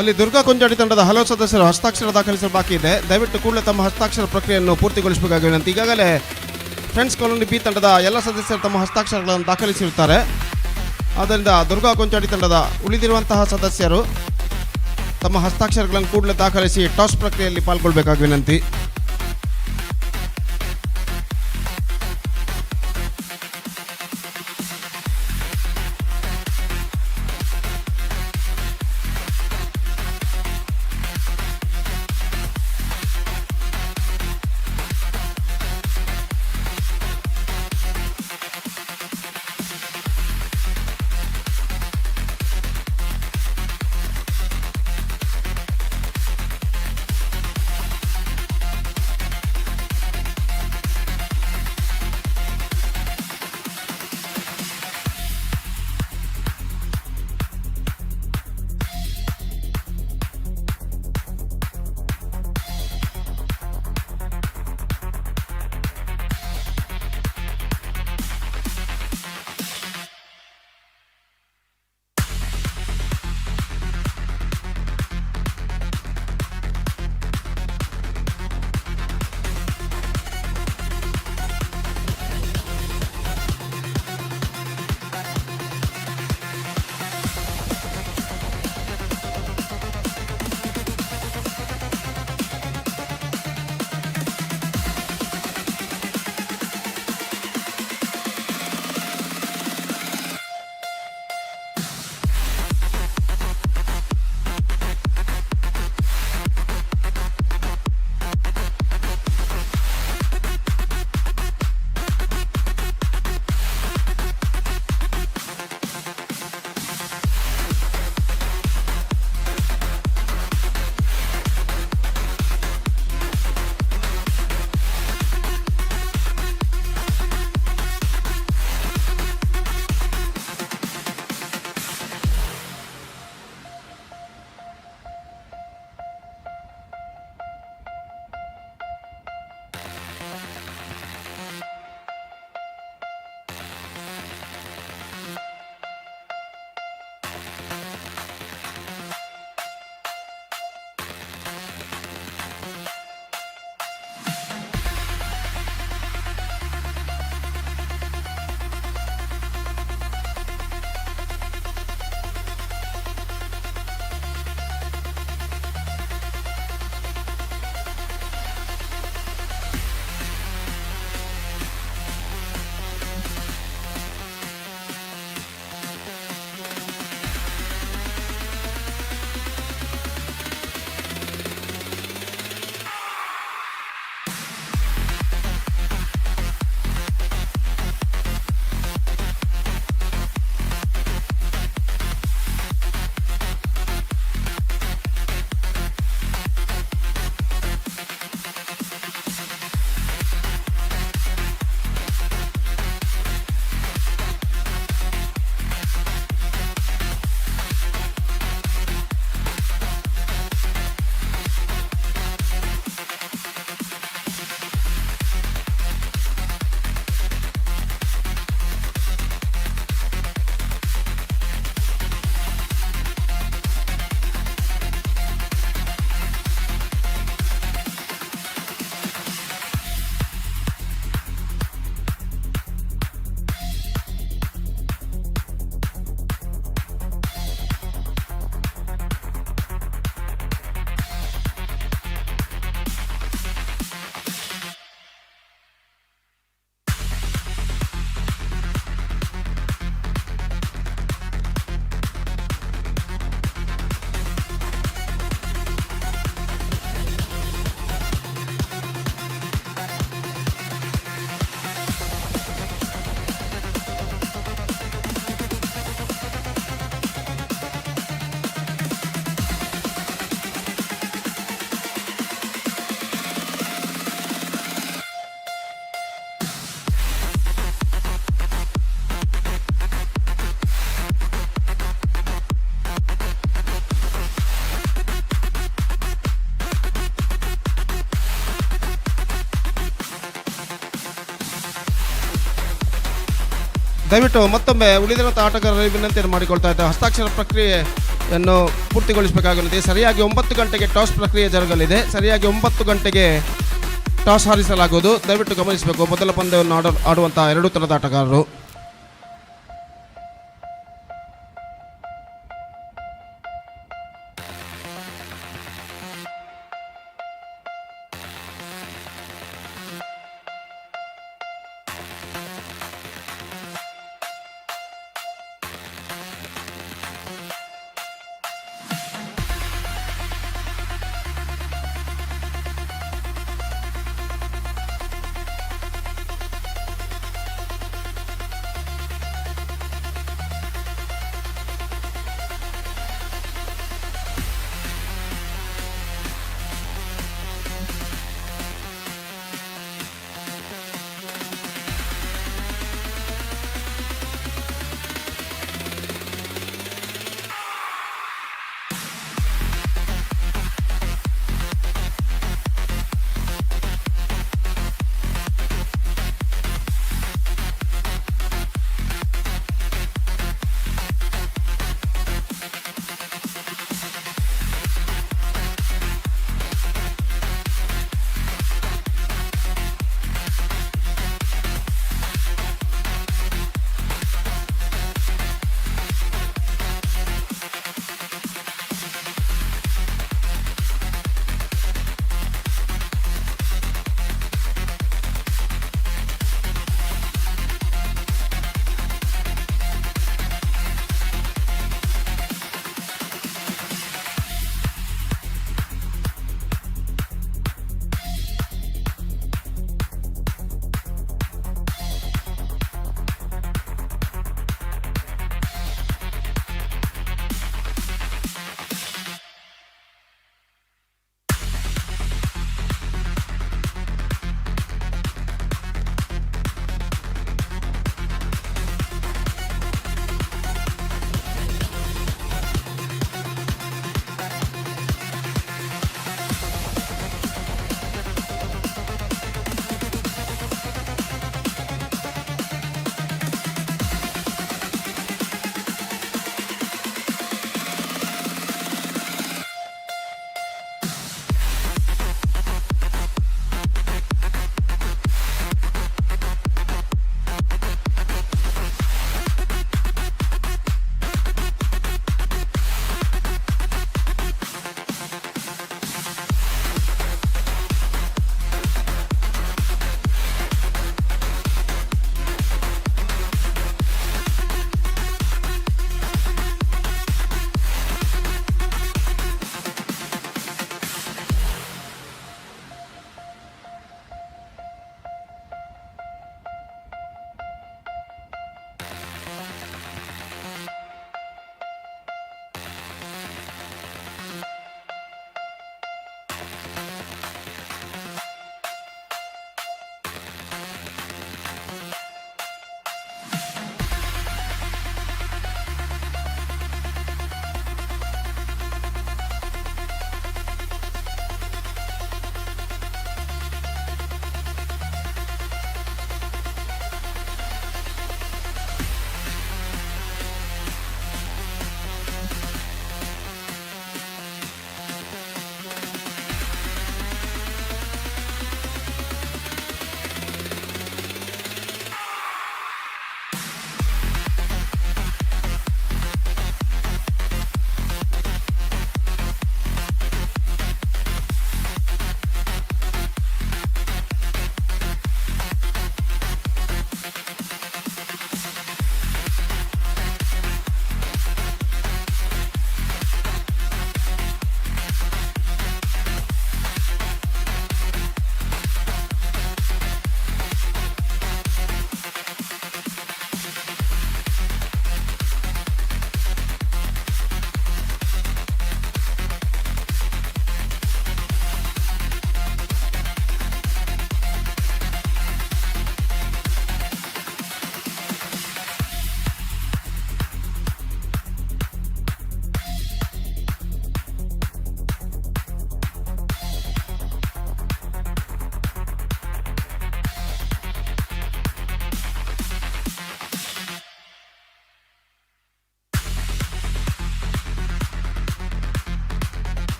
ಅಲ್ಲಿ ದುರ್ಗಾ ಕೊಂಜಾಡಿ ತಂಡದ ಹಲವು ಸದಸ್ಯರು ಹಸ್ತಾಕ್ಷರ ದಾಖಲಿಸಲು ಬಾಕಿ ಇದೆ. ದಯವಿಟ್ಟು ಕೂಡಲೇ ತಮ್ಮ ಹಸ್ತಾಕ್ಷರ ಪ್ರಕ್ರಿಯೆಯನ್ನು ಪೂರ್ತಿಗೊಳಿಸಬೇಕಾಗಿ ವಿನಂತಿ. ಈಗಾಗಲೇ ಫ್ರೆಂಡ್ಸ್ ಕಾಲೋನಿ ಬಿ ತಂಡದ ಎಲ್ಲ ಸದಸ್ಯರು ತಮ್ಮ ಹಸ್ತಾಕ್ಷರಗಳನ್ನು ದಾಖಲಿಸಿರುತ್ತಾರೆ. ಆದ್ದರಿಂದ ದುರ್ಗಾ ಕೊಂಚಾಡಿ ತಂಡದ ಉಳಿದಿರುವಂತಹ ಸದಸ್ಯರು ತಮ್ಮ ಹಸ್ತಾಕ್ಷರಗಳನ್ನು ಕೂಡಲೇ ದಾಖಲಿಸಿ ಟಾಸ್ ಪ್ರಕ್ರಿಯೆಯಲ್ಲಿ ಪಾಲ್ಗೊಳ್ಳಬೇಕಾಗಿ ವಿನಂತಿ. ದಯವಿಟ್ಟು ಮತ್ತೊಮ್ಮೆ ಉಳಿದಿರುವಂಥ ಆಟಗಾರರಿಗೆ ವಿನಂತಿಯನ್ನು ಮಾಡಿಕೊಳ್ತಾ ಇದ್ದೆ. ಹಸ್ತಾಕ್ಷರ ಪ್ರಕ್ರಿಯೆ ಯನ್ನು ಪೂರ್ತಿಗೊಳಿಸಬೇಕಾಗಿರುತ್ತದೆ. ಸರಿಯಾಗಿ 9 ಗಂಟೆಗೆ ಟಾಸ್ ಪ್ರಕ್ರಿಯೆ ಜರುಗಲಿದೆ. ಸರಿಯಾಗಿ 9 ಗಂಟೆಗೆ ಟಾಸ್ ಹಾರಿಸಲಾಗುವುದು. ದಯವಿಟ್ಟು ಗಮನಿಸಬೇಕು. ಮೊದಲ ಪಂದ್ಯವನ್ನು ಆಡುವಂತಹ ಎರಡೂ ತಂಡದ ಆಟಗಾರರು.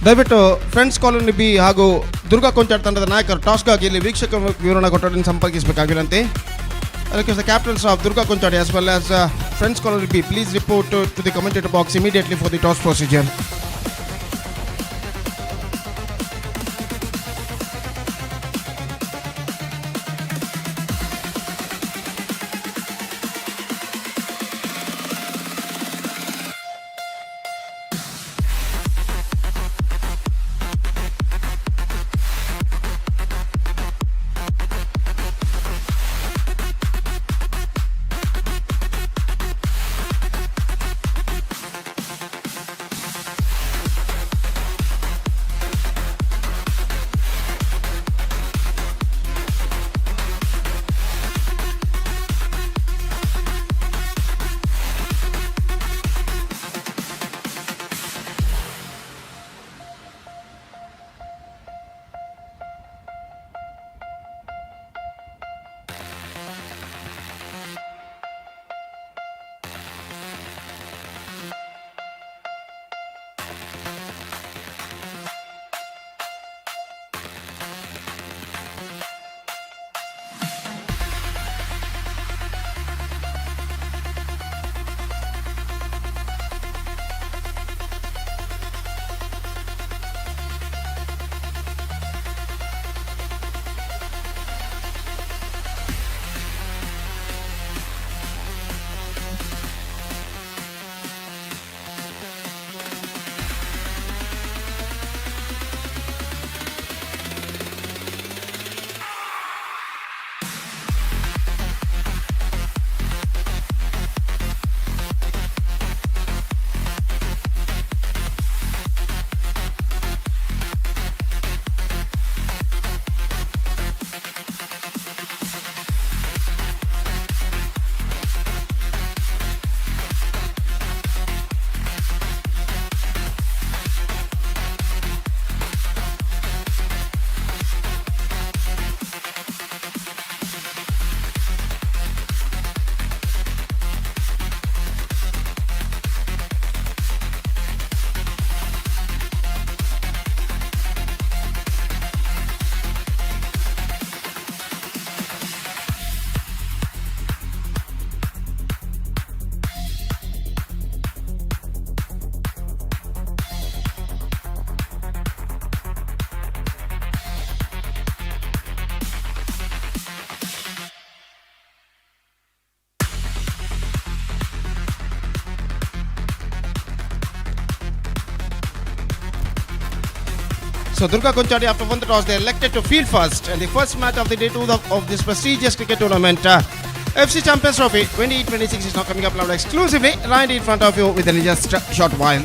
ದಯವಿಟ್ಟು ಫ್ರೆಂಡ್ಸ್ ಕಾಲೋನಿ ಬಿ ಹಾಗೂ ದುರ್ಗಾ ಕೊಂಚಾಡ್ ತಂಡದ ನಾಯಕರು ಟಾಸ್ಗಾಗಿ ಇಲ್ಲಿ ವೀಕ್ಷಕ ವಿವರಣಾ ಕೊಠಡಿಯನ್ನು ಸಂಪರ್ಕಿಸಬೇಕಾಗಿ ವಿನಂತಿ. ಅದಕ್ಕೆ the captains of Durga Konchadi as well as Friends Colony B, please report to the commentator box immediately for the toss procedure. So Durga Konchadi, after one toss, they elected to field first, and the first match of the day 2 of this prestigious cricket tournament, FC Champions Trophy 2026 is now coming up loud exclusively right in front of you within just a short while.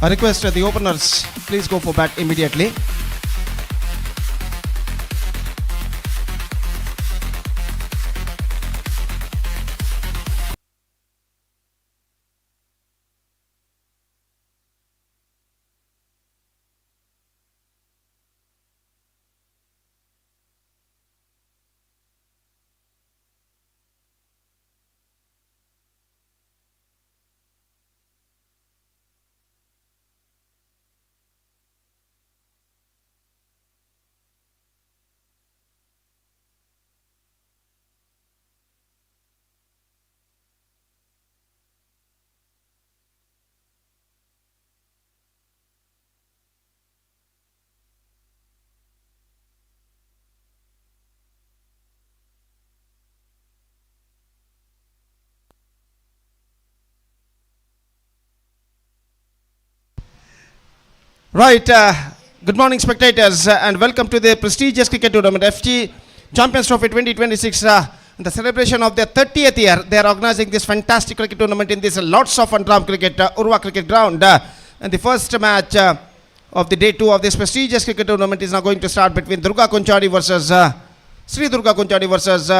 I request the openers please go for bat immediately. Right, good morning spectators and welcome to the prestigious cricket tournament FG Champions Trophy 2026. In the celebration of their 30th year, they are organizing this fantastic cricket tournament in this lots of Underarm cricket, Urwa cricket ground. And the first match of the day 2 of this prestigious cricket tournament is now going to start between Durga Kunchadi versus Sri Durga Kunchadi versus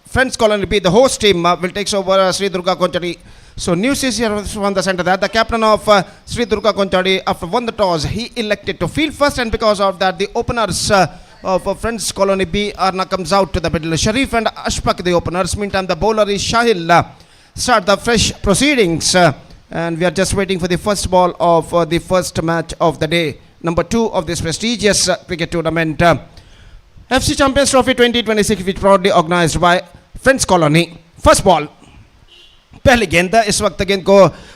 Friends Colony B. The host team will take over Sri Durga Kunchadi. So news is here from the center that the captain of Sri Durga Kunchadi, after won the toss, he elected to field first, and because of that, the openers of Friends Colony B Arna comes out to the middle. Sharif and Ashfaq the openers. Meantime, the bowler is Shahil. Start the fresh proceedings, and we are just waiting for the first ball of the first match of the day, number 2 of this prestigious cricket tournament. FC Champions Trophy 2026, which proudly organized by Friends Colony. First ball. पहली गेंद इस वक्त गेंद को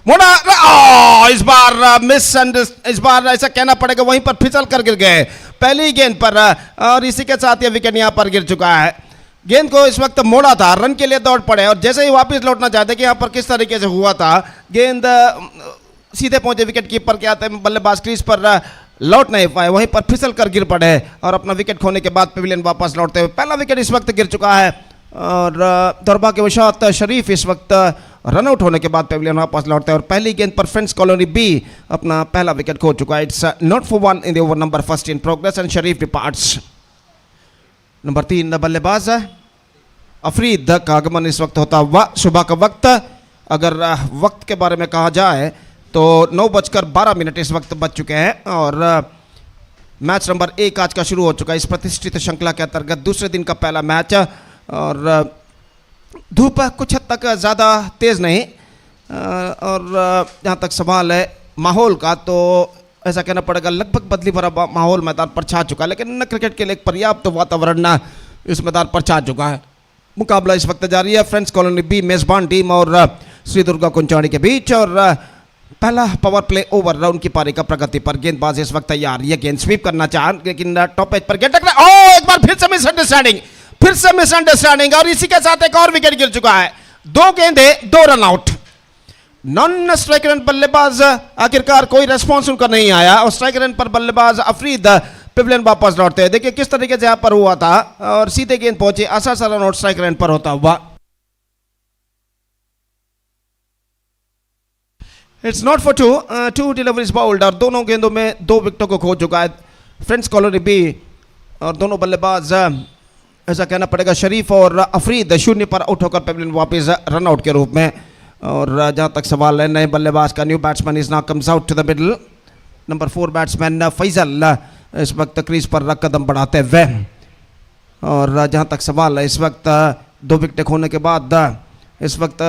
मोड़ा, इस बार इस बार ऐसा कहना पड़ेगा वहीं पर फिसल कर गिर गए पहली गेंद पर, और इसी के साथ ये विकेट यहां पर गिर चुका है. गेंद को इस वक्त मोड़ा था, रन के लिए दौड़ पड़े, और जैसे ही वापस लौटना चाहते कि यहां पर किस तरीके से हुआ था, गेंद सीधे पहुंचे विकेट कीपर के आते बल्लेबाज क्रीज पर लौट नहीं पाए, वहीं पर फिसल कर गिर पड़े और अपना विकेट खोने के बाद पेविलियन वापस लौटते हुए पहला विकेट इस वक्त गिर चुका है. और दुर्भाग्यवशात शरीफ इस वक्त रनआउट होने के बाद पेविलियन वापस लौटते हैं, और पहली गेंद पर फ्रेंड्स कॉलोनी बी अपना पहला विकेट खो चुका है. It's not for 1 in the over number first in progress and Sharif departs. Number 3 बल्लेबाज अफरीद का आगमन इस वक्त होता हुआ. सुबह का वक्त, अगर वक्त के बारे में कहा जाए तो 9:12 इस वक्त बज चुके हैं, और मैच नंबर 1 आज का शुरू हो चुका है इस प्रतिष्ठित श्रृंखला के अंतर्गत दूसरे दिन का पहला मैच. और धूप कुछ हद तक ज़्यादा तेज़ नहीं, और जहाँ तक सवाल है माहौल का, तो ऐसा कहना पड़ेगा लगभग बदली भरा माहौल मैदान पर छा चुका है, लेकिन क्रिकेट के लिए एक पर्याप्त वातावरण इस मैदान पर छा चुका है. मुकाबला इस वक्त जारी है फ्रेंड्स कॉलोनी बी मेज़बान टीम और श्री दुर्गा कुंचाड़ी के बीच, और पहला पावर प्ले ओवर राउंड की पारी का प्रगति पर. गेंदबाज इस वक्त तैयार, ये गेंद स्वीप करना चाह, लेकिन टॉप एज पर गेंद टकरा, एक बार फिर से मिसअंडरस्टैंडिंग, और इसी के साथ एक और विकेट गिर चुका है. 2 गेंदें 2 run out. Non strike run बल्लेबाज आखिरकार कोई रेस्पॉन्स उनका नहीं आया, और स्ट्राइक रन पर बल्लेबाज अफरीद पेविलियन वापस लौटते हैं. देखिए किस तरीके से यहां पर हुआ था, और सीधे गेंद पहुंची, आसान सा रन आउट स्ट्राइक रन पर होता हुआ. इट्स नॉट फॉर 2 डिलीवरीज बाउल्ड, और दोनों गेंदों में 2 विकेटों को खो चुका है फ्रेंड्स कॉलोनी बी, और दोनों बल्लेबाज ऐसा कहना पड़ेगा शरीफ और अफरीद 0 पर आउट होकर पेविलियन वापस रन आउट के रूप में. और जहां तक सवाल है नए बल्लेबाज का, new batsman is now comes out to the middle. Number 4 batsman Faisal इस वक्त क्रीज पर कदम बढ़ाते हुए, और जहां तक सवाल है इस वक्त 2 विकेट खोने के बाद इस वक्त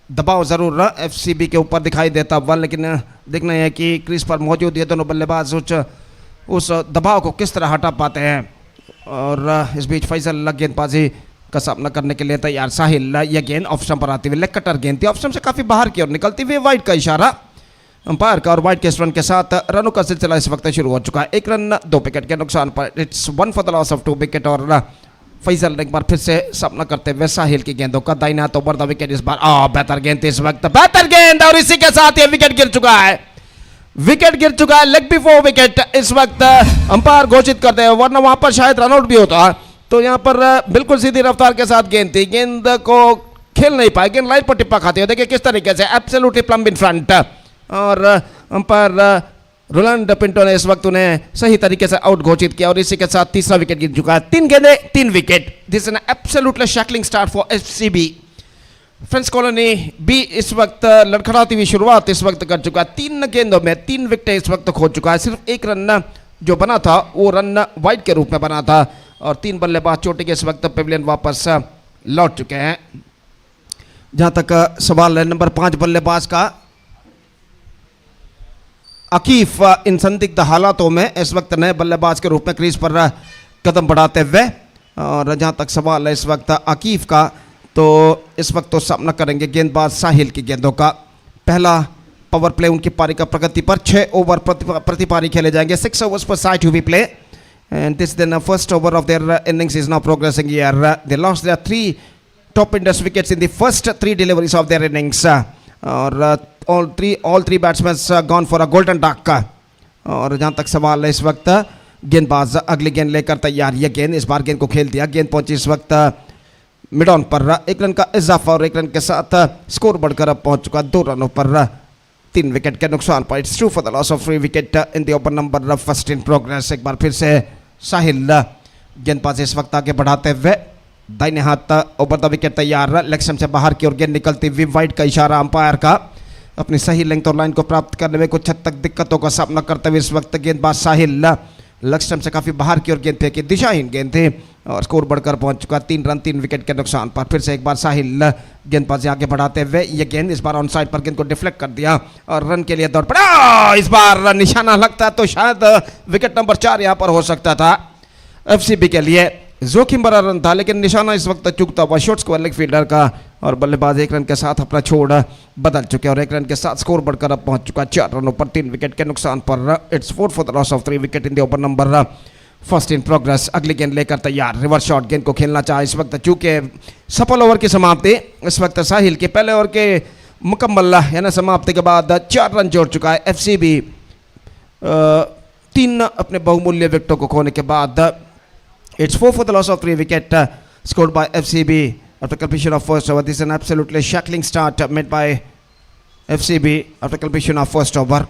दबाव ज़रूर एफसीबी के ऊपर दिखाई देता हुआ, लेकिन देखना है कि क्रीज पर मौजूद ये दोनों बल्लेबाज उस दबाव को किस तरह हटा पाते हैं. और इस बीच फैजल गेंदबाजी का सामना करने के लिए तैयार. साहिल, यह गेंद ऑफ स्टंप पर आती हुई लेग कटर गेंद थी, ऑफ स्टंप से काफ़ी बाहर की ओर निकलती हुई वाइड का इशारा अंपायर का, और वाइड के रन के साथ रनों का सिलसिला इस वक्त शुरू हो चुका है. 1 रन 2 विकेट के नुकसान पर. It's 1 for the loss of 2 wicket, और फैजल ने एक बार फिर से सामना करते हुए साहिल की गेंदों का दाहिना हाथ ओवर द विकेट. इस बार बेहतर गेंद थी इस वक्त, बेहतर गेंद, और इसी के साथ ये विकेट गिर चुका है. लेग बिफोर विकेट इस वक्त अंपायर घोषित करते हैं, वरना वहां पर शायद रनआउट भी होता. तो यहां पर बिल्कुल सीधी रफ्तार के साथ गेंद थी, गेंद को खेल नहीं पाए, गेंद लाइन पर टिप्पा खाती है. देखिए किस तरीके से एब्सोल्युटली प्लम्ब इन फ्रंट, और अंपायर रोलैंड पिंटो ने इस वक्त उन्हें सही तरीके से आउट घोषित किया और इसी के साथ तीसरा विकेट गिर चुका है। 3 गेंदे 3 wicket. This is an absolutely shackling start for FCB. Friends Colony B इस वक्त लड़खड़ाती हुई शुरुआत इस वक्त कर चुका है। 3 गेंदों में 3 विकेट इस वक्त खो चुका है। सिर्फ 1 रन जो बना था वो रन वाइड के रूप में बना था और 3 बल्लेबाज चोटी के इस वक्त पेविलियन वापस लौट चुके हैं। जहां तक सवाल है नंबर 5 बल्लेबाज का, अकीफ इन संदिग्ध हालातों में इस वक्त नए बल्लेबाज के रूप में क्रीज पर कदम बढ़ाते हुए, और जहां तक सवाल है इस वक्त अकीफ का, तो इस वक्त तो सामना करेंगे गेंदबाज साहिल की गेंदों का। पहला पावर प्ले उनकी पारी का प्रगति पर 6 ओवर प्रति पारी खेले जाएंगे। 6 overs per side to be play and this then first over of their innings is now progressing here. They lost their 3 top indus wickets in the first 3 deliveries of their innings और all three batsmen gone for a golden duck। और जहां तक सवाल है इस वक्त गेंदबाज अगली गेंद लेकर तैयार। यह गेंद इस बार गेंद को खेल दिया। गेंद पहुंची इस वक्त मिड ऑन पर 1 रन का इजाफा और 1 रन के साथ स्कोर बढ़कर अब पहुंच चुका 2 रनों पर 3 विकेट के नुकसान पर। It's true for the loss of 3 wicket in the open number first in progress. एक बार फिर से साहिल गेंदबाज इस वक्त आगे बढ़ाते हुए दाहिने हाथ ओवर द विकेट तैयार। लेग स्टंप से बाहर की ओर गेंद निकलती हुई वाइड का इशारा अंपायर का। अपनी सही लेंथ और लाइन को प्राप्त करने में कुछ हद तक दिक्कतों का सामना करते हुए इस वक्त गेंदबाज साहिल लेग स्टंप से काफी बाहर की ओर गेंद फेंकी, दिशाहीन गेंद थी और स्कोर बढ़कर पहुंच चुका 3 रन 3 विकेट के नुकसान पर। फिर से एक बार साहिल गेंदबाजी आगे बढ़ाते हुए ये गेंद इस बार ऑन साइड पर गेंद को डिफ्लेक्ट कर दिया और रन के लिए दौड़ पड़ा। इस बार निशाना लगता तो शायद विकेट नंबर 4 यहां पर हो सकता था एफसीबी के लिए। जोखिम भरा रन था लेकिन निशाना इस वक्त चूकता हुआ शॉर्ट स्क्वायर लेग फील्डर का और बल्लेबाज 1 रन के साथ अपना छोड़ बदल चुके और 1 रन के साथ स्कोर बढ़कर अब पहुंच चुका 4 रनों पर 3 विकेट के नुकसान पर। It's 4 for the loss of 3 wicket in the over number first in progress. अगली गेंद लेकर तैयार। रिवर्स शॉट गेंद को खेलना चाहा इस वक्त चूंकि सफल ओवर की समाप्ति इस वक्त साहिल के पहले ओवर के मुकम्मल यानी समाप्ति के बाद 4 रन जोड़ चुका है एफसीबी 3 अपने बहुमूल्य विकेटों को खोने के बाद। It's 4 for the loss of 3 wicket scored by FCB after completion of first over. This is an absolutely shackling start made by FCB after completion of first over.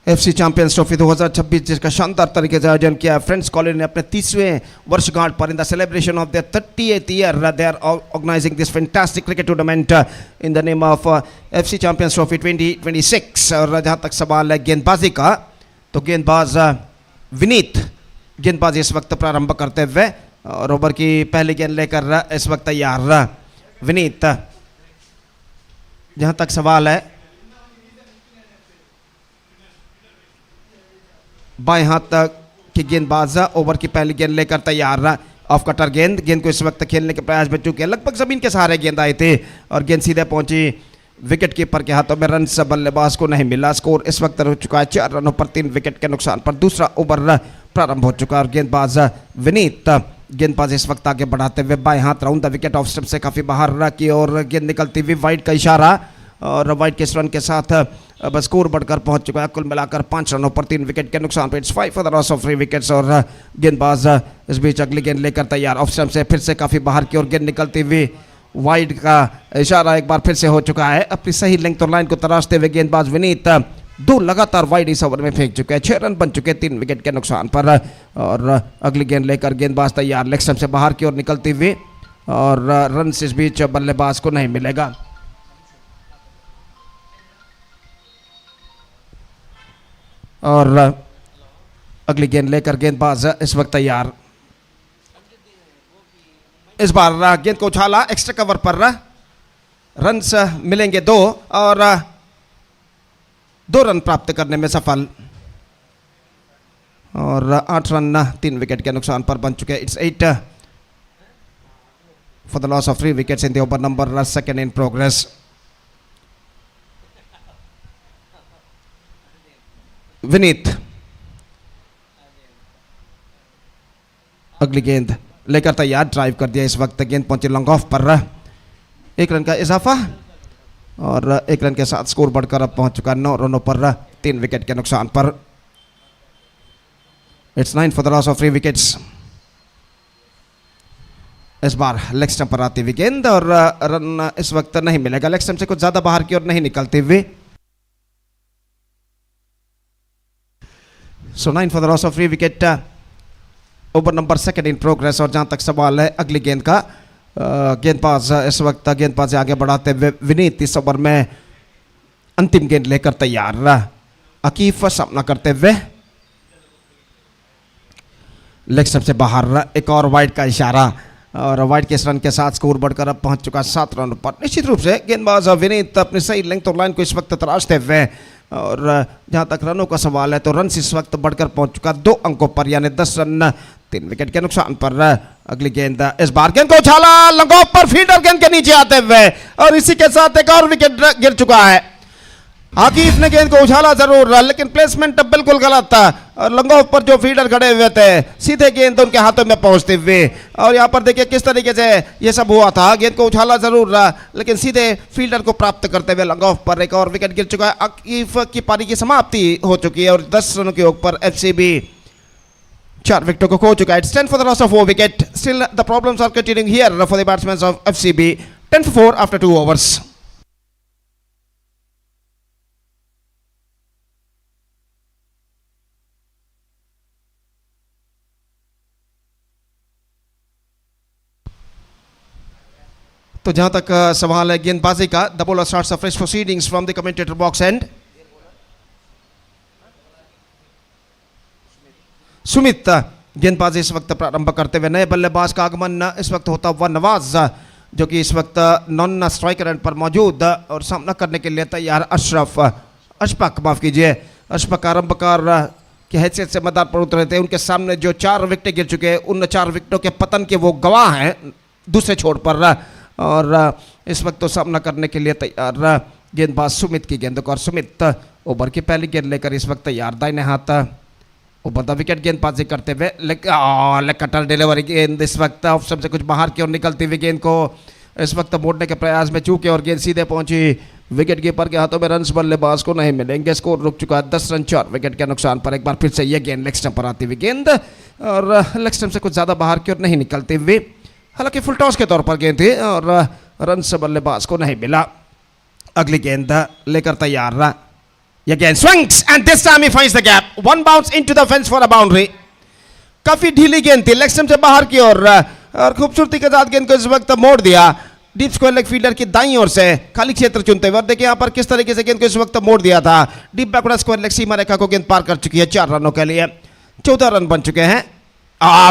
FC Champions Trophy 2026 जिसका शानदार तरीके से आयोजन किया है friends colony ने अपने 30वें वर्षगांठ पर in the celebration of their 38th year they are organising this fantastic cricket tournament in the name of FC Champions Trophy 2026। और जहां तक सवाल है गेंदबाजी का, तो गेंदबाज विनीत गेंदबाजी इस वक्त प्रारंभ करते हुए और ओवर की पहली गेंद लेकर इस वक्त तैयार विनीत। जहां तक सवाल है बाएं हाथ की गेंदबाज ओवर की पहली गेंद लेकर तैयार। ऑफ कटर गेंद को इस वक्त खेलने के प्रयास में चुके लगभग जमीन के सहारे गेंद आए थे और गेंद सीधे पहुंची विकेट कीपर के हाथों में। रन से बल्लेबाज को नहीं मिला। स्कोर इस वक्त हो चुका है 4 रनों पर 3 विकेट के नुकसान पर। दूसरा ओवर प्रारंभ हो चुका है और गेंदबाज विनीत गेंदबाज इस वक्त आगे बढ़ाते हुए बाएं हाथ round the wicket off stump से काफी बाहर की और गेंद निकलती हुई वाइड का इशारा और वाइड के इस रन के साथ अब स्कोर बढ़कर पहुंच चुका है कुल मिलाकर 5 रनों पर 3 विकेट के नुकसान पर। It's 5 for the loss of 3 wickets. और गेंदबाज इस बीच अगली गेंद लेकर तैयार। ऑफ स्टंप से फिर से काफी बाहर की ओर गेंद निकलती हुई वाइड का इशारा एक बार फिर से हो चुका है। अपनी सही लेंथ और लाइन को तराशते हुए गेंदबाज विनीत 2 लगातार वाइड इस ओवर में फेंक चुके हैं। 6 रन बन चुके 3 विकेट के नुकसान पर। और अगली गेंद लेकर गेंदबाज तैयार। लेग स्टंप से बाहर की ओर निकलती हुई और रन इस बीच बल्लेबाज को नहीं मिलेगा। और अगली गेंद लेकर गेंदबाज इस वक्त तैयार। इस बार गेंद को उछाला एक्स्ट्रा कवर पर। रन्स मिलेंगे 2 और 2 रन प्राप्त करने में सफल और 8 रन 3 विकेट के नुकसान पर बन चुके। It's 8 for the loss of 3 wickets in the over number second in progress. Vineet अगली गेंद लेकर तैयार। ड्राइव कर दिया इस वक्त। गेंद पहुंची लॉन्ग ऑफ पर। 1 रन का इजाफा और 1 रन के साथ स्कोर बढ़कर अब पहुंच चुका 9 रनों पर 3 विकेट के नुकसान पर। It's 9 for the loss of 3 wickets. इस बार लेग स्टंप पर आती हुई गेंद और रन इस वक्त नहीं मिलेगा, लेग स्टंप से कुछ ज्यादा बाहर की ओर नहीं निकलते हुए। सो 9 for the loss of 3 wicket, over number 2 in progress. और जहां तक सवाल है अगली गेंद का, गेंदबाज इस वक्त गेंदबाजी आगे बढ़ाते हुए विनीत इस ओवर में अंतिम गेंद लेकर तैयार। अकीफ सामना करते हुए लेग स्टंप से बाहर, एक और वाइड का इशारा और वाइड के इस रन के साथ स्कोर बढ़कर अब पहुंच चुका 7 रन पर। निश्चित रूप से गेंदबाज विनीत अपनी सही लेंथ और लाइन को इस वक्त तराशते हुए, और जहां तक रनों का सवाल है तो रन इस वक्त बढ़कर पहुंच चुका 2 अंकों पर, यानी 10 रन 3 विकेट के नुकसान पर। अगली गेंद, इस बार गेंद को उछाला लॉन्ग ऑफ पर, फील्डर गेंद के नीचे आते हुए और इसी के साथ एक और विकेट गिर चुका है। आकिफ ने गेंद को उछाला जरूर, लेकिन प्लेसमेंट बिल्कुल गलत था और लॉन्ग ऑफ पर जो फील्डर खड़े हुए थे सीधे गेंद उनके हाथों में पहुंचते हुए, और यहां पर देखिए किस तरीके से ये सब हुआ था। गेंद को उछाला जरूर लेकिन सीधे फील्डर को प्राप्त करते हुए लॉन्ग ऑफ पर एक और विकेट गिर चुका है। आकिफ की पारी की समाप्ति हो चुकी है और 10 रनों के योग पर एफसीबी 4 विकेटों को खो चुका है। It's 10 for the loss of 4 wicket. Still the problems are continuing here for the batsmen of FCB. 10 for 4 after 2 overs. तो जहां तक सवाल है गेंदबाजी का, the bowler starts fresh proceedings from the commentator box and. Sumit गेंदबाजी इस वक्त प्रारंभ करते हुए, नए बल्लेबाज का आगमन इस वक्त होता हुआ नवाज, जो कि इस वक्त नॉन स्ट्राइकर एंड पर मौजूद और सामना करने के लिए तैयार अशफाक माफ कीजिए, अशफाक आरंभकार की हैसियत से मैदान पर उतरे थे। उनके सामने जो 4 विकेट गिर चुके हैं, उन 4 विकेटों के पतन के वो गवाह हैं दूसरे छोर पर, और इस वक्त तो सामना करने के लिए तैयार गेंदबाज सुमित की गेंद को, और सुमित ओवर की पहली गेंद लेकर इस वक्त तैयार दाहिने हाथ ओवर द विकेट गेंदबाजी करते हुए, लेग कटर डिलीवरी गेंद इस वक्त ऑफ स्टंप से कुछ बाहर की ओर निकलती हुई गेंद को इस वक्त मोड़ने के प्रयास में चूके और गेंद सीधे पहुंची विकेट कीपर के हाथों में। रन बल्लेबाज को नहीं मिलेंगे, स्कोर रुक चुका है 10 रन 4 विकेट के नुकसान पर। एक बार फिर से यह गेंद लेग स्टंप पर आती हुई गेंद और लेग स्टंप से कुछ ज़्यादा बाहर की ओर नहीं निकलती हुई, हालांकि फुल टॉस के तौर पर गेंद थी और रन बल्लेबाज को नहीं मिला। अगली गेंद लेकर तैयार, यह गेंद swings and this time he finds the gap, one bounce into the fence for a boundary. काफी ढीली गेंद थी, लेग स्टंप से बाहर की ओर और खूबसूरती के साथ गेंद को इस वक्त मोड़ दिया डीप स्क्वायर लेग फील्डर की दाईं ओर से खाली क्षेत्र चुनते हुए। और देखिए यहाँ पर किस तरीके से गेंद को इस वक्त मोड़ दिया था, डीप बैकवर्ड स्क्वायर लेग सीमा रेखा को गेंद पार कर चुकी है। 4 रनों के लिए 14 रन बन चुके हैं।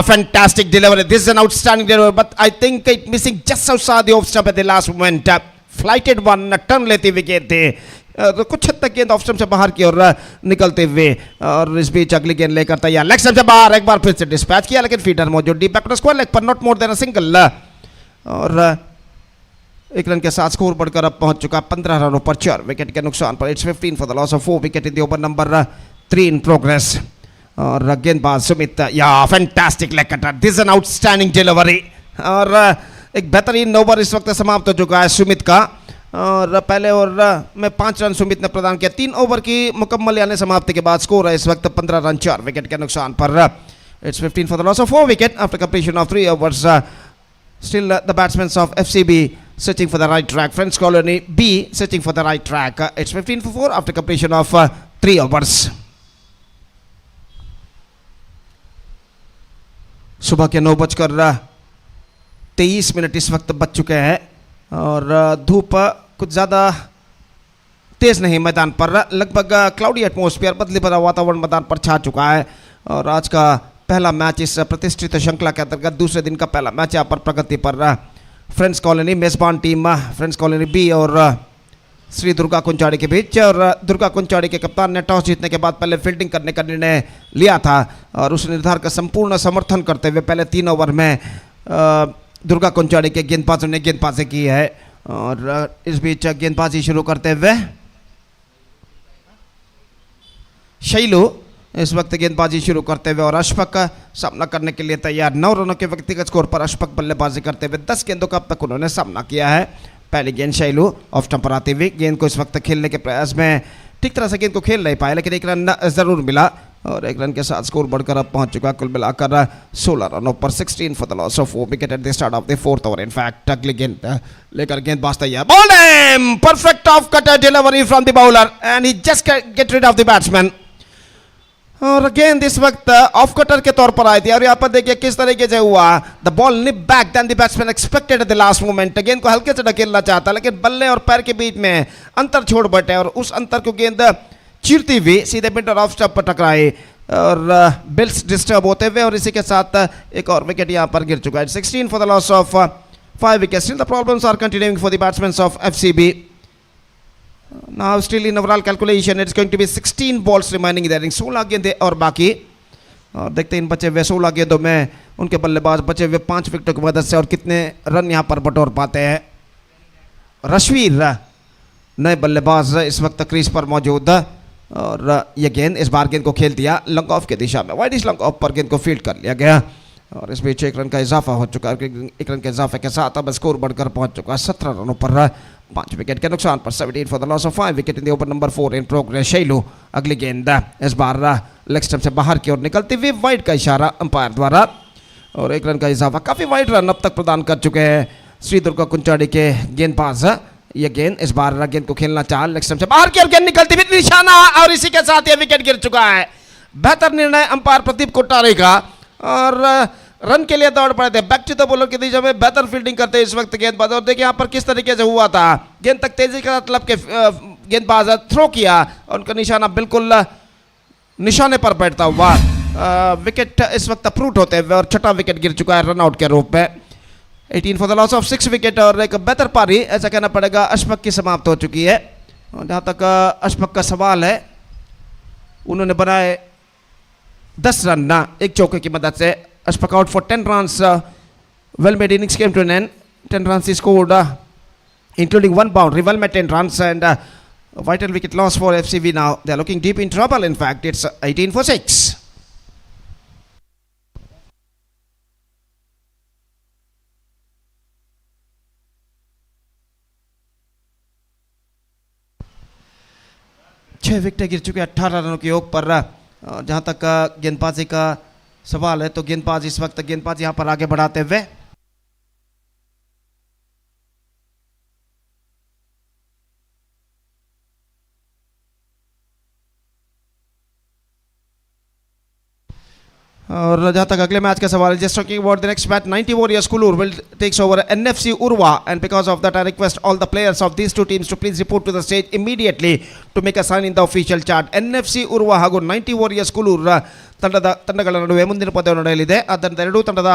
Fantastic delivery. This is an outstanding delivery, but I think it missing just outside the off stump at the last moment. Flighted one, turn लेती हुई गेंद थी, तो कुछ हद तक गेंद ऑफ स्टंप से बाहर की ओर निकलते हुए, और इस बीच अगली गेंद लेकर तैयार, लेग स्टंप से बाहर एक बार फिर से डिस्पैच किया, लेकिन फील्डर मौजूद डीप बैकवर्ड स्क्वायर लेग पर, not more than a single, और 1 रन के साथ स्कोर बढ़कर अब पहुंच चुका 15 रनों पर 4 विकेट के नुकसान पर। It's 15 for the loss of 4 wicket in the over number 3 in progress. और गेंदबाज सुमित, या fantastic leg cutter, this an outstanding delivery, और एक बेहतरीन ओवर इस वक्त समाप्त हो चुका है सुमित का। और पहले ओवर में 5 रन सुमित ने प्रदान किया। 3 ओवर की मुकम्मल यानी समाप्ति के बाद स्कोर है इस वक्त 15 रन 4 विकेट के नुकसान पर। It's 15 for the loss of 4 wicket after completion of 3 overs. Still the batsmen of FCB searching for the right track. Friends Colony B searching for the right track. It's 15 for 4 after completion of 3 overs. सुबह के 9:23 इस वक्त बच चुके हैं और धूप कुछ ज़्यादा तेज़ नहीं मैदान पर, लगभग क्लाउडी एटमॉस्फेयर, बदली भरा वातावरण मैदान पर छा चुका है। और आज का पहला मैच इस प्रतिष्ठित श्रृंखला के अंतर्गत दूसरे दिन का पहला मैच यहाँ पर प्रगति पर फ्रेंड्स कॉलोनी मेज़बान टीम फ्रेंड्स कॉलोनी बी और श्री दुर्गा कुंचाड़ी के बीच। और दुर्गा कुंचाड़ी के कप्तान ने टॉस जीतने के बाद पहले फील्डिंग करने का निर्णय लिया था और उस निर्धार का संपूर्ण समर्थन करते हुए पहले 3 ओवर में दुर्गा कुंचाड़ी के गेंदबाजों ने गेंदबाजी की है। और इस बीच गेंदबाजी शुरू करते हुए शैलू इस वक्त गेंदबाजी शुरू करते हुए, और अशफाक सामना करने के लिए तैयार। 9 रनों के व्यक्तिगत स्कोर पर अशफाक बल्लेबाजी करते हुए 10 गेंदों का अब तक उन्होंने सामना किया है। पहली गेंद शैलू ऑफ स्टंप पर आती हुई, गेंद को इस वक्त खेलने के प्रयास में ठीक तरह से गेंद को खेल नहीं पाए, लेकिन एक रन जरूर मिला और एक रन के साथ स्कोर बढ़कर अब पहुंच चुका कुल मिलाकर 16 रनों पर 16 for the loss of 4 wicket at the start of the fourth over. In fact अगली गेंद लेकर गेंदबाज तैयार, ball a perfect off cutter delivery from the bowler end he just get rid of the batsman. और गेंद इस वक्त ऑफ कटर के तौर पर आई थी और यहाँ पर देखिए किस तरीके से हुआ, the ball nip back then the batsman expected at the last moment. गेंद को हल्के से ढकेलना चाहता लेकिन बल्ले और पैर के बीच में अंतर छोड़ बैठे और उस अंतर को गेंद चीरती हुई सीधे मिडल ऑफ स्टंप पर टकराई और बिल्स डिस्टर्ब होते हुए और इसी के साथ एक और विकेट यहाँ पर गिर चुका है। 16 for the loss of 5 wickets. Still the problems are continuing for the batsman of FCB. Now still in overall calculation it's going to be 16 balls remaining there, 16 गेंदें और बाकी। और देखते हैं इन बचे हुए 16 गेंदों में उनके बल्लेबाज बचे हुए 5 विकेटों की मदद से और कितने रन यहाँ पर बटोर पाते हैं। रश्वीर नए बल्लेबाज इस वक्त क्रीज पर मौजूद और ये गेंद इस बार गेंद को खेल दिया लॉन्ग ऑफ की दिशा में, वाइड लॉन्ग ऑफ पर गेंद को फील्ड कर लिया गया और इस बीच 1 रन का इजाफा हो चुका है। 1 रन के इजाफे के साथ अब स्कोर बढ़कर पहुंच चुका है 17 रनों पर 5 विकेट के नुकसान पर। 17 for the loss of 5 wicket in the over number 4 in progress. Shailu अगली गेंद इस बार लेग स्टंप से बाहर की ओर निकलती हुई वाइड का इशारा अंपायर द्वारा और 1 रन का इजाफा। काफ़ी वाइड रन अब तक प्रदान कर चुके हैं श्री दुर्गा कुंचाड़ी के गेंदबाज। ये गेंद इस बार गेंद को खेलना चाह लेग स्टंप से बाहर की ओर गेंद निकलती हुई निशाना और इसी के साथ ये विकेट गिर चुका है। बेहतर निर्णय अंपायर प्रदीप कोटारे का और रन के लिए दौड़ पड़े थे बैक टू द बॉलर की दिशा में, बेहतर फील्डिंग करते इस वक्त गेंदबाज। और देखिए यहाँ पर किस तरीके से हुआ था, गेंद तक तेजी के साथ लब के गेंदबाज थ्रो किया और उनका निशाना बिल्कुल निशाने पर बैठता हुआ विकेट इस वक्त अप्रूट होते हुए और 6वां विकेट गिर चुका है रन आउट के रूप में। 18 for the loss of 6 wicket और एक बेहतर पारी ऐसा कहना पड़ेगा अशफक की समाप्त हो चुकी है। और जहाँ तक अशफक का सवाल है, उन्होंने बनाए 10 रन ना एक चौके की मदद से। Ashpak out for 10 runs. Well-made innings came to an end. 10 runs he scored, including 1 boundary. Well made 10 runs and a vital wicket loss for FCB now. They are looking deep in trouble. In fact, it's 18 for 6. छह wicket गिर चुके 18 रनों के योग पर। जहाँ तक गेंदबाजी का सवाल है तो गेंदबाज इस वक्त गेंदबाज यहां पर आगे बढ़ाते हुए और जहां तक अगले मैच का सवाल है, just talking about the next match 90 warriors Kulur will takes over NFC Urwa and because of that I request all the players of these two teams to please report to the stage immediately to make a sign in the official chart. NFC Urwa ಹಾಗೂ 90 warriors Kulur ತಂಡಗಳ ನಡುವೆ ಮುಂದಿನ ಪಂದ್ಯ ನಡೆಯಲಿದೆ. ಆದ್ದರಿಂದ ಎರಡೂ ತಂಡದ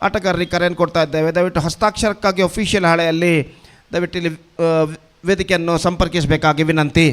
ಆಟಗಾರರಿಗೆ ಕರೆಯನ್ನು ಕೊಡ್ತಾ ಇದ್ದೇವೆ, ದಯವಿಟ್ಟು ಹಸ್ತಾಕ್ಷರಕ್ಕಾಗಿ ಅಫಿಷಿಯಲ್ ಹಾಳೆಯಲ್ಲಿ ದಯವಿಟ್ಟು ಇಲ್ಲಿ ವೇದಿಕೆಯನ್ನು ಸಂಪರ್ಕಿಸಬೇಕಾಗಿ ವಿನಂತಿ.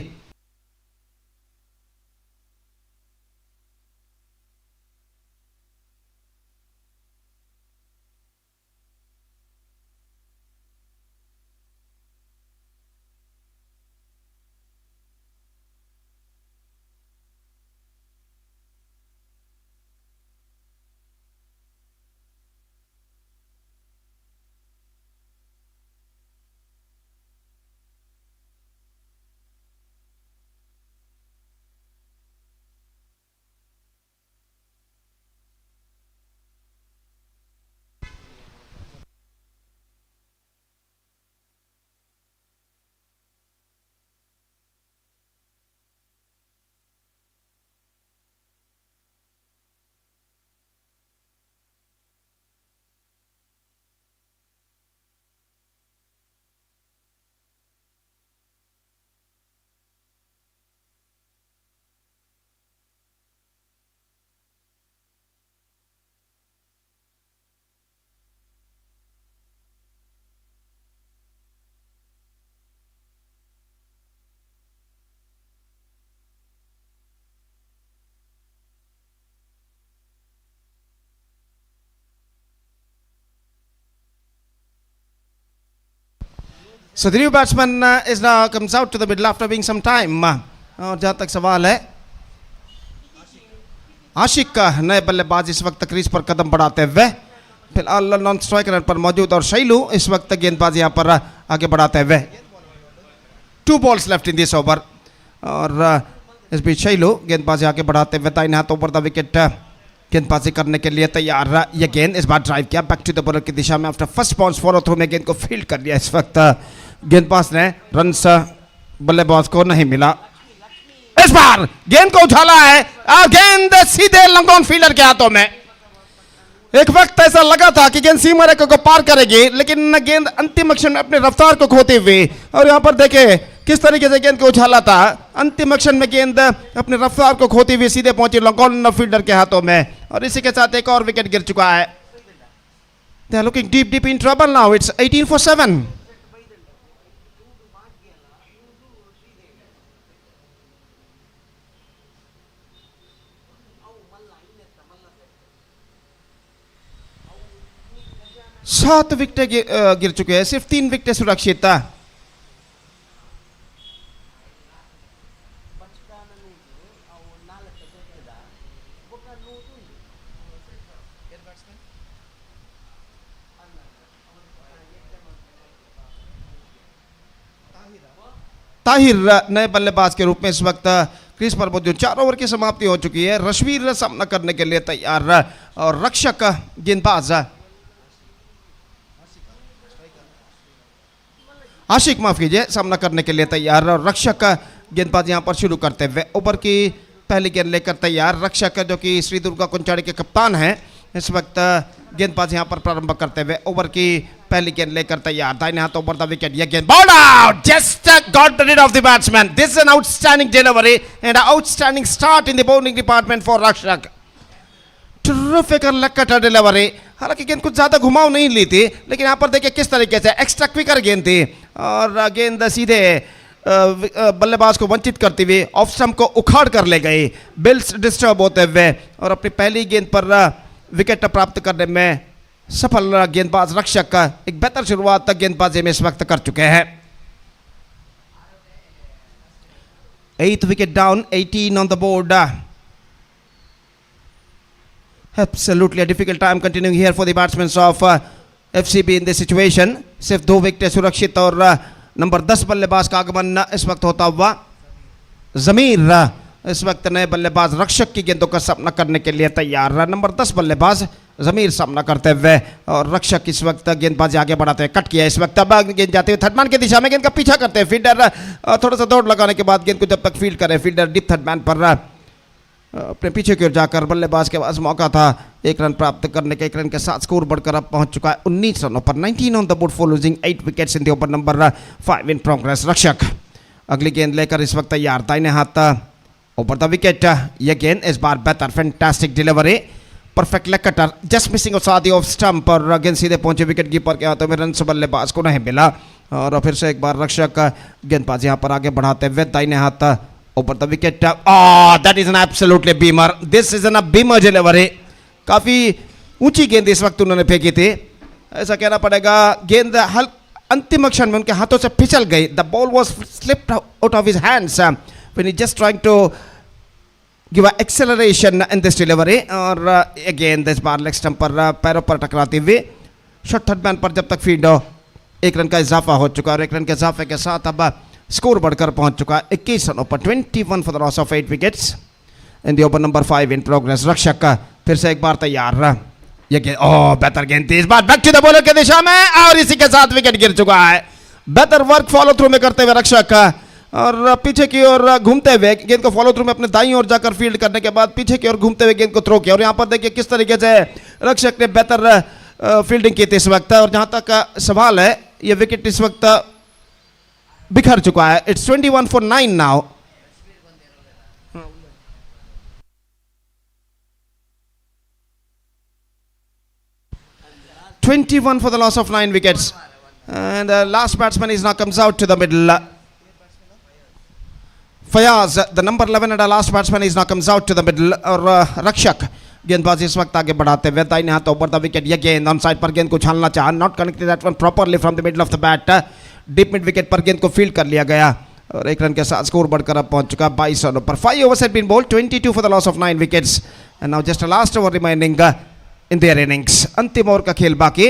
So the new batsman is now comes out to the middle after being some time. और जहाँ तक सवाल है, आशिक का नए बल्लेबाज इस वक्त क्रीज पर कदम बढ़ाते हुए फिलहाल नॉन स्ट्राइक रन पर मौजूद और शैलू इस वक्त गेंदबाज यहाँ पर आगे बढ़ाते हुए. 2 balls left in this over. और इस बीच शैलू गेंदबाजी आगे बढ़ाते हुए दाहिने हाथ ओवर द विकेट गेंदबाजी करने के लिए तैयार। ये गेंद इस बार ड्राइव किया बैक टू द बॉलर की दिशा में। After first bounce follow through में गेंद को फील्ड कर लिया। इस वक्त गेंदबाज ने रन्स बल्लेबाज को नहीं मिला। इस बार गेंद को उछाला है, गेंद सीधे लॉन्ग ऑन फील्डर के हाथों में। एक वक्त ऐसा लगा था कि गेंद सीमा रेखा को पार करेगी, लेकिन गेंद अंतिम क्षण में अपने रफ्तार को खोते हुए, और यहां पर देखें किस तरीके से गेंद को उछाला था। अंतिम क्षण में गेंद अपने रफ्तार को खोते हुए सीधे पहुंची लॉन्ग ऑन फील्डर के हाथों में, और इसी के साथ एक और विकेट गिर चुका है। They are looking deep in trouble now. It's 18 for 7. सात विकेट गिर चुके हैं, सिर्फ 3 विकेट सुरक्षित था। ताहिर नए बल्लेबाज के रूप में इस वक्त क्रीज पर मौजूद। 4 ओवर की समाप्ति हो चुकी है। रश्वीर सामना करने के लिए तैयार, और रक्षक गेंदबाज आशिक माफ कीजिए सामना करने के लिए तैयार, और रक्षक गेंदबाज यहां पर शुरू करते हुए ओवर की पहली गेंद लेकर तैयार। रक्षक जो कि श्री दुर्गा कुंचाड़ी के कप्तान हैं, इस वक्त गेंदबाज यहां पर प्रारंभ करते हुए ओवर की पहली गेंद लेकर तैयार। दाहिने हाथ ओवर द विकेट, यह गेंद ball out, just got rid of the batsman. This is an outstanding delivery and an outstanding start in the bowling department for रक्षक। Terrific और लक्कड़ डिलीवरी। हालांकि गेंद कुछ ज्यादा घुमाव नहीं ली थी, लेकिन यहां पर देखिए किस तरीके से एक्स्ट्रा क्विकर गेंद थी, और गेंद सीधे बल्लेबाज को वंचित करती हुई ऑफ स्टंप को उखाड़ कर ले गई, बिल्स डिस्टर्ब होते हुए, और अपनी पहली गेंद पर विकेट प्राप्त करने में सफल गेंदबाज रक्षक एक बेहतर शुरुआत गेंदबाजी में इस वक्त कर चुके हैं। 8th wicket down, 18 on the board. Absolutely a difficult time continuing here for the batsmen of FCB in this situation. सिर्फ 2 विकेट सुरक्षित, और नंबर 10 बल्लेबाज का आगमन इस वक्त होता हुआ। जमीर इस वक्त नए बल्लेबाज रक्षक की गेंदों का सामना करने के लिए तैयार। नंबर 10 बल्लेबाज जमीर सामना करते हुए, और रक्षक इस वक्त गेंदबाजी आगे बढ़ाते हुए कट किया। इस वक्त अब गेंद जाते हुए थर्ड मैन की दिशा में गेंद का पीछा करते हैं। फील्डर थोड़ा सा दौड़ लगाने के बाद गेंद को जब तक फील्ड करे, फील्डर डीप थर्ड मैन पर अपने पीछे की ओर जाकर बल्लेबाज के पास मौका था 1 रन प्राप्त करने के। 1 रन के साथ स्कोर बढ़कर अब पहुंच चुका है 19 रनों पर। 19 on the board for losing 8 wickets in the over number 5 in progress. रक्षक अगली गेंद लेकर इस वक्त तैयार। दाहिने हाथ ओवर द विकेट, यह गेंद इस बार बेहतर, fantastic delivery, perfect leg cutter, just missing सादी ऑफ स्टंप, और गेंद सीधे पहुंचे विकेट कीपर के हाथों में। रन बल्लेबाज को नहीं मिला, और फिर से एक बार रक्षक गेंदबाज यहां पर आगे बढ़ाते हुए दाहिने हाथ over the wicket. That is an absolutely Beamer, this is N Beamer delivery. काफी ऊंची गेंद इस वक्त उन्होंने फेंकी थी, ऐसा कहना पड़ेगा। गेंद अंतिम क्षण में उनके हाथों से फिसल गई। The ball was slipped out of his hands when he just trying to give a acceleration in this delivery, और गेंद इस बार लेग स्टंप पर पैरों पर टकराती हुई शॉर्ट थर्ड मैन पर जब तक फील्ड हो। 1 रन का इजाफा हो चुका है, और 1 रन के इजाफे के साथ अब स्कोर बढ़कर पहुंच चुका है 21 रनों पर। 21 for the loss of 8 wickets in the over number 5 in progress. रक्षक फिर से एक बार तैयार। ये गेंद बेहतर गेंद थी, इस बार बैक टू द बॉलर की दिशा में, और इसी के साथ विकेट गिर चुका है। बेहतर वर्क फॉलो थ्रू में करते हुए रक्षक, और पीछे की ओर घूमते हुए गेंद को फॉलो थ्रू में अपने दाईं ओर जाकर फील्ड करने के बाद पीछे की ओर घूमते हुए गेंद को थ्रो किया। और यहां पर देखिए किस तरीके से रक्षक ने बेहतर फील्डिंग की थी इस वक्त। और जहां तक सवाल है, ये विकेट इस वक्त बिखर चुका है। It's 21 for 9 now. (21 for the loss of 9 wickets), and the last batsman is now comes out to the middle. Fayaz, the number 11 and the last batsman is now comes out to the middle, और रक्षक गेंदबाजी इस वक्त आगे बढ़ाते हुए दाहिने हाथ ओवर द विकेट। यह गेंद ऑन साइड पर गेंद को छालना चाहा, not connected that one properly from the middle of the bat. Deep mid wicket पर गेंद को फील्ड कर लिया गया, और 1 रन के साथ स्कोर बढ़कर अब पहुंच चुका 22 रनों पर। 5 overs had been bowled, 22 for the loss of 9 wickets, and now just a last over remaining in their innings। अंतिम ओवर का खेल बाकी,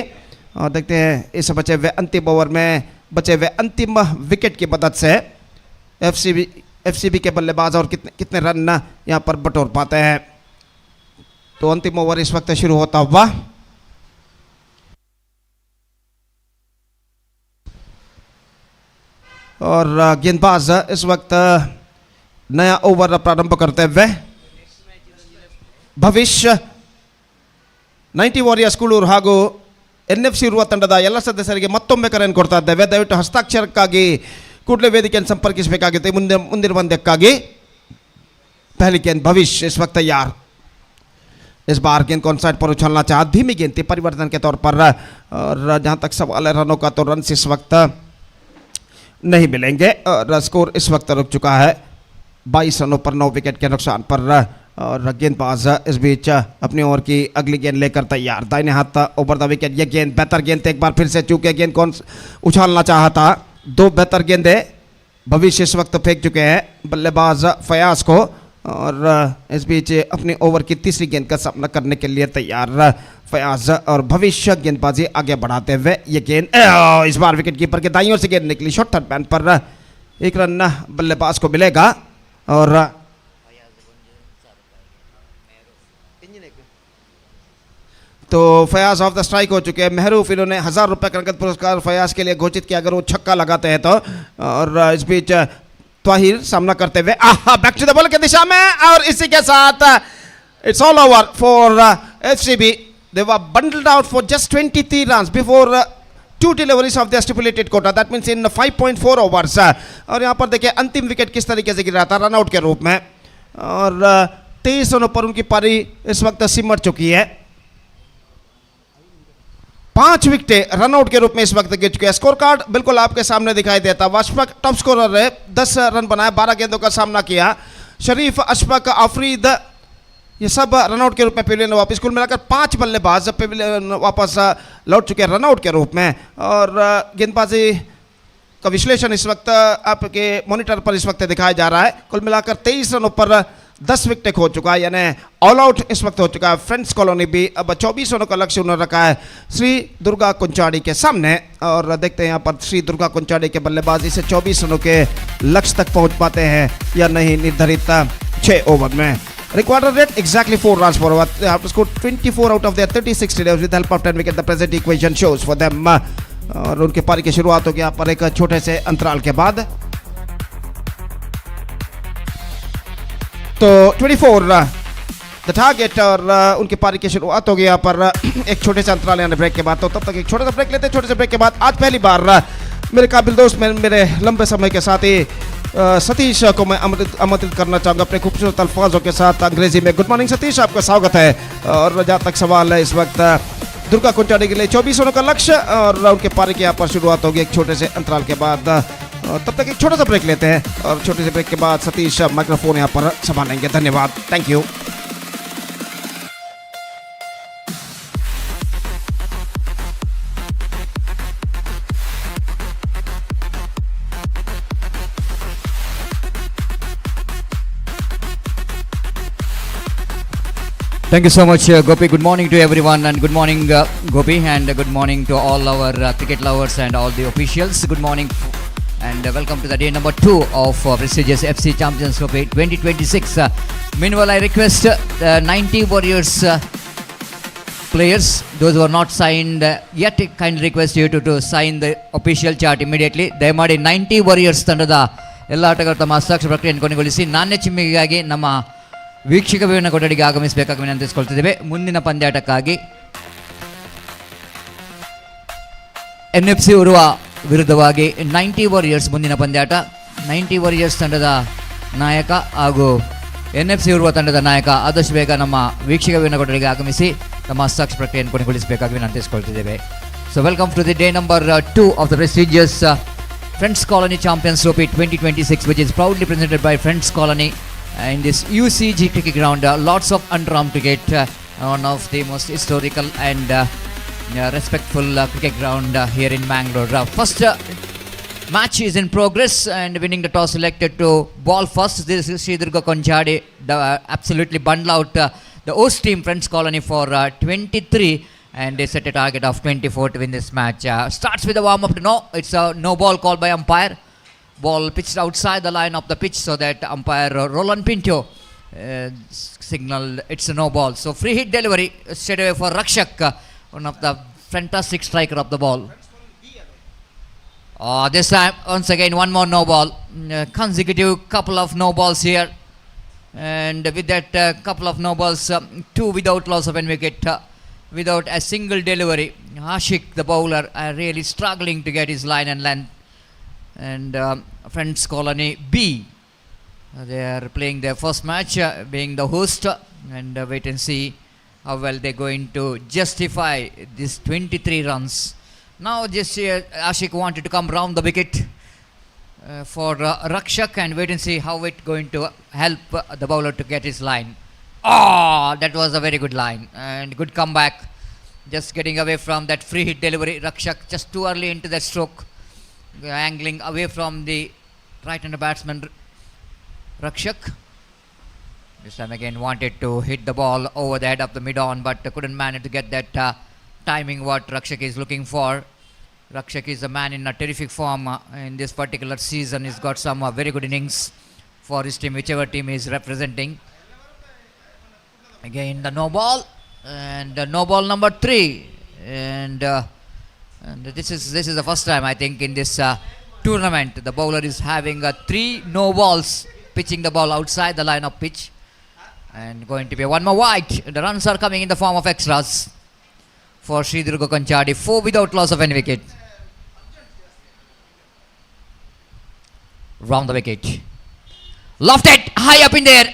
और देखते हैं इस बचे हुए अंतिम ओवर में बचे हुए अंतिम विकेट की मदद से एफसीबी के बल्लेबाज और कितने कितने रन यहाँ पर बटोर पाते हैं। तो अंतिम ओवर इस वक्त शुरू होता हुआ। और गेंदबाज इस वक्त नया ओवर प्रारंभ करते हुए ಭವಿಷ್ಯ 90 ವಾರಿಯರ್ಸ್ ಕೂಳೂರು ಹಾಗೂ ಎನ್ಎಫ್ಸಿ ಉರ್ವ ತಂಡದ ಎಲ್ಲ ಸದಸ್ಯರಿಗೆ ಮತ್ತೊಮ್ಮೆ ಕರೆಯನ್ನು ಕೊಡ್ತಾ ಇದ್ದೇವೆ. ದಯವಿಟ್ಟು ಹಸ್ತಾಕ್ಷರಕ್ಕಾಗಿ ಕೂಡಲೇ ವೇದಿಕೆಯನ್ನು ಸಂಪರ್ಕಿಸಬೇಕಾಗುತ್ತೆ. ಮುಂದಿನ ಪಂದ್ಯಕ್ಕಾಗಿ पहली गेंद भविष्य इस वक्त तैयार। इस बार गेंद कौन साइड पर उछलना चाहा, धीमी गेंद थी परिवर्तन के तौर पर। और जहाँ तक सवाल है रनों का, तो रन इस वक्त नहीं मिलेंगे। और स्कोर इस वक्त रुक चुका है 22 रनों पर 9 विकेट के नुकसान पर। और गेंदबाज इस बीच अपनी ओवर की अगली गेंद लेकर तैयार। दाहिने हाथ ओवर द विकेट, ये गेंद बेहतर गेंद थी, एक बार फिर से चूके गेंद कौन उछालना चाहा था। 2 बेहतर गेंदें भविष्य इस वक्त फेंक चुके हैं बल्लेबाज फयाज को। और इस बीच अपनी ओवर की तीसरी गेंद का सामना करने के लिए तैयार फयाज। और भविष्य गेंदबाजी आगे बढ़ाते हुए ये गेंद इस बार विकेट कीपर के दाईं ओर से गेंद निकली, शॉर्ट थर्ड मैन पर 1 रन बल्लेबाज को मिलेगा। और तो फयाज ऑफ द स्ट्राइक हो चुके हैं। महरूफ इन्होंने 1000 रुपये का नगद पुरस्कार फयाज के लिए घोषित किया अगर वो छक्का लगाते हैं तो। और इस बीच ताहिर सामना करते हुए बैक टू द बॉल की दिशा में। और इसी के साथ it's all over for FCB. They were bundled out for just 23 runs before 2 deliveries of the stipulated quota, that means in 5.4 overs. और यहाँ पर देखिए अंतिम विकेट किस तरीके से गिरा था, रनआउट के रूप में। और 23 रनों पर उनकी पारी इस वक्त सिमट चुकी है। 5 विकेटें रनआउट के रूप में इस वक्त गिर चुके हैं। स्कोर कार्ड बिल्कुल आपके सामने दिखाई देता। अशफक टॉप स्कोरर है, 10 रन बनाए, 12 गेंदों का सामना किया। शरीफ, अशफक, आफरीद ये सब रनआउट के रूप में पेविलियन वापस। कुल मिलाकर 5 बल्लेबाज पेविलियन वापस लौट चुके हैं रनआउट के रूप में। और गेंदबाजी का विश्लेषण इस वक्त आपके मॉनिटर पर इस वक्त दिखाया जा रहा है। कुल मिलाकर 23 रनों पर 10 विकेट खो चुका है, यानी ऑल आउट इस वक्त हो चुका है। फ्रेंड्स कॉलोनी भी अब 24 रनों का लक्ष्य उन्होंने रखा है श्री दुर्गा कुंचाड़ी के सामने। और देखते हैं यहाँ पर श्री दुर्गा कुंचाड़ी के बल्लेबाजी से 24 रनों के लक्ष्य तक पहुंच पाते हैं या नहीं निर्धारित 6 ओवर में। Required rate exactly 4 runs per over. They have to score 24 out of their 36 today with the help of 10 wickets. The present equation shows for them. और उनके पारी की शुरुआत होगी यहाँ पर एक छोटे से अंतराल के बाद। तो 24 द टारगेट। और उनकी पारी की शुरुआत होगी यहाँ पर एक छोटे से अंतराल यानी ब्रेक के बाद। तो तब तक एक छोटा सा ब्रेक लेते हैं। छोटे से ब्रेक के बाद आज पहली बार मेरे काबिल दोस्त मेरे लंबे समय के साथ ही सतीश को मैं आमंत्रित करना चाहूँगा अपने खूबसूरत अल्फाजों के साथ अंग्रेजी में। गुड मॉर्निंग सतीश, आपका स्वागत है। और जहाँ तक सवाल है इस वक्त दुर्गा कुंचाड़ी के लिए 24 रनों का लक्ष्य और उनके पारी की यहाँ पर शुरुआत होगी एक छोटे से अंतराल के बाद। तब तक एक छोटा सा ब्रेक लेते हैं और छोटे से ब्रेक के बाद सतीश माइक्रोफोन यहाँ पर संभालेंगे। धन्यवाद, thank you. Thank you so much, Gopi. Good morning to everyone, and good morning, Gopi, and good morning to all our cricket lovers and all the officials. Good morning, and welcome to the day number 2 of prestigious FC Champions Trophy 2026. Meanwhile, I request 90 Warriors players, those who are not signed yet, kindly request you to sign the official chart immediately. ದಯಮಾಡಿ 90 Warriors ತಂಡದ ಎಲ್ಲ ಆಟಗಾರರು ತಮ್ಮ ಹಸ್ತಾಕ್ಷರ ಪ್ರಕ್ರಿಯೆಯನ್ನು ಕೊನೆಗೊಳಿಸಿ ನಾಣ್ಯ ಚಿಮ್ಮಿಗೆಗಾಗಿ ನಮ್ಮ ವೀಕ್ಷಕ ವಿವರಣ ಕೊಠಡಿಗೆ ಆಗಮಿಸಬೇಕಾಗಿ ವಿನಂತಿಸಿಕೊಳ್ತಿದ್ದೇವೆ. ಮುಂದಿನ ಪಂದ್ಯಾಟಕ್ಕಾಗಿ ಎನ್ಎಫ್ಸಿ ಉರ್ವ ವಿರುದ್ಧವಾಗಿ 90 ವಾರಿಯರ್ಸ್ ಮುಂದಿನ ಪಂದ್ಯಾಟ. 90 ವಾರಿಯರ್ಸ್ ತಂಡದ ನಾಯಕ ಹಾಗೂ ಎನ್ಎಫ್ಸಿ ಉರ್ವ ತಂಡದ ನಾಯಕ ಆದಷ್ಟು ಬೇಗ ನಮ್ಮ ವೀಕ್ಷಕ ವಿವರಣ ಕೊಠಡಿಗೆ ಆಗಮಿಸಿ ತಮ್ಮ ಹಸ್ತಾಕ್ಷರ ಪ್ರಕ್ರಿಯೆಯನ್ನು ಕೊನೆಗೊಳಿಸಬೇಕಾಗಿ ವಿನಂತಿಸಿಕೊಳ್ತಿದ್ದೇವೆ. So welcome to the day number 2 of the prestigious Friends Colony Champions Trophy 2026, which is proudly presented by Friends Colony in this UCG cricket ground. Lots of underarm cricket, one of the most historical and respectful cricket ground here in Mangalore. First match is in progress, and winning the toss selected to ball first. This is Sri Durga Konchadi, absolutely bundle out the host team Friends Colony for 23, and they set a target of 24 to win this match. Starts with a warm up. No, it's a no ball called by umpire. Ball pitched outside the line of the pitch so that umpire Roland Pinto signaled it's a no ball. So free hit delivery straight away for Rakshak, one of the fantastic striker of the ball. This time, once again, one more no ball. Consecutive couple of no balls here. And with that couple of no balls, two without loss of an wicket, without a single delivery. Ashik, the bowler, really struggling to get his line and length. And Friends Colony B, they are playing their first match, being the host, and wait and see how well they're going to justify these 23 runs. Now just Ashik wanted to come round the wicket for Rakshak, and wait and see how it's going to help the bowler to get his line. That was a very good line and good comeback. Just getting away from that free hit delivery. Rakshak just too early into that stroke, angling away from the right-hander batsman Rakshak. This time again wanted to hit the ball over the head of the mid-on, but couldn't manage to get that timing what Rakshak is looking for. Rakshak is a man in a terrific form in this particular season. He's got some very good innings for his team, whichever team is representing. Again the no ball, and no ball number 3, and this is the first time I think in this tournament the bowler is having 3 no balls, pitching the ball outside the line of pitch, and going to be one more wide. The runs are coming in the form of extras for Sridurga Konchadi, 4 without loss of any wicket. Round the wicket, lofted high up in there.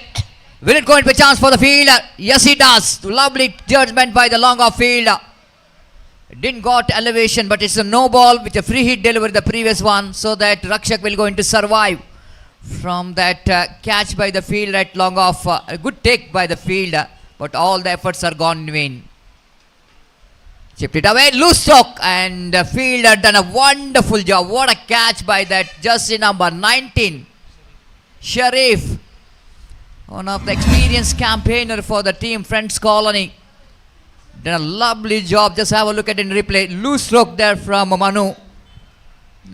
Will it go into a chance for the fielder? Yes, it does. Lovely judgment by the long off fielder. Didn't got elevation, but it's a no ball with a free hit delivery, the previous one, so that Rakshak will going to survive from that catch by the fielder at long off. A good take by the fielder, but all the efforts are gone in vain. Chipped it away, loose stroke, and the fielder done a wonderful job. What a catch by that jersey number 19, Sharif, one of the experienced campaigner for the team Friends Colony. Done a lovely job. Just have a look at it in replay. Loose stroke there from Manu.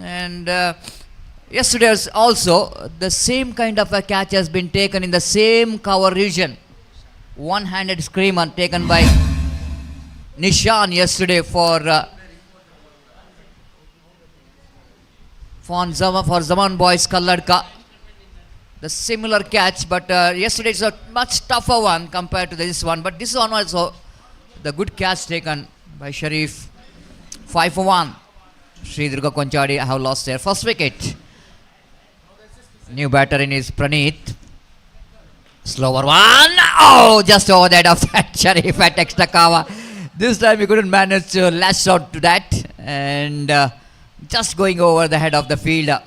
And yesterday also the same kind of a catch has been taken in the same cover region. One-handed screamer taken by Nishan yesterday for Zaman Boys Kalladka. The similar catch, but yesterday it's a much tougher one compared to this one. But this one also the good catch taken by Sharif. 5 for 1. Sridurga Konchadi have lost their first wicket. New batter in is Praneeth. Slower one. Just over the head of that Sharif at extra cover. This time he couldn't manage to lash out to that, and just going over the head of the fielder.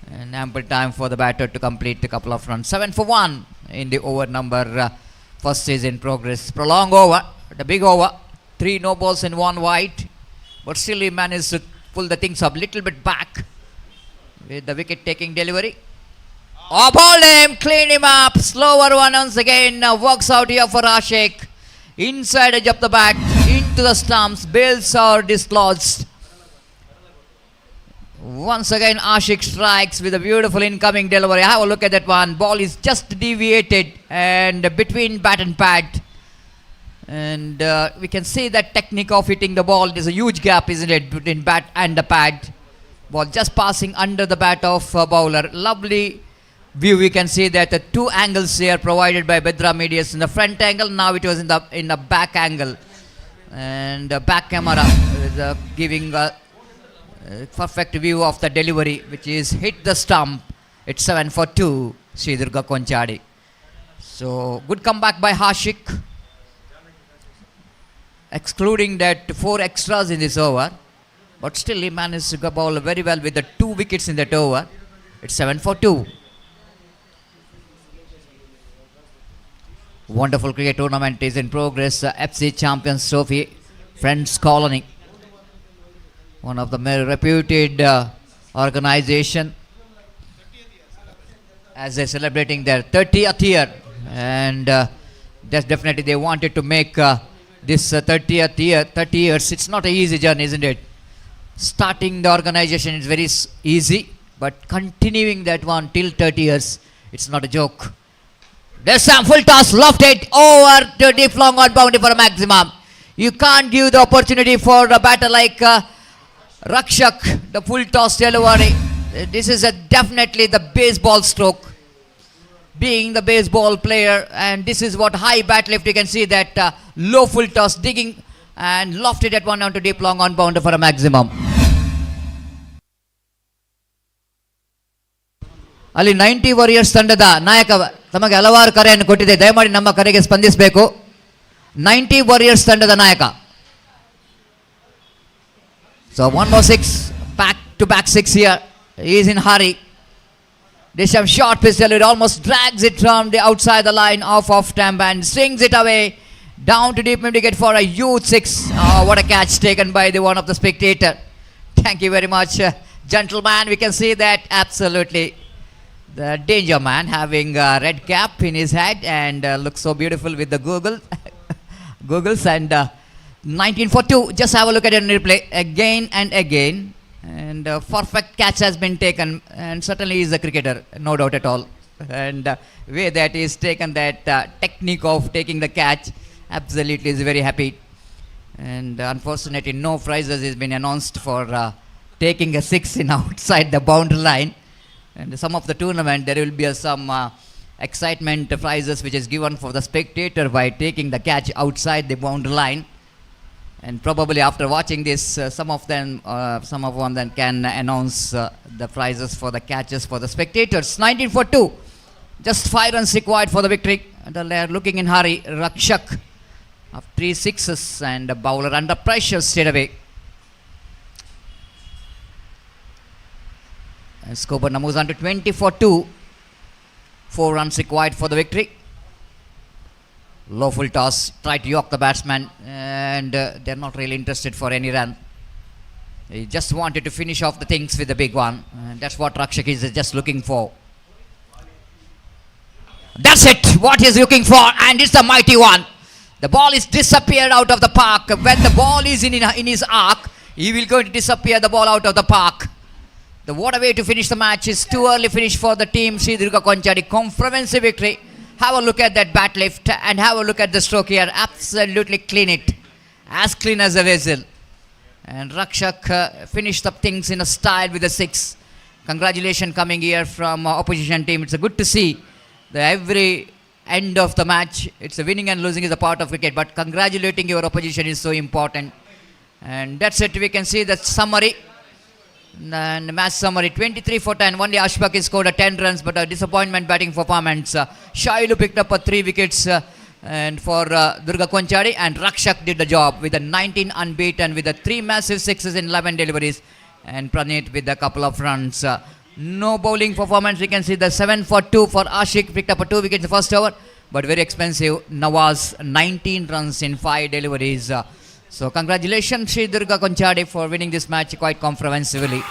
And ample time for the batter to complete a couple of runs. 7 for 1 in the over number first is in progress. Prolonged over, the big over. 3 no balls and 1 wide. But still he managed to pull the things up a little bit back with the wicket taking delivery. Bowled him, clean him up. Slower one once again. Works out here for Ashik. Inside edge of the bat, into the stumps. Bails are dislodged. Once again Ashik strikes with a beautiful incoming delivery. Have a look at that one. Ball is just deviated and between bat and pad. And we can see that technique of hitting the ball. There's a huge gap, isn't it, between bat and the pad. Ball just passing under the bat of bowler. Lovely view. We can see that the 2 angles here provided by Bedra Media in the front angle. Now it was in the back angle. And the back camera is giving perfect view of the delivery, which is hit the stump. It's 7 for 2, Sridurga Konchadi. So good comeback by Ashik, excluding that 4 extras in this over, but still he managed to bowl very well with the 2 wickets in that over. It's 7 for 2. Wonderful cricket tournament is in progress. FC Champions Trophy, Friends Colony, one of the more reputed organization, as they're celebrating their 30th year, and that's definitely they wanted to make this 30th year 30 years. It's not an easy journey, isn't it? Starting the organization is very easy, but continuing that one till 30 years, it's not a joke. There's some full toss, lofted over to deep long on boundary for a maximum. You can't give the opportunity for a batter like Rakshak, the full toss delivery. This is definitely the baseball stroke. Being the baseball player, and this is what high bat lift. You can see that low full toss, digging and lofted at one down to deep long on boundary for a maximum. ಅಲ್ಲಿ 90 warriors ತಂಡದ ನಾಯಕ ತಮಗೆ ಹಲವಾರು ಕರೆಯನ್ನು ಕೊಟ್ಟಿದೆ. ದಯಮಾಡಿ ನಮ್ಮ ಕರೆಗೆ ಸ್ಪಂದಿಸಬೇಕು. 90 ವಾರಿಯರ್ಸ್ ತಂಡದ ನಾಯಕ. So one more six, back to back six here. He is in hurry. This some short pistol. It almost drags it from the outside the line off stamp and swings it away down to deep mid wicket for a huge six. Oh, what a catch taken by the one of the spectator. Thank you very much, gentleman. We can see that absolutely. The danger man having a red cap in his head and looks so beautiful with the googles and 1942. Just have a look at it in replay again and again, and perfect catch has been taken, and certainly he is a cricketer, no doubt at all. And way that he is taken, that technique of taking the catch, absolutely is very happy. And unfortunately no prizes has been announced for taking a six in outside the boundary line. And some of the tournament, there will be some excitement prizes which is given for the spectator by taking the catch outside the boundary line. And probably after watching this, some of them can announce the prizes for the catches for the spectators. 1942, just 5 runs required for the victory. And they are looking in hurry. Rakshak of 3 sixes and a bowler under pressure straight away. And scoreboard now moves on to 20-2. 4 runs required for the victory. Low full toss, try to york the batsman, and they're not really interested for any run. He just wanted to finish off the things with the big one, and that's what Rakshak is just looking for. That's it, what he's looking for, and it's a mighty one. The ball is disappeared out of the park. When the ball is in his arc, he will go to disappear the ball out of the park. The what a way to finish the match. Is too early finish for the team. Sri Durga Konchadi, comprehensive victory. Have a look at that bat lift and have a look at the stroke here. Absolutely clean it, as clean as a vessel. And Rakshak finished up things in a style with a 6. Congratulations coming here from opposition team. It's good to see the every end of the match. It's a winning and losing is a part of cricket, but congratulating your opposition is so important. And that's it. We can see the summary. And match summary, 23-10. Only Ashfaq scored 10 runs, but a disappointment batting performance. Shailu picked up 3 wickets and for Durga Konchadi, and Rakshak did the job with a 19 unbeaten with 3 massive sixes in 11 deliveries, and Praneeth with a couple of runs. No bowling performance. We can see the 7 for 2 for Ashik, picked up 2 wickets in the first over, but very expensive. Nawaz 19 runs in 5 deliveries. So congratulations Sri Durga Konchadi for winning this match quite comprehensively.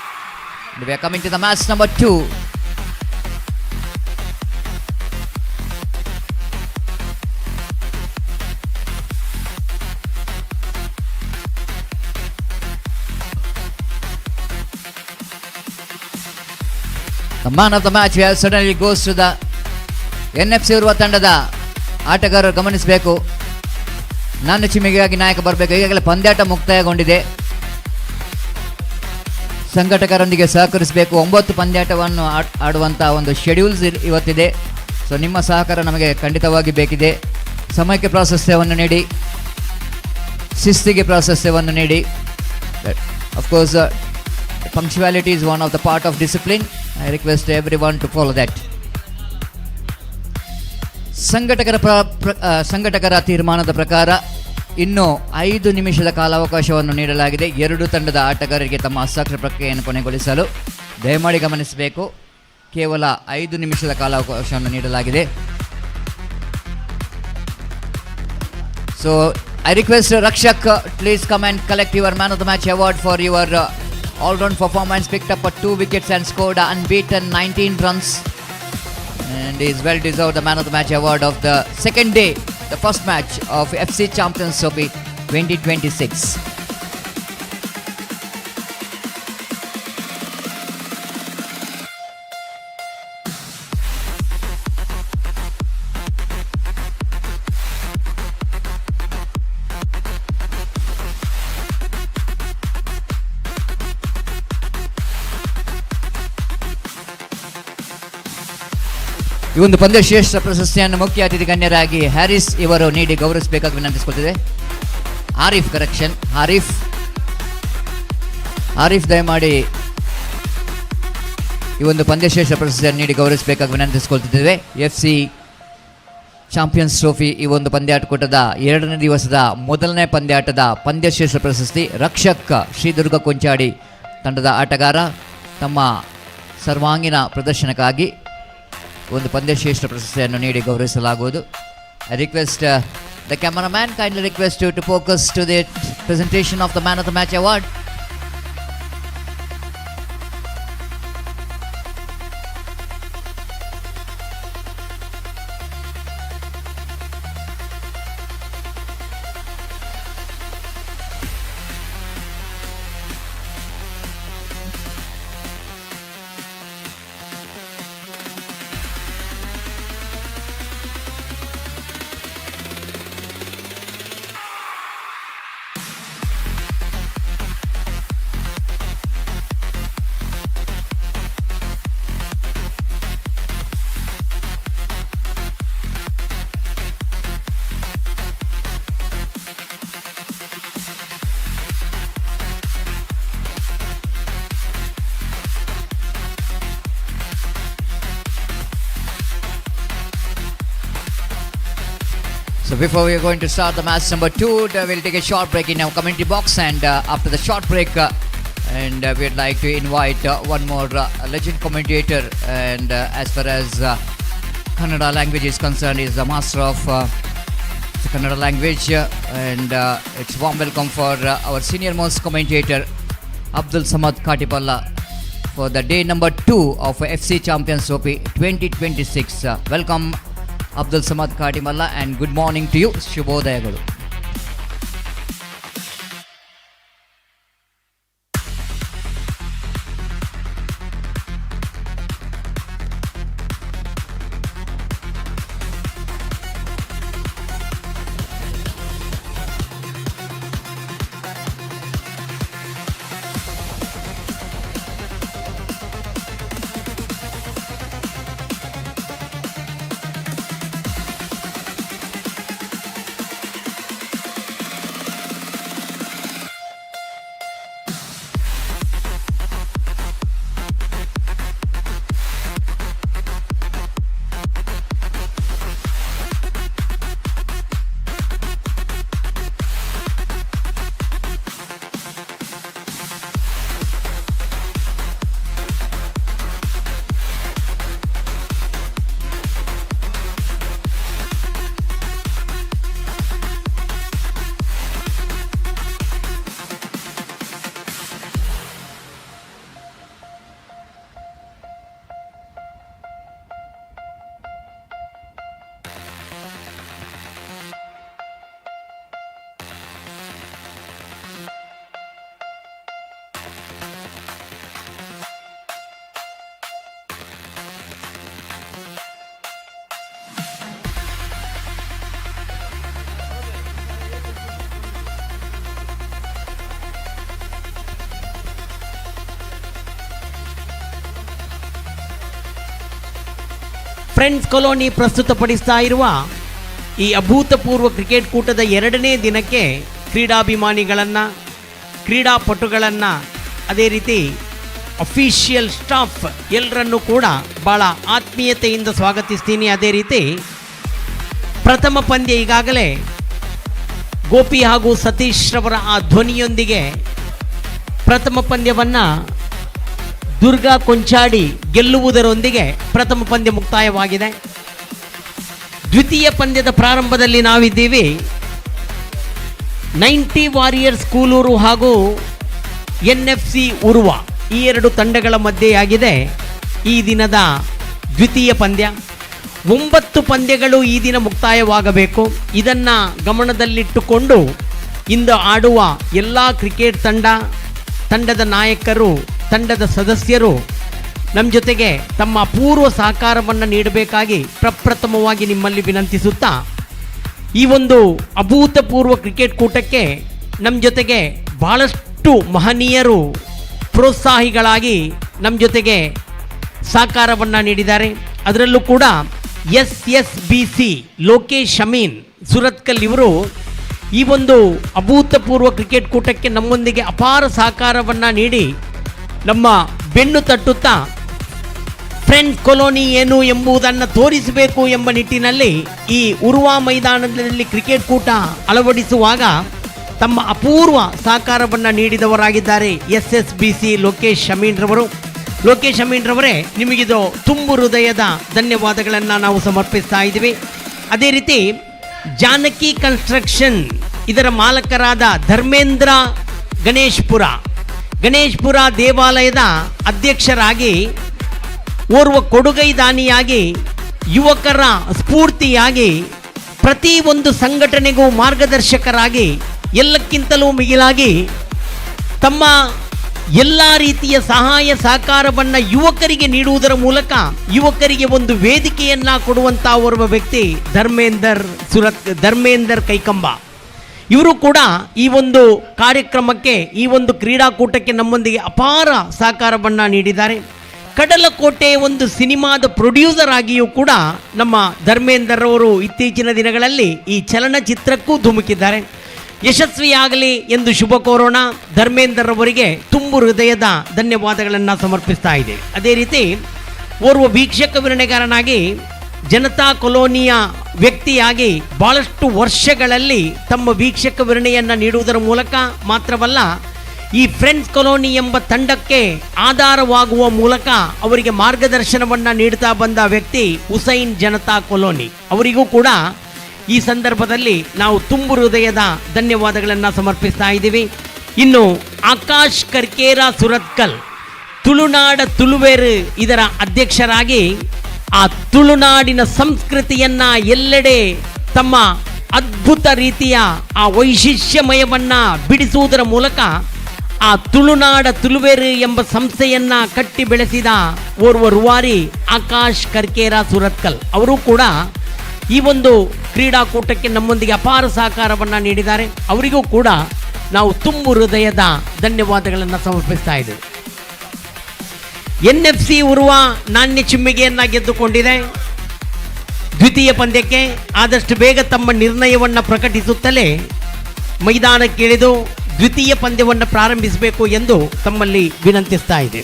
And we are coming to the match number 2. The man of the match here certainly goes to the NFC Urwa ತಂಡದ ಆಟಗಾರರು ಗಮನಿಸಬೇಕು. ನನ್ನ ಚಿಮಿಗೆಯಾಗಿ ನಾಯಕ ಬರಬೇಕು. ಈಗಾಗಲೇ ಪಂದ್ಯಾಟ ಮುಕ್ತಾಯಗೊಂಡಿದೆ. ಸಂಘಟಕರೊಂದಿಗೆ ಸಹಕರಿಸಬೇಕು. 9 ಪಂದ್ಯಾಟವನ್ನು ಆಡುವಂಥ ಒಂದು ಶೆಡ್ಯೂಲ್ಸ್ ಇವತ್ತಿದೆ. ಸೊ ನಿಮ್ಮ ಸಹಕಾರ ನಮಗೆ ಖಂಡಿತವಾಗಿ ಬೇಕಿದೆ. ಸಮಯಕ್ಕೆ ಪ್ರಾಶಸ್ತ್ಯವನ್ನು ನೀಡಿ, ಶಿಸ್ತಿಗೆ ಪ್ರಾಶಸ್ತ್ಯವನ್ನು ನೀಡಿ. Of course punctuality is one of the part of discipline. I request everyone to follow that. ಸಂಘಟಕರ ತೀರ್ಮಾನದ ಪ್ರಕಾರ ಇನ್ನೂ 5 ನಿಮಿಷದ ಕಾಲಾವಕಾಶವನ್ನು ನೀಡಲಾಗಿದೆ. 2 ತಂಡದ ಆಟಗಾರರಿಗೆ ತಮ್ಮ ಹಸ್ತಾಕ್ಷರ ಪ್ರಕ್ರಿಯೆಯನ್ನು ಕೊನೆಗೊಳಿಸಲು. ದಯಮಾಡಿ ಗಮನಿಸಬೇಕು, ಕೇವಲ 5 ನಿಮಿಷದ ಕಾಲಾವಕಾಶವನ್ನು ನೀಡಲಾಗಿದೆ. So I request Rakshak, please come and collect your man of the match award for your all-round performance. Picked up 2 wickets and scored unbeaten 19 runs. And he is well deserved the man of the match award of the second day, the first match of FC Champions Trophy 2026. ಈ ಒಂದು ಪಂದ್ಯ ಶ್ರೇಷ್ಠ ಪ್ರಶಸ್ತಿಯನ್ನು ಮುಖ್ಯ ಅತಿಥಿ ಗಣ್ಯರಾಗಿ Harris ಇವರು ನೀಡಿ ಗೌರವಿಸಬೇಕಾಗಿ ವಿನಂತಿಸಿಕೊಳ್ತಿದೆ. ಆರಿಫ್ ದಯಮಾಡಿ ಈ ಒಂದು ಪಂದ್ಯಶ್ರೇಷ್ಠ ಪ್ರಶಸ್ತಿಯನ್ನು ನೀಡಿ ಗೌರವಿಸಬೇಕಾಗಿ ವಿನಂತಿಸಿಕೊಳ್ತಿದ್ದೇವೆ. FC ಚಾಂಪಿಯನ್ಸ್ ಟ್ರೋಫಿ ಈ ಒಂದು ಪಂದ್ಯಾಟಕೂಟದ 2ನೇ ದಿವಸದ ಮೊದಲನೇ ಪಂದ್ಯಾಟದ ಪಂದ್ಯಶ್ರೇಷ್ಠ ಪ್ರಶಸ್ತಿ ರಕ್ಷಕ್ ಶ್ರೀದುರ್ಗ ಕೊಂಚಾಡಿ ತಂಡದ ಆಟಗಾರ ತಮ್ಮ ಸರ್ವಾಂಗೀಣ ಪ್ರದರ್ಶನಕ್ಕಾಗಿ ಒಂದು ಪಂದ್ಯಶ್ರೇಷ್ಠ ಪ್ರಶಸ್ತಿಯನ್ನು ನೀಡಿ ಗೌರವಿಸಲಾಗುವುದು. I request the cameraman kindly request you to focus to the presentation of the Man of the Match award. So before we are going to start the match number 2, we'll take a short break in our community box, and after the short break, we'd like to invite one more legend commentator, and as far as Kannada language is concerned, is the master of the Kannada language, and it's warm welcome for our senior most commentator Abdul Samad Katipalla for the day number 2 of FC Champions Trophy 2026. Welcome Abdul Samad Katimalla, and good morning to you. Shubhodayagalu. Friends Colony ಪ್ರಸ್ತುತಪಡಿಸ್ತಾ ಇರುವ ಈ ಅಭೂತಪೂರ್ವ cricket ಕೂಟದ 2ನೇ ದಿನಕ್ಕೆ ಕ್ರೀಡಾಭಿಮಾನಿಗಳನ್ನು, ಕ್ರೀಡಾಪಟುಗಳನ್ನು, ಅದೇ ರೀತಿ ಅಫಿಷಿಯಲ್ ಸ್ಟಾಫ್ ಎಲ್ಲರನ್ನೂ ಕೂಡ ಭಾಳ ಆತ್ಮೀಯತೆಯಿಂದ ಸ್ವಾಗತಿಸ್ತೀನಿ. ಅದೇ ರೀತಿ ಪ್ರಥಮ ಪಂದ್ಯ ಈಗಾಗಲೇ ಗೋಪಿ ಹಾಗೂ ಸತೀಶ್ ರವರ ಆ ಧ್ವನಿಯೊಂದಿಗೆ ಪ್ರಥಮ ಪಂದ್ಯವನ್ನು ದುರ್ಗಾ ಕೊಂಚಾಡಿ ಗೆಲ್ಲುವುದರೊಂದಿಗೆ ಪ್ರಥಮ ಪಂದ್ಯ ಮುಕ್ತಾಯವಾಗಿದೆ. ದ್ವಿತೀಯ ಪಂದ್ಯದ ಪ್ರಾರಂಭದಲ್ಲಿ ನಾವಿದ್ದೀವಿ. 90 ವಾರಿಯರ್ಸ್ ಕೂಲೂರು ಹಾಗೂ NFC ಉರ್ವ ಈ 2 ತಂಡಗಳ ಮಧ್ಯೆಯಾಗಿದೆ ಈ ದಿನದ ದ್ವಿತೀಯ ಪಂದ್ಯ. 9 ಪಂದ್ಯಗಳು ಈ ದಿನ ಮುಕ್ತಾಯವಾಗಬೇಕು. ಇದನ್ನು ಗಮನದಲ್ಲಿಟ್ಟುಕೊಂಡು ಇಂದು ಆಡುವ ಎಲ್ಲ ಕ್ರಿಕೆಟ್ ತಂಡದ ನಾಯಕರು, ತಂಡದ ಸದಸ್ಯರು ನಮ್ಮ ಜೊತೆಗೆ ತಮ್ಮ ಪೂರ್ವ ಸಹಕಾರವನ್ನು ನೀಡಬೇಕಾಗಿ ಪ್ರಪ್ರಥಮವಾಗಿ ನಿಮ್ಮಲ್ಲಿ ವಿನಂತಿಸುತ್ತಾ, ಈ ಒಂದು ಅಭೂತಪೂರ್ವ ಕ್ರಿಕೆಟ್ ಕೂಟಕ್ಕೆ ನಮ್ಮ ಜೊತೆಗೆ ಭಾಳಷ್ಟು ಮಹನೀಯರು ಪ್ರೋತ್ಸಾಹಿಗಳಾಗಿ ನಮ್ಮ ಜೊತೆಗೆ ಸಹಕಾರವನ್ನು ನೀಡಿದ್ದಾರೆ. ಅದರಲ್ಲೂ ಕೂಡ SSBC ಲೋಕೇಶ್ ಅಮೀನ್ ಸುರತ್ಕಲ್ ಇವರು ಈ ಒಂದು ಅಭೂತಪೂರ್ವ ಕ್ರಿಕೆಟ್ ಕೂಟಕ್ಕೆ ನಮ್ಮೊಂದಿಗೆ ಅಪಾರ ಸಹಕಾರವನ್ನು ನೀಡಿ ನಮ್ಮ ಬೆನ್ನು ತಟ್ಟುತ್ತಾ ಫ್ರೆಂಡ್ಸ್ ಕಾಲೋನಿ ಏನು ಎಂಬುದನ್ನು ತೋರಿಸಬೇಕು ಎಂಬ ನಿಟ್ಟಿನಲ್ಲಿ ಈ ಉರ್ವಾ ಮೈದಾನದಲ್ಲಿ ಕ್ರಿಕೆಟ್ ಕೂಟ ಅಳವಡಿಸುವಾಗ ತಮ್ಮ ಅಪೂರ್ವ ಸಹಕಾರವನ್ನು ನೀಡಿದವರಾಗಿದ್ದಾರೆ SSBC ಲೋಕೇಶ್ ಅಮೀನ್ ರವರು. ಲೋಕೇಶ್ ಅಮೀನ್ ರವರೇ, ನಿಮಗಿದು ತುಂಬು ಹೃದಯದ ಧನ್ಯವಾದಗಳನ್ನು ನಾವು ಸಮರ್ಪಿಸ್ತಾ ಇದ್ದೀವಿ. ಅದೇ ರೀತಿ ಜಾನಕಿ ಕನ್ಸ್ಟ್ರಕ್ಷನ್ ಇದರ ಮಾಲಕರಾದ ಧರ್ಮೇಂದ್ರ ಗಣೇಶ್ಪುರ ದೇವಾಲಯದ ಅಧ್ಯಕ್ಷರಾಗಿ, ಓರ್ವ ಕೊಡುಗೈ ದಾನಿಯಾಗಿ, ಯುವಕರ ಸ್ಫೂರ್ತಿಯಾಗಿ, ಪ್ರತಿ ಒಂದು ಸಂಘಟನೆಗೂ ಮಾರ್ಗದರ್ಶಕರಾಗಿ, ಎಲ್ಲಕ್ಕಿಂತಲೂ ಮಿಗಿಲಾಗಿ ತಮ್ಮ ಎಲ್ಲ ರೀತಿಯ ಸಹಾಯ ಸಹಕಾರವನ್ನು ಯುವಕರಿಗೆ ನೀಡುವುದರ ಮೂಲಕ ಯುವಕರಿಗೆ ಒಂದು ವೇದಿಕೆಯನ್ನು ಕೊಡುವಂಥ ಓರ್ವ ವ್ಯಕ್ತಿ ಧರ್ಮೇಂದರ್ ಕೈಕಂಬ. ಇವರು ಕೂಡ ಈ ಒಂದು ಕಾರ್ಯಕ್ರಮಕ್ಕೆ, ಈ ಒಂದು ಕ್ರೀಡಾಕೂಟಕ್ಕೆ ನಮ್ಮೊಂದಿಗೆ ಅಪಾರ ಸಹಕಾರವನ್ನು ನೀಡಿದ್ದಾರೆ. ಕಡಲಕೋಟೆ ಒಂದು ಸಿನಿಮಾದ ಪ್ರೊಡ್ಯೂಸರ್ ಆಗಿಯೂ ಕೂಡ ನಮ್ಮ ಧರ್ಮೇಂದರ್ ಅವರು ಇತ್ತೀಚಿನ ದಿನಗಳಲ್ಲಿ ಈ ಚಲನಚಿತ್ರಕ್ಕೂ ಧುಮುಕಿದ್ದಾರೆ. ಯಶಸ್ವಿಯಾಗಲಿ ಎಂದು ಶುಭ ಕೋರೋಣ. ಧರ್ಮೇಂದರ್ ಅವರಿಗೆ ತುಂಬು ಹೃದಯದ ಧನ್ಯವಾದಗಳನ್ನು ಸಮರ್ಪಿಸ್ತಾ ಇದೆ. ಅದೇ ರೀತಿ ಓರ್ವ ವೀಕ್ಷಕ ವಿವರಣೆಗಾರನಾಗಿ, ಜನತಾ ಕಾಲೋನಿಯ ವ್ಯಕ್ತಿಯಾಗಿ ಭಾಳಷ್ಟು ವರ್ಷಗಳಲ್ಲಿ ತಮ್ಮ ವೀಕ್ಷಕ ವಿವರಣೆಯನ್ನು ನೀಡುವುದರ ಮೂಲಕ ಮಾತ್ರವಲ್ಲ, ಈ ಫ್ರೆಂಡ್ಸ್ ಕಾಲೋನಿ ಎಂಬ ತಂಡಕ್ಕೆ ಆಧಾರವಾಗುವ ಮೂಲಕ ಅವರಿಗೆ ಮಾರ್ಗದರ್ಶನವನ್ನು ನೀಡ್ತಾ ಬಂದ ವ್ಯಕ್ತಿ ಹುಸೈನ್ ಜನತಾ ಕಾಲೋನಿ. ಅವರಿಗೂ ಕೂಡ ಈ ಸಂದರ್ಭದಲ್ಲಿ ನಾವು ತುಂಬು ಹೃದಯದ ಧನ್ಯವಾದಗಳನ್ನು ಸಮರ್ಪಿಸ್ತಾ ಇದ್ದೀವಿ. ಇನ್ನು ಆಕಾಶ್ ಕರ್ಕೇರ ಸುರತ್ಕಲ್ ತುಳುನಾಡ ತುಳುವೇರು ಇದರ ಅಧ್ಯಕ್ಷರಾಗಿ, ಆ ತುಳುನಾಡಿನ ಸಂಸ್ಕೃತಿಯನ್ನು ಎಲ್ಲೆಡೆ ತಮ್ಮ ಅದ್ಭುತ ರೀತಿಯ ಆ ವೈಶಿಷ್ಟ್ಯಮಯವನ್ನು ಬಿಡಿಸುವುದರ ಮೂಲಕ ಆ ತುಳುನಾಡ ತುಳುವೇರು ಎಂಬ ಸಂಸ್ಥೆಯನ್ನು ಕಟ್ಟಿ ಬೆಳೆಸಿದ ಓರ್ವ ರೂವಾರಿ ಆಕಾಶ್ ಕರ್ಕೇರ ಸುರತ್ಕಲ್. ಅವರು ಕೂಡ ಈ ಒಂದು ಕ್ರೀಡಾಕೂಟಕ್ಕೆ ನಮ್ಮೊಂದಿಗೆ ಅಪಾರ ಸಹಕಾರವನ್ನು ನೀಡಿದ್ದಾರೆ. ಅವರಿಗೂ ಕೂಡ ನಾವು ತುಂಬು ಹೃದಯದ ಧನ್ಯವಾದಗಳನ್ನು ಸಮರ್ಪಿಸ್ತಾ ಇದ್ದೇವೆ. NFC ಉರ್ವಾ ನಾಣ್ಯ ಚಿಮ್ಮಿಗೆಯನ್ನು ಗೆದ್ದುಕೊಂಡಿದೆ. ದ್ವಿತೀಯ ಪಂದ್ಯಕ್ಕೆ ಆದಷ್ಟು ಬೇಗ ತಮ್ಮ ನಿರ್ಣಯವನ್ನು ಪ್ರಕಟಿಸುತ್ತಲೇ ಮೈದಾನಕ್ಕಿಳಿದು ದ್ವಿತೀಯ ಪಂದ್ಯವನ್ನು ಪ್ರಾರಂಭಿಸಬೇಕು ಎಂದು ತಮ್ಮಲ್ಲಿ ವಿನಂತಿಸ್ತಾ ಇದೆ.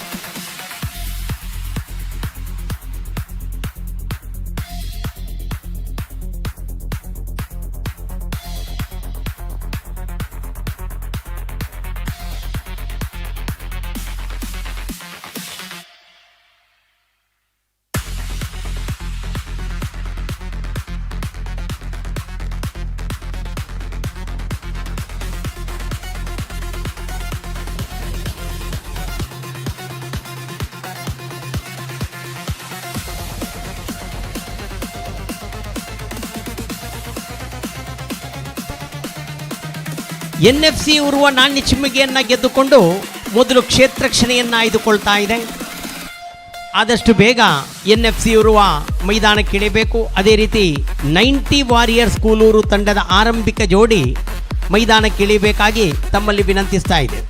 NFC ಉರ್ವ ನಾಣ್ಯ ಚಿಮ್ಮಿಗೆಯನ್ನು ಗೆದ್ದುಕೊಂಡು ಮೊದಲು ಕ್ಷೇತ್ರ ರಕ್ಷಣೆಯನ್ನು ಆಯ್ದುಕೊಳ್ತಾ ಇದೆ. ಆದಷ್ಟು ಬೇಗ NFC ಉರ್ವ ಮೈದಾನಕ್ಕೆ ಇಳಿಬೇಕು. ಅದೇ ರೀತಿ 90 ವಾರಿಯರ್ಸ್ ಕೂಲೂರು ತಂಡದ ಆರಂಭಿಕ ಜೋಡಿ ಮೈದಾನಕ್ಕೆ ಇಳಿಬೇಕಾಗಿ ತಮ್ಮಲ್ಲಿ ವಿನಂತಿಸ್ತಾ ಇದೆ.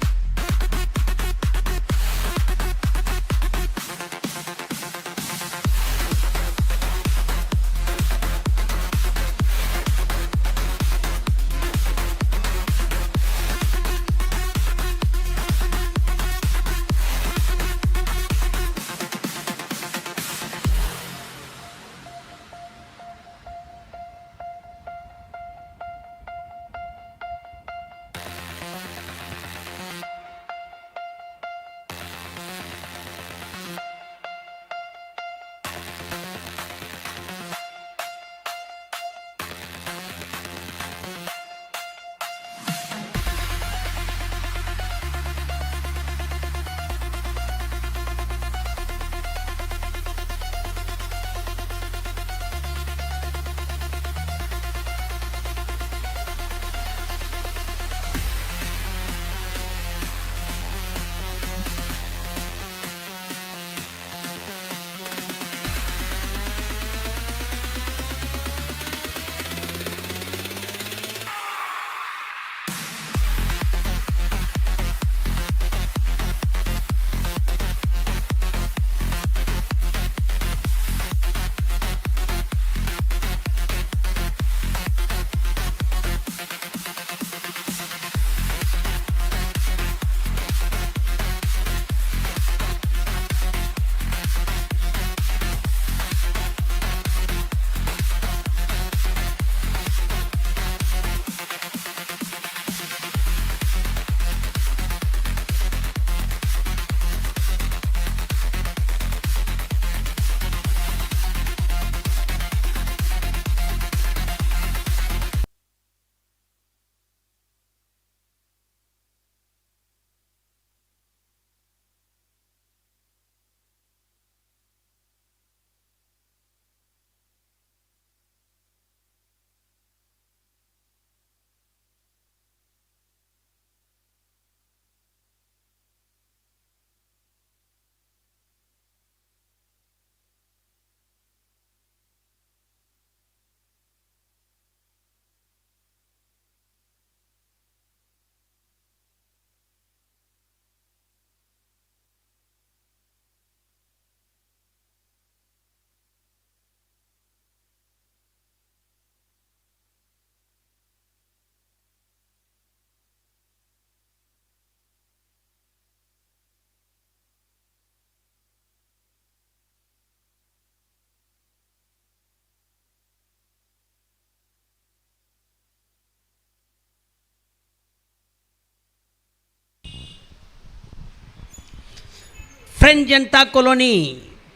ಫ್ರೆಂಚ್ ಜನತಾ ಕಾಲೋನಿ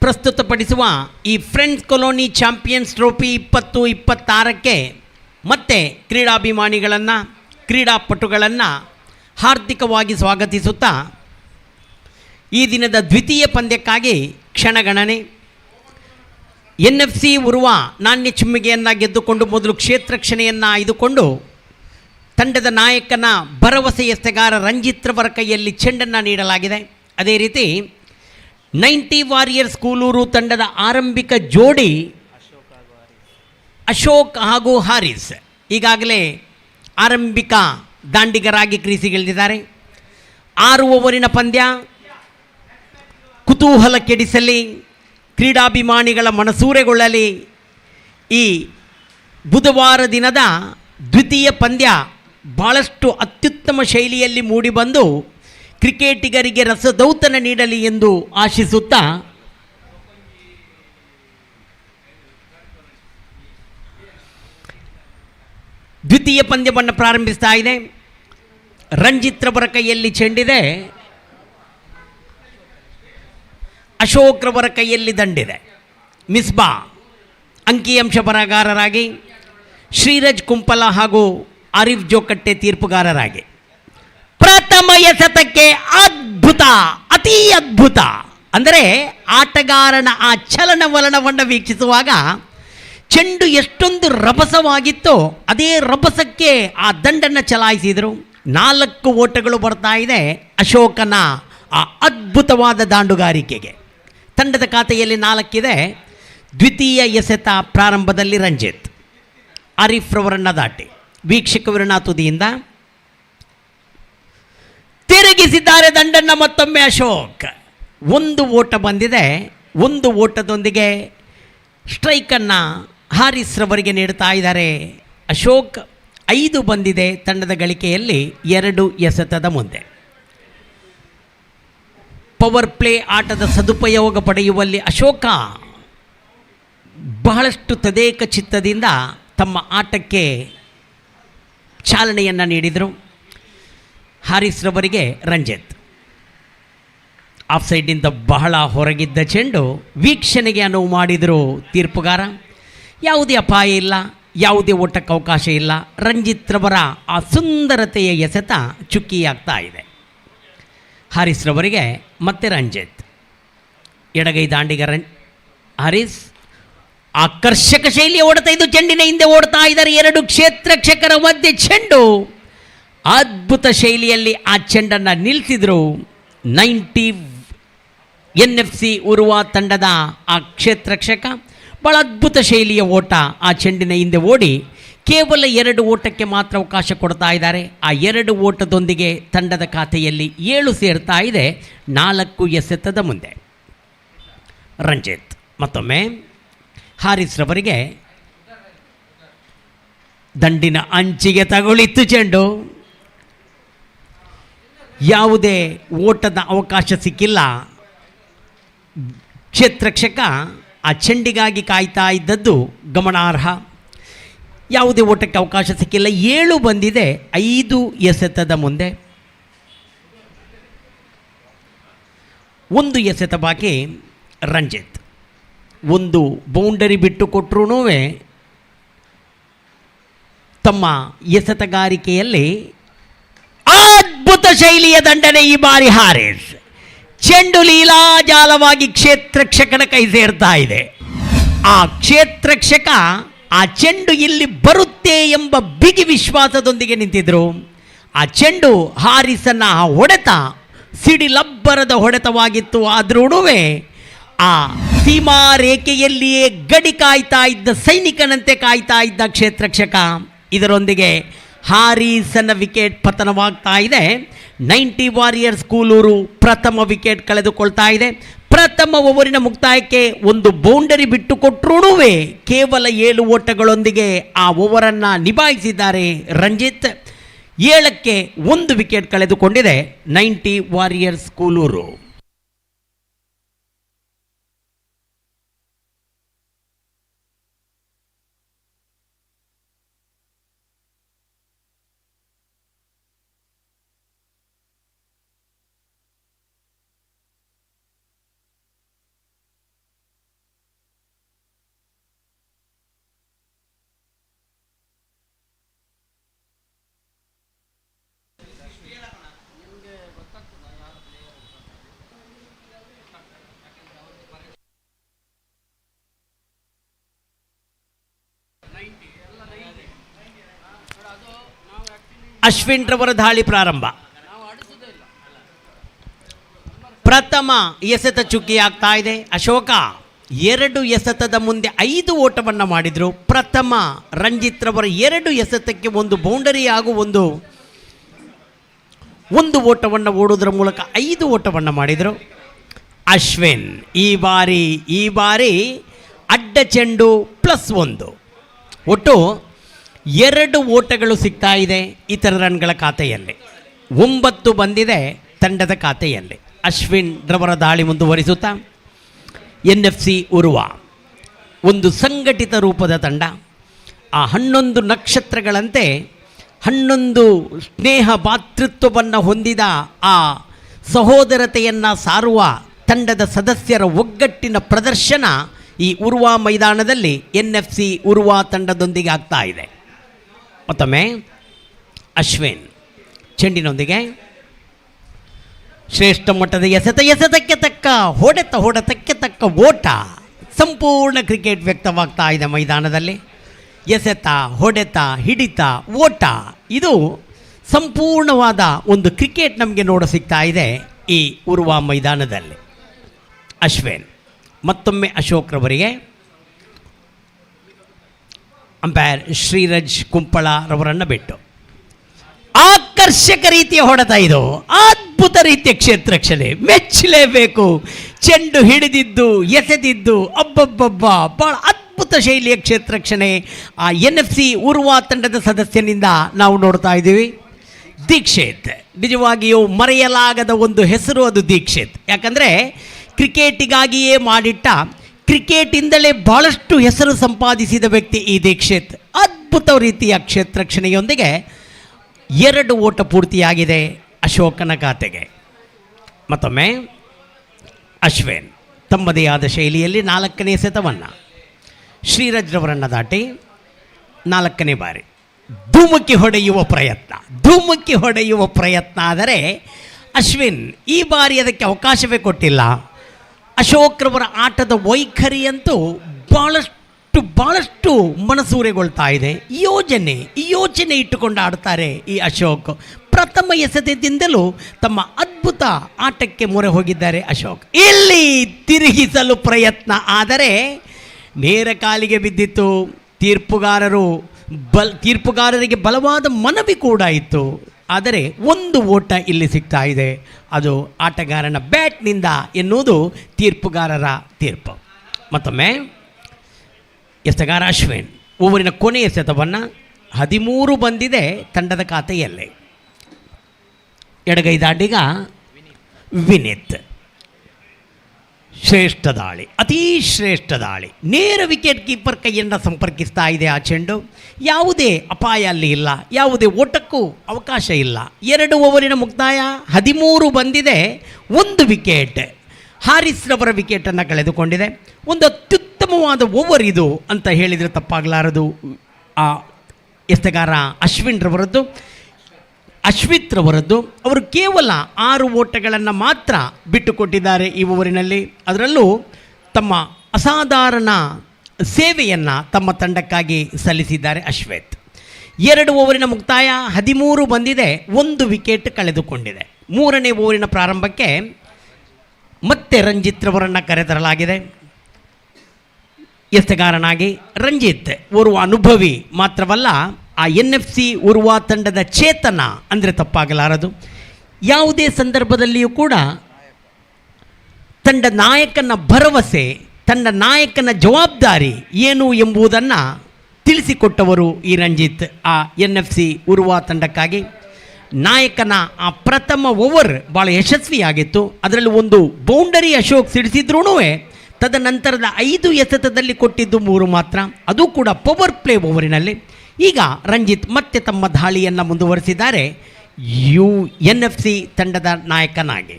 ಪ್ರಸ್ತುತಪಡಿಸುವ ಈ ಫ್ರೆಂಡ್ಸ್ ಕಾಲೋನಿ ಚಾಂಪಿಯನ್ಸ್ ಟ್ರೋಫಿ 2026ಕ್ಕೆ ಮತ್ತೆ ಕ್ರೀಡಾಭಿಮಾನಿಗಳನ್ನು ಕ್ರೀಡಾಪಟುಗಳನ್ನು ಹಾರ್ದಿಕವಾಗಿ ಸ್ವಾಗತಿಸುತ್ತಾ ಈ ದಿನದ ದ್ವಿತೀಯ ಪಂದ್ಯಕ್ಕಾಗಿ ಕ್ಷಣಗಣನೆ. NFC ಉರ್ವ ನಾಣ್ಯ ಚಿಮ್ಮಿಗೆಯನ್ನು ಗೆದ್ದುಕೊಂಡು ಮೊದಲು ಕ್ಷೇತ್ರಕ್ಷಣೆಯನ್ನು ಆಯ್ದುಕೊಂಡು ತಂಡದ ನಾಯಕನ ಭರವಸೆ ಎಸೆಗಾರ ರಂಜಿತ್ ರವರ ಕೈಯಲ್ಲಿ ಚೆಂಡನ್ನು ನೀಡಲಾಗಿದೆ. ಅದೇ ರೀತಿ 90 ವಾರಿಯರ್ಸ್ ಕೂಲೂರು ತಂಡದ ಆರಂಭಿಕ ಜೋಡಿ ಅಶೋಕ್ ಹಾಗೂ ಹಾರಿಸ್ ಈಗಾಗಲೇ ಆರಂಭಿಕ ದಾಂಡಿಗರಾಗಿ ಕ್ರೀಸಿಗಿಳಿದಿದ್ದಾರೆ. 6 ಓವರಿನ ಪಂದ್ಯ ಕುತೂಹಲ ಕೆಡಿಸಲಿ, ಕ್ರೀಡಾಭಿಮಾನಿಗಳ ಮನಸೂರೆಗೊಳ್ಳಲಿ. ಈ ಬುಧವಾರ ದಿನದ ದ್ವಿತೀಯ ಪಂದ್ಯ ಭಾಳಷ್ಟು ಅತ್ಯುತ್ತಮ ಶೈಲಿಯಲ್ಲಿ ಮೂಡಿಬಂದು ಕ್ರಿಕೆಟಿಗರಿಗೆ ರಸದೌತಣ ನೀಡಲಿ ಎಂದು ಆಶಿಸುತ್ತಾ ದ್ವಿತೀಯ ಪಂದ್ಯವನ್ನು ಪ್ರಾರಂಭಿಸ್ತಾ ಇದೆ. ರಂಜಿತ್ ರವರ ಕೈಯಲ್ಲಿ ಚೆಂಡಿದೆ, ಅಶೋಕ್ ರವರ ಕೈಯಲ್ಲಿ ದಂಡಿದೆ. ಮಿಸ್ಬಾ ಅಂಕಿಅಂಶ ಬರಹಗಾರರಾಗಿ, ಶ್ರೀರಜ್ ಕುಂಪಲ ಹಾಗೂ ಆರಿಫ್ ಜೋಕಟ್ಟೆ ತೀರ್ಪುಗಾರರಾಗಿ. ಪ್ರಥಮ ಎಸೆತಕ್ಕೆ ಅದ್ಭುತ, ಅತೀ ಅದ್ಭುತ ಅಂದರೆ ಆಟಗಾರನ ಆ ಚಲನವಲನವನ್ನು ವೀಕ್ಷಿಸುವಾಗ ಚೆಂಡು ಎಷ್ಟೊಂದು ರಭಸವಾಗಿತ್ತೋ ಅದೇ ರಭಸಕ್ಕೆ ಆ ದಂಡನ್ನು ಚಲಾಯಿಸಿದರು. 4 ಓಟಗಳು ಬರ್ತಾ ಇದೆ ಅಶೋಕನ ಆ ಅದ್ಭುತವಾದ ದಾಂಡುಗಾರಿಕೆಗೆ. ತಂಡದ ಖಾತೆಯಲ್ಲಿ 4 ಇದೆ. ದ್ವಿತೀಯ ಎಸೆತ ಪ್ರಾರಂಭದಲ್ಲಿ ರಂಜಿತ್ ಆರಿಫ್ ರವರನ್ನು ದಾಟಿ ವೀಕ್ಷಕವರನ ತುದಿಯಿಂದ ತಿರುಗಿಸಿದ್ದಾರೆ ದಂಡನ್ನು. ಮತ್ತೊಮ್ಮೆ ಅಶೋಕ್ 1 ಓಟ ಬಂದಿದೆ. 1 ಓಟದೊಂದಿಗೆ ಸ್ಟ್ರೈಕನ್ನು ಹಾರಿಸ್ ರವರಿಗೆ ನೀಡ್ತಾ ಇದ್ದಾರೆ ಅಶೋಕ್. 5 ಬಂದಿದೆ ತಂಡದ ಗಳಿಕೆಯಲ್ಲಿ 2 ಎಸೆತದ ಮುಂದೆ. ಪವರ್ ಪ್ಲೇ ಆಟದ ಸದುಪಯೋಗ ಪಡೆಯುವಲ್ಲಿ ಅಶೋಕ ಬಹಳಷ್ಟು ತದೇಕ ಚಿತ್ತದಿಂದ ತಮ್ಮ ಆಟಕ್ಕೆ ಚಾಲನೆಯನ್ನು ನೀಡಿದರು. ಹಾರಿಸ್ ರವರಿಗೆ ರಂಜಿತ್ ಆಫ್ ಸೈಡ್ನಿಂದ ಬಹಳ ಹೊರಗಿದ್ದ ಚೆಂಡು ವೀಕ್ಷಣೆಗೆ ಅನುವು ಮಾಡಿದರು ತೀರ್ಪುಗಾರ. ಯಾವುದೇ ಅಪಾಯ ಇಲ್ಲ, ಯಾವುದೇ ಓಟಕ್ಕೆ ಅವಕಾಶ ಇಲ್ಲ. ರಂಜಿತ್ ರವರ ಆ ಸುಂದರತೆಯ ಎಸೆತ ಚುಕ್ಕಿಯಾಗ್ತಾ ಇದೆ. ಹಾರಿಸ್ ರವರಿಗೆ ಮತ್ತೆ ರಂಜಿತ್, ಎಡಗೈ ದಾಂಡಿಗ ಹಾರಿಸ್ ಆಕರ್ಷಕ ಶೈಲಿಯ ಓಡ್ತಾ ಇದ್ದು ಚೆಂಡಿನ ಹಿಂದೆ ಓಡ್ತಾ ಇದ್ದಾರೆ 2 ಕ್ಷೇತ್ರಕ್ಷಕರ ಮಧ್ಯೆ ಚೆಂಡು. ಅದ್ಭುತ ಶೈಲಿಯಲ್ಲಿ ಆ ಚೆಂಡನ್ನು ನಿಲ್ಲಿಸಿದರು 90 NFC ಉರ್ವ ತಂಡದ ಆ ಕ್ಷೇತ್ರಕ್ಷಕ. ಭಾಳ ಅದ್ಭುತ ಶೈಲಿಯ ಓಟ ಆ ಚೆಂಡಿನ ಹಿಂದೆ ಓಡಿ ಕೇವಲ 2 ಓಟಕ್ಕೆ ಮಾತ್ರ ಅವಕಾಶ ಕೊಡ್ತಾ ಇದ್ದಾರೆ. ಆ 2 ಓಟದೊಂದಿಗೆ ತಂಡದ ಖಾತೆಯಲ್ಲಿ 7 ಸೇರ್ತಾ ಇದೆ 4 ಎಸೆತದ ಮುಂದೆ. ರಂಜಿತ್ ಮತ್ತೊಮ್ಮೆ ಹಾರಿಸ್ ರವರಿಗೆ ದಂಡಿನ ಅಂಚಿಗೆ ತಗುಲಿತ್ತು ಚೆಂಡು. ಯಾವುದೇ ಓಟದ ಅವಕಾಶ ಸಿಕ್ಕಿಲ್ಲ. ಕ್ಷೇತ್ರಕ್ಷಕ ಆ ಚೆಂಡಿಗಾಗಿ ಕಾಯ್ತಾ ಇದ್ದದ್ದು ಗಮನಾರ್ಹ. ಯಾವುದೇ ಓಟಕ್ಕೆ ಅವಕಾಶ ಸಿಕ್ಕಿಲ್ಲ. 7 ಬಂದಿದೆ 5 ಎಸೆತದ ಮುಂದೆ. 1 ಎಸೆತ ಬಾಕಿ ರಂಜಿತ್. 1 ಬೌಂಡರಿ ಬಿಟ್ಟು ಕೊಟ್ಟರೂ ತಮ್ಮ ಎಸೆತಗಾರಿಕೆಯಲ್ಲಿ ಅದ್ಭುತ ಶೈಲಿಯ ದಂಡನೆ ಈ ಬಾರಿ ಹಾರಿಸ್. ಚೆಂಡು ಲೀಲಾಜಾಲವಾಗಿ ಕ್ಷೇತ್ರಕ್ಷಕನ ಕೈ ಸೇರ್ತಾ ಇದೆ. ಆ ಕ್ಷೇತ್ರಕ್ಷಕ ಆ ಚೆಂಡು ಇಲ್ಲಿ ಬರುತ್ತೆ ಎಂಬ ಬಿಗಿ ವಿಶ್ವಾಸದೊಂದಿಗೆ ನಿಂತಿದ್ರು. ಆ ಚೆಂಡು ಹಾರಿಸನ್ನ ಹೊಡೆತ ಸಿಡಿಲಬ್ಬರದ ಹೊಡೆತವಾಗಿತ್ತು. ಆದ್ರೂ ಆ ಸೀಮಾ ರೇಖೆಯಲ್ಲಿಯೇ ಗಡಿ ಕಾಯ್ತಾ ಇದ್ದ ಸೈನಿಕನಂತೆ ಕಾಯ್ತಾ ಇದ್ದ ಕ್ಷೇತ್ರಕ್ಷಕ. ಇದರೊಂದಿಗೆ ಹಾರಿಸನ್ನ ವಿಕೆಟ್ ಪತನವಾಗ್ತಾ ಇದೆ. 90 ವಾರಿಯರ್ಸ್ ಕೂಲೂರು ಪ್ರಥಮ ವಿಕೆಟ್ ಕಳೆದುಕೊಳ್ತಾ ಇದೆ. ಪ್ರಥಮ ಓವರಿನ ಮುಕ್ತಾಯಕ್ಕೆ 1 ಬೌಂಡರಿ ಬಿಟ್ಟು ಕೊಟ್ಟರೂ ಕೇವಲ 7 ಓಟಗಳೊಂದಿಗೆ ಆ ಓವರನ್ನು ನಿಭಾಯಿಸಿದ್ದಾರೆ ರಂಜಿತ್. 7ಕ್ಕೆ 1 ವಿಕೆಟ್ ಕಳೆದುಕೊಂಡಿದೆ 90 ವಾರಿಯರ್ಸ್ ಕೂಲೂರು. ಅಶ್ವಿನ್ ರವರ ದಾಳಿ ಪ್ರಾರಂಭ. ಪ್ರಥಮ ಎಸೆತ ಚುಕ್ಕಿ ಆಗ್ತಾ ಇದೆ. ಅಶೋಕ 2 ಎಸೆತದ ಮುಂದೆ 5 ಓಟವನ್ನು ಮಾಡಿದರು. ಪ್ರಥಮ ರಂಜಿತ್ ರವರ 2 ಎಸೆತಕ್ಕೆ ಒಂದು ಬೌಂಡರಿ ಹಾಗೂ ಒಂದು ಓಟವನ್ನು ಓಡುವುದರ ಮೂಲಕ 5 ಓಟವನ್ನು ಮಾಡಿದರು. ಅಶ್ವಿನ್ ಈ ಬಾರಿ ಅಡ್ಡ ಚೆಂಡು +1, ಒಟ್ಟು 2 ಓಟಗಳು ಸಿಗ್ತಾ ಇದೆ ಇತರ ರನ್ಗಳ ಖಾತೆಯಲ್ಲಿ. 9 ಬಂದಿದೆ ತಂಡದ ಖಾತೆಯಲ್ಲಿ. ಅಶ್ವಿನ್ ರವರ ದಾಳಿ ಮುಂದುವರಿಸುತ್ತಾ NFC ಉರ್ವ ಒಂದು ಸಂಘಟಿತ ರೂಪದ ತಂಡ. ಆ 11 ನಕ್ಷತ್ರಗಳಂತೆ 11 ಸ್ನೇಹ ಭಾತೃತ್ವವನ್ನು ಹೊಂದಿದ ಆ ಸಹೋದರತೆಯನ್ನು ಸಾರುವ ತಂಡದ ಸದಸ್ಯರ ಒಗ್ಗಟ್ಟಿನ ಪ್ರದರ್ಶನ ಈ ಉರ್ವಾ ಮೈದಾನದಲ್ಲಿ NFC ಉರ್ವಾ ತಂಡದೊಂದಿಗೆ ಆಗ್ತಾ ಇದೆ. ಮತ್ತೊಮ್ಮೆ ಅಶ್ವಿನ್ ಚೆಂಡಿನೊಂದಿಗೆ ಶ್ರೇಷ್ಠ ಮಟ್ಟದ ಎಸೆತಕ್ಕೆ ತಕ್ಕ ಹೊಡೆತಕ್ಕೆ ತಕ್ಕ ಓಟ. ಸಂಪೂರ್ಣ ಕ್ರಿಕೆಟ್ ವ್ಯಕ್ತವಾಗ್ತಾ ಇದೆ ಮೈದಾನದಲ್ಲಿ. ಎಸೆತ, ಹೊಡೆತ, ಹಿಡಿತ, ಓಟ, ಇದು ಸಂಪೂರ್ಣವಾದ ಒಂದು ಕ್ರಿಕೆಟ್ ನಮಗೆ ನೋಡ ಸಿಗ್ತಾ ಇದೆ ಈ ಉರ್ವಾ ಮೈದಾನದಲ್ಲಿ. ಅಶ್ವಿನ್ ಮತ್ತೊಮ್ಮೆ ಅಶೋಕ್ ರವರಿಗೆ ಅಂಪೈರ್ ಶ್ರೀರಜ್ ಕುಂಪಳ ರವರನ್ನು ಬಿಟ್ಟು ಆಕರ್ಷಕ ರೀತಿಯ ಹೊಡೆತ, ಇದು ಅದ್ಭುತ ರೀತಿಯ ಕ್ಷೇತ್ರಕ್ಷಣೆ, ಮೆಚ್ಚಲೇಬೇಕು. ಚೆಂಡು ಹಿಡಿದಿದ್ದು, ಎಸೆದಿದ್ದು, ಅಬ್ಬಬ್ಬಬ್ಬ, ಬಹಳ ಅದ್ಭುತ ಶೈಲಿಯ ಕ್ಷೇತ್ರಕ್ಷಣೆ ಆ NFC ಉರ್ವಾ ತಂಡದ ಸದಸ್ಯನಿಂದ ನಾವು ನೋಡ್ತಾ ಇದ್ದೀವಿ. ದೀಕ್ಷಿತ್ ನಿಜವಾಗಿಯೂ ಮರೆಯಲಾಗದ ಒಂದು ಹೆಸರು, ಅದು ದೀಕ್ಷಿತ್. ಯಾಕಂದರೆ ಕ್ರಿಕೆಟಿಗಾಗಿಯೇ ಮಾಡಿಟ್ಟ, ಕ್ರಿಕೆಟಿಂದಲೇ ಬಹಳಷ್ಟು ಹೆಸರು ಸಂಪಾದಿಸಿದ ವ್ಯಕ್ತಿ ಈ ದೀಕ್ಷಿತ್. ಅದ್ಭುತ ರೀತಿಯ ಕ್ಷೇತ್ರಕ್ಷಣೆಯೊಂದಿಗೆ 2 ಓಟ ಪೂರ್ತಿಯಾಗಿದೆ ಅಶೋಕನ ಖಾತೆಗೆ. ಮತ್ತೊಮ್ಮೆ ಅಶ್ವಿನ್ ತಮ್ಮದೇ ಆದ ಶೈಲಿಯಲ್ಲಿ 4ನೇ ಎಸೆತವನ್ನು ಶ್ರೀರಜ್ ರವರನ್ನು ದಾಟಿ 4ನೇ ಬಾರಿ ಧೂಮುಕಿ ಹೊಡೆಯುವ ಪ್ರಯತ್ನ ಆದರೆ ಅಶ್ವಿನ್ ಈ ಬಾರಿ ಅದಕ್ಕೆ ಅವಕಾಶವೇ ಕೊಟ್ಟಿಲ್ಲ. ಅಶೋಕ್ ರವರ ಆಟದ ವೈಖರಿಯಂತೂ ಬಹಳಷ್ಟು ಮನಸೂರೆಗೊಳ್ತಾ ಇದೆ. ಯೋಚನೆ ಇಟ್ಟುಕೊಂಡು ಆಡ್ತಾರೆ ಈ ಅಶೋಕ್. ಪ್ರಥಮ ಎಸೆತದಿಂದಲೂ ತಮ್ಮ ಅದ್ಭುತ ಆಟಕ್ಕೆ ಮೊರೆ ಹೋಗಿದ್ದಾರೆ ಅಶೋಕ್. ಇಲ್ಲಿ ತಿರುಗಿಸಲು ಪ್ರಯತ್ನ, ಆದರೆ ನೇರ ಕಾಲಿಗೆ ಬಿದ್ದಿತ್ತು. ತೀರ್ಪುಗಾರರಿಗೆ ಬಲವಾದ ಮನವಿ ಕೂಡ ಇತ್ತು, ಆದರೆ 1 ಓಟ ಇಲ್ಲಿ ಸಿಗ್ತಾ ಇದೆ. ಅದು ಆಟಗಾರನ ಬ್ಯಾಟ್ನಿಂದ ಎನ್ನುವುದು ತೀರ್ಪುಗಾರರ ತೀರ್ಪು. ಮತ್ತೊಮ್ಮೆ ಎಸೆಗಾರ ಅಶ್ವಿನ್ ಓವರಿನ ಕೊನೆಯ ಎಸೆತವನ್ನು 13 ಬಂದಿದೆ ತಂಡದ ಖಾತೆಯಲ್ಲಿ. ಎಡಗೈ ದಾಂಡಿಗ ವಿನೀತ್. ಶ್ರೇಷ್ಠ ದಾಳಿ, ಅತೀ ಶ್ರೇಷ್ಠ ದಾಳಿ. ನೇರ ವಿಕೆಟ್ ಕೀಪರ್ ಕೈಯನ್ನು ಸಂಪರ್ಕಿಸ್ತಾ ಇದೆ ಆ ಚೆಂಡು. ಯಾವುದೇ ಅಪಾಯ ಅಲ್ಲಿ ಇಲ್ಲ, ಯಾವುದೇ ಓಟಕ್ಕೂ ಅವಕಾಶ ಇಲ್ಲ. 2 ಓವರಿನ ಮುಕ್ತಾಯ, 13 ಬಂದಿದೆ. 1 ವಿಕೆಟ್ ಹಾರಿಸ್ ರವರ ವಿಕೆಟನ್ನು ಕಳೆದುಕೊಂಡಿದೆ. ಒಂದು ಅತ್ಯುತ್ತಮವಾದ ಓವರ್ ಇದು ಅಂತ ಹೇಳಿದರೆ ತಪ್ಪಾಗಲಾರದು. ಆ ಎಸೆಗಾರ ಅಶ್ವಿತ್ ರವರದ್ದು. ಅವರು ಕೇವಲ 6 ಓಟಗಳನ್ನು ಮಾತ್ರ ಬಿಟ್ಟುಕೊಟ್ಟಿದ್ದಾರೆ ಈ ಓವರಿನಲ್ಲಿ. ಅದರಲ್ಲೂ ತಮ್ಮ ಅಸಾಧಾರಣ ಸೇವೆಯನ್ನು ತಮ್ಮ ತಂಡಕ್ಕಾಗಿ ಸಲ್ಲಿಸಿದ್ದಾರೆ ಅಶ್ವಿತ್. 2 ಓವರಿನ ಮುಕ್ತಾಯ, 13 ಬಂದಿದೆ, 1 ವಿಕೆಟ್ ಕಳೆದುಕೊಂಡಿದೆ. 3ನೇ ಓವರಿನ ಪ್ರಾರಂಭಕ್ಕೆ ಮತ್ತೆ ರಂಜಿತ್ ರವರನ್ನು ಕರೆತರಲಾಗಿದೆ ಎಸೆಗಾರನಾಗಿ. ರಂಜಿತ್ ಓರ್ವ ಅನುಭವಿ ಮಾತ್ರವಲ್ಲ, ಆ NFC ಉರ್ವಾ ತಂಡದ ಚೇತನ ಅಂದರೆ ತಪ್ಪಾಗಲಾರದು. ಯಾವುದೇ ಸಂದರ್ಭದಲ್ಲಿಯೂ ಕೂಡ ತಂಡ ನಾಯಕನ ಭರವಸೆ, ತಂಡ ನಾಯಕನ ಜವಾಬ್ದಾರಿ ಏನು ಎಂಬುದನ್ನು ತಿಳಿಸಿಕೊಟ್ಟವರು ಈ ರಂಜಿತ್ ಆ NFC ಉರ್ವಾ ತಂಡಕ್ಕಾಗಿ. ನಾಯಕನ ಆ ಪ್ರಥಮ ಓವರ್ ಭಾಳ ಯಶಸ್ವಿಯಾಗಿತ್ತು. ಅದರಲ್ಲಿ ಒಂದು ಬೌಂಡರಿ ಅಶೋಕ್ ಸಿಡಿಸಿದ್ರೂ ತದನಂತರದ 5 ಎಸೆತದಲ್ಲಿ ಕೊಟ್ಟಿದ್ದು 3 ಮಾತ್ರ, ಅದು ಕೂಡ ಪವರ್ ಪ್ಲೇ ಓವರಿನಲ್ಲಿ. ಈಗ ರಂಜಿತ್ ಮತ್ತೆ ತಮ್ಮ ದಾಳಿಯನ್ನು ಮುಂದುವರಿಸಿದ್ದಾರೆ NFC ತಂಡದ ನಾಯಕನಾಗಿ.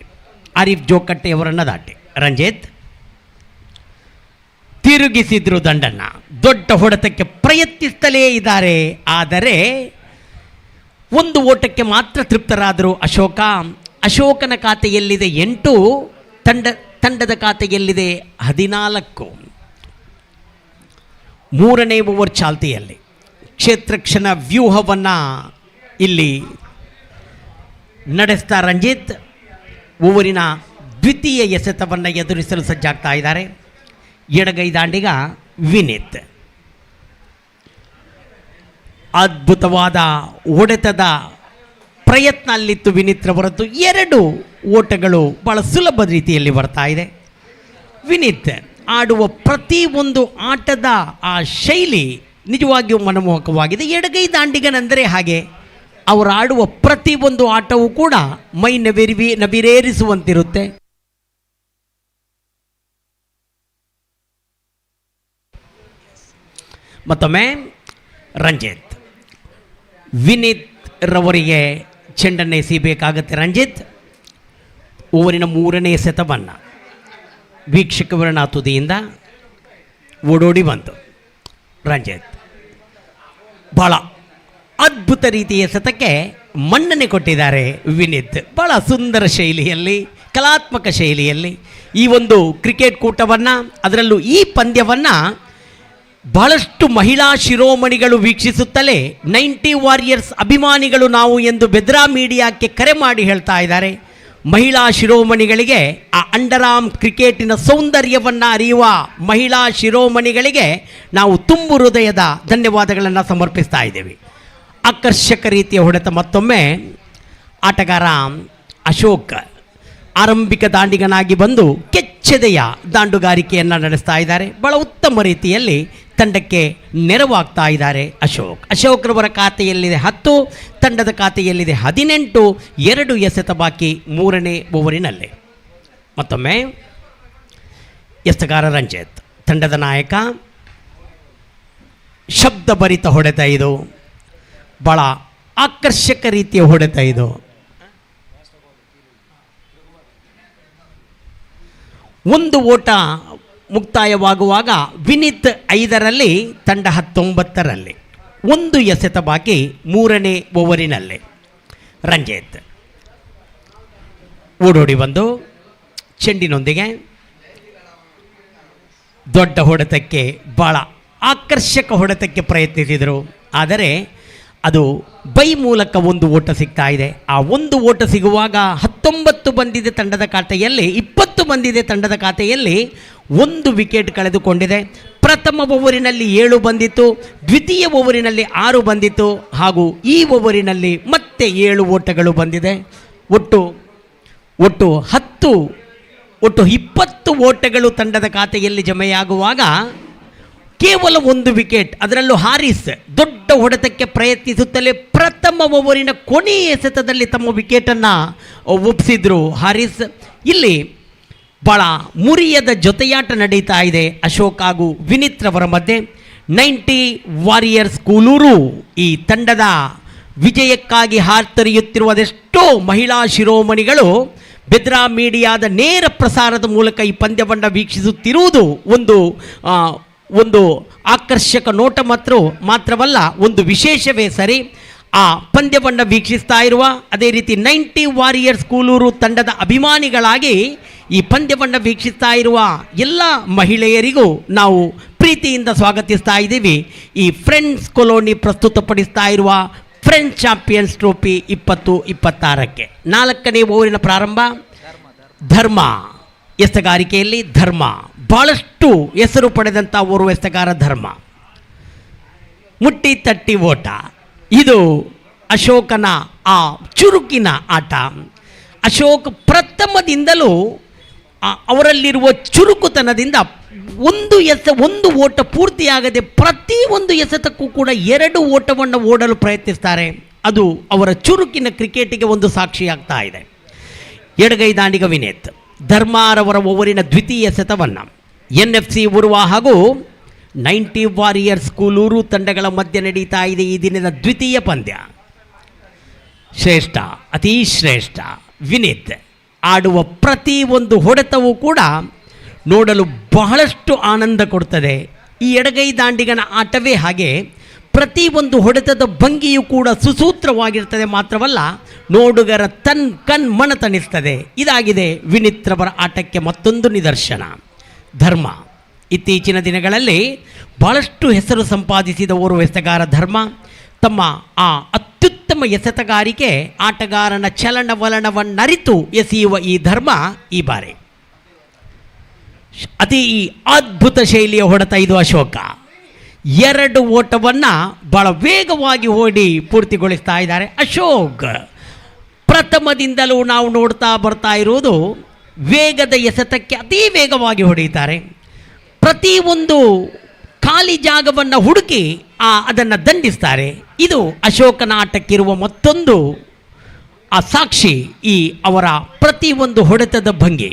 ಆರಿಫ್ ಜೋಕಟ್ಟೆಯವರನ್ನು ದಾಟಿ ರಂಜಿತ್ ತಿರುಗಿಸಿದ್ರು ದಂಡನ್ನು. ದೊಡ್ಡ ಹೊಡೆತಕ್ಕೆ ಪ್ರಯತ್ನಿಸುತ್ತಲೇ ಇದ್ದಾರೆ, ಆದರೆ 1 ಓಟಕ್ಕೆ ಮಾತ್ರ ತೃಪ್ತರಾದರು ಅಶೋಕನ ಖಾತೆಯಲ್ಲಿದೆ 8, ತಂಡದ ಖಾತೆಯಲ್ಲಿದೆ 14. 3ನೇ ಓವರ್ ಚಾಲ್ತಿಯಲ್ಲಿ ಕ್ಷೇತ್ರಕ್ಷಣ ವ್ಯೂಹವನ್ನು ಇಲ್ಲಿ ನಡೆಸ್ತಾ ರಂಜಿತ್ ಓವರಿನ ದ್ವಿತೀಯ ಎಸೆತವನ್ನು ಎದುರಿಸಲು ಸಜ್ಜಾಗ್ತಾ ಇದ್ದಾರೆ. ಎಡಗೈ ದಾಂಡಿಗ ವಿನೀತ್. ಅದ್ಭುತವಾದ ಹೊಡೆತದ ಪ್ರಯತ್ನ ಅಲ್ಲಿತ್ತು ವಿನೀತ್ ರವರದ್ದು. 2 ಓಟಗಳು ಬಹಳ ಸುಲಭ ರೀತಿಯಲ್ಲಿ ಬರ್ತಾ ಇದೆ. ವಿನೀತ್ ಆಡುವ ಪ್ರತಿ ಒಂದು ಆಟದ ಆ ಶೈಲಿ ನಿಜವಾಗಿಯೂ ಮನಮೋಹಕವಾಗಿದೆ. ಎಡಗೈ ದಾಂಡಿಗನೆಂದರೆ ಹಾಗೆ ಅವರು ಆಡುವ ಪ್ರತಿ ಒಂದು ಆಟವೂ ಕೂಡ ಮೈ ನವಿರೇರಿಸುವಂತಿರುತ್ತೆ. ಮತ್ತೊಮ್ಮೆ ರಂಜಿತ್. ವಿನೀತ್ ರವರಿಗೆ ಚೆಂಡನ್ನು ಎಸೆಯಬೇಕಾಗುತ್ತೆ ರಂಜಿತ್. ಓವರಿನ 3ನೇ ಎಸೆತವನ್ನು ವೀಕ್ಷಕವರಣ ತುದಿಯಿಂದ ಓಡೋಡಿ ಬಂತು ರಂಜಿತ್. ಬಹಳ ಅದ್ಭುತ ರೀತಿಯ ಎಸೆತಕ್ಕೆ ಮನ್ನಣೆ ಕೊಟ್ಟಿದ್ದಾರೆ ವಿನೀತ್. ಬಹಳ ಸುಂದರ ಶೈಲಿಯಲ್ಲಿ, ಕಲಾತ್ಮಕ ಶೈಲಿಯಲ್ಲಿ ಈ ಒಂದು ಕ್ರಿಕೆಟ್ ಕೂಟವನ್ನು, ಅದರಲ್ಲೂ ಈ ಪಂದ್ಯವನ್ನು ಬಹಳಷ್ಟು ಮಹಿಳಾ ಶಿರೋಮಣಿಗಳು ವೀಕ್ಷಿಸುತ್ತಲೇ 90 ವಾರಿಯರ್ಸ್ ಅಭಿಮಾನಿಗಳು ನಾವು ಎಂದು ಬೆದ್ರಾ ಮೀಡಿಯಾಕ್ಕೆ ಕರೆ ಮಾಡಿ ಹೇಳ್ತಾ ಇದ್ದಾರೆ. ಮಹಿಳಾ ಶಿರೋಮಣಿಗಳಿಗೆ, ಆ ಅಂಡರ್ಆರ್ಮ್ ಕ್ರಿಕೆಟಿನ ಸೌಂದರ್ಯವನ್ನು ಅರಿಯುವ ಮಹಿಳಾ ಶಿರೋಮಣಿಗಳಿಗೆ ನಾವು ತುಂಬು ಹೃದಯದ ಧನ್ಯವಾದಗಳನ್ನು ಸಮರ್ಪಿಸ್ತಾ ಇದ್ದೇವೆ. ಆಕರ್ಷಕ ರೀತಿಯ ಹೊಡೆತ ಮತ್ತೊಮ್ಮೆ ಆಟಗಾರ ಅಶೋಕ್ ಆರಂಭಿಕ ದಾಂಡಿಗನಾಗಿ ಬಂದು ಕೆಚ್ಚೆದೆಯ ದಾಂಡುಗಾರಿಕೆಯನ್ನು ನಡೆಸ್ತಾ ಇದ್ದಾರೆ. ಬಹಳ ಉತ್ತಮ ರೀತಿಯಲ್ಲಿ ತಂಡಕ್ಕೆ ನೆರವಾಗ್ತಾ ಇದ್ದಾರೆ ಅಶೋಕ್. ಅಶೋಕ್ರವರ ಖಾತೆಯಲ್ಲಿದೆ 10, ತಂಡದ ಖಾತೆಯಲ್ಲಿದೆ 18. 2 ಎಸೆತ ಬಾಕಿ 3ನೇ ಓವರಿನಲ್ಲಿ. ಮತ್ತೊಮ್ಮೆ ಎಸೆಗಾರ ರಂಜಿತ್, ತಂಡದ ನಾಯಕ. ಶಬ್ದಭರಿತ ಹೊಡೆತ ಇದು, ಬಹಳ ಆಕರ್ಷಕ ರೀತಿಯ ಹೊಡೆತ ಇದು. ಒಂದು ಓಟ ಮುಕ್ತಾಯವಾಗುವಾಗ ವಿನೀತ್ 5ರಲ್ಲಿ, ತಂಡ 19ರಲ್ಲಿ. 1 ಎಸೆತ ಬಾಕಿ 3ನೇ ಓವರಿನಲ್ಲಿ. ರಂಜಿತ್ ಓಡೋಡಿ ಬಂದು ಚೆಂಡಿನೊಂದಿಗೆ ದೊಡ್ಡ ಹೊಡೆತಕ್ಕೆ, ಬಹಳ ಆಕರ್ಷಕ ಹೊಡೆತಕ್ಕೆ ಪ್ರಯತ್ನಿಸಿದರು. ಆದರೆ ಅದು ಬೈ ಮೂಲಕ 1 ಓಟ ಸಿಗ್ತಾ ಇದೆ. ಆ 1 ಓಟ ಸಿಗುವಾಗ 19 ಬಂದಿದೆ ತಂಡದ ಖಾತೆಯಲ್ಲಿ, 20 ಬಂದಿದೆ ತಂಡದ ಖಾತೆಯಲ್ಲಿ. 1 ವಿಕೆಟ್ ಕಳೆದುಕೊಂಡಿದೆ. ಪ್ರಥಮ ಓವರಿನಲ್ಲಿ 7 ಬಂದಿತ್ತು, ದ್ವಿತೀಯ ಓವರಿನಲ್ಲಿ 6 ಬಂದಿತ್ತು, ಹಾಗೂ ಈ ಓವರಿನಲ್ಲಿ ಮತ್ತೆ 7 ಓಟಗಳು ಬಂದಿದೆ. ಒಟ್ಟು 20 ಓಟಗಳು ತಂಡದ ಖಾತೆಯಲ್ಲಿ ಜಮೆಯಾಗುವಾಗ ಕೇವಲ 1 ವಿಕೆಟ್, ಅದರಲ್ಲೂ ಹಾರಿಸ್ ದೊಡ್ಡ ಹೊಡೆತಕ್ಕೆ ಪ್ರಯತ್ನಿಸುತ್ತಲೇ ಪ್ರಥಮ ಓವರಿನ ಕೊನೆಯ ಎಸೆತದಲ್ಲಿ ತಮ್ಮ ವಿಕೆಟನ್ನು ಒಪ್ಪಿಸಿದ್ರು ಹಾರಿಸ್. ಇಲ್ಲಿ ಭಾಳ ಮುರಿಯದ ಜೊತೆಯಾಟ ನಡೀತಾ ಇದೆ ಅಶೋಕ್ ಹಾಗೂ ವಿನೀತ್ ರವರ ಮಧ್ಯೆ. 90 ವಾರಿಯರ್ಸ್ ಕೂಲೂರು ಈ ತಂಡದ ವಿಜಯಕ್ಕಾಗಿ ಹಾತೊರೆಯುತ್ತಿರುವುದೆಷ್ಟೋ ಮಹಿಳಾ ಶಿರೋಮಣಿಗಳು ಬೆದ್ರಾ ಮೀಡಿಯಾದ ನೇರ ಪ್ರಸಾರದ ಮೂಲಕ ಈ ಪಂದ್ಯವನ್ನು ವೀಕ್ಷಿಸುತ್ತಿರುವುದು ಒಂದು ಆಕರ್ಷಕ ನೋಟ ಮಾತ್ರವಲ್ಲ, ಒಂದು ವಿಶೇಷವೇ ಸರಿ. ಆ ಪಂದ್ಯವನ್ನು ವೀಕ್ಷಿಸ್ತಾ ಇರುವ, ಅದೇ ರೀತಿ 90 ವಾರಿಯರ್ಸ್ ಕೂಲೂರು ತಂಡದ ಅಭಿಮಾನಿಗಳಾಗಿ ಈ ಪಂದ್ಯವನ್ನು ವೀಕ್ಷಿಸ್ತಾ ಇರುವ ಎಲ್ಲ ಮಹಿಳೆಯರಿಗೂ ನಾವು ಪ್ರೀತಿಯಿಂದ ಸ್ವಾಗತಿಸ್ತಾ ಇದ್ದೀವಿ. ಈ ಫ್ರೆಂಡ್ಸ್ ಕಾಲೋನಿ ಪ್ರಸ್ತುತಪಡಿಸ್ತಾ ಇರುವ ಫ್ರೆಂಚ್ ಚಾಂಪಿಯನ್ಸ್ ಟ್ರೋಫಿ 2026ಕ್ಕೆ 4ನೇ ಓವರಿನ ಪ್ರಾರಂಭ. ಧರ್ಮ ಎಸೆಗಾರಿಕೆಯಲ್ಲಿ ಧರ್ಮ ಬಹಳಷ್ಟು ಹೆಸರು ಪಡೆದಂಥ ಓರ್ವ ಎಸೆಗಾರ ಧರ್ಮ. ಮುಟ್ಟಿ ತಟ್ಟಿ ಓಟ, ಇದು ಅಶೋಕನ ಆ ಚುರುಕಿನ ಆಟ. ಅಶೋಕ್ ಪ್ರಥಮದಿಂದಲೂ ಅವರಲ್ಲಿರುವ ಚುರುಕುತನದಿಂದ ಒಂದು ಓಟ ಪೂರ್ತಿಯಾಗದೆ ಪ್ರತಿ ಒಂದು ಎಸೆತಕ್ಕೂ ಕೂಡ 2 ಓಟವನ್ನು ಓಡಲು ಪ್ರಯತ್ನಿಸ್ತಾರೆ. ಅದು ಅವರ ಚುರುಕಿನ ಕ್ರಿಕೆಟಿಗೆ ಒಂದು ಸಾಕ್ಷಿಯಾಗ್ತಾ ಇದೆ. ಎಡಗೈ ದಾಂಡಿಗ ವಿನೀತ್ ಧರ್ಮಾರವರ ಓವರಿನ ದ್ವಿತೀಯ ಎಸೆತವನ್ನು NFC ಉರ್ವಾ ಹಾಗೂ 90 ವಾರಿಯರ್ಸ್ ಕೂಲೂರು ತಂಡಗಳ ಮಧ್ಯೆ ನಡೀತಾ ಇದೆ ಈ ದಿನದ ದ್ವಿತೀಯ ಪಂದ್ಯ. ಶ್ರೇಷ್ಠ, ಅತೀ ಶ್ರೇಷ್ಠ ವಿನೀತ್ ಆಡುವ ಪ್ರತಿ ಒಂದು ಹೊಡೆತವೂ ಕೂಡ ನೋಡಲು ಬಹಳಷ್ಟು ಆನಂದ ಕೊಡ್ತದೆ. ಈ ಎಡಗೈ ದಾಂಡಿಗನ ಆಟವೇ ಹಾಗೆ, ಪ್ರತಿ ಒಂದು ಹೊಡೆತದ ಭಂಗಿಯೂ ಕೂಡ ಸುಸೂತ್ರವಾಗಿರ್ತದೆ. ಮಾತ್ರವಲ್ಲ, ನೋಡುಗರ ಕಣ್ಮನ ತಣಿಸ್ತದೆ. ಇದಾಗಿದೆ ವಿನೀತ್ ರವರ ಆಟಕ್ಕೆ ಮತ್ತೊಂದು ನಿದರ್ಶನ. ಧರ್ಮ ಇತ್ತೀಚಿನ ದಿನಗಳಲ್ಲಿ ಬಹಳಷ್ಟು ಹೆಸರು ಸಂಪಾದಿಸಿದ ಓರ್ವ ಎಸೆಗಾರ ಧರ್ಮ ತಮ್ಮ ಆ ಅತ್ಯುತ್ತಮ ಅತ್ಯುತ್ತಮ ಎಸೆತಗಾರಿಕೆ, ಆಟಗಾರನ ಚಲನವಲನವನ್ನರಿತು ಎಸೆಯುವ ಈ ಧರ್ಮ ಈ ಬಾರಿ ಅತಿ ಅದ್ಭುತ ಶೈಲಿಯ ಹೊಡೆತ ಇದು ಅಶೋಕ. 2 ಓಟವನ್ನು ಬಹಳ ವೇಗವಾಗಿ ಓಡಿ ಪೂರ್ತಿಗೊಳಿಸ್ತಾ ಇದ್ದಾರೆ ಅಶೋಕ್. ಪ್ರಥಮದಿಂದಲೂ ನಾವು ನೋಡ್ತಾ ಬರ್ತಾ ಇರುವುದು ವೇಗದ ಎಸೆತಕ್ಕೆ ಅತಿ ವೇಗವಾಗಿ ಹೊಡೆಯುತ್ತಾರೆ. ಪ್ರತಿಯೊಂದು ಖಾಲಿ ಜಾಗವನ್ನು ಹುಡುಕಿ ಅದನ್ನು ದಂಡಿಸ್ತಾರೆ. ಇದು ಅಶೋಕನ ಆಟಕ್ಕಿರುವ ಮತ್ತೊಂದು ಸಾಕ್ಷಿ, ಈ ಅವರ ಪ್ರತಿಯೊಂದು ಹೊಡೆತದ ಭಂಗಿ.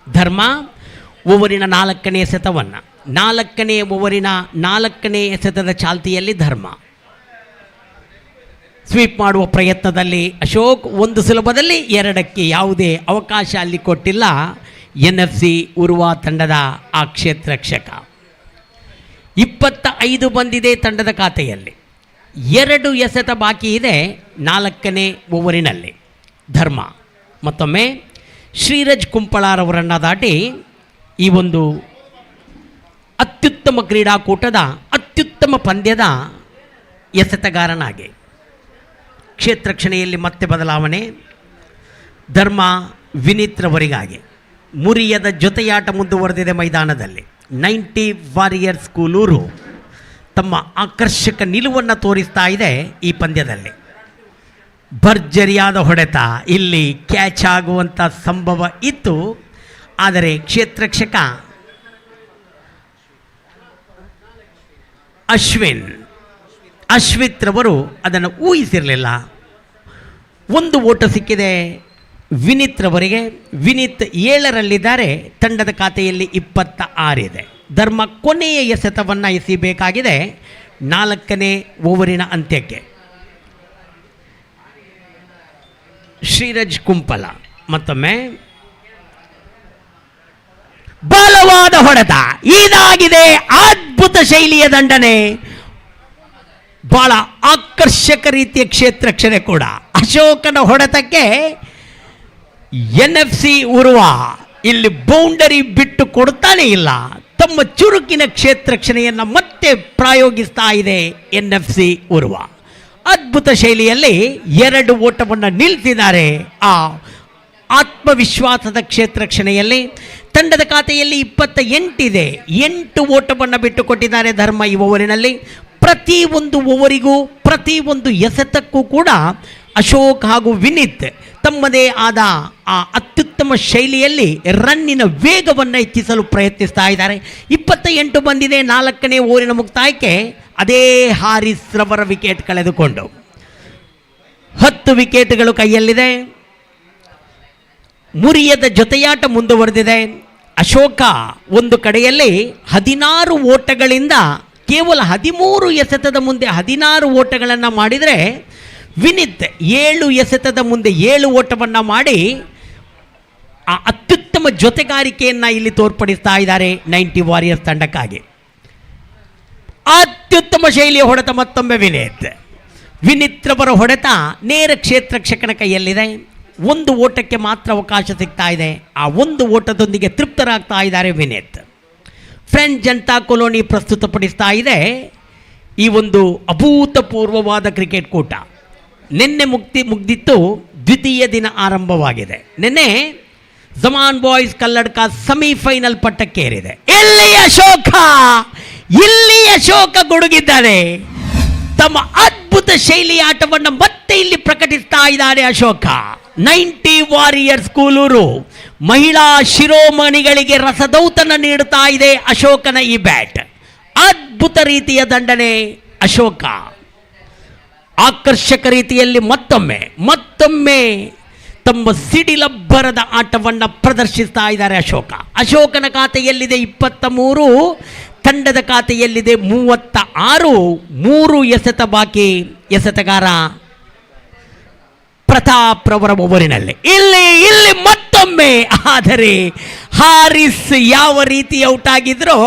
ಧರ್ಮ ಓವರಿನ 4ನೇ ಎಸೆತವನ್ನು 4ನೇ ಓವರಿನ 4ನೇ ಎಸೆತದ ಚಾಲ್ತಿಯಲ್ಲಿ ಧರ್ಮ ಸ್ವೀಪ್ ಮಾಡುವ ಪ್ರಯತ್ನದಲ್ಲಿ ಅಶೋಕ್ ಒಂದು ಸುಲಭದಲ್ಲಿ 2ಕ್ಕೆ ಯಾವುದೇ ಅವಕಾಶ ಅಲ್ಲಿ ಕೊಟ್ಟಿಲ್ಲ NFC ಉರ್ವಾ ತಂಡದ ಆ ಕ್ಷೇತ್ರರಕ್ಷಕ. 25 ಬಂದಿದೆ ತಂಡದ ಖಾತೆಯಲ್ಲಿ, 2 ಎಸೆತ ಬಾಕಿ ಇದೆ 4ನೇ ಓವರಿನಲ್ಲಿ. ಧರ್ಮ ಮತ್ತೊಮ್ಮೆ ಶ್ರೀರಜ್ ಕುಂಪಳಾರವರನ್ನು ದಾಟಿ ಈ ಒಂದು ಅತ್ಯುತ್ತಮ ಕ್ರೀಡಾಕೂಟದ ಅತ್ಯುತ್ತಮ ಪಂದ್ಯದ ಎಸೆತಗಾರನಾಗಿ. ಕ್ಷೇತ್ರರಕ್ಷಣೆಯಲ್ಲಿ ಮತ್ತೆ ಬದಲಾವಣೆ. ಧರ್ಮ ವಿನೀತ್ ರವರಿಗಾಗಿ ಮುರಿಯದ ಜೊತೆಯಾಟ ಮುಂದುವರೆದಿದೆ ಮೈದಾನದಲ್ಲಿ. 90 ವಾರಿಯರ್ಸ್ ಕೂಲೂರು ತಮ್ಮ ಆಕರ್ಷಕ ನಿಲುವನ್ನು ತೋರಿಸ್ತಾ ಇದೆ ಈ ಪಂದ್ಯದಲ್ಲಿ. ಭರ್ಜರಿಯಾದ ಹೊಡೆತ, ಇಲ್ಲಿ ಕ್ಯಾಚ್ ಆಗುವಂಥ ಸಂಭವ ಇತ್ತು, ಆದರೆ ಕ್ಷೇತ್ರರಕ್ಷಕ ಅಶ್ವಿತ್ ರವರು ಅದನ್ನು ಊಹಿಸಿರಲಿಲ್ಲ. 1 ಓಟ ಸಿಕ್ಕಿದೆ ವಿನೀತ್ ರವರಿಗೆ. ವಿನೀತ್ 7ರಲ್ಲಿದ್ದಾರೆ, ತಂಡದ ಖಾತೆಯಲ್ಲಿ 26 ಇದೆ. ಧರ್ಮ ಕೊನೆಯ ಎಸೆತವನ್ನು ಎಸೆಯಬೇಕಾಗಿದೆ 4ನೇ ಓವರಿನ ಅಂತ್ಯಕ್ಕೆ. ಶ್ರೀರಜ್ ಕುಂಪಲ ಮತ್ತೊಮ್ಮೆ ಬಲವಾದ ಹೊಡೆತ, ಇದಾಗಿದೆ ಅದ್ಭುತ ಶೈಲಿಯ ದಂಡನೆ. ಬಹಳ ಆಕರ್ಷಕ ರೀತಿಯ ಕ್ಷೇತ್ರರಕ್ಷಣೆ ಕೂಡ. ಅಶೋಕನ ಹೊಡೆತಕ್ಕೆ NFC ಉರ್ವಾ ಇಲ್ಲಿ ಬೌಂಡರಿ ಬಿಟ್ಟು ಕೊಡ್ತಾನೆ ಇಲ್ಲ. ತಮ್ಮ ಚುರುಕಿನ ಕ್ಷೇತ್ರರಕ್ಷಣೆಯನ್ನು ಮತ್ತೆ ಪ್ರಾಯೋಗಿಸ್ತಾ ಇದೆ NFC ಉರ್ವಾ. ಅದ್ಭುತ ಶೈಲಿಯಲ್ಲಿ 2 ಓಟವನ್ನು ನಿಲ್ಲಿಸಿದ್ದಾರೆ. ಆ ಆತ್ಮವಿಶ್ವಾಸದ ಕ್ಷೇತ್ರರಕ್ಷಣೆಯಲ್ಲಿ ತಂಡದ ಖಾತೆಯಲ್ಲಿ 28 ಇದೆ. 8 ಓಟವನ್ನು ಬಿಟ್ಟು ಕೊಟ್ಟಿದ್ದಾರೆ ಧರ್ಮ ಈ ಓವರಿನಲ್ಲಿ. ಪ್ರತಿಯೊಂದು ಓವರಿಗೂ ಪ್ರತಿಯೊಂದು ಎಸೆತಕ್ಕೂ ಕೂಡ ಅಶೋಕ್ ಹಾಗೂ ವಿನೀತ್ ತಮ್ಮದೇ ಆದ ಆ ಅತ್ಯುತ್ತಮ ಶೈಲಿಯಲ್ಲಿ ರನ್ನಿನ ವೇಗವನ್ನು ಹೆಚ್ಚಿಸಲು ಪ್ರಯತ್ನಿಸ್ತಾ ಇದ್ದಾರೆ. 28 ಬಂದಿದೆ 4ನೇ ಓವರಿನ ಮುಕ್ತಾಯಕ್ಕೆ. ಅದೇ ಹಾರಿಸ್ ರವರ ವಿಕೆಟ್ ಕಳೆದುಕೊಂಡು 10 ವಿಕೆಟ್ಗಳು ಕೈಯಲ್ಲಿದೆ. ಮುರಿಯದ ಜೊತೆಯಾಟ ಮುಂದುವರೆದಿದೆ. ಅಶೋಕ ಒಂದು ಕಡೆಯಲ್ಲಿ 16 ಓಟಗಳಿಂದ ಕೇವಲ 13 ಎಸೆತದ ಮುಂದೆ 16 ಓಟಗಳನ್ನು ಮಾಡಿದರೆ, ವಿನೀತ್ 7 ಎಸೆತದ ಮುಂದೆ 7 ಓಟವನ್ನು ಮಾಡಿ ಆ ಅತ್ಯುತ್ತಮ ಜೊತೆಗಾರಿಕೆಯನ್ನು ಇಲ್ಲಿ ತೋರ್ಪಡಿಸ್ತಾ ಇದ್ದಾರೆ 90 ವಾರಿಯರ್ಸ್ ತಂಡಕ್ಕಾಗಿ. ಅತ್ಯುತ್ತಮ ಶೈಲಿಯ ಹೊಡೆತ ಮತ್ತೊಮ್ಮೆ ವಿನೀತ್ ರವರ ಹೊಡೆತ ನೇರ ಕ್ಷೇತ್ರರಕ್ಷಕನ ಕೈಯಲ್ಲಿದೆ. 1 ಓಟಕ್ಕೆ ಮಾತ್ರ ಅವಕಾಶ ಸಿಗ್ತಾ ಇದೆ. ಆ 1 ಓಟದೊಂದಿಗೆ ತೃಪ್ತರಾಗ್ತಾ ಇದ್ದಾರೆ ವಿನೀತ್. ಫ್ರೆಂಚ್ ಜನತಾ ಕಾಲೋನಿ ಪ್ರಸ್ತುತಪಡಿಸ್ತಾ ಇದೆ ಈ ಒಂದು ಅಭೂತಪೂರ್ವವಾದ ಕ್ರಿಕೆಟ್ ಕೂಟ. ನಿನ್ನೆ ಮುಗ್ದಿತ್ತು, ದ್ವಿತೀಯ ದಿನ ಆರಂಭವಾಗಿದೆ. ನಿನ್ನೆ ಜಮಾನ್ ಬಾಯ್ಸ್ ಕಲ್ಲಡ್ಕ ಸೆಮಿಫೈನಲ್ ಪಟ್ಟಕ್ಕೇರಿದೆ. ಇಲ್ಲಿ ಅಶೋಕ ಗುಡುಗಿದ್ದಾರೆ. ತಮ್ಮ ಅದ್ಭುತ ಶೈಲಿಯ ಆಟವನ್ನು ಮತ್ತೆ ಇಲ್ಲಿ ಪ್ರಕಟಿಸ್ತಾ ಇದ್ದಾರೆ ಅಶೋಕ. 90 ವಾರಿಯರ್ಸ್ ಕೂಲೂರು ಮಹಿಳಾ ಶಿರೋಮಣಿಗಳಿಗೆ ರಸದೌತನ ನೀಡುತ್ತಾ ಇದೆ ಅಶೋಕನ ಈ ಬ್ಯಾಟ್. ಅದ್ಭುತ ರೀತಿಯ ದಂಡನೆ ಅಶೋಕ. ಆಕರ್ಷಕ ರೀತಿಯಲ್ಲಿ ಮತ್ತೊಮ್ಮೆ ತಮ್ಮ ಸಿಡಿಲಬ್ಬರದ ಆಟವನ್ನು ಪ್ರದರ್ಶಿಸ್ತಾ ಇದ್ದಾರೆ ಅಶೋಕನ ಖಾತೆಯಲ್ಲಿದೆ 23, ತಂಡದ ಖಾತೆಯಲ್ಲಿದೆ 36. 3 ಎಸೆತ ಬಾಕಿ. ಎಸೆತಗಾರ ಪ್ರತಾಪ್ ರವರ ಓವರಿನಲ್ಲಿ ಇಲ್ಲಿ ಮತ್ತೊಮ್ಮೆ, ಆದರೆ ಹಾರಿಸ್ ಯಾವ ರೀತಿ ಔಟ್ ಆಗಿದ್ರೋ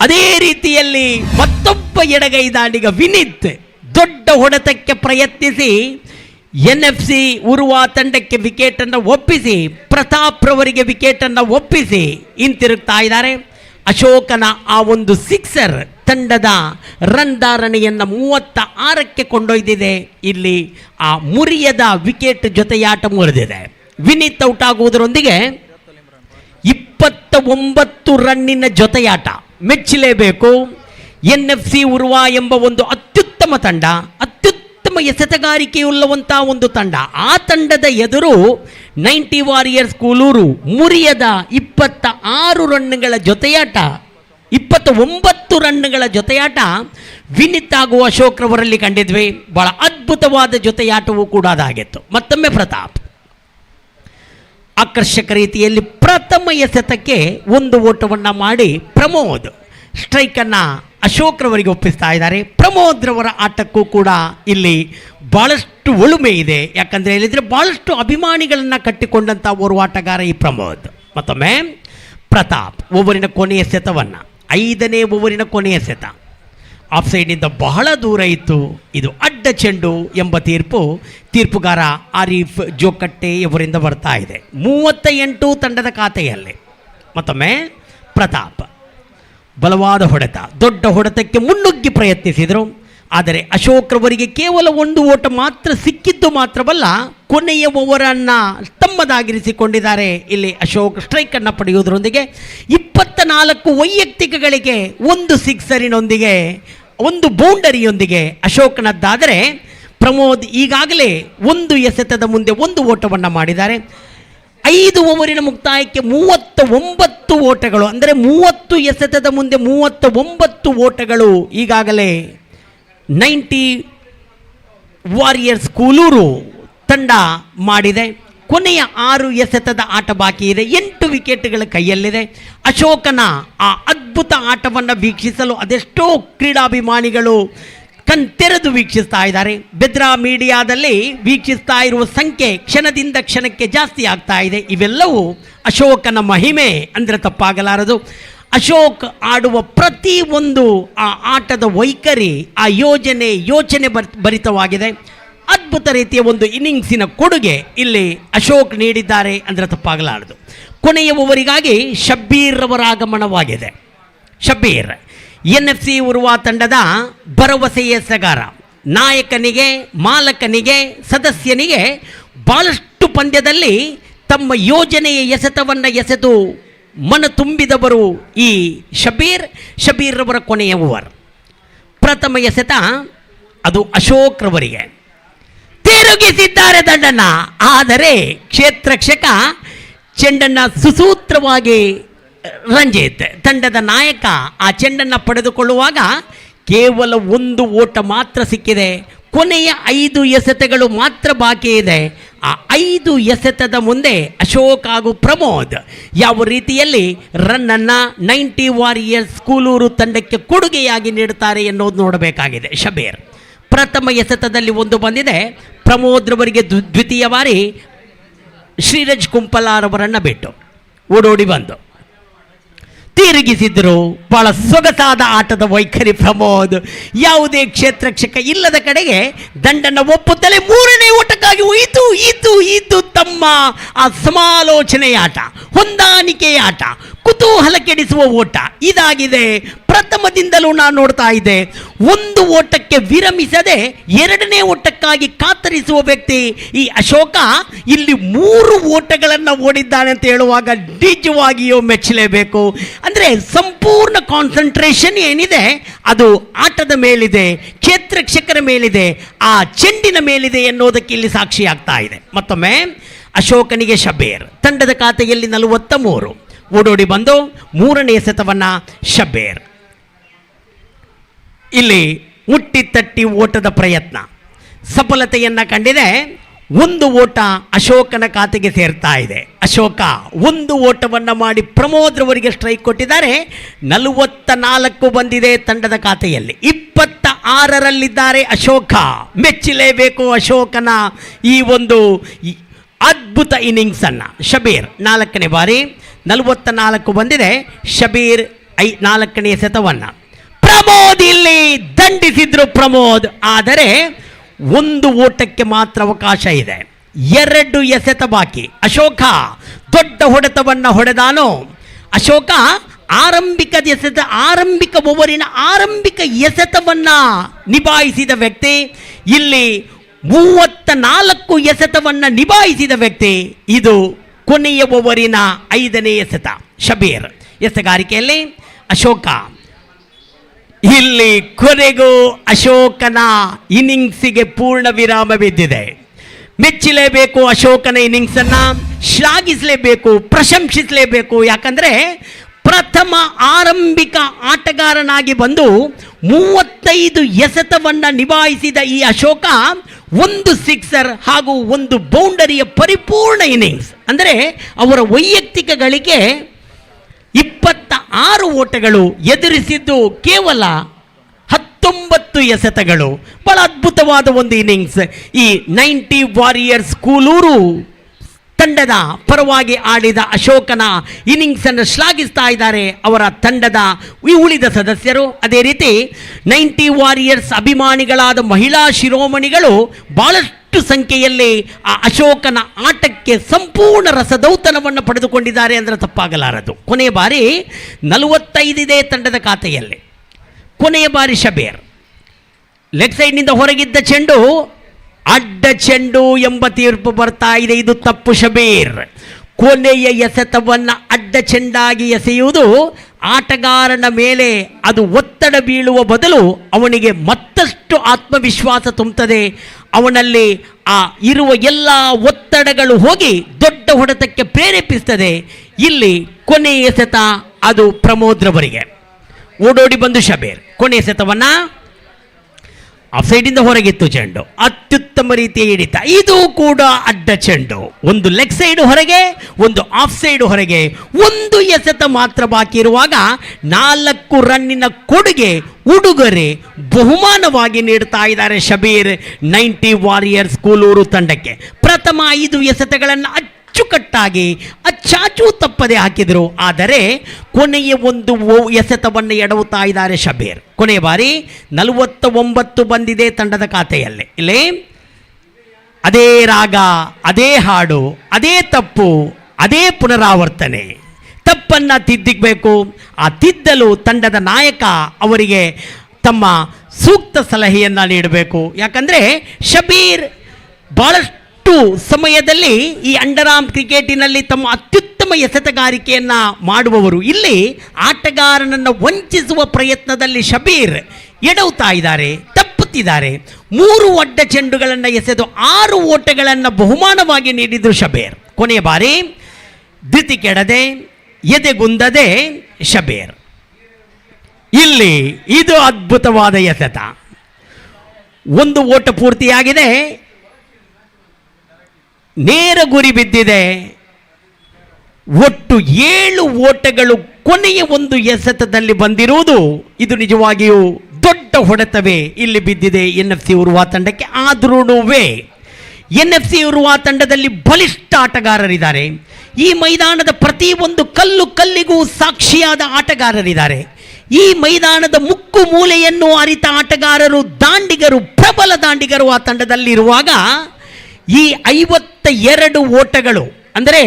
ಅದೇ ರೀತಿಯಲ್ಲಿ ಮತ್ತೊಬ್ಬ ಎಡಗೈ ದಾಂಡಿಗ ವಿನೀತ್ ದೊಡ್ಡ ಹೊಡೆತಕ್ಕೆ ಪ್ರಯತ್ನಿಸಿ NFC ಉರ್ವಾ ತಂಡಕ್ಕೆ ವಿಕೆಟನ್ನು ಒಪ್ಪಿಸಿ, ಪ್ರತಾಪ್ ರವರಿಗೆ ವಿಕೆಟನ್ನು ಒಪ್ಪಿಸಿ ಹಿಂತಿರುಗ್ತಾ ಇದ್ದಾರೆ. ಅಶೋಕನ ಆ ಒಂದು ಸಿಕ್ಸರ್ ತಂಡದ ರನ್ ಧಾರಣೆಯನ್ನು 36ಕ್ಕೆ ಕೊಂಡೊಯ್ದಿದೆ. ಇಲ್ಲಿ ಆ ಮುರಿಯದ ವಿಕೆಟ್ ಜೊತೆಯಾಟ ಮುರಿದಿದೆ. ವಿನೀತ್ ಔಟ್ ಆಗುವುದರೊಂದಿಗೆ 29 ರನ್ನಿನ ಜೊತೆಯಾಟ ಮೆಚ್ಚಲೇಬೇಕು. NFC ಉರ್ವಾ ಎಂಬ ಒಂದು ಅತ್ಯುತ್ತಮ ತಂಡ, ಅತ್ಯುತ್ತಮ ಎಸೆತಗಾರಿಕೆಯುಳ್ಳವಂಥ ಒಂದು ತಂಡ. ಆ ತಂಡದ ಎದುರು 90 ವಾರಿಯರ್ಸ್ ಕೂಲೂರು ಮುರಿಯದ 26 ರನ್ಗಳ ಜೊತೆಯಾಟ, 29 ರನ್ಗಳ ಜೊತೆಯಾಟ ವಿನಿತ್ ಹಾಗೂ ಅಶೋಕ್ ರವರಲ್ಲಿ ಕಂಡಿದ್ವಿ. ಬಹಳ ಅದ್ಭುತವಾದ ಜೊತೆಯಾಟವೂ ಕೂಡ ಅದಾಗಿತ್ತು. ಮತ್ತೊಮ್ಮೆ ಪ್ರತಾಪ್ ಆಕರ್ಷಕ ರೀತಿಯಲ್ಲಿ ಪ್ರಥಮ ಎಸೆತಕ್ಕೆ 1 ಓಟವನ್ನು ಮಾಡಿ ಪ್ರಮೋದ್ ಸ್ಟ್ರೈಕನ್ನು ಅಶೋಕ್ ರವರಿಗೆ ಒಪ್ಪಿಸ್ತಾ ಇದ್ದಾರೆ. ಪ್ರಮೋದ್ ರವರ ಆಟಕ್ಕೂ ಕೂಡ ಇಲ್ಲಿ ಭಾಳಷ್ಟು ಒಳುಮೆ ಇದೆ. ಯಾಕಂದರೆ ಹೇಳಿದರೆ ಭಾಳಷ್ಟು ಅಭಿಮಾನಿಗಳನ್ನು ಕಟ್ಟಿಕೊಂಡಂಥ ಓರ್ವ ಆಟಗಾರ ಈ ಪ್ರಮೋದ್. ಮತ್ತೊಮ್ಮೆ ಪ್ರತಾಪ್ ಓವರಿನ ಕೊನೆಯ ಎಸೆತವನ್ನು, 5ನೇ ಓವರಿನ ಕೊನೆಯ ಎಸೆತ ಆಫ್ ಸೈಡ್ನಿಂದ ಬಹಳ ದೂರ ಇತ್ತು, ಇದು ಅಡ್ಡ ಚೆಂಡು ಎಂಬ ತೀರ್ಪುಗಾರ ಆರೀಫ್ ಜೋಕಟ್ಟೆ ಇವರಿಂದ ಬರ್ತಾ ಇದೆ. 38 ತಂಡದ ಖಾತೆಯಲ್ಲಿ. ಮತ್ತೊಮ್ಮೆ ಪ್ರತಾಪ್ ಬಲವಾದ ಹೊಡೆತ, ದೊಡ್ಡ ಹೊಡೆತಕ್ಕೆ ಮುನ್ನುಗ್ಗಿ ಪ್ರಯತ್ನಿಸಿದರು. ಆದರೆ ಅಶೋಕ್ ರವರಿಗೆ ಕೇವಲ 1 ಓಟ ಮಾತ್ರ ಸಿಕ್ಕಿದ್ದು ಮಾತ್ರವಲ್ಲ, ಕೊನೆಯ ಓವರನ್ನು ತಮ್ಮದಾಗಿರಿಸಿಕೊಂಡಿದ್ದಾರೆ. ಇಲ್ಲಿ ಅಶೋಕ್ ಸ್ಟ್ರೈಕನ್ನು ಪಡೆಯುವುದರೊಂದಿಗೆ 24 ವೈಯಕ್ತಿಕಗಳಿಗೆ 1 ಸಿಕ್ಸರಿನೊಂದಿಗೆ 1 ಬೌಂಡರಿಯೊಂದಿಗೆ ಅಶೋಕ್ನದ್ದಾದರೆ ಪ್ರಮೋದ್ ಈಗಾಗಲೇ 1 ಎಸೆತದ ಮುಂದೆ 1 ಓಟವನ್ನು ಮಾಡಿದ್ದಾರೆ. 5 ಓವರಿನ ಮುಕ್ತಾಯಕ್ಕೆ 39 ಓಟಗಳು, ಅಂದರೆ 30 ಎಸೆತದ ಮುಂದೆ 39 ಓಟಗಳು ಈಗಾಗಲೇ 90 ವಾರಿಯರ್ಸ್ ಕೂಲೂರು ತಂಡ ಮಾಡಿದೆ. ಕೊನೆಯ 6 ಎಸೆತದ ಆಟ ಬಾಕಿ ಇದೆ. 8 ವಿಕೆಟ್ಗಳ ಕೈಯಲ್ಲಿದೆ. ಅಶೋಕನ ಆ ಅದ್ಭುತ ಆಟವನ್ನು ವೀಕ್ಷಿಸಲು ಅದೆಷ್ಟೋ ಕ್ರೀಡಾಭಿಮಾನಿಗಳು ಕಣ್ತೆರೆದು ವೀಕ್ಷಿಸ್ತಾ ಇದ್ದಾರೆ. ಬೆದ್ರಾ ಮೀಡಿಯಾದಲ್ಲಿ ವೀಕ್ಷಿಸ್ತಾ ಇರುವ ಸಂಖ್ಯೆ ಕ್ಷಣದಿಂದ ಕ್ಷಣಕ್ಕೆ ಜಾಸ್ತಿ ಆಗ್ತಾ ಇದೆ. ಇವೆಲ್ಲವೂ ಅಶೋಕನ ಮಹಿಮೆ ಅಂದರೆ ತಪ್ಪಾಗಲಾರದು. ಅಶೋಕ್ ಆಡುವ ಪ್ರತಿ ಒಂದು ಆ ಆಟದ ವೈಖರಿ, ಆ ಯೋಚನೆ ಭರಿತವಾಗಿದೆ. ಅದ್ಭುತ ರೀತಿಯ ಒಂದು ಇನ್ನಿಂಗ್ಸಿನ ಕೊಡುಗೆ ಇಲ್ಲಿ ಅಶೋಕ್ ನೀಡಿದ್ದಾರೆ ಅಂದರೆ ತಪ್ಪಾಗಲಾರದು. ಕೊನೆಯ ಓವರಿಗಾಗಿ ಶಬ್ಬೀರ್ ಅವರ ಆಗಮನವಾಗಿದೆ. ಶಬ್ಬೀರ್ NFC ಉರ್ವಾ ತಂಡದ ಭರವಸೆಯ ಸಗಾರ, ನಾಯಕನಿಗೆ, ಮಾಲಕನಿಗೆ, ಸದಸ್ಯನಿಗೆ ಭಾಳಷ್ಟು ಪಂದ್ಯದಲ್ಲಿ ತಮ್ಮ ಯೋಜನೆಯ ಎಸೆತವನ್ನು ಎಸೆದು ಮನ ತುಂಬಿದವರು ಈ ಶಬೀರ್ ರವರ ಕೊನೆಯ ಓವರ್. ಪ್ರಥಮ ಎಸೆತ ಅದು ಅಶೋಕ್ ರವರಿಗೆ, ತಿರುಗಿಸಿದ್ದಾರೆ ದಂಡನ್ನು. ಆದರೆ ಕ್ಷೇತ್ರಕ್ಷಕ ಚೆಂಡನ್ನು ಸುಸೂತ್ರವಾಗಿ ರಂಜಿತ್ ತಂಡದ ನಾಯಕ ಆ ಚೆಂಡನ್ನು ಪಡೆದುಕೊಳ್ಳುವಾಗ ಕೇವಲ 1 ಓಟ ಮಾತ್ರ ಸಿಕ್ಕಿದೆ. ಕೊನೆಯ 5 ಎಸೆತಗಳು ಮಾತ್ರ ಬಾಕಿ ಇದೆ. ಆ 5 ಎಸೆತದ ಮುಂದೆ ಅಶೋಕ್ ಹಾಗೂ ಪ್ರಮೋದ್ ಯಾವ ರೀತಿಯಲ್ಲಿ ರನ್ನನ್ನು 90 ವಾರಿಯರ್ಸ್ ಕೂಲೂರು ತಂಡಕ್ಕೆ ಕೊಡುಗೆಯಾಗಿ ನೀಡುತ್ತಾರೆ ಎನ್ನುವುದು ನೋಡಬೇಕಾಗಿದೆ. ಶಬೀರ್ ಪ್ರಥಮ ಎಸೆತದಲ್ಲಿ 1 ಬಂದಿದೆ. ಪ್ರಮೋದ್ ರವರಿಗೆ ದ್ವಿತೀಯ ಬಾರಿ ಶ್ರೀರಜ್ ಕುಂಪಲಾರವರನ್ನು ಬಿಟ್ಟು ಓಡೋಡಿ ಬಂದು ತಿರುಗಿಸಿದ್ರು. ಬಹಳ ಸೊಗಸಾದ ಆಟದ ವೈಖರಿ ಪ್ರಮೋದ್. ಯಾವುದೇ ಕ್ಷೇತ್ರಕ್ಷಕ ಇಲ್ಲದ ಕಡೆಗೆ ದಂಡನ್ನು ಒಪ್ಪುತ್ತಲೇ 3ನೇ ಓಟಕ್ಕಾಗಿ ಇದು ತಮ್ಮ ಆ ಸಮಾಲೋಚನೆಯ ಆಟ, ಹೊಂದಾಣಿಕೆಯ ಆಟ, ಕುತೂಹಲ ಕೆಡಿಸುವ ಓಟ ಇದಾಗಿದೆ. ಪ್ರಥಮದಿಂದಲೂ ನಾನು ನೋಡ್ತಾ ಇದ್ದೆ. 1 ಓಟಕ್ಕೆ ವಿರಮಿಸದೆ 2ನೇ ಓಟಕ್ಕಾಗಿ ಕಾತರಿಸುವ ವ್ಯಕ್ತಿ ಈ ಅಶೋಕ. ಇಲ್ಲಿ 3 ಓಟಗಳನ್ನು ಓಡಿದ್ದಾನೆ ಅಂತ ಹೇಳುವಾಗ ನಿಜವಾಗಿಯೂ ಮೆಚ್ಚಲೇಬೇಕು. ಅಂದರೆ ಸಂಪೂರ್ಣ ಕಾನ್ಸಂಟ್ರೇಷನ್ ಏನಿದೆ ಅದು ಆಟದ ಮೇಲಿದೆ, ಕ್ಷೇತ್ರಕ್ಷಕರ ಮೇಲಿದೆ, ಆ ಚೆಂಡಿನ ಮೇಲಿದೆ ಎನ್ನುವುದಕ್ಕೆ ಇಲ್ಲಿ ಸಾಕ್ಷಿಯಾಗ್ತಾ ಇದೆ. ಮತ್ತೊಮ್ಮೆ ಅಶೋಕನಿಗೆ ಶಬೀರ್ ತಂಡದ ಖಾತೆಯಲ್ಲಿ 43 ಓಡೋಡಿ ಬಂದು 3ನೇ ಎಸೆತವನ್ನು ಶಬೀರ್ ಇಲ್ಲಿ ಮುಟ್ಟಿ ತಟ್ಟಿ ಓಟದ ಪ್ರಯತ್ನ ಸಫಲತೆಯನ್ನು ಕಂಡಿದೆ. 1 ಓಟ ಅಶೋಕನ ಖಾತೆಗೆ ಸೇರ್ತಾ ಇದೆ. ಅಶೋಕ 1 ಓಟವನ್ನು ಮಾಡಿ ಪ್ರಮೋದ್ ರವರಿಗೆ ಸ್ಟ್ರೈಕ್ ಕೊಟ್ಟಿದ್ದಾರೆ. 44 ಬಂದಿದೆ ತಂಡದ ಖಾತೆಯಲ್ಲಿ. 26ರಲ್ಲಿದ್ದಾರೆ ಅಶೋಕ. ಮೆಚ್ಚಲೇಬೇಕು ಅಶೋಕನ ಈ ಒಂದು ಅದ್ಭುತ ಇನ್ನಿಂಗ್ಸನ್ನು. ಶಬೀರ್ 4ನೇ ಬಾರಿ 44 ಬಂದಿದೆ. ಶಬೀರ್ 4ನೇ ಎಸೆತವನ್ನು ಪ್ರಮೋದ್ ಇಲ್ಲಿ ದಂಡಿಸಿದ್ರು ಪ್ರಮೋದ್. ಆದರೆ 1 ಓಟಕ್ಕೆ ಮಾತ್ರ ಅವಕಾಶ ಇದೆ. 2 ಎಸೆತ ಬಾಕಿ. ಅಶೋಕ ದೊಡ್ಡ ಹೊಡೆತವನ್ನು ಹೊಡೆದಾನು. ಅಶೋಕ ಆರಂಭಿಕ ಓವರಿನ ಆರಂಭಿಕ ಎಸೆತವನ್ನ ನಿಭಾಯಿಸಿದ ವ್ಯಕ್ತಿ, ಇಲ್ಲಿ 34 ಎಸೆತವನ್ನ ನಿಭಾಯಿಸಿದ ವ್ಯಕ್ತಿ. ಇದು ಕೊನೆಯ ಓವರಿನ 5ನೇ ಎಸೆತ. ಶಬೀರ್ ಎಸೆಗಾರಿಕೆಯಲ್ಲಿ ಅಶೋಕ. ಇಲ್ಲಿ ಕೊನೆಗೂ ಅಶೋಕನ ಇನ್ನಿಂಗ್ಸಿಗೆ ಪೂರ್ಣ ವಿರಾಮ ಬಿದ್ದಿದೆ. ಮೆಚ್ಚಲೇಬೇಕು ಅಶೋಕನ ಇನ್ನಿಂಗ್ಸ್ ಅನ್ನ, ಶ್ಲಾಘಿಸಲೇಬೇಕು, ಪ್ರಶಂಸಿಸಲೇಬೇಕು. ಯಾಕಂದ್ರೆ ಪ್ರಥಮ ಆರಂಭಿಕ ಆಟಗಾರನಾಗಿ ಬಂದು 35 ಎಸೆತವನ್ನ ನಿಭಾಯಿಸಿದ ಈ ಅಶೋಕ 1 ಸಿಕ್ಸರ್ ಹಾಗೂ 1 ಬೌಂಡರಿಯ ಪರಿಪೂರ್ಣ ಇನ್ನಿಂಗ್ಸ್. ಅಂದರೆ ಅವರ ವೈಯಕ್ತಿಕ ಗಳಿಕೆ 26 ಓಟಗಳು, ಎದುರಿಸಿದ್ದು ಕೇವಲ 19 ಎಸೆತಗಳು. ಬಹಳ ಅದ್ಭುತವಾದ ಒಂದು ಇನ್ನಿಂಗ್ಸ್. ಈ 90 ವಾರಿಯರ್ಸ್ ಕೂಲೂರು ತಂಡದ ಪರವಾಗಿ ಆಡಿದ ಅಶೋಕನ ಇನ್ನಿಂಗ್ಸ್ ಅನ್ನು ಶ್ಲಾಘಿಸ್ತಾ ಇದ್ದಾರೆ ಅವರ ತಂಡದ ಉಳಿದ ಸದಸ್ಯರು. ಅದೇ ರೀತಿ 90 ವಾರಿಯರ್ಸ್ ಅಭಿಮಾನಿಗಳಾದ ಮಹಿಳಾ ಶಿರೋಮಣಿಗಳು ಬಹಳಷ್ಟು ಸಂಖ್ಯೆಯಲ್ಲಿ ಆ ಅಶೋಕನ ಆಟಕ್ಕೆ ಸಂಪೂರ್ಣ ರಸದೌತಣವನ್ನು ಪಡೆದುಕೊಂಡಿದ್ದಾರೆ ಅಂದರೆ ತಪ್ಪಾಗಲಾರದು. ಕೊನೆಯ ಬಾರಿ 45 ಇದೆ ತಂಡದ ಖಾತೆಯಲ್ಲಿ. ಕೊನೆಯ ಬಾರಿ ಶಬೀರ್ ಲೆಗ್ ಸೈಡ್ನಿಂದ ಹೊರಗಿದ್ದ ಚೆಂಡು ಅಡ್ಡ ಚೆಂಡು ಎಂಬ ತೀರ್ಪು ಬರ್ತಾ ಇದೆ. ಇದು ತಪ್ಪು. ಶಬೀರ್ ಕೊನೆಯ ಎಸೆತವನ್ನು ಅಡ್ಡ ಚೆಂಡಾಗಿ ಎಸೆಯುವುದು ಆಟಗಾರನ ಮೇಲೆ ಅದು ಒತ್ತಡ ಬೀಳುವ ಬದಲು ಅವನಿಗೆ ಮತ್ತಷ್ಟು ಆತ್ಮವಿಶ್ವಾಸ ತುಂಬುತ್ತದೆ. ಅವನಲ್ಲಿ ಆ ಇರುವ ಎಲ್ಲ ಒತ್ತಡಗಳು ಹೋಗಿ ದೊಡ್ಡ ಹೊಡೆತಕ್ಕೆ ಪ್ರೇರೇಪಿಸ್ತದೆ. ಇಲ್ಲಿ ಕೊನೆಯ ಎಸೆತ ಅದು ಪ್ರಮೋದ್ರವರಿಗೆ ಓಡೋಡಿ ಬಂದು ಶಬೀರ್ ಕೊನೆಯ ಎಸೆತವನ್ನು ಆಫ್ ಸೈಡಿಂದ ಹೊರಗಿತ್ತು ಚೆಂಡು, ಅತ್ಯುತ್ತಮ ರೀತಿಯ ಹಿಡಿತ. ಇದು ಕೂಡ ಅಡ್ಡ ಚೆಂಡು. ಒಂದು ಲೆಗ್ ಸೈಡ್ ಹೊರಗೆ, ಒಂದು ಆಫ್ ಸೈಡ್ ಹೊರಗೆ. 1 ಎಸೆತ ಮಾತ್ರ ಬಾಕಿ ಇರುವಾಗ 4 ರನ್ನಿನ ಕೊಡುಗೆ ಉಡುಗೊರೆ ಬಹುಮಾನವಾಗಿ ನೀಡ್ತಾ ಇದ್ದಾರೆ ಶಬೀರ್ 90 ವಾರಿಯರ್ಸ್ ಕೂಲೂರು ತಂಡಕ್ಕೆ. ಪ್ರಥಮ 5 ಎಸೆತಗಳನ್ನು ಅಚ್ಚುಕಟ್ಟಾಗಿ ಅಚ್ಚಾಚೂ ತಪ್ಪದೆ ಹಾಕಿದರು. ಆದರೆ ಕೊನೆಯ ಒಂದು ಎಸೆತವನ್ನು ಎಡವುತ್ತಾ ಇದ್ದಾರೆ ಶಬೀರ್. ಕೊನೆಯ ಬಾರಿ 49 ಬಂದಿದೆ ತಂಡದ ಖಾತೆಯಲ್ಲಿ. ಇಲ್ಲಿ ಅದೇ ರಾಗ, ಅದೇ ಹಾಡು, ಅದೇ ತಪ್ಪು, ಅದೇ ಪುನರಾವರ್ತನೆ. ತಪ್ಪನ್ನು ತಿದ್ದಬೇಕು. ಆ ತಿದ್ದಲು ತಂಡದ ನಾಯಕ ಅವರಿಗೆ ತಮ್ಮ ಸೂಕ್ತ ಸಲಹೆಯನ್ನು ನೀಡಬೇಕು. ಯಾಕಂದರೆ ಶಬೀರ್ ಬಹಳಷ್ಟು ಸಮಯದಲ್ಲಿ ಈ ಅಂಡರ್ಆರ್ಮ್ ಕ್ರಿಕೆಟಿನಲ್ಲಿ ತಮ್ಮ ಅತ್ಯುತ್ತಮ ಎಸೆತಗಾರಿಕೆಯನ್ನು ಮಾಡುವವರು. ಇಲ್ಲಿ ಆಟಗಾರನನ್ನು ವಂಚಿಸುವ ಪ್ರಯತ್ನದಲ್ಲಿ ಶಬೀರ್ ಎಡವುತ್ತಾ ಇದ್ದಾರೆ, ತಪ್ಪುತ್ತಿದ್ದಾರೆ. 3 ಅಡ್ಡ ಚೆಂಡುಗಳನ್ನು ಎಸೆದು 6 ಓಟಗಳನ್ನು ಬಹುಮಾನವಾಗಿ ನೀಡಿದರು ಶಬೀರ್. ಕೊನೆಯ ಬಾರಿ ಧೃತಿ ಕೆಡದೆ, ಎದೆಗುಂದದೆ ಶಬೀರ್. ಇಲ್ಲಿ ಇದು ಅದ್ಭುತವಾದ ಎಸೆತ. 1 ಓಟ ಪೂರ್ತಿಯಾಗಿದೆ, ನೇರ ಗುರಿ ಬಿದ್ದಿದೆ. ಒಟ್ಟು 7 ಓಟಗಳು ಕೊನೆಯ ಒಂದು ಎಸೆತದಲ್ಲಿ ಬಂದಿರುವುದು ಇದು ನಿಜವಾಗಿಯೂ ದೊಡ್ಡ ಹೊಡೆತವೇ ಇಲ್ಲಿ ಬಿದ್ದಿದೆ NFC ಉರ್ವಾ ತಂಡಕ್ಕೆ. ಆದ್ರೂ NFC ಉರ್ವಾ ತಂಡದಲ್ಲಿ ಬಲಿಷ್ಠ ಆಟಗಾರರಿದ್ದಾರೆ. ಈ ಮೈದಾನದ ಪ್ರತಿಯೊಂದು ಕಲ್ಲಿಗೂ ಸಾಕ್ಷಿಯಾದ ಆಟಗಾರರಿದ್ದಾರೆ. ಈ ಮೈದಾನದ ಮುಕ್ಕು ಮೂಲೆಯನ್ನು ಅರಿತ ಆಟಗಾರರು, ದಾಂಡಿಗರು, ಪ್ರಬಲ ದಾಂಡಿಗರು ಆ ತಂಡದಲ್ಲಿರುವಾಗ ಈ 52 ಓಟಗಳು ಅಂದರೆ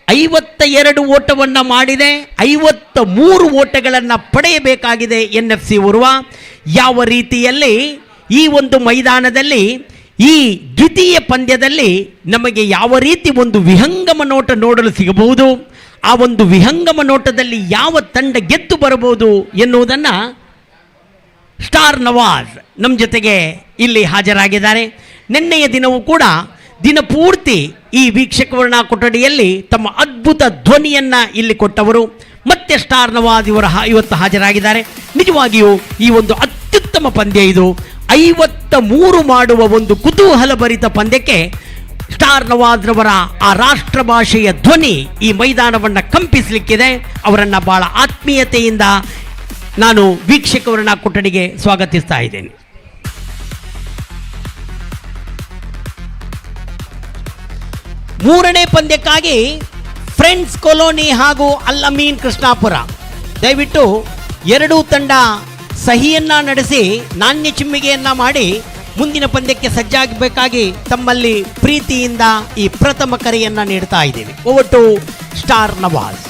52 ಓಟವನ್ನು ಮಾಡಿದೆ, 53 ಓಟಗಳನ್ನು ಪಡೆಯಬೇಕಾಗಿದೆ NFC ಉರ್ವಾ. ಯಾವ ರೀತಿಯಲ್ಲಿ ಈ ಒಂದು ಮೈದಾನದಲ್ಲಿ ಈ ದ್ವಿತೀಯ ಪಂದ್ಯದಲ್ಲಿ ನಮಗೆ ಯಾವ ರೀತಿ ಒಂದು ವಿಹಂಗಮ ನೋಟ ನೋಡಲು ಸಿಗಬಹುದು, ಆ ಒಂದು ವಿಹಂಗಮ ನೋಟದಲ್ಲಿ ಯಾವ ತಂಡ ಗೆದ್ದು ಬರಬಹುದು ಎನ್ನುವುದನ್ನು ಸ್ಟಾರ್ ನವಾಜ್ ನಮ್ಮ ಜೊತೆಗೆ ಇಲ್ಲಿ ಹಾಜರಾಗಿದ್ದಾರೆ. ನಿನ್ನೆಯ ದಿನವೂ ಕೂಡ ದಿನಪೂರ್ತಿ ಈ ವೀಕ್ಷಕ ವರ್ಣ ಕೊಠಡಿಯಲ್ಲಿ ತಮ್ಮ ಅದ್ಭುತ ಧ್ವನಿಯನ್ನು ಇಲ್ಲಿ ಕೊಟ್ಟವರು. ಮತ್ತೆ ಸ್ಟಾರ್ ನವಾಜ್ ಇವತ್ತು ಹಾಜರಾಗಿದ್ದಾರೆ. ನಿಜವಾಗಿಯೂ ಈ ಒಂದು ಅತ್ಯುತ್ತಮ ಪಂದ್ಯ ಇದು. 53 ಮಾಡುವ ಒಂದು ಕುತೂಹಲಭರಿತ ಪಂದ್ಯಕ್ಕೆ ಸ್ಟಾರ್ ನವಾಜ್ ರವರ ಆ ರಾಷ್ಟ್ರ ಭಾಷೆಯ ಧ್ವನಿ ಈ ಮೈದಾನವನ್ನು ಕಂಪಿಸಲಿಕ್ಕಿದೆ. ಅವರನ್ನು ಬಹಳ ಆತ್ಮೀಯತೆಯಿಂದ ನಾನು ವೀಕ್ಷಕ ವರ್ಣ ಕೊಠಡಿಗೆ ಸ್ವಾಗತಿಸ್ತಾ ಇದ್ದೇನೆ. ಮೂರನೇ ಪಂದ್ಯಕ್ಕಾಗಿ ಫ್ರೆಂಡ್ಸ್ ಕಾಲೋನಿ ಹಾಗೂ ಅಲ್ ಅಮೀನ್ ಕೃಷ್ಣಾಪುರ ದಯವಿಟ್ಟು ಎರಡೂ ತಂಡ ಸಹಿಯನ್ನ ನಡೆಸಿ ನಾಣ್ಯ ಚಿಮ್ಮಿಗೆಯನ್ನ ಮಾಡಿ ಮುಂದಿನ ಪಂದ್ಯಕ್ಕೆ ಸಜ್ಜಾಗಬೇಕಾಗಿ ತಮ್ಮಲ್ಲಿ ಪ್ರೀತಿಯಿಂದ ಈ ಪ್ರಥಮ ಕರೆಯನ್ನ ನೀಡ್ತಾ ಇದ್ದೀವಿ. Over to star Nawaz.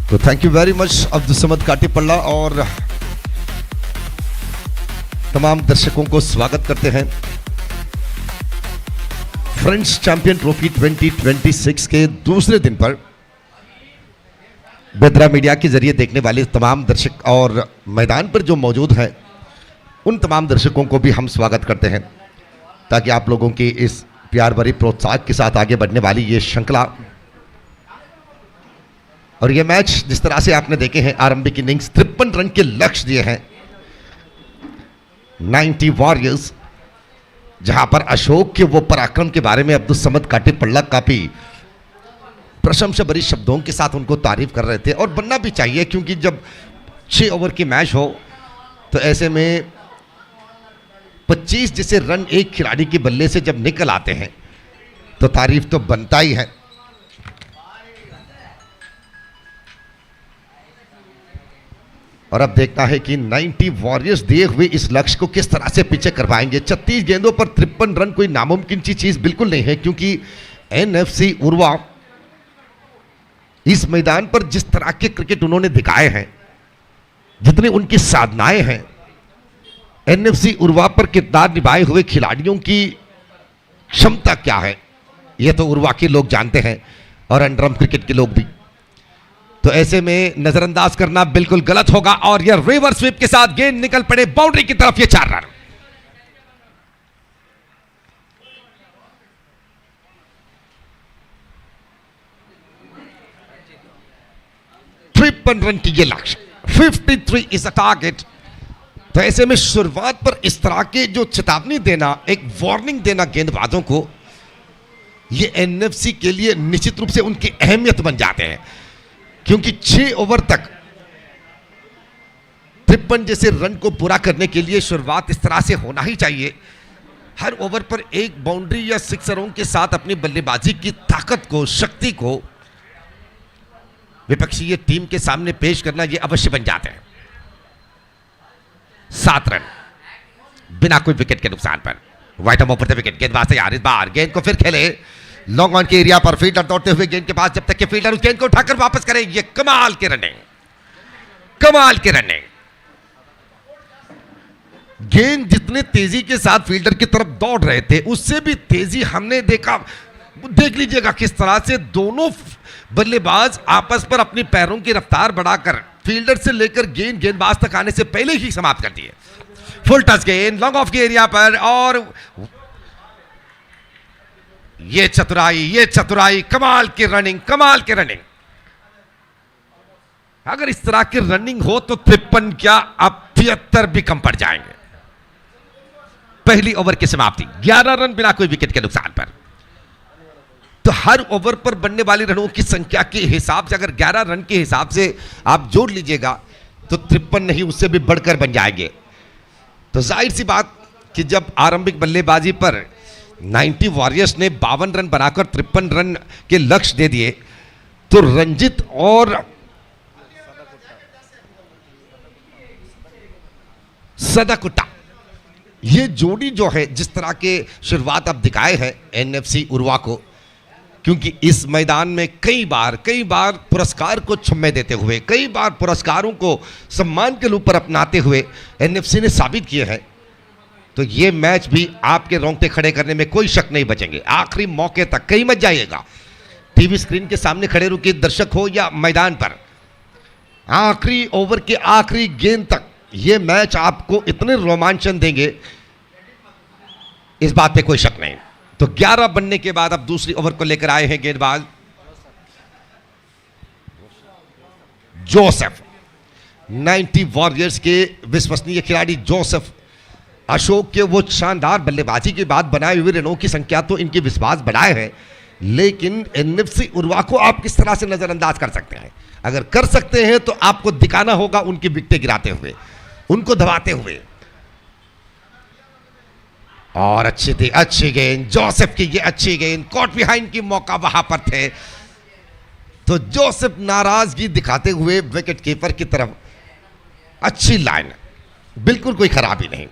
तो thank you very much Abdul Samad Katipalla और तमाम दर्शकों को स्वागत करते हैं फ्रेंड्स चैंपियन ट्रॉफी 2026 के दूसरे दिन पर। बेद्रा मीडिया के जरिए देखने वाले तमाम दर्शक और मैदान पर जो मौजूद हैं उन तमाम दर्शकों को भी हम स्वागत करते हैं, ताकि आप लोगों की इस प्यार भरी प्रोत्साहन के साथ आगे बढ़ने वाली ये श्रृंखला और ये मैच जिस तरह से आपने देखे हैं, आरंभिक इनिंग्स 53 रन के लक्ष्य दिए हैं 90 वॉरियर्स, जहां पर अशोक के वो पराक्रम के बारे में अब्दुल समद काटीपल्ला काफी प्रशंसा भरी शब्दों के साथ उनको तारीफ कर रहे थे और बनना भी चाहिए, क्योंकि जब 6 ओवर की मैच हो तो ऐसे में 25 जैसे रन एक खिलाड़ी के बल्ले से जब निकल आते हैं तो तारीफ तो बनता ही है। और अब देखना है कि 90 वॉरियर्स दिए हुए इस लक्ष्य को किस तरह से पीछे कर पाएंगे। 36 गेंदों पर 53 रन कोई नामुमकिन सी चीज बिल्कुल नहीं है, क्योंकि एनएफसी उर्वा इस मैदान पर जिस तरह के क्रिकेट उन्होंने दिखाए हैं, जितनी उनकी साधनाएं हैं, एनएफसी उर्वा पर किरदार निभाए हुए खिलाड़ियों की क्षमता क्या है, यह तो उर्वा के लोग जानते हैं और अंडरआर्म क्रिकेट के लोग भी। तो ऐसे में नजरअंदाज करना बिल्कुल गलत होगा और यह रिवर्स स्वीप के साथ गेंद निकल पड़े बाउंड्री की तरफ, ये 4 रन। रन की ये लक्ष्य 53 इज अ टारगेट। तो ऐसे में शुरुआत पर इस तरह के जो चेतावनी देना, एक वार्निंग देना गेंदबाजों को, ये एनएफसी के लिए निश्चित रूप से उनकी अहमियत बन जाते हैं, क्योंकि 6 ओवर तक 53 जैसे रन को पूरा करने के लिए शुरुआत इस तरह से होना ही चाहिए। हर ओवर पर एक बाउंड्री या सिक्सरों के साथ अपनी बल्लेबाजी की ताकत को, शक्ति को विपक्षी टीम के सामने पेश करना ये अवश्य बन जाते हैं। 7 रन बिना कोई विकेट के नुकसान पर। वाइट ऑफ द विकेट, गेंदबाज तैयार, इस बार गेंद को फिर खेले लॉन्ग ऑन के एरिया पर, फील्डर दौड़ते हुए गेंद के पास, जब तक कि फील्डर उस गेंद को उठाकर वापस करे। ये कमाल की रनिंग, कमाल की रनिंग। गेंद जितने तेजी के साथ फील्डर की तरफ दौड़ रहे थे, उससे भी तेजी हमने देखा। देख लीजिएगा किस तरह से दोनों बल्लेबाज आपस पर अपनी पैरों की रफ्तार बढ़ाकर फील्डर से लेकर गेंदबाज तक आने से पहले ही समाप्त कर दिए। फुल टच गेंद लॉन्ग ऑफ के एरिया पर, और ये चतुराई, कमाल की रनिंग, कमाल की रनिंग। अगर इस तरह की रनिंग हो तो 53 क्या, अब 73 भी कम पड़ जाएंगे। पहली ओवर की समाप्ति 11 रन बिना कोई विकेट के नुकसान पर। तो हर ओवर पर बनने वाली रनों की संख्या के हिसाब से अगर 11 रन के हिसाब से आप जोड़ लीजिएगा तो 53 नहीं, उससे भी बढ़कर बन जाएंगे। तो जाहिर सी बात कि जब आरंभिक बल्लेबाजी पर 90 वॉरियर्स ने 52 रन बनाकर 53 रन के लक्ष्य दे दिए, तो रंजित और सदाकुटा ये जोड़ी जो है, जिस तरह के शुरुआत अब दिखाए हैं एनएफसी उर्वा को, क्योंकि इस मैदान में कई बार पुरस्कार को छुम्मे देते हुए, कई बार पुरस्कारों को सम्मान के रूप पर अपनाते हुए एनएफसी ने साबित किए हैं, तो ये मैच भी आपके रोंगटे खड़े करने में कोई शक नहीं बचेंगे। आखिरी मौके तक कहीं मत जाइएगा, टीवी स्क्रीन के सामने खड़े रुके दर्शक हो या मैदान पर, आखिरी ओवर के आखिरी गेंद तक ये मैच आपको इतने रोमांचन देंगे, इस बात पे कोई शक नहीं। तो 11 बनने के बाद अब दूसरी ओवर को लेकर आए हैं गेंदबाज जोसेफ। 90 वॉरियर्स के विश्वसनीय खिलाड़ी जोसेफ अशोक के वो शानदार बल्लेबाजी के बाद बनाए हुए रनों की संख्या तो इनके विश्वास बढ़ाए हैं, लेकिन एनएफसी उर्वा को आप किस तरह से नजरअंदाज कर सकते हैं? अगर कर सकते हैं तो आपको दिखाना होगा उनकी विकेटें गिराते हुए, उनको दबाते हुए। और अच्छी गेंद जोसेफ की, ये अच्छी गेंद, कॉट बिहाइंड की मौका वहां पर थे, तो जोसेफ नाराजगी दिखाते हुए विकेट कीपर की तरफ, अच्छी लाइन, बिल्कुल कोई खराबी नहीं।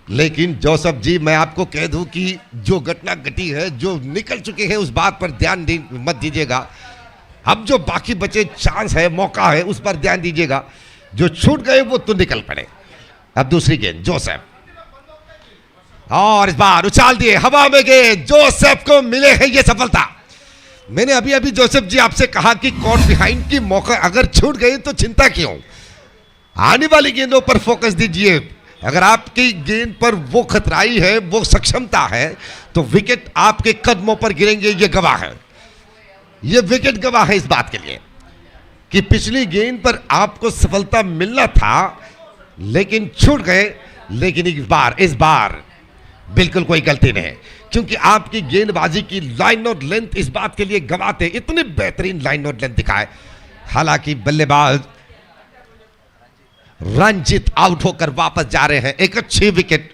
लेकिन जोसेफ जी, मैं आपको कह दूं कि जो घटना घटी है, जो निकल चुके हैं, उस बात पर ध्यान मत दीजिएगा। अब जो बाकी बचे चांस है, मौका है, उस पर ध्यान दीजिएगा। जो छूट गए वो तो निकल पड़े। अब दूसरी गेंद जोसेफ, और इस बार उछाल दिए हवा में गेंद, जोसेफ को मिले है ये सफलता। मैंने अभी अभी जोसेफ जी आपसे कहा कि कॉट बिहाइंड की मौका अगर छूट गई तो चिंता क्यों, आने वाली गेंदों पर फोकस दीजिए। अगर आपकी गेंद पर वो खतराई है, वो सक्षमता है, तो विकेट आपके कदमों पर गिरेंगे, ये गवाह है। ये विकेट गवाह है इस बात के लिए कि पिछली गेंद पर आपको सफलता मिलना था लेकिन छूट गए। लेकिन इस बार बिल्कुल कोई गलती नहीं, क्योंकि आपकी गेंदबाजी की लाइन और लेंथ इस बात के लिए गवाह थे। इतनी बेहतरीन लाइन और लेंथ दिखाए। हालांकि बल्लेबाज रंजीत आउट होकर वापस जा रहे हैं। एक अच्छी विकेट,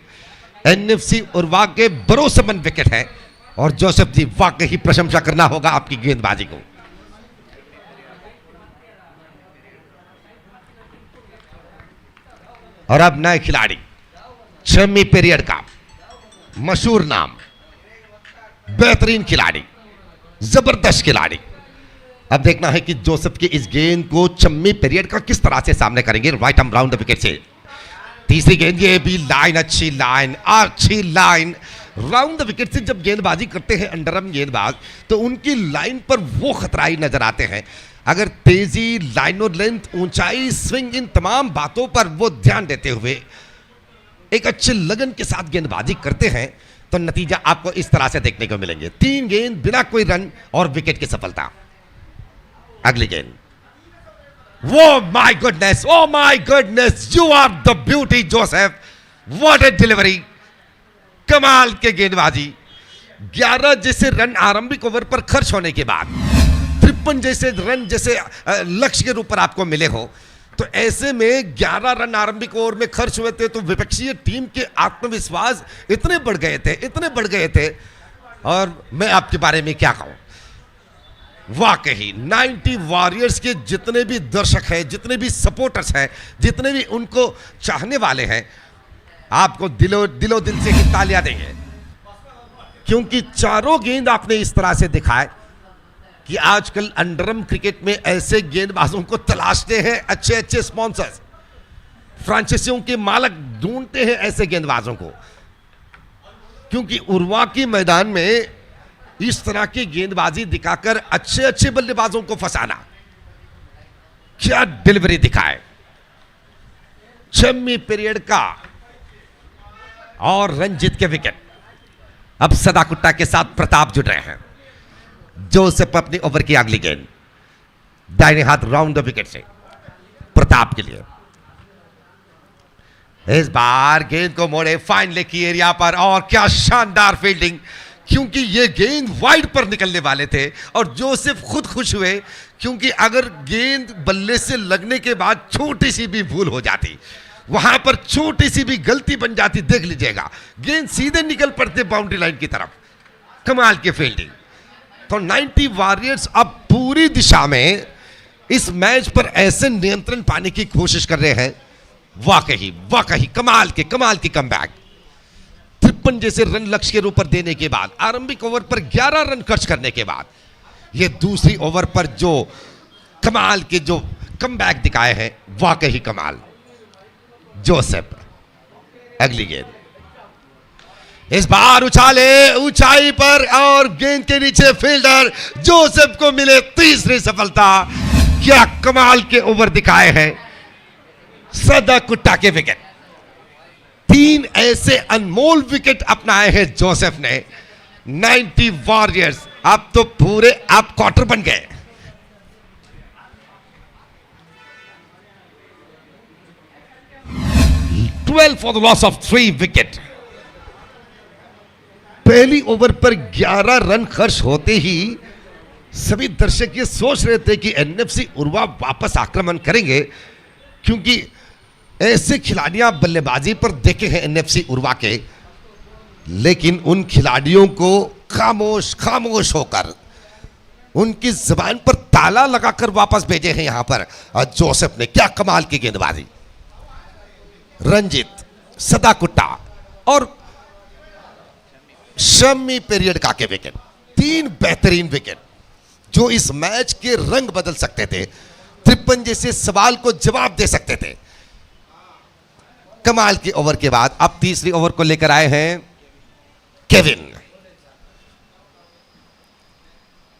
एनएफसी उर्वा के भरोसेमंद विकेट है। और जोसेफ जी वाकई ही प्रशंसा करना होगा आपकी गेंदबाजी को। और अब नए खिलाड़ी, छमी पीरियड का मशहूर नाम, बेहतरीन खिलाड़ी, जबरदस्त खिलाड़ी। अब देखना है कि जोसेफ की इस गेंद को छम्मी पीरियड का किस तरह से सामने करेंगे right arm round the wicket से। तीसरी गेंद, ये भी लाइन, अच्छी लाइन राउंड द विकेट से। जब गेंदबाजी करते हैं अंडरआर्म गेंदबाज तो उनकी लाइन पर वो खतराई नजर आते हैं। अगर तेजी, लाइन और लेंथ, ऊंचाई, स्विंग, इन तमाम बातों पर वो ध्यान देते हुए एक अच्छे लगन के साथ गेंदबाजी करते हैं तो नतीजा आपको इस तरह से देखने को मिलेंगे। 3 गेंद बिना कोई रन और विकेट की सफलता। अगली गेंद, वो my goodness, you are the beauty Joseph, what a delivery, कमाल के गेंदबाजी। 11 जैसे रन आरंभिक ओवर पर खर्च होने के बाद 53 जैसे रन जैसे लक्ष्य के रूप पर आपको मिले हो, तो ऐसे में 11 रन आरंभिक ओवर में खर्च हुए थे तो विपक्षीय टीम के आत्मविश्वास इतने बढ़ गए थे। और मैं आपके बारे में क्या कहूं, वाकई 90 वॉरियर्स के जितने भी दर्शक हैं, जितने भी सपोर्टर्स हैं, जितने भी उनको चाहने वाले हैं, आपको दिलो दिल से ही तालियां देंगे, क्योंकि चारों गेंद आपने इस तरह से दिखाए कि आजकल अंडरआर्म क्रिकेट में ऐसे गेंदबाजों को तलाशते हैं अच्छे स्पॉन्सर्स, फ्रांचाइजियों के मालिक ढूंढते हैं ऐसे गेंदबाजों को, क्योंकि उर्वा के मैदान में इस तरह की गेंदबाजी दिखाकर अच्छे बल्लेबाजों को फंसाना, क्या डिलीवरी दिखाए। छमी पीरियड का और रंजीत के विकेट। अब सदाकुट्टा के साथ प्रताप जुड़ रहे हैं। जोसेफ अपनी ओवर की अगली गेंद, दाहिने हाथ राउंड द विकेट से प्रताप के लिए। इस बार गेंद को मोड़े फाइन लेग की एरिया पर, और क्या शानदार फील्डिंग, क्योंकि ये गेंद वाइड पर निकलने वाले थे और जोसेफ खुद खुश हुए, क्योंकि अगर गेंद बल्ले से लगने के बाद छोटी सी भी भूल हो जाती, वहां पर छोटी सी भी गलती बन जाती, देख लीजिएगा गेंद सीधे निकल पड़ते बाउंड्री लाइन की तरफ। कमाल की फील्डिंग। तो 90 वॉरियर्स अब पूरी दिशा में इस मैच पर ऐसे नियंत्रण पाने की कोशिश कर रहे हैं। वाकई कमाल की कमबैक। 53 जैसे रन लक्ष्य के रूप पर देने के बाद, आरंभिक ओवर पर 11 रन खर्च करने के बाद, ये दूसरी ओवर पर जो कमाल के जो कमबैक दिखाए हैं, वाकई कमाल। जोसेफ अगली गेंद, इस बार उछाले ऊंचाई पर और गेंद के नीचे फील्डर, जोसेफ को मिले तीसरी सफलता। क्या कमाल के ओवर दिखाए हैं सदाकुट्टा के विकेट। 3 ऐसे अनमोल विकेट अपनाए हैं जोसेफ ने। 90 वॉरियर्स अब तो पूरे आप क्वार्टर बन गए। For the loss of 3 wicket. पहली ओवर पर 11 रन खर्च होते ही सभी दर्शक ये सोच रहे थे कि एनएफसी उर्वा वापस आक्रमण करेंगे, क्योंकि ऐसे खिलाड़ियां बल्लेबाजी पर देखे हैं एनएफसी उर्वा के, लेकिन उन खिलाड़ियों को खामोश होकर उनकी जबान पर ताला लगाकर वापस भेजे हैं यहां पर। और जोसेफ ने क्या कमाल की गेंदबाजी। रंजीत, सदाकुट्टा और शमी पीरियड का के विकेट, 3 बेहतरीन विकेट। जो इस मैच के रंग बदल सकते थे, 53 जैसे सवाल को जवाब दे सकते थे। कमाल के ओवर के बाद अब तीसरी ओवर को लेकर आए हैं Kevin.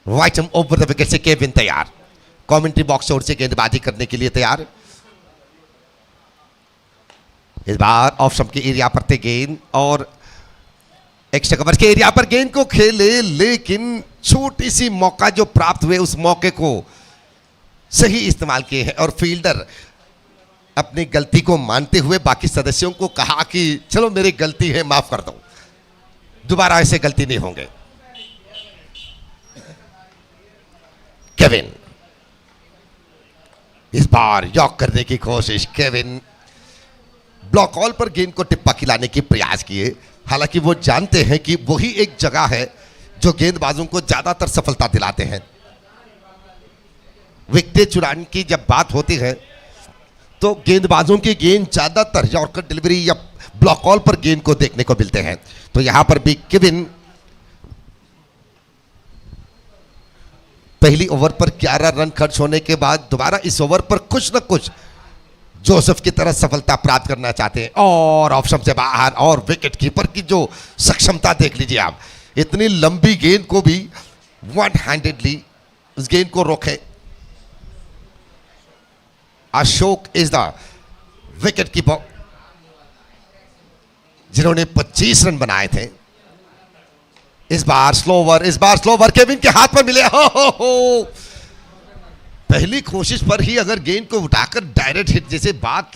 Right hand over the wicket से केविन तैयार, कमेंट्री बॉक्स ओर से गेंदबाजी करने के लिए तैयार। इस बार ऑफ स्टंप के एरिया पर थे गेंद और एक्स्ट्रा कवर के एरिया पर गेंद को खेले, लेकिन छोटी सी मौका जो प्राप्त हुए उस मौके को सही इस्तेमाल किए हैं और फील्डर अपनी गलती को मानते हुए बाकी सदस्यों को कहा कि चलो मेरी गलती है, माफ कर दो, दोबारा ऐसे गलती नहीं होंगे। केविन इस बार यॉक करने की कोशिश, केविन ब्लॉक ऑल पर गेंद को टिप्पा खिलाने की प्रयास किए, हालांकि वो जानते हैं कि वही एक जगह है जो गेंदबाजों को ज्यादातर सफलता दिलाते हैं। विकेट चुराने की जब बात होती है तो गेंदबाजों की गेंद ज्यादातर यॉर्कर डिलीवरी या ब्लॉक ऑल पर गेंद को देखने को मिलते हैं। तो यहां पर भी केविन पहली ओवर पर 11 रन खर्च होने के बाद दोबारा इस ओवर पर कुछ न कुछ जोसेफ की तरह सफलता प्राप्त करना चाहते हैं और ऑप्शन से बाहर, और विकेट कीपर की जो सक्षमता देख लीजिए आप, इतनी लंबी गेंद को भी वन हैंडेडली उस गेंद को रोके। Ashok is the wicket keeper जिन्होंने 25 रन बनाए थे। इस बार स्लो ओवर केविन के हाथ पर मिले। हो पहली कोशिश पर ही अगर गेंद को उठाकर डायरेक्ट हिट जैसे बात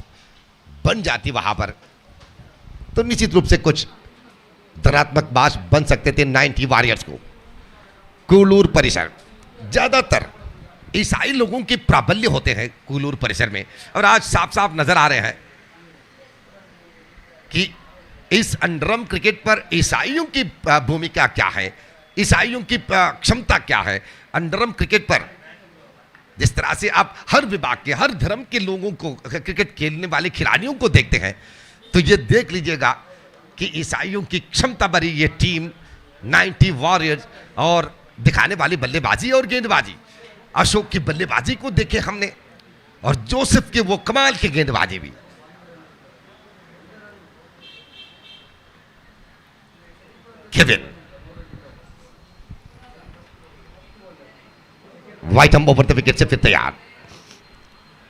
बन जाती वहां पर, तो निश्चित रूप से कुछ धनात्मक बात बन सकते थे 90 वॉरियर्स को। कूलूर परिसर, ज्यादातर ईसाई लोगों की प्राबल्य होते हैं कूलूर परिसर में, और आज साफ साफ नजर आ रहे हैं कि इस अंडरम क्रिकेट पर ईसाइयों की भूमिका क्या है, ईसाइयों की क्षमता क्या है। अंडरम क्रिकेट पर जिस तरह से आप हर विभाग के, हर धर्म के लोगों को, क्रिकेट खेलने वाले खिलाड़ियों को देखते हैं, तो ये देख लीजिएगा कि ईसाइयों की क्षमता भरी ये टीम 90 वॉरियर्स और दिखाने वाली बल्लेबाजी और गेंदबाजी। अशोक की बल्लेबाजी को देखे हमने और जोसेफ के वो कमाल की गेंदबाजी भी। केविन वाइट हम ओवर द विकेट से फिर तैयार।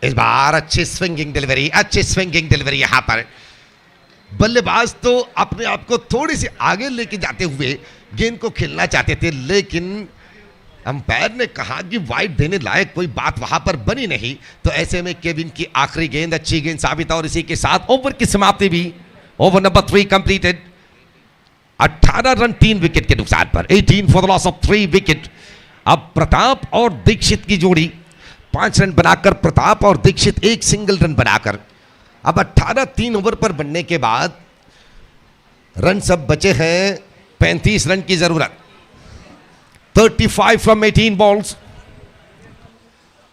इस बार अच्छी स्विंगिंग डिलीवरी यहां पर बल्लेबाज तो अपने आप को थोड़ी सी आगे लेके जाते हुए गेंद को खेलना चाहते थे, लेकिन अंपायर ने कहा कि वाइड देने लायक कोई बात वहां पर बनी नहीं। तो ऐसे में केविन की आखिरी गेंद अच्छी गेंद साबित, और इसी के साथ ओवर की समाप्ति भी। Over number 3 completed. 18 run 3 wicket के नुकसान पर, 18 for the loss of 3 wicket. अब प्रताप और दीक्षित की जोड़ी 5 रन बनाकर, प्रताप और दीक्षित एक सिंगल रन बनाकर, अब 18 3 ओवर पर बनने के बाद रन सब बचे हैं 35 रन की जरूरत। 35 फ्रॉम 18 बॉल्स।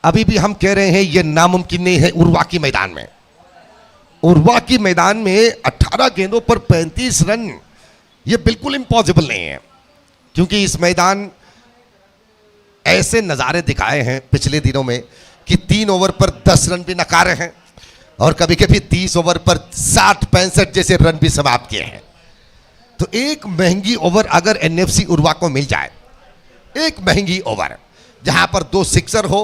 अभी भी हम कह रहे हैं यह नामुमकिन नहीं है उर्वा की मैदान में। उर्वा की मैदान में 18 गेंदों पर 35 रन, यह बिल्कुल इम्पॉसिबल नहीं है, क्योंकि इस मैदान ऐसे नज़ारे दिखाए हैं पिछले दिनों में कि 3 ओवर पर 10 रन भी नकारे हैं और कभी कभी 30 ओवर पर 60-65 जैसे रन भी समाप्त किए हैं। तो एक महंगी ओवर अगर एनएफसी उर्वा को मिल जाए, एक महंगी ओवर जहां पर 2 सिक्सर हो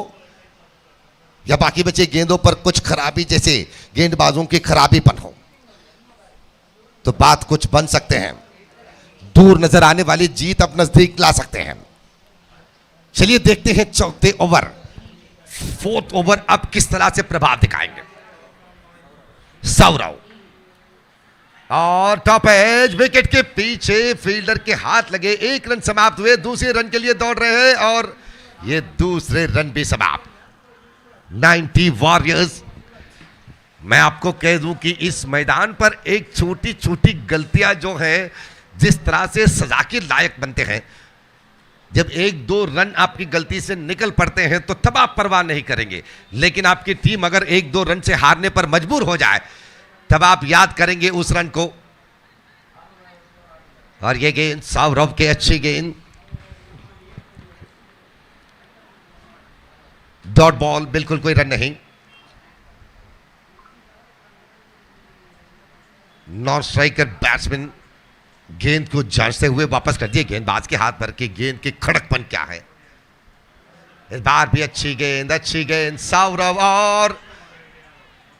या बाकी बचे गेंदों पर कुछ खराबी जैसे गेंदबाजों की खराबीपन हो, तो बात कुछ बन सकते हैं। दूर नजर आने वाली जीत अब नजदीक ला सकते हैं। चलिए देखते हैं चौथे ओवर, 4th ओवर अब किस तरह से प्रभाव दिखाएंगे। सौरव और टॉप एज विकेट के पीछे फील्डर के हाथ लगे, 1 रन समाप्त हुए, दूसरे रन के लिए दौड़ रहे हैं और ये दूसरे रन भी समाप्त। 90 वॉरियर्स। मैं आपको कह दूं कि इस मैदान पर एक छोटी छोटी गलतियां जो है जिस तरह से सजा के लायक बनते हैं, जब 1-2 रन आपकी गलती से निकल पड़ते हैं तो तब आप परवाह नहीं करेंगे, लेकिन आपकी टीम अगर 1-2 रन से हारने पर मजबूर हो जाए तब आप याद करेंगे उस रन को। और ये गेंद सौरव के अच्छी गेंद, डॉट बॉल, बिल्कुल कोई रन नहीं। नॉन स्ट्राइकर बैट्समैन गेंद को जांचते हुए वापस कर दिए गेंदबाज के हाथ पर कि गेंद की खड़कपन क्या है। इस बार भी अच्छी गेंद सौरव और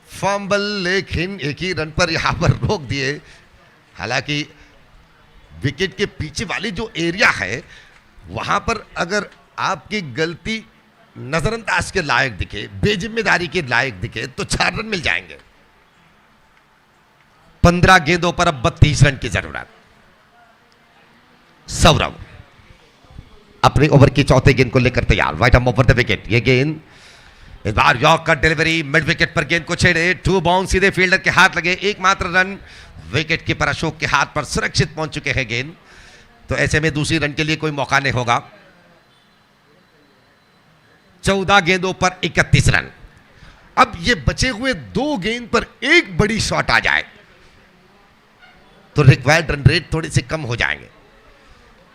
फंबल, लेकिन एक ही रन पर यहां पर रोक दिए। हालांकि विकेट के पीछे वाली जो एरिया है वहां पर अगर आपकी गलती नजरअंदाज के लायक दिखे, बेजिम्मेदारी के लायक दिखे तो 4 रन मिल जाएंगे। 15 गेंदों पर अब 32 रन की जरूरत। सौरव अपने ओवर की चौथे गेंद को लेकर तैयार, right arm over the wicket. ये गेंद इस बार यॉर्कर डिलीवरी, मिड विकेट पर गेंद को छेड़े, 2 बाउंस सीधे फील्डर के हाथ लगे, एकमात्र रन विकेट कीपर अशोक के हाथ पर सुरक्षित पहुंच चुके हैं गेंद। तो ऐसे में दूसरी रन के लिए कोई मौका नहीं होगा। 14 गेंदों पर 31 रन। अब ये बचे हुए 2 गेंद पर एक बड़ी शॉट आ जाए तो रिक्वायर्ड रन रेट थोड़ी सी कम हो जाएंगे,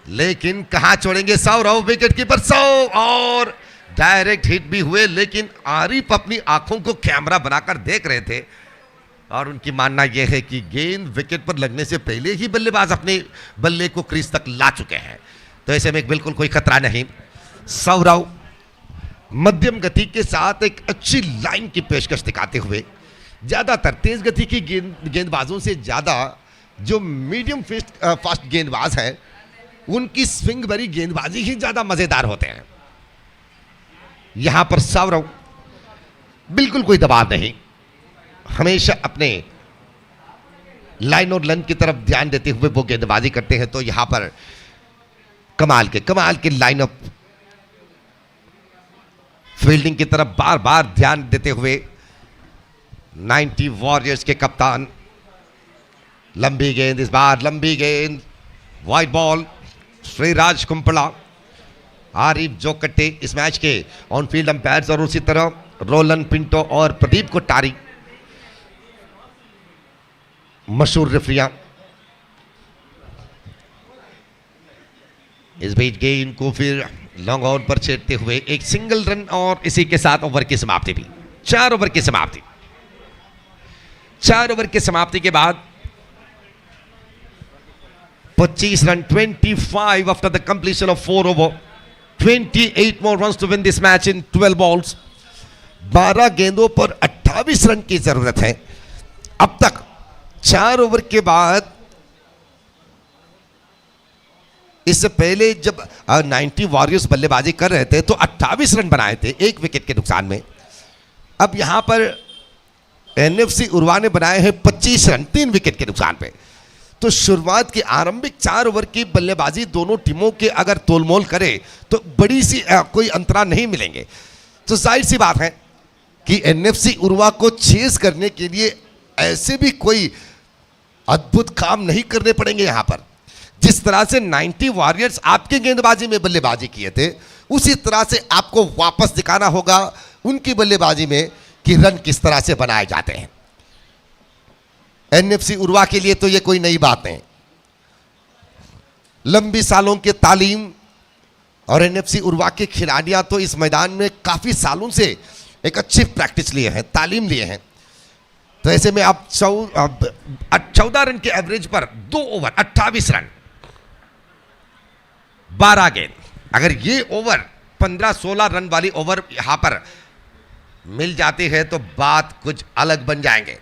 लेकिन कहां छोड़ेंगे सौरव, विकेट कीपर 100 और डायरेक्ट हिट भी हुए। लेकिन आरिफ अपनी आंखों को कैमरा बनाकर देख रहे थे और उनकी मानना यह है कि गेंद विकेट पर लगने से पहले ही बल्लेबाज अपने बल्ले को क्रीज तक ला चुके हैं, तो ऐसे में बिल्कुल कोई खतरा नहीं। सौरव मध्यम गति के साथ एक अच्छी लाइन की पेशकश दिखाते हुए, ज्यादातर तेज गति की गेंदबाजों से ज्यादा जो मीडियम फास्ट गेंदबाज है उनकी स्विंग भरी गेंदबाजी ही ज्यादा मजेदार होते हैं। यहां पर सौरव बिल्कुल कोई दबाव नहीं, हमेशा अपने लाइन और लन की तरफ ध्यान देते हुए वो गेंदबाजी करते हैं। तो यहां पर कमाल के लाइनअप, फील्डिंग की तरफ बार बार ध्यान देते हुए 90 वॉरियर्स के कप्तान। लंबी गेंद, इस बार लंबी गेंद, वाइड बॉल, श्रीराज कुंपला, आरिफ जोकट्टे इस मैच के ऑन फील्ड अंपायर्स, और उसी तरह रोलन पिंटो और प्रदीप कोटारी मशहूर रेफरियां। इस बीच गेंद को फिर लॉन्ग ऑन पर छेड़ते हुए एक सिंगल रन और इसी के साथ ओवर की समाप्ति भी। 4 ओवर की समाप्ति। 4 ओवर की समाप्ति के बाद 25 run, 25 after the completion of 4 over, 28 more runs to win this match in 12 balls। 12 गेंदों पर 28 रन की जरूरत है। अब तक 4 ओवर के बाद, इससे पहले जब 90 वॉरियर्स बल्लेबाजी कर रहे थे तो 28 रन बनाए थे 1 विकेट के नुकसान में। अब यहां पर एनएफसी उर्वा ने बनाए हैं 25 रन 3 विकेट के नुकसान पे। तो शुरुआत की आरंभिक 4 ओवर की बल्लेबाजी दोनों टीमों के अगर तोलमोल करे तो बड़ी सी कोई अंतराल नहीं मिलेंगे। तो जाहिर सी बात है कि एनएफसी उर्वा को चेज करने के लिए ऐसे भी कोई अद्भुत काम नहीं करने पड़ेंगे। यहां पर जिस तरह से 90 वॉरियर्स आपके गेंदबाजी में बल्लेबाजी किए थे, उसी तरह से आपको वापस दिखाना होगा उनकी बल्लेबाजी में कि रन किस तरह से बनाए जाते हैं। एनएफसी उर्वा के लिए तो यह कोई नई बात नहीं, लंबी सालों के तालीम, और एनएफसी उर्वा के खिलाड़ियां तो इस मैदान में काफी सालों से एक अच्छी प्रैक्टिस लिए हैं, तालीम लिए हैं। तो ऐसे में आप 14 रन के एवरेज पर 2 ओवर 28 रन 12 गेंद, अगर ये ओवर 15-16 रन वाली ओवर यहां पर मिल जाती है तो बात कुछ अलग बन जाएंगे।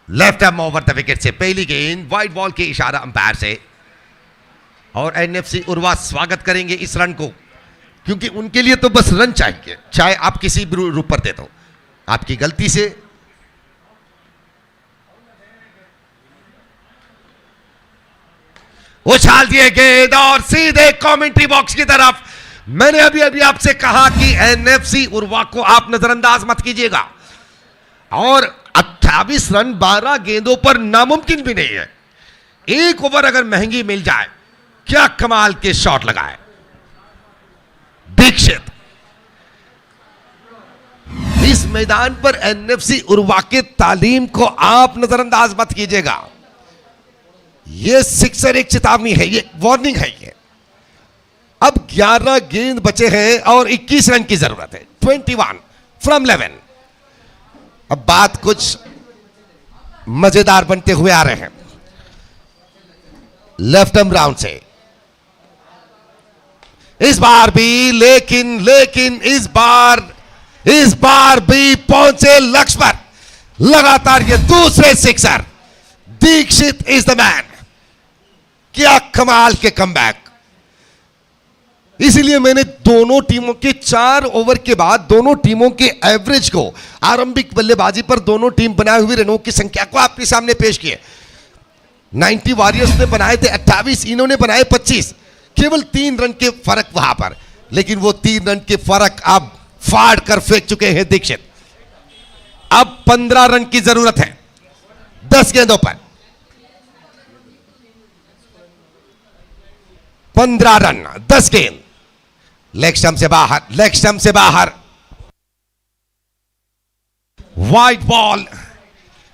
Left arm over the wicket से पहली गेंद, वाइड बॉल के इशारा अंपायर से, और एनएफसी उर्वा स्वागत करेंगे इस रन को, क्योंकि उनके लिए तो बस रन चाहिए, चाहे आप किसी भी रूप पर दे दो। आपकी गलती से उछाल दिए गेंद और सीधे कमेंट्री बॉक्स की तरफ। मैंने अभी आपसे कहा कि एनएफसी उर्वा को आप नजरअंदाज मत कीजिएगा, और 28 रन 12 गेंदों पर नामुमकिन भी नहीं है। एक ओवर अगर महंगी मिल जाए, क्या कमाल के शॉट लगाए दीक्षित। इस मैदान पर एनएफसी उर्वा के तालीम को आप नजरअंदाज मत कीजिएगा। यह सिक्सर एक चेतावनी है, ये वार्निंग है। ये अब 11 गेंद बचे हैं और 21 रन की जरूरत है। 21 फ्रॉम 11। अब बात कुछ मजेदार बनते हुए आ रहे हैं। लेफ्ट आर्म राउंड से इस बार भी, लेकिन इस बार भी पहुंचे लक्ष्य पर। लगातार ये दूसरे sixer. Dikshit is the man. क्या कमाल के कमबैक। इसीलिए मैंने दोनों टीमों के 4 ओवर के बाद दोनों टीमों के एवरेज को, आरंभिक बल्लेबाजी पर दोनों टीम बनाए हुए रनों की संख्या को आपके सामने पेश किए। 90 वॉरियर्स ने बनाए थे 28, इन्होंने बनाए 25। केवल 3 रन के फर्क वहां पर, लेकिन वो 3 रन के फर्क अब फाड़ कर फेंक चुके हैं दीक्षित। अब 15 रन की जरूरत है 10 गेंदों पर। 15 रन 10 गेंद। लेग स्टंप से बाहर, वाइड बॉल।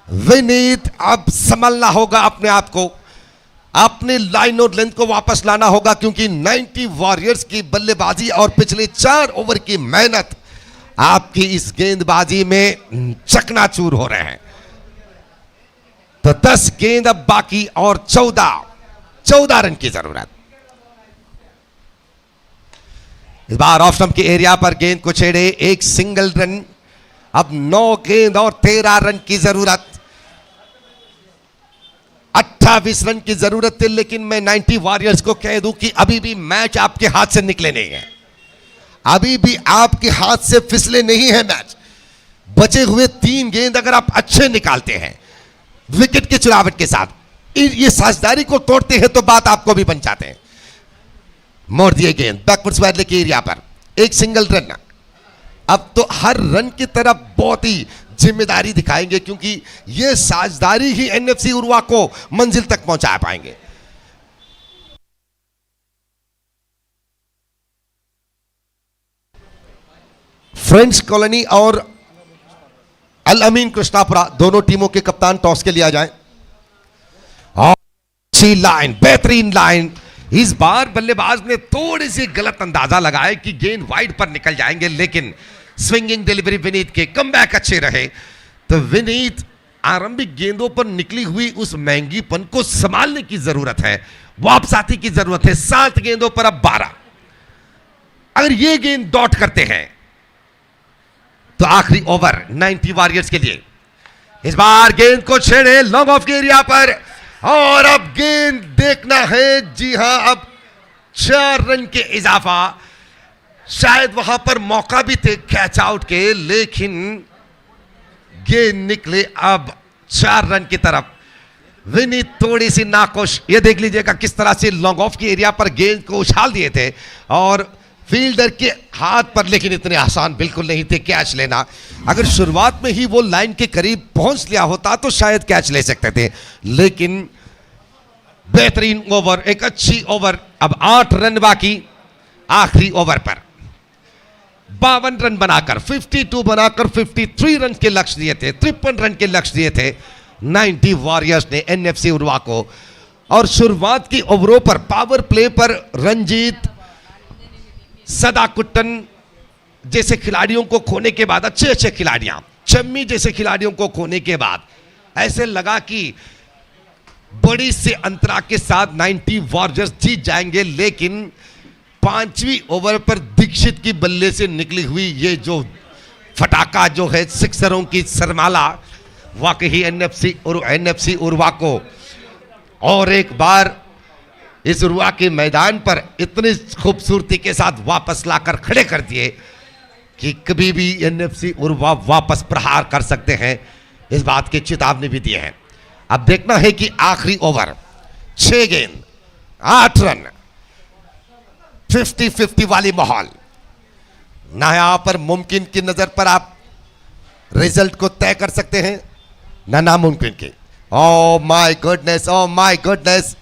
विनीत अब संभलना होगा अपने आप को, अपने लाइन और लेंथ को वापस लाना होगा, क्योंकि 90 वॉरियर्स की बल्लेबाजी और पिछले 4 ओवर की मेहनत आपकी इस गेंदबाजी में चकनाचूर हो रहे हैं। तो 10 गेंद अब बाकी और 14 रन की जरूरत। इस बार ऑफ स्टंप के एरिया पर गेंद को छेड़े, एक सिंगल रन। अब 9 गेंद और 13 रन की जरूरत। 28 रन की जरूरत थी, लेकिन मैं 90 वॉरियर्स को कह दूं कि अभी भी मैच आपके हाथ से निकले नहीं है। अभी भी आपके हाथ से फिसले नहीं है मैच। बचे हुए 3 गेंद अगर आप अच्छे निकालते हैं विकेट की चुरावट के साथ, ये साझेदारी को तोड़ते हैं, तो बात आपको भी बन जाते हैं। मोड़ दिए गेंद बैकवर्ड्स वाले के एरिया पर, एक सिंगल रन। अब तो हर रन की तरफ बहुत ही जिम्मेदारी दिखाएंगे, क्योंकि यह साझेदारी ही एनएफसी उर्वा को मंजिल तक पहुंचा पाएंगे। फ्रेंड्स कॉलोनी और अल अमीन कृष्णापुरा दोनों टीमों के कप्तान टॉस के लिए आ जाएं। और अच्छी लाइन, बेहतरीन लाइन। इस बार बल्लेबाज ने थोड़ी सी गलत अंदाजा लगाया कि गेंद वाइड पर निकल जाएंगे, लेकिन स्विंगिंग डिलीवरी विनीत के कमबैक अच्छे रहे। तो विनीत, आरंभिक गेंदों पर निकली हुई उस महंगीपन को संभालने की जरूरत है, वापसाती की जरूरत है। 7 गेंदों पर अब 12। अगर ये गेंद डॉट करते हैं तो आखिरी ओवर 90 वॉरियर्स के लिए। इस बार गेंद को छेड़े लॉन्ग ऑफ के एरिया पर, और अब गेंद देखना है। जी हां, अब 4 रन के इजाफा। शायद वहां पर मौका भी थे कैच आउट के, लेकिन गेंद निकले अब 4 रन की तरफ। विनीत थोड़ी सी नाखुश। ये देख लीजिएगा किस तरह से लॉन्ग ऑफ के एरिया पर गेंद को उछाल दिए थे, और फील्डर के हाथ पर, लेकिन इतने आसान बिल्कुल नहीं थे कैच लेना। अगर शुरुआत में ही वो लाइन के करीब पहुंच लिया होता तो शायद कैच ले सकते थे, लेकिन बेहतरीन ओवर, एक अच्छी ओवर। अब 8 रन बाकी आखिरी ओवर पर। 52 रन बनाकर, 52 बनाकर 53 रन के लक्ष्य दिए थे, 53 रन के लक्ष्य दिए थे 90 वॉरियर्स ने एनएफसी उर्वा को। और शुरुआत की ओवरों पर, पावर प्ले पर रंजीत, सदाकुट्टन जैसे खिलाड़ियों को खोने के बाद, अच्छे खिलाड़ियां, चम्मी जैसे खिलाड़ियों को खोने के बाद ऐसे लगा कि बड़ी से अंतरा के साथ 90 वॉरियर्स जीत जाएंगे, लेकिन 5वीं ओवर पर दीक्षित की बल्ले से निकली हुई ये जो फटाका जो है, सिक्सरों की सरमाला, वाकई एनएफसी उर्वा को और एक बार इस उर्वा के मैदान पर इतनी खूबसूरती के साथ वापस लाकर खड़े कर दिए कि कभी भी एनएफसी उर्वा वापस प्रहार कर सकते हैं। इस बात की चेतावनी भी दिए हैं। अब देखना है कि आखिरी ओवर 6 गेंद 8 रन, 50-50 वाली माहौल ना, यहां पर मुमकिन की नजर पर आप रिजल्ट को तय कर सकते हैं, ना नामुमकिन के। Oh my goodness, oh my goodness.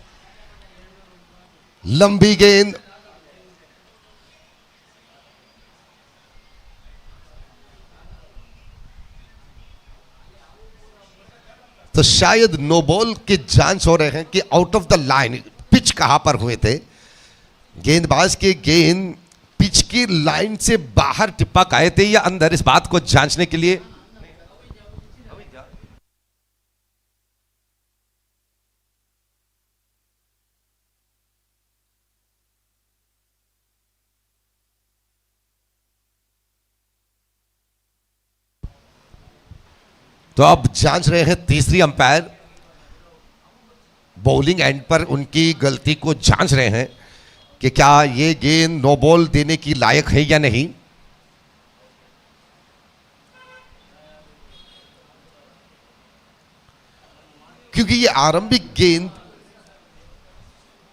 लंबी गेंद, तो शायद नो बॉल के चांस हो रहे हैं कि out of the line. Pitch कहां पर हुए थे, गेंदबाज के गेंद पिच की लाइन से बाहर टिप्पक आए थे या अंदर, इस बात को जांचने के लिए तो अब जांच रहे हैं तीसरी अंपायर, बॉलिंग एंड पर उनकी गलती को जांच रहे हैं कि क्या ये गेंद नो बॉल देने की लायक है या नहीं। क्योंकि ये आरंभिक गेंद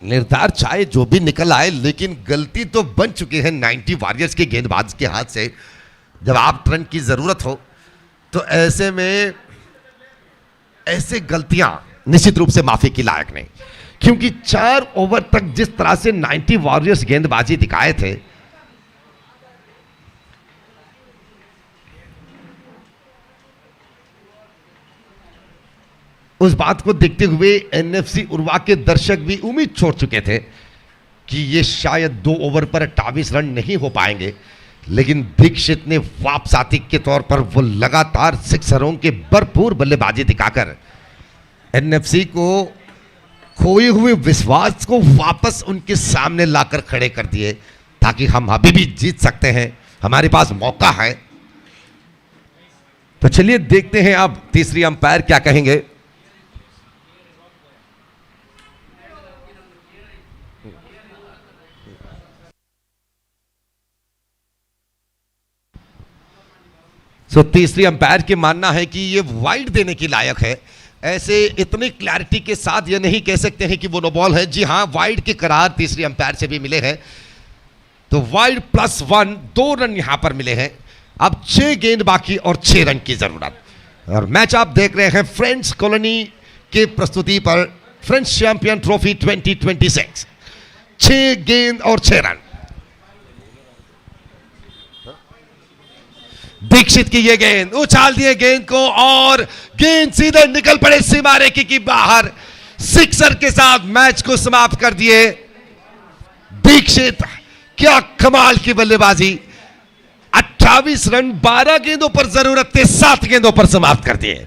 निर्धार चाहे जो भी निकल आए, लेकिन गलती तो बन चुकी है 90 वॉरियर्स के गेंदबाज के हाथ से। जब आप रन की जरूरत हो तो ऐसे में ऐसे गलतियां निश्चित रूप से माफी की लायक नहीं, क्योंकि 4 ओवर तक जिस तरह से 90 वॉरियर्स गेंदबाजी दिखाए थे, उस बात को देखते हुए एनएफसी उर्वा के दर्शक भी उम्मीद छोड़ चुके थे कि ये शायद 2 ओवर पर 28 रन नहीं हो पाएंगे। लेकिन दीक्षित ने वापसाती के तौर पर वो लगातार सिक्सरों के भरपूर बल्लेबाजी दिखाकर एनएफसी को खोए हुए विश्वास को वापस उनके सामने लाकर खड़े कर दिए, ताकि हम अभी भी जीत सकते हैं, हमारे पास मौका है। तो चलिए देखते हैं अब तीसरी अंपायर क्या कहेंगे। तीसरी अंपायर के मानना है कि ये वाइड देने की लायक है। ऐसे इतनी क्लैरिटी के साथ ये नहीं कह सकते हैं कि वो नो बॉल है। जी हां, वाइड के करार तीसरी अंपायर से भी मिले हैं, तो वाइड +1 2 रन यहां पर मिले हैं। अब 6 गेंद बाकी और 6 रन की जरूरत। और मैच आप देख रहे हैं फ्रेंड्स कॉलोनी के प्रस्तुति पर, फ्रेंड्स चैंपियन ट्रॉफी 2026। 6 गेंद और 6 रन। दीक्षित की ये गेंद, उछाल दिए गेंद को और गेंद सीधे निकल पड़े सीमा रेखा की बाहर। सिक्सर के साथ मैच को समाप्त कर दिए दीक्षित। क्या कमाल की बल्लेबाजी। 28 रन 12 गेंदों पर जरूरत थे, 7 गेंदों पर समाप्त कर दिए।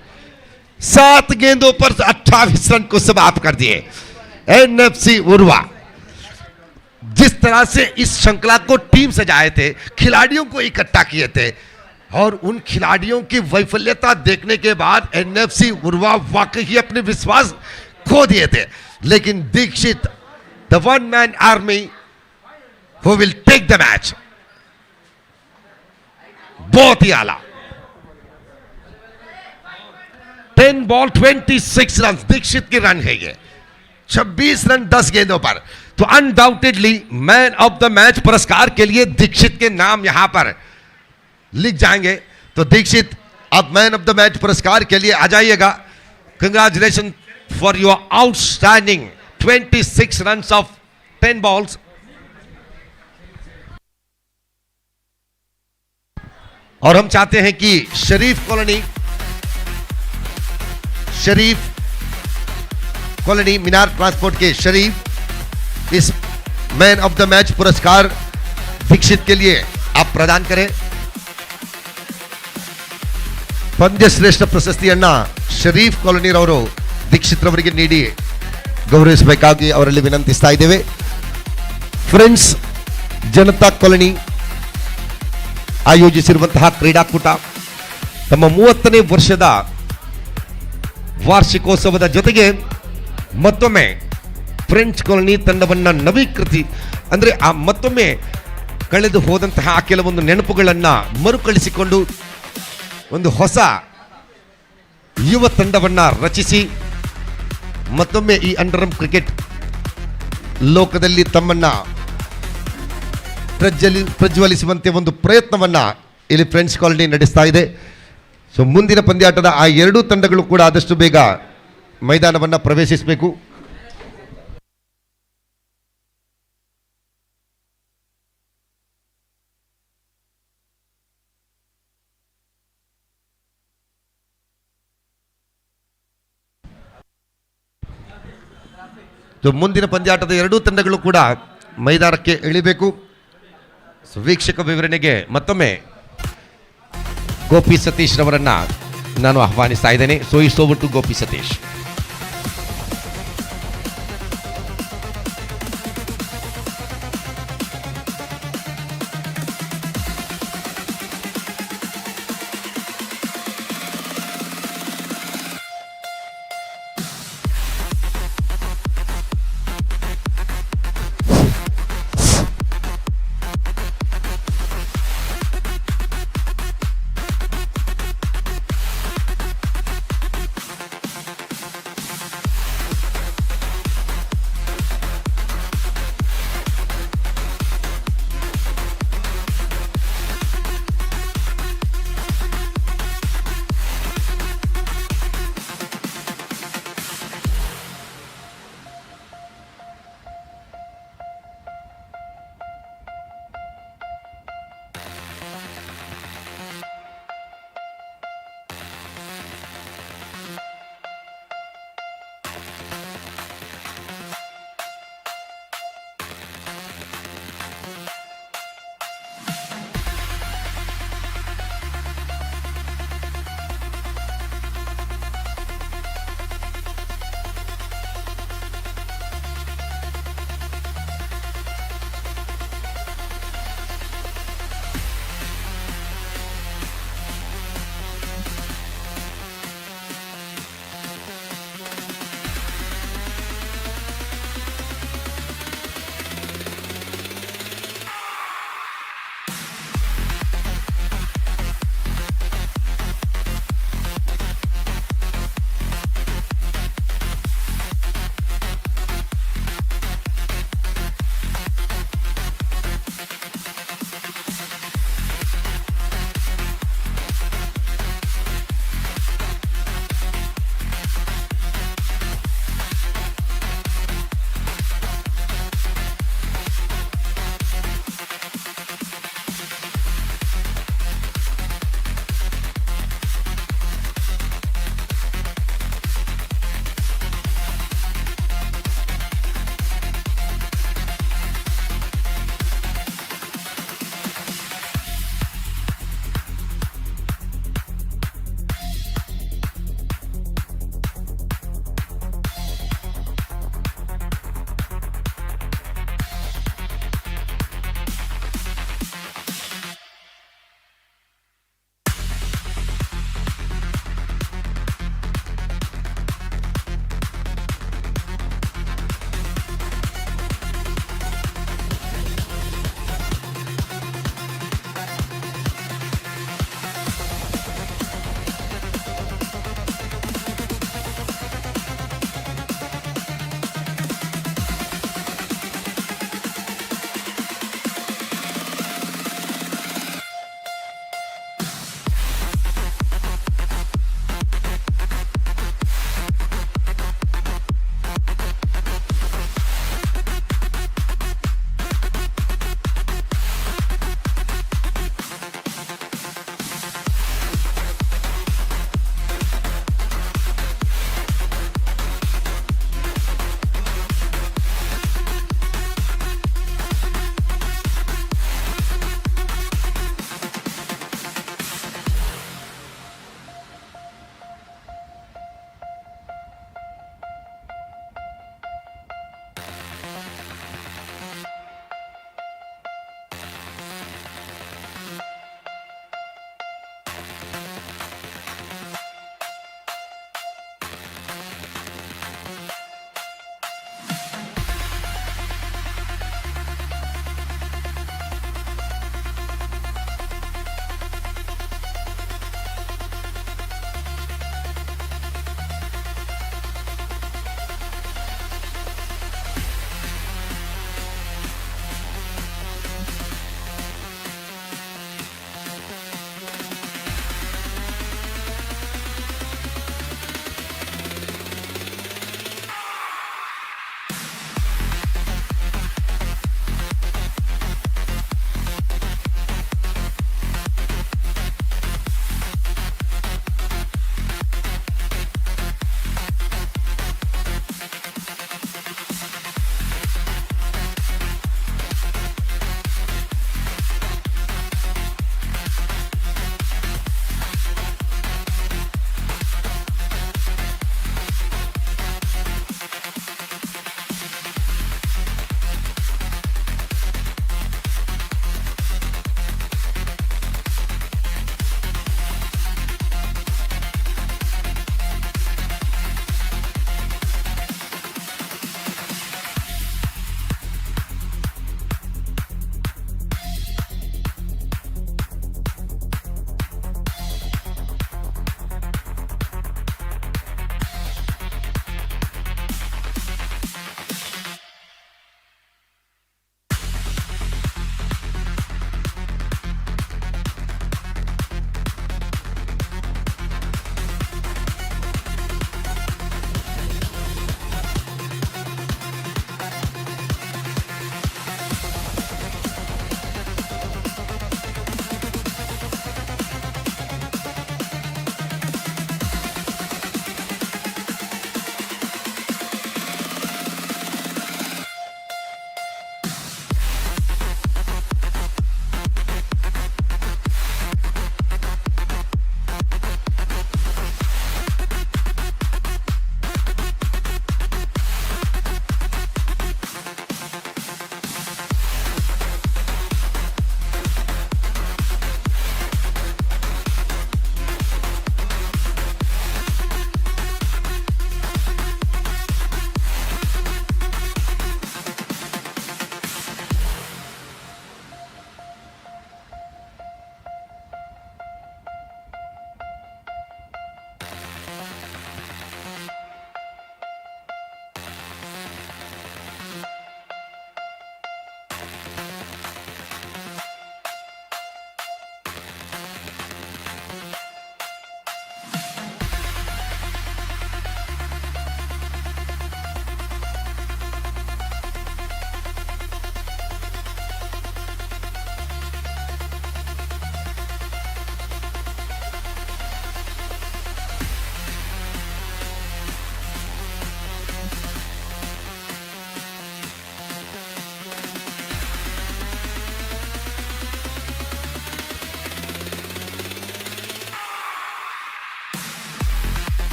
7 गेंदों पर 28 रन को समाप्त कर दिए एनएफसी उर्वा। जिस तरह से इस श्रृंखला को टीम सजाए थे, खिलाड़ियों को इकट्ठा किए थे, और उन खिलाड़ियों की वैफल्यता देखने के बाद एनएफसी उर्वा वाकई अपने विश्वास खो दिए थे। लेकिन Dikshit, the one man army who will take the match, बहुत ही आला। 10 बॉल 26 रन दीक्षित के रन है ये। 26 रन 10 गेंदों पर। तो undoubtedly man of the match पुरस्कार के लिए दीक्षित के नाम यहां पर लिख जाएंगे। तो दीक्षित अब मैन ऑफ द मैच पुरस्कार के लिए आ जाइएगा। Congratulation for your outstanding 26 run of 10 balls. और हम चाहते हैं कि शरीफ कॉलोनी मीनार ट्रांसपोर्ट के शरीफ इस मैन ऑफ द मैच पुरस्कार दीक्षित के लिए आप प्रदान करें। ಪಂದ್ಯಶ್ರೇಷ್ಠ ಪ್ರಶಸ್ತಿಯನ್ನ ಶರೀಫ್ ಕಾಲೋನಿರವರು ದೀಕ್ಷಿತ್ ರವರಿಗೆ ನೀಡಿ ಗೌರವಿಸಬೇಕಾಗಿ ಅವರಲ್ಲಿ ವಿನಂತಿಸ್ತಾ ಇದ್ದೇವೆ. ಫ್ರೆಂಡ್ಸ್ ಜನತಾ ಕಾಲೋನಿ ಆಯೋಜಿಸಿರುವಂತಹ ಕ್ರೀಡಾಕೂಟ ತಮ್ಮ 30ನೇ ವರ್ಷದ ವಾರ್ಷಿಕೋತ್ಸವದ ಜೊತೆಗೆ ಮತ್ತೊಮ್ಮೆ ಫ್ರೆಂಡ್ಸ್ ಕಾಲೋನಿ ತಂಡವನ್ನು ನವೀಕೃತಿ ಅಂದರೆ ಆ ಮತ್ತೊಮ್ಮೆ ಕಳೆದು ಹೋದಂತಹ ಕೆಲವೊಂದು ನೆನಪುಗಳನ್ನು ಮರುಕಳಿಸಿಕೊಂಡು ಒಂದು ಹೊಸ ಯುವ ತಂಡವನ್ನ ರಚಿಸಿ ಮತ್ತೊಮ್ಮೆ ಈ ಅಂಡರ್ಆರ್ಮ್ ಕ್ರಿಕೆಟ್ ಲೋಕದಲ್ಲಿ ತಮ್ಮನ್ನ ಪ್ರಜ್ವಲಿಸುವಂತೆ ಒಂದು ಪ್ರಯತ್ನವನ್ನ ಇಲ್ಲಿ ಫ್ರೆಂಡ್ಸ್ ಕಾಲೋನಿ ನಡೆಸ್ತಾ ಇದೆ. ಸೊ ಮುಂದಿನ ಪಂದ್ಯಾಟದ ಆ ಎರಡೂ ತಂಡಗಳು ಕೂಡ ಆದಷ್ಟು ಬೇಗ ಮೈದಾನವನ್ನ ಪ್ರವೇಶಿಸಬೇಕು. ಮುಂದಿನ ಪಂದ್ಯಾಟದ ಎರಡೂ ತಂಡಗಳು ಕೂಡ ಮೈದಾನಕ್ಕೆ ಇಳಿಬೇಕು. ವೀಕ್ಷಕ ವಿವರಣೆಗೆ ಮತ್ತೊಮ್ಮೆ ಗೋಪಿ ಸತೀಶ್ ರವರನ್ನ ನಾನು ಆಹ್ವಾನಿಸ್ತಾ ಇದ್ದೇನೆ. So it's over to Gopi Satish.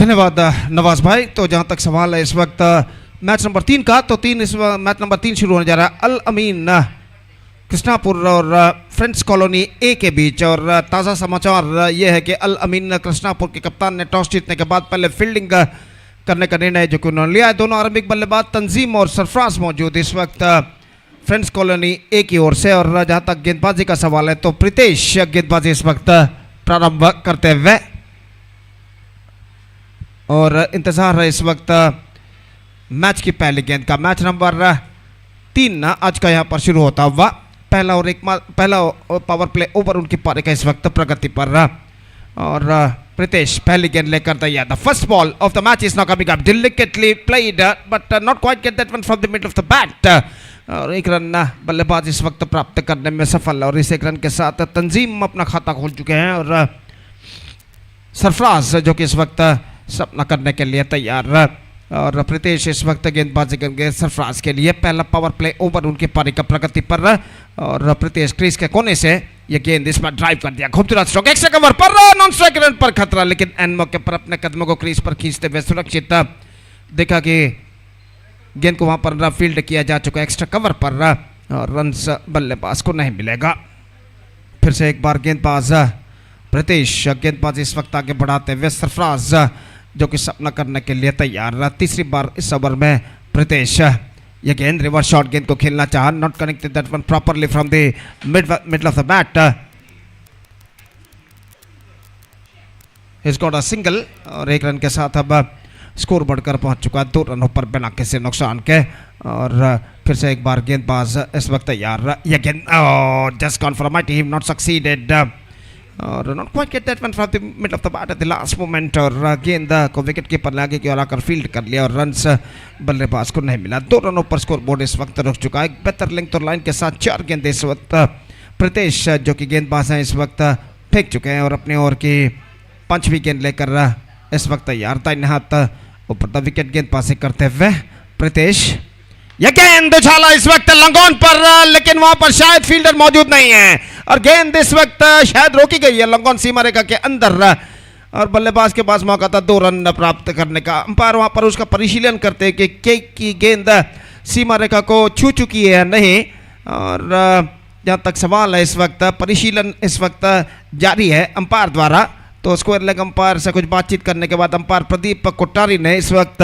धन्यवाद नवाज भाई। तो जहां तक सवाल है इस वक्त मैच नंबर 3 का, तो मैच नंबर 3 शुरू होने जा रहा है अल अमीन कृष्णापुर और फ्रेंड्स कॉलोनी ए के बीच। और ताज़ा समाचार ये है कि अल अमीन कृष्णापुर के कप्तान ने टॉस जीतने के बाद पहले फील्डिंग करने का निर्णय जो कि उन्होंने लिया है। दोनों आरंभिक बल्लेबाज तंजीम और सरफराज मौजूद इस वक्त फ्रेंड्स कॉलोनी ए की ओर से। और जहां तक गेंदबाजी का सवाल है तो प्रीतेश गेंदबाजी इस वक्त प्रारंभ करते हुए, और इंतजार है इस वक्त मैच की पहली गेंद का। मैच नंबर 3 आज का यहां पर शुरू होता हुआ। पहला पावर प्ले ओवर उनकी पारी का इस वक्त प्रगति पर। और प्रीतेश पहली गेंद लेकर तैयार। The first ball of the match is now coming up, delicately played but not quite get that one from the middle of the bat. और एक रन बल्लेबाज इस वक्त प्राप्त करने में सफल। और इस एक रन के साथ तंजीम अपना खाता खोल चुके हैं और सरफराज जो कि इस वक्त सपना करने के लिए तैयार। और प्रीतेश इस वक्त गेंदबाजी करेंगे सरफराज के लिए। पहला पावर प्ले ओवर उनकी पारी का प्रगति पर। और प्रीतेश क्रीज के कोने से ये गेंद इस पर ड्राइव कर दिया, खूबसूरत स्ट्रोक, एक्स्ट्रा कवर पर, नॉन स्ट्राइक रन पर खतरा, लेकिन एन मौके पर अपने कदमों को क्रीज पर खींचते हुए सुरक्षित देखा कि गेंद को वहां पर फील्ड किया जा चुका है एक्स्ट्रा कवर पर। और रन बल्लेबाज को नहीं मिलेगा। फिर से एक बार गेंदबाज प्रीतेश गेंदबाज इस वक्त आगे बढ़ाते हुए सरफराज जो कि सपना करने के लिए तैयार। तीसरी बार इस ओवर में प्रीतेश ये गेंद रिवर्स शॉट गेंद को खेलना चाहा, not connected that one properly from the middle of the bat. He's got a single और एक रन के साथ अब स्कोर बढ़कर पहुंच चुका है 2 रनों पर बिना किसी नुकसान के। और फिर से एक बार गेंदबाज इस वक्त तैयार। ये गेंद just gone for a mighty hit, not succeeded और not quite get that one from the middle of the bat at the last moment. और गेंद को विकेट कीपर ने आगे की ओर आकर फील्ड कर लिया और रन्स बल्लेबाज को नहीं मिला। 2 रनों पर स्कोर बोर्ड इस वक्त रुक चुका है। एक बेहतर लिंक और लाइन के साथ 4 गेंद इस वक्त प्रीतेश जो कि गेंदबाज हैं इस वक्त फेंक चुके हैं और अपनी ओर की 5वीं गेंद लेकर इस वक्त तैयार। दाहिने हाथ ऊपर द विकेट गेंदबाजी करते हुए प्रीतेश, यह गेंद उछाला इस वक्त लंगोन पर, लेकिन वहां पर शायद फील्डर मौजूद नहीं है और गेंद इस वक्त शायद रोकी गई है लंगोन सीमा रेखा के अंदर। और बल्लेबाज के पास मौका था 2 रन प्राप्त करने का। अंपायर वहां पर उसका परिशीलन करते हैं कि गेंद सीमा रेखा को छू चुकी है या नहीं। और जहां तक सवाल है इस वक्त परिशीलन इस वक्त जारी है अंपायर द्वारा। तो स्क्वायर लेग अंपायर से कुछ बातचीत करने के बाद अंपायर प्रदीप कोटारी ने इस वक्त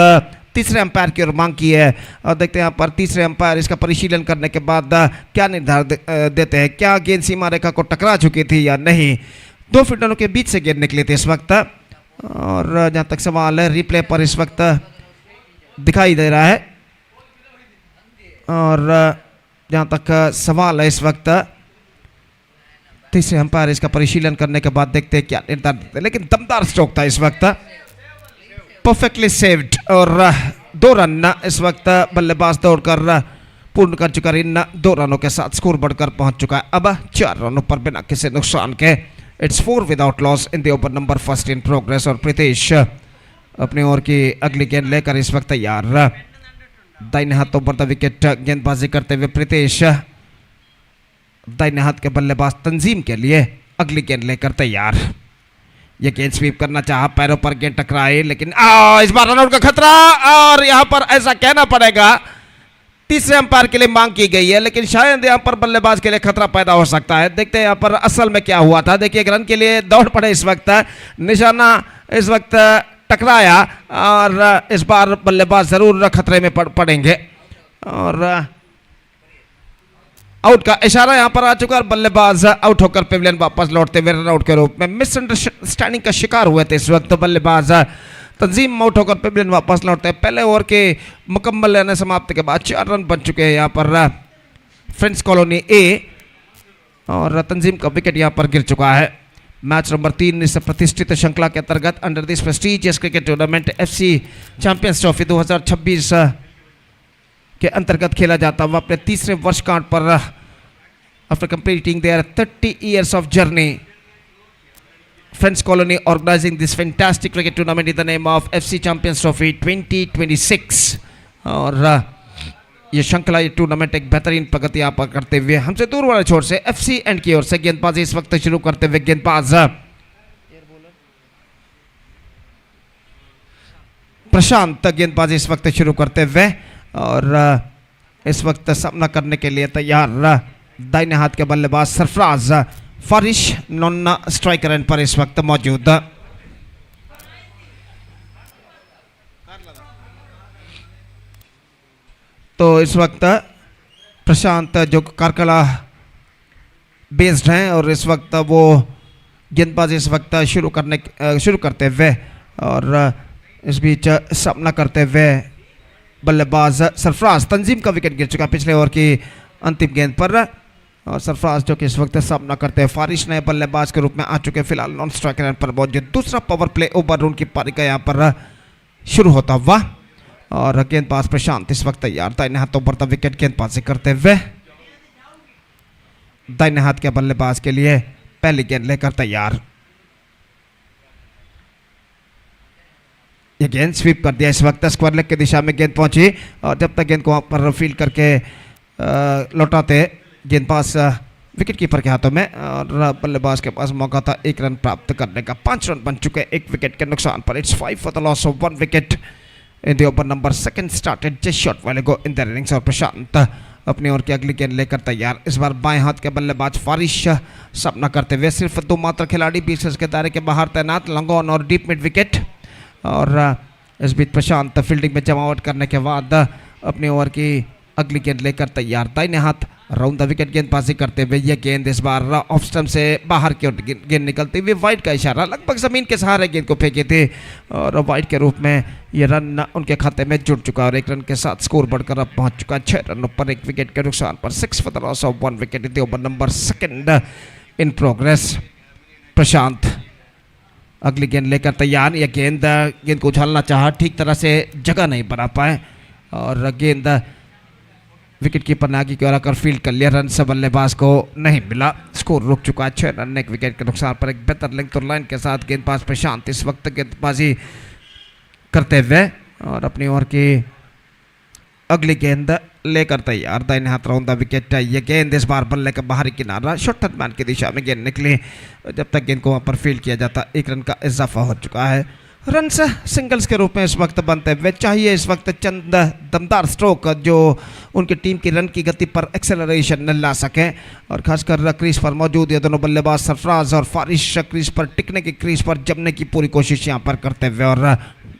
तीसरे अंपायर की ओर मांग की है। और देखते हैं यहाँ पर तीसरे अंपायर इसका परिशीलन करने के बाद क्या निर्धार देते हैं, क्या गेंद सीमा रेखा को टकरा चुकी थी या नहीं। 2 फील्डरों के बीच से गेंद निकली थी इस वक्त। और जहाँ तक सवाल है रिप्ले पर इस वक्त दिखाई दे रहा है। और जहाँ तक सवाल है इस वक्त तीसरे अंपायर इसका परिशीलन करने के बाद देखते हैं क्या निर्धार देते हैं। लेकिन दमदार स्ट्रोक था इस वक्त, परफेक्टली सेव्ड। और 2 रन इस वक्त बल्लेबाज दौड़कर पूर्ण कर चुका। इन 2 रनों के साथ स्कोर बढ़कर पहुंच चुका है अब 4 रनों पर बिना किसी नुकसान के। It's 4 without loss in the over number first in progress. और प्रीतेश अपनी ओर की अगली गेंद लेकर इस वक्त तैयार। दाहिने हाथों पर द विकेट गेंदबाजी करते हुए प्रीतेश दाहिने हाथ के बल्लेबाज तंजीम के लिए अगली गेंद लेकर तैयार। ये गेंद स्वीप करना चाहा, पैरों पर गेंद टकराई, लेकिन इस बार रनआउट का खतरा। और यहां पर ऐसा कहना पड़ेगा तीसरे अंपायर के लिए मांग की गई है, लेकिन शायद यहां पर बल्लेबाज के लिए खतरा पैदा हो सकता है। देखते हैं यहां पर असल में क्या हुआ था। देखिए 1 रन के लिए दौड़ पड़े इस वक्त, निशाना इस वक्त टकराया और इस बार बल्लेबाज जरूर खतरे में पड़ेंगे। और आउट का इशारा यहां पर आ चुका है। बल्लेबाज आउट होकर पेविलियन वापस लौटते हुए रनआउट के रूप में मिसअंडरस्टैंडिंग का शिकार हुए थे इस वक्त बल्लेबाज तंजीम। आउट होकर पेविलियन वापस लौटते हैं। पहले ओवर के मुकम्मल रहने समाप्ति के बाद 4 रन बन चुके हैं यहां पर फ्रेंड्स कॉलोनी ए। और तंजीम का विकेट यहां पर गिर चुका है। मैच नंबर 3 इस प्रतिष्ठित श्रृंखला के अंतर्गत under this prestigious cricket tournament FC champions Trophy 2026 के अंतर्गत खेला जाता हुआ अपने 3रे वर्षगांठ पर after completing there 30 years of journey, Friends Colony organizing this fantastic cricket tournament in the name of FC Champions Trophy 2026। और ये श्रृंखला ये टूर्नामेंट एक बेहतरीन प्रगति यहाँ पर करते हुए हमसे दूर वाले छोर से FC एंड की ओर से गेंदबाजी इस वक्त शुरू करते हुए गेंदबाज प्रशांत गेंदबाजी इस वक्त शुरू करते हुए और इस वक्त सामना करने के लिए तैयार दाहिने हाथ के बल्लेबाज सरफराज फारिश नॉन स्ट्राइकर एंड पर इस वक्त मौजूद। तो इस वक्त प्रशांत जो कारकला बेस्ड हैं और इस वक्त वो गेंदबाजी इस वक्त शुरू करते हुए और इस बीच सामना करते हुए बल्लेबाज सरफराज तंजीम का विकेट गिर चुका पिछले ओवर की अंतिम गेंद पर और सरफराज जो कि इस वक्त सामना करते हैं फारिश नए बल्लेबाज के रूप में आ चुके फिलहाल नॉन स्ट्राइकर पर मौजूद। दूसरा पावर प्ले ओवर उनकी पारी का यहाँ पर शुरू होता हुआ और गेंदबाज प्रशांत इस वक्त तैयार दाहिने हाथों पर विकेट गेंदबाजी करते हुए दाहिने हाथ के बल्लेबाज के लिए पहली गेंद लेकर तैयार। ये गेंद स्वीप कर दिया इस वक्त स्क्वायर लेग की दिशा में गेंद पहुंची और जब तक गेंद को वहां पर फील्ड करके लौटाते गेंदबाज विकेट कीपर के हाथों में और बल्लेबाज के पास मौका था एक रन प्राप्त करने का। 5 रन बन चुके एक विकेट के नुकसान पर। It's 5 for the loss of 1 wicket in the over number second started just shot वाले गो इन द इनिंग्स और प्रशांत अपनी ओर की अगली गेंद लेकर तैयार। इस बार बाएं हाथ के बल्लेबाज फारिश सामना करते हुए सिर्फ 2 मात्र खिलाड़ी 20 गज के दायरे के बाहर तैनात लॉन्ग ऑन और डीप मिड विकेट और इस बीच प्रशांत फील्डिंग में जमावट करने के बाद अपनी ओवर की अगली गेंद लेकर तैयार दाहिने हाथ राउंड द विकेट गेंदबाजी करते हुए यह गेंद इस बार ऑफ स्टंप से बाहर की ओर गेंद निकलती हुई वाइड का इशारा लगभग जमीन के सहारे गेंद को फेंके थे और वाइड के रूप में यह रन उनके खाते में जुड़ चुका और 1 रन के साथ स्कोर बढ़कर अब पहुंच चुका 6 रनों पर 1 विकेट के नुकसान पर। 6 for the loss of 1 wicket in the over number second in progress. Prashant अगली गेंद लेकर तैयार। यह गेंद को उछालना चाहा ठीक तरह से जगह नहीं बना पाए और गेंद विकेट कीपर ने आगे की ओर आकर फील्ड कर लिया। रन से बल्लेबाज को नहीं मिला। स्कोर रुक चुका है 6 रन 1 विकेट के नुकसान पर। एक बेहतर लेंथ और लाइन के साथ गेंदबाज प्रशांत इस वक्त गेंदबाजी करते हुए और अपनी ओर की अगली गेंद लेकर तैयार दाहिने हाथ राउंड द विकेट। ये गेंद इस बार बल्ले का बाहरी किनारा शॉर्ट थर्ड की दिशा में गेंद निकली। जब तक गेंद को वहां पर फील्ड किया जाता 1 रन का इजाफा हो चुका है। रन सिंगल्स के रूप में इस वक्त बनते हुए चाहिए इस वक्त चंद दमदार स्ट्रोक जो उनकी टीम की रन की गति पर एक्सेलरेशन ला सके और खासकर क्रीज पर मौजूद ये दोनों बल्लेबाज सरफराज और फारिश क्रीज पर टिकने की क्रीज पर जमने की पूरी कोशिश यहाँ पर करते हुए और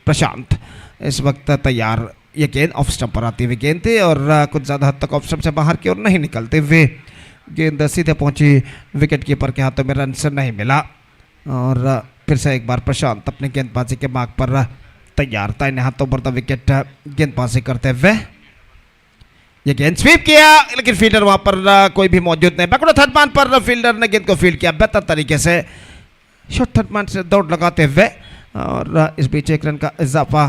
प्रशांत इस वक्त तैयार। ये गेंद ऑफ स्टंप पर आती हुई गेंद थी और कुछ ज़्यादा हद तक ऑफ स्टंप से बाहर की ओर नहीं निकलते हुए गेंद सीधे पहुंची विकेट कीपर के हाथों में रन से नहीं मिला और फिर से एक बार प्रशांत अपने गेंदबाजी के मार्ग पर तैयार दाहिने हाथों पर द विकेट गेंदबाजी करते हुए ये गेंद स्वीप किया लेकिन फील्डर वहां पर कोई भी मौजूद नहीं। बैकवर्ड थर्ड मैन पर फील्डर ने गेंद को फील्ड किया बेहतर तरीके से शॉर्ट थर्ड मैन से दौड़ लगाते हुए और इस बीच 1 रन का इजाफा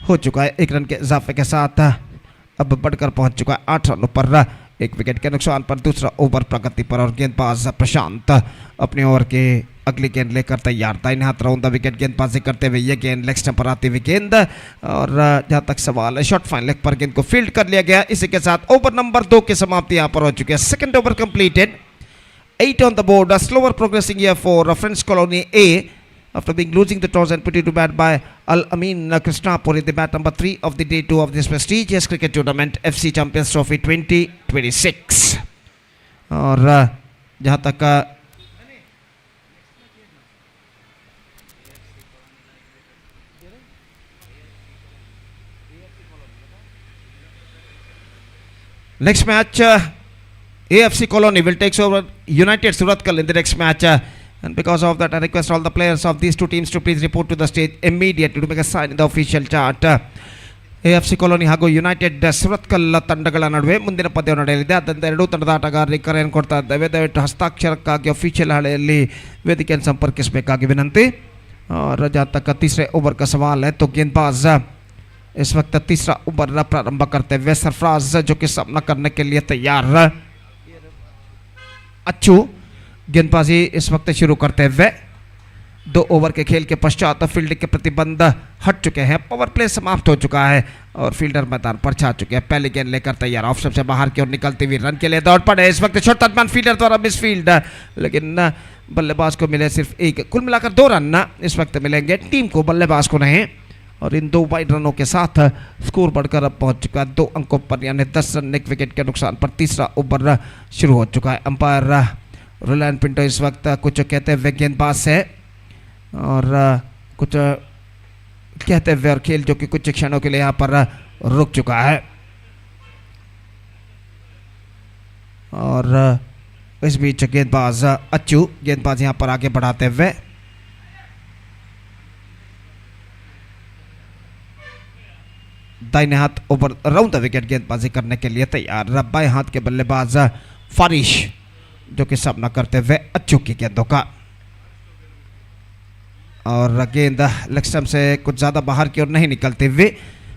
हो चुका है। 1 रन के इजाफे के साथ अब बढ़कर पहुंच चुका है 8 रनों पर 1 विकेट के नुकसान पर। दूसरा ओवर प्रगति पर और गेंदबाज प्रशांत अपने ओवर के अगली गेंद लेकर तैयार दाहिने हाथ राउंड द विकेट गेंदबाजी करते हुए ये गेंद लेग स्टंप पर आती हुई गेंद और जहां तक सवाल है शॉर्ट फाइन लेग पर गेंद को फील्ड कर लिया गया। इसी के साथ ओवर नंबर 2 की समाप्ति यहां पर हो चुकी है। Second over completed 8 on the board. A slower progressing here for French Colony A after being losing the toss and put it to bat by Al Amin Krishnapur in the bat number 3 of the day 2 of this prestigious cricket tournament FC Champions Trophy 2026 और जहां तक next match AFC Colony will take over United Surathkal in the next match and because of that I request all the players of these two teams to please report to the stage immediately to make a sign in the official chart. AFC Colony ಹಾಗೂ United Surathkal ತಂಡಗಳ ನಡುವೆ ಮುಂದಿನ ಪಂದ್ಯ ನಡೆಯಲಿದೆ. ಆದ್ದರಿಂದ ಎರಡೂ ತಂಡದ ಆಟಗಾರರಿಗೆ ಕರೆಯನ್ನು ಕೊಡ್ತಾ ಇದ್ದೇವೆ. ದಯವಿಟ್ಟು ಹಸ್ತಾಕ್ಷರಕ್ಕಾಗಿ ಅಫಿಷಿಯಲ್ ಹಾಳೆಯಲ್ಲಿ ವೇದಿಕೆಯನ್ನು ಸಂಪರ್ಕಿಸಬೇಕಾಗಿ ವಿನಂತಿ. और जहाँ तक तीसरे ओवर का सवाल है तो गेंदबाज इस वक्त तीसरा ओवर प्रारंभ करते हुए सरफराज जो कि सामना करने के लिए तैयार अच्छू गेंदबाजी इस वक्त शुरू करते हुए 2 ओवर के खेल के पश्चात फील्डिंग के प्रतिबंध हट चुके हैं. पावर प्ले समाप्त हो चुका है और फील्डर मैदान पर छा चुके हैं. पहली गेंद लेकर तैयार ऑफ सबसे बाहर की ओर निकलती हुई रन के लिए दौड़ पड़े. इस वक्त शॉट तर्जमान फील्डर द्वारा मिस फील्ड लेकिन बल्लेबाज को मिले सिर्फ 1. कुल मिलाकर 2 रन इस वक्त मिलेंगे टीम को, बल्लेबाज को नहीं. और इन 2 वाइड रनों के साथ स्कोर बढ़कर अब पहुंच चुका है 2 अंकों पर, यानी 10 रन एक विकेट के नुकसान पर। तीसरा ओवर शुरू हो चुका है। अंपायर रोलैंड पिंटो इस वक्त कुछ कहते हुए गेंदबाज से और कुछ कहते हुए और खेल जो कि कुछ क्षणों के लिए यहाँ पर रुक चुका है। और इस बीच गेंदबाज अच्छू गेंदबाज यहाँ पर आगे बढ़ाते हुए दाहिने हाथ ओवर राउंड द विकेट गेंदबाजी करने के लिए तैयार। बाएं हाथ के बल्लेबाज फारिश जो कि सामना करते हुए अच्छू की गेंदों का, और गेंद लेग स्टंप से कुछ ज़्यादा बाहर की ओर नहीं निकलते हुए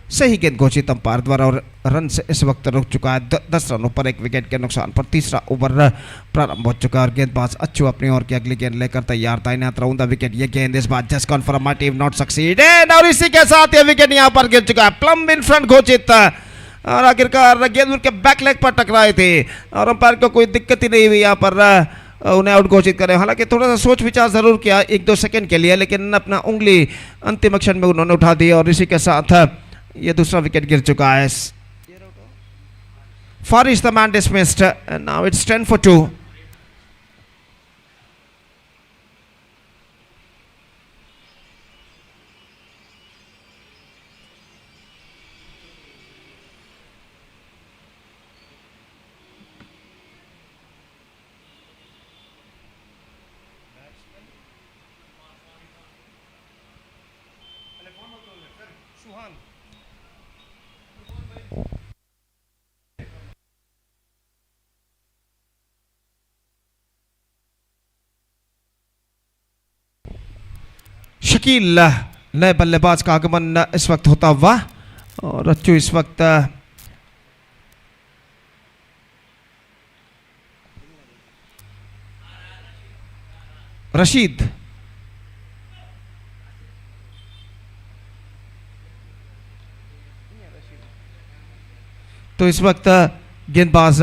सही गेंद घोषित अंपायर द्वारा, और रन से इस वक्त रुक चुका है 10 रनों पर एक विकेट के नुकसान पर। तीसरा ओवर प्रारंभ हो चुका है और गेंदबाज अच्छू अपनी ओर की अगली गेंद लेकर तैयार। दाहिने हाथ राउंड द विकेट, ये गेंद इस बार just confirm my team not succeeded, और इसी के साथ ये विकेट यहाँ पर गिर चुका है। प्लम इन फ्रंट घोषित, और आखिरकार गेंद उनके बैक लेग पर टकराए थे और अंपायर को कोई दिक्कत ही नहीं हुई यहाँ पर उन्हें आउट घोषित करें। हालांकि थोड़ा सा सोच विचार जरूर किया 1-2 सेकंड के लिए, लेकिन अपना उंगली अंतिम क्षण में उन्होंने उठा दी और इसी के साथ ये दूसरा विकेट गिर चुका है। Faris the man dismissed, now it's 10 for 2। Shakeel नए बल्लेबाज का आगमन इस वक्त होता हुआ, और अच्छू इस वक्त रशीद तो इस वक्त गेंदबाज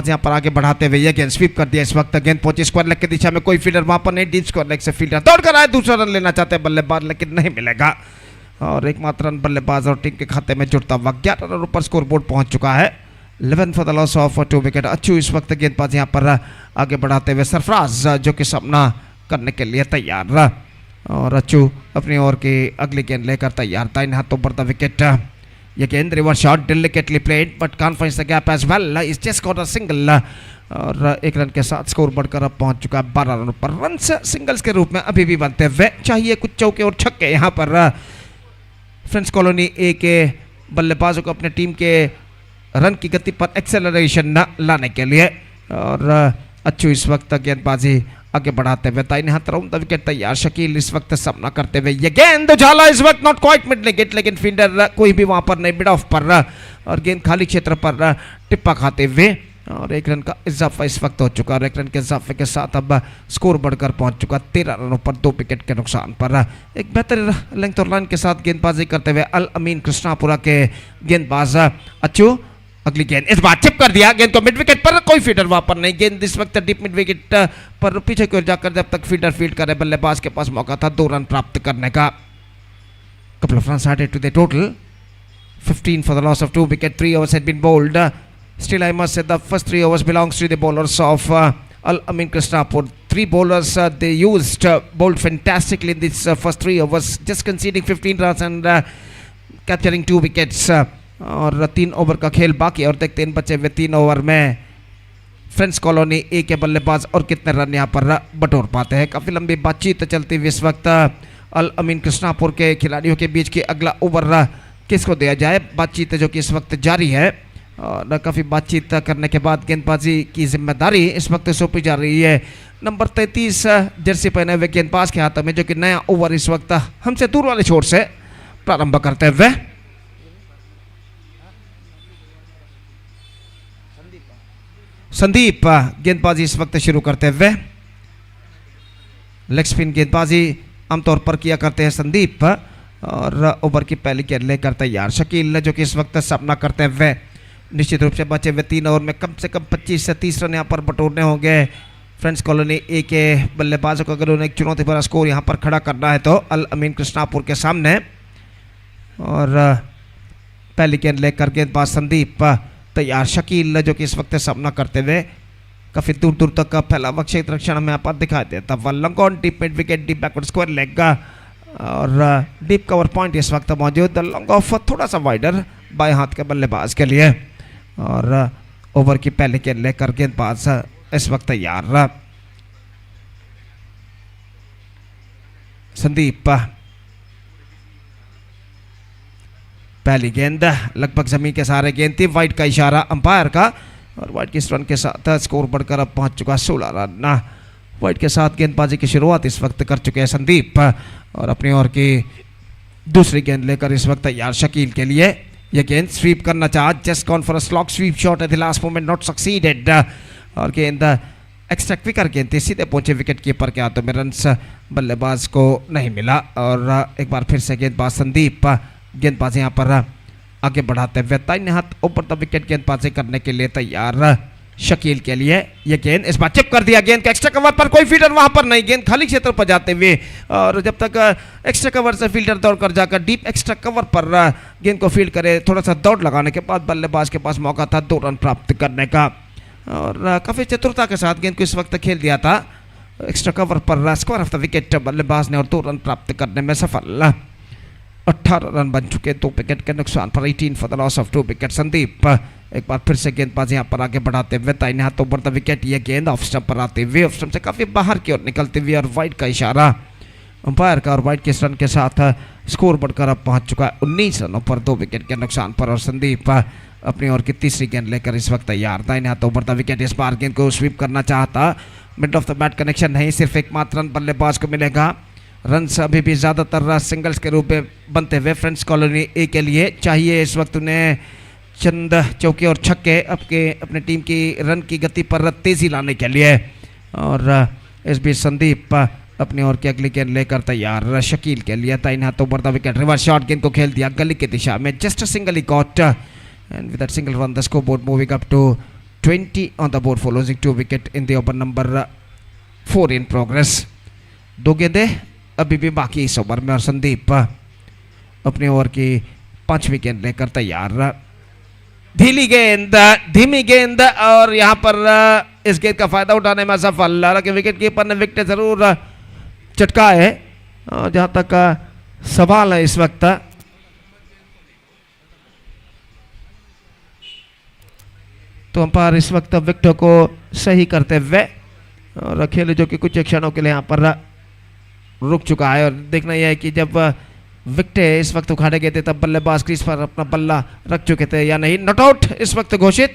यहाँ पर आगे बढ़ाते हुए यह गेंद स्वीप कर दिया। इस वक्त गेंद पहुंची स्क्वायर लेग की दिशा में, कोई फील्डर वहां पर नहीं, डीप स्क्वायर लेग से फील्डर दौड़ कर आए, दूसरा रन लेना चाहते हैं बल्लेबाज लेकिन नहीं मिलेगा, और एकमात्र रन बल्लेबाज और टीम के खाते में जुड़ता हुआ 11 रनों पर स्कोर बोर्ड पहुंच चुका है। 11 for the loss of 2 wicket. अच्छू इस वक्त गेंदबाज यहाँ पर आगे बढ़ाते हुए सरफराज जो कि सामना करने के लिए तैयार, और अच्छू अपनी ओर की अगली गेंद लेकर तैयार। दाहिने हाथों पर द विकेट, ये गेंद reverse shot delicately played but can't find the gap as well, is just got a single, और 1 रन के साथ स्कोर बढ़कर अब पहुंच चुका है 12 रनों पर। रन सिंगल्स के रूप में अभी भी बनते हुए चाहिए कुछ चौके और छक्के यहाँ पर फ्रेंड्स कॉलोनी ए के बल्लेबाजों को अपने टीम के रन की गति पर एक्सेलरेशन न लाने के लिए, और अच्छू इस वक्त गेंदबाजी आगे बढ़ाते हुए दाहिने हाथ राउंड द विकेट तैयार। शकील इस वक्त सामना करते हुए ये गेंद उछाला इस वक्त नॉट क्वाइट मिड विकेट, लेकिन फील्डर कोई भी वहां पर नहीं, मिड ऑफ पर, और गेंद खाली क्षेत्र पर टिप्पा खाते हुए, और 1 रन का इजाफा इस वक्त हो चुका, और 1 रन के इजाफे के साथ अब स्कोर बढ़कर पहुंच चुका 13 रनों पर 2 विकेट के नुकसान पर। एक बेहतर लेंथ और लाइन के साथ गेंदबाजी करते हुए अल अमीन कृष्णापुरा के गेंदबाज अच्छू अगली गेंद इस बार चिप कर दिया, गेंद को मिड विकेट पर, कोई फील्डर वहां पर नहीं, गेंद इस वक्त डीप मिड विकेट पर पीछे की ओर जाकर जब तक फील्डर फील्ड करे बल्लेबाज के पास मौका था 2 रन प्राप्त करने का। couple of runs added to the total, 15 for the loss of 2 wicket, 3 overs had been bowled, still I must say the first 3 overs belongs to the bowlers of Al Amin Krishnapur. 3 bowlers they used bowled fantastically in this first 3 overs, just conceding 15 runs and capturing 2 wickets, और 3 over का खेल बाकी, और देखते हैं बचे हुए 3 over में फ्रेंड्स कॉलोनी ए के बल्लेबाज और कितने रन यहाँ पर बटोर पाते हैं। काफ़ी लंबी बातचीत चलती हुई इस वक्त अल अमीन कृष्णापुर के खिलाड़ियों के बीच की अगला ओवर किसको दिया जाए, बातचीत जो कि इस वक्त जारी है, और काफ़ी बातचीत करने के बाद गेंदबाजी की जिम्मेदारी इस वक्त सौंपी जा रही है नंबर 33 जर्सी पहने हुए गेंदबाज के हाथों में, जो कि नया ओवर इस वक्त हमसे दूर वाले छोर से प्रारंभ करते हुए संदीप गेंदबाजी इस वक्त शुरू करते हुए। लेग स्पिन गेंदबाजी आमतौर पर किया करते हैं संदीप, और ओवर की पहली गेंद लेकर तैयार शकील जो कि इस वक्त सामना करते हुए निश्चित रूप से बचे हुए 3 ओवर में कम से कम 25 से 30 रन यहाँ पर बटोरने होंगे फ्रेंड्स कॉलोनी ए के बल्लेबाजों को। अगर उन्हें एक चुनौती भरा स्कोर यहाँ पर खड़ा करना है तो अल अमीन कृष्णापुर के सामने, और पहली गेंद लेकर गेंदबाज संदीप तैयार। शकील जो कि इस वक्त सामना करते हुए काफी दूर दूर तक का फैला हुआ क्षेत्र रक्षण में यहाँ पर दिखाई देता हुआ। Long on deep mid wicket, deep backward square leg और डीप कवर पॉइंट इस वक्त मौजूद। लॉन्ग ऑफ थोड़ा सा वाइडर बाएं हाथ के बल्लेबाज के लिए। और ओवर की पहली गेंद लेकर गेंदबाज इस वक्त तैयार। संदीप पहली गेंद लगभग जमीन के सहारे गेंद थी। वाइड का इशारा अंपायर का और वाइड के इस रन के साथ स्कोर बढ़कर अब पहुंच चुका 16 रन। वाइड के साथ गेंदबाजी की शुरुआत इस वक्त कर चुके हैं संदीप और अपनी ओर की दूसरी गेंद लेकर इस वक्त तैयार शकील के लिए। यह गेंद स्वीप करना चाहा, just gone for a slog sweep shot at the last moment, not succeeded. और गेंद एक्स्ट्रा क्विकर गेंद थी, सीधे पहुंचे विकेट कीपर के हाथों में, रन्स बल्लेबाज को नहीं मिला। और एक बार फिर से गेंदबाज संदीप गेंदबाजी यहाँ पर आगे बढ़ाते हुए दाहिने हाथ ऊपर द विकेट गेंदबाजी करने के लिए तैयार शकील के लिए। यह गेंद इस बार चिप कर दिया, गेंद के एक्स्ट्रा कवर पर कोई फील्डर वहां पर नहीं, गेंद खाली क्षेत्र पर जाते हुए। और जब तक एक्स्ट्रा कवर से फील्डर दौड़कर जाकर डीप एक्स्ट्रा कवर पर गेंद को फील्ड करे, थोड़ा सा दौड़ लगाने के बाद बल्लेबाज के पास मौका था 2 रन प्राप्त करने का। और काफी चतुरता के साथ गेंद को इस वक्त खेल दिया था एक्स्ट्रा कवर पर, स्क्वायर ऑफ द विकेट बल्लेबाज ने और 2 रन प्राप्त करने में सफल। 18 रन बन चुके 2 विकेट के नुकसान पर, 18 for the loss of 2 wicket. Sandeep एक बार फिर से गेंदबाज यहाँ पर आगे बढ़ाते हुए दाहिने हाथ ऊपर द विकेट। ये गेंद ऑफ स्टंप पर आते हुए ऑफ स्टंप से काफी बाहर की ओर निकलते हुए और वाइड का इशारा अंपायर का और वाइड के इस रन के साथ स्कोर बढ़कर अब पहुंच चुका है 19 रनों पर 2 विकेट के नुकसान पर। और संदीप अपनी ओर की तीसरी गेंद लेकर इस वक्त तैयार। दाहिने हाथ ऊपर द विकेट, इस बार गेंद को स्वीप करना चाहता, mid of the bat connection नहीं, सिर्फ एकमात्र रन बल्लेबाज को मिलेगा। रन्स अभी भी ज़्यादातर सिंगल्स के रूप में बनते हुए फ्रेंड्स कॉलोनी ए के लिए चाहिए इस वक्त उन्हें चंद चौके और छक्के अपने टीम की रन की गति पर तेज़ी लाने के लिए। और इस बीच संदीप अपनी ओर की अगली गेंद लेकर तैयार शकील के लिए। दाहिने हाथ ऊपर द विकेट, रिवर्स शॉट, गेंद को खेल दिया गली की दिशा में, just single he got and with that single run the score board moving up to 20 on the board for losing 2 wicket in the over number 4 in progress. 2 गेंदें अभी भी बाकी इस ओवर में और संदीप अपनी ओवर की 5वीं गेंद लेकर तैयार। धीमी गेंद और यहाँ पर इस गेंद का फायदा उठाने में सफल। हालांकि विकेट कीपर ने विकेट जरूर चटका है। जहाँ तक सवाल है इस वक्त, तो अंपायर इस वक्त विकेटों को सही करते हुए और खेल जो कि कुछ क्षणों के लिए यहाँ पर रुक चुका है। और देखना यह है कि जब विकेट इस वक्त उखाड़े गए थे तब बल्लेबाज क्रीज पर अपना बल्ला रख चुके थे या नहीं। नॉट आउट इस वक्त घोषित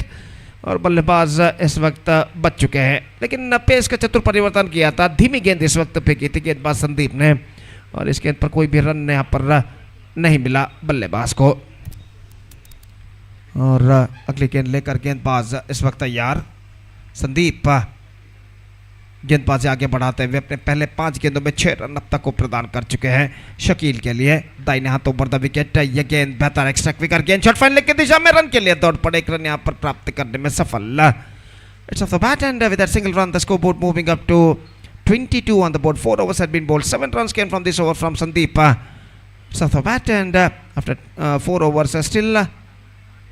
और बल्लेबाज इस वक्त बच चुके हैं, लेकिन पेस का चतुर परिवर्तन किया था। धीमी गेंद इस वक्त फेंकी थी गेंदबाज संदीप ने और इस गेंद पर कोई भी रन यहाँ पर नहीं मिला बल्लेबाज को। और अगली गेंद लेकर गेंदबाज इस वक्त तैयार। संदीप गेंदबाजी आगे बढ़ाते हुए अपने पहले 5 गेंदों में 6 रन अब तक को प्रदान कर चुके हैं शकील के लिए। दाहिने हाथों पर द विकेट, यह गेंद बेहतर एक्स्ट्रा क्विकर गेंद, शॉट फाइनल की दिशा में रन के लिए दौड़ पड़े, 1 रन यहाँ पर प्राप्त करने में सफल। It's off the bat and with that single run the score board moving up to 22 on the board. 4 overs had been bowled, 7 runs came from this over from Sandeep. It's off the bat and after 4 overs still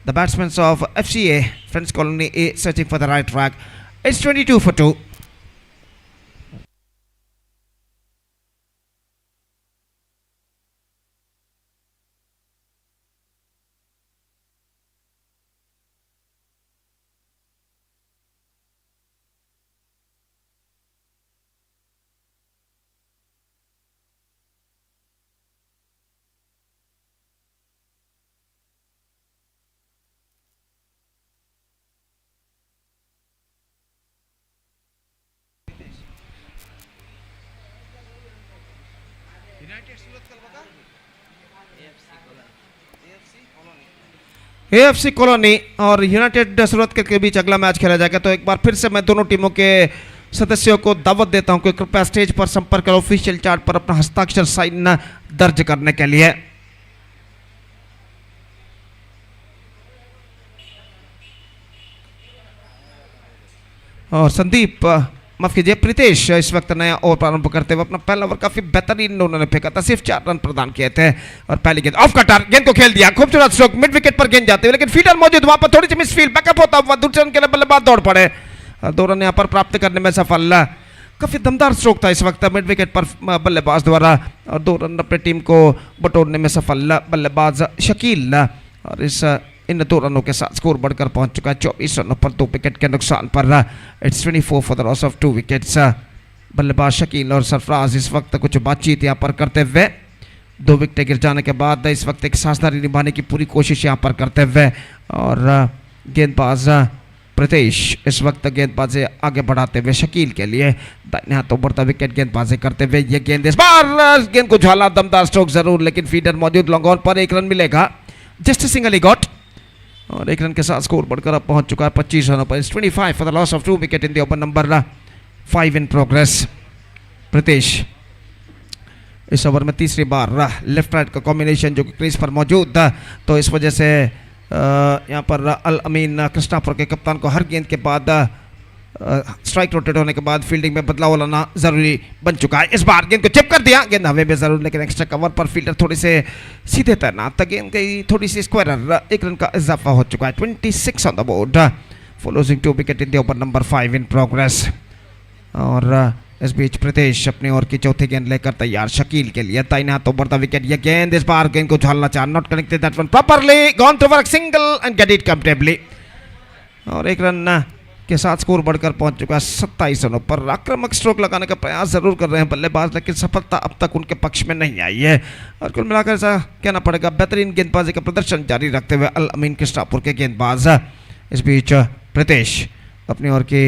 the batsmen of FCA Friends Colony A searching for the right track. It's 22 for 2. AFC colony और United सूरत के बीच अगला match खेला जाएगा। तो एक बार फिर से मैं दोनों टीमों के सदस्यों को दावत देता हूं कि कृपया स्टेज पर संपर्क करें ऑफिशियल चार्ट पर अपना हस्ताक्षर साइन दर्ज करने के लिए। और संदीप माफ कीजिए प्रीतेश इस वक्त नया ओवर प्रारंभ करते हुए अपना पहला ओवर काफी बेहतरीन उन्होंने फेंका था, सिर्फ 4 रन प्रदान किए थे और पहली गेंद ऑफ कटर, गेंद को खेल दिया, खूबसूरत स्ट्रोक, मिड विकेट पर गेंद जाते हुए, लेकिन फील्डर मौजूद वहां पर थोड़ी सी मिसफील्ड, बैकअप होता हुआ दूसरे रन के लिए बल्लेबाज दौड़ पड़े और 2 रन यहां पर प्राप्त करने में सफल। काफी दमदार स्ट्रोक था इस वक्त मिड विकेट पर बल्लेबाज द्वारा और 2 रन अपनी टीम को बटोरने में सफल बल्लेबाज शकील और इन 2 रनों के साथ स्कोर बढ़कर पहुंच चुका है 24 रनों पर 2 विकेट के नुकसान पर। It's 24 for the loss of 2 wickets. बल्लेबाज शकील और सरफराज इस वक्त कुछ बातचीत यहाँ पर करते हुए 2 विकेट गिर जाने के बाद इस वक्त एक साझेदारी निभाने की पूरी कोशिश यहाँ पर करते हुए और गेंदबाज प्रीतेश इस वक्त गेंदबाजी आगे बढ़ाते हुए शकील के लिए दाहिने हाथों बढ़ता विकेट गेंदबाजी करते हुए ये गेंद इस बार गेंद को झाला, दमदार स्ट्रोक जरूर, लेकिन फीडर मौजूद, लॉन्ग ऑन पर 1 रन मिलेगा, जस्ट सिंगल ही गॉट और 1 रन के साथ स्कोर बढ़कर अब पहुंच चुका है 25 रनों पर। 25 for the loss of 2 wicket in the over number 5 in progress. Pritesh इस ओवर में तीसरी बार लेफ्ट राइट का कॉम्बिनेशन जो कि क्रीज पर मौजूद था, तो इस वजह से यहाँ पर अल अमीन कृष्णापुर के कप्तान को हर गेंद के बाद स्ट्राइक रोटेट होने के बाद फील्डिंग में बदलाव लाना जरूरी बन चुका है। इस बार गेंद को चिप कर दिया, गेंद हवे में जरूर, लेकिन एक्स्ट्रा कवर पर फील्डर थोड़ी से सीधे तैनात, गेंद गई थोड़ी सी स्क्वायर, 1 रन का इजाफा हो चुका है। 26 on the board for losing 2 wicket in the over number 5 in progress. और इस बीच प्रीतेश अपनी ओर की चौथी गेंद लेकर तैयार शकील के लिए, दाहिने हाथों बढ़ता विकेट, ये गेंद इस बार गेंद को झालना चाह, not connected that one properly, gone to work single and get it comfortably और 1 रन के साथ स्कोर बढ़कर पहुंच चुका है 27 रनों पर। आक्रामक स्ट्रोक लगाने का प्रयास जरूर कर रहे हैं बल्लेबाज, लेकिन सफलता अब तक उनके पक्ष में नहीं आई है और कुल मिलाकर ऐसा कहना पड़ेगा बेहतरीन गेंदबाजी का प्रदर्शन जारी रखते हुए अल अमीन कृष्णापुर के गेंदबाज। इस बीच प्रीतेश अपनी ओर की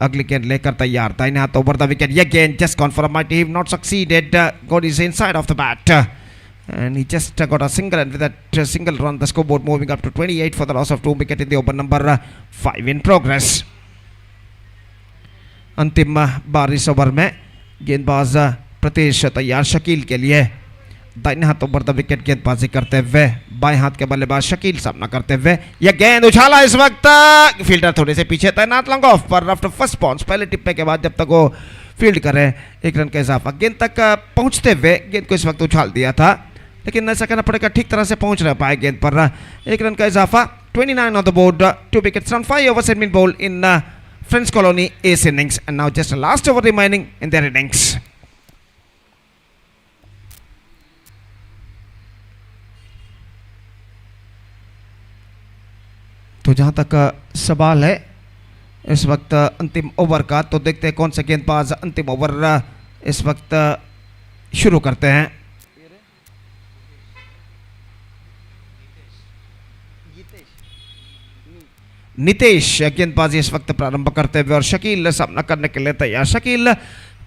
अगली गेंद लेकर तैयार, दाहिने हाथों बढ़ता विकेट, ये गेंद just gone for a mighty, not succeeded, got is inside of the bat and he just got a single, and with that single run the scoreboard moving up to 28 for the loss of 2 wicket in the over number 5 in progress. अंतिम बार इस over में गेंदबाज प्रीतेश तैयार शकील के लिए, दाहिने हाथों बढ़ता विकेट गेंदबाजी करते हुए, बाएं हाथ के बल्लेबाज शकील सामना करते हुए, यह गेंद उछाला, इस वक्त फील्डर थोड़े से पीछे तैनात, लॉन्ग ऑफ पर आफ्टर फर्स्ट बाउंस, पहले टिप्पे के बाद जब तक वो फील्ड करे 1 रन का इजाफा, गेंद तक पहुंचते हुए गेंद को इस वक्त उछाल दिया था, लेकिन ऐसा कहना पड़ेगा ठीक तरह से पहुंच रह पाए गेंद पर। 1 रन का इजाफा, 29 on the board, 2 wickets on 5 overs had been bowled in Friends Colony ace innings, and now just a last over remaining in their innings. तो जहां तक सवाल है इस वक्त अंतिम ओवर का, तो देखते हैं कौन से गेंदबाज अंतिम ओवर इस वक्त शुरू करते हैं। नितेश गेंदबाजी इस वक्त प्रारंभ करते हुए और शकील सामना करने के लिए तैयार। शकील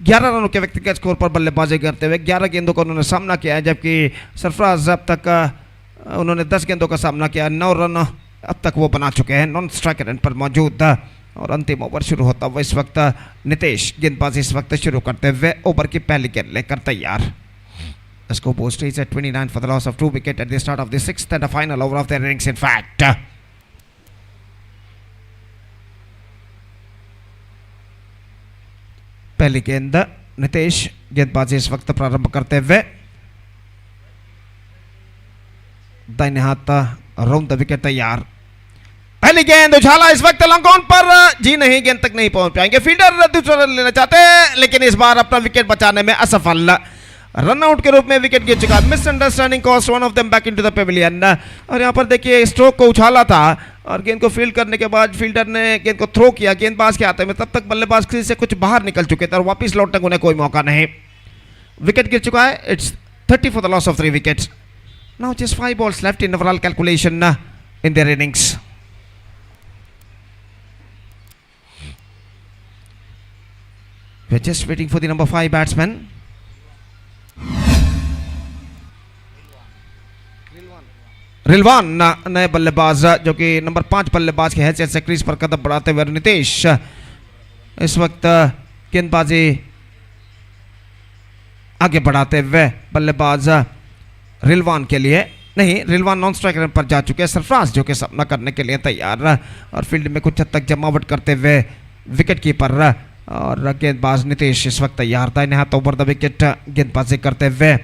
11 रनों के व्यक्तिगत स्कोर पर बल्लेबाजी करते हुए 11 गेंदों का उन्होंने सामना किया है, जबकि सरफराज अब तक उन्होंने 10 गेंदों का सामना किया, 9 रन अब तक वो बना चुके हैं, नॉन स्ट्राइक रन पर मौजूद। और अंतिम ओवर शुरू होता हुआ इस वक्त नितेश गेंदबाजी इस वक्त शुरू करते हुए ओवर की पहली गेंद लेकर तैयार। Scoreboard stays at 29 for the loss of 2 wicket at the start of the 6th and the final over of their innings in fact. पहली गेंद नितेश गेंदबाजी इस वक्त प्रारंभ करते हुए, दाहिने हाथ राउंड द विकेट तैयार, पहली गेंद उछाला, इस वक्त लॉन्ग ऑन पर, जी नहीं, गेंद तक नहीं पहुंच पाएंगे, फील्डर दूसरा रन लेना चाहते हैं लेकिन इस बार अपना विकेट बचाने में असफल, रन आउट के रूप में विकेट गिर चुका। Misunderstanding cost one of them back into the Pavilion. और यहाँ पर देखिए स्ट्रोक को उछाला था और गेंद को फील्ड करने के बाद फील्डर ने गेंद को थ्रो किया गेंदबाज के हाथ में, तब तक बल्लेबाज क्रीज से कुछ बाहर निकल चुके थे और वापस लौटने को उन्हें कोई मौका नहीं, विकेट गिर चुका है। It's 30 for the loss of 3 wickets. Now just 5 balls left in overall calculation in their innings. We're just waiting for the number 5 batsman. रिलवान नए बल्लेबाज जो कि नंबर 5 बल्लेबाज की हैसियत से क्रीज पर कदम बढ़ाते हुए, नितेश इस वक्त गेंदबाजी आगे बढ़ाते हुए बल्लेबाज रिलवान के लिए, नहीं रिलवान नॉन स्ट्राइक रन पर जा चुके हैं। सरफराज जो कि सामना करने के लिए तैयार और फील्ड में कुछ हद तक जमावट करते हुए विकेट कीपर और गेंदबाज नीतीश इस वक्त तैयार दाहिने हाथ ओवर द विकेट गेंदबाजी करते हुए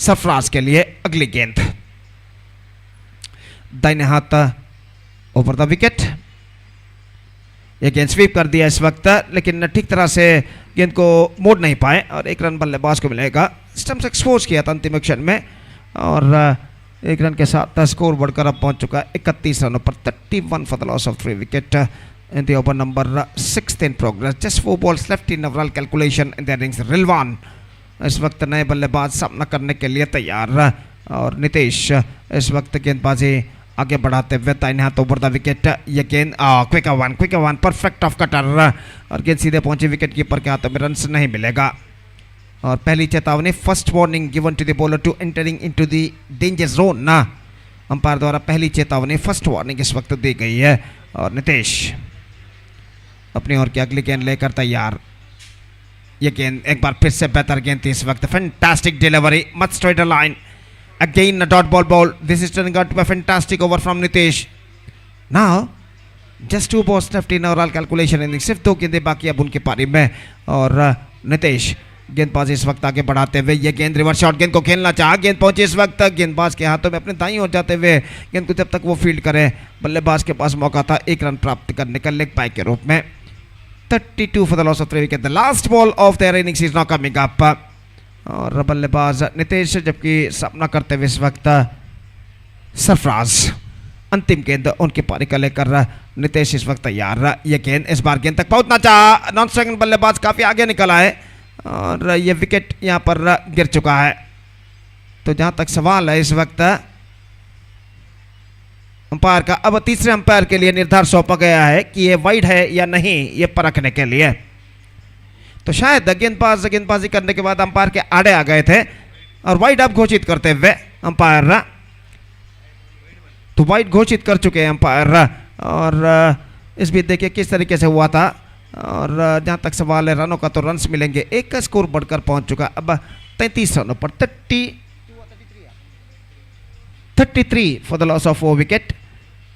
सरफराज के लिए अगली गेंद दाहिने हाथ ओवर द विकेट। ये गेंद स्वीप कर दिया इस वक्त, लेकिन ठीक तरह से गेंद को मोड़ नहीं पाए और एक रन बल्लेबाज को मिलेगा। स्टंप्स एक्सपोज किया था अंतिम एक्शन में और एक रन के साथ स्कोर बढ़कर अब पहुंच चुका है 31 रनों पर 31 for the loss of 3 wicket in the over number 6 in progress. Just 4 balls left in overall calculation in the innings. Rilwan इस वक्त नए बल्लेबाज सामना करने के लिए तैयार और नीतीश इस वक्त गेंदबाजी आगे बढ़ाते हुए दाहिने हाथ ओवर द विकेट। ये गेंद quick one perfect off cutter और गेंद सीधे पहुंची विकेट कीपर के हाथों में रन नहीं मिलेगा। और पहली चेतावनी first warning given to the bowler to entering into the danger zone. Umpire द्वारा पहली चेतावनी फर्स्ट वार्निंग इस वक्त दी गई है और नीतीश अपनी ओर की अगली गेंद लेकर तैयार। ये गेंद एक बार फिर से बेहतर गेंद थी इस वक्त। Fantastic delivery, much straight line, again a dot ball. This is turning out to be a fantastic over from Nitesh. Now just 2 balls left in overall calculation innings. सिर्फ 2 गेंदें बाकी अब उनकी पारी में और नीतीश गेंदबाजी इस वक्त आगे बढ़ाते हुए ये गेंद रिवर्स शॉट गेंद को खेलना चाहा, गेंद पहुंचे इस वक्त गेंदबाज के हाथों में अपने दाईं ओर जाते हुए गेंद को जब तक वो फील्ड करे बल्लेबाज के पास मौका था 1 रन प्राप्त करने का लेग बाय के रूप में। 32 for the loss of 3 wicket. The last ball of their innings is not coming up और बल्लेबाज नीतीश जबकि सामना करते हुए इस वक्त सरफराज अंतिम गेंद उनकी पारी का लेकर नीतीश इस वक्त तैयार। ये गेंद इस बार गेंद तक पहुंचना चाहा, नॉन स्ट्राइक बल्लेबाज काफी आगे निकला है और ये विकेट यहां पर गिर चुका है। तो जहां तक सवाल है इस वक्त अंपायर का, अब तीसरे अंपायर के लिए निर्धार सौंपा गया है कि ये वाइड है या नहीं ये परखने के लिए। तो शायद गेंदबाजी करने के बाद अंपायर के आड़े आ गए थे और वाइड अब घोषित करते हुए अंपायर, तो वाइड घोषित कर चुके हैं अंपायर और इस बीच देखिए किस तरीके से हुआ था। और जहां तक सवाल है रनों का तो रन्स मिलेंगे, एक का स्कोर बढ़कर पहुंच चुका अब 33 रनों पर 33 for the loss of 4 wicket.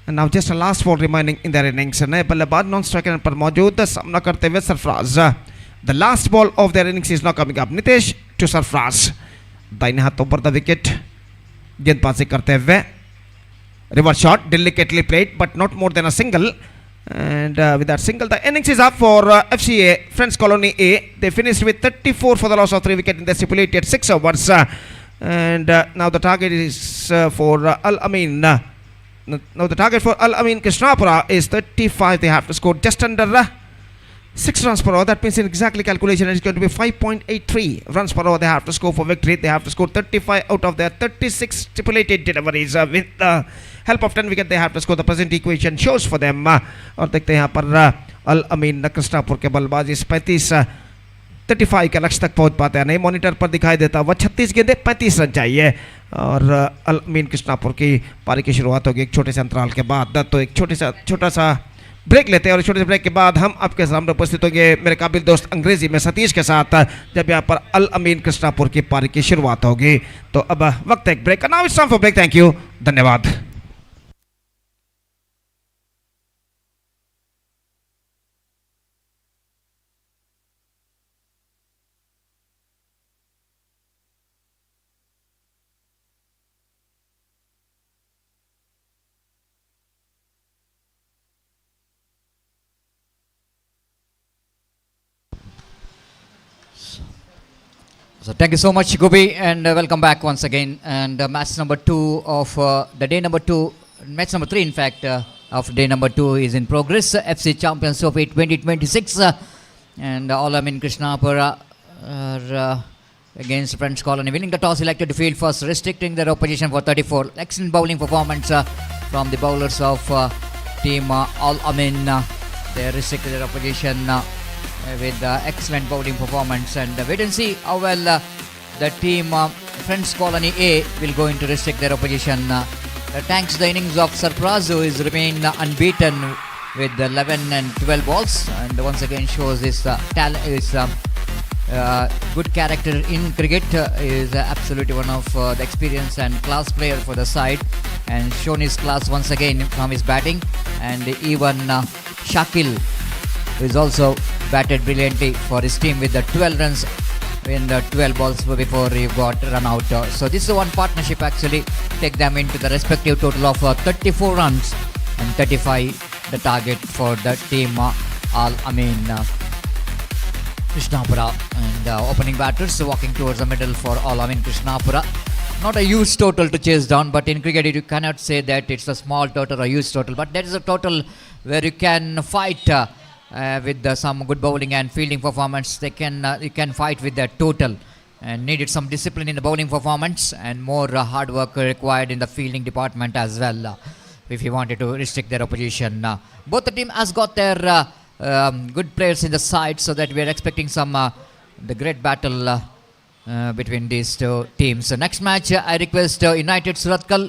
Now just last ball remaining in their innings. नए बल्लेबाज नॉन स्ट्राइकर पर मौजूद सामना करते हुए Sarfaraz. The last ball of their innings is now coming up. Nitesh to Sarfraz. दाहिने हाथ ऊपर द विकेट गेंदबाजी करते हुए reverse shot delicately played but not more than a single and with that single the innings is up for FCA Friends Colony A. They finished with 34 for the loss of 3 wicket in the stipulated 6 overs and now the target is for Al Amin. Now the target for Al Amin Krishnapura is 35. They have to score just under 6 runs per over. That means in exactly calculation it's going to be 5.83 runs per over they have to score for victory. They have to score 35 out of their 36 stipulated deliveries. With the help of 10 wicket they have to score. The present equation shows for them. और देखते हैं यहाँ पर अल अमीन कृष्णापुर के बल्लेबाज इस 35 के लक्ष्य तक पहुंच पाते हैं नहीं। मॉनिटर पर दिखाई देता वह 36 गेंदें 35 रन चाहिए और अल अमीन कृष्णापुर की पारी की शुरुआत होगी एक छोटे से अंतराल के बाद। तो एक छोटा सा ब्रेक लेते हैं और छोटे से ब्रेक के बाद हम आपके सामने उपस्थित होंगे मेरे काबिल दोस्त अंग्रेजी में सतीश के साथ जब यहाँ पर अल अमीन कृष्णापुर की पारी की शुरुआत होगी। तो अब वक्त है एक ब्रेक का। Now it's time for break. Thank you, धन्यवाद। So thank you so much, Gobi, and welcome back once again. And match number 2 of the day number 2, match number 3 in fact, of day number 2 is in progress. FC Champions Trophy 2026 and all in Krishnapura are against Friends Colony. Winning the toss, elected to field first, restricting their opposition for 34. Excellent bowling performance from the bowlers of team All Amin. They restricted their opposition with excellent bowling performance, and wait and see how well the team Friends Colony A will go into restrict their opposition. Thanks to the innings of Sarfraz, who is remained unbeaten with 11 and 12 balls, and once again shows his talent, his good character in cricket. Is absolutely one of the experienced and class player for the side, and shown his class once again from his batting. And even Shakil, who is also batted brilliantly for his team with the 12 runs in the 12 balls before he got run out. So this is one partnership actually take them into the respective total of 34 runs and 35 the target for the team Krishnapura, and opening batters walking towards the middle for Krishnapura. Not a huge total to chase down, but in cricket you cannot say that it's a small total or huge total, but that is a total where you can fight with some good bowling and fielding performance. You can fight with that total, and needed some discipline in the bowling performance and more hard work required in the fielding department as well if you wanted to restrict their opposition. Both the team has got their good players in the side, so that we are expecting some the great battle between these two teams. So next match, I request United Suratkal,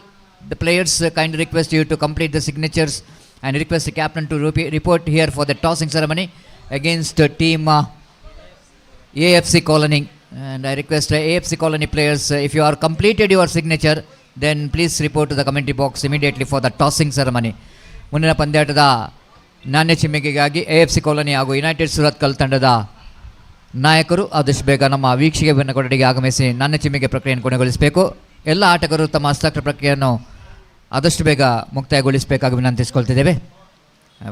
the players kindly request you to complete the signatures and request the captain to report here for the tossing ceremony against team AFC Colony. And I request AFC Colony players, if you are completed your signature, then please report to the commentary box immediately for the tossing ceremony. ಮುಂದಿನ ಪಂದ್ಯಾಟದ ನಾಣ್ಯ ಚಿಮ್ಮಿಗೆಗಾಗಿ AFC colony ಹಾಗೂ United Surathkal ತಂಡದ ನಾಯಕರು ಆದಷ್ಟು ಬೇಗ ನಮ್ಮ ವೀಕ್ಷಕ ಕೊಠಡಿಗೆ ಆಗಮಿಸಿ ನಾಣ್ಯ ಚಿಮ್ಮಿಗೆ ಪ್ರಕ್ರಿಯೆಯನ್ನು ಕೊನೆಗೊಳಿಸಬೇಕು. ಎಲ್ಲ ಆಟಗಾರರು ತಮ್ಮ ಹಸ್ತಾಕ್ಷರ ಪ್ರಕ್ರಿಯೆಯನ್ನು ಆದಷ್ಟು ಬೇಗ ಮುಕ್ತಾಯಗೊಳಿಸಬೇಕಾಗಿ ವಿನಂತಿಸಿಕೊಳ್ತಿದ್ದೇವೆ.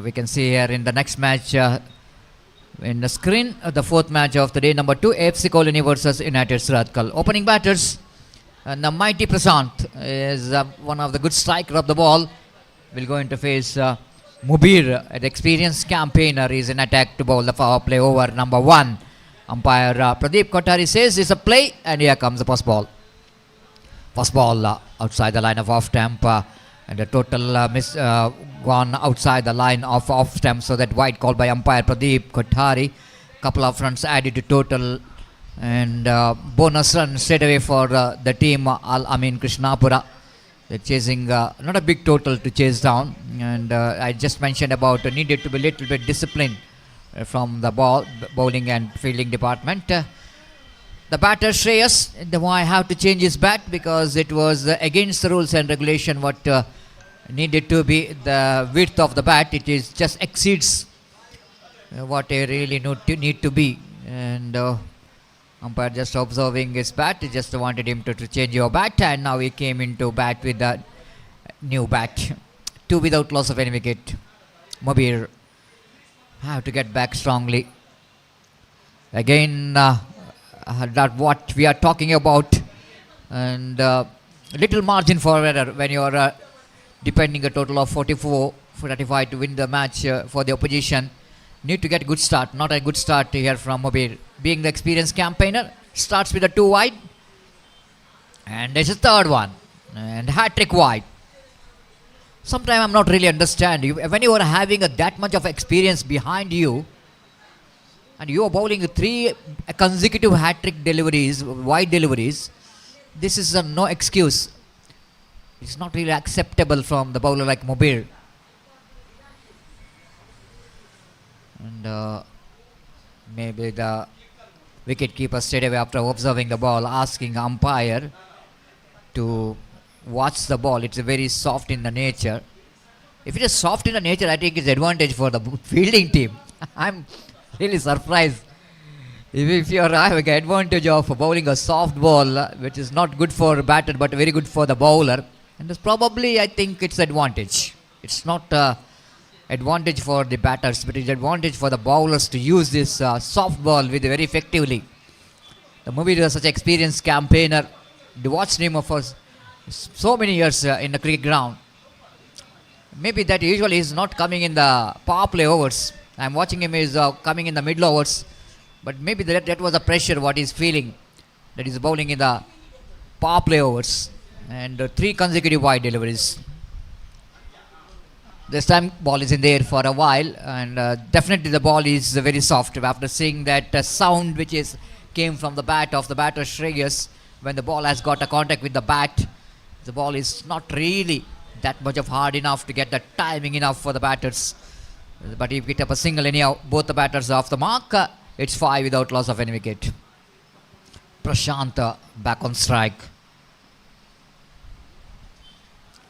We can see here in the next match in the screen the fourth match of the day, number 2 AFC Colony versus United Suratkal. Opening batters, the mighty Prashant is one of the good striker of the ball, will go into face Mubir, an experienced campaigner, is in attack to bowl the power play over number 1. Umpire Pradeep Kothari says it's a play, and here comes the first ball. First ball outside the line of off stump, and the total miss gone outside the line of off stump, so that wide call by umpire Pradeep Kothari. Couple of runs added to total, and bonus run straight away for the team Al-Amin Krishnapura. They're chasing not a big total to chase down, and I just mentioned about needed to be little bit disciplined from the bowling and fielding department. The batter Shreyas, I have to change his bat because it was against the rules and regulation what needed to be the width of the bat. It is just exceeds what I really need to be, and umpire just observing his bat, just wanted him to change your bat, and now he came into bat with a new bat. 2 without loss of any wicket. Mubir have to get back strongly. Again, that what we are talking about, and little margin for error when you are depending a total of 45 to win the match for the opposition. Need to get good start, not a good start here from Mubir. Being the experienced campaigner, starts with a 2 wide, and there's a third one, and hat-trick wide. Sometimes I'm not really understand when you are having that much of experience behind you, and you are bowling 3 consecutive hat-trick deliveries, wide deliveries. This is no excuse. It's not really acceptable from the bowler like Mubir. And maybe the wicket keeper straight away after observing the ball asking umpire to watch the ball. It's very soft in the nature. If it is soft in the nature, I think it's advantage for the fielding team. I'm really surprised if you are having an advantage of bowling a soft ball, which is not good for batter but very good for the bowler, and it's probably, I think it's advantage. It's not advantage for the batters, but it's advantage for the bowlers to use this soft ball with very effectively. The movie is such an experienced campaigner. To watch him for so many years in the cricket ground. Maybe that usually is not coming in the power play overs. I'm watching him is coming in the middle overs, but maybe that was the pressure what he's feeling, that is bowling in the power play overs, and 3 consecutive wide deliveries. This time ball is in the air for a while, and definitely the ball is very soft. After seeing that sound which is came from the bat of the batter Shreyas, when the ball has got a contact with the bat, the ball is not really that much of hard enough to get the timing enough for the batters. But if you picked up a single anyhow, both the batters are off the mark. It's 5 without loss of any wicket. Prashant back on strike.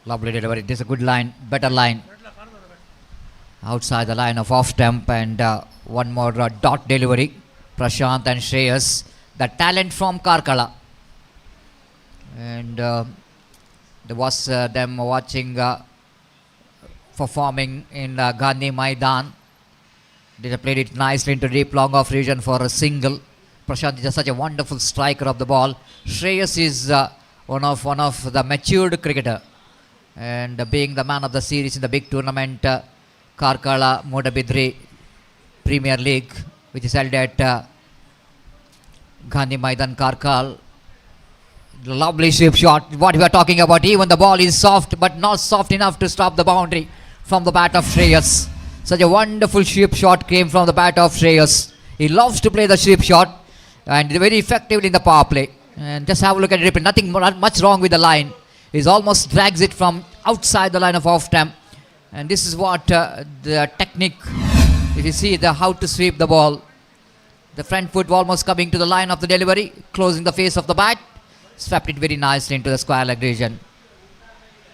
Lovely delivery. This is a good line, better line. outside the line of off stump, and one more dot delivery. Prashant and Shreyas, the talent from Karkala. And there was them watching performing in Gandhi Maidan. They played it nicely into deep long off region for a single. Prashant is just such a wonderful striker of the ball. Shreyas is one of the matured cricketer, and being the man of the series in the big tournament, Karkala Modabidri Premier League, which is held at Gandhi Maidan, Karkal. Lovely shape shot, what we are talking about. Even the ball is soft, but not soft enough to stop the boundary from the bat of Shreyas. Such a wonderful shape shot came from the bat of Shreyas. He loves to play the shape shot, and very effectively in the power play. And just have a look at it. Nothing much wrong with the line. He almost drags it from outside the line of off stump. And this is what the technique. If you see how to sweep the ball, the front foot almost coming to the line of the delivery, closing the face of the bat, swept it very nicely into the square leg region.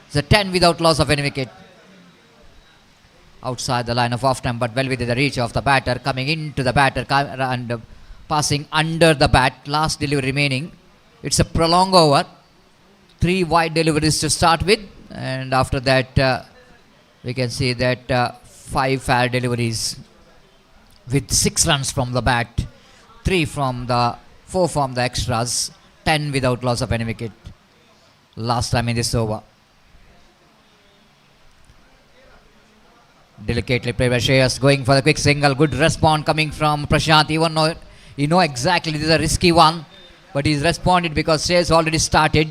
It's a 10 without loss of any wicket. Outside the line of off stump, but well within the reach of the batter, coming into the batter and passing under the bat. Last delivery remaining. It's a prolonged over. 3 wide deliveries to start with, and after that we can see that 5 fair deliveries with 6 runs from the bat, 4 from the extras, 10 without loss of any wicket. Last time in this over. Delicately played by Shreyas, going for the quick single. Good response coming from Prashant, even though you know exactly this is a risky one, but he's responded because Shreyas already started.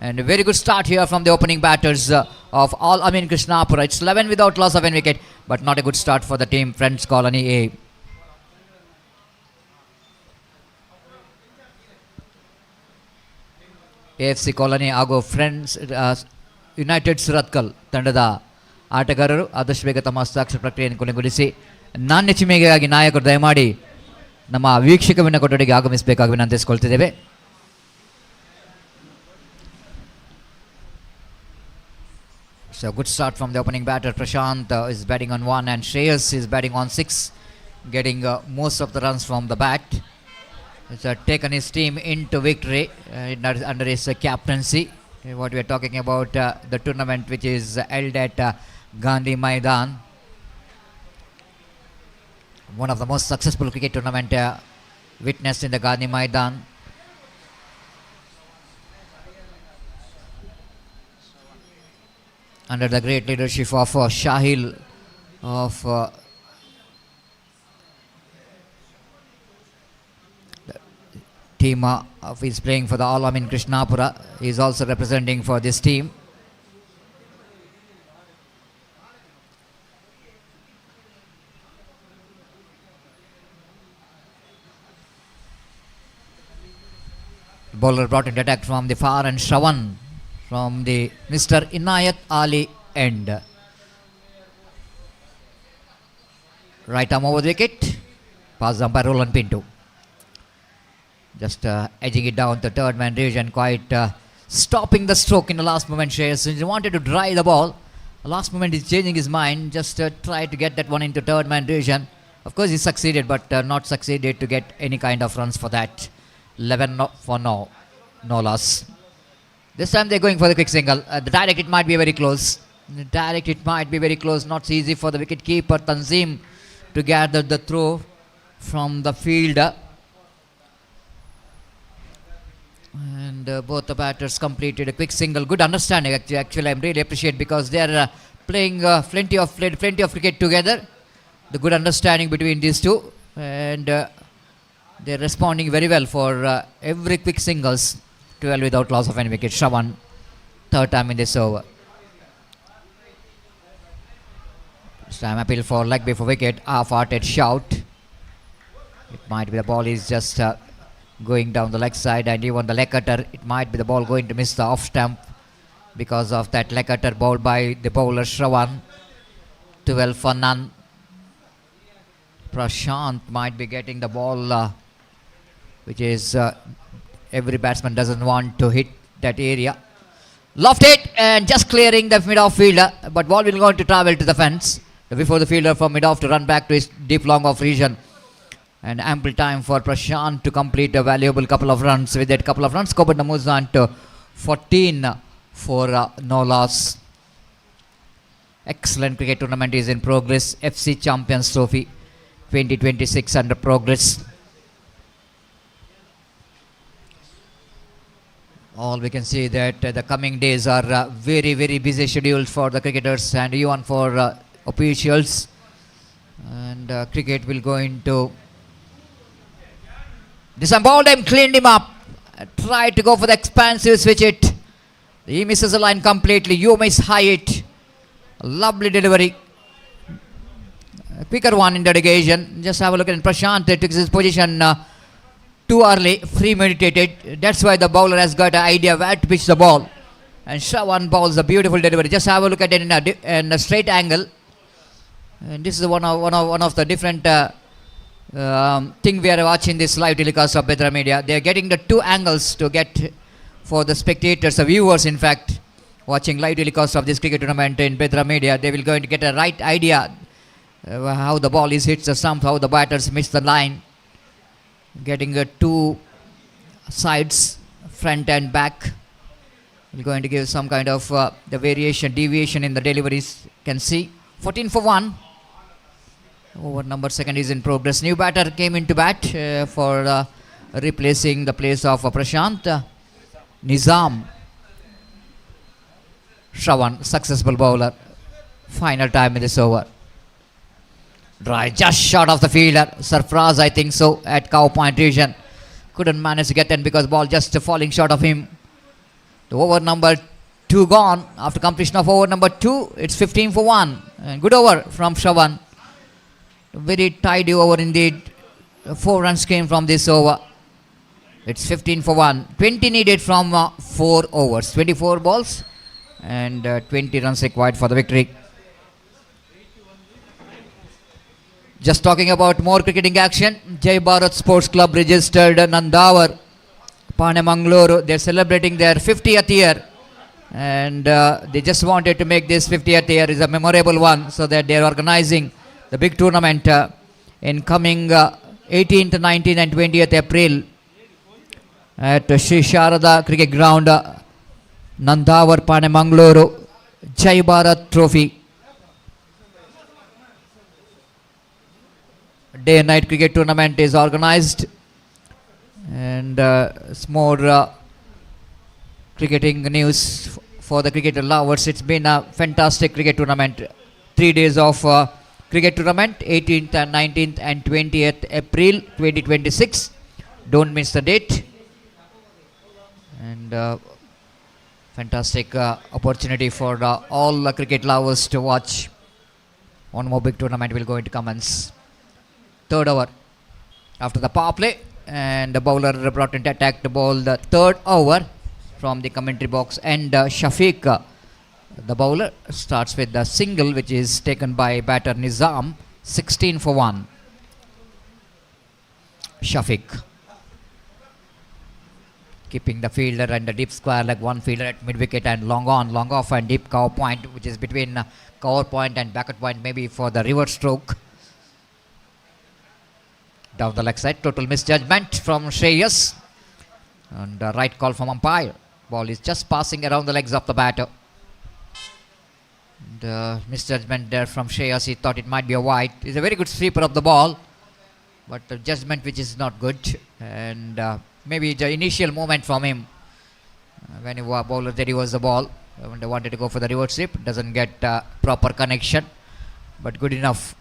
And a very good start here from the opening batters of Al Amin Krishnapura. It's 11 without loss of any wicket, but not a good start for the team Friends Colony A. AFC Colony ಹಾಗೂ friends United Surathkal ತಂಡದ ಆಟಗಾರರು ಆದಷ್ಟು ಬೇಗ ತಮ್ಮ ಹಸ್ತಾಕ್ಷರ ಪ್ರಕ್ರಿಯೆಯನ್ನು ಕೊನೆಗೊಳಿಸಿ ನಾಣ್ಯ ಚಿಹ್ನೆಗಾಗಿ ನಾಯಕರು ದಯಮಾಡಿ ನಮ್ಮ ವೀಕ್ಷಕ ಕೊಠಡಿಗೆ ಆಗಮಿಸಬೇಕಾಗಿ ವಿನಂತಿಸಿಕೊಳ್ತಿದ್ದೇವೆ. So good start from the opening batter. Prashant is batting on 1 and Shreyas is batting on 6, getting most of the runs from the bat. He's taken his team into victory under his captaincy. What we are talking about, the tournament which is held at Gandhi Maidan. One of the most successful cricket tournament witnessed in the Gandhi Maidan. Under the great leadership of Shahil of the team is playing for the Al Amin Krishnapura. He is also representing for this team. Bowler brought into attack from the far and Shravan from the Mr. Inayat Ali end. Right arm over the wicket. Pass by Roland Pinto. Just edging it down to third man region, quite stopping the stroke in the last moment. Shreyas wanted to dry the ball. The last moment he's changing his mind. Just try to get that one into third man region. Of course he succeeded, but not succeeded to get any kind of runs for that. 11 for now. No loss. This time they're going for the quick single. The direct it might be very close. The direct it might be very close. Not so easy for the wicket keeper Tanzim to gather the throw from the fielder. And both the batters completed a quick single. Good understanding. Actually, I'm really appreciate because they are playing plenty of cricket together. The good understanding between these two, and they're responding very well for every quick singles. 12 without loss of any wicket. Shravan, third time in this over. This time appeal for leg before wicket. Half-hearted shout. It might be the ball is just going down the leg side, and even the leg cutter, it might be the ball going to miss the off stump because of that leg cutter bowled by the bowler Shravan. 12 for none. Prashant might be getting the ball, which is every batsman doesn't want to hit that area. Lofted and just clearing the mid-off fielder, but ball will go to travel to the fence. Before the fielder from mid-off to run back to his deep long-off region. And ample time for Prashant to complete a valuable couple of runs. With that couple of runs, Kobat moves on to 14 for no loss. Excellent cricket tournament is in progress. FC Champions Trophy 2026 under progress. All we can see that the coming days are very, very busy scheduled for the cricketers and even for officials. And cricket will go into disemboweled him, cleaned him up, tried to go for the expansive switch it. He misses the line completely. You miss high it. Lovely delivery. A quicker one in that occasion. Just have a look at Prashant. Took his position too early, premeditated. That's why the bowler has got an idea where to pitch the ball. And Shravan bowls a beautiful delivery. Just have a look at it in a straight angle. And this is one of the different thing we are watching this live telecast of Bedra Media. They are getting the two angles to get for the spectators, the viewers in fact, watching live telecast of this cricket tournament in Bedra Media. They will going to get a right idea how the ball is hits the stump, how the batters miss the line. Getting two sides, front and back. We're going to give some kind of the deviation in the deliveries. Can see 14 for 1. Over number second is in progress. New batter came into bat for replacing the place of Prashant. Nizam. Shravan, successful bowler. Final time in this over. Dry, just short of the fielder. Sarfraz, I think so, at cow point region. Couldn't manage to get in because ball just falling short of him. The over number 2 gone. After completion of over number 2, it's 15 for 1. And good over from Shravan. Very tidy over indeed. 4 runs came from this over. It's 15 for 1. 20 needed from 4 overs. 24 balls and 20 runs required for the victory. Just talking about more cricketing action. Jai Bharat Sports Club registered Nandawar, Mangalore. They're celebrating their 50th year. And they just wanted to make this 50th year is a memorable one, so that they're organizing the big tournament in coming 18th, 19th and 20th April at Sri Sharada Cricket Ground, Nandawar, Mangalore. Jai Bharat Trophy. Day and night cricket tournament is organized, and more cricketing news for the cricket lovers. It's been a fantastic cricket tournament. 3 days of cricket tournament, 18th and 19th and 20th April 2026. Don't miss the date. And fantastic opportunity for all the cricket lovers to watch. One more big tournament will going to commence. Third over after the power play, and the bowler brought into attack to bowl the third over from the commentary box. And Shafiq, the bowler, starts with the single which is taken by batter Nizam. 16 for 1. Shafiq keeping the fielder and the deep square leg, one fielder at mid wicket and long on, long off and deep cover point, which is between cover point and backward point, maybe for the reverse stroke. Down the leg side, total misjudgment from Shreyas, and right call from umpire. Ball is just passing around the legs of the batter. And misjudgment there from Shreyas. He thought it might be a wide. He's a very good sweeper of the ball, but the judgment which is not good. And maybe the initial movement from him when he bowler that he was the ball, when they wanted to go for the reverse sweep, doesn't get proper connection, but good enough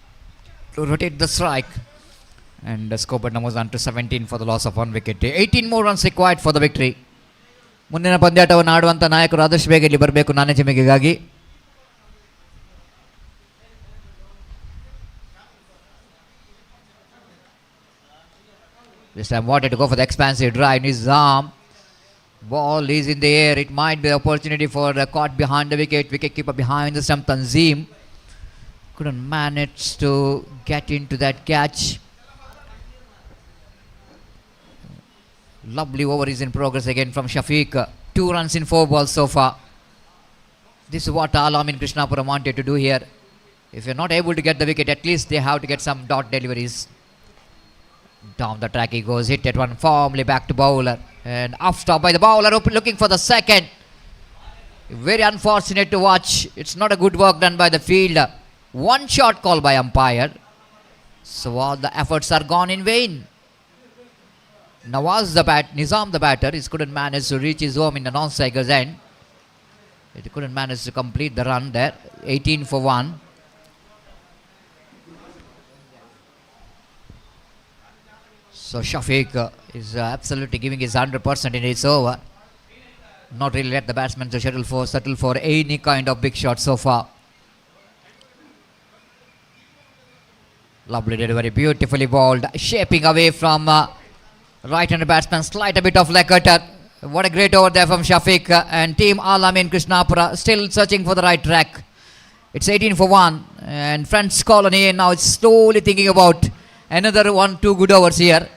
to rotate the strike. And the score number was on to 17 for the loss of 1 wicket. 18 more runs required for the victory. ಮುಂದಿನ ಪಂದ್ಯಾಟವನ್ನು ಆಡುವಂಥ ನಾಯಕರು ಆದಷ್ಟು ಬೇಗ ಇಲ್ಲಿ ಬರಬೇಕು ನಾನೇ ಚಿಮಿಗೆಗಾಗಿ. This time wanted to go for the expansive drive. Nizam, ball is in the air. It might be an opportunity for the caught behind the wicket. Wicket keeper behind the stump, Tanzim couldn't manage to get into that catch. Lovely over is in progress again from Shafiq. 2 runs in 4 balls so far. This is what Alamin Krishnapura wanted to do here. If you're not able to get the wicket, at least they have to get some dot deliveries. Down the track he goes, hit that one firmly back to bowler. And off stop by the bowler, looking for the second. Very unfortunate to watch. It's not a good work done by the fielder. One shot call by umpire. So all the efforts are gone in vain. Nizam the batter, he couldn't manage to reach his home in the non-striker's end. He couldn't manage to complete the run there. 18 for 1. So Shafiq is absolutely giving his 100% in his over. Not really let the batsman to settle for any kind of big shot so far. Lovely delivery, beautifully bowled, shaping away from right-handed batsman, slight a bit of leg cutter. What a great over there from Shafiq and team Al-Amin Krishnapura still searching for the right track. It's 18 for 1 and Friends Colony now is slowly thinking about another 1-2 good overs here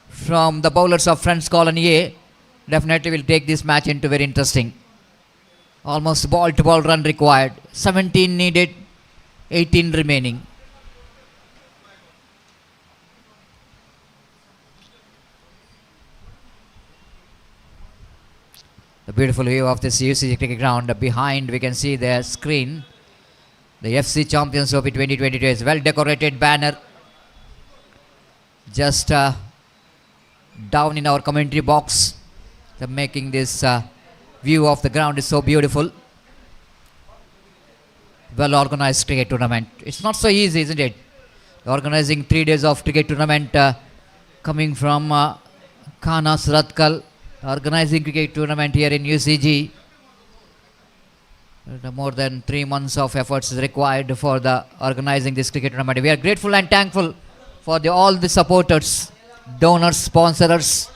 from the bowlers of Friends Colony A. Definitely will take this match into very interesting. Almost ball to ball run required. 17 needed, 18 remaining. The beautiful view of this UCG cricket ground. Behind we can see the screen. The FC Champions Trophy 2022 is well decorated banner. Just down in our commentary box. Making this view of the ground is so beautiful. Well organized cricket tournament. It's not so easy, isn't it? Organizing 3 days of cricket tournament coming from Khana Suratkal. Organizing cricket tournament here in UCG. More than 3 months of efforts is required for the organizing this cricket tournament. We are grateful and thankful for all the supporters, donors, sponsors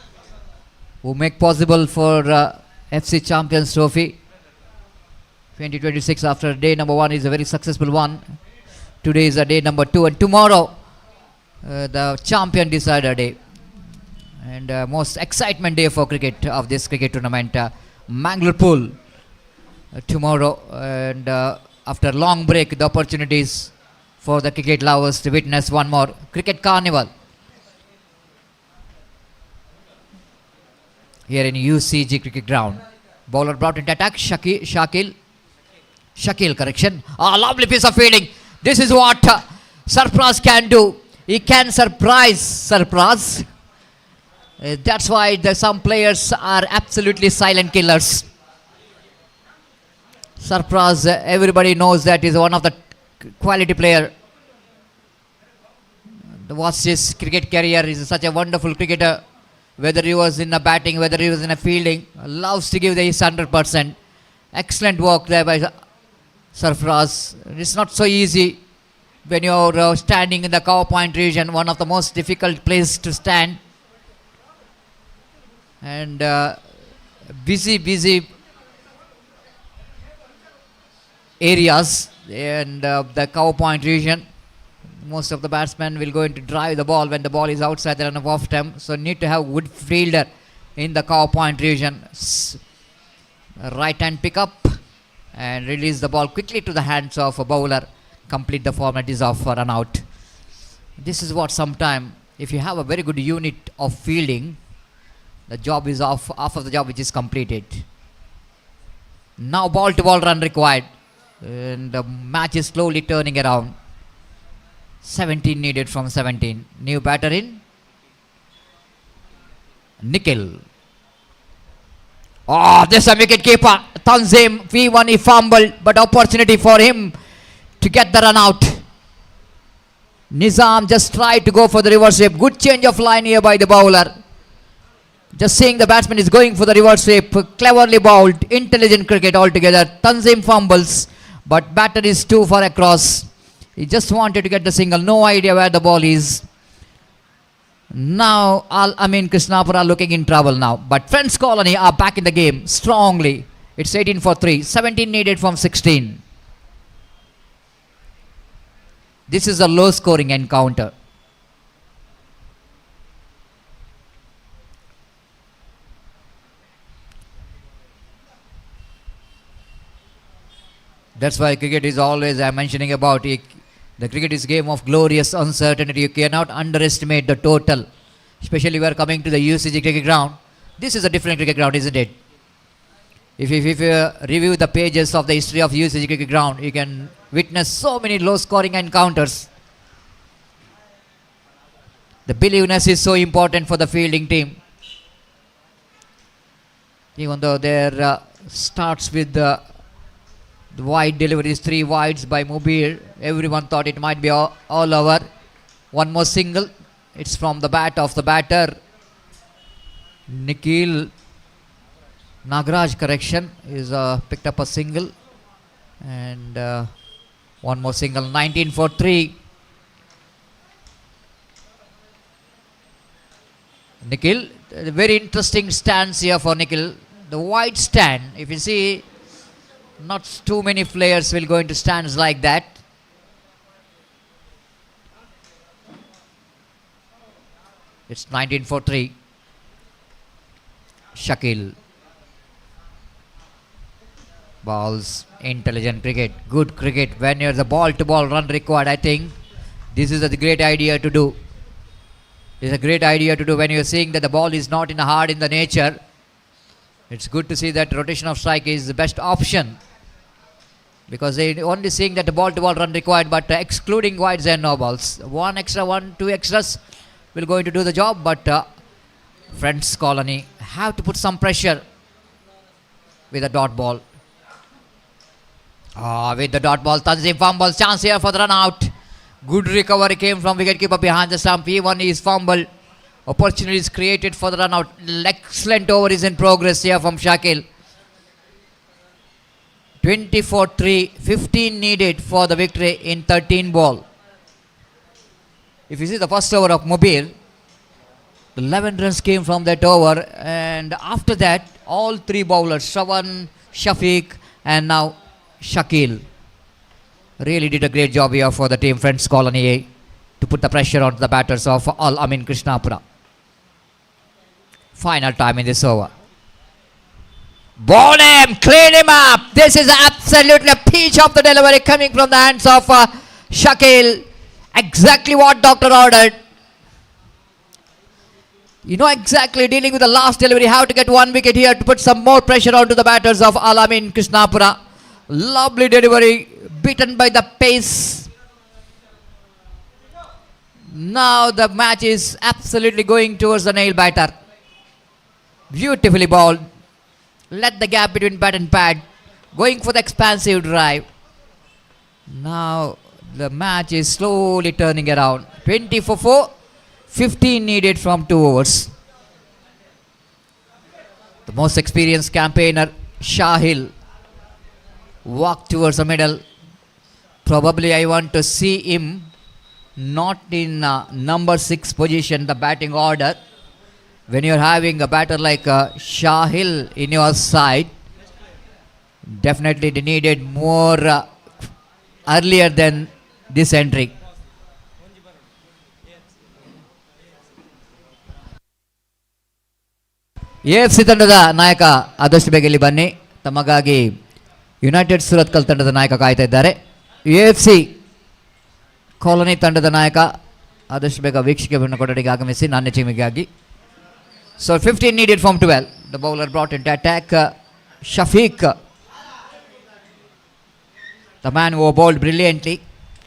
who make possible for FC Champions Trophy 2026. After day number 1 is a very successful one. Today is a day number 2 and tomorrow the champion decider day and most excitement day for cricket of this cricket tournament. Mangalore pool tomorrow and after long break the opportunities for the cricket lovers to witness one more cricket carnival here in UCG cricket ground. Bowler brought into attack. Shakil, correction. Lovely piece of fielding. This is what Sarfraz can do. He can surprise Sarfraz. That's why some players are absolutely silent killers. Sarfraz, everybody knows that is one of the quality player. Watch his cricket career. He's such a wonderful cricketer. Whether he was in the batting, whether he was in a fielding, loves to give his 100%. Excellent work there by Sarfraz. It's not so easy when you're standing in the cover point region, one of the most difficult places to stand. And busy areas and the cover point region. Most of the batsmen will going to drive the ball when the ball is outside the run of off stump. So need to have good fielder in the cover point region. Right hand pick up and release the ball quickly to the hands of a bowler. Complete the formalities of run out. This is what sometime if you have a very good unit of fielding, the job is half of the job which is completed. Now ball to ball run required and the match is slowly turning around. 17 needed from 17. New batter in Nikhil. This is a wicket keeper. Tanzim V1 he fumbled, but opportunity for him to get the run out. Nizam just tried to go for the reverse sweep. Good change of line here by the bowler. Just seeing the batsman is going for the reverse sweep. Cleverly bowled. Intelligent cricket altogether. Tanzim fumbles, but batter is too far across. He just wanted to get the single. No idea where the ball is. Now Al-Amin Krishnapura looking in trouble now. But Friends Colony are back in the game strongly. It's 18 for 3. 17 needed from 16. This is a low scoring encounter. That's why cricket is always, I'm mentioning about it, the cricket is game of glorious uncertainty. You cannot underestimate the total. Especially we are coming to the UCG cricket ground. This is a different cricket ground, isn't it? If you review the pages of the history of UCG cricket ground, you can witness so many low scoring encounters. The believeness is so important for the fielding team. Even though their starts with the wide deliveries, 3 wides by Mubir, everyone thought it might be all over. One more single. It's from the bat of the batter. Nikhil Nagraj, correction, is picked up a single. And one more single. 19 for 3. Nikhil, a very interesting stance here for Nikhil. The wide stand, if you see, not too many players will go into stands like that. It's 19 for 3. Shakil. Balls, intelligent cricket, good cricket. When you're the ball to ball run required, I think this is a great idea to do. It's a great idea to do when you're seeing that the ball is not in a hard in the nature. It's good to see that rotation of strike is the best option, because they only seeing that the ball to ball run required, but excluding wides and no balls. 2 extras will going to do the job, but Friends Colony have to put some pressure with a dot ball. With the dot ball, Tanzim fumbles, chance here for the run out. Good recovery came from wicketkeeper behind the stump. Even is fumble. Opportunities created for the run out. Excellent over is in progress here from Shakil. 20 for 3, 15 needed for the victory in 13 ball. If you see the first over of Mobile, 11 runs came from that over, and after that, all 3 bowlers, Shravan, Shafiq, and now Shakil, really did a great job here for the team Friends Colony to put the pressure on the batters of Al Amin Krishnapura. Final time in this over. Ball him, clean him up. This is absolutely a peach of the delivery coming from the hands of Shakil. Exactly what doctor ordered. You know exactly, dealing with the last delivery, how to get 1 wicket here to put some more pressure onto the batters of Al Amin Krishnapura. Lovely delivery, beaten by the pace. Now the match is absolutely going towards the nail biter. Beautifully bowled. Let the gap between bat and pad. Going for the expansive drive. Now the match is slowly turning around. 20 for 4, 15 needed from 2 overs. The most experienced campaigner, Shahil, walked towards the middle. Probably I want to see him not in number 6 position, the batting order. When you're having a batter like Shahil in your side, definitely they needed more earlier than this entry. AFC ತಂಡದ ನಾಯಕ ಆದಷ್ಟು ಬೇಗ ಇಲ್ಲಿ ಬನ್ನಿ. ತಮಗಾಗಿ United Surathkal ತಂಡದ ನಾಯಕ ಕಾಯ್ತಾ ಇದ್ದಾರೆ. AFC ಕಾಲೋನಿ ತಂಡದ ನಾಯಕ ಆದಷ್ಟು ಬೇಗ ವೀಕ್ಷಕರನ್ನು ಕೊಠಡಿಗೆ ಆಗಮಿಸಿ ನಾಣ್ಯ ಚಿಮ್ಮಿಗಾಗಿ. So 15 needed from 12. The bowler brought into attack Shafiq, the man who bowled brilliantly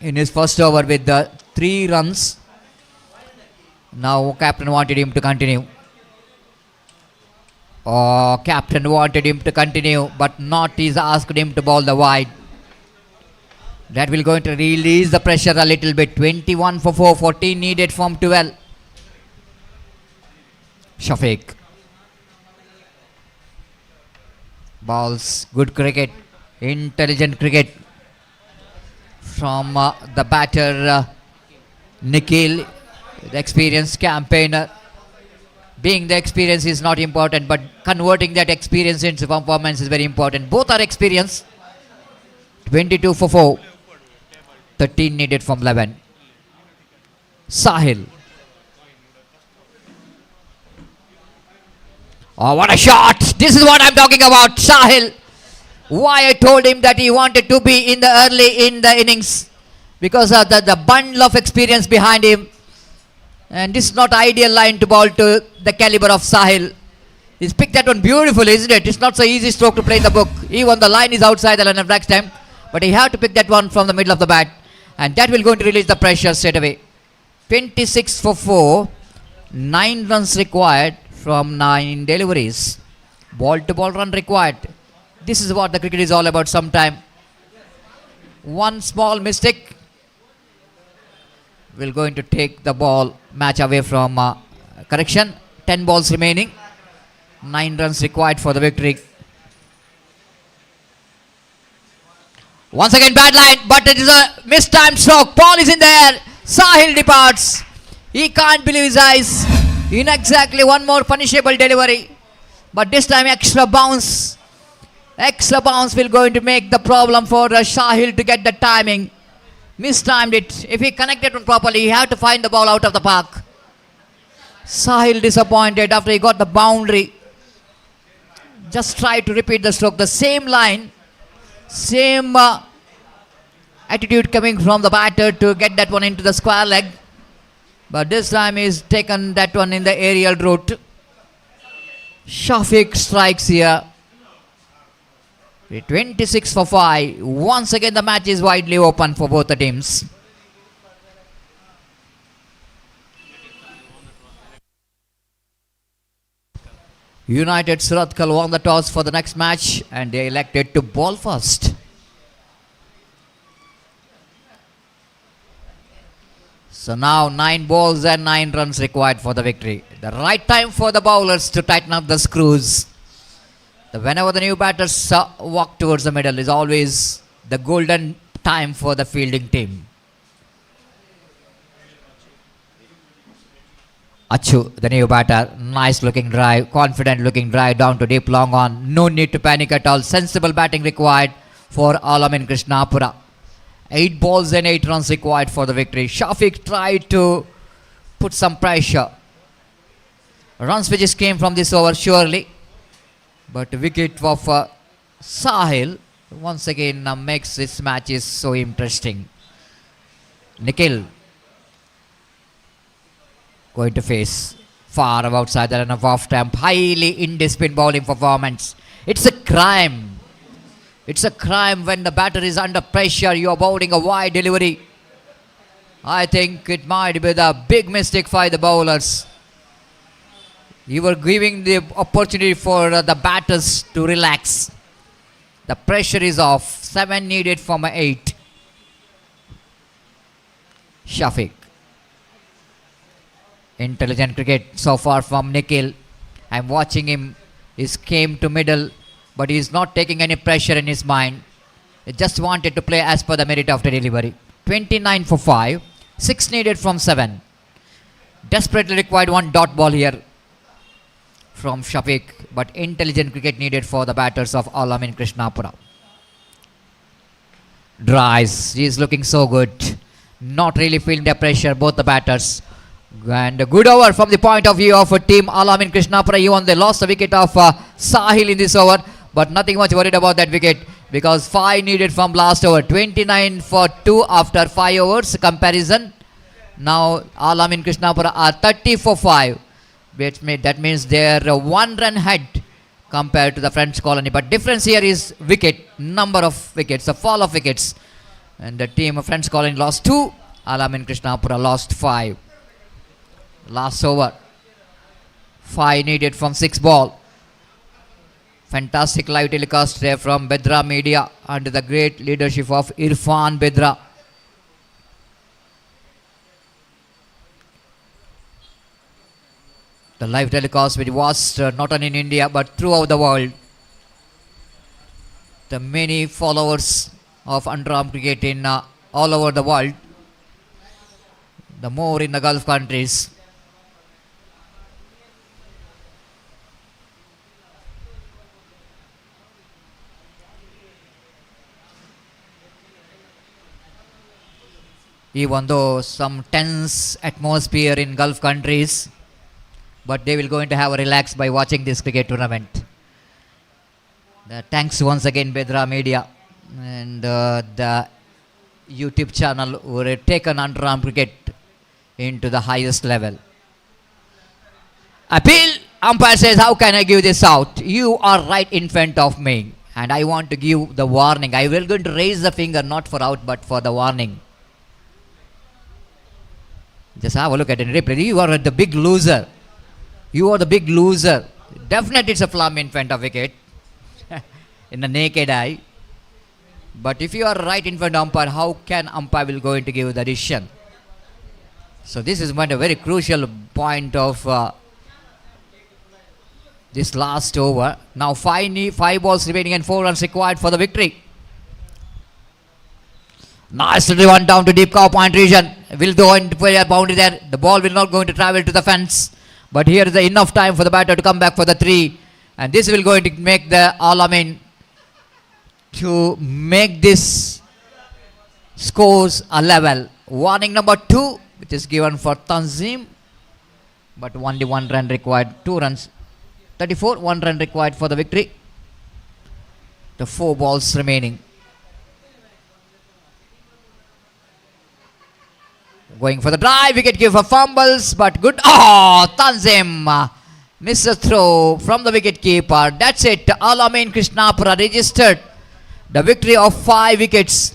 in his first over with 3 runs. Now captain wanted him to continue. Captain wanted him to continue, but not. He's asked him to bowl the wide. That will going to release the pressure a little bit. 21 for 4, 14 needed from 12. Shafiq. Balls, good cricket, intelligent cricket from the batter Nikhil, the experienced campaigner. Being the experience is not important, but converting that experience into performance is very important. Both are experienced. 22 for 4, 13 needed from 11. Sahil. Oh, what a shot! This is what I'm talking about. Sahil Why I told him that he wanted to be in the early in the innings, because of the bundle of experience behind him. And this is not ideal line to bowl to the caliber of Sahil. He's picked that one beautifully, isn't it? It's not so easy stroke to play in the book. Even the line is outside the line of next time, but he had to pick that one from the middle of the bat, and that will going to release the pressure straight away. 26 for 4, 9 runs required from 9 deliveries. Ball to ball run required. This is what the cricket is all about sometime. One small mistake will going to take the ball match away from correction. 10 balls remaining. 9 runs required for the victory. Once again bad line, but it is a mistimed stroke. Ball is in the air. Sahil departs. He can't believe his eyes. In exactly one more punishable delivery. But this time extra bounce. Extra bounce will going to make the problem for Sahil to get the timing. Mistimed it. If he connected it properly, he had to find the ball out of the park. Sahil disappointed after he got the boundary. Just try to repeat the stroke. The same line, same attitude coming from the batter to get that one into the square leg. But this time he's taken that one in the aerial route. Shafiq strikes here. 26 for 5. Once again the match is widely open for both the teams. United Surathkal won the toss for the next match and they elected to bowl first. So now 9 balls and 9 runs required for the victory. The right time for the bowlers to tighten up the screws. Whenever the new batters walk towards the middle is always the golden time for the fielding team. Achu, the new batter, nice looking drive, confident looking drive down to deep long on. No need to panic at all. Sensible batting required for Alamin Krishnapura. 8 balls and 8 runs required for the victory. Shafiq tried to put some pressure. Runs which came from this over surely. But wicket of Sahil once again makes this match is so interesting. Nikhil going to face far outside the run of off stump. Highly indisciplined bowling performance. It's a crime. It's a crime when the batter is under pressure. You are bowling a wide delivery. I think it might be the big mistake by the bowlers. You were giving the opportunity for the batters to relax. The pressure is off. 7 needed from 8. Shafiq. Intelligent cricket so far from Nikhil. I'm watching him. He came to middle, but he is not taking any pressure in his mind. He just wanted to play as per the merit of the delivery. 29 for 5. 6 needed from 7. Desperately required 1 dot ball here from Shafiq, but intelligent cricket needed for the batters of Alamin Krishnapura. Drives. He is looking so good. Not really feeling the pressure, both the batters. And a good over from the point of view of team Alamin Krishnapura. Even they lost the wicket of Sahil in this over, but nothing much worried about that wicket because 5 needed from last over. 29 for 2 after 5 overs comparison. Now Alamin Krishnapura are 30 for 5. That means they are 1 run ahead compared to the French colony. But difference here is wicket, number of wickets, the fall of wickets. And the team of French colony lost 2. Alamin Krishnapura lost 5. Last over. 5 needed from 6 ball. Fantastic live telecast there from Bedra Media under the great leadership of Irfan Bedra. The live telecast which was not only in India but throughout the world. The many followers of Underarm cricket in all over the world. The more in the Gulf countries. Even though some tense atmosphere in Gulf countries, but they will going to have a relax by watching this cricket tournament. Thanks once again, Bedra Media and the YouTube channel who have taken underarm cricket into the highest level. Appeal. Umpire says, how can I give this out? You are right in front of me. And I want to give the warning. I will going to raise the finger not for out but for the warning. Just have a look at it. Replay. You are the big loser. You are the big loser. Definitely it's a flum in front of wicket. In the naked eye. But if you are right in front of umpire, how can umpire will going to give the decision? So this is one a very crucial point of this last over. Now five balls remaining and 4 runs required for the victory. Nicely one down to deep cow point region. Will go into play a boundary there. The ball will not going to travel to the fence. But here is enough time for the batter to come back for the 3. And this will going to make the Al-Amin to make this scores a level. Warning number 2, which is given for Tanzim. But only 1 run required. 2 runs. 34, 1 run required for the victory. The 4 balls remaining. Going for the drive, wicket keeper fumbles, but good. Oh, Tanzim misses a throw from the wicket keeper. That's it. Al-Amin Krishnapura registered the victory of 5 wickets.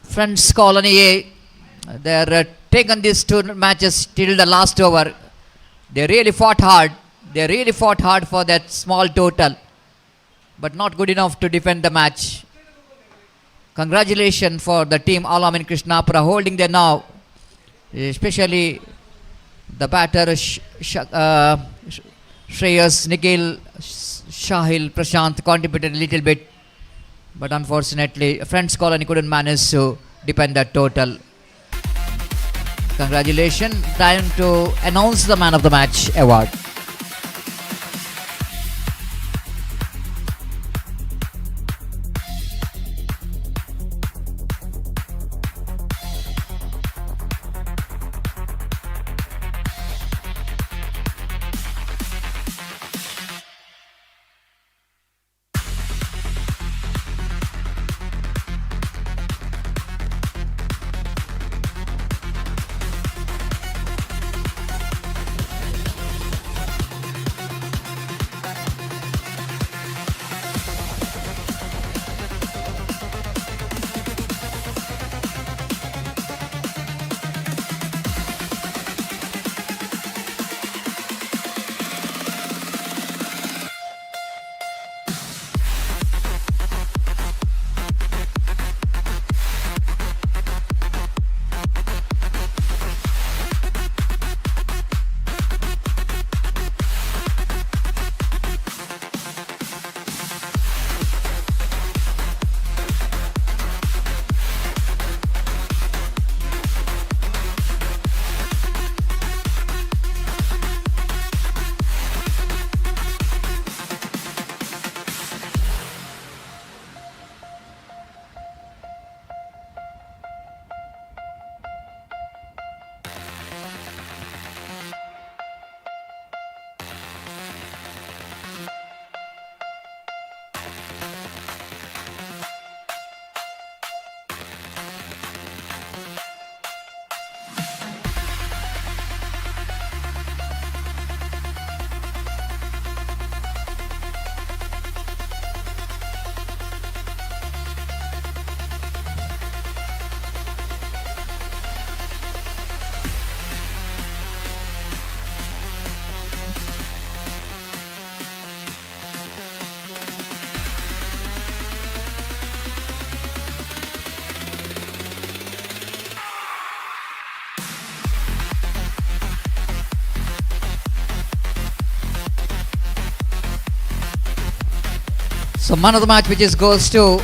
Friends Colony A, they're taken these 2 matches till the last over. They really fought hard. They really fought hard for that small total, but not good enough to defend the match. Congratulations for the team Al-Amin Krishnapura holding there now, especially the batter Shreyas, Nikhil, Shahil, Prashant contributed a little bit, but unfortunately Friends Colony couldn't manage to defend that total. Congratulations. Time to announce the man of the match award. So man of the match, which is goes to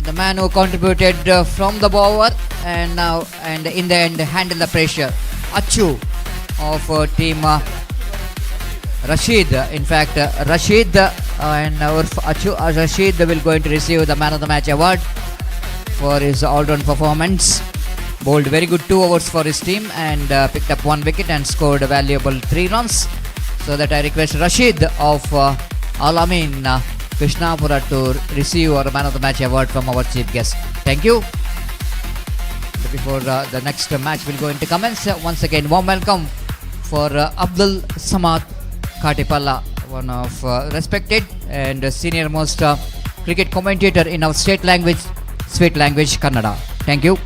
the man who contributed from the bowler and now and in the end handled the pressure. Achu of team Rashid. In fact, Rashid and Achu Rashid will going to receive the man of the match award for his all-round performance. Bowled very good 2 overs for his team and picked up 1 wicket and scored a valuable 3 runs. So that I request Rashid of Alamin Krishnapura to receive our Man of the Match award from our chief guest. Thank you. Before the next match will go into comments, once again warm welcome for Abdul Samad Katipalla, one of respected and senior most cricket commentator in our state language, sweet language Kannada. Thank you.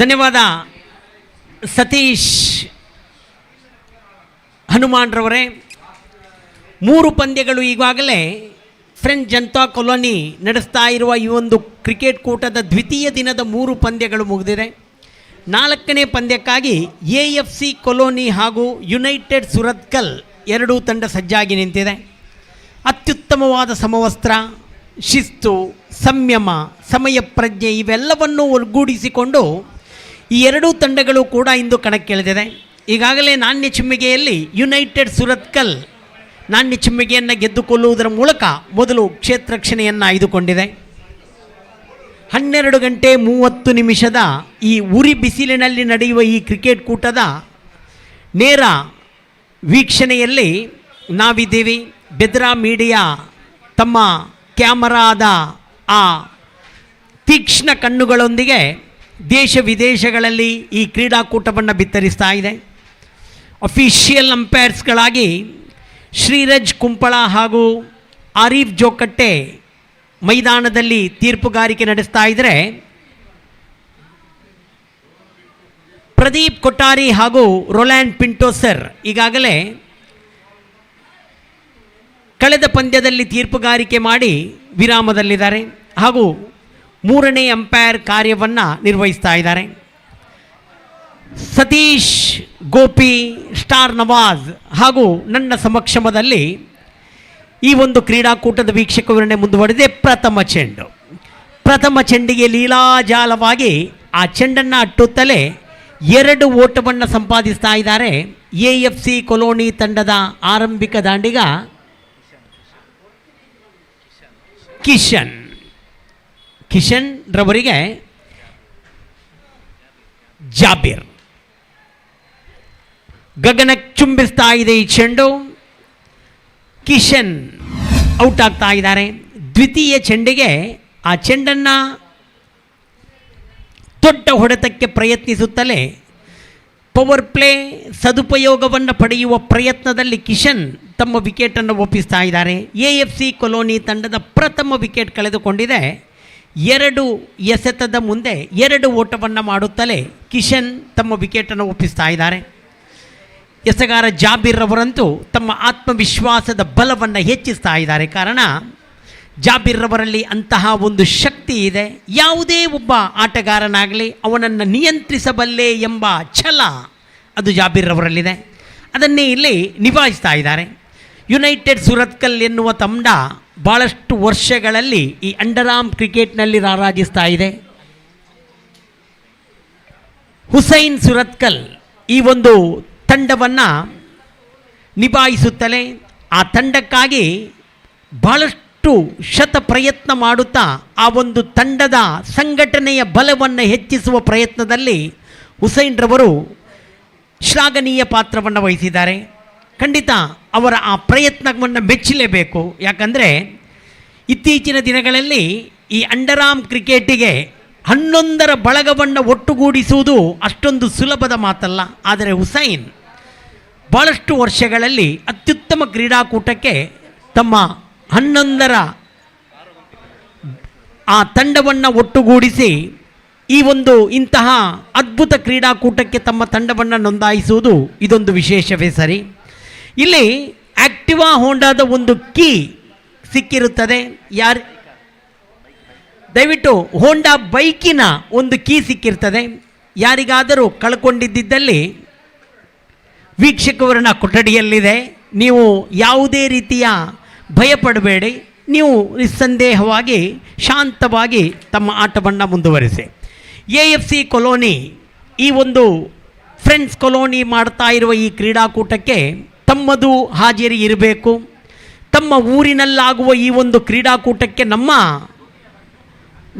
ಧನ್ಯವಾದ ಸತೀಶ್ ಹನುಮಾನ್ರವರೇ. 3 ಪಂದ್ಯಗಳು ಈಗಾಗಲೇ French Janata colony ನಡೆಸ್ತಾ ಇರುವ ಈ ಒಂದು cricket ಕೂಟದ ದ್ವಿತೀಯ ದಿನದ 3 ಪಂದ್ಯಗಳು ಮುಗಿದಿದೆ. 4ನೇ ಪಂದ್ಯಕ್ಕಾಗಿ AFC ಕಾಲೋನಿ ಹಾಗೂ ಯುನೈಟೆಡ್ ಸುರತ್ಕಲ್ ಎರಡೂ ತಂಡ ಸಜ್ಜಾಗಿ ನಿಂತಿದೆ. ಅತ್ಯುತ್ತಮವಾದ ಸಮವಸ್ತ್ರ, ಶಿಸ್ತು, ಸಂಯಮ, ಸಮಯ ಪ್ರಜ್ಞೆ ಇವೆಲ್ಲವನ್ನೂ ಒಗ್ಗೂಡಿಸಿಕೊಂಡು ಈ ಎರಡೂ ತಂಡಗಳು ಕೂಡ ಇಂದು ಕಣಕ್ಕಿಳಿದಿದೆ. ಈಗಾಗಲೇ ನಾಣ್ಯ ಚಿಮ್ಮಿಗೆಯಲ್ಲಿ ಯುನೈಟೆಡ್ ಸುರತ್ಕಲ್ ನಾಣ್ಯ ಚಿಮ್ಮಿಗೆಯನ್ನು ಗೆದ್ದುಕೊಳ್ಳುವುದರ ಮೂಲಕ ಮೊದಲು ಕ್ಷೇತ್ರರಕ್ಷಣೆಯನ್ನು ಆಯ್ದುಕೊಂಡಿದೆ. 12:30 ಈ ಉರಿ ಬಿಸಿಲಿನಲ್ಲಿ ನಡೆಯುವ ಈ ಕ್ರಿಕೆಟ್ ಕೂಟದ ನೇರ ವೀಕ್ಷಣೆಯಲ್ಲಿ ನಾವಿದ್ದೀವಿ. ಬೆದ್ರಾ ಮೀಡಿಯಾ ತಮ್ಮ ಕ್ಯಾಮರಾದ ಆ ತೀಕ್ಷ್ಣ ಕಣ್ಣುಗಳೊಂದಿಗೆ ದೇಶ ವಿದೇಶಗಳಲ್ಲಿ ಈ ಕ್ರೀಡಾಕೂಟವನ್ನು ಬಿತ್ತರಿಸ್ತಾ ಇದೆ. ಅಫಿಷಿಯಲ್ ಅಂಪೈರ್ಸ್ಗಳಾಗಿ ಶ್ರೀರಜ್ ಕುಂಪಳ ಹಾಗೂ ಆರೀಫ್ ಜೋಕಟ್ಟೆ ಮೈದಾನದಲ್ಲಿ ತೀರ್ಪುಗಾರಿಕೆ ನಡೆಸ್ತಾ ಇದ್ದರೆ, ಪ್ರದೀಪ್ ಕೊಟ್ಟಾರಿ ಹಾಗೂ ರೊಲ್ಯಾಂಡ್ ಪಿಂಟೋಸರ್ ಈಗಾಗಲೇ ಕಳೆದ ಪಂದ್ಯದಲ್ಲಿ ತೀರ್ಪುಗಾರಿಕೆ ಮಾಡಿ ವಿರಾಮದಲ್ಲಿದ್ದಾರೆ ಹಾಗೂ 3ನೇ ಅಂಪೈರ್ ಕಾರ್ಯವನ್ನು ನಿರ್ವಹಿಸ್ತಾ ಇದ್ದಾರೆ. ಸತೀಶ್, ಗೋಪಿ, ಸ್ಟಾರ್ ನವಾಜ್ ಹಾಗೂ ನನ್ನ ಸಮಕ್ಷಮದಲ್ಲಿ ಈ ಒಂದು ಕ್ರೀಡಾಕೂಟದ ವೀಕ್ಷಕ ವಿವರಣೆ ಮುಂದುವರೆದಿದೆ. ಪ್ರಥಮ ಚೆಂಡಿಗೆ ಲೀಲಾಜಾಲವಾಗಿ ಆ ಚೆಂಡನ್ನು ಅಟ್ಟುತ್ತಲೇ 2 ಓಟವನ್ನು ಸಂಪಾದಿಸ್ತಾ ಇದ್ದಾರೆ AFC ಕಾಲೋನಿ ತಂಡದ ಆರಂಭಿಕ ದಾಂಡಿಗ ಕಿಶನ್ ರವರಿಗೆ ಜಾಬೀರ್. ಗಗನ ಚುಂಬಿಸ್ತಾ ಇದೆ ಈ ಚೆಂಡು. ಕಿಶನ್ ಔಟ್ ಆಗ್ತಾ ಇದ್ದಾರೆ. ದ್ವಿತೀಯ ಚೆಂಡಿಗೆ ಆ ಚೆಂಡನ್ನು ದೊಡ್ಡ ಹೊಡೆತಕ್ಕೆ ಪ್ರಯತ್ನಿಸುತ್ತಲೇ ಪವರ್ ಪ್ಲೇ ಸದುಪಯೋಗವನ್ನು ಪಡೆಯುವ ಪ್ರಯತ್ನದಲ್ಲಿ ಕಿಶನ್ ತಮ್ಮ ವಿಕೆಟನ್ನು ಒಪ್ಪಿಸ್ತಾ ಇದ್ದಾರೆ. AFC ಕಾಲೋನಿ ತಂಡದ ಪ್ರಥಮ ವಿಕೆಟ್ ಕಳೆದುಕೊಂಡಿದೆ. 2 ಎಸೆತದ ಮುಂದೆ 2 ಓಟವನ್ನು ಮಾಡುತ್ತಲೇ ಕಿಶನ್ ತಮ್ಮ ವಿಕೆಟನ್ನು ಒಪ್ಪಿಸ್ತಾ ಇದ್ದಾರೆ. ಎಸೆಗಾರ ಜಾಬೀರ್ ಅವರಂತೂ ತಮ್ಮ ಆತ್ಮವಿಶ್ವಾಸದ ಬಲವನ್ನು ಹೆಚ್ಚಿಸ್ತಾ ಇದ್ದಾರೆ. ಕಾರಣ ಜಾಬೀರ್ ಅವರಲ್ಲಿ ಅಂತಹ ಒಂದು ಶಕ್ತಿ ಇದೆ. ಯಾವುದೇ ಒಬ್ಬ ಆಟಗಾರನಾಗಲಿ ಅವನನ್ನು ನಿಯಂತ್ರಿಸಬಲ್ಲೆ ಎಂಬ ಛಲ ಅದು ಜಾಬೀರ್ ಅವರಲ್ಲಿದೆ. ಅದನ್ನೇ ಇಲ್ಲಿ ನಿಭಾಯಿಸ್ತಾ ಇದ್ದಾರೆ. ಯುನೈಟೆಡ್ ಸುರತ್ಕಲ್ ಎನ್ನುವ ತಂಡ ಭಾಳಷ್ಟು ವರ್ಷಗಳಲ್ಲಿ ಈ ಅಂಡರ್ಆರ್ಮ್ ಕ್ರಿಕೆಟ್ನಲ್ಲಿ ರಾರಾಜಿಸ್ತಾ ಇದೆ. ಹುಸೈನ್ ಸುರತ್ಕಲ್ ಈ ಒಂದು ತಂಡವನ್ನು ನಿಭಾಯಿಸುತ್ತಲೇ ಆ ತಂಡಕ್ಕಾಗಿ ಬಹಳಷ್ಟು ಶತ ಪ್ರಯತ್ನ ಮಾಡುತ್ತಾ ಆ ಒಂದು ತಂಡದ ಸಂಘಟನೆಯ ಬಲವನ್ನು ಹೆಚ್ಚಿಸುವ ಪ್ರಯತ್ನದಲ್ಲಿ ಹುಸೈನ್ರವರು ಶ್ಲಾಘನೀಯ ಪಾತ್ರವನ್ನು ವಹಿಸಿದ್ದಾರೆ. ಖಂಡಿತ ಅವರ ಆ ಪ್ರಯತ್ನವನ್ನು ಮೆಚ್ಚಲೇಬೇಕು. ಯಾಕಂದರೆ ಇತ್ತೀಚಿನ ದಿನಗಳಲ್ಲಿ ಈ ಅಂಡರ್ಆರ್ಮ್ ಕ್ರಿಕೆಟಿಗೆ 11 ಬಳಗವನ್ನು ಒಟ್ಟುಗೂಡಿಸುವುದು ಅಷ್ಟೊಂದು ಸುಲಭದ ಮಾತಲ್ಲ. ಆದರೆ ಹುಸೈನ್ ಭಾಳಷ್ಟು ವರ್ಷಗಳಲ್ಲಿ ಅತ್ಯುತ್ತಮ ಕ್ರೀಡಾಕೂಟಕ್ಕೆ ತಮ್ಮ 11 ಆ ತಂಡವನ್ನು ಒಟ್ಟುಗೂಡಿಸಿ ಈ ಒಂದು ಇಂತಹ ಅದ್ಭುತ ಕ್ರೀಡಾಕೂಟಕ್ಕೆ ತಮ್ಮ ತಂಡವನ್ನು ನೋಂದಾಯಿಸುವುದು ಇದೊಂದು ವಿಶೇಷವೇ ಸರಿ. ಇಲ್ಲಿ ಆಕ್ಟಿವಾ ಹೋಂಡಾದ ಒಂದು ಕೀ ಸಿಕ್ಕಿರುತ್ತದೆ. ದಯವಿಟ್ಟು ಹೋಂಡಾ ಬೈಕಿನ ಒಂದು ಕೀ ಸಿಕ್ಕಿರ್ತದೆ. ಯಾರಿಗಾದರೂ ಕಳ್ಕೊಂಡಿದ್ದಲ್ಲಿ ವೀಕ್ಷಕವರನ್ನ ಕೊಠಡಿಯಲ್ಲಿದೆ. ನೀವು ಯಾವುದೇ ರೀತಿಯ ಭಯಪಡಬೇಡಿ. ನೀವು ನಿಸ್ಸಂದೇಹವಾಗಿ ಶಾಂತವಾಗಿ ತಮ್ಮ ಆಟವನ್ನು ಮುಂದುವರಿಸಿ. AFC ಕಾಲೋನಿ ಈ ಒಂದು ಫ್ರೆಂಡ್ಸ್ ಕಾಲೋನಿ ಮಾಡ್ತಾ ಇರುವ ಈ ಕ್ರೀಡಾಕೂಟಕ್ಕೆ ತಮ್ಮದು ಹಾಜರಿ ಇರಬೇಕು. ತಮ್ಮ ಊರಿನಲ್ಲಾಗುವ ಈ ಒಂದು ಕ್ರೀಡಾಕೂಟಕ್ಕೆ ನಮ್ಮ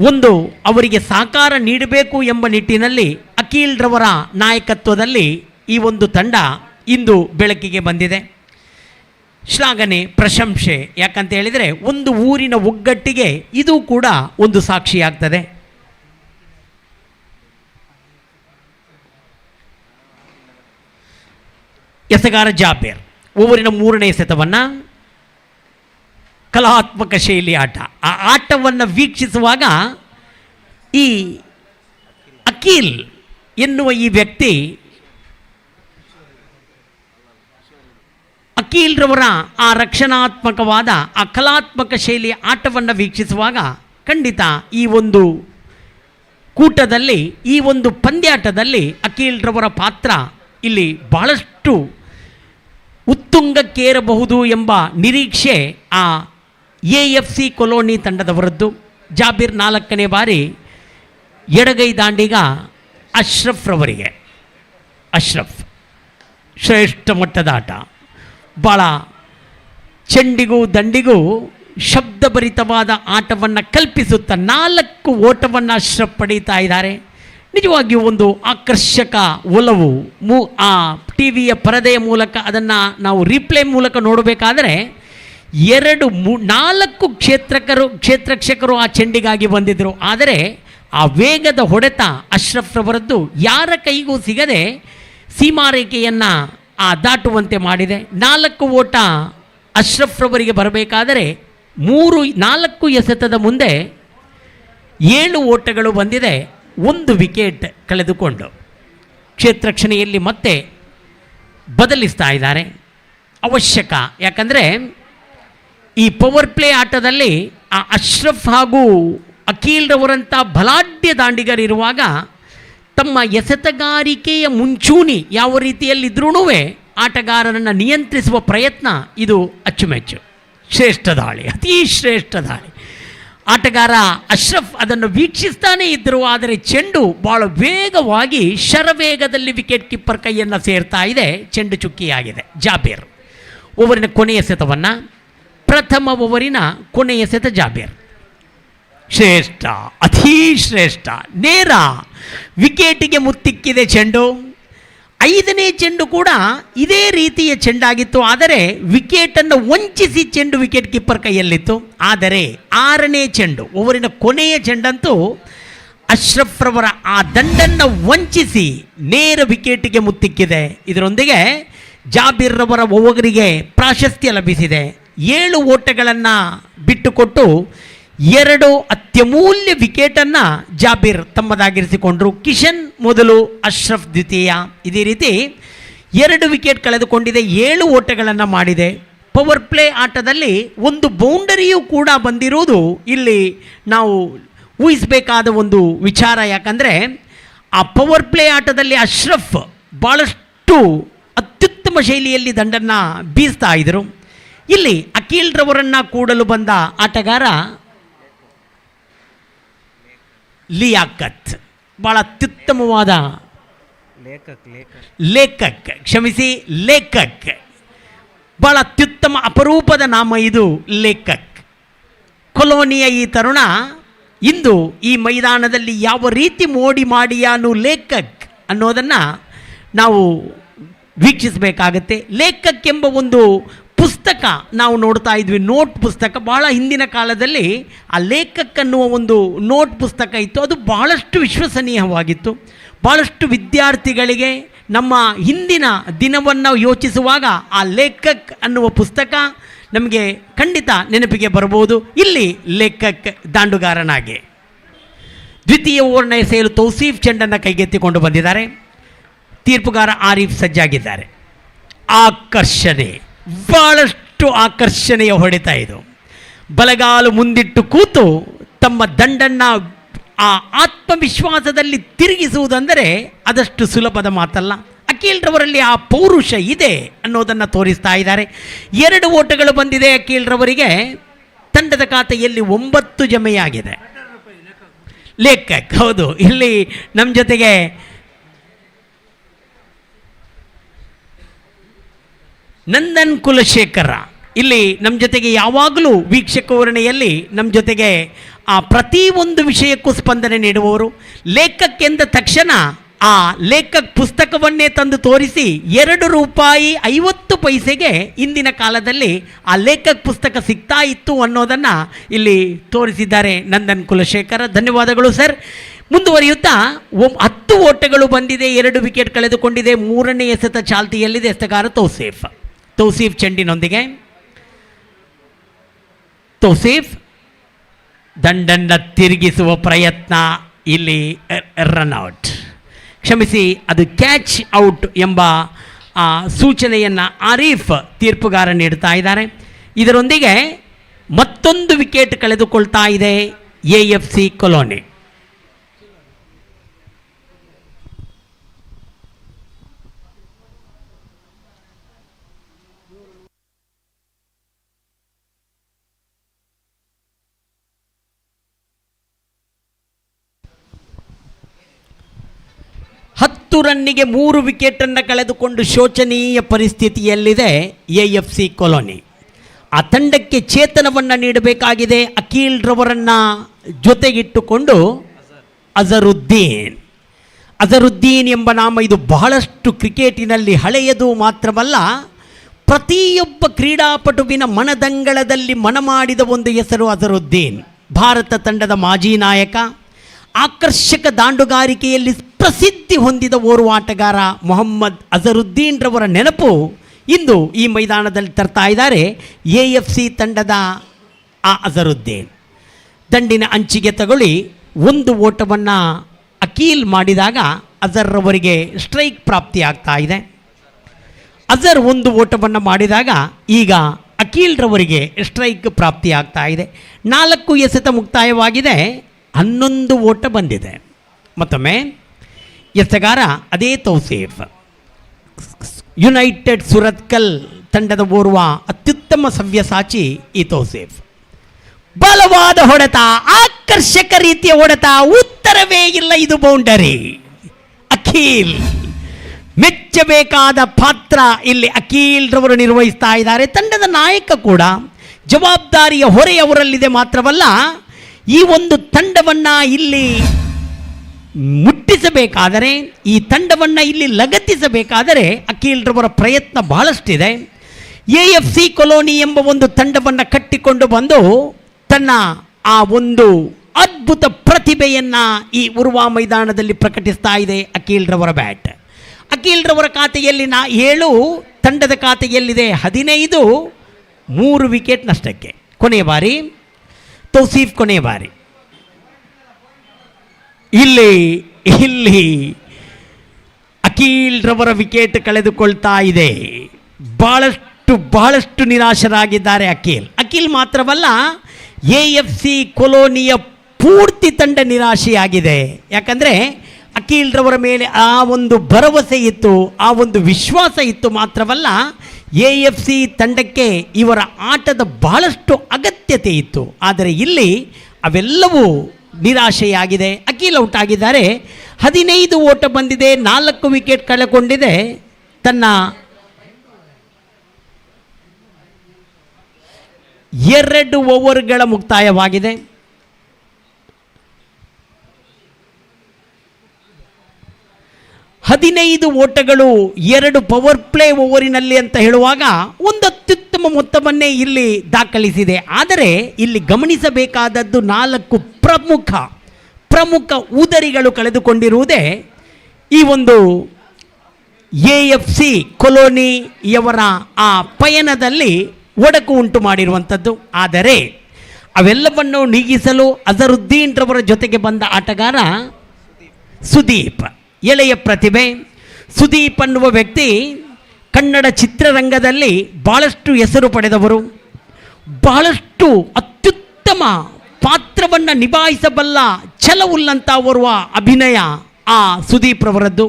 ಒಂದು ಅವರಿಗೆ ಸಹಕಾರ ನೀಡಬೇಕು ಎಂಬ ನಿಟ್ಟಿನಲ್ಲಿ ಅಖಿಲ್ರವರ ನಾಯಕತ್ವದಲ್ಲಿ ಈ ಒಂದು ತಂಡ ಇಂದು ಬೆಳಕಿಗೆ ಬಂದಿದೆ. ಶ್ಲಾಘನೆ, ಪ್ರಶಂಸೆ. ಯಾಕಂತ ಹೇಳಿದರೆ ಒಂದು ಊರಿನ ಒಗ್ಗಟ್ಟಿಗೆ ಇದು ಕೂಡ ಒಂದು ಸಾಕ್ಷಿಯಾಗ್ತದೆ. ಎಸೆಗಾರ ಜಾಬೇರ್ ಓವರಿನ 3ನೇ ಎಸೆತವನ್ನು ಕಲಾತ್ಮಕ ಶೈಲಿ ಆಟ. ಆ ಆಟವನ್ನು ವೀಕ್ಷಿಸುವಾಗ ಈ ಅಖಿಲ್ ಎನ್ನುವ ಈ ವ್ಯಕ್ತಿ ಅಖಿಲ್ರವರ ಆ ರಕ್ಷಣಾತ್ಮಕವಾದ ಆ ಕಲಾತ್ಮಕ ಶೈಲಿಯ ಆಟವನ್ನು ವೀಕ್ಷಿಸುವಾಗ ಖಂಡಿತ ಈ ಒಂದು ಕೂಟದಲ್ಲಿ ಈ ಒಂದು ಪಂದ್ಯಾಟದಲ್ಲಿ ಅಖಿಲ್ರವರ ಪಾತ್ರ ಇಲ್ಲಿ ಬಹಳಷ್ಟು ಉತ್ತುಂಗಕ್ಕೇರಬಹುದು ಎಂಬ ನಿರೀಕ್ಷೆ ಆ AFC ಕಾಲೋನಿ ತಂಡದವರದ್ದು. ಜಾಬೀರ್ 4ನೇ ಬಾರಿ ಎಡಗೈ ದಾಂಡಿಗ ಅಶ್ರಫ್ ರವರಿಗೆ. ಅಶ್ರಫ್ ಶ್ರೇಷ್ಠ ಮಟ್ಟದ ಆಟ. ಭಾಳ ಚೆಂಡಿಗೂ ದಂಡಿಗೂ ಶಬ್ದಭರಿತವಾದ ಆಟವನ್ನು ಕಲ್ಪಿಸುತ್ತಾ 4 ಓಟವನ್ನು ಅಶ್ರಫ್ ಪಡೀತಾ ಇದ್ದಾರೆ. ನಿಜವಾಗಿಯೂ ಒಂದು ಆಕರ್ಷಕ ಒಲವು. ಆ ಟಿ ವಿಯ ಪರದೆಯ ಮೂಲಕ ಅದನ್ನು ನಾವು ರೀಪ್ಲೇ ಮೂಲಕ ನೋಡಬೇಕಾದರೆ 4 ಕ್ಷೇತ್ರಕ್ಷಕರು ಆ ಚೆಂಡಿಗಾಗಿ ಬಂದಿದ್ದರು. ಆದರೆ ಆ ವೇಗದ ಹೊಡೆತ ಅಶ್ರಫ್ ರವರದ್ದು ಯಾರ ಕೈಗೂ ಸಿಗದೆ ಸೀಮಾರೇಖೆಯನ್ನು ದಾಟುವಂತೆ ಮಾಡಿದೆ. 4 ಓಟ ಅಶ್ರಫ್ ರವರಿಗೆ ಬರಬೇಕಾದರೆ 4 ಎಸೆತದ ಮುಂದೆ 7 ಓಟಗಳು ಬಂದಿದೆ. 1 ವಿಕೆಟ್ ಕಳೆದುಕೊಂಡು ಕ್ಷೇತ್ರರಕ್ಷಣೆಯಲ್ಲಿ ಮತ್ತೆ ಬದಲಿಸ್ತಾ ಇದ್ದಾರೆ. ಅವಶ್ಯಕ. ಯಾಕಂದರೆ ಈ ಪವರ್ ಪ್ಲೇ ಆಟದಲ್ಲಿ ಆ ಅಶ್ರಫ್ ಹಾಗೂ ಅಖಿಲ್ರವರಂಥ ಬಲಾಢ್ಯ ದಾಂಡಿಗರಿರುವಾಗ ತಮ್ಮ ಎಸೆತಗಾರಿಕೆಯ ಮುಂಚೂಣಿ ಯಾವ ರೀತಿಯಲ್ಲಿದ್ರೂ ಆಟಗಾರರನ್ನು ನಿಯಂತ್ರಿಸುವ ಪ್ರಯತ್ನ ಇದು ಅಚ್ಚುಮೆಚ್ಚು. ಶ್ರೇಷ್ಠ ದಾಳಿ, ಅತೀ ಶ್ರೇಷ್ಠ ದಾಳಿ. ಆಟಗಾರ ಅಶ್ರಫ್ ಅದನ್ನು ವೀಕ್ಷಿಸ್ತಾನೇ ಇದ್ದರು. ಆದರೆ ಚೆಂಡು ಭಾಳ ವೇಗವಾಗಿ ಶರವೇಗದಲ್ಲಿ ವಿಕೆಟ್ ಕೀಪರ್ ಕೈಯನ್ನು ಸೇರ್ತಾ ಇದೆ. ಚೆಂಡು ಚುಕ್ಕಿಯಾಗಿದೆ. ಜಾಬೇರ್ ಓವರಿನ ಕೊನೆಯ ಎಸೆತವನ್ನು, ಪ್ರಥಮ ಓವರಿನ ಕೊನೆಯ ಎಸೆತ ಜಾಬೇರ್. ಶ್ರೇಷ್ಠ, ಅತೀ ಶ್ರೇಷ್ಠ. ನೇರ ವಿಕೆಟಿಗೆ ಮುತ್ತಿಕ್ಕಿದೆ ಚೆಂಡು. 5ನೇ ಚೆಂಡು ಕೂಡ ಇದೇ ರೀತಿಯ ಚೆಂಡಾಗಿತ್ತು. ಆದರೆ ವಿಕೆಟನ್ನು ವಂಚಿಸಿ ಚೆಂಡು ವಿಕೆಟ್ ಕೀಪರ್ ಕೈಯಲ್ಲಿತ್ತು. ಆದರೆ 6ನೇ ಚೆಂಡು ಓವರಿನ ಕೊನೆಯ ಚೆಂಡಂತೂ ಅಶ್ರಫ್ ರವರ ಆ ದಂಡನ್ನು ವಂಚಿಸಿ ನೇರ ವಿಕೆಟಿಗೆ ಮುತ್ತಿಕ್ಕಿದೆ. ಇದರೊಂದಿಗೆ ಜಾಬೀರ್ ರವರ ಓವರಿಗೆ ಪ್ರಾಶಸ್ತ್ಯ ಲಭಿಸಿದೆ. 7 ಓಟಗಳನ್ನು ಬಿಟ್ಟುಕೊಟ್ಟು 2 ಅತ್ಯಮೂಲ್ಯ ವಿಕೆಟನ್ನು ಜಾಬೀರ್ ತಮ್ಮದಾಗಿರಿಸಿಕೊಂಡರು. ಕಿಶನ್ ಮೊದಲು, ಅಶ್ರಫ್ ದ್ವಿತೀಯ. ಇದೇ ರೀತಿ 2 ವಿಕೆಟ್ ಕಳೆದುಕೊಂಡಿದೆ. 7 ಓಟಗಳನ್ನು ಮಾಡಿದೆ. ಪವರ್ ಪ್ಲೇ ಆಟದಲ್ಲಿ 1 ಬೌಂಡರಿಯೂ ಕೂಡ ಬಂದಿರುವುದು ಇಲ್ಲಿ ನಾವು ಊಹಿಸಬೇಕಾದ ಒಂದು ವಿಚಾರ. ಯಾಕಂದರೆ ಆ ಪವರ್ ಪ್ಲೇ ಆಟದಲ್ಲಿ ಅಶ್ರಫ್ ಭಾಳಷ್ಟು ಅತ್ಯುತ್ತಮ ಶೈಲಿಯಲ್ಲಿ ದಂಡನ್ನು ಬೀಸ್ತಾ ಇದ್ದರು. ಇಲ್ಲಿ ಅಖಿಲ್ರವರನ್ನು ಕೂಡಲು ಬಂದ ಆಟಗಾರ ಲಿಯಾಕತ್. ಭಾಳ ಅತ್ಯುತ್ತಮವಾದ ಲೇಖಕ್ ಬಹಳ ಅತ್ಯುತ್ತಮ ಅಪರೂಪದ ನಾಮ ಇದು ಲೇಖಕ್. ಕೊಲೋನಿಯ ಈ ತರುಣ ಇಂದು ಈ ಮೈದಾನದಲ್ಲಿ ಯಾವ ರೀತಿ ಮೋಡಿ ಮಾಡಿಯಾನು ಲೇಖಕ್ ಅನ್ನೋದನ್ನು ನಾವು ವೀಕ್ಷಿಸಬೇಕಾಗತ್ತೆ. ಲೇಖಕ್ ಎಂಬ ಒಂದು ಪುಸ್ತಕ ನಾವು ನೋಡ್ತಾ ಇದ್ವಿ, ನೋಟ್ ಪುಸ್ತಕ. ಭಾಳ ಹಿಂದಿನ ಕಾಲದಲ್ಲಿ ಆ ಲೇಖಕ್ ಅನ್ನುವ ಒಂದು ನೋಟ್ ಪುಸ್ತಕ ಇತ್ತು. ಅದು ಬಹಳಷ್ಟು ವಿಶ್ವಸನೀಯವಾಗಿತ್ತು. ಭಾಳಷ್ಟು ವಿದ್ಯಾರ್ಥಿಗಳಿಗೆ ನಮ್ಮ ಹಿಂದಿನ ದಿನವನ್ನು ಯೋಚಿಸುವಾಗ ಆ ಲೇಖಕ್ ಅನ್ನುವ ಪುಸ್ತಕ ನಮಗೆ ಖಂಡಿತ ನೆನಪಿಗೆ ಬರ್ಬೋದು. ಇಲ್ಲಿ ಲೇಖಕ್ ದಾಂಡುಗಾರನಾಗಿ ದ್ವಿತೀಯ ಓವರ್ನ ಎಸೆಯಲು ತೌಸೀಫ್ ಚೆಂಡನ್ನು ಕೈಗೆತ್ತಿಕೊಂಡು ಬಂದಿದ್ದಾರೆ. ತೀರ್ಪುಗಾರ ಆರೀಫ್ ಸಜ್ಜಾಗಿದ್ದಾರೆ. ಆಕರ್ಷಣೆ, ಭಾಳಷ್ಟು ಆಕರ್ಷಣೆಯ ಹೊಡೆತ ಇದು. ಬಲಗಾಲು ಮುಂದಿಟ್ಟು ಕೂತು ತಮ್ಮ ದಂಡನ್ನು ಆ ಆತ್ಮವಿಶ್ವಾಸದಲ್ಲಿ ತಿರುಗಿಸುವುದಂದರೆ ಅದಷ್ಟು ಸುಲಭದ ಮಾತಲ್ಲ. ಅಖಿಲ್ರವರಲ್ಲಿ ಆ ಪೌರುಷ ಇದೆ ಅನ್ನೋದನ್ನು ತೋರಿಸ್ತಾ ಇದ್ದಾರೆ. 2 ಓಟಗಳು ಬಂದಿದೆ ಅಖಿಲ್ರವರಿಗೆ. ತಂಡದ ಖಾತೆಯಲ್ಲಿ 9 ಜಮೆಯಾಗಿದೆ. ಲೇಖಕ್, ಹೌದು, ಇಲ್ಲಿ ನಮ್ಮ ಜೊತೆಗೆ ನಂದನ್ ಕುಲಶೇಖರ ಇಲ್ಲಿ ನಮ್ಮ ಜೊತೆಗೆ ಯಾವಾಗಲೂ ವೀಕ್ಷಕ ವಿವರಣೆಯಲ್ಲಿ ನಮ್ಮ ಜೊತೆಗೆ ಆ ಪ್ರತಿಯೊಂದು ವಿಷಯಕ್ಕೂ ಸ್ಪಂದನೆ ನೀಡುವವರು. ಲೇಖಕ್ ಎಂದ ತಕ್ಷಣ ಆ ಲೇಖಕ್ ಪುಸ್ತಕವನ್ನೇ ತಂದು ತೋರಿಸಿ ₹2.50 ಇಂದಿನ ಕಾಲದಲ್ಲಿ ಆ ಲೇಖಕ್ ಪುಸ್ತಕ ಸಿಗ್ತಾ ಇತ್ತು ಅನ್ನೋದನ್ನು ಇಲ್ಲಿ ತೋರಿಸಿದ್ದಾರೆ ತನ್ನನ್ ಕುಲಶೇಖರ. ಧನ್ಯವಾದಗಳು ಸರ್. ಮುಂದುವರಿಯುತ್ತಾ 10 ಓಟಗಳು ಬಂದಿದೆ, 2 ವಿಕೆಟ್ ಕಳೆದುಕೊಂಡಿದೆ. 3ನೇ ಎಸೆತ ಚಾಲ್ತಿಯಲ್ಲಿದೆ. ಎಸೆಗಾರ ತೌಸೀಫ್ ಚೆಂಡಿನೊಂದಿಗೆ ತೌಸೀಫ್ ದಂಡನ್ನು ತಿರುಗಿಸುವ ಪ್ರಯತ್ನ, ಇಲ್ಲಿ ರನ್ಔಟ್, ಕ್ಷಮಿಸಿ ಅದು ಕ್ಯಾಚ್ ಔಟ್ ಎಂಬ ಸೂಚನೆಯನ್ನು ಆರೀಫ್ ತೀರ್ಪುಗಾರ ನೀಡ್ತಾ ಇದ್ದಾರೆ. ಇದರೊಂದಿಗೆ ಮತ್ತೊಂದು ವಿಕೆಟ್ ಕಳೆದುಕೊಳ್ತಾ ಇದೆ AFC ಕೊಲೋನಿ. ರನ್ನಿಗೆ 3 ವಿಕೆಟನ್ನು ಕಳೆದುಕೊಂಡು ಶೋಚನೀಯ ಪರಿಸ್ಥಿತಿಯಲ್ಲಿದೆ AFC ಕೊಲೋನಿ. ಆ ತಂಡಕ್ಕೆ ಚೇತನವನ್ನು ನೀಡಬೇಕಾಗಿದೆ. ಅಖಿಲ್ರವರನ್ನು ಜೊತೆಗಿಟ್ಟುಕೊಂಡು ಅಜರುದ್ದೀನ್ ಎಂಬ ನಾಮ ಇದು ಬಹಳಷ್ಟು ಕ್ರಿಕೆಟಿನಲ್ಲಿ ಹಳೆಯದು ಮಾತ್ರವಲ್ಲ, ಪ್ರತಿಯೊಬ್ಬ ಕ್ರೀಡಾಪಟುವಿನ ಮನದಂಗಳದಲ್ಲಿ ಮನಮಾಡಿದ ಒಂದು ಹೆಸರು ಅಜರುದ್ದೀನ್. ಭಾರತ ತಂಡದ ಮಾಜಿ ನಾಯಕ, ಆಕರ್ಷಕ ದಾಂಡುಗಾರಿಕೆಯಲ್ಲಿ ಪ್ರಸಿದ್ಧಿ ಹೊಂದಿದ ಓರ್ವ ಆಟಗಾರ ಮೊಹಮ್ಮದ್ ಅಜರುದ್ದೀನ್ರವರ ನೆನಪು ಇಂದು ಈ ಮೈದಾನದಲ್ಲಿ ತರ್ತಾ ಇದ್ದಾರೆ AFC ತಂಡದ ಆ ಅಜರುದ್ದೀನ್. ದಂಡಿನ ಅಂಚಿಗೆ ತಗೊಳ್ಳಿ 1 ಓಟವನ್ನು ಅಕೀಲ್ ಮಾಡಿದಾಗ ಅಜರ್ರವರಿಗೆ ಸ್ಟ್ರೈಕ್ ಪ್ರಾಪ್ತಿಯಾಗ್ತಾ ಇದೆ. ಅಜರ್ 1 ಓಟವನ್ನು ಮಾಡಿದಾಗ ಈಗ ಅಕೀಲ್ರವರಿಗೆ ಸ್ಟ್ರೈಕ್ ಪ್ರಾಪ್ತಿಯಾಗ್ತಾ ಇದೆ. 4 ಎಸೆತ ಮುಕ್ತಾಯವಾಗಿದೆ. 11 ಓಟ ಬಂದಿದೆ. ಮತ್ತೊಮ್ಮೆ ಎಸೆಗಾರ ಅದೇ ತೌಸೀಫ್, ಯುನೈಟೆಡ್ ಸುರತ್ಕಲ್ ತಂಡದ ಓರ್ವ ಅತ್ಯುತ್ತಮ ಸವ್ಯಸಾಚಿ ಈ ತೌಸೀಫ್. ಬಲವಾದ ಹೊಡೆತ, ಆಕರ್ಷಕ ರೀತಿಯ ಹೊಡೆತ, ಉತ್ತರವೇ ಇಲ್ಲ, ಇದು ಬೌಂಡರಿ. ಅಖಿಲ್ ಮೆಚ್ಚಬೇಕಾದ ಪಾತ್ರ ಇಲ್ಲಿ ಅಖಿಲ್ರವರು ನಿರ್ವಹಿಸ್ತಾ ಇದ್ದಾರೆ. ತಂಡದ ನಾಯಕ ಕೂಡ ಜವಾಬ್ದಾರಿಯ ಹೊರೆ ಅವರಲ್ಲಿದೆ. ಮಾತ್ರವಲ್ಲ, ಈ ಒಂದು ತಂಡವನ್ನು ಇಲ್ಲಿ ಮುಟ್ಟಿಸಬೇಕಾದರೆ, ಈ ತಂಡವನ್ನು ಇಲ್ಲಿ ಲಗತ್ತಿಸಬೇಕಾದರೆ ಅಖಿಲ್ರವರ ಪ್ರಯತ್ನ ಬಹಳಷ್ಟಿದೆ. AFC ಕೊಲೋನಿ ಎಂಬ ಒಂದು ತಂಡವನ್ನು ಕಟ್ಟಿಕೊಂಡು ಬಂದು ತನ್ನ ಆ ಒಂದು ಅದ್ಭುತ ಪ್ರತಿಭೆಯನ್ನು ಈ ಉರ್ವಾ ಮೈದಾನದಲ್ಲಿ ಪ್ರಕಟಿಸ್ತಾ ಇದೆ ಅಖಿಲ್ರವರ ಬ್ಯಾಟ್. ಅಖಿಲ್ರವರ ಖಾತೆಯಲ್ಲಿ 7, ತಂಡದ ಖಾತೆಯಲ್ಲಿದೆ 15, 3 ವಿಕೆಟ್ ನಷ್ಟಕ್ಕೆ. ಕೊನೆಯ ಬಾರಿ ತೌಸೀಫ್, ಕೊನೆಯ ಬಾರಿ. ಇಲ್ಲಿ ಅಖಿಲ್ರವರ ವಿಕೆಟ್ ಕಳೆದುಕೊಳ್ತಾ ಇದೆ. ಬಹಳಷ್ಟು ನಿರಾಶರಾಗಿದ್ದಾರೆ ಅಖಿಲ್ ಮಾತ್ರವಲ್ಲ, AFC ಕೊಲೋನಿಯ ಪೂರ್ತಿ ತಂಡ ನಿರಾಶೆಯಾಗಿದೆ. ಯಾಕಂದರೆ ಅಖಿಲ್ರವರ ಮೇಲೆ ಆ ಒಂದು ಭರವಸೆ ಇತ್ತು, ಆ ಒಂದು ವಿಶ್ವಾಸ ಇತ್ತು. ಮಾತ್ರವಲ್ಲ, AFC ತಂಡಕ್ಕೆ ಇವರ ಆಟದ ಬಹಳಷ್ಟು ಅಗತ್ಯತೆ ಇತ್ತು. ಆದರೆ ಇಲ್ಲಿ ಅವೆಲ್ಲವೂ ನಿರಾಶೆಯಾಗಿದೆ. ಅಖಿಲ್ ಔಟ್ ಆಗಿದ್ದಾರೆ. 15 ಓಟ ಬಂದಿದೆ, 4 ವಿಕೆಟ್ ಕಳೆದುಕೊಂಡಿದೆ. ತನ್ನ 2 ಓವರ್ಗಳ ಮುಕ್ತಾಯವಾಗಿದೆ. ಹದಿನೈದು ಓಟಗಳು 2 ಪವರ್ ಪ್ಲೇ ಓವರಿನಲ್ಲಿ ಅಂತ ಹೇಳುವಾಗ ಒಂದು ಅತ್ಯುತ್ತಮ ಮೊತ್ತವನ್ನೇ ಇಲ್ಲಿ ದಾಖಲಿಸಿದೆ. ಆದರೆ ಇಲ್ಲಿ ಗಮನಿಸಬೇಕಾದದ್ದು 4 ಪ್ರಮುಖ ಉದರಿಗಳು ಕಳೆದುಕೊಂಡಿರುವುದೇ ಈ ಒಂದು AFC ಕೊಲೋನಿಯವರ ಆ ಪಯಣದಲ್ಲಿ ಒಡಕು ಉಂಟು ಮಾಡಿರುವಂಥದ್ದು. ಆದರೆ ಅವೆಲ್ಲವನ್ನು ನೀಗಿಸಲು ಅಜರುದ್ದೀನ್ ರವರ ಜೊತೆಗೆ ಬಂದ ಆಟಗಾರ ಸುದೀಪ್, ಎಳೆಯ ಪ್ರತಿಭೆ. ಸುದೀಪ್ ಅನ್ನುವ ವ್ಯಕ್ತಿ ಕನ್ನಡ ಚಿತ್ರರಂಗದಲ್ಲಿ ಬಹಳಷ್ಟು ಹೆಸರು ಪಡೆದವರು, ಬಹಳಷ್ಟು ಅತ್ಯುತ್ತಮ ಪಾತ್ರವನ್ನು ನಿಭಾಯಿಸಬಲ್ಲ ಛಲವುಳ್ಳಂಥ ಓರ್ವ ಅಭಿನಯ ಆ ಸುದೀಪ್ ರವರದ್ದು.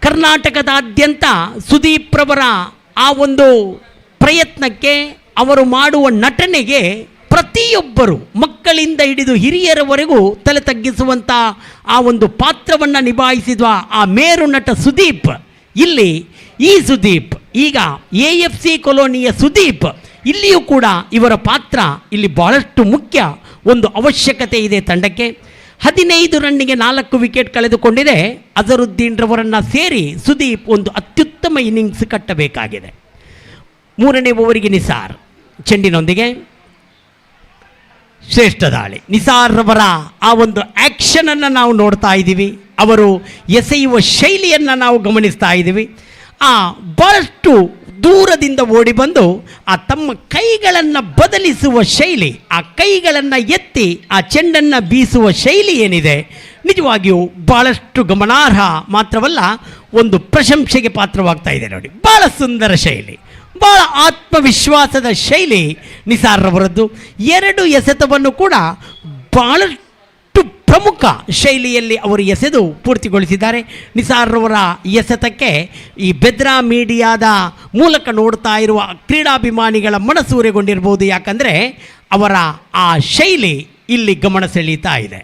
ಕರ್ನಾಟಕದಾದ್ಯಂತ ಸುದೀಪ್ ರವರ ಆ ಒಂದು ಪ್ರಯತ್ನಕ್ಕೆ, ಅವರು ಮಾಡುವ ನಟನೆಗೆ ಪ್ರತಿಯೊಬ್ಬರು ಮಕ್ಕಳಿಂದ ಹಿಡಿದು ಹಿರಿಯರವರೆಗೂ ತಲೆ ತಗ್ಗಿಸುವಂಥ ಆ ಒಂದು ಪಾತ್ರವನ್ನು ನಿಭಾಯಿಸಿದ ಆ ಮೇರು ನಟ ಸುದೀಪ್, ಇಲ್ಲಿ ಈ ಸುದೀಪ್ ಈಗ AFC ಕೊಲೋನಿಯ ಸುದೀಪ್, ಇಲ್ಲಿಯೂ ಕೂಡ ಇವರ ಪಾತ್ರ ಇಲ್ಲಿ ಬಹಳಷ್ಟು ಮುಖ್ಯ. ಒಂದು ಅವಶ್ಯಕತೆ ಇದೆ ತಂಡಕ್ಕೆ. 15 ರನ್ನಿಗೆ 4 ವಿಕೆಟ್ ಕಳೆದುಕೊಂಡಿದೆ. ಅಜರುದ್ದೀನ್ ರವರನ್ನು ಸೇರಿ ಸುದೀಪ್ ಒಂದು ಅತ್ಯುತ್ತಮ ಇನ್ನಿಂಗ್ಸ್ ಕಟ್ಟಬೇಕಾಗಿದೆ. 3ನೇ ಓವರಿಗೆ ನಿಸಾರ್ ಚೆಂಡಿನೊಂದಿಗೆ ಶ್ರೇಷ್ಠ ದಾಳಿ. ನಿಸಾರ್ ರವರ ಆ ಒಂದು ಆ್ಯಕ್ಷನನ್ನು ನಾವು ನೋಡ್ತಾ ಇದ್ದೀವಿ, ಅವರು ಎಸೆಯುವ ಶೈಲಿಯನ್ನು ನಾವು ಗಮನಿಸ್ತಾ ಇದ್ದೀವಿ. ಆ ಬಹಳಷ್ಟು ದೂರದಿಂದ ಓಡಿ ಬಂದು ಆ ತಮ್ಮ ಕೈಗಳನ್ನು ಬದಲಿಸುವ ಶೈಲಿ, ಆ ಕೈಗಳನ್ನು ಎತ್ತಿ ಆ ಚೆಂಡನ್ನು ಬೀಸುವ ಶೈಲಿ ಏನಿದೆ, ನಿಜವಾಗಿಯೂ ಬಹಳಷ್ಟು ಗಮನಾರ್ಹ. ಮಾತ್ರವಲ್ಲ, ಒಂದು ಪ್ರಶಂಸೆಗೆ ಪಾತ್ರವಾಗ್ತಾ ಇದೆ ನೋಡಿ. ಭಾಳ ಸುಂದರ ಶೈಲಿ, ಭಾಳ ಆತ್ಮವಿಶ್ವಾಸದ ಶೈಲಿ ನಿಸಾರ್ ರವರದ್ದು. 2 ಎಸೆತವನ್ನು ಕೂಡ ಬಹಳಷ್ಟು ಪ್ರಮುಖ ಶೈಲಿಯಲ್ಲಿ ಅವರು ಎಸೆದು ಪೂರ್ತಿಗೊಳಿಸಿದ್ದಾರೆ. ನಿಸಾರ್ ರವರ ಎಸೆತಕ್ಕೆ ಈ ಬೆದ್ರಾ ಮೀಡಿಯಾದ ಮೂಲಕ ನೋಡ್ತಾ ಇರುವ ಕ್ರೀಡಾಭಿಮಾನಿಗಳ ಮನಸೂರೆಗೊಂಡಿರ್ಬೋದು. ಯಾಕಂದರೆ ಅವರ ಆ ಶೈಲಿ ಇಲ್ಲಿ ಗಮನ ಸೆಳೀತಾ ಇದೆ.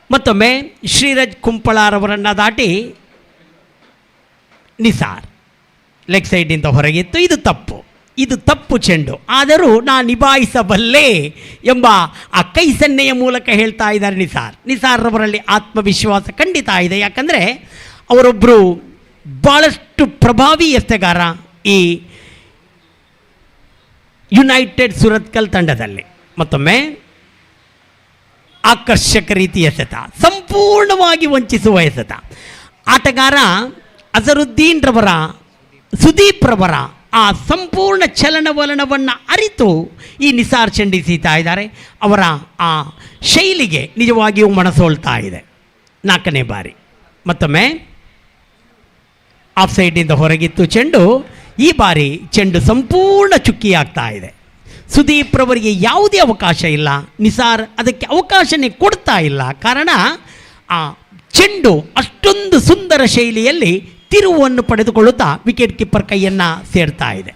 ಮತ್ತೊಮ್ಮೆ ಶ್ರೀರಜ್ ಕುಂಪಳರವರನ್ನು ದಾಟಿ ನಿಸಾರ್ ಲೆಗ್ ಸೈಡಿಂದ ಹೊರಗಿತ್ತು. ಇದು ತಪ್ಪು ಚೆಂಡು, ಆದರೂ ನಾನು ನಿಭಾಯಿಸಬಲ್ಲೆ ಎಂಬ ಆ ಕೈ ಸನ್ನೆಯ ಮೂಲಕ ಹೇಳ್ತಾ ಇದ್ದಾರೆ ನಿಸಾರ್ ರವರಲ್ಲಿ ಆತ್ಮವಿಶ್ವಾಸ ಖಂಡಿತ ಇದೆ. ಯಾಕಂದರೆ ಅವರೊಬ್ಬರು ಭಾಳಷ್ಟು ಪ್ರಭಾವಿ ಎಸೆಗಾರ ಈ ಯುನೈಟೆಡ್ ಸುರತ್ಕಲ್ ತಂಡದಲ್ಲಿ. ಮತ್ತೊಮ್ಮೆ ಆಕರ್ಷಕ ರೀತಿ ಎಸೆತ, ಸಂಪೂರ್ಣವಾಗಿ ವಂಚಿಸುವ ಎಸೆತ. ಆಟಗಾರ ಅಜರುದ್ದೀನ್ ರವರ, ಸುದೀಪ್ ರವರ ಆ ಸಂಪೂರ್ಣ ಚಲನವಲನವನ್ನು ಅರಿತು ಈ ನಿಸಾರ್ ಚೆಂಡಿಸೀತಾ ಇದ್ದಾರೆ. ಅವರ ಆ ಶೈಲಿಗೆ ನಿಜವಾಗಿಯೂ ಮನಸೋಲ್ತಾ ಇದೆ. 4ನೇ ಬಾರಿ ಮತ್ತೊಮ್ಮೆ ಆಫ್ ಸೈಡಿಂದ ಹೊರಗಿತ್ತು ಚೆಂಡು. ಈ ಬಾರಿ ಚೆಂಡು ಸಂಪೂರ್ಣ ಚುಕ್ಕಿಯಾಗ್ತಾ ಇದೆ. ಸುದೀಪ್ ರವರಿಗೆ ಯಾವುದೇ ಅವಕಾಶ ಇಲ್ಲ, ನಿಸಾರ್ ಅದಕ್ಕೆ ಅವಕಾಶನೇ ಕೊಡ್ತಾ ಇಲ್ಲ. ಕಾರಣ ಆ ಚೆಂಡು ಅಷ್ಟೊಂದು ಸುಂದರ ಶೈಲಿಯಲ್ಲಿ ತಿರುವನ್ನು ಪಡೆದುಕೊಳ್ಳುತ್ತಾ ವಿಕೆಟ್ ಕೀಪರ್ ಕೈಯನ್ನು ಸೇರ್ತಾ ಇದೆ.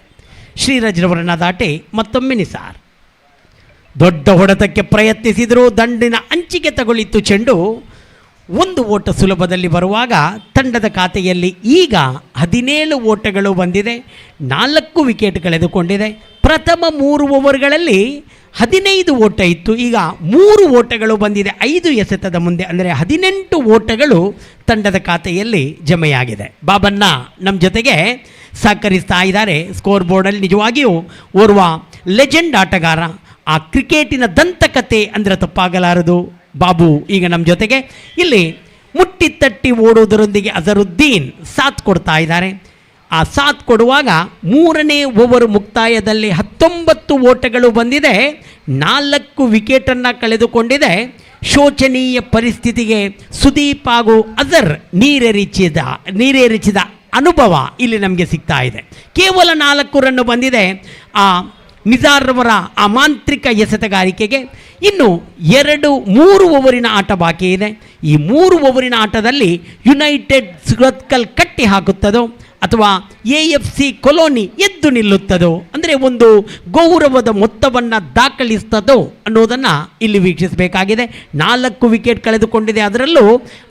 ಶ್ರೀರಜ್ ರವರನ್ನು ದಾಟಿ ಮತ್ತೊಮ್ಮೆ ನಿಸಾರ್ ದೊಡ್ಡ ಹೊಡೆತಕ್ಕೆ ಪ್ರಯತ್ನಿಸಿದರೂ ದಂಡಿನ ಅಂಚಿಗೆ ತಗುಲಿತ್ತು ಚೆಂಡು. 1 ಓಟ ಸುಲಭದಲ್ಲಿ ಬರುವಾಗ ತಂಡದ ಖಾತೆಯಲ್ಲಿ ಈಗ 17 ಓಟಗಳು ಬಂದಿದೆ, 4 ವಿಕೆಟ್ ಕಳೆದುಕೊಂಡಿದೆ. ಪ್ರಥಮ 3 ಓವರ್ಗಳಲ್ಲಿ 15 ಓಟ ಇತ್ತು, ಈಗ 3 ಓಟಗಳು ಬಂದಿದೆ 5 ಎಸೆತದ ಮುಂದೆ. ಅಂದರೆ 18 ಓಟಗಳು ತಂಡದ ಖಾತೆಯಲ್ಲಿ ಜಮೆಯಾಗಿದೆ. ಬಾಬಣ್ಣ ನಮ್ಮ ಜೊತೆಗೆ ಸಹಕರಿಸ್ತಾ ಇದ್ದಾರೆ ಸ್ಕೋರ್ ಬೋರ್ಡಲ್ಲಿ. ನಿಜವಾಗಿಯೂ ಓರ್ವ ಲೆಜೆಂಡ್ ಆಟಗಾರ, ಆ ಕ್ರಿಕೆಟಿನ ದಂತಕತೆ ಅಂದರೆ ತಪ್ಪಾಗಲಾರದು. ಬಾಬು ಈಗ ನಮ್ಮ ಜೊತೆಗೆ ಇಲ್ಲಿ ಮುಟ್ಟಿ ತಟ್ಟಿ ಓಡುವುದರೊಂದಿಗೆ ಅಜರುದ್ದೀನ್ ಸಾಥ್ ಕೊಡ್ತಾ ಇದ್ದಾರೆ. ಆ ಸಾಥ್ ಕೊಡುವಾಗ 3ನೇ ಓವರ್ ಮುಕ್ತಾಯದಲ್ಲಿ 19 ಓಟಗಳು ಬಂದಿದೆ, 4 ವಿಕೆಟನ್ನು ಕಳೆದುಕೊಂಡಿದೆ. ಶೋಚನೀಯ ಪರಿಸ್ಥಿತಿಗೆ ಸುದೀಪ್ ಹಾಗೂ ಅಜರ್ ನೀರೇರಿಸಿದ ಅನುಭವ ಇಲ್ಲಿ ನಮಗೆ ಸಿಗ್ತಾ ಇದೆ. ಕೇವಲ 4 ರನ್ ಬಂದಿದೆ ಆ ನಿಸಾರ್ ರವರ ಆ ಮಾಂತ್ರಿಕ ಎಸೆತಗಾರಿಕೆಗೆ. ಇನ್ನು 2-3 ಓವರಿನ ಆಟ ಬಾಕಿ ಇದೆ. ಈ 3 ಓವರಿನ ಆಟದಲ್ಲಿ ಯುನೈಟೆಡ್ ಸುರತ್ಕಲ್ ಕಟ್ಟಿ ಹಾಕುತ್ತದೋ ಅಥವಾ AFC ಕೊಲೋನಿ ಎದ್ದು ನಿಲ್ಲುತ್ತದೋ, ಅಂದರೆ ಒಂದು ಗೌರವದ ಮೊತ್ತವನ್ನು ದಾಖಲಿಸ್ತದೋ ಅನ್ನೋದನ್ನು ಇಲ್ಲಿ ವೀಕ್ಷಿಸಬೇಕಾಗಿದೆ. 4 ವಿಕೆಟ್ ಕಳೆದುಕೊಂಡಿದೆ, ಅದರಲ್ಲೂ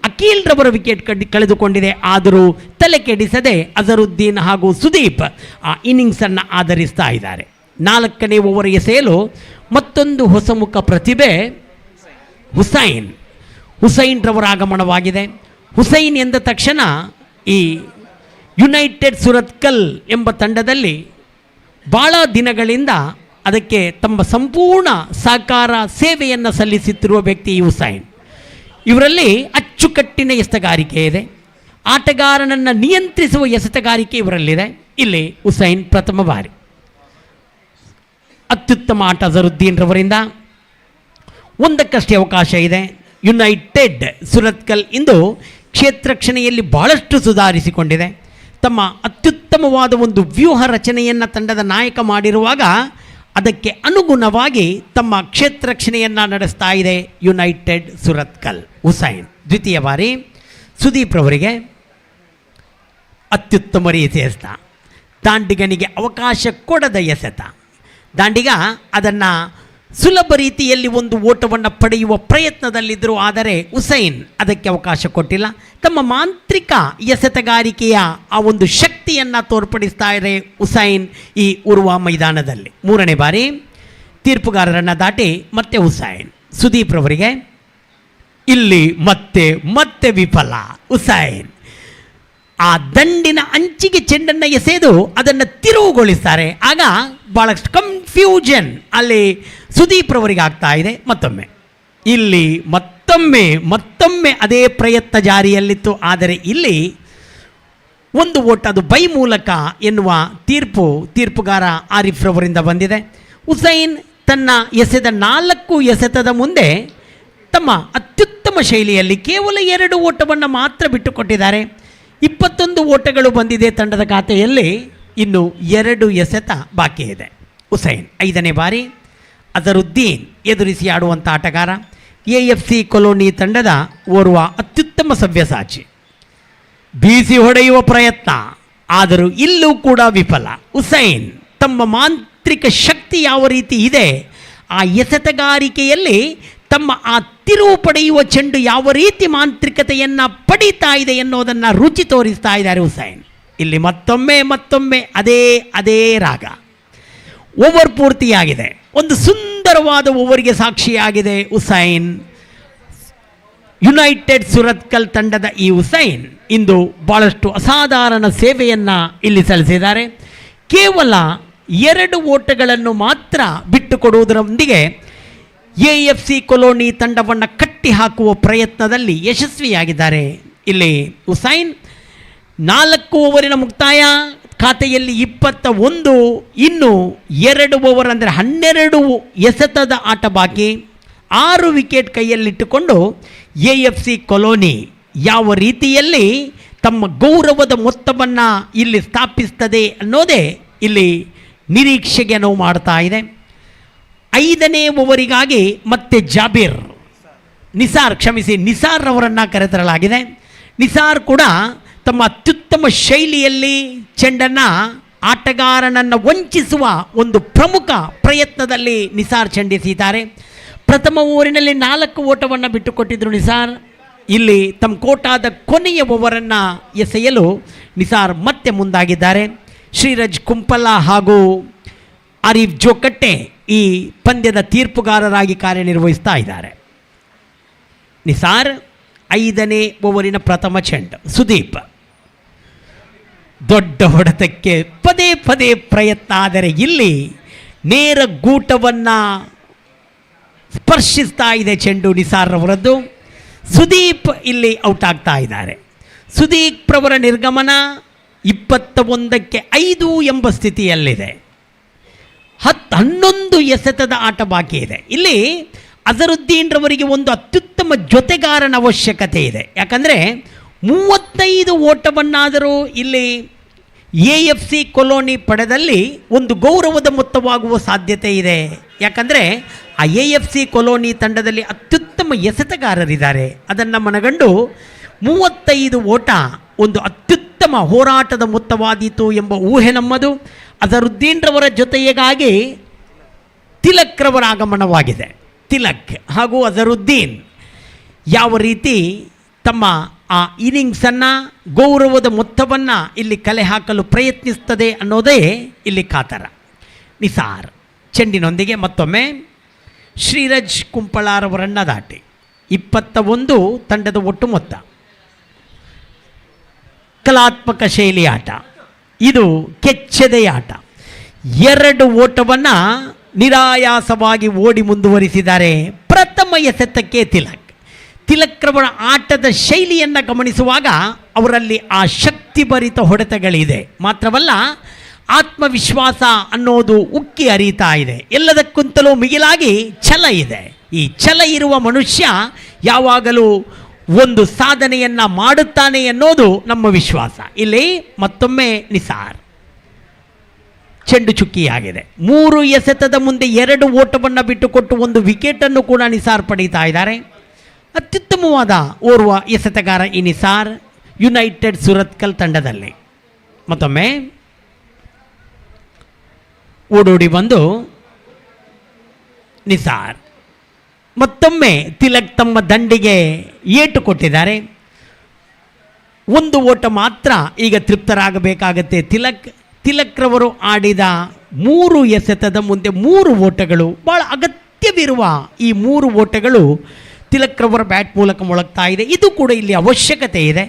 ಅಖಿಲ್ ರವರ ವಿಕೆಟ್ ಕಳೆದುಕೊಂಡಿದೆ. ಆದರೂ ತಲೆ ಕೆಡಿಸದೆ ಅಜರುದ್ದೀನ್ ಹಾಗೂ ಸುದೀಪ್ ಆ ಇನ್ನಿಂಗ್ಸನ್ನು ಆಧರಿಸ್ತಾ ಇದ್ದಾರೆ. 4ನೇ ಓವರ್ ಎಸೆಯಲು ಮತ್ತೊಂದು ಹೊಸಮುಖ ಪ್ರತಿಭೆ ಹುಸೈನ್ ರವರ ಆಗಮನವಾಗಿದೆ. ಹುಸೈನ್ ಎಂದ ತಕ್ಷಣ ಈ ಯುನೈಟೆಡ್ ಸುರತ್ಕಲ್ ಎಂಬ ತಂಡದಲ್ಲಿ ಭಾಳ ದಿನಗಳಿಂದ ಅದಕ್ಕೆ ತಮ್ಮ ಸಂಪೂರ್ಣ ಸಹಕಾರ ಸೇವೆಯನ್ನು ಸಲ್ಲಿಸುತ್ತಿರುವ ವ್ಯಕ್ತಿ ಈ ಹುಸೈನ್. ಇವರಲ್ಲಿ ಅಚ್ಚುಕಟ್ಟಿನ ಎಸೆತಗಾರಿಕೆ ಇದೆ. ಆಟಗಾರನನ್ನು ನಿಯಂತ್ರಿಸುವ ಎಸೆತಗಾರಿಕೆ ಇವರಲ್ಲಿದೆ. ಇಲ್ಲಿ ಹುಸೈನ್ ಪ್ರಥಮ ಬಾರಿ. ಅತ್ಯುತ್ತಮ ಆಟ ಅಜರುದ್ದೀನ್ ರವರಿಂದ. ಒಂದಕ್ಕಷ್ಟೇ ಅವಕಾಶ ಇದೆ. ಯುನೈಟೆಡ್ ಸುರತ್ಕಲ್ ಇಂದು ಕ್ಷೇತ್ರ ರಕ್ಷಣೆಯಲ್ಲಿ ಬಹಳಷ್ಟು ಸುಧಾರಿಸಿಕೊಂಡಿದೆ. ತಮ್ಮ ಅತ್ಯುತ್ತಮವಾದ ಒಂದು ವ್ಯೂಹ ರಚನೆಯನ್ನು ತಂಡದ ನಾಯಕ ಮಾಡಿರುವಾಗ ಅದಕ್ಕೆ ಅನುಗುಣವಾಗಿ ತಮ್ಮ ಕ್ಷೇತ್ರ ರಕ್ಷಣೆಯನ್ನು ನಡೆಸ್ತಾ ಇದೆ ಯುನೈಟೆಡ್ ಸುರತ್ಕಲ್. ಹುಸೈನ್ ದ್ವಿತೀಯ ಬಾರಿ. ಸುದೀಪ್ ರವರಿಗೆ ಅತ್ಯುತ್ತಮ ರೀತಿಯ ಎಸೆತ. ದಾಂಡಿಗನಿಗೆ ಅವಕಾಶ ಕೊಡದ ಎಸೆತ. ದಾಂಡಿಗ ಅದನ್ನು ಸುಲಭ ರೀತಿಯಲ್ಲಿ ಒಂದು ಓಟವನ್ನು ಪಡೆಯುವ ಪ್ರಯತ್ನದಲ್ಲಿದ್ದರು. ಆದರೆ ಹುಸೈನ್ ಅದಕ್ಕೆ ಅವಕಾಶ ಕೊಟ್ಟಿಲ್ಲ. ತಮ್ಮ ಮಾಂತ್ರಿಕ ಎಸೆತಗಾರಿಕೆಯ ಆ ಒಂದು ಶಕ್ತಿಯನ್ನು ತೋರ್ಪಡಿಸ್ತಾ ಇದೆ ಹುಸೈನ್ ಈ ಉರ್ವಾ ಮೈದಾನದಲ್ಲಿ. 3ನೇ ಬಾರಿ ತೀರ್ಪುಗಾರರನ್ನು ದಾಟಿ ಮತ್ತೆ ಹುಸೈನ್. ಸುದೀಪ್ ರವರಿಗೆ ಇಲ್ಲಿ ಮತ್ತೆ ವಿಫಲ. ಹುಸೈನ್ ಆ ದಂಡಿನ ಅಂಚಿಗೆ ಚೆಂಡನ್ನು ಎಸೆದು ಅದನ್ನು ತಿರುವುಗೊಳಿಸ್ತಾರೆ. ಆಗ ಭಾಳಷ್ಟು ಕನ್ಫ್ಯೂಷನ್ ಅಲ್ಲಿ ಸುದೀಪ್ ರವರಿಗೆ ಆಗ್ತಾ ಇದೆ. ಇಲ್ಲಿ ಮತ್ತೊಮ್ಮೆ ಅದೇ ಪ್ರಯತ್ನ ಜಾರಿಯಲ್ಲಿತ್ತು. ಆದರೆ ಇಲ್ಲಿ ಒಂದು ಓಟ ಅದು ಬೈ ಮೂಲಕ ಎನ್ನುವ ತೀರ್ಪುಗಾರ ಆರಿಫ್ ರವರಿಂದ ಬಂದಿದೆ. ಹುಸೈನ್ ತನ್ನ ಎಸೆದ 4 ಎಸೆತದ ಮುಂದೆ ತಮ್ಮ ಅತ್ಯುತ್ತಮ ಶೈಲಿಯಲ್ಲಿ ಕೇವಲ 2 ಓಟವನ್ನು ಮಾತ್ರ ಬಿಟ್ಟುಕೊಟ್ಟಿದ್ದಾರೆ. 21 ಓಟಗಳು ಬಂದಿದೆ ತಂಡದ ಖಾತೆಯಲ್ಲಿ. ಇನ್ನು 2 ಎಸೆತ ಬಾಕಿ ಇದೆ. ಹುಸೈನ್ 5ನೇ ಬಾರಿ. ಅಜರುದ್ದೀನ್ ಎದುರಿಸಿ ಆಡುವಂಥ ಆಟಗಾರ. AFC ಕಾಲೋನಿ ತಂಡದ ಓರ್ವ ಅತ್ಯುತ್ತಮ ಸವ್ಯಸಾಚಿ. ಬೀಸಿ ಹೊಡೆಯುವ ಪ್ರಯತ್ನ, ಆದರೂ ಇಲ್ಲೂ ಕೂಡ ವಿಫಲ. ಹುಸೈನ್ ತಮ್ಮ ಮಾಂತ್ರಿಕ ಶಕ್ತಿ ಯಾವ ರೀತಿ ಇದೆ, ಆ ಎಸೆತಗಾರಿಕೆಯಲ್ಲಿ ತಮ್ಮ ಆ ತಿರುವು ಪಡೆಯುವ ಚೆಂಡು ಯಾವ ರೀತಿ ಮಾಂತ್ರಿಕತೆಯನ್ನು ಪಡೀತಾ ಇದೆ ಎನ್ನುವುದನ್ನು ರುಚಿ ತೋರಿಸ್ತಾ ಇದ್ದಾರೆ ಹುಸೈನ್. ಇಲ್ಲಿ ಮತ್ತೊಮ್ಮೆ ಅದೇ ರಾಗ. ಓವರ್ ಪೂರ್ತಿಯಾಗಿದೆ. ಒಂದು ಸುಂದರವಾದ ಓವರ್ಗೆ ಸಾಕ್ಷಿಯಾಗಿದೆ ಹುಸೈನ್. ಯುನೈಟೆಡ್ ಸುರತ್ಕಲ್ ತಂಡದ ಈ ಹುಸೈನ್ ಇಂದು ಭಾಳಷ್ಟು ಅಸಾಧಾರಣ ಸೇವೆಯನ್ನು ಇಲ್ಲಿ ಸಲ್ಲಿಸಿದ್ದಾರೆ. ಕೇವಲ 2 ಓಟಗಳನ್ನು ಮಾತ್ರ ಬಿಟ್ಟುಕೊಡುವುದರೊಂದಿಗೆ AFC ಕಾಲೋನಿ ತಂಡವನ್ನು ಕಟ್ಟಿ ಹಾಕುವ ಪ್ರಯತ್ನದಲ್ಲಿ ಯಶಸ್ವಿಯಾಗಿದ್ದಾರೆ. ಇಲ್ಲಿ ಹುಸೈನ್ 4 ಓವರಿನ ಮುಕ್ತಾಯ, ಖಾತೆಯಲ್ಲಿ 21. ಇನ್ನು 2 ಓವರ್ ಅಂದರೆ 12 ಎಸೆತದ ಆಟ ಬಾಕಿ. 6 ವಿಕೆಟ್ ಕೈಯಲ್ಲಿಟ್ಟುಕೊಂಡು AFC ಕಾಲೋನಿ ಯಾವ ರೀತಿಯಲ್ಲಿ ತಮ್ಮ ಗೌರವದ ಮೊತ್ತವನ್ನು ಇಲ್ಲಿ ಸ್ಥಾಪಿಸ್ತದೆ ಅನ್ನೋದೇ ಇಲ್ಲಿ ನಿರೀಕ್ಷೆಗೆ ನಾವು ಮಾಡ್ತಾ ಇದೆ. 5ನೇ ಓವರಿಗಾಗಿ ಮತ್ತೆ ನಿಸಾರ್ ಅವರನ್ನು ಕರೆತರಲಾಗಿದೆ. ನಿಸಾರ್ ಕೂಡ ತಮ್ಮ ಅತ್ಯುತ್ತಮ ಶೈಲಿಯಲ್ಲಿ ಚೆಂಡನ್ನು ಆಟಗಾರನನ್ನು ವಂಚಿಸುವ ಒಂದು ಪ್ರಮುಖ ಪ್ರಯತ್ನದಲ್ಲಿ ನಿಸಾರ್ ಚೆಂಡೆಸೆಯುತ್ತಾರೆ. ಪ್ರಥಮ ಓವರಿನಲ್ಲಿ 4 ಓಟವನ್ನು ಬಿಟ್ಟುಕೊಟ್ಟಿದ್ದರು ನಿಸಾರ್. ಇಲ್ಲಿ ತಮ್ಮ ಕೋಟಾದ ಕೊನೆಯ ಓವರನ್ನು ಎಸೆಯಲು ನಿಸಾರ್ ಮತ್ತೆ ಮುಂದಾಗಿದ್ದಾರೆ. ಶ್ರೀರಜ್ ಕುಂಪಲ ಹಾಗೂ ಆರಿಫ್ ಜೋಕಟ್ಟೆ ಈ ಪಂದ್ಯದ ತೀರ್ಪುಗಾರರಾಗಿ ಕಾರ್ಯನಿರ್ವಹಿಸ್ತಾ ಇದ್ದಾರೆ. ನಿಸಾರ್ 5ನೇ ಓವರಿನ ಪ್ರಥಮ ಚೆಂಡು. ಸುದೀಪ್ ದೊಡ್ಡ ಹೊಡೆತಕ್ಕೆ ಪದೇ ಪ್ರಯತ್ನ, ಆದರೆ ಇಲ್ಲಿ ನೇರ ಗೂಟವನ್ನು ಸ್ಪರ್ಶಿಸ್ತಾ ಇದೆ ಚೆಂಡು ನಿಸಾರ್ ಅವರದ್ದು. ಸುದೀಪ್ ಇಲ್ಲಿ ಔಟ್ ಆಗ್ತಾ ಇದ್ದಾರೆ. ಸುದೀಪ್ ರವರ ನಿರ್ಗಮನ 21ಕ್ಕೆ 5 ಎಂಬ ಸ್ಥಿತಿಯಲ್ಲಿದೆ. 11 ಎಸೆತದ ಆಟ ಬಾಕಿ ಇದೆ. ಇಲ್ಲಿ ಅಜರುದ್ದೀನ್ ರವರಿಗೆ ಒಂದು ಅತ್ಯುತ್ತಮ ಜೊತೆಗಾರನ ಅವಶ್ಯಕತೆ ಇದೆ. ಯಾಕಂದರೆ 35 ಓಟವನ್ನಾದರೂ ಇಲ್ಲಿ AFC ಕಾಲೋನಿ ಪಡೆದಲ್ಲಿ ಒಂದು ಗೌರವದ ಮೊತ್ತವಾಗುವ ಸಾಧ್ಯತೆ ಇದೆ. ಯಾಕಂದರೆ ಆ AFC ಕಾಲೋನಿ ತಂಡದಲ್ಲಿ ಅತ್ಯುತ್ತಮ ಎಸೆತಗಾರರಿದ್ದಾರೆ. ಅದನ್ನು ಮನಗಂಡು 35 ಓಟ ಒಂದು ಅತ್ಯುತ್ತಮ ಹೋರಾಟದ ಮೊತ್ತವಾದೀತು ಎಂಬ ಊಹೆ ನಮ್ಮದು. ಅಜರುದ್ದೀನ್ ರವರ ಜೊತೆಗಾಗಿ ತಿಲಕ್ ರವರ ಆಗಮನವಾಗಿದೆ. ತಿಲಕ್ ಹಾಗೂ ಅಜರುದ್ದೀನ್ ಯಾವ ರೀತಿ ತಮ್ಮ ಆ ಇನ್ನಿಂಗ್ಸನ್ನು, ಗೌರವದ ಮೊತ್ತವನ್ನು ಇಲ್ಲಿ ಕಲೆ ಹಾಕಲು ಪ್ರಯತ್ನಿಸ್ತದೆ ಅನ್ನೋದೇ ಇಲ್ಲಿ ಕಾತರ. ನಿಸಾರ್. ಚೆಂಡಿನೊಂದಿಗೆ ಮತ್ತೊಮ್ಮೆ ಶ್ರೀರಜ್ ಕುಂಪಳಾರವರನ್ನು ದಾಟಿ 21 ತಂಡದ ಒಟ್ಟು ಮೊತ್ತ. ಕಲಾತ್ಮಕ ಶೈಲಿ ಆಟ, ಇದು ಕೆಚ್ಚೆದೆಯ ಆಟ. 2 ಓಟವನ್ನು ನಿರಾಯಾಸವಾಗಿ ಓಡಿ ಮುಂದುವರಿಸಿದ್ದಾರೆ. ಪ್ರಥಮ ಎಸೆತಕ್ಕೆ ತಿಲಕ್ರವರ ಆಟದ ಶೈಲಿಯನ್ನು ಗಮನಿಸುವಾಗ ಅವರಲ್ಲಿ ಆ ಶಕ್ತಿಭರಿತ ಹೊಡೆತಗಳಿದೆ. ಮಾತ್ರವಲ್ಲ, ಆತ್ಮವಿಶ್ವಾಸ ಅನ್ನೋದು ಉಕ್ಕಿ ಹರಿತಾ ಇದೆ. ಎಲ್ಲದಕ್ಕಿಂತಲೂ ಮಿಗಿಲಾಗಿ ಛಲ ಇದೆ. ಈ ಛಲ ಇರುವ ಮನುಷ್ಯ ಯಾವಾಗಲೂ ಒಂದು ಸಾಧನೆಯನ್ನು ಮಾಡುತ್ತಾನೆ ಅನ್ನೋದು ನಮ್ಮ ವಿಶ್ವಾಸ. ಇಲ್ಲಿ ಮತ್ತೊಮ್ಮೆ ನಿಸಾರ್. ಚೆಂಡು ಚುಕ್ಕಿಯಾಗಿದೆ. 3 ಎಸೆತದ ಮುಂದೆ 2 ಓಟವನ್ನು ಬಿಟ್ಟುಕೊಟ್ಟು 1 ವಿಕೆಟನ್ನು ಕೂಡ ನಿಸಾರ್ ಪಡೀತಾ ಇದ್ದಾರೆ. ಅತ್ಯುತ್ತಮವಾದ ಓರ್ವ ಎಸೆತಗಾರ ಈ ನಿಸಾರ್, ಯುನೈಟೆಡ್ ಸುರತ್ಕಲ್ ತಂಡದಲ್ಲಿ. ಮತ್ತೊಮ್ಮೆ ಓಡೋಡಿ ಬಂದು ನಿಸಾರ್. ಮತ್ತೊಮ್ಮೆ ತಿಲಕ್ ತಮ್ಮ ದಂಡಿಗೆ ಏಟು ಕೊಟ್ಟಿದ್ದಾರೆ. 1 ಓಟ ಮಾತ್ರ ಈಗ ತೃಪ್ತರಾಗಬೇಕಾಗತ್ತೆ. ತಿಲಕ್ರವರು ಆಡಿದ 3 ಎಸೆತದ ಮುಂದೆ 3 ಓಟಗಳು, ಭಾಳ ಅಗತ್ಯವಿರುವ ಈ 3 ಓಟಗಳು ತಿಲಕ್ರವರ ಬ್ಯಾಟ್ ಮೂಲಕ ಮೊಳಗ್ತಾ ಇದೆ. ಇದು ಕೂಡ ಇಲ್ಲಿ ಅವಶ್ಯಕತೆ ಇದೆ.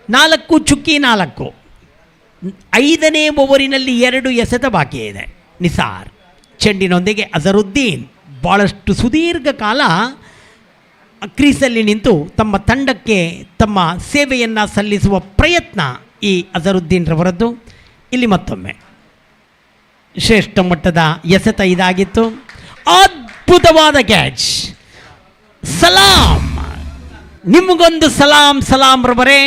4 ಚುಕ್ಕಿ 4. 5ನೇ ಓವರಿನಲ್ಲಿ 2 ಎಸೆತ ಬಾಕಿ ಇದೆ. ನಿಸಾರ್ ಚೆಂಡಿನೊಂದಿಗೆ ಅಜರುದ್ದೀನ್ ಭಾಳಷ್ಟು ಸುದೀರ್ಘ ಕಾಲ ಕ್ರೀಸಲ್ಲಿ ನಿಂತು ತಮ್ಮ ತಂಡಕ್ಕೆ ತಮ್ಮ ಸೇವೆಯನ್ನು ಸಲ್ಲಿಸುವ ಪ್ರಯತ್ನ ಈ ಅಜರುದ್ದೀನ್ ರವರದ್ದು. ಇಲ್ಲಿ ಮತ್ತೊಮ್ಮೆ ಶ್ರೇಷ್ಠ ಮಟ್ಟದ ಎಸೆತ ಇದಾಗಿತ್ತು. ಅದ್ಭುತವಾದ ಕ್ಯಾಚ್. ಸಲಾಂ, ನಿಮಗೊಂದು ಸಲಾಂ ರವರೇ.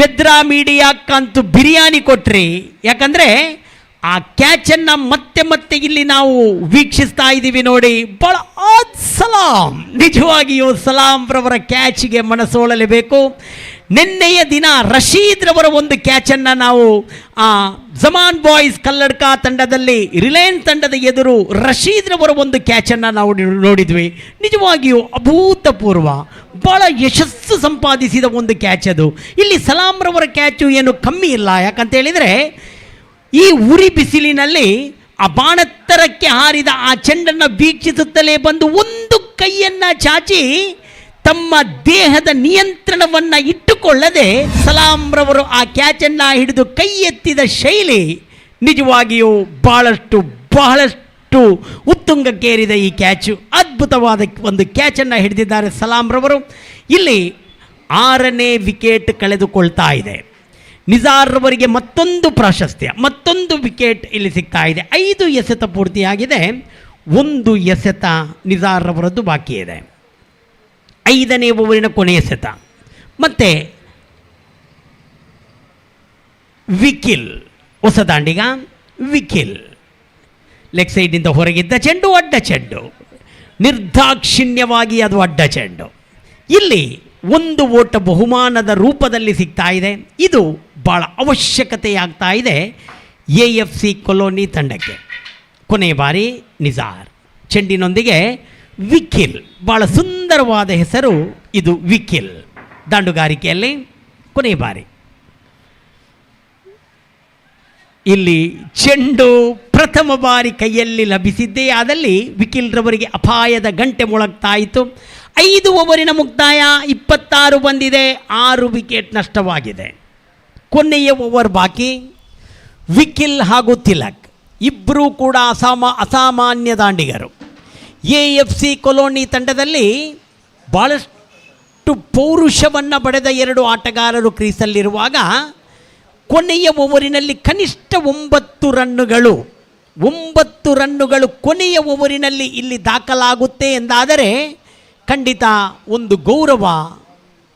ಬೆದ್ರಾ ಮೀಡಿಯಾಕ್ಕಂತೂ ಬಿರಿಯಾನಿ ಕೊಟ್ರಿ. ಯಾಕಂದರೆ ಆ ಕ್ಯಾಚನ್ನು ಮತ್ತೆ ಇಲ್ಲಿ ನಾವು ವೀಕ್ಷಿಸ್ತಾ ಇದ್ದೀವಿ ನೋಡಿ. ಭಾಳ ಸಲಾಂ, ನಿಜವಾಗಿಯೂ ಸಲಾಂ ರವರ ಕ್ಯಾಚಿಗೆ ಮನಸೋಳಲೇಬೇಕು. ನಿನ್ನೆಯ ದಿನ ರಶೀದ್ ರವರ ಒಂದು ಕ್ಯಾಚನ್ನು ನಾವು ಜಮಾನ್ ಬಾಯ್ಸ್ ಕಲ್ಲಡ್ಕ ತಂಡದಲ್ಲಿ ರಿಲಯನ್ಸ್ ತಂಡದ ಎದುರು ರಶೀದ್ ರವರ ಒಂದು ಕ್ಯಾಚನ್ನು ನಾವು ನೋಡಿದ್ವಿ. ನಿಜವಾಗಿಯೂ ಅಭೂತಪೂರ್ವ, ಭಾಳ ಯಶಸ್ಸು ಸಂಪಾದಿಸಿದ ಒಂದು ಕ್ಯಾಚ್ ಅದು. ಇಲ್ಲಿ ಸಲಾಂ ರವರ ಕ್ಯಾಚು ಏನು ಕಮ್ಮಿ ಇಲ್ಲ. ಯಾಕಂತೇಳಿದರೆ ಈ ಉರಿ ಬಿಸಿಲಿನಲ್ಲಿ ಆ ಬಾಣತ್ತರಕ್ಕೆ ಹಾರಿದ ಆ ಚೆಂಡನ್ನು ವೀಕ್ಷಿಸುತ್ತಲೇ ಬಂದು ಒಂದು ಕೈಯನ್ನು ಚಾಚಿ ತಮ್ಮ ದೇಹದ ನಿಯಂತ್ರಣವನ್ನು ಇಟ್ಟುಕೊಳ್ಳದೆ ಸಲಾಂ ರವರು ಆ ಕ್ಯಾಚನ್ನು ಹಿಡಿದು ಕೈ ಎತ್ತಿದ ಶೈಲಿ ನಿಜವಾಗಿಯೂ ಬಹಳಷ್ಟು ಉತ್ತುಂಗಕ್ಕೇರಿದ ಈ ಕ್ಯಾಚು. ಅದ್ಭುತವಾದ ಒಂದು ಕ್ಯಾಚನ್ನು ಹಿಡಿದಿದ್ದಾರೆ ಸಲಾಂ ರವರು. ಇಲ್ಲಿ 6ನೇ ವಿಕೆಟ್ ಕಳೆದುಕೊಳ್ತಾ ಇದೆ. ನಿಸಾರ್ ರವರಿಗೆ ಮತ್ತೊಂದು ಪ್ರಾಶಸ್ತ್ಯ, ಮತ್ತೊಂದು ವಿಕೆಟ್ ಇಲ್ಲಿ ಸಿಗ್ತಾ ಇದೆ. 5 ಎಸೆತ ಪೂರ್ತಿಯಾಗಿದೆ. 1 ಎಸೆತ ನಿಸಾರ್ ರವರದ್ದು ಬಾಕಿ ಇದೆ. 5ನೇ ಓವರಿನ ಕೊನೆಯ ಎಸೆತ. ಮತ್ತೆ ವಿಕಿಲ್, ಹೊಸ ದಾಂಡಿಗ ವಿಕಿಲ್, ಲೆಗ್ ಸೈಡ್ನಿಂದ ಹೊರಗಿದ್ದ ಚೆಂಡು, ಅಡ್ಡ ಚೆಂಡು, ನಿರ್ದಾಕ್ಷಿಣ್ಯವಾಗಿ ಅದು ಅಡ್ಡ ಚೆಂಡು. ಇಲ್ಲಿ 1 ಓಟ ಬಹುಮಾನದ ರೂಪದಲ್ಲಿ ಸಿಗ್ತಾ ಇದೆ. ಇದು ಭಾಳ ಅವಶ್ಯಕತೆಯಾಗ್ತಾ ಇದೆ AFC ಕಾಲೋನಿ ತಂಡಕ್ಕೆ. ಕೊನೆಯ ಬಾರಿ ನಿಸಾರ್. ಚೆಂಡಿನೊಂದಿಗೆ ವಿಕಿಲ್, ಭಾಳ ಸುಂದರವಾದ ಹೆಸರು ಇದು, ವಿಕಿಲ್. ದಾಂಡುಗಾರಿಕೆಯಲ್ಲಿ ಕೊನೆಯ ಬಾರಿ. ಇಲ್ಲಿ ಚೆಂಡು ಪ್ರಥಮ ಬಾರಿ ಕೈಯಲ್ಲಿ ಲಭಿಸಿದ್ದೇ ಆದಲ್ಲಿ ವಿಕಿಲ್ ರವರಿಗೆ ಅಪಾಯದ ಗಂಟೆ ಮೊಳಗ್ತಾ ಇತ್ತು. 5 ಓವರಿನ ಮುಕ್ತಾಯ, 26 ಬಂದಿದೆ, 6 ವಿಕೆಟ್ ನಷ್ಟವಾಗಿದೆ. ಕೊನೆಯ ಓವರ್ ಬಾಕಿ. ವಿಕಿಲ್ ಹಾಗೂ ತಿಲಕ್ ಇಬ್ಬರೂ ಕೂಡ ಅಸಾಮಾನ್ಯ ದಾಂಡಿಗರು. AFC ಕಾಲೋನಿ ತಂಡದಲ್ಲಿ ಭಾಳಷ್ಟು ಪೌರುಷವನ್ನು ಪಡೆದ 2 ಆಟಗಾರರು ಕ್ರೀಸಲ್ಲಿರುವಾಗ ಕೊನೆಯ ಓವರಿನಲ್ಲಿ ಕನಿಷ್ಠ 9 ರನ್ನುಗಳು ಕೊನೆಯ ಓವರಿನಲ್ಲಿ ಇಲ್ಲಿ ದಾಖಲಾಗುತ್ತೆ ಎಂದಾದರೆ ಖಂಡಿತ ಒಂದು ಗೌರವ,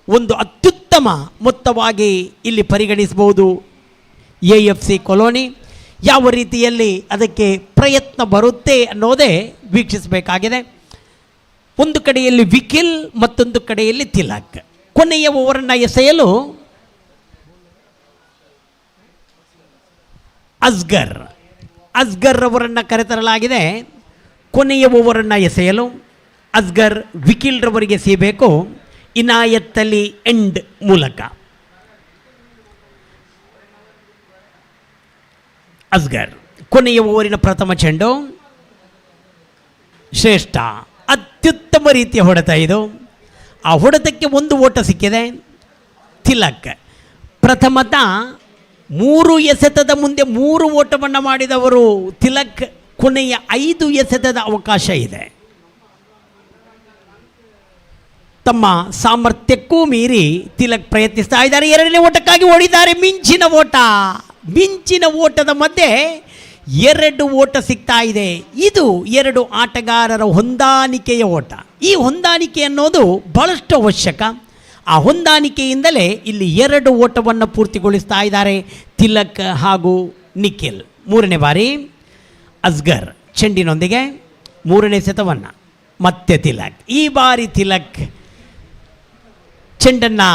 ಒಂದು ಅತ್ಯುತ್ತಮ ಮೊತ್ತವಾಗಿ ಇಲ್ಲಿ ಪರಿಗಣಿಸಬಹುದು. AFC ಕಾಲೋನಿ ಯಾವ ರೀತಿಯಲ್ಲಿ ಅದಕ್ಕೆ ಪ್ರಯತ್ನ ಬರುತ್ತೆ ಅನ್ನೋದೇ ವೀಕ್ಷಿಸಬೇಕಾಗಿದೆ. ಒಂದು ಕಡೆಯಲ್ಲಿ ವಿಕಿಲ್, ಮತ್ತೊಂದು ಕಡೆಯಲ್ಲಿ ತಿಲಕ್. ಕೊನೆಯ ಓವರನ್ನು ಎಸೆಯಲು ಅಸ್ಗರ್ ಅವರನ್ನು ಕರೆತರಲಾಗಿದೆ. ಕೊನೆಯ ಓವರನ್ನು ಎಸೆಯಲು ಅಸ್ಗರ್ ವಿಕಿಲ್ ರವರಿಗೆ ಸಿಗಬೇಕು ಇನಾಯತ್ ಅಲಿ ಎಂಡ್ ಮೂಲಕ. ಅಸ್ಗರ್ ಕೊನೆಯ ಓವರಿನ ಪ್ರಥಮ ಚೆಂಡು ಶ್ರೇಷ್ಠ, ಅತ್ಯುತ್ತಮ ರೀತಿಯ ಹೊಡೆತ ಇದು. ಆ ಹೊಡೆತಕ್ಕೆ ಒಂದು ಓಟ ಸಿಕ್ಕಿದೆ. ತಿಲಕ್ ಪ್ರಥಮತ 3 ಎಸೆತದ ಮುಂದೆ 3 ಓಟವನ್ನು ಮಾಡಿದವರು ತಿಲಕ್. ಕೊನೆಯ 5 ಎಸೆತದ ಅವಕಾಶ ಇದೆ. ತಮ್ಮ ಸಾಮರ್ಥ್ಯಕ್ಕೂ ಮೀರಿ ತಿಲಕ್ ಪ್ರಯತ್ನಿಸ್ತಾ ಇದ್ದಾರೆ. 2ನೇ ಓಟಕ್ಕಾಗಿ ಓಡಿದ್ದಾರೆ. ಮಿಂಚಿನ ಓಟದ ಮಧ್ಯೆ 2 ಓಟ ಸಿಗ್ತಾ ಇದೆ. ಇದು 2 ಆಟಗಾರರ ಹೊಂದಾಣಿಕೆಯ ಓಟ. ಈ ಹೊಂದಾಣಿಕೆ ಅನ್ನೋದು ಬಹಳಷ್ಟು ಅವಶ್ಯಕ. ಆ ಹೊಂದಾಣಿಕೆಯಿಂದಲೇ ಇಲ್ಲಿ 2 ಓಟವನ್ನು ಪೂರ್ತಿಗೊಳಿಸ್ತಾ ಇದ್ದಾರೆ ತಿಲಕ್ ಹಾಗೂ ನಿಖಿಲ್. 3ನೇ ಬಾರಿ ಅಸ್ಗರ್ ಚೆಂಡಿನೊಂದಿಗೆ 3ನೇ ಸೆತವನ್ನು ಮತ್ತೆ ತಿಲಕ್. ಈ ಬಾರಿ ತಿಲಕ್ ಚೆಂಡನ್ನು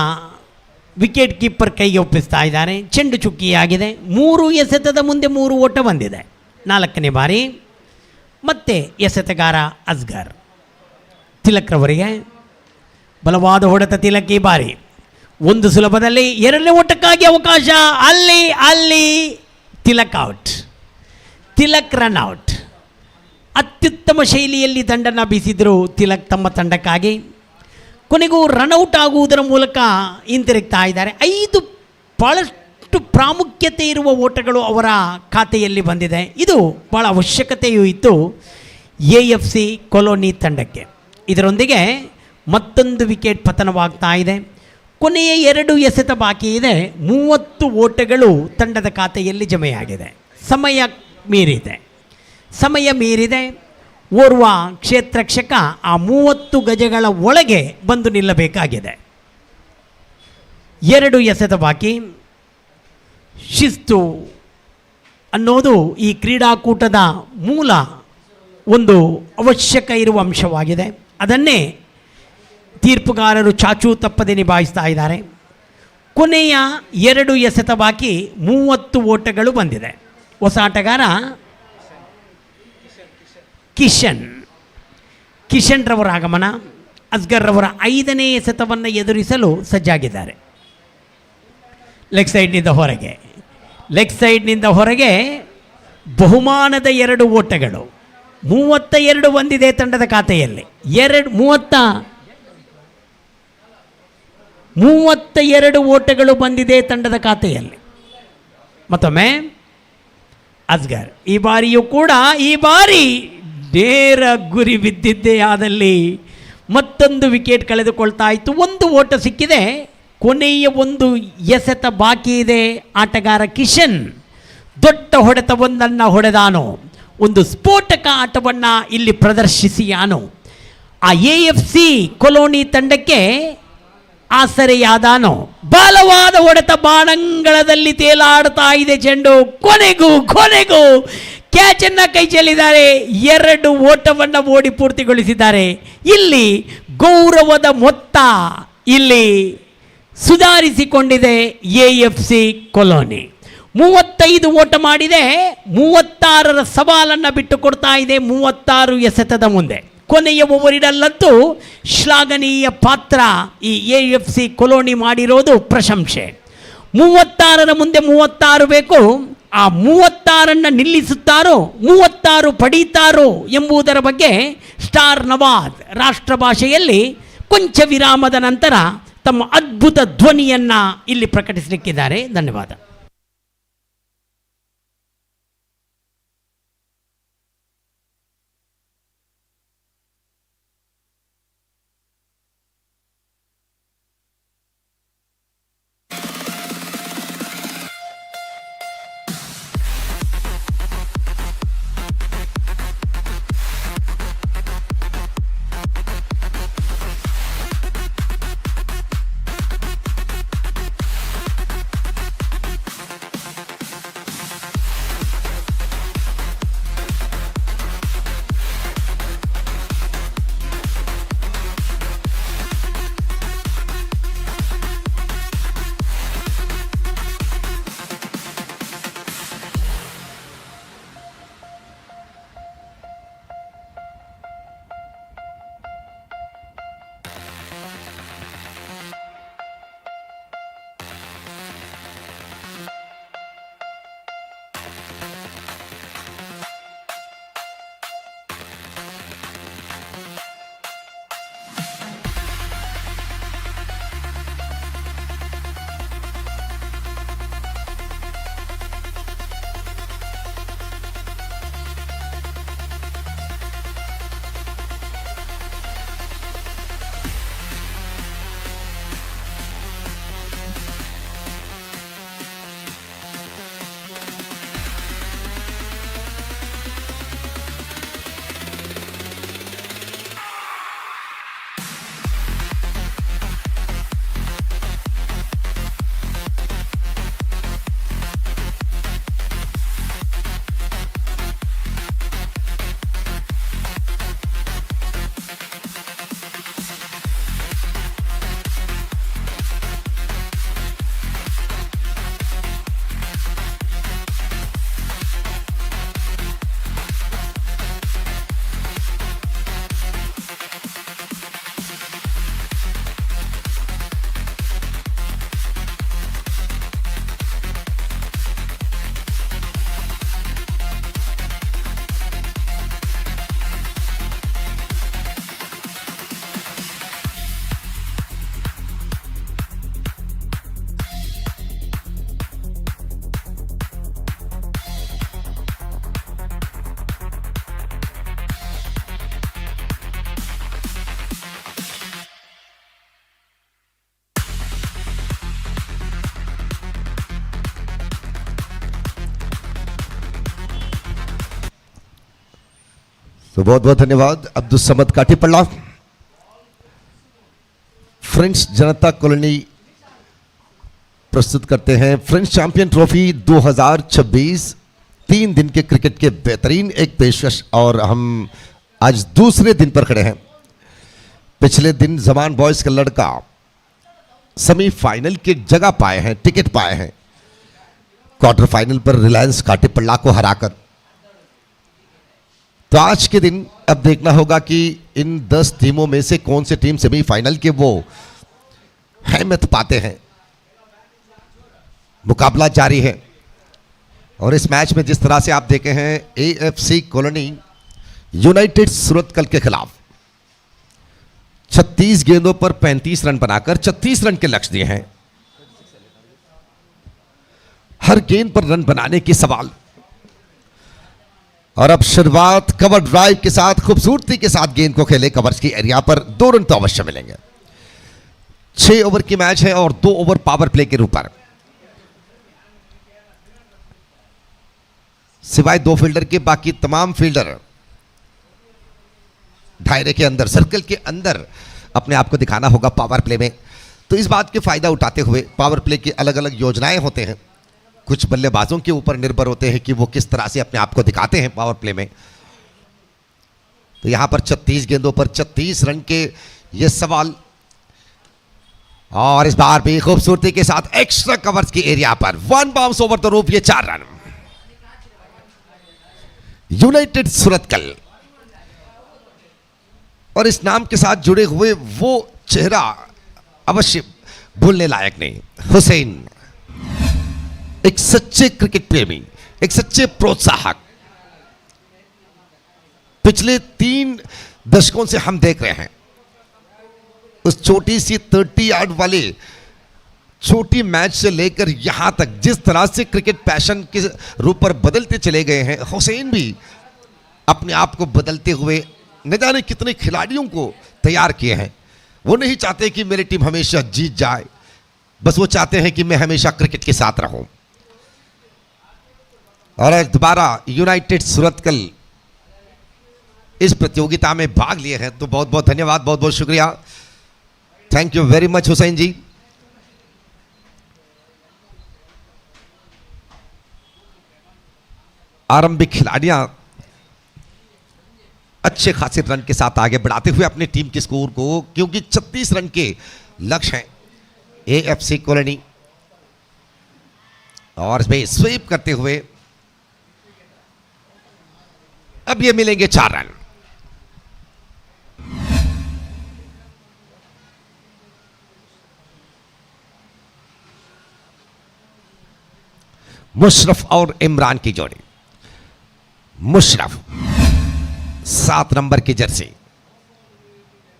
ವಿಕೆಟ್ ಕೀಪರ್ ಕೈಗೆ ಒಪ್ಪಿಸ್ತಾ ಇದ್ದಾರೆ. ಚೆಂಡು ಚುಕ್ಕಿಯಾಗಿದೆ. 3 ಎಸೆತದ ಮುಂದೆ 3 ಓಟ ಬಂದಿದೆ. 4ನೇ ಬಾರಿ ಮತ್ತೆ ಎಸೆತಗಾರ ಅಸ್ಗರ್. ತಿಲಕ್ರವರಿಗೆ ಬಲವಾದ ಹೊಡೆತ ತಿಲಕ್. ಈ ಬಾರಿ ಒಂದು ಸುಲಭದಲ್ಲಿ 2ನೇ ಓಟಕ್ಕಾಗಿ ಅವಕಾಶ. ಅಲ್ಲಿ Tilak out. Tilak run out. ಅತ್ಯುತ್ತಮ ಶೈಲಿಯಲ್ಲಿ ದಂಡನ್ನು ಬೀಸಿದರು ತಿಲಕ್ ತಮ್ಮ ತಂಡಕ್ಕಾಗಿ. ಕೊನೆಗೂ ರನ್ಔಟ್ ಆಗುವುದರ ಮೂಲಕ ಹಿಂತಿರುಗ್ತಾ ಇದ್ದಾರೆ. 5 ಭಾಳಷ್ಟು ಪ್ರಾಮುಖ್ಯತೆ ಇರುವ ಓಟಗಳು ಅವರ ಖಾತೆಯಲ್ಲಿ ಬಂದಿದೆ. ಇದು ಭಾಳ ಅವಶ್ಯಕತೆಯೂ ಇತ್ತು AFC ಕೊಲೋನಿ ತಂಡಕ್ಕೆ. ಇದರೊಂದಿಗೆ ಮತ್ತೊಂದು ವಿಕೆಟ್ ಪತನವಾಗ್ತಾ ಇದೆ. ಕೊನೆಯ 2 ಎಸೆತ ಬಾಕಿ ಇದೆ. 30 ಓಟಗಳು ತಂಡದ ಖಾತೆಯಲ್ಲಿ ಜಮೆಯಾಗಿದೆ. ಸಮಯ ಮೀರಿದೆ. ಓರ್ವ ಕ್ಷೇತ್ರರಕ್ಷಕ ಆ 30 ಗಜಗಳ ಒಳಗೆ ಬಂದು ನಿಲ್ಲಬೇಕಾಗಿದೆ. 2 ಎಸೆತ ಬಾಕಿ. ಶಿಸ್ತು ಅನ್ನೋದು ಈ ಕ್ರೀಡಾಕೂಟದ ಮೂಲ ಒಂದು ಅವಶ್ಯಕ ಇರುವ ಅಂಶವಾಗಿದೆ. ಅದನ್ನೇ ತೀರ್ಪುಗಾರರು ಚಾಚೂ ತಪ್ಪದೆ ನಿಭಾಯಿಸ್ತಾ ಇದ್ದಾರೆ. ಕೊನೆಯ 2 ಎಸೆತ ಬಾಕಿ. 30 ಓಟಗಳು ಬಂದಿದೆ. ಹೊಸ ಆಟಗಾರ ಕಿಶನ್ ರವರ ಆಗಮನ. ಅಸ್ಗರ್ ರವರ 5ನೇ ಎಸೆತವನ್ನು ಎದುರಿಸಲು ಸಜ್ಜಾಗಿದ್ದಾರೆ. ಲೆಗ್ ಸೈಡ್ನಿಂದ ಹೊರಗೆ ಬಹುಮಾನದ 2 ಓಟಗಳು. 32 ಬಂದಿದೆ ತಂಡದ ಖಾತೆಯಲ್ಲಿ. 32 ಓಟಗಳು ಬಂದಿದೆ ತಂಡದ ಖಾತೆಯಲ್ಲಿ. ಮತ್ತೊಮ್ಮೆ ಅಸ್ಗರ್. ಈ ಬಾರಿ ನೇರ ಗುರಿ ಬಿದ್ದಿದ್ದೇ ಆದಲ್ಲಿ ಮತ್ತೊಂದು ವಿಕೆಟ್ ಕಳೆದುಕೊಳ್ತಾ ಇತ್ತು. 1 ಓಟ ಸಿಕ್ಕಿದೆ. ಕೊನೆಯ 1 ಎಸೆತ ಬಾಕಿ ಇದೆ. ಆಟಗಾರ ಕಿಶನ್ ದೊಡ್ಡ ಹೊಡೆತವೊಂದನ್ನು ಹೊಡೆದಾನು. ಒಂದು ಸ್ಫೋಟಕ ಆಟವನ್ನು ಇಲ್ಲಿ ಪ್ರದರ್ಶಿಸಿಯಾನು. ಆ AFC ಕೊಲೋನಿ ತಂಡಕ್ಕೆ ಆಸರೆಯಾದಾನು. ಬಲವಾದ ಹೊಡೆತ ಬಾಣಂಗಳದಲ್ಲಿ ತೇಲಾಡ್ತಾ ಇದೆ ಚೆಂಡು. ಕೊನೆಗೂ ಕ್ಯಾಚನ್ನು ಕೈ ಚೆಲ್ಲಿದ್ದಾರೆ. 2 ಓಟವನ್ನು ಓಡಿ ಪೂರ್ತಿಗೊಳಿಸಿದ್ದಾರೆ. ಇಲ್ಲಿ ಗೌರವದ ಮೊತ್ತ ಇಲ್ಲಿ ಸುಧಾರಿಸಿಕೊಂಡಿದೆ AFC ಕೊಲೋನಿ. 35 ಓಟ ಮಾಡಿದೆ. 36ರ ಸವಾಲನ್ನು ಬಿಟ್ಟು ಕೊಡ್ತಾ ಇದೆ 36 ಎಸೆತದ ಮುಂದೆ. ಕೊನೆಯ ಓವರಿನಲ್ಲಂತೂ ಶ್ಲಾಘನೀಯ ಪಾತ್ರ ಈ AFC ಕೊಲೋನಿ ಮಾಡಿರೋದು ಪ್ರಶಂಸೆ. 36ರ ಮುಂದೆ 36 ಬೇಕು. ಆ 36ನ್ನು ನಿಲ್ಲಿಸುತ್ತಾರೋ 36 ಪಡೀತಾರೋ ಎಂಬುದರ ಬಗ್ಗೆ ಸ್ಟಾರ್ ನವಾಜ್ ರಾಷ್ಟ್ರ ಭಾಷೆಯಲ್ಲಿ ಕೊಂಚ ವಿರಾಮದ ನಂತರ ತಮ್ಮ ಅದ್ಭುತ ಧ್ವನಿಯನ್ನು ಇಲ್ಲಿ ಪ್ರಕಟಿಸಲಿಕ್ಕಿದ್ದಾರೆ. ಧನ್ಯವಾದ. तो बहुत बहुत धन्यवाद अब्दुल समद काटीपल्ला। फ्रेंच जनता कॉलोनी प्रस्तुत करते हैं फ्रेंच चैंपियन ट्रॉफी 2026, 3 दिन के क्रिकेट के बेहतरीन एक पेशकश। और हम आज दूसरे दिन पर खड़े हैं। पिछले दिन जमान बॉयज का लड़का सेमीफाइनल की जगह पाए हैं, टिकट पाए हैं क्वार्टर फाइनल पर रिलायंस काटीपल्ला को हराकर। तो आज के दिन अब देखना होगा कि इन 10 टीमों में से कौन सी टीम सेमीफाइनल के वो अहमियत पाते हैं। मुकाबला जारी है और इस मैच में जिस तरह से आप देखे हैं एएफसी कॉलोनी यूनाइटेड सूरतकल के खिलाफ 36 गेंदों पर 35 रन बनाकर 36 रन के लक्ष्य दिए हैं। हर गेंद पर रन बनाने की सवाल। और अब शुरुआत कवर ड्राइव के साथ खूबसूरती के साथ गेंद को खेले कवर्स की एरिया पर। 2 रन तो अवश्य मिलेंगे। 6 ओवर की मैच है और 2 ओवर पावर प्ले के ऊपर। सिवाय 2 फील्डर के बाकी तमाम फील्डर दायरे के अंदर, सर्कल के अंदर अपने आप को दिखाना होगा पावर प्ले में। तो इस बात के फायदा उठाते हुए पावर प्ले की अलग अलग योजनाएं होते हैं। कुछ बल्लेबाजों के ऊपर निर्भर होते हैं कि वो किस तरह से अपने आप को दिखाते हैं पावर प्ले में। तो यहां पर 36 गेंदों पर 36 रन के ये सवाल। और इस बार भी खूबसूरती के साथ एक्स्ट्रा कवर्स की एरिया पर 1 बाउंस ओवर द रूफ, ये 4 रन। यूनाइटेड सूरतकल और इस नाम के साथ जुड़े हुए वो चेहरा अवश्य भूलने लायक नहीं। हुसैन एक सच्चे क्रिकेट प्रेमी, एक सच्चे प्रोत्साहक। पिछले 3 दशकों से हम देख रहे हैं उस छोटी सी 30 यार्ड वाले छोटी मैच से लेकर यहां तक जिस तरह से क्रिकेट पैशन के रूप पर बदलते चले गए हैं। हुसैन भी अपने आप को बदलते हुए न जाने कितने खिलाड़ियों को तैयार किए हैं। वो नहीं चाहते कि मेरी टीम हमेशा जीत जाए, बस वो चाहते हैं कि मैं हमेशा क्रिकेट के साथ रहूं। और आज दोबारा यूनाइटेड सूरतकल इस प्रतियोगिता में भाग लिए हैं, तो बहुत बहुत धन्यवाद, बहुत बहुत शुक्रिया। Thank you very much Hussain ji. आरंभिक खिलाड़ियां अच्छे खासे रन के साथ आगे बढ़ाते हुए अपनी टीम के स्कोर को, क्योंकि 36 रन के लक्ष्य हैं एएफसी कॉलोनी। और इसमें स्वीप करते हुए अब ये मिलेंगे 4 रन। मुशरफ और इमरान की जोड़ी। मुशरफ 7 नंबर की जर्सी,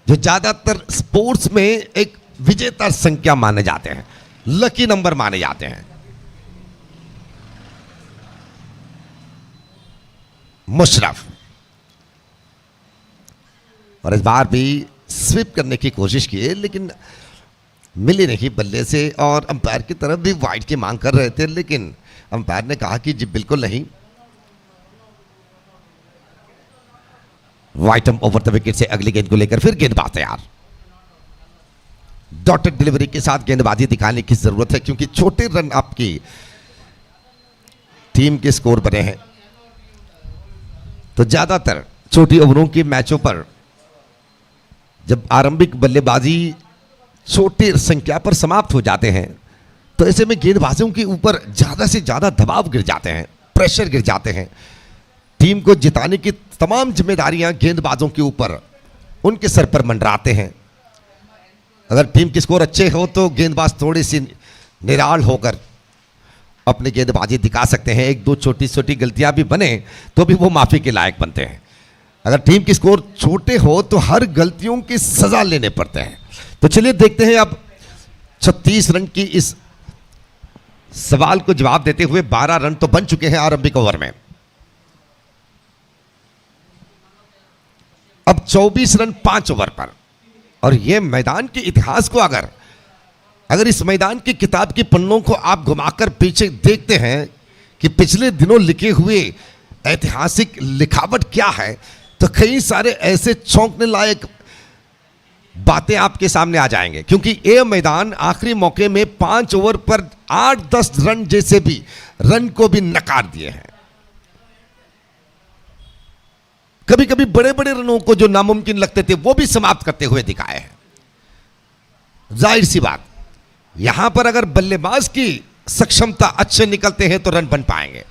जो ज्यादातर स्पोर्ट्स में एक विजेता संख्या माने जाते हैं, लकी नंबर माने जाते हैं। मुशरफ और इस बार भी स्वीप करने की कोशिश की है, लेकिन मिली नहीं बल्ले से। और अंपायर की तरफ भी वाइड की मांग कर रहे थे, लेकिन अंपायर ने कहा कि जी बिल्कुल नहीं। वाइटम ओवर द विकेट से अगली गेंद को लेकर फिर गेंदबाज तैयार। डॉटेड डिलीवरी के साथ गेंदबाजी दिखाने की जरूरत है, क्योंकि छोटे रन आपकी टीम के स्कोर बने हैं। तो ज्यादातर छोटी ओवरों के मैचों पर जब आरंभिक बल्लेबाजी छोटी संख्या पर समाप्त हो जाते हैं, तो ऐसे में गेंदबाजों के ऊपर ज्यादा से ज्यादा दबाव गिर जाते हैं, प्रेशर गिर जाते हैं। टीम को जिताने की तमाम जिम्मेदारियां गेंदबाजों के ऊपर, उनके सर पर मंडराते हैं। अगर टीम के स्कोर अच्छे हो तो गेंदबाज थोड़ी सी निराल होकर अपनी गेंदबाजी दिखा सकते हैं। 1-2 छोटी छोटी गलतियां भी बने तो भी वो माफी के लायक बनते हैं। अगर टीम के स्कोर छोटे हो तो हर गलतियों की सजा लेने पड़ते हैं। तो चलिए देखते हैं अब 36 रन की इस सवाल को जवाब देते हुए 12 रन तो बन चुके हैं आरंभिक ओवर में। अब 24 रन 5 ओवर पर। और यह मैदान के इतिहास को अगर इस मैदान की किताब के पन्नों को आप घुमाकर पीछे देखते हैं कि पिछले दिनों लिखे हुए ऐतिहासिक लिखावट क्या है, तो कई सारे ऐसे चौंकने लायक बातें आपके सामने आ जाएंगे, क्योंकि ये मैदान आखिरी मौके में 5 ओवर पर 8-10 रन जैसे भी रन को भी नकार दिए हैं। कभी कभी बड़े बड़े रनों को जो नामुमकिन लगते थे वो भी समाप्त करते हुए दिखाए हैं। जाहिर सी बात, यहां पर अगर बल्लेबाज की सक्षमता अच्छे निकलते हैं तो रन बन पाएंगे।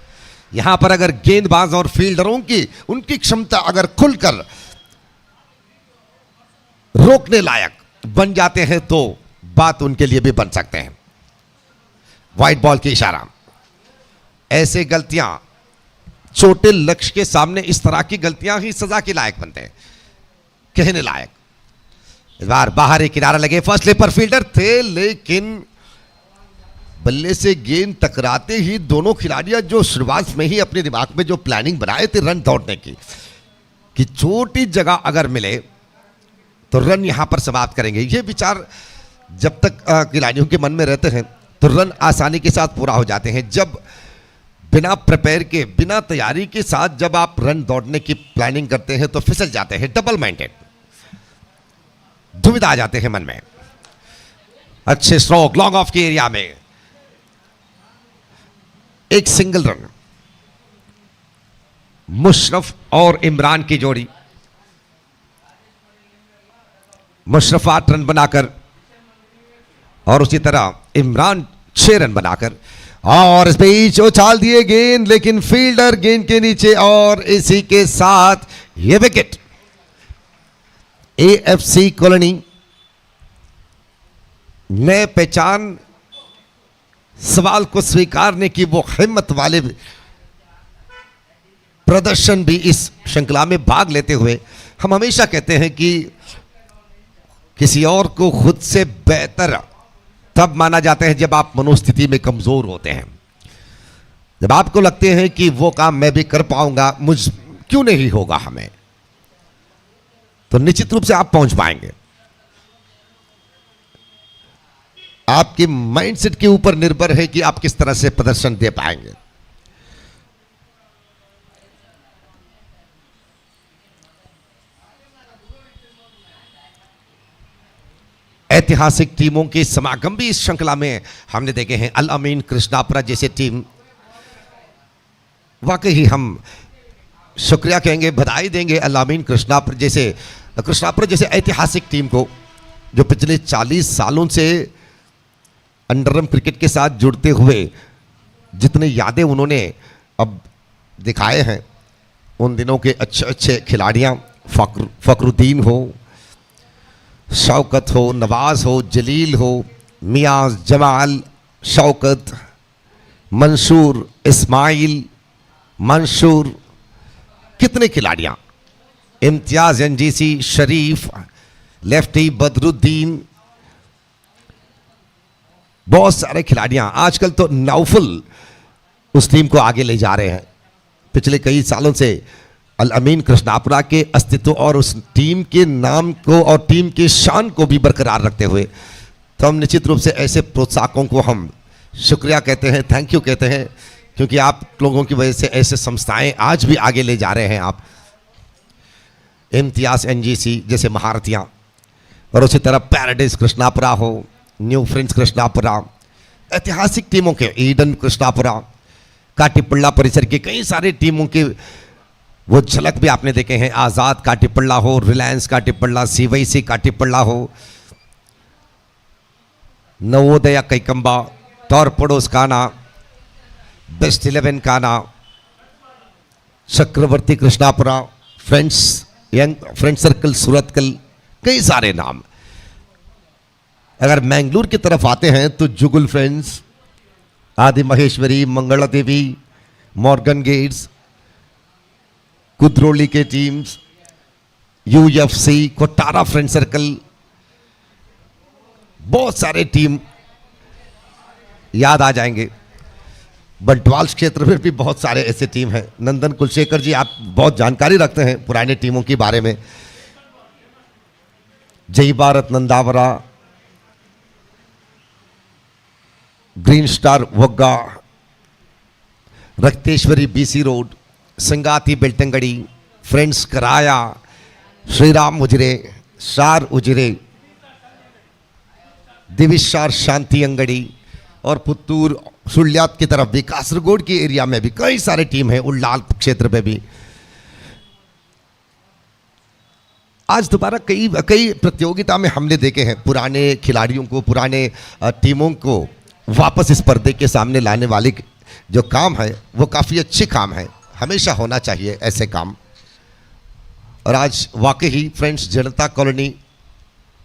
यहां पर अगर गेंदबाज और फील्डरों की उनकी क्षमता अगर खुलकर रोकने लायक बन जाते हैं तो बात उनके लिए भी बन सकते हैं। वाइट बॉल की इशारा। ऐसे गलतियां छोटे लक्ष्य के सामने, इस तरह की गलतियां ही सजा के लायक बनते हैं, कहने लायक। इस बार बाहर एक किनारा लगे, फर्स्ट पर फील्डर थे, लेकिन बल्ले से गेंद टकराते ही दोनों खिलाड़ियां जो शुरुआत में ही अपने दिमाग में जो प्लानिंग बनाए थे रन दौड़ने की, कि छोटी जगह अगर मिले तो रन यहां पर समाप्त करेंगे, ये विचार जब तक खिलाड़ियों के मन में रहते हैं तो रन आसानी के साथ पूरा हो जाते हैं। जब बिना प्रिपेयर के, बिना तैयारी के साथ जब आप रन दौड़ने की प्लानिंग करते हैं तो फिसल जाते हैं, डबल माइंडेड, दुविधा आ जाते हैं मन में। अच्छे स्ट्रोक लॉन्ग ऑफ के एरिया में एक सिंगल रन। मुशरफ और इमरान की जोड़ी, मुशरफ 8 रन बनाकर और उसी तरह इमरान 6 रन बनाकर, और इस बीच उछाल दिए गेंद, लेकिन फील्डर गेंद के नीचे, और इसी के साथ यह विकेट। एएफसी कॉलोनी ने पहचान सवाल को स्वीकारने की वो हिम्मत वाले प्रदर्शन भी इस श्रृंखला में भाग लेते हुए। हम हमेशा कहते हैं कि किसी और को खुद से बेहतर तब माना जाता है जब आप मनोस्थिति में कमजोर होते हैं, जब आपको लगते हैं कि वो काम मैं भी कर पाऊंगा, मुझ क्यों नहीं होगा हमें, तो निश्चित रूप से आप पहुंच पाएंगे। आपके माइंडसेट के ऊपर निर्भर है कि आप किस तरह से प्रदर्शन दे पाएंगे। ऐतिहासिक टीमों के समागम भी इस श्रृंखला में हमने देखे हैं। अल अमीन कृष्णापुरा जैसे टीम, वाकई हम शुक्रिया कहेंगे, बधाई देंगे अल अमीन कृष्णापुरा जैसे ऐतिहासिक टीम को, जो पिछले 40 सालों से अंडरआर्म क्रिकेट के साथ जुड़ते हुए जितने यादें उन्होंने अब दिखाए हैं, उन दिनों के अच्छे अच्छे खिलाड़ियां, फखरुद्दीन हो, शौकत हो, नवाज हो, जलील हो, मियाँ जमाल, शौकत, मंसूर, इस्माइल, मंसूर, कितने खिलाड़ियां, इम्तियाज एनजीसी, शरीफ, लेफ्टी बदरुद्दीन, बहुत सारे खिलाड़ियां। आजकल तो नौफल उस टीम को आगे ले जा रहे हैं। पिछले कई सालों से अल अमीन कृष्णापुरा के अस्तित्व और उस टीम के नाम को और टीम के शान को भी बरकरार रखते हुए, तो हम निश्चित रूप से ऐसे प्रोत्साहकों को हम शुक्रिया कहते हैं, थैंक यू कहते हैं, क्योंकि आप लोगों की वजह से ऐसे संस्थाएं आज भी आगे ले जा रहे हैं। आप इम्तियाज एनजीसी जैसे महारथियां, और उसी तरह पैराडाइज कृष्णापुरा हो, न्यू फ्रेंड्स कृष्णापुरा, ऐतिहासिक टीमों के ईडन कृष्णापुरा, काटीपल्ला परिसर की कई सारी टीमों के वो झलक भी आपने देखे हैं। आज़ाद काटीपल्ला हो, रिलायंस काटीपल्ला, सीवाईसी काटीपल्ला हो, नवोदय कैकंबा, टॉर्पेडोस काना, बेस्ट 11 काना, चक्रवर्ती कृष्णापुरा, फ्रेंड्स सर्कल सूरतकल, कई सारे नाम। अगर मैंगलोर की तरफ आते हैं तो जुगल फ्रेंड्स, आदि महेश्वरी, मंगला देवी, मॉर्गन गेट्स, कुद्रोली के teams, UFC, Kotra friend circle, बहुत सारे टीम याद आ जाएंगे। बंटवाल क्षेत्र में भी बहुत सारे ऐसे टीम हैं। नंदन कुलशेखर जी, आप बहुत जानकारी रखते हैं पुराने टीमों के बारे में। Jai Bharat Nandavara, green star Vagga, Rakteshwari BC road, Sangati Belthangady, friends Karaya, Shriram उजरे, शार उजरे, दिविशार शांति अंगड़ी और पुत्तूर सुल्यात की तरफ भी, कासरगोड की एरिया में भी कई सारे टीम है, उल्लाल क्षेत्र में भी। आज दोबारा कई कई प्रतियोगिता में हमने देखे हैं पुराने खिलाड़ियों को, पुराने टीमों को वापस इस पर्दे के सामने लाने वाली जो काम है वो काफ़ी अच्छी काम है, हमेशा होना चाहिए ऐसे काम। और आज वाकई ही फ्रेंड्स जनता कॉलोनी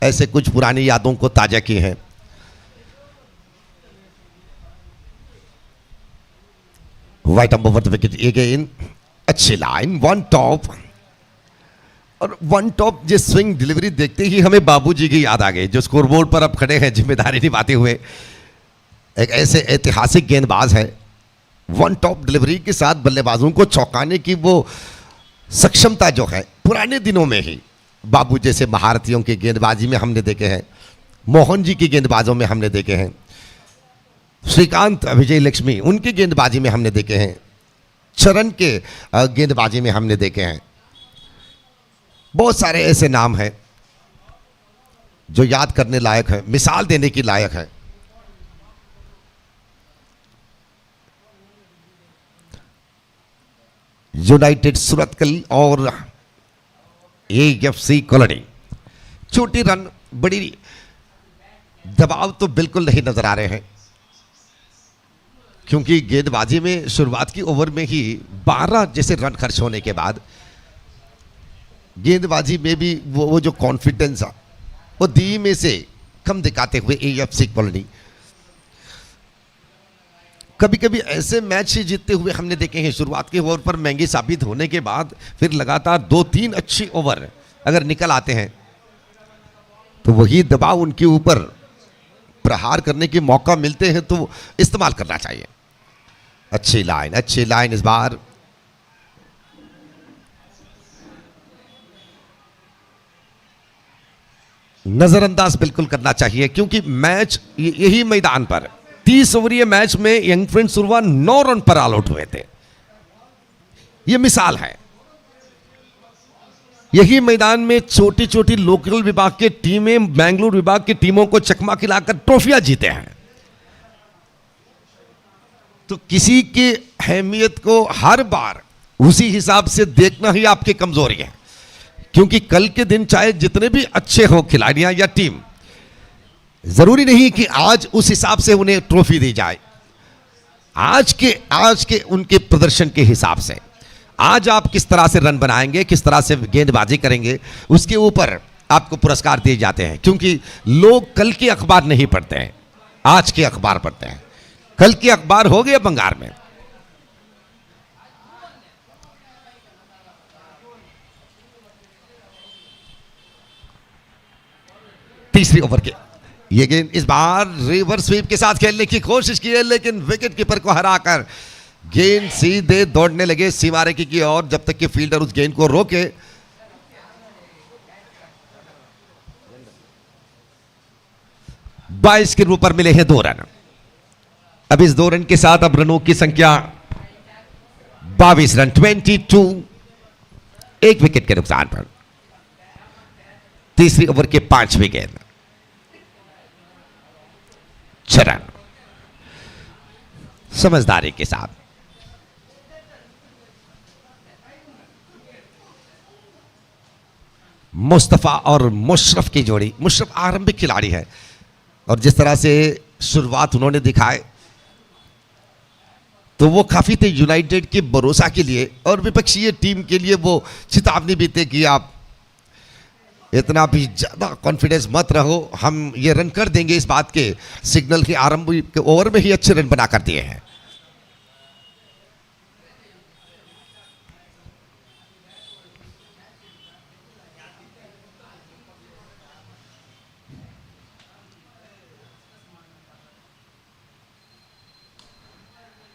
ऐसे कुछ पुरानी यादों को ताज़ा की हैं। White over the wicket again, अच्छी लाइन, वन टॉप। और वन टॉप ये स्विंग डिलीवरी देखते ही हमें बाबूजी की याद आ गई, जो स्कोरबोर्ड पर अब खड़े हैं जिम्मेदारी निभाते हुए। एक ऐसे ऐतिहासिक गेंदबाज है, वन टॉप डिलीवरी के साथ बल्लेबाजों को चौंकाने की वो सक्षमता जो है पुराने दिनों में ही बाबू जैसे महारथियों की गेंदबाजी में हमने देखे हैं, मोहन जी की गेंदबाजों में हमने देखे हैं, श्रीकांत विजय लक्ष्मी उनकी गेंदबाजी में हमने देखे हैं, चरण के गेंदबाजी में हमने देखे हैं। बहुत सारे ऐसे नाम हैं जो याद करने लायक है, मिसाल देने की लायक है। यूनाइटेड सूरतकल और AFC कॉलोनी, छोटी रन, बड़ी दबाव तो बिल्कुल नहीं नजर आ रहे हैं, क्योंकि गेंदबाजी में शुरुआत की ओवर में ही 12 जैसे रन खर्च होने के बाद गेंदबाजी में भी वो जो कॉन्फिडेंस वो धीमे से कम दिखाते हुए AFC कॉलोनी। कभी कभी ऐसे मैच ही जीतते हुए हमने देखे हैं, शुरुआत के ओवर पर महंगी साबित होने के बाद फिर लगातार 2-3 अच्छी ओवर अगर निकल आते हैं तो वही दबाव उनके ऊपर प्रहार करने के मौका मिलते हैं तो इस्तेमाल करना चाहिए। अच्छी लाइन इस बार, नजरअंदाज बिल्कुल करना चाहिए, क्योंकि मैच यही मैदान पर 30 ओवरीय मैच में यंग फ्रेंड्स उर्वा 9 रन पर ऑल आउट हुए थे। यह मिसाल है, यही मैदान में छोटी छोटी लोकल विभाग के टीमें बेंगलुरु विभाग की टीमों को चकमा खिलाकर ट्रॉफियां जीते हैं। तो किसी की अहमियत को हर बार उसी हिसाब से देखना ही आपकी कमजोरी है, क्योंकि कल के दिन चाहे जितने भी अच्छे हो खिलाड़ियां या टीम, जरूरी नहीं कि आज उस हिसाब से उन्हें ट्रॉफी दी जाए। आज के उनके प्रदर्शन के हिसाब से आज आप किस तरह से रन बनाएंगे, किस तरह से गेंदबाजी करेंगे, उसके ऊपर आपको पुरस्कार दिए जाते हैं। क्योंकि लोग कल के अखबार नहीं पढ़ते हैं, आज के अखबार पढ़ते हैं। कल के अखबार हो गए बंगाल में। तीसरी ओवर के ये गेंद, इस बार रिवर्स स्वीप के साथ खेलने की कोशिश की है, लेकिन विकेट कीपर को हराकर गेंद सीधे दौड़ने लगे सीमा रेखा की ओर, जब तक कि फील्डर उस गेंद को रोके। बाईस के ऊपर मिले हैं 2 रन। अब इस 2 रन के साथ अब रनों की संख्या 22 रन, 22, 1 विकेट के नुकसान पर। तीसरी ओवर के 5वीं गेंद, चरण समझदारी के साथ मुस्तफा और मुशरफ की जोड़ी। मुशरफ आरंभिक खिलाड़ी है और जिस तरह से शुरुआत उन्होंने दिखाए तो वो काफी थे यूनाइटेड के भरोसा के लिए और विपक्षीय टीम के लिए वो चेतावनी भी थे कि आप इतना भी ज्यादा कॉन्फिडेंस मत रहो, हम ये रन कर देंगे। इस बात के सिग्नल के आरंभ के ओवर में ही अच्छे रन बना कर दिए हैं।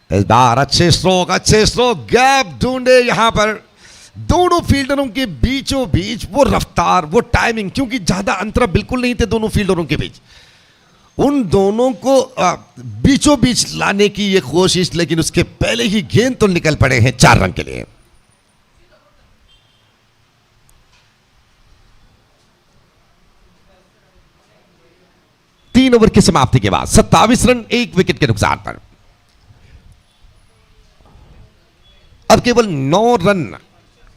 इस बार अच्छे स्ट्रोक गैप ढूंढे यहां पर दोनों फील्डरों के बीचों बीच, वो रफ्तार, वो टाइमिंग, क्योंकि ज्यादा अंतर बिल्कुल नहीं थे दोनों फील्डरों के बीच, उन दोनों को बीचों बीच लाने की ये कोशिश, लेकिन उसके पहले ही गेंद तो निकल पड़े हैं 4 रन के लिए। 3 ओवर की समाप्ति के बाद 27 रन 1 विकेट के नुकसान पर। अब केवल 9 रन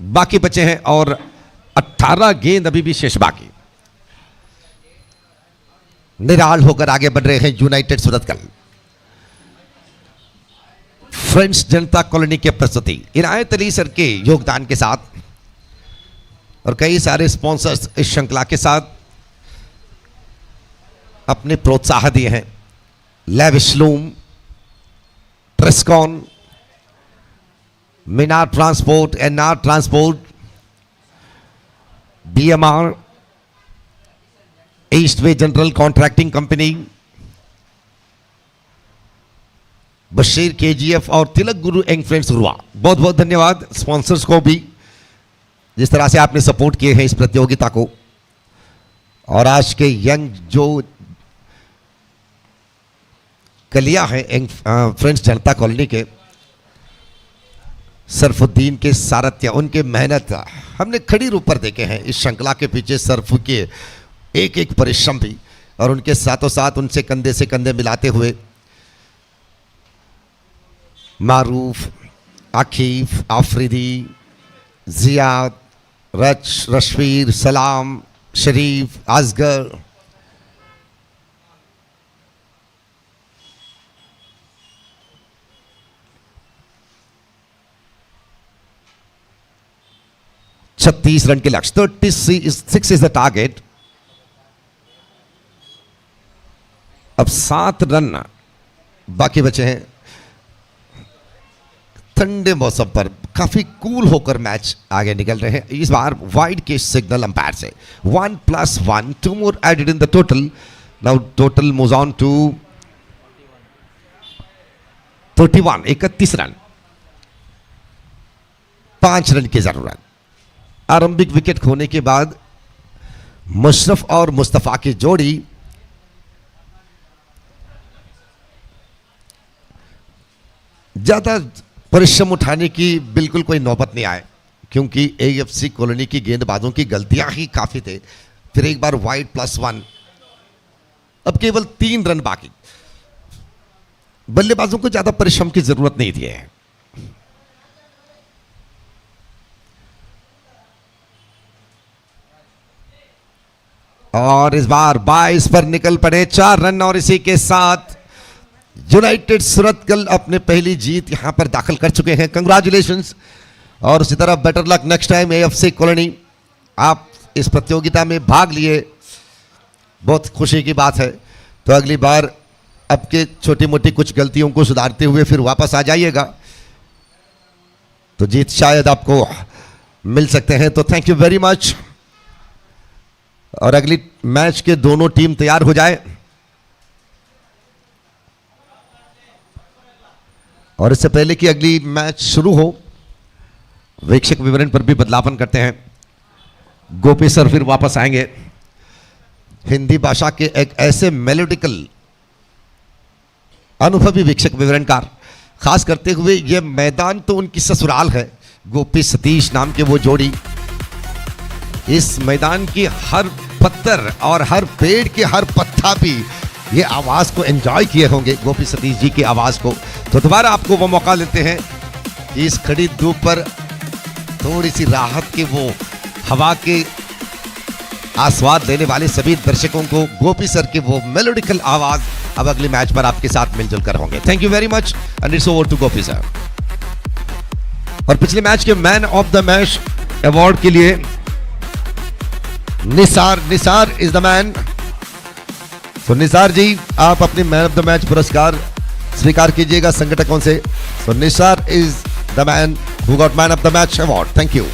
बाकी बचे हैं और 18 गेंद अभी भी शेष बाकी। निराल होकर आगे बढ़ रहे हैं यूनाइटेड सूरतगल। फ्रेंड्स जनता कॉलोनी के प्रस्तुति इनायत अली सर के योगदान के साथ और कई सारे स्पॉन्सर्स इस श्रृंखला के साथ अपने प्रोत्साहन दिए हैं। लेविशलूम, Trescon, Meenar transport, NR transport, BMR, east way general contracting company, Basheer KGF और तिलक गुरु एंड फ्रेंड्स उर्वा। बहुत बहुत धन्यवाद स्पॉन्सर्स को भी, जिस तरह से आपने सपोर्ट किए हैं इस प्रतियोगिता को। और आज के यंग जो कलियां हैं फ्रेंड्स जनता कॉलोनी के, सरफुद्दीन के सारथ्य, उनके मेहनत हमने खड़ी रूप पर देखे हैं इस श्रृंखला के पीछे। सरफु के एक एक परिश्रम भी और उनके साथों साथ उनसे कंधे से कंधे मिलाते हुए मारूफ, आखिफ, आफरीदी, जियाद, रशवीर, सलाम, शरीफ, असगर, छत्तीस रन के लक्ष्य, 36 इज द टारगेट। अब 7 रन बाकी बचे हैं। ठंडे मौसम पर काफी कूल होकर मैच आगे निकल रहे हैं। इस बार वाइड के सिग्नल अंपायर से 1+1, 2 more added in the total. Now total moves on to 31 run. 5 run की जरूरत। आरंभिक विकेट खोने के बाद मुशरफ और मुस्तफा की जोड़ी ज्यादा परिश्रम उठाने की बिल्कुल कोई नौबत नहीं आए, क्योंकि एएफसी कॉलोनी की गेंदबाजों की गलतियां ही काफी थे। फिर एक बार वाइड +1। अब केवल 3 रन बाकी। बल्लेबाजों को ज्यादा परिश्रम की जरूरत नहीं थी है। और इस बार 22 पर निकल पड़े 4 रन और इसी के साथ यूनाइटेड सूरतगल अपने पहली जीत यहां पर दाखिल कर चुके हैं। कंग्रेचुलेशंस। और उसी तरह better luck next time AFC colony. आप इस प्रतियोगिता में भाग लिए, बहुत खुशी की बात है। तो अगली बार आपके छोटी मोटी कुछ गलतियों को सुधारते हुए फिर वापस आ जाइएगा, तो जीत शायद आपको मिल सकते हैं। तो थैंक यू वेरी मच। और अगली मैच के दोनों टीम तैयार हो जाए। और इससे पहले कि अगली मैच शुरू हो, वीक्षक विवरण पर भी बदलावन करते हैं। गोपी सर फिर वापस आएंगे हिंदी भाषा के एक ऐसे मेलोडिकल अनुभवी वीक्षक विवरणकार, खास करते हुए यह मैदान तो उनकी ससुराल है। गोपी सतीश नाम के वो जोड़ी इस मैदान की हर पत्थर और हर पेड़ के हर पत्ता भी ये आवाज को एंजॉय किए होंगे, गोपी सतीश जी की आवाज को। तो दोबारा आपको वो मौका लेते हैं कि इस खड़ी धूप पर थोड़ी सी राहत के वो हवा के आस्वाद लेने वाले सभी दर्शकों को गोपी सर की वो मेलोडिकल आवाज अब अगले मैच पर आपके साथ मिलजुल कर होंगे। Thank you very much and it's over to Gopi sir. और पिछले मैच के man of the match award के लिए निसार इज द मैन। तो निसार जी, आप अपने मैन ऑफ द मैच पुरस्कार स्वीकार कीजिएगा संगठकों से। तो Nisar is the man who got man of the match award. Thank you.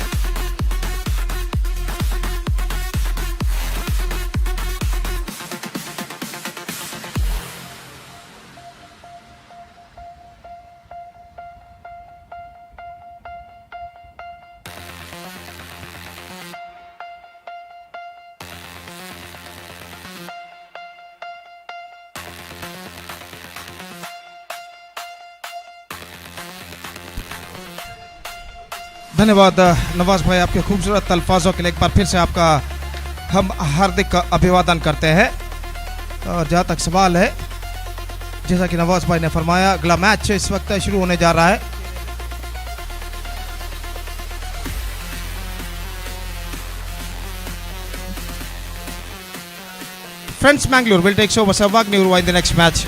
धन्यवाद नवाज भाई, आपके खूबसूरत अल्फाजों के लिए एक बार फिर से आपका हम हार्दिक अभिवादन करते हैं। और जहाँ तक सवाल है, जैसा कि नवाज भाई ने फरमाया, अगला मैच इस वक्त शुरू होने जा रहा है। Friends Mangalore will take over Savagni Urwa in the next match.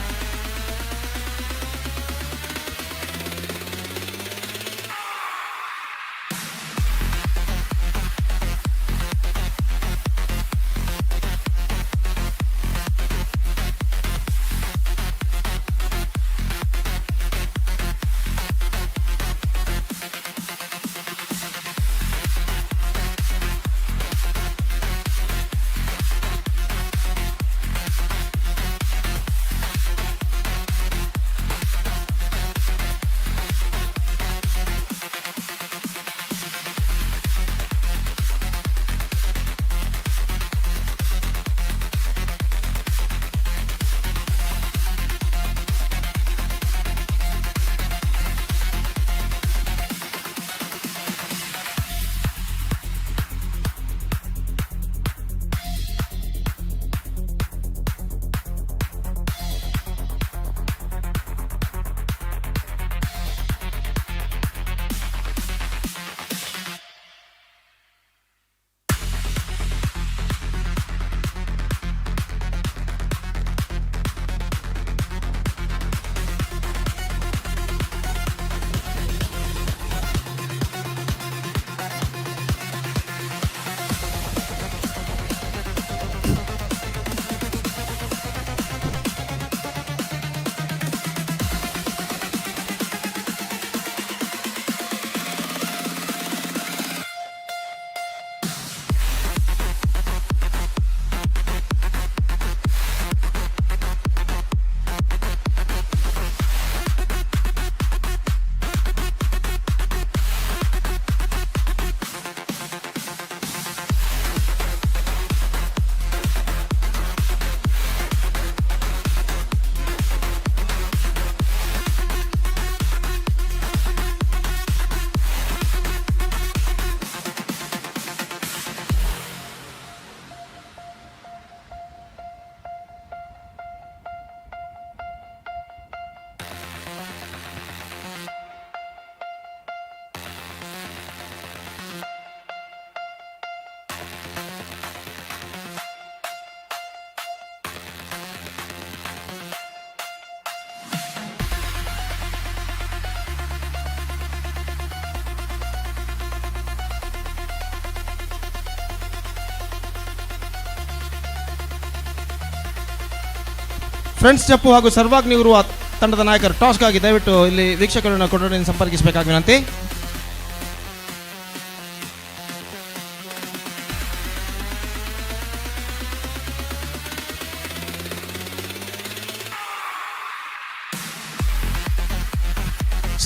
Friends Jeppu ಹಾಗೂ ಸರ್ವಾಗ್ನಿ ಉರುವ ತಂಡದ ನಾಯಕರು ಟಾಸ್ಗಾಗಿ ದಯವಿಟ್ಟು ಇಲ್ಲಿ ವೀಕ್ಷಕರನ್ನು ಕೊಠಡಿಯನ್ನು ಸಂಪರ್ಕಿಸಬೇಕಾಗಿ ವಿನಂತಿ.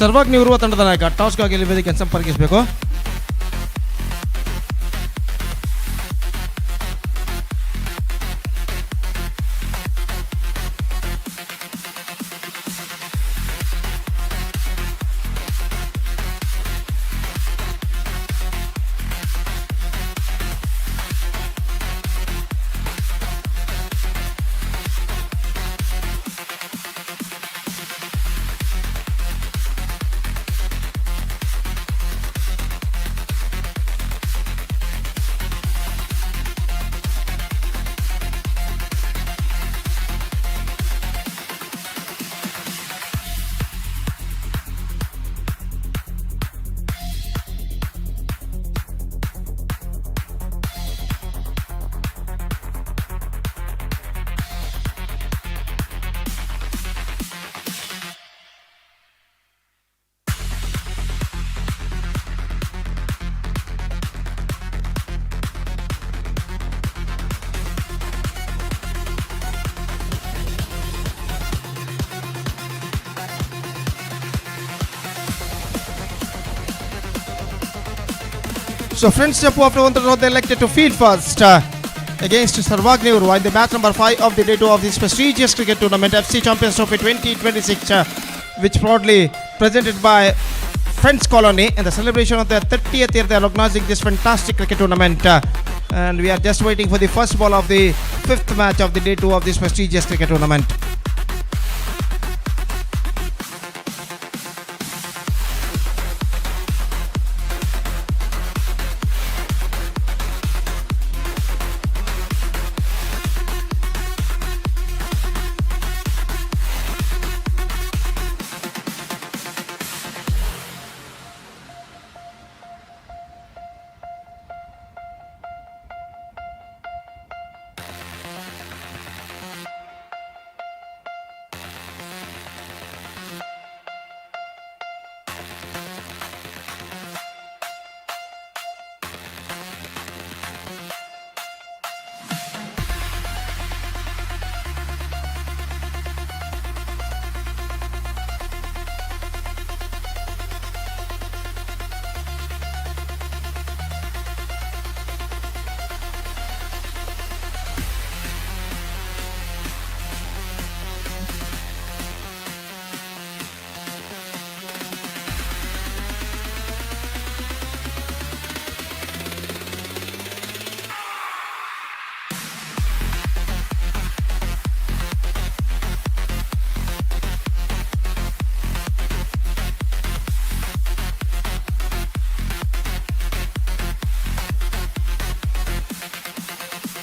ಸರ್ವಾಗ್ನಿ ಉರುವ ತಂಡದ ನಾಯಕ ಟಾಸ್ಗಾಗಿ ಇಲ್ಲಿ ವೇದಿಕೆಯನ್ನು ಸಂಪರ್ಕಿಸಬೇಕು. So friends, Japu after 1 round they elected to field first against Sarvagni Urwa in the match number 5 of the day 2 of this prestigious cricket tournament, FC Champions Trophy 2026, which proudly presented by Friends Colony in the celebration of their 30th year. They are organizing this fantastic cricket tournament. And we are just waiting for the first ball of the fifth match of the day 2 of this prestigious cricket tournament.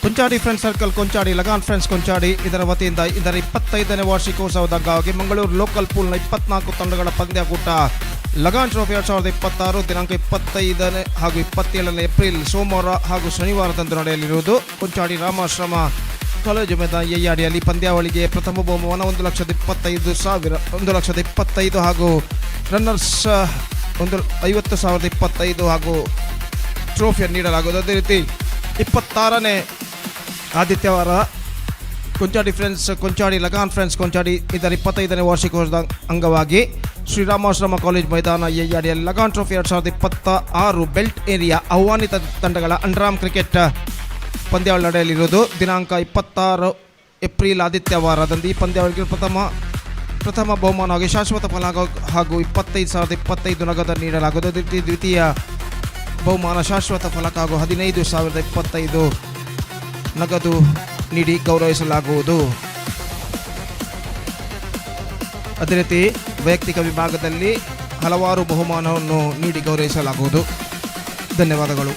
Konchady friends circle Konchady Lagaan friends Konchady ಇದರ ವತಿಯಿಂದ ಇದರ 25ನೇ ವಾರ್ಷಿಕೋತ್ಸವದ ಅಂಗವಾಗಿ Mangaluru local ಪೂಲ್ನ 24 ತಂಡಗಳ ಪಂದ್ಯಾಕೂಟ Lagaan trophy 2026 ದಿನಾಂಕ 25ನೇ ಹಾಗೂ 27ನೇ April ಸೋಮವಾರ ಹಾಗೂ ಶನಿವಾರದಂದು ನಡೆಯಲಿರುವುದು ಕೊಂಚಾಡಿ ರಾಮಾಶ್ರಮ ಕಾಲೇಜು ಮೈದಾನ ಯಯ್ಯಾಡಿಯಲ್ಲಿ. ಪಂದ್ಯಾವಳಿಗೆ ಪ್ರಥಮ ಬಹುಮಾನ 1,25,000 ಹಾಗೂ ರನ್ನರ್ಸ್ 50,025 ಹಾಗೂ ಟ್ರೋಫಿಯನ್ನು ನೀಡಲಾಗುವುದು. ಅದೇ ರೀತಿ 26ನೇ ಆದಿತ್ಯವಾರ ಕೊಂಚಾಡಿ ಫ್ರೆಂಡ್ಸ್ ಕೊಂಚಾಡಿ ಲಗಾನ್ ಫ್ರೆಂಡ್ಸ್ ಕೊಂಚಾಡಿ ಇದರ 25ನೇ ವಾರ್ಷಿಕೋತ್ಸವದ ಅಂಗವಾಗಿ ಶ್ರೀರಾಮಾಶ್ರಮ ಕಾಲೇಜ್ ಮೈದಾನ ಯಯ್ಯಾಡಿಯಲ್ಲಿ ಲಗಾನ್ ಟ್ರೋಫಿ 2026 ಬೆಲ್ಟ್ ಏರಿಯಾ ಆಹ್ವಾನಿತ ತಂಡಗಳ ಅಂಡರ್ಆರ್ಮ್ ಕ್ರಿಕೆಟ್ ಪಂದ್ಯಾವಳಿ ನಡೆಯಲಿರುವುದು. ದಿನಾಂಕ 26 ಏಪ್ರಿಲ್ ಆದಿತ್ಯವಾರದಂದು ಈ ಪಂದ್ಯಾವಳಿಗೆ ಪ್ರಥಮ ಬಹುಮಾನವಾಗಿ ಶಾಶ್ವತ ಫಲಕ ಹಾಗೂ 25,025 ನಗದು ನೀಡಲಾಗುವುದು. ದ್ವಿತೀಯ ಬಹುಮಾನ ಶಾಶ್ವತ ಫಲಕ ಹಾಗೂ 15,025 ನಗದು ನೀಡಿ ಗೌರವಿಸಲಾಗುವುದು. ಅದೇ ರೀತಿ ವೈಯಕ್ತಿಕ ವಿಭಾಗದಲ್ಲಿ ಹಲವಾರು ಬಹುಮಾನವನ್ನು ನೀಡಿ ಗೌರವಿಸಲಾಗುವುದು. ಧನ್ಯವಾದಗಳು.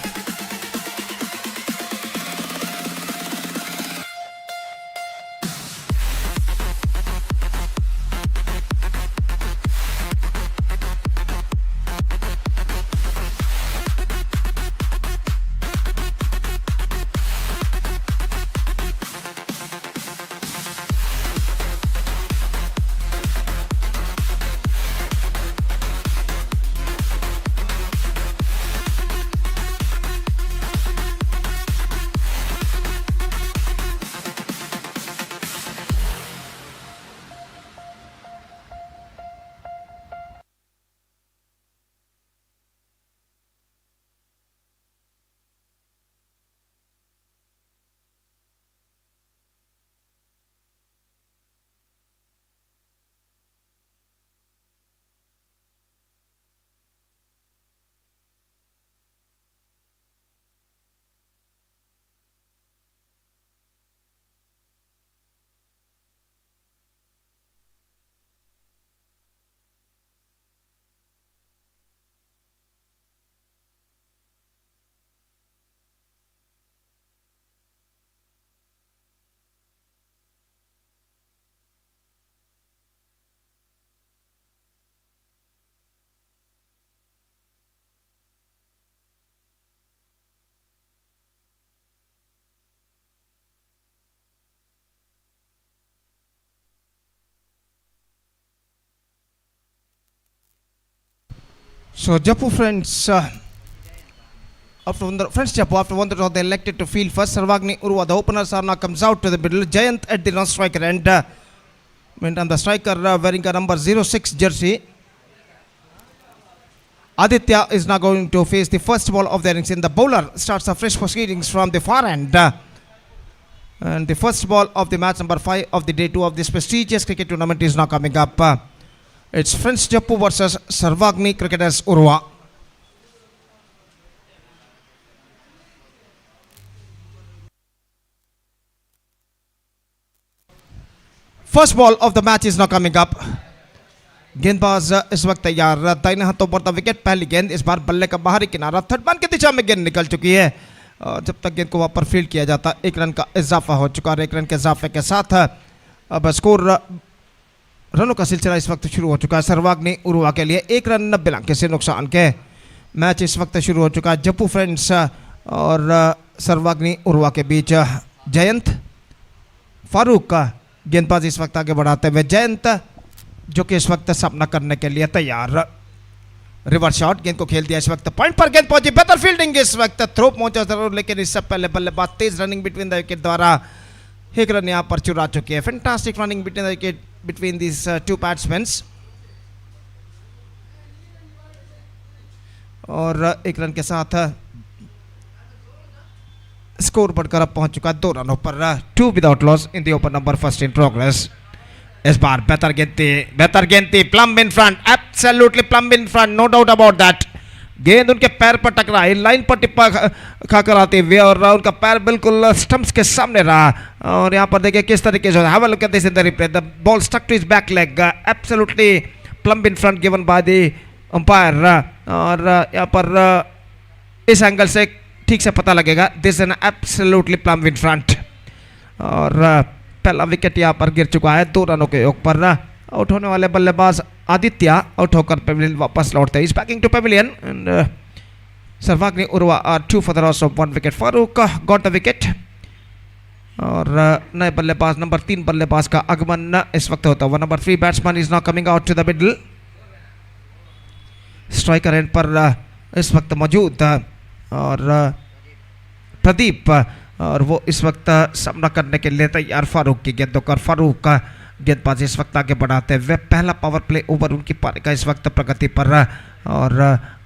So Japu friends, after one round they elected to field first. Sarvagni Urwa, the opener Sarna comes out to the middle. Jayant at the non-striker end. Went on the striker wearing a number 06 jersey. Aditya is now going to face the first ball of the innings. In the bowler starts the fresh proceedings from the far end. And the first ball of the match number 5 of the day 2 of this prestigious cricket tournament is now coming up. It's Friends Jappu versus Sarvagni cricketers Urwa. First ball of the match is now coming up. गेंदबाज इस वक्त तैयार, दाहिने हाथों पर the wicket. पहली गेंद इस बार बल्ले का बाहरी किनारा, थर्ड मैन की दिशा में गेंद निकल चुकी है। और जब तक गेंद को वहां पर फील्ड किया जाता, 1 रन का इजाफा हो चुका है। 1 रन के इजाफे के साथ अब स्कोर रनों का सिलसिला इस वक्त शुरू हो चुका है। सर्वाग्नि उर्वा के लिए 1 रन 90 अंक से नुकसान के मैच इस वक्त शुरू हो चुका है। जप्पू फ्रेंड्स और सर्वाग्नि उर्वा के बीच जयंत फारूक का गेंदबाज इस वक्त आगे बढ़ाते हुए। जयंत जो कि इस वक्त सामना करने के लिए तैयार। रिवर्स शॉट, गेंद को खेल दिया इस वक्त, पॉइंट पर गेंद पहुंची। बेहतर फील्डिंग इस वक्त, थ्रो पहुंचा जरूर, लेकिन इससे पहले बल्लेबाज तेज रनिंग बिटवीन द विकेट द्वारा 1 रन यहां पर चुरा चुके हैं। Fantastic running between the wicket between this 2 batsman. और 1 रन के साथ स्कोर बढ़कर अब पहुंच चुका 2 रनों पर। 2 without loss in the open number first in progress. इस बार बेहतर गेंद थी, plumb in front, absolutely plumb in front, no doubt about that. गेंद उनके पैर पर टकराई, लाइन पर टिप्पा खाकर आते हुए, और उनका पैर बिल्कुल स्टंप्स के सामने रहा। और यहाँ पर देखिए किस तरीके से have a look at this in the replay, the ball stuck to his back leg, absolutely plumb in front given by the umpire. और यहाँ पर इस एंगल से ठीक से पता लगेगा, this an absolutely plumb in front. और पहला विकेट यहाँ पर गिर चुका है 2 रनों के योग पर। आउट होने वाले बल्लेबाज आदित्य आउट होकर पेविलियन वापस लौटते हैं। Is backing to pavilion and Sarvagni Urwa are 2 for the loss of 1 wicket. Farooq got the wicket. और नए बल्लेबाज नंबर 3 बल्लेबाज का आगमन इस वक्त होता हुआ। Number 3 batsman is now coming out to the middle. Striker end पर इस वक्त मौजूद और प्रदीप, और वो इस वक्त सामना करने के लिए तैयार फारूक की गेंदों का। फारूक का गेंदबाज इस वक्त आगे बढ़ाते हुए, पहला पावर प्ले ओवर उनकी पारी का इस वक्त प्रगति पर। और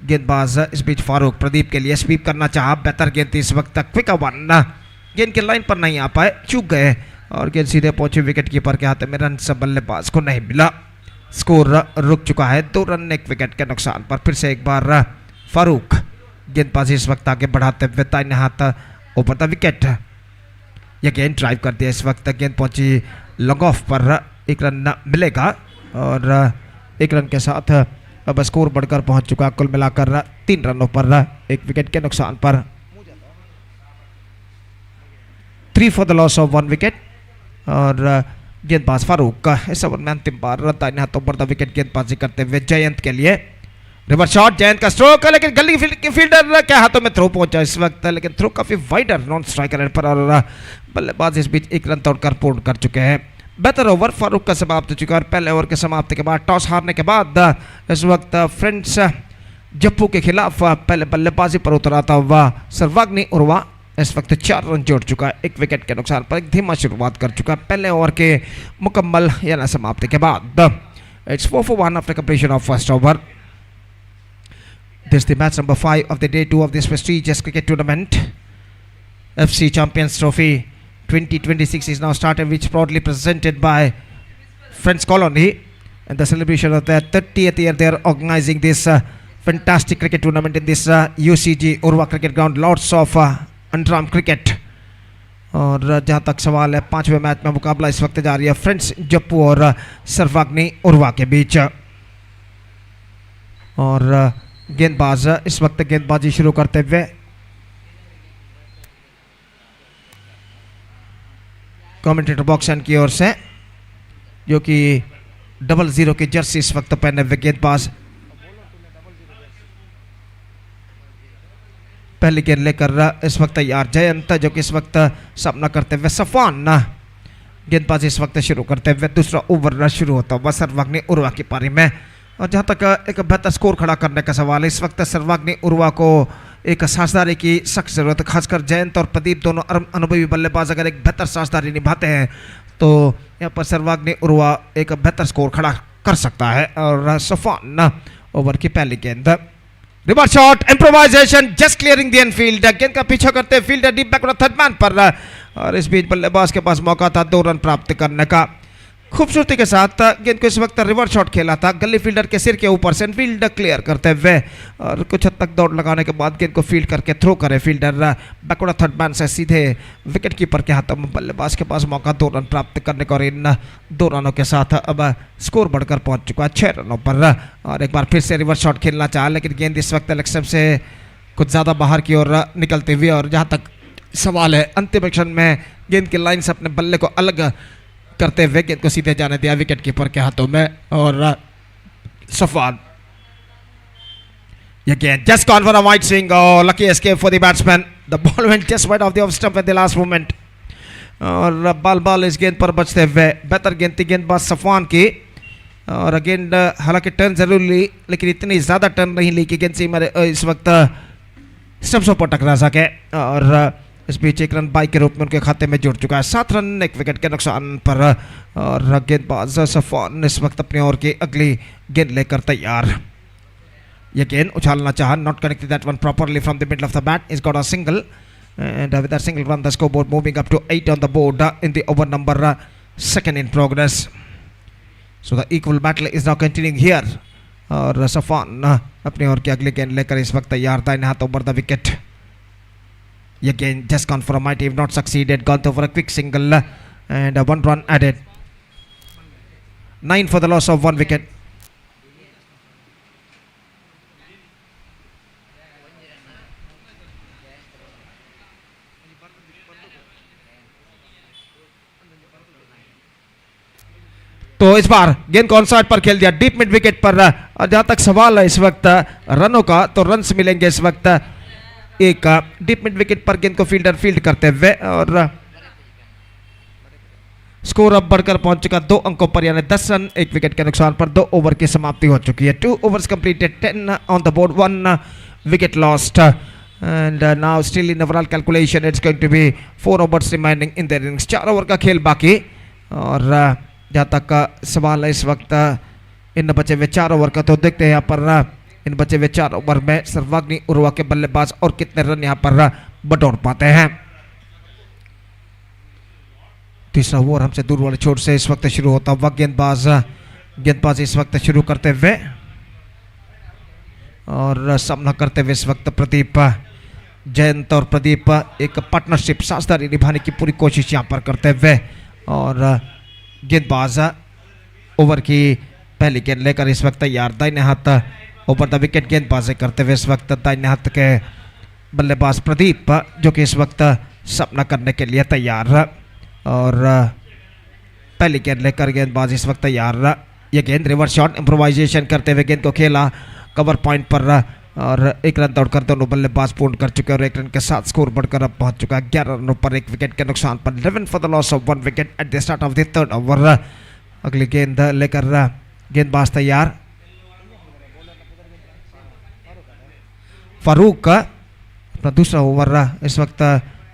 गेंदबाज इस बीच फारूक प्रदीप के लिए स्वीप करना चाहा, बेहतर गेंद थी इस वक्त, क्विक वन, गेंद के लाइन पर नहीं आ पाए, चूक गए और गेंद सीधे पहुंची विकेट कीपर के हाथ में। रन से बल्लेबाज को नहीं मिला, स्कोर रुक चुका है 2 रन 1 विकेट के नुकसान पर। फिर से एक बार फारूक गेंदबाजी इस वक्त आगे बढ़ाते हुए, दाहिने हाथ ऊपर द विकेट। यह गेंद ड्राइव कर दिया इस वक्त, गेंद पहुंची लॉन्ग ऑफ पर, 1 रन मिलेगा। और 1 रन के साथ अब स्कोर बढ़कर पहुंच चुका कुल मिलाकर 3 रनों पर 1 विकेट के नुकसान पर। 3 for the loss of 1 wicket. और गेंदबाज फारूक का इस ओवर में अंतिम बार दाहिने हाथों पर द विकेट गेंदबाजी करते हुए जयंत के लिए। रिवर्स शॉट, जयंत का स्ट्रोक, लेकिन गली के फील्डर के हाथों में थ्रो पहुंचा इस वक्त, लेकिन थ्रो काफी वाइडर नॉन स्ट्राइकर पर। और बल्लेबाज इस बीच 1 रन तोड़कर पूर्ण कर चुके हैं। बेहतर ओवर फारूक का समाप्त हो चुका है। पहले ओवर के समाप्ति के बाद, टॉस हारने के बाद इस वक्त फ्रेंड्स जप्पू के खिलाफ पहले बल्लेबाजी पर उतराता हुआ सर्वाग्नि उर्वा इस वक्त 4 रन जोड़ चुका है 1 विकेट के नुकसान पर। एक धीमा शुरुआत कर चुका है पहले ओवर के मुकम्मल यानी समाप्ति के बाद। It's 4 for 1 after completion of first over. This is the match number 5 of the day 2 of this prestigious cricket tournament. FC Champions Trophy 2026 is now started, which proudly presented by Friends Colony. And the celebration of their 30th year, they are organizing this fantastic cricket tournament in this UCG Urwa cricket ground. Lots of Underarm cricket. और जहाँ तक सवाल है, 5वें match में मुकाबला इस वक्त जारी है फ्रेंड्स जप्पू और सर्वाग्नि उर्वा के बीच। और गेंदबाज इस वक्त गेंदबाजी शुरू करते हुए कमेंटेटर बॉक्स की ओर से, जो कि 00 की जर्सी इस वक्त पहने हुए गेंदबाज पहली गेंद लेकर इस वक्त तैयार जयंत, जो कि इस वक्त सामना करते हुए सफान गेंदबाजी इस वक्त शुरू करते हुए। दूसरा ओवर शुरू होता हुआ सर्वाग्नि उर्वा की पारी में। और जहाँ तक एक बेहतर स्कोर खड़ा करने का सवाल है, इस वक्त सर्वाग्नि उर्वा को एक साझेदारी की सख्त जरूरत है। खासकर जयंत और प्रदीप दोनों अनुभवी बल्लेबाज अगर एक बेहतर साझेदारी निभाते हैं तो यहाँ पर सर्वाग्नि उर्वा एक बेहतर स्कोर खड़ा कर सकता है। और सफान ओवर की पहली गेंद, reverse shot, improvisation, just clearing the Enfield, गेंद का पीछा करते fielder deep back third man पर। और इस बीच बल्लेबाज के पास मौका था 2 रन प्राप्त करने का। खूबसूरती के साथ गेंद को इस वक्त रिवर्स शॉट खेला था गली फील्डर के सिर के ऊपर से, फील्ड क्लियर करते हुए और कुछ हद तक दौड़ लगाने के बाद गेंद को फील्ड करके थ्रो करे फील्डर बैकवर्ड थर्ड मैन से सीधे विकेट कीपर के हाथों में। बल्लेबाज के पास मौका 2 रन प्राप्त करने का और इन 2 रनों के साथ अब स्कोर बढ़कर पहुंच चुका है 6 रनों पर। और एक बार फिर से रिवर्स शॉट खेलना चाहा लेकिन गेंद इस वक्त लक्ष्य से कुछ ज़्यादा बाहर की ओर निकलते हुए, और जहाँ तक सवाल है अंतिम क्षण में गेंद की लाइन से अपने बल्ले को अलग करते हुए गेंद को सीधे जाने दिया विकेट कीपर के हाथों में। और सफान again just gone for a wide swing. Oh, lucky escape for the batsman. The ball went just wide of the off stump at the last moment. और बाल इस गेंद पर बचते हुए बेहतर गेंद थी गेंदबाज सफान की। और गेंद हालांकि टर्न जरूर ली लेकिन इतनी ज़्यादा टर्न नहीं ली कि गेंद से इस वक्त स्टम्प्सों पर टकरा सके। और इस बीच 1 रन बाई के रूप में उनके खाते में जुड़ चुका है 7 रन 1 विकेट के नुकसान पर। और गेंदबाज सफान इस वक्त अपनी ओर की अगली गेंद लेकर तैयार। ये गेंद उछालना चाहा, not connected that one properly from the middle of the bat. He's got a single, and with that single run the scoreboard moving up to 8 on the board in the over number 2 in progress. So the equal battle is now continuing here. और सफान अपनी ओर की अगली गेंद लेकर इस वक्त तैयार था, इन हाथ ओवर द विकेट। ये गेंद just gone for a mighty, if not succeeded, gone for a quick single and 1 run added. 9 for the loss of 1 wicket. तो इस बार गेंद को ऑन साइड पर खेल दिया डीप मिड विकेट पर। और जहां तक सवाल है इस वक्त रनों का, तो रन्स मिलेंगे इस वक्त एक डीप मिड विकेट पर गेंद को फील्डर फील्ड करते हुए। और स्कोर अब बढ़कर पहुंच चुका 2 अंकों पर, यानी 10 रन 1 विकेट के नुकसान पर 2 ओवर की समाप्ति हो चुकी है। 2 overs completed, 10 on the board, 1 wicket lost. And now still in overall calculation it's going to be 4 overs remaining in the innings. 4 over का खेल बाकी। और जहाँ तक का सवाल है इस वक्त इन बचे हुए 4 ओवर का, तो देखते हैं यहाँ पर इन बचे हुए 4 ओवर में सर्वाग्नि उर्वा के बल्लेबाज और कितने रन यहाँ पर बटोर पाते हैं। तीसरा ओवर हमसे दूर वाले छोर से इस वक्त शुरू होता हुआ गेंदबाज इस वक्त शुरू करते हुए और सामना करते हुए इस वक्त प्रदीप जयंत। और प्रदीप एक पार्टनरशिप साझेदारी निभाने की पूरी कोशिश यहाँ पर करते हुए। और गेंदबाज ओवर की पहली गेंद लेकर इस वक्त तैयार, दाहिने हाथ ओवर द विकेट गेंदबाजी करते हुए इस वक्त दाहिने हाथ के बल्लेबाज प्रदीप जो कि इस वक्त सामना करने के लिए तैयार। और पहली गेंद लेकर गेंदबाज इस वक्त तैयार। यह गेंद रिवर्स शॉट इम्प्रोवाइजेशन करते हुए गेंद को खेला कवर पॉइंट पर। और 1 रन दौड़कर दोनों बल्लेबाज पूर्ण कर चुके और 1 रन के साथ स्कोर बढ़कर अब पहुंच चुका है 11 रनों पर 1 विकेट के नुकसान पर। 11 for the loss of 1 wicket at the start of the 3rd over. अगली गेंद लेकर गेंदबाज तैयार। फारूक अपना दूसरा ओवर इस वक्त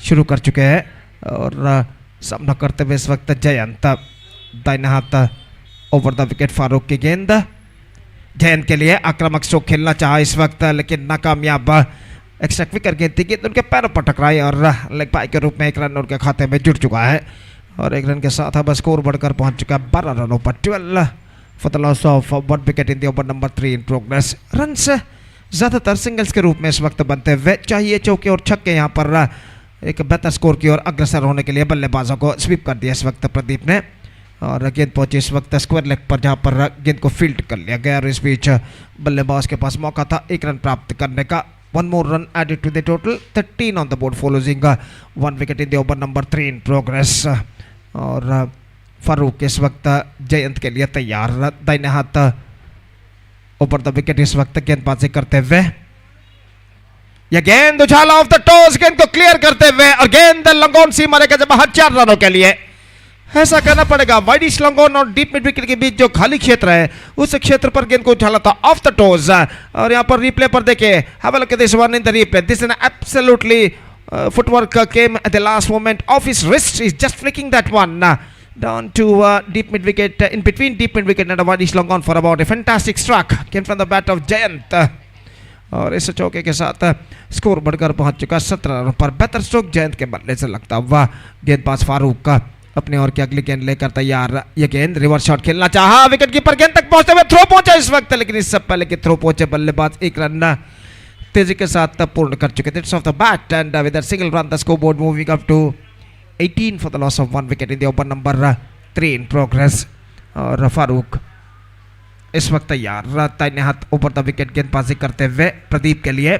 शुरू कर चुके हैं। और सामना करते हुए इस वक्त जयंत, दाहिने हाथ ओवर द विकेट फारूक की गेंद। जयंत के लिए आक्रामक स्ट्रोक खेलना चाहा इस वक्त लेकिन नाकामयाब। एक्स्ट्रा क्विकर गेंद थी, गेंद उनके पैरों पर टकराई और लेग बाई के रूप में 1 रन उनके खाते में जुड़ चुका है। और 1 रन के साथ अब स्कोर बढ़कर पहुंच चुका है 12 रनों पर। 12 for the loss of 1 wicket in the over number 3 in progress. Runs ज़्यादातर सिंगल्स के रूप में इस वक्त बनते हुए, चाहिए चौके और छक्के यहाँ पर एक बेहतर स्कोर की ओर अग्रसर होने के लिए बल्लेबाजों को स्वीप कर दिया इस वक्त प्रदीप ने। और गेंद पहुंची इस वक्त स्क्वायर लेग पर जहां पर गेंद को फील्ड कर लिया गया। और इस बीच बल्लेबाज के पास मौका था 1 रन प्राप्त करने का। 1 more run added to the total, 13 on the board for losing 1 wicket in the over number 3 in progress. और फारूक इस वक्त जयंत के लिए तैयार, दाहिने हाथ ऊपर द विकेट इस वक्त गेंदबाजी करते हुए। यह गेंद उछाला ऑफ द टॉस, गेंद को क्लियर करते हुए और गेंद लंगोन सी मारेगा जब 4 रनों के लिए। ऐसा करना पड़ेगा। वाइडिश लंगोन और डीप मिड विकेट के बीच जो खाली क्षेत्र है उस क्षेत्र पर गेंद को उछाला था ऑफ द टोज। और यहाँ पर रिप्ले पर देखिए, have a look at this one in the replay. This is absolutely footwork came at the last moment of his wrist. He's just flicking that one down to deep mid wicket, in between deep mid wicket and a Wadish long on for about a fantastic struck came from the bat of Jayant. और इस चौके के साथ score बढ़कर पहुंच चुका 17 रनों पर। बेहतर स्ट्रोक जयंत के बल्ले से लगता हुआ गेंदबाज फारूक का। अपने और की अगली गेंद लेकर तैयार। ये गेंद रिवर्स शॉट खेलना चाहा, विकेट कीपर गेंद तक पहुंचते हुए थ्रो पहुंचा इस वक्त, लेकिन इससे पहले कि थ्रो पहुंचे बल्लेबाज एक रन तेजी के साथ पूर्ण कर चुके थे off the bat and with a single run the score board moving up to 18 for the loss of 1 wicket in the over number 3 in progress. और फारूक इस वक्त तैयार, दाहिने हाथ ऊपर द विकेट गेंदबाजी करते हुए प्रदीप के लिए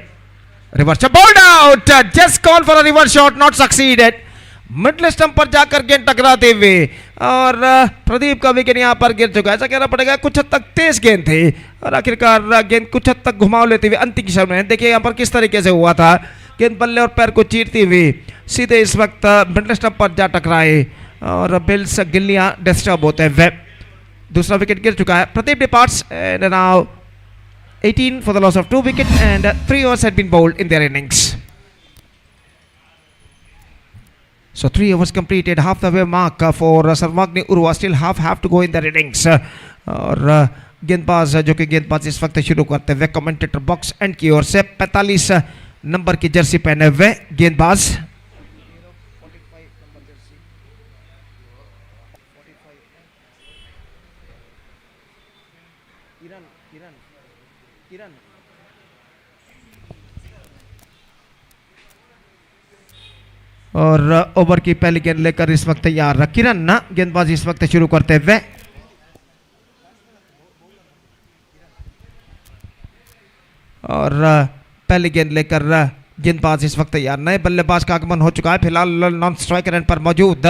reverse shot bowled out, just call for a reverse shot not succeeded. Middle stump पर जाकर गेंद टकराते हुए और प्रदीप का विकेट यहां पर गिर चुका है। ऐसा कहना पड़ेगा कुछ हद तक तेज गेंद थी और आखिरकार गेंद कुछ हद तक घुमाव लेते हुए अंतिम क्षण में देखिए यहां पर किस तरीके से हुआ था, गेंद बल्ले और पैर को चीरती हुई सीधे इस वक्त मिडल स्टंप पर जा टकराए और बिल्स गिल्लियां डिस्टर्ब होते हुए दूसरा विकेट गिर चुका है। Pradeep departs and now 18 for the loss of 2 wicket and 3 overs had been bowled in their innings. So 3 overs completed, half the way mark for Sarvagni Urwa, still half have to go in their innings. और गेंदबाज जो कि गेंदबाज इस वक्त शुरू करते हुए कमेंटेटर बॉक्स एंड की ओर से 45 नंबर की जर्सी पहने हुए गेंदबाज और ओवर की पहली गेंद लेकर इस वक्त तैयार किरण ना गेंदबाजी इस वक्त शुरू करते हुए और पहली गेंद लेकर गेंदबाज इस वक्त तैयार। नए बल्लेबाज का आगमन हो चुका है फिलहाल नॉन स्ट्राइकर एंड पर मौजूद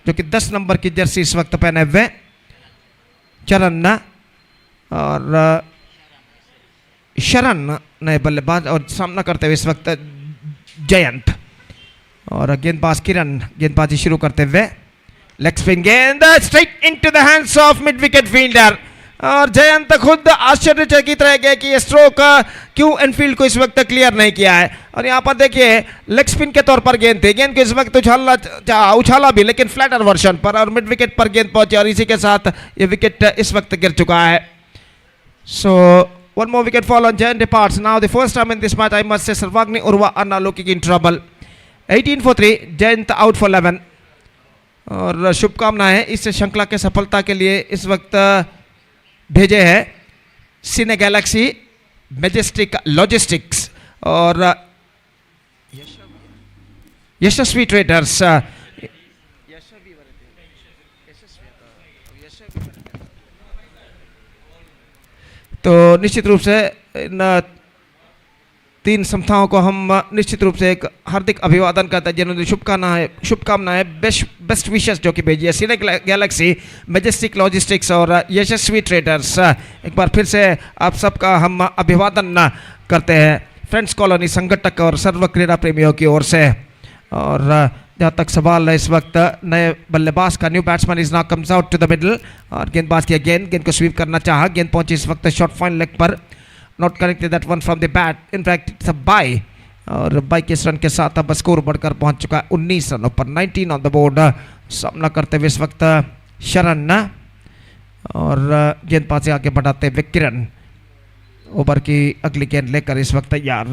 जो कि 10 नंबर की जर्सी इस वक्त पहने हुए चरण और शरण नए बल्लेबाज और सामना करते हुए इस वक्त जयंत और गेंदबाज किरण गेंदबाजी शुरू करते हुए लेग स्पिन गेंद straight into the hands of mid wicket fielder और जयंत खुद आश्चर्यचकित रह गए कि ये स्ट्रोक क्यों एनफील्ड को इस वक्त क्लियर नहीं किया है। और यहाँ पर देखिए लेग स्पिन के तौर पर गेंद थी, गेंद को इस वक्त उछाला भी लेकिन फ्लैटर वर्जन पर और मिड विकेट पर गेंद पहुंची और इसी के साथ ये विकेट इस वक्त गिर चुका है। सो one more wicket fall on Jayant departs. Now the first time in this match I must say Sarvagni Urwa are now looking in trouble. 18 for 3, Jayant out for 11 और शुभकामनाएं इस श्रृंखला के सफलता के लिए इस वक्त भेजे हैं सिने गैलेक्सी मैजेस्टिक लॉजिस्टिक्स और यशस्वी ट्रेडर्स। तो निश्चित रूप से इन 3 संस्थाओं को हम निश्चित रूप से एक हार्दिक अभिवादन करते हैं जिन्होंने शुभकामनाएं बेस्ट विशेस जो कि भेजी है सिने गैलेक्सी मैजेस्टिक लॉजिस्टिक्स और यशस्वी ट्रेडर्स। एक बार फिर से आप सबका हम अभिवादन करते हैं फ्रेंड्स कॉलोनी संगठक और सर्व क्रीड़ा प्रेमियों की ओर से। और जहाँ तक सवाल है इस वक्त नए बल्लेबाज का new batsman is now comes out to the middle और गेंदबाज की गेंद को स्वीप करना चाहा, गेंद पहुंची इस वक्त शॉर्ट फाइन लेग पर not connected that one from the bat, in fact it's a bye और 22 रन के साथ अब स्कोर बढ़कर पहुंच चुका है 19 रनों पर, 19 ऑन द बोर्ड। सामना करते हुए इस वक्त शरण और गेंदबाजी आगे बढ़ाते हुए किरण ओवर की अगली गेंद लेकर इस वक्त तैयार।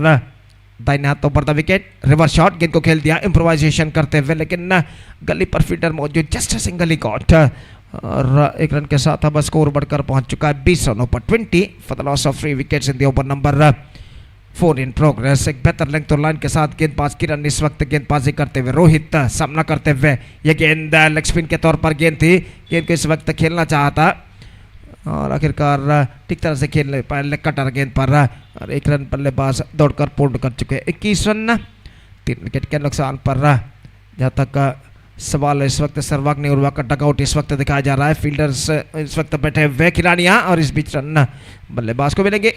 दाहिने हाथ ऊपर द विकेट रिवर्स शॉट, गेंद को खेल दिया इम्प्रोवाइजेशन करते हुए लेकिन गली पर फील्डर मौजूद, जस्ट सिंगल ही कॉट और 1 रन के साथ अब स्कोर बढ़कर पहुंच चुका है 20 रनों पर, 20 for the loss of 3 wickets in the over number 4 in progress. एक बेहतर लेंथ और लाइन के साथ गेंदबाज किरण इस वक्त गेंदबाजी करते हुए रोहित सामना करते हुए यह गेंद लेग स्पिन के तौर पर गेंद थी, गेंद को इस वक्त खेलना चाहता और आखिरकार ठीक तरह से खेल नहीं पाए कटर गेंद पर और 1 रन बल्लेबाज दौड़कर पूर्ण कर चुके हैं 21 रन 3 विकेट के नुकसान पर। जहाँ तक सवाल है इस वक्त सर्वाग्नि उर्वा का डगआउट इस वक्त दिखाया जा रहा है, फील्डर्स इस वक्त बैठे हुए खिलाड़ियाँ और इस बीच रन बल्लेबाज को मिलेंगे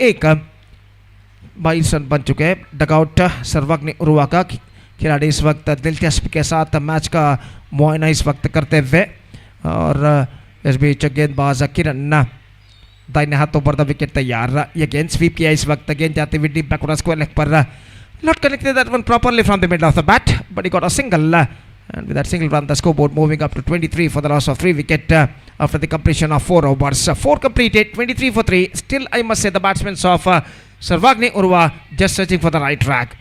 22 रन बन चुके हैं। डगआउट सर्वाग्नि उर्वा का खिलाड़ी इस वक्त दिलचस्पी के साथ मैच का मुआयना इस वक्त करते हुए और इस बीच गेंदबाज किरण दाहिने हाथों पर द विकेट तैयार। ये गेंद स्वीप किया इस वक्त, गेंद जाते हुए डीप बैकवर्ड स्क्वायर लेग पर not connected that one properly from the middle of the bat but he got a single and with that single run the scoreboard moving up to 23 for the loss of 3 wicket after the completion of 4 overs. 4 completed, 23 for 3. Still I must say the batsmen of Sarvagni Urwa just searching for the right track.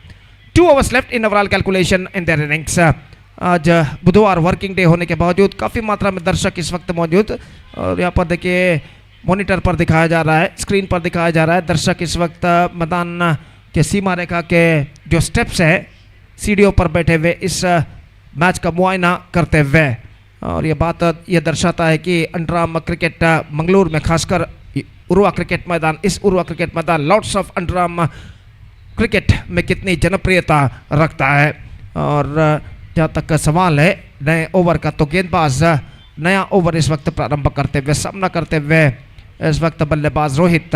2 overs left in overall calculation in their innings. आज बुधवार working day होने के बावजूद काफ़ी मात्रा में दर्शक इस वक्त मौजूद, और यहाँ पर देखिए मॉनिटर पर दिखाया जा रहा है, स्क्रीन पर दिखाया जा रहा है, दर्शक इस वक्त मैदान के सीमा रेखा के जो स्टेप्स है सीढ़ियों पर बैठे हुए इस मैच का मुआयना करते हुए। और ये बात ये दर्शाता है कि अंडरआर्म क्रिकेट मंगलूर में, खासकर उर्वा क्रिकेट मैदान, इस उर्वा क्रिकेट मैदान लॉर्ड्स ऑफ अंडरआर्म क्रिकेट में कितनी जनप्रियता रखता है। और जहाँ तक का सवाल है नए ओवर का, तो गेंदबाज नया ओवर इस वक्त प्रारंभ करते हुए, सामना करते हुए इस वक्त बल्लेबाज रोहित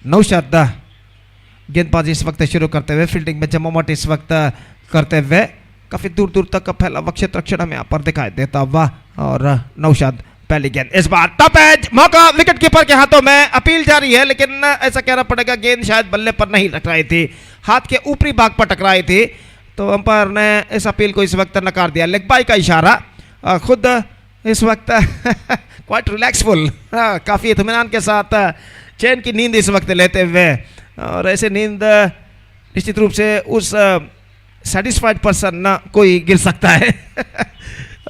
नौशाद गेंदबाजी इस वक्त शुरू करते हुए, फील्डिंग में जमावट इस वक्त करते हुए, काफ़ी दूर दूर तक का फैला हुआ क्षेत्र अक्षर हमें यहाँ पर दिखाई देता हुआ। और नौशाद पहली गेंद इस बार टॉप एज, मौका विकेट कीपर के हाथों में, अपील जारी है, लेकिन ऐसा कहना पड़ेगा गेंद शायद बल्ले पर नहीं टकराई थी, हाथ के ऊपरी भाग पर टकराई थी, तो अंपायर ने इस अपील को इस वक्त नकार दिया। लेग बाय का इशारा, खुद इस वक्त क्वाइट रिलैक्सफुल, काफ़ी इत्मीनान के साथ चैन की नींद इस वक्त लेते हुए, और ऐसे नींद निश्चित रूप से उस सेटिस्फाइड पर्सन ना कोई गिर सकता है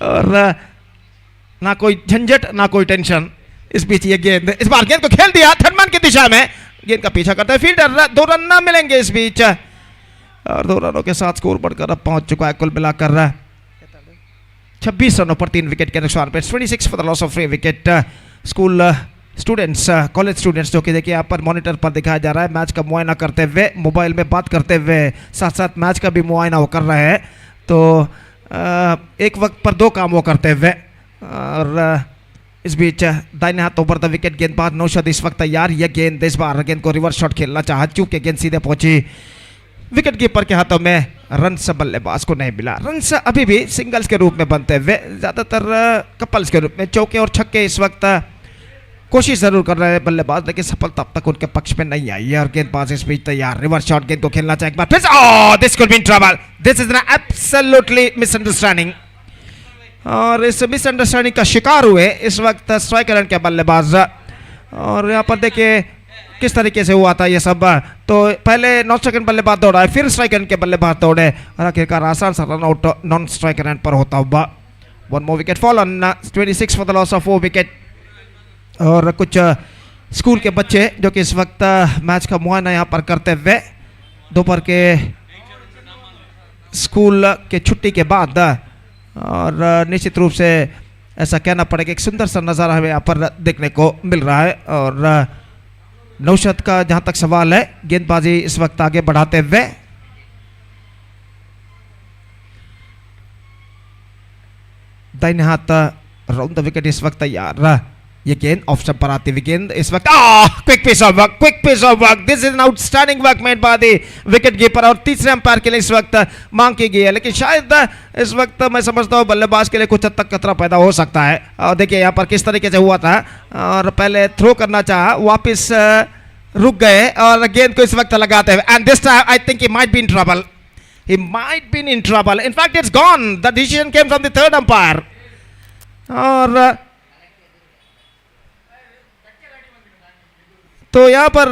और ना कोई झंझट ना कोई टेंशन। इस बीच ये गेंद, इस बार गेंद को खेल दिया थर्डमैन की दिशा में, गेंद का पीछा करता है फील्डर, 2 रन ना मिलेंगे इस बीच, और 2 रनों के साथ स्कोर बढ़कर अब पहुंच चुका है कुल मिलाकर 26 रनों पर 3 विकेट के नुकसान पे, 26 for the loss of 3 wicket. School students, college students जो कि देखिए यहाँ पर मॉनिटर पर दिखाया जा रहा है, मैच का मुआयना करते हुए, मोबाइल में बात करते हुए, साथ साथ मैच का भी मुआयना वो कर रहे हैं, तो एक वक्त पर 2 काम वो करते हुए। और इस बीच दाहिने हाथ ओवर द विकेट गेंदबाज नौशाद इस वक्त तैयार, यह गेंद इस बार गेंद को रिवर्स शॉट खेलना चाहा, चूंकि गेंद सीधे पहुंची विकेट कीपर के हाथों में, रन्स बल्लेबाज को नहीं मिला। रन्स अभी भी सिंगल्स के रूप में बनते हुए, ज़्यादातर कपल्स के रूप में, चौके और छक्के इस वक्त कोशिश जरूर कर रहे हैं बल्लेबाज, लेकिन सफलता अब तक उनके पक्ष में नहीं आई है। और गेंदबाज इस बीच तैयार, रिवर्स शॉट गेंद को खेलना चाहे एक बार फिर, oh this could be in trouble, this is an absolutely misunderstanding, और इस मिसअंडरस्टैंडिंग का शिकार हुए इस वक्त स्ट्राइकर एंड के बल्लेबाज। और यहाँ पर देखिए किस तरीके से हुआ था ये सब, तो पहले नॉन स्ट्राइकर बल्लेबाज दौड़ा है, फिर स्ट्राइकर के बल्लेबाज दौड़े, और आखिरकार आसान सा run out non striker end पर होता हुआ। 1 more wicket fall on, 26 for the loss of 4 wicket. और कुछ स्कूल के बच्चे जो कि इस वक्त मैच का मुआयना यहाँ पर करते हुए, दोपहर के स्कूल के छुट्टी के बाद, और निश्चित रूप से ऐसा कहना पड़ेगा एक सुंदर सा नज़ारा हमें यहाँ पर देखने को मिल रहा है। और नौशाद का जहाँ तक सवाल है, गेंदबाजी इस वक्त आगे बढ़ाते हुए, दाहिने हाथ राउंड द विकेट इस वक्त तैयार, ये गेंद ऑफ स्टंप पर आती हुई गेंद इस वक्त, quick piece of work, quick piece of work, this is an outstanding work made by the wicket keeper. और तीसरे अंपायर के लिए इस वक्त मांग की गई है, लेकिन शायद इस वक्त मैं समझता हूँ बल्लेबाज के लिए कुछ हद तक खतरा पैदा हो सकता है। और देखिए यहाँ पर किस तरीके से हुआ था, और पहले थ्रो करना चाहा, वापिस रुक गए और गेंद को इस वक्त लगाते हुए, and this time I think he might be in trouble, he might be in trouble, in fact it's gone, the decision came from the third umpire। और तो यहाँ पर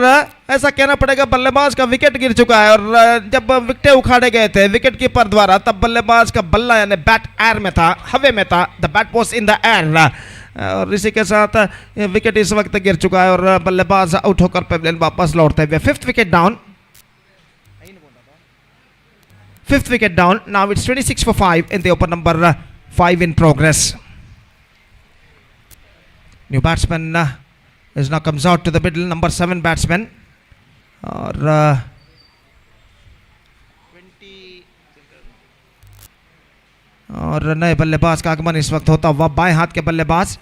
ऐसा कहना पड़ेगा बल्लेबाज का विकेट गिर चुका है, और जब विकेटें उखाड़े गए थे विकेट कीपर द्वारा, तब बल्लेबाज का बल्ला यानी बैट एयर में था, हवे में था, the bat was in the air, और इसी के साथ विकेट इस वक्त गिर चुका है, और बल्लेबाज आउट होकर पेविलियन वापस लौटते हुए, 5th wicket down, 5th wicket down. Now it's 26 for 5 in the over number 5 in progress. New batsman is now comes out to the middle, number 7 batsman. और नए बल्लेबाज का आगमन इस वक्त होता हुआ, बाएं हाथ के बल्लेबाज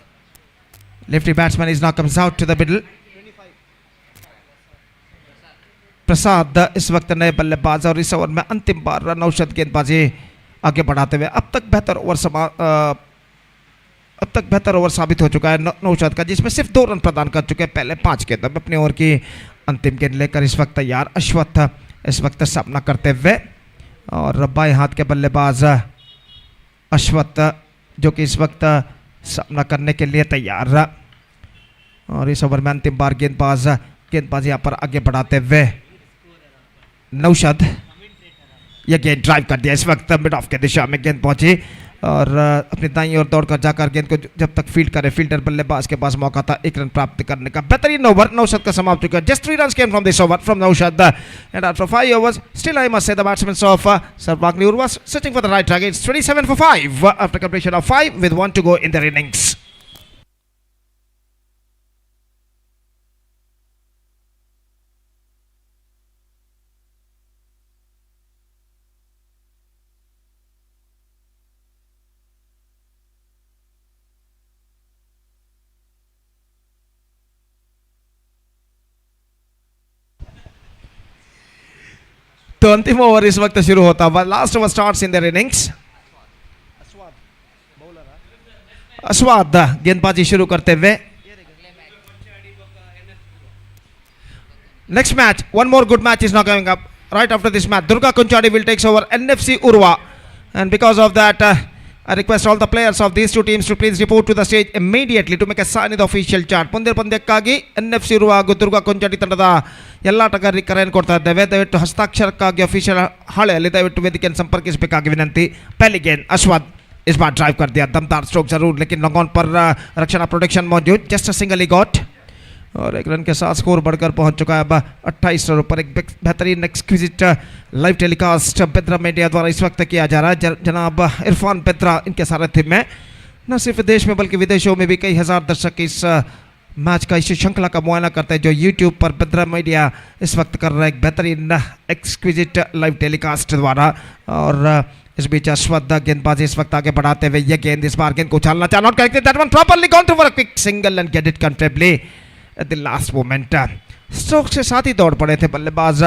lefty batsman is now comes out to the middle, Prasad इस वक्त नए बल्लेबाज, और इस ओवर में अंतिम बार नौशाद गेंदबाजी आगे बढ़ाते हुए। अब तक बेहतर ओवर साबित हो चुका है नौशाद का, जिसमें सिर्फ 2 रन प्रदान कर चुके हैं पहले 5 गेंदों में। अपने ओवर की अंतिम गेंद लेकर इस वक्त तैयार अश्वत्थ इस वक्त सामना करते हुए, और बाएं हाथ के बल्लेबाज अश्वत्थ जो कि इस वक्त सामना करने के लिए तैयार, और इस ओवर में अंतिम बार गेंदबाजी यहाँ पर आगे बढ़ाते हुए नौशाद ये गेंद ड्राइव कर दिया, इस वक्त मिड ऑफ के दिशा में गेंद पहुंची और अपनी दाईं ओर दौड़कर जाकर गेंद को जब तक फील्ड करे फील्डर बल्लेबाज के पास मौका था 1 रन प्राप्त करने का। बेहतरीन ओवर नौशाद का समाप्त चुका है। Just 3 runs came from this over from Naushad and after 5 overs still I must say the batsmen of Sarvagni Urwa searching for the right target. It's 27 for 5 after completion of 5 with 1 to go in their innings. तो अंतिम over इस वक्त शुरू होता हुआ। Last over starts in their innings. Aswad गेंदबाजी शुरू करते हुए। Next match, one more good match is now coming up right after this match. Durga Kunchadi will takes over NFC Urwa, and because of that I request all the players of these two teams to please report to the stage immediately to make a sign in the official chart. ಮುಂದಿನ ಪಂದ್ಯಕ್ಕಾಗಿ NFC Urwa ಹಾಗೂ ದುರ್ಗಾ ಕೊಂಚಾಡಿ ತಂಡದ ಎಲ್ಲ ಆಟಗಾರರಿಗೆ ಕರೆಯನ್ನು ಕೊಡ್ತಾ ಇದ್ದೇವೆ. ದಯವಿಟ್ಟು ಹಸ್ತಾಕ್ಷರಕ್ಕಾಗಿ official ಹಾಳೆಯಲ್ಲಿ ದಯವಿಟ್ಟು ವೇದಿಕೆಯನ್ನು ಸಂಪರ್ಕಿಸಬೇಕಾಗಿ ವಿನಂತಿ. पहली गेंद अश्वद इस बार ड्राइव कर दिया, दमदार स्ट्रोक जरूर लेकिन लॉन्ग ऑन पर रक्षणा प्रोटेक्शन मौजूद। Just a single he got और 1 रन के साथ स्कोर बढ़कर पहुंच चुका है अब 28 रनों पर। एक बेहतरीन एक्सक्विजिट लाइव टेलीकास्ट बेद्रा मीडिया द्वारा इस वक्त किया जा रहा है। जनाब इरफान बेद्रा इनके सारथ्य में न सिर्फ देश में बल्कि विदेशों में भी कई हजार दर्शक इस मैच का इस श्रृंखला का मुआयना करते हैं जो यूट्यूब पर बेद्रा मीडिया इस वक्त कर रहा है एक बेहतरीन एक्सक्विजिट लाइव टेलीकास्ट द्वारा। और इस बीच अश्वद गेंदबाजी इस वक्त आगे बढ़ाते हुए ये गेंद इस बार गेंद को उछालना चाह not corrected, that one properly gone to for a quick single and get it comfortably at the last moment. Stroke से साथ ही दौड़ पड़े थे बल्लेबाज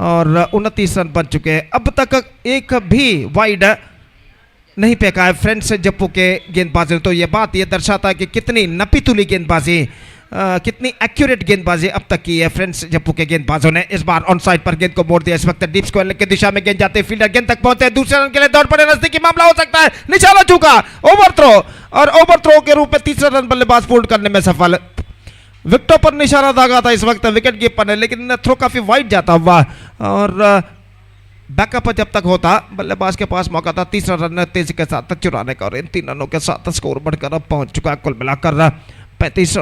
और 29 रन बन चुके हैं। अब तक एक भी वाइड नहीं फेंका है फ्रेंड्स जप्पू के गेंदबाजी ने। तो ये बात ये दर्शाता है कि कितनी नपी तुली गेंदबाजी कितनी एक्यूरेट गेंदबाजी अब तक की है फ्रेंड्स जप्पू के गेंदबाजों ने। इस बार ऑन साइड पर गेंद को मोड़ दिया। इस वक्त डीप स्क्वायर की दिशा में गेंद जाते फील्डर गेंद तक पहुंचे, दूसरे रन के लिए दौड़ पड़े, नजदीकी मामला हो सकता है, निशाना चूका, ओवर थ्रो और ओवर थ्रो के रूप में तीसरा रन बल्लेबाज पूर्ण करने में सफल। विकेटों पर निशाना दागा था इस वक्त विकेट कीपर ने, लेकिन थ्रो काफी वाइड जाता हुआ और बैकअप जब तक होता बल्लेबाज के पास मौका था तीसरा रन तेजी के साथ चुराने का और इन 3 रनों के साथ स्कोर बढ़कर अब पहुंच चुका है कुल मिलाकर 32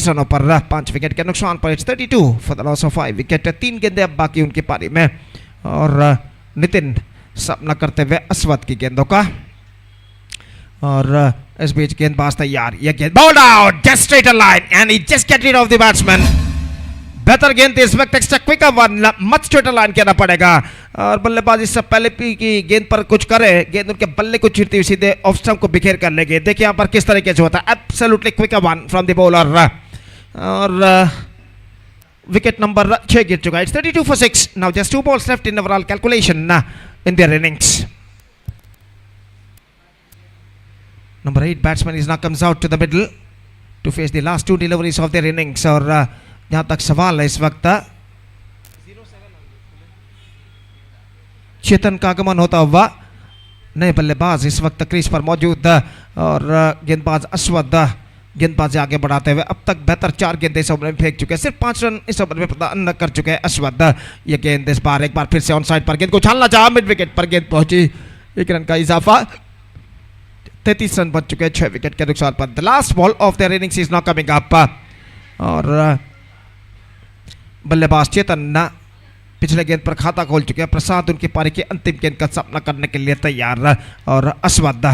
रनों पर 5 विकेट के नुकसान पर। It's 32 for the loss of 5 wicket. 3 गेंदें अब बाकी उनकी पारी में और नितिन सामना करते हुए अश्वद की गेंदों का और इस बीच गेंदबाज तैयार, ये गेंद bowled out just straight a line and he just get rid of the batsman. बेहतर गेंद इस वक्त extra quick one much straight a line कहना पड़ेगा और बल्लेबाज इससे पहले की गेंद पर कुछ करे, गेंद उनके बल्ले को चिरती हुई सीधे ऑफ स्टंप को बिखेर कर लेंगे। देखिए यहाँ पर किस तरीके से होता है, absolutely quick one from the bowler और विकेट नंबर 6 गिर चुका है। It's 32 for 6 now, just 2 balls left in overall calculation in their innings. Number 8 batsman is now comes out to the middle to face the last 2 deliveries of their innings और जहाँ तक सवाल है इस वक्त चेतन का आगमन होता हुआ नए बल्लेबाज इस वक्त क्रीज पर मौजूद और गेंदबाज अश्वद गेंदबाजी आगे बढ़ाते हुए अब तक बेहतर 4 गेंदें इस ओवर में फेंक चुके हैं। सिर्फ 5 रन इस ओवर में प्रदान कर चुके हैं अश्वद। ये गेंद इस बार एक बार फिर से ऑन साइड पर गेंद को उछालना चाहा, मिड विकेट पर गेंद पहुंची, 1 रन का इजाफा, 33 रन बच चुके हैं 6 विकेट के नुकसान पर। The last ball of their innings is now coming up और बल्लेबाज चेतन पिछले गेंद पर खाता खोल चुके हैं। प्रसाद उनकी पारी की अंतिम गेंद का सामना करने के लिए तैयार और अश्वद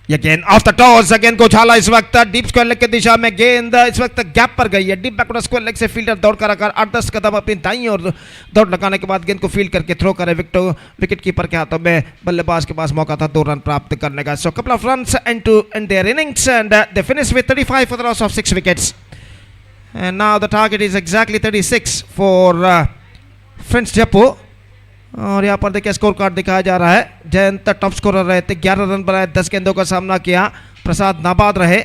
ये गेंद ऑफ द टॉस, गेंद को उछाला इस वक्त डीप स्क्वायर लेग की दिशा में, गेंद इस वक्त गैप पर गई है। डीप बैकवर्ड स्क्वायर लेग से फील्डर दौड़कर आकर 8-10 कदम अपनी दाईं और दौड़ लगाने के बाद गेंद को फील्ड करके थ्रो करे। विकेट कीपर के हाथों में बल्लेबाज के पास मौका था 2 रन प्राप्त करने का। So couple of runs and to end their innings and they finish with 35 for the loss of 6 wickets and now the target is exactly 36 for Friends Jeppu. और यहाँ पर देखिए स्कोर कार्ड दिखाया जा रहा है। जयंत टॉप स्कोरर रहे थे, 11 रन बनाए, 10 गेंदों का सामना किया। प्रसाद नाबाद रहे,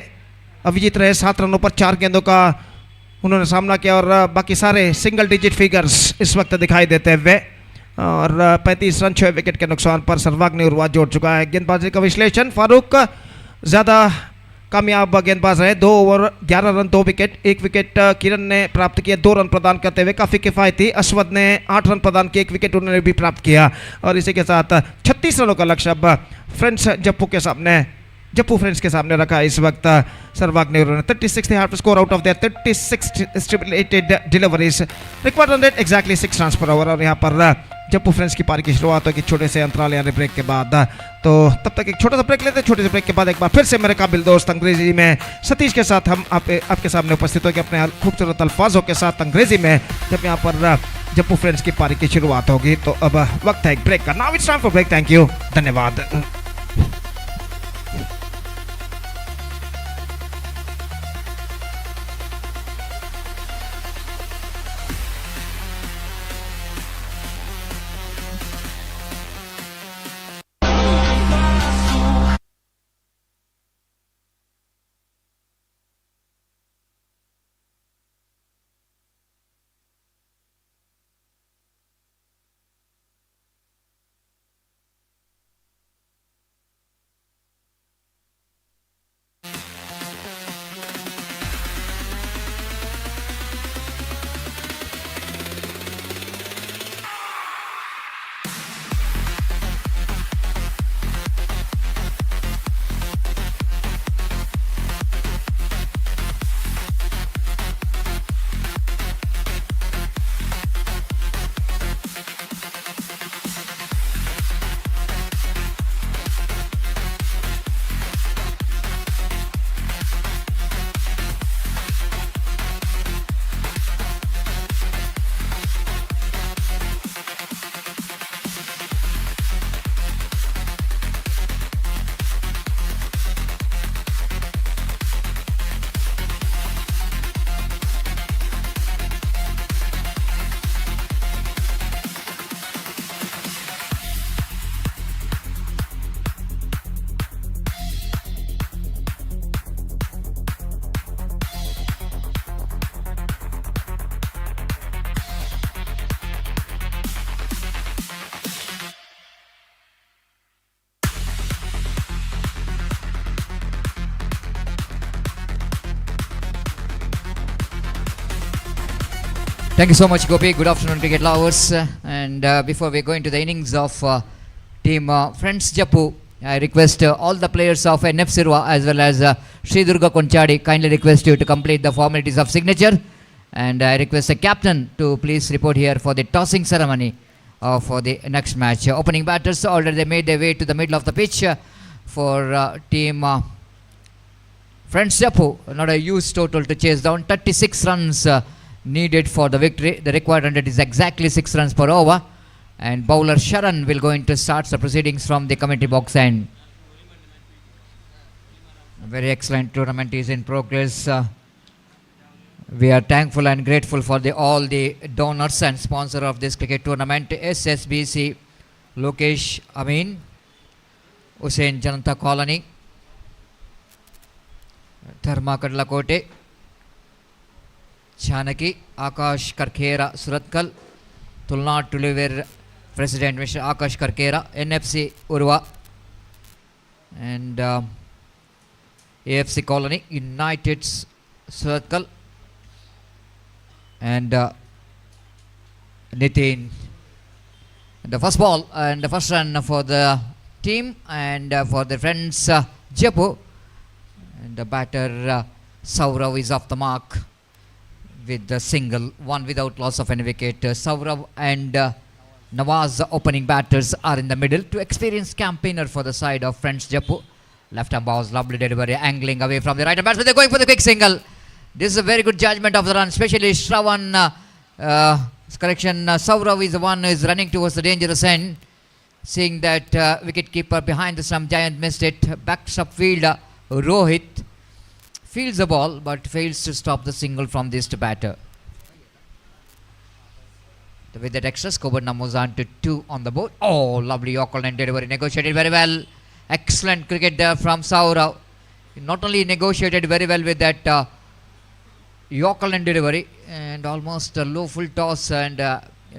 अभिजीत रहे 7 रनों पर 4 गेंदों का उन्होंने सामना किया और बाकी सारे सिंगल डिजिट फिगर्स इस वक्त दिखाई देते हुए और 35 रन 6 विकेट के नुकसान पर सर्वाग्नि उर्वा जोड़ चुका है। गेंदबाजी का विश्लेषण फारूक ज़्यादा कामयाब गेंदबाज रहे। 2 ओवर 11 रन 2 विकेट। 1 विकेट किरण ने प्राप्त किया 2 रन प्रदान करते हुए, काफ़ी किफ़ायती। अश्वद ने 8 रन प्रदान किए, 1 विकेट उन्होंने भी प्राप्त किया और इसी के साथ 36 रनों का लक्ष्य अब फ्रेंड्स जप्पू फ्रेंड्स के सामने रखा इस वक्त सहवाग ने। 36 they have to score out of their 36 stipulated deliveries. Required run rate exactly 6 runs per over और यहाँ पर जप्पू फ्रेंड्स की पारी की शुरुआत होगी छोटे से अंतराल यानी ब्रेक के बाद। तो तब तक एक छोटा सा ब्रेक लेते हैं। छोटे से ब्रेक के बाद एक बार फिर से मेरे काबिल दोस्त अंग्रेजी में सतीश के साथ हम आपके सामने उपस्थित होगी अपने खूबसूरत अल्फाजों के साथ अंग्रेजी में, जब यहाँ पर जप्पू फ्रेंड्स की पारी की शुरुआत होगी। तो अब वक्त है एक ब्रेक का। Now it's time for break. Thank you, धन्यवाद। Thank you so much, Gopi. Good afternoon, cricket lovers. And before we go into the innings of team Friends Jappu, I request all the players of NFC Urwa as well as Sri Durga Konchadi kindly request you to complete the formalities of signature. And I request the captain to please report here for the tossing ceremony for the next match. Opening batters already made their way to the middle of the pitch for team Friends Jappu. Not a huge total to chase down. 36 runs needed for the victory. The required run rate is exactly 6 runs per over. And bowler Sharan will go into start the proceedings from the commentary box end. A very excellent tournament is in progress. We are thankful and grateful for all the donors and sponsor of this cricket tournament. SSBC, Lokesh Amin, Hussain Janata Colony, Dharma Kadlakote, Chanaki, Akash Karkera Suratkal, Tulna Tuliver President Mr. Akash Karkera, NFC Urwa, and AFC Colony, United Suratkal, and Nitin. The first ball and the first run for the team and for the Friends Jappu, and the batter Saurav is off the mark with the single, one without loss of any wicket. Saurav and Nawaz, the opening batters, are in the middle. To experienced campaigner for the side of Friends Jappu. Left arm bounce, lovely delivery, angling away from the right arm batsman. They're going for the quick single. This is a very good judgment of the run, especially Shravan. Saurav is the one who is running towards the dangerous end. Seeing that wicket-keeper behind the stump, Giant missed it. Backs up fielder Rohit fields the ball but fails to stop the single from this batter. With that extra, score now moves on to 2 on the board. Oh, lovely Yorker line delivery, negotiated very well. Excellent cricket there from Saurav. Not only negotiated very well with that Yorker line delivery and almost a low full toss, and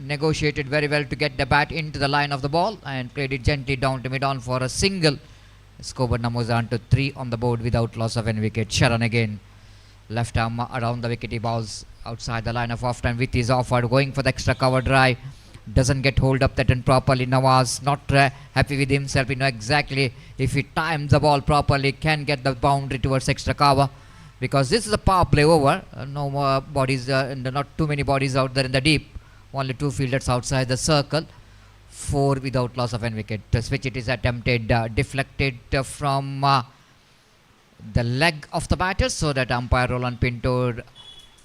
negotiated very well to get the bat into the line of the ball and played it gently down to mid-on for a single Scoreboard numbers on to 3 on the board without loss of any wicket. Sharan again. Left arm around the wicket. He bowls outside the line of off time with his offer. Going for the extra cover drive. Doesn't get hold up that and properly. Nawaz not happy with himself. You know exactly if he times the ball properly, can get the boundary towards extra cover. Because this is a power play over. No more bodies, not too many bodies out there in the deep. Only 2 fielders outside the circle. 4 without loss of any wicket. To switch it is attempted, deflected from the leg of the batter, so that umpire Roland Pinto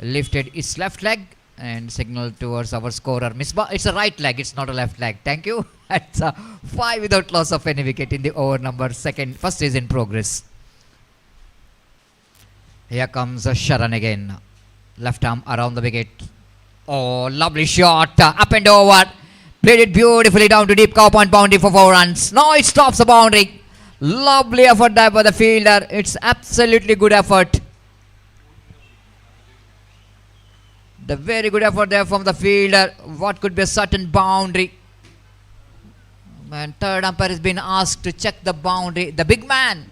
lifted his left leg and signaled towards our scorer. It's a right leg, it's not a left leg. Thank you. That's 5 without loss of any wicket in the over number second. First is in progress. Here comes Sharan again. Left arm around the wicket. Oh, lovely shot. Up and over. Played it beautifully down to deep cover point boundary for 4 runs. Now it stops the boundary. Lovely effort there by the fielder. It's absolutely good effort. The very good effort there from the fielder. What could be a certain boundary. And third umpire has been asked to check the boundary. The big man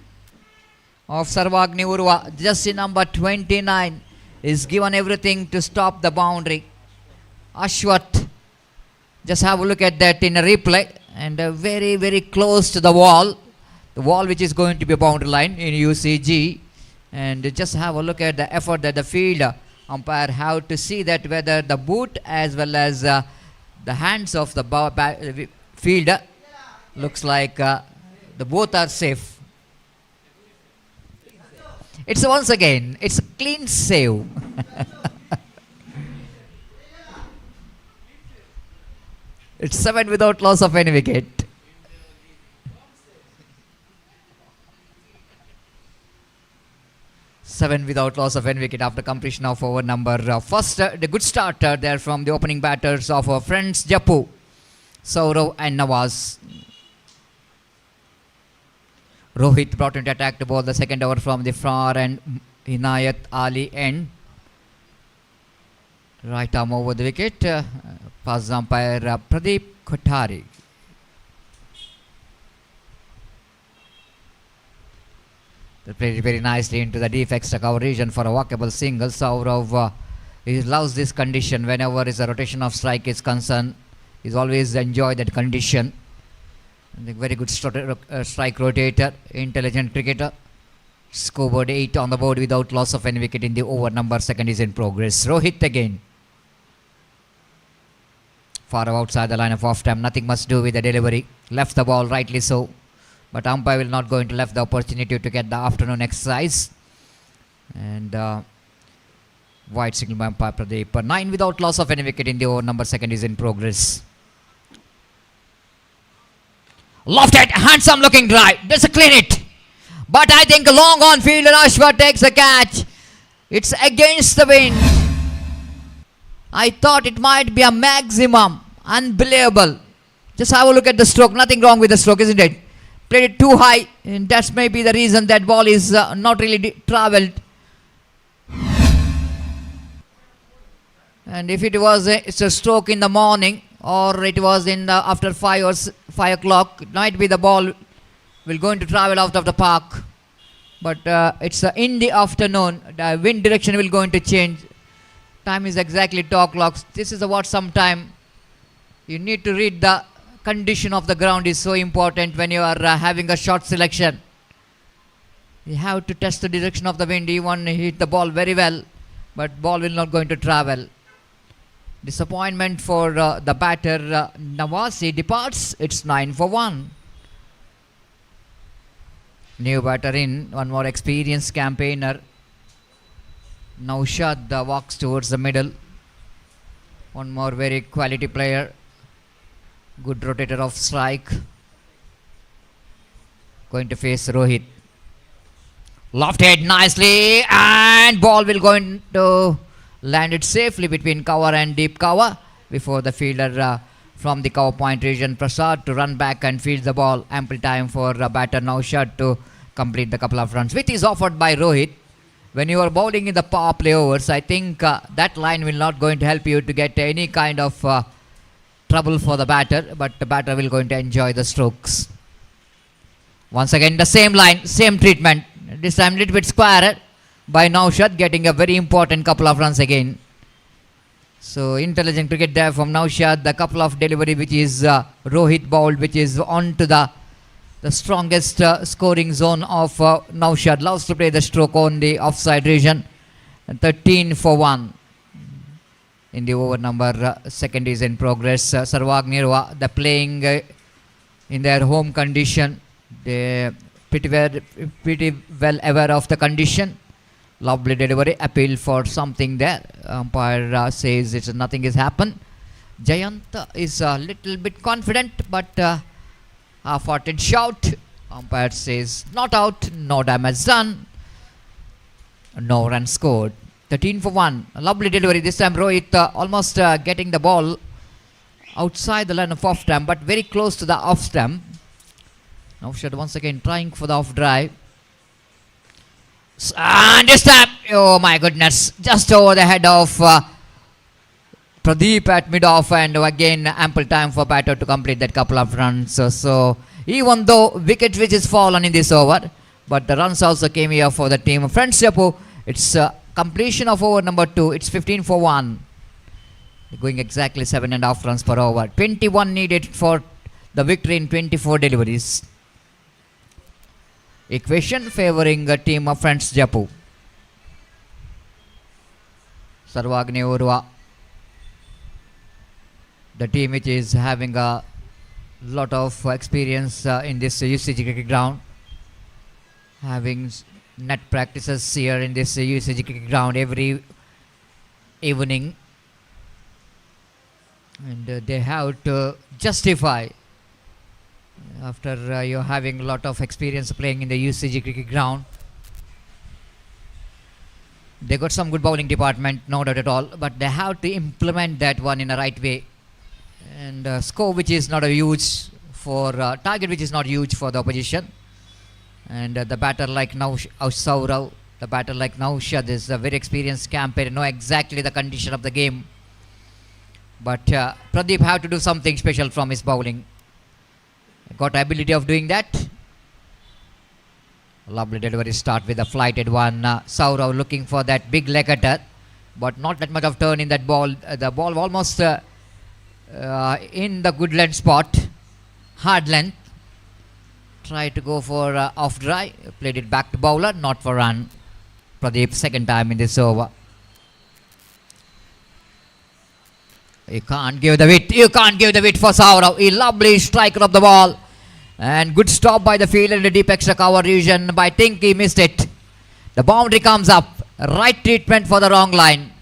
of Sarvagni Urwa, jersey number 29, is given everything to stop the boundary. Ashwat, just have a look at that in a replay, and very, very close to the wall which is going to be a boundary line in UCG. And just have a look at the effort that the fielder umpire have to see that whether the boot as well as the hands of the fielder looks like the both are safe. It's once again, it's a clean save. It's 7 without loss of any wicket. Seven without loss of any wicket after completion of over number first. The good starter there from the opening batters of our friends Japu, Saurav and Nawaz. Rohit brought into attack to bowl the second over from the far and Inayat Ali end. Right arm over the wicket. Past umpire Pradeep Kothari. They played it very nicely into the deep extra cover region for a walkable single. Saurav he loves this condition whenever is a rotation of strike is concerned. He's always enjoyed that condition. And a very good strike rotator, intelligent cricketer. Scoreboard 8 on the board without loss of any wicket in the over number second is in progress. Rohit again. Far outside the line of off time, nothing much to do with the delivery. Left the ball, rightly so. But umpire will not go into left the opportunity to get the afternoon exercise. And wide signal by umpire Pradeep. 9 without loss of any wicket in the over number second is in progress. Lofted, handsome looking drive. That's a clean hit. But I think long on fielder Ashwa takes a catch. It's against the wind. I thought it might be a maximum. Unbelievable. Just have a look at the stroke. Nothing wrong with the stroke, isn't it? Played it too high. And that's maybe the reason that ball is not really travelled. And if it was it's a stroke in the morning, or it was in the after 5 o'clock, it might be the ball will going to travel out of the park. But it's in the afternoon, the wind direction will going to change. Time is exactly 2 o'clock. This is what sometime you need to read the condition of the ground is so important when you are having a short selection. You have to test the direction of the wind. Even hit the ball very well, but ball will not going to travel. Disappointment for the batter Nawasi departs. It's 9 for 1. New batter in, one more experienced campaigner. Naushad walks towards the middle. One more very quality player. Good rotator of strike. Going to face Rohit. Lofted nicely, and ball will going to land it safely between cover and deep cover before the fielder from the cover point region Prasad to run back and field the ball. Ample time for batter Naushad to complete the couple of runs, which is offered by Rohit. When you are bowling in the power play overs, I think that line will not going to help you to get any kind of trouble for the batter, but the batter will going to enjoy the strokes. Once again, the same line, same treatment. This time, little bit square by Naushad, getting a very important couple of runs again. So, intelligent cricket there from Naushad. The couple of delivery, which is Rohit bowled, which is on to the strongest scoring zone of Naushad. Loves to play the stroke on the offside region. 13 for 1. In the over number second is in progress. Urwa, the playing in their home condition. They pretty well aware of the condition. Lovely delivery, appeal for something there. Umpire says nothing has happened. Jayant is a little bit confident, but half-hearted shout. Umpire says not out, no damage done, no run scored. 13 for 1. A lovely delivery. This time Rohit almost getting the ball outside the line of off stump, but very close to the off stump. Naushad once again trying for the off drive. And this time, oh my goodness, just over the head of Pradeep at mid-off, and again ample time for batter to complete that couple of runs. So even though wicket which is fallen in this over, but the runs also came here for the team. Friends, it's completion of over number 2. It's 15 for 1. Going exactly 7.5 runs per over. 21 needed for the victory in 24 deliveries. Equation favoring a team of Friends Japu. Sarvagni Urwa, the team which is having a lot of experience in this UCG cricket ground, having net practices here in this UCG cricket ground every evening, and they have to justify after you're having a lot of experience playing in the UCG cricket ground. They got some good bowling department, no doubt at all, but they have to implement that one in a right way. And score which is not a huge for target which is not huge for the opposition. And the batter like Saurav, the batter like Naushad is a very experienced campaigner, know exactly the condition of the game. But Pradeep have to do something special from his bowling. Got ability of doing that. Lovely delivery start with a flighted one. Saurav looking for that big leg cutter, but not that much of turn in that ball. The ball almost in the good length spot, hard length. Try to go for off dry, played it back to bowler, not for run. Pradeep second time in this over. You can't give the width for Saurav. A lovely striker of the ball, and good stop by the fielder in the deep extra cover region, but I think he missed it. The boundary comes up, right treatment for the wrong line.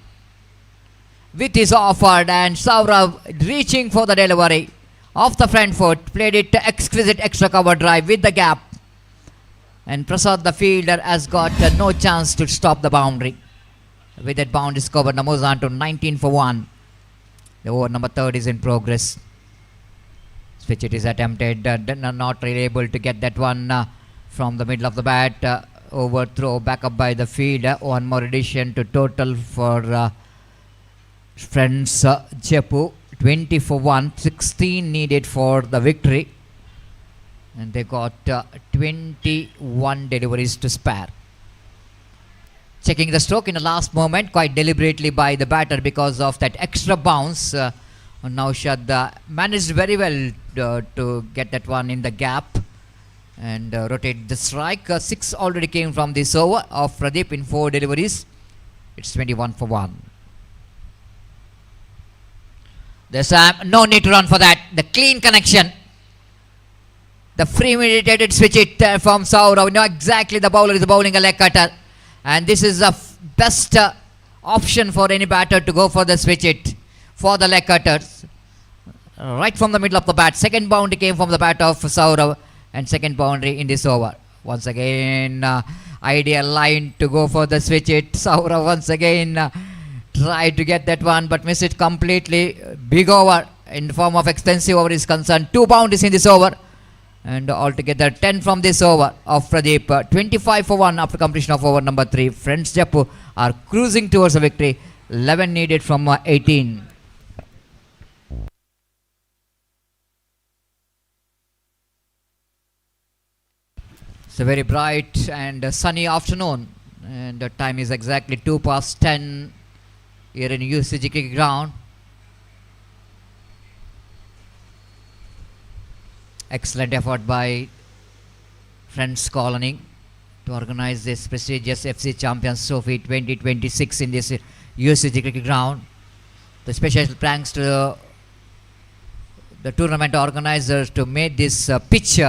Width is offered, and Saurav reaching for the delivery off the front foot, played it exquisite extra cover drive with the gap, and Prasad the fielder has got no chance to stop the boundary. With that boundary score, moves on to 19 for 1. The over number 3 is in progress. Switch it is attempted, not really able to get that one from the middle of the bat. Overthrow, back up by the fielder. One more addition to total for Friends Japu. 20 for 1, 16 needed for the victory, and they got 21 deliveries to spare. Checking the stroke in the last moment, quite deliberately by the batter because of that extra bounce. Naushad managed very well to get that one in the gap and rotate the strike. 6 already came from this over of Pradeep in 4 deliveries. It's 21 for 1. There's no need to run for that. The clean connection. The premeditated switch it from Saurav. We know exactly the bowler is bowling a leg cutter. And this is the best option for any batter to go for the switch it for the leg cutters. Right from the middle of the bat. Second boundary came from the bat of Saurav, and second boundary in this over. Once again, ideal line to go for the switch it. Saurav once again tried to get that one, but missed it completely. Big over in the form of extensive over is concerned. 2 boundaries in this over, and altogether 10 from this over of Pradeep. 25 for 1 after completion of over number 3. Friends Japu are cruising towards a victory. 11 needed from 18. It's a very bright and sunny afternoon, and the time is exactly 10 here in UCG cricket ground. Excellent effort by Friends Colony to organize this prestigious FC Champions Trophy 2026 in this UCG cricket ground. The special thanks to the tournament organizers to make this pitch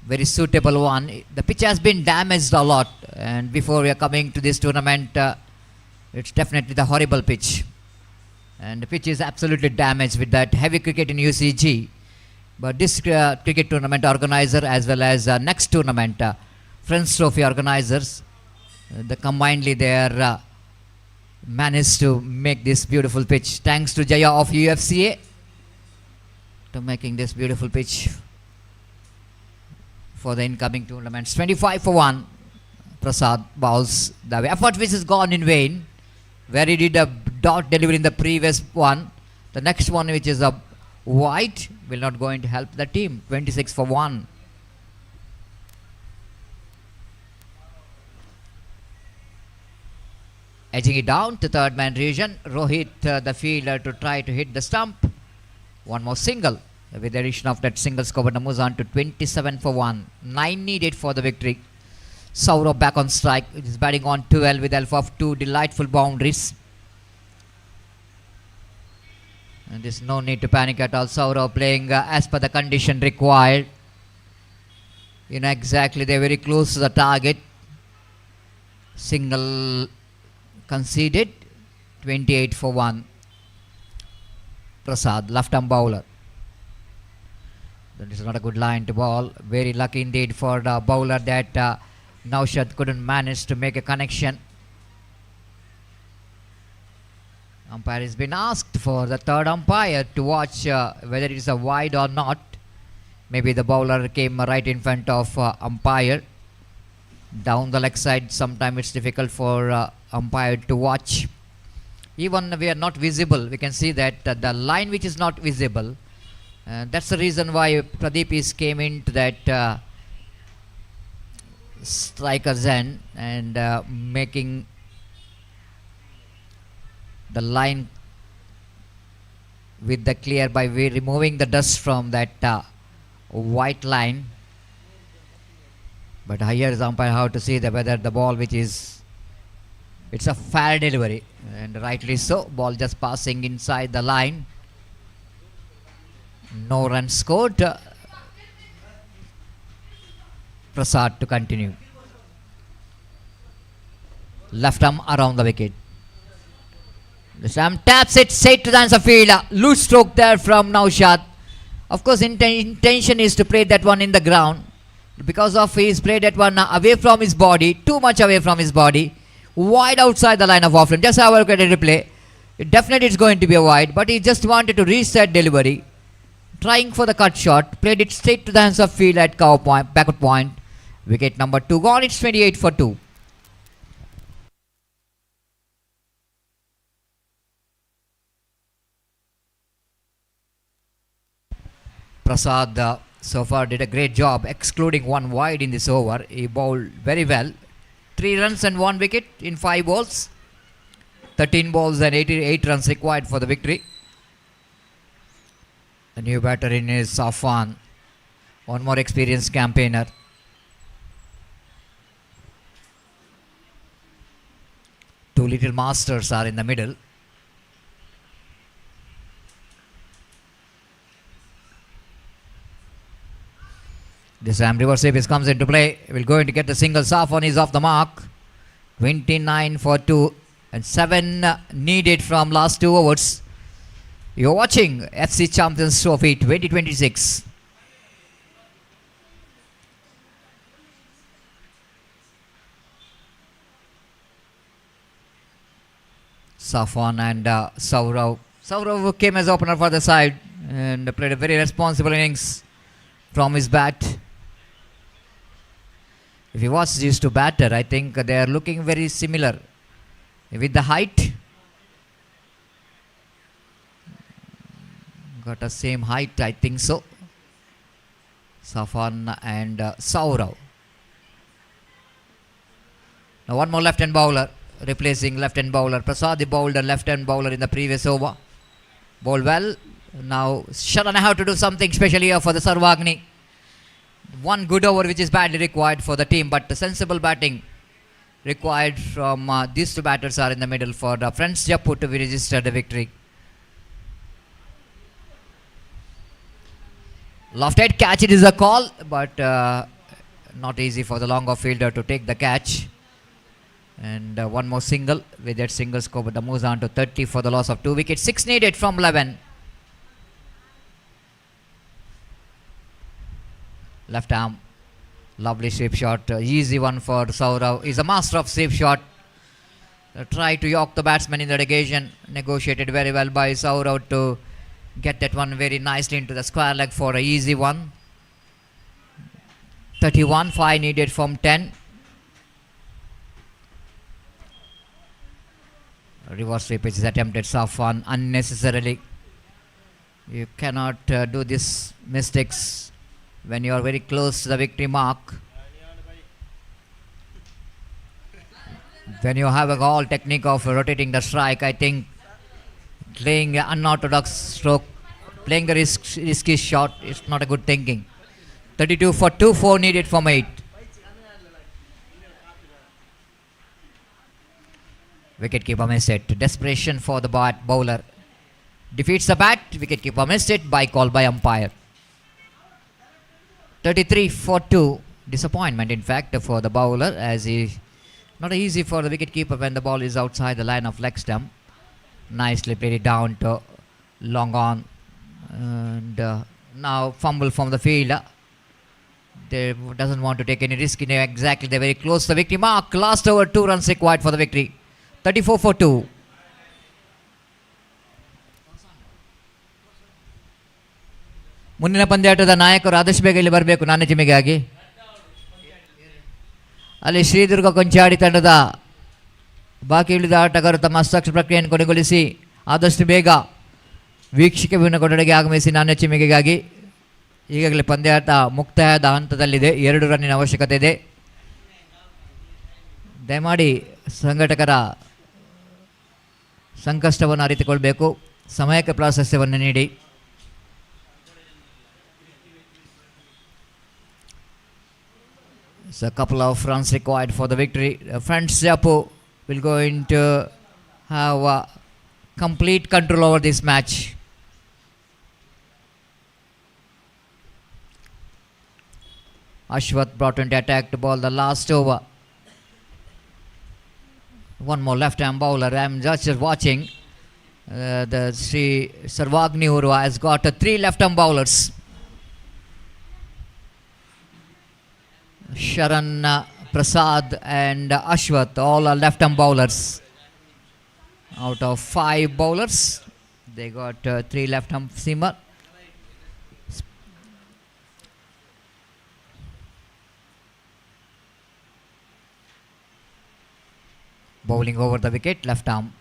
very suitable one. The pitch has been damaged a lot, and before we are coming to this tournament, it's definitely the horrible pitch, and the pitch is absolutely damaged with that heavy cricket in UCG. But this cricket tournament organizer, as well as next tournament, Friends Trophy organizers, the combinedly they are managed to make this beautiful pitch. Thanks to Jaya of UFCA to making this beautiful pitch for the incoming tournaments. 25 for 1. Prasad bowls. The effort which has gone in vain, where he did a dot delivery in the previous one. The next one, which is a wide, will not going to help the team. 26 for 1. Edging it down to third man region. Rohit, the fielder, to try to hit the stump. One more single. With the addition of that single score, moves on to 27 for 1. 9 needed for the victory. Saurav back on strike. It is batting on 12 with help of 2 delightful boundaries. And there's no need to panic at all. Saurav playing as per the condition required. You know exactly, they're very close to the target. Single conceded. 28 for 1. Prasad, left arm bowler. That is not a good line to bowl. Very lucky indeed for the bowler that Naushad couldn't manage to make a connection. Umpire has been asked for the third umpire to watch whether it is a wide or not. Maybe the bowler came right in front of umpire. Down the leg side, sometimes it's difficult for umpire to watch. Even we are not visible, we can see that the line which is not visible. That's the reason why Pradeep is came into that striker's end and making the line with the clear by removing the dust from that white line. But here is umpire how to see whether the ball which is, it's a fair delivery, and rightly so. Ball just passing inside the line. No run scored. Prasad to continue. Left arm around the wicket. This time taps it straight to the answer field. Loose stroke there from Naushad. Of course, intention is to play that one in the ground. Because of he's played that one away from his body, too much away from his body, wide outside the line of offline. Just have a look at the replay. Definitely it's going to be a wide, but he just wanted to reach that delivery. Trying for the cut shot, played it straight to the hands of field at cover point, backward point. Wicket number 2 gone. It's 28 for 2. Prasad so far did a great job, excluding one wide in this over. He bowled very well. 3 runs and 1 wicket in 5 balls. 13 balls and 88 runs required for the victory. The new batter in is Safwan. One more experienced campaigner. Two little masters are in the middle. This time reverse sweep comes into play. We're going to get the single. Safwan is off the mark. 29 for 2 and 7 needed from last 2 overs. You're watching FC Champions Trophy 2026. Safwan and Saurav. Saurav came as opener for the side and played a very responsible innings from his bat. If you watch these two batters, I think they are looking very similar with the height. Got the same height, I think so. Safan and Saurav. Now one more left-hand bowler, replacing left-hand bowler. Prasad bowled a left-hand bowler in the previous over. Bowled well. Now Sharan have to do something special here for the Sarvagni. One good over which is badly required for the team, but the sensible batting required from these two batters are in the middle for the Friends Jaipur to register the victory. Lofted catch, it is a call, but not easy for the long off fielder to take the catch. And one more single. With that single score, but the moves on to 30 for the loss of 2 wickets. 6 needed from 11. Left arm, lovely sweep shot, easy one for Saurav. He's a master of sweep shot. Try to york the batsman in that occasion. Negotiated very well by Saurav to get that one very nicely into the square leg for an easy one. 31, 5 needed from 10. Reverse sweep is attempted, Safan unnecessarily. You cannot do these mistakes when you are very close to the victory mark. When you have a goal technique of rotating the strike, I think playing an unorthodox stroke, playing the risky shot is not a good thinking. 32 for 2, 4 needed from 8. Wicketkeeper missed it. Desperation for the bowler. Defeats the bat. Wicketkeeper missed it by call by umpire. 33 for 2. Disappointment, in fact, for the bowler, as he not easy for the wicketkeeper when the ball is outside the line of leg stump. Nicely played it down to long on, and now fumble from the field. They doesn't want to take any risk. Exactly, they're very close to the victory mark. Last over, 2 runs required for the victory. 34 for 2. ಮುಂದಿನ ಪಂದ್ಯಾಟದ ನಾಯಕರು ಆದಷ್ಟು ಬೇಗ ಇಲ್ಲಿ ಬರಬೇಕು ನಾಣ್ಯ ಚಿಮ್ಮಿಗಾಗಿ. ಅಲ್ಲಿ ಶ್ರೀದುರ್ಗ ಕೊಂಚಾಡಿ ತಂಡದ ಬಾಕಿ ಉಳಿದ ಆಟಗಾರರು ತಮ್ಮ ಹಸ್ತಾಕ್ಷರ ಪ್ರಕ್ರಿಯೆಯನ್ನು ಕೊನೆಗೊಳಿಸಿ ಆದಷ್ಟು ಬೇಗ ವೀಕ್ಷಕ ವಿನ ಕೊಠಡಿಗೆ ಆಗಮಿಸಿ ನಾಣ್ಯ ಚಿಮ್ಮಿಗೆಗಾಗಿ. ಈಗಾಗಲೇ ಪಂದ್ಯಾಟ ಮುಕ್ತಾಯದ ಹಂತದಲ್ಲಿದೆ. 2 ರನ್ನಿನ ಅವಶ್ಯಕತೆ ಇದೆ. ದಯಮಾಡಿ ಸಂಘಟಕರ ಸಂಕಷ್ಟವನ್ನು ಅರಿತುಕೊಳ್ಬೇಕು. ಸಮಯಕ್ಕೆ ಪ್ರಾಶಸ್ತ್ಯವನ್ನು ನೀಡಿ. So a couple of runs required for the victory. Friends Jaipur will going to have complete control over this match. Ashwath brought into attack to bowl the last over. One more left-hand bowler. I am just watching. The Sri Sarvagni Urwa has got 3 left-hand bowlers. Sharan, Prasad and Ashwath, all are left-arm bowlers. Out of 5 bowlers, they got 3 left-arm seamer. Bowling over the wicket, left arm.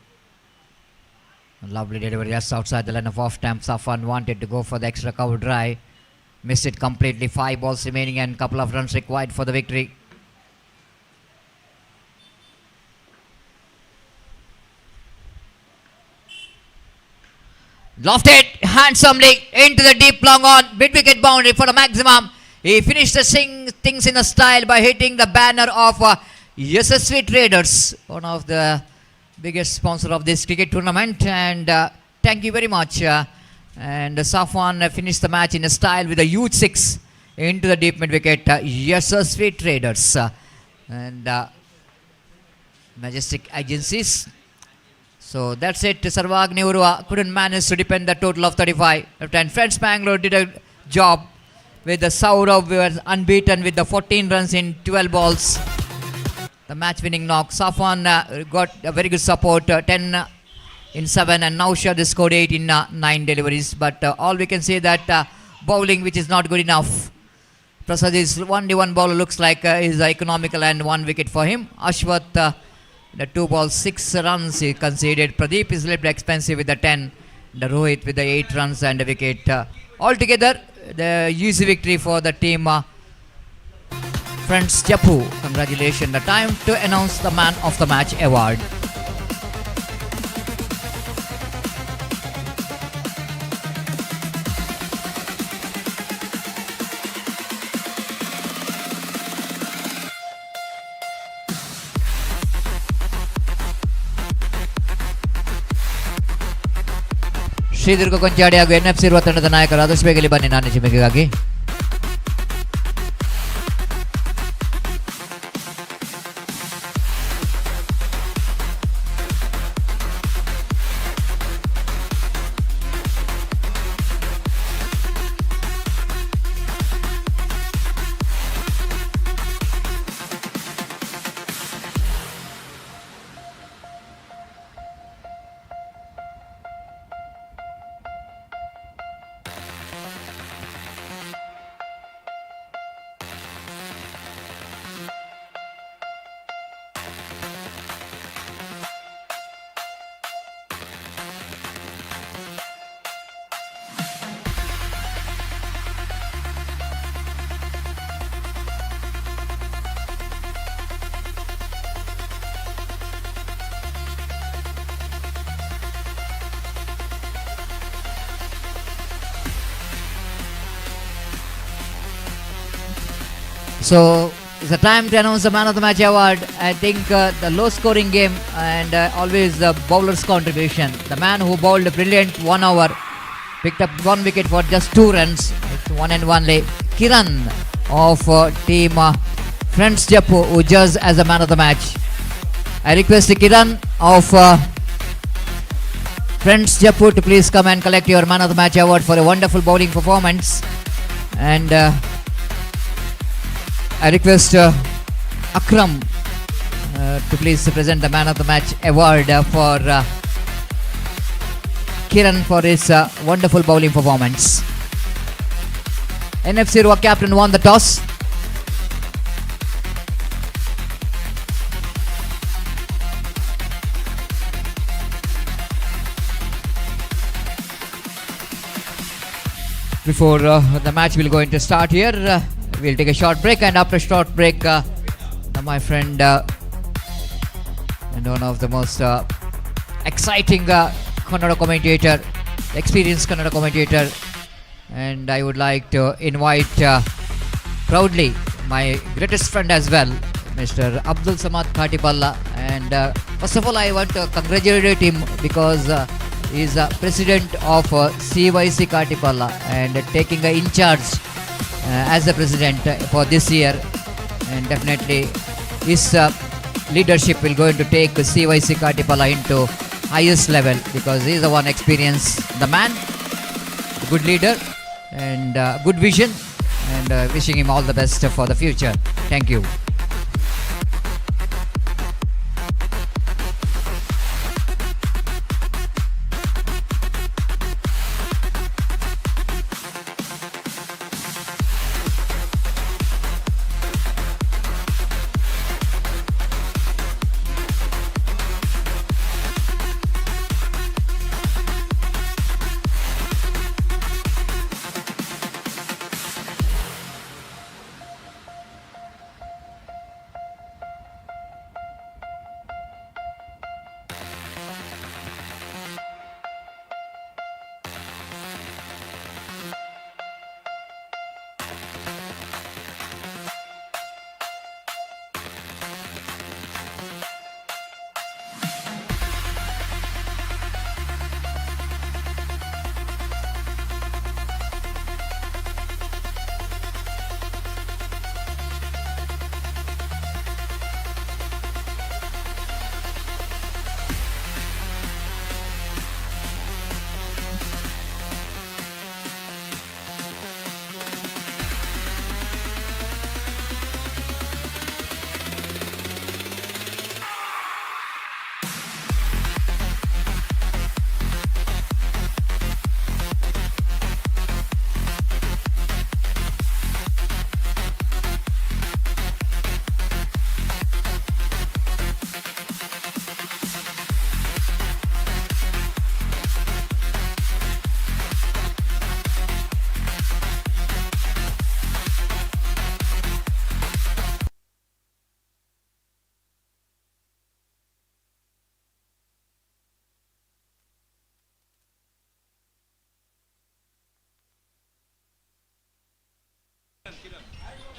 Lovely delivery just outside the line of off stamp. Safan wanted to go for the extra cover drive. Missed it completely. 5 balls remaining and couple of runs required for the victory. Lofted handsomely into the deep long on mid-wicket boundary for the maximum. He finished the things in a style by hitting the banner of SSV Traders, one of the biggest sponsor of this cricket tournament. And thank you very much. And Safwan finished the match in a style with a huge 6 into the deep mid-wicket. SSV Traders and Majestic Agencies. So that's it. Sarvagni Urwa couldn't manage to defend the total of 35. And Friends Mangalore did a job with the Saurav. We were unbeaten with the 14 runs in 12 balls. The match-winning knock. Safwan got a very good support. 10 in 7, and now Shad scored 8 in 9 deliveries. But all we can say that bowling which is not good enough. Prasad is only one bowler, looks like is economical, and 1 wicket for him. Ashwath, the 2 balls, 6 runs he conceded. Pradeep is a little bit expensive with the 10. The Rohit with the 8 runs and a wicket. Altogether, the easy victory for the team. Friends Japu, congratulations. The time to announce the man of the match award. Sridurga Konchady ಹಾಗೂ NFC ಇರುವ ತಂಡದ ನಾಯಕರು ಆದಷ್ಟು ಬೇಗ ಇಲ್ಲಿ ಬನ್ನಿ ನಾನು ಚಿಮಿಗಾಗಿ. So it's the time to announce the man of the match award. I think the low scoring game and always the bowler's contribution. The man who bowled a brilliant 1 hour, picked up 1 wicket for just 2 runs. It's 1 and 1 lay. Kiran of team Friends Japu who judged as the man of the match. I request Kiran of Friends Japu to please come and collect your man of the match award for a wonderful bowling performance. And I request Akram to please present the man of the match award for Kiran for his wonderful bowling performance. NFC Urwa captain won the toss. Before the match will go into start here, we'll take a short break, and after a short break, my friend and one of the most exciting Kannada commentator, experienced Kannada commentator, and I would like to invite proudly my greatest friend as well, Mr. Abdul Samad Khatipalla. And first of all, I want to congratulate him because he is president of CYC Khatipalla and taking in charge as the president for this year, and definitely his leadership will going to take CYC Khatipalla into highest level because he is the one experience, the man, good leader and good vision, and wishing him all the best for the future. Thank you.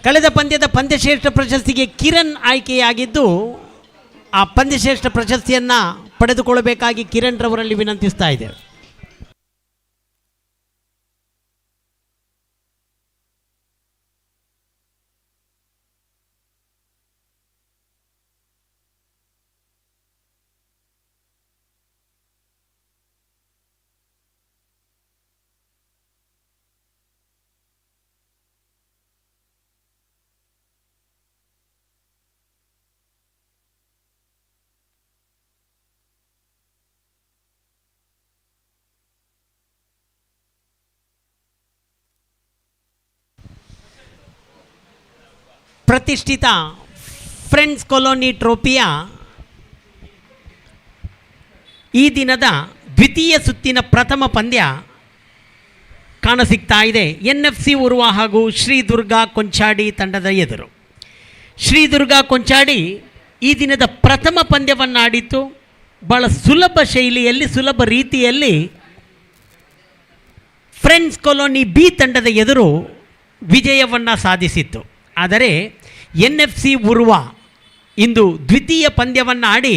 ಕಳೆದ ಪಂದ್ಯದ ಪಂದ್ಯಶ್ರೇಷ್ಠ ಪ್ರಶಸ್ತಿಗೆ ಕಿರಣ್ ಆಯ್ಕೆಯಾಗಿದ್ದು ಆ ಪಂದ್ಯಶ್ರೇಷ್ಠ ಪ್ರಶಸ್ತಿಯನ್ನು ಪಡೆದುಕೊಳ್ಳಬೇಕಾಗಿ ಕಿರಣ್ ರವರಲ್ಲಿ ವಿನಂತಿಸ್ತಾ ಇದ್ದೇವೆ. ಪ್ರತಿಷ್ಠಿತ friends colony ಟ್ರೋಫಿಯ ಈ ದಿನದ ದ್ವಿತೀಯ ಸುತ್ತಿನ ಪ್ರಥಮ ಪಂದ್ಯ ಕಾಣಸಿಗ್ತಾ ಇದೆ. NFC ಉರ್ವ ಹಾಗೂ ಶ್ರೀ ದುರ್ಗಾ ಕೊಂಚಾಡಿ ತಂಡದ ಎದುರು. ಶ್ರೀ ದುರ್ಗಾ ಕೊಂಚಾಡಿ ಈ ದಿನದ ಪ್ರಥಮ ಪಂದ್ಯವನ್ನು ಆಡಿತ್ತು. ಭಾಳ ಸುಲಭ ಶೈಲಿಯಲ್ಲಿ, ಸುಲಭ ರೀತಿಯಲ್ಲಿ ಫ್ರೆಂಡ್ಸ್ ಕಾಲೋನಿ ಬಿ ತಂಡದ ಎದುರು ವಿಜಯವನ್ನು ಸಾಧಿಸಿತ್ತು. ಆದರೆ NFC ಉರ್ವ ಇಂದು ದ್ವಿತೀಯ ಪಂದ್ಯವನ್ನು ಆಡಿ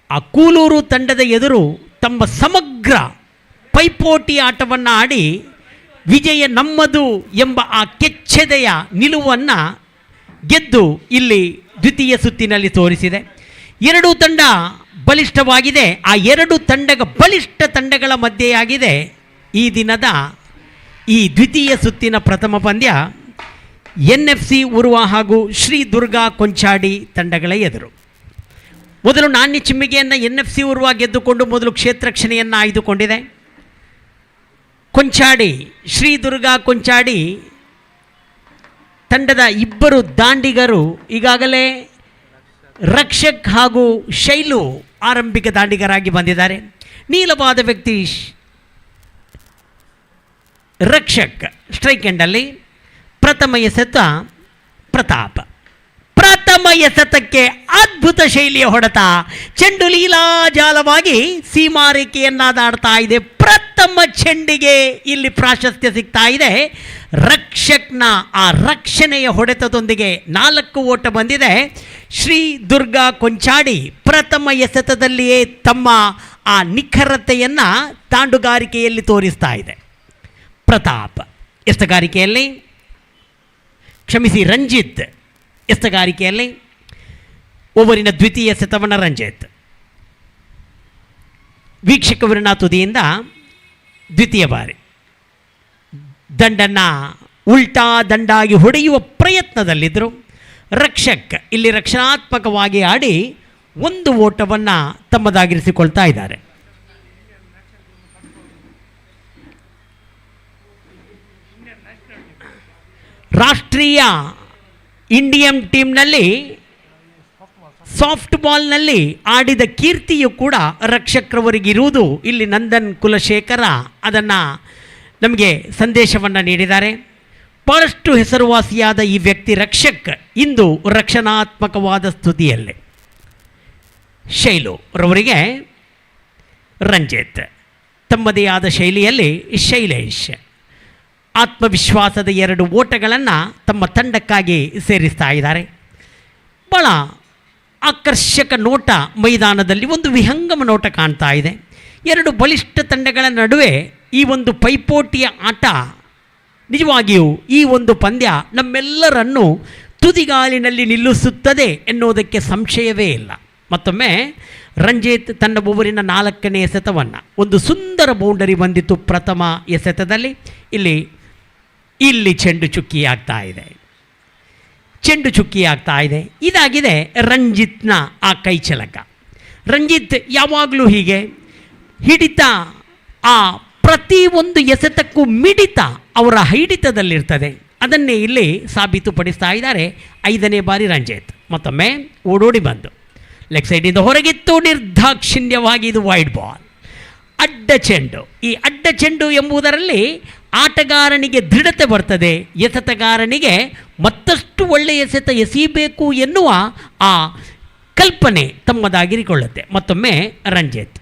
ಆ ಕೂಲೂರು ತಂಡದ ಎದುರು ತಮ್ಮ ಸಮಗ್ರ ಪೈಪೋಟಿ ಆಟವನ್ನು ಆಡಿ ವಿಜಯ ನಮ್ಮದು ಎಂಬ ಆ ಕೆಚ್ಚೆದೆಯ ನಿಲುವನ್ನು ಗೆದ್ದು ಇಲ್ಲಿ ದ್ವಿತೀಯ ಸುತ್ತಿನಲ್ಲಿ ತೋರಿಸಿದೆ. ಎರಡೂ ತಂಡ ಬಲಿಷ್ಠವಾಗಿದೆ. ಆ ಎರಡು ಬಲಿಷ್ಠ ತಂಡಗಳ ಮಧ್ಯೆಯಾಗಿದೆ ಈ ದಿನದ ಈ ದ್ವಿತೀಯ ಸುತ್ತಿನ ಪ್ರಥಮ ಪಂದ್ಯ NFC ಉರ್ವ ಹಾಗೂ ಶ್ರೀ ದುರ್ಗಾ ಕೊಂಚಾಡಿ ತಂಡಗಳ ಎದುರು. ಮೊದಲು ನಾಣ್ಯ ಚಿಮ್ಮಿಗೆಯನ್ನು NFC ಉರ್ವ ಗೆದ್ದುಕೊಂಡು ಮೊದಲು ಕ್ಷೇತ್ರಕ್ಷಣೆಯನ್ನು ಆಯ್ದುಕೊಂಡಿದೆ. ಕೊಂಚಾಡಿ, ಶ್ರೀ ದುರ್ಗಾ ಕೊಂಚಾಡಿ ತಂಡದ ಇಬ್ಬರು ದಾಂಡಿಗರು ಈಗಾಗಲೇ ರಕ್ಷಕ್ ಹಾಗೂ ಶೈಲು ಆರಂಭಿಕ ದಾಂಡಿಗರಾಗಿ ಬಂದಿದ್ದಾರೆ. ನೀಲವಾದ ವ್ಯಕ್ತಿ ರಕ್ಷಕ್ ಸ್ಟ್ರೈಕ್ ಎಂಡಲ್ಲಿ, ಪ್ರಥಮ ಎಸೆತ ಪ್ರತಾಪ್. ಪ್ರಥಮ ಎಸೆತಕ್ಕೆ ಅದ್ಭುತ ಶೈಲಿಯ ಹೊಡೆತ, ಚೆಂಡು ಲೀಲಾಜಾಲವಾಗಿ ಸೀಮಾರೇಖೆಯನ್ನು ದಾಡ್ತಾ ಇದೆ. ಪ್ರಥಮ ಚೆಂಡಿಗೆ ಇಲ್ಲಿ ಪ್ರಾಶಸ್ತ್ಯ ಸಿಗ್ತಾ ಇದೆ. ರಕ್ಷಕ್ನ ಆ ರಕ್ಷಣೆಯ ಹೊಡೆತದೊಂದಿಗೆ 4 ಓಟ ಬಂದಿದೆ. ಶ್ರೀ ದುರ್ಗಾ ಕೊಂಚಾಡಿ ಪ್ರಥಮ ಎಸೆತದಲ್ಲಿಯೇ ತಮ್ಮ ಆ ನಿಖರತೆಯನ್ನು ತಾಂಡುಗಾರಿಕೆಯಲ್ಲಿ ತೋರಿಸ್ತಾ ಇದೆ. ಪ್ರತಾಪ್ ಎಸೆತಗಾರಿಕೆಯಲ್ಲಿ, ಕ್ಷಮಿಸಿ ರಂಜಿತ್ ಎಸೆತಗಾರಿಕೆಯಲ್ಲಿ ಓವರಿನ ದ್ವಿತೀಯ ಎಸೆತವನ್ನು ರಂಜಿತ್ ವೀಕ್ಷಕ ವಿರಣ ತುದಿಯಿಂದ ದ್ವಿತೀಯ ಬಾರಿ ದಂಡನ್ನು ಉಲ್ಟಾ ದಂಡಾಗಿ ಹೊಡೆಯುವ ಪ್ರಯತ್ನದಲ್ಲಿದ್ದರು. ರಕ್ಷಕ್ ಇಲ್ಲಿ ರಕ್ಷಣಾತ್ಮಕವಾಗಿ ಆಡಿ 1 ಓಟವನ್ನು ತಮ್ಮದಾಗಿರಿಸಿಕೊಳ್ತಾ ಇದ್ದಾರೆ. ರಾಷ್ಟ್ರೀಯ ಇಂಡಿಯನ್ ಟೀಮ್ನಲ್ಲಿ ಸಾಫ್ಟ್ ಬಾಲ್ನಲ್ಲಿ ಆಡಿದ ಕೀರ್ತಿಯು ಕೂಡ ರಕ್ಷಕ್ರವರಿಗಿರುವುದು ಇಲ್ಲಿ ನಂದನ್ ಕುಲಶೇಖರ ಅದನ್ನು ನಮಗೆ ಸಂದೇಶವನ್ನು ನೀಡಿದ್ದಾರೆ. ಭಾಳಷ್ಟು ಹೆಸರುವಾಸಿಯಾದ ಈ ವ್ಯಕ್ತಿ ರಕ್ಷಕ್ ಇಂದು ರಕ್ಷಣಾತ್ಮಕವಾದ ಸ್ಥಿತಿಯಲ್ಲಿ. ಶೈಲು ರವರಿಗೆ ರಂಜಿತ್ ತಮ್ಮದೇ ಆದ ಶೈಲಿಯಲ್ಲಿ ಶೈಲೇಶ್ ಆತ್ಮವಿಶ್ವಾಸದ 2 ಓಟಗಳನ್ನು ತಮ್ಮ ತಂಡಕ್ಕಾಗಿ ಸೇರಿಸ್ತಾ ಇದ್ದಾರೆ. ಭಾಳ ಆಕರ್ಷಕ ನೋಟ ಮೈದಾನದಲ್ಲಿ ಒಂದು ವಿಹಂಗಮ ನೋಟ ಕಾಣ್ತಾ ಇದೆ. 2 ಬಲಿಷ್ಠ ತಂಡಗಳ ನಡುವೆ ಈ ಒಂದು ಪೈಪೋಟಿಯ ಆಟ ನಿಜವಾಗಿಯೂ ಈ ಒಂದು ಪಂದ್ಯ ನಮ್ಮೆಲ್ಲರನ್ನು ತುದಿಗಾಲಿನಲ್ಲಿ ನಿಲ್ಲಿಸುತ್ತದೆ ಎನ್ನುವುದಕ್ಕೆ ಸಂಶಯವೇ ಇಲ್ಲ. ಮತ್ತೊಮ್ಮೆ ರಂಜಿತ್ ತನ್ನ ಓವರಿನ 4ನೇ ಎಸೆತವನ್ನು, ಒಂದು ಸುಂದರ ಬೌಂಡರಿ ಬಂದಿತ್ತು ಪ್ರಥಮ ಎಸೆತದಲ್ಲಿ. ಇಲ್ಲಿ ಚೆಂಡು ಚುಕ್ಕಿಯಾಗ್ತಾ ಇದೆ. ಇದಾಗಿದೆ ರಂಜಿತ್ನ ಆ ಕೈಚಲಕ. ರಂಜಿತ್ ಯಾವಾಗಲೂ ಹೀಗೆ ಹಿಡಿತ, ಆ ಪ್ರತಿಯೊಂದು ಎಸೆತಕ್ಕೂ ಮಿಡಿತ ಅವರ ಹಿಡಿತದಲ್ಲಿರ್ತದೆ. ಅದನ್ನೇ ಇಲ್ಲಿ ಸಾಬೀತುಪಡಿಸ್ತಾ ಇದ್ದಾರೆ 5ನೇ ಬಾರಿ ರಂಜಿತ್. ಮತ್ತೊಮ್ಮೆ ಓಡೋಡಿ ಬಂದು ಲೆಗ್ ಸೈಡಿಂದ ಹೊರಗಿತ್ತು, ನಿರ್ದಾಕ್ಷಿಣ್ಯವಾಗಿ ಇದು ವೈಡ್ ಬಾಲ್. ಅಡ್ಡ ಚೆಂಡು. ಈ ಅಡ್ಡ ಚೆಂಡು ಎಂಬುದರಲ್ಲಿ ಆಟಗಾರನಿಗೆ ದೃಢತೆ ಬರ್ತದೆ, ಎಸೆತಗಾರನಿಗೆ ಮತ್ತಷ್ಟು ಒಳ್ಳೆಯ ಎಸೆತ ಎಸೆಯಬೇಕು ಎನ್ನುವ ಆ ಕಲ್ಪನೆ ತಮ್ಮದಾಗಿರಿಕೊಳ್ಳುತ್ತೆ. ಮತ್ತೊಮ್ಮೆ ರಂಜಿತ್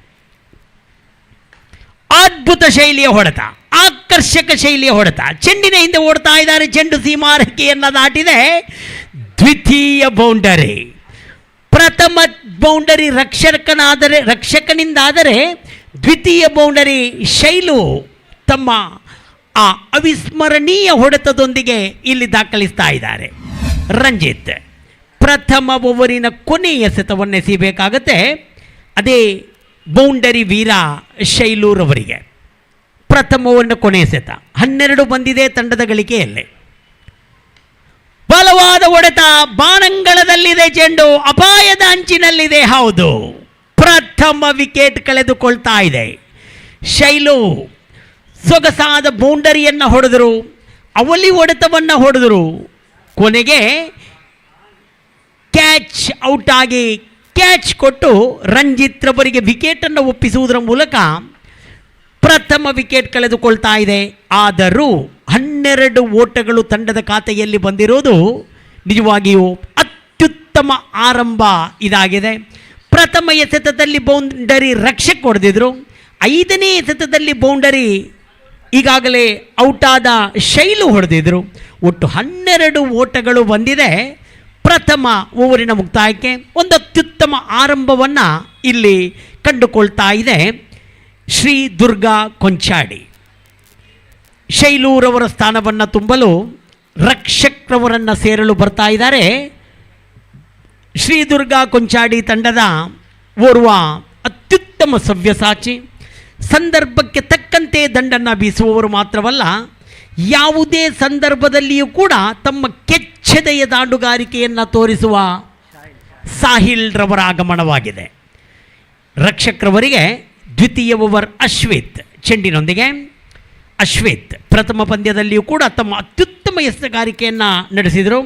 ಅದ್ಭುತ ಶೈಲಿಯ ಹೊಡೆತ, ಆಕರ್ಷಕ ಶೈಲಿಯ ಹೊಡೆತ, ಚೆಂಡಿನ ಹಿಂದೆ ಓಡ್ತಾ ಇದ್ದಾರೆ, ಚೆಂಡು ಸೀಮಾರೇಖೆಯನ್ನು ದಾಟಿದೆ, ದ್ವಿತೀಯ ಬೌಂಡರಿ. ಪ್ರಥಮ ಬೌಂಡರಿ ರಕ್ಷಕನಿಂದಾದರೆ ದ್ವಿತೀಯ ಬೌಂಡರಿ ಶೈಲು ತಮ್ಮ ಆ ಅವಿಸ್ಮರಣೀಯ ಹೊಡೆತದೊಂದಿಗೆ ಇಲ್ಲಿ ದಾಖಲಿಸ್ತಾ ಇದ್ದಾರೆ. ರಂಜಿತ್ ಪ್ರಥಮ ಓವರಿನ ಕೊನೆಯ ಎಸೆತವನ್ನು ಎಸೆಯಬೇಕಾಗತ್ತೆ. ಅದೇ ಬೌಂಡರಿ ವೀರ ಶೈಲೂರವರಿಗೆ ಪ್ರಥಮ ಓವರಿನ ಕೊನೆಯ ಎಸೆತ. 12 ಬಂದಿದೆ ತಂಡದ ಗಳಿಕೆಯಲ್ಲಿ. ಬಲವಾದ ಹೊಡೆತ, ಬಾಣಂಗಳದಲ್ಲಿದೆ ಚೆಂಡು, ಅಪಾಯದ ಅಂಚಿನಲ್ಲಿದೆ. ಹೌದು, ಪ್ರಥಮ ವಿಕೆಟ್ ಕಳೆದುಕೊಳ್ತಾ ಇದೆ. ಶೈಲು ಸೊಗಸಾದ ಬೌಂಡರಿಯನ್ನು ಹೊಡೆದರು, ಅವಲಿ ಹೊಡೆತವನ್ನು ಹೊಡೆದರು, ಕೊನೆಗೆ ಕ್ಯಾಚ್ ಔಟ್ ಆಗಿ ಕ್ಯಾಚ್ ಕೊಟ್ಟು ರಂಜಿತ್ ರವರಿಗೆ ವಿಕೆಟನ್ನು ಒಪ್ಪಿಸುವುದರ ಮೂಲಕ ಪ್ರಥಮ ವಿಕೆಟ್ ಕಳೆದುಕೊಳ್ತಾ ಇದೆ. ಆದರೂ 12 ಓಟಗಳು ತಂಡದ ಖಾತೆಯಲ್ಲಿ ಬಂದಿರೋದು ನಿಜವಾಗಿಯೂ ಅತ್ಯುತ್ತಮ ಆರಂಭ ಇದಾಗಿದೆ. ಪ್ರಥಮ ಎಸೆತದಲ್ಲಿ ಬೌಂಡರಿ ರಕ್ಷಕ್ ಹೊಡೆದಿದ್ರು, 5ನೇ ಎಸೆತದಲ್ಲಿ ಬೌಂಡರಿ ಈಗಾಗಲೇ ಔಟಾದ ಶೈಲು ಹೊಡೆದಿದ್ರು. ಒಟ್ಟು 12 ಓಟಗಳು ಬಂದಿದೆ. ಪ್ರಥಮ ಓವರಿನ ಮುಕ್ತಾಯಕ್ಕೆ ಒಂದು ಅತ್ಯುತ್ತಮ ಆರಂಭವನ್ನು ಇಲ್ಲಿ ಕಂಡುಕೊಳ್ತಾ ಇದೆ ಶ್ರೀ ದುರ್ಗಾ ಕೊಂಚಾಡಿ. ಶೈಲೂರವರ ಸ್ಥಾನವನ್ನು ತುಂಬಲು ರಕ್ಷಕ್ರವರನ್ನು ಸೇರಲು ಬರ್ತಾ ಇದ್ದಾರೆ. ಶ್ರೀ ದುರ್ಗಾ ಕೊಂಚಾಡಿ ತಂಡದ ಓರ್ವ ಅತ್ಯುತ್ತಮ ಸವ್ಯಸಾಚಿ, ಸಂದರ್ಭಕ್ಕೆ ತಕ್ಕಂತೆ ದಂಡನ್ನು ಬೀಸುವವರು ಮಾತ್ರವಲ್ಲ, ಯಾವುದೇ ಸಂದರ್ಭದಲ್ಲಿಯೂ ಕೂಡ ತಮ್ಮ ಕೆಚ್ಚೆದೆಯ ದಾಂಡುಗಾರಿಕೆಯನ್ನು ತೋರಿಸುವ ಸಾಹಿಲ್ ರವರ ಆಗಮನವಾಗಿದೆ. ರಕ್ಷಕ್ರವರಿಗೆ ದ್ವಿತೀಯ ಓವರ್ ಅಶ್ವಿತ್ ಚೆಂಡಿನೊಂದಿಗೆ. ಅಶ್ವಿತ್ ಪ್ರಥಮ ಪಂದ್ಯದಲ್ಲಿಯೂ ಕೂಡ ತಮ್ಮ ಅತ್ಯುತ್ತಮ ಎಸೆಗಾರಿಕೆಯನ್ನು ನಡೆಸಿದರು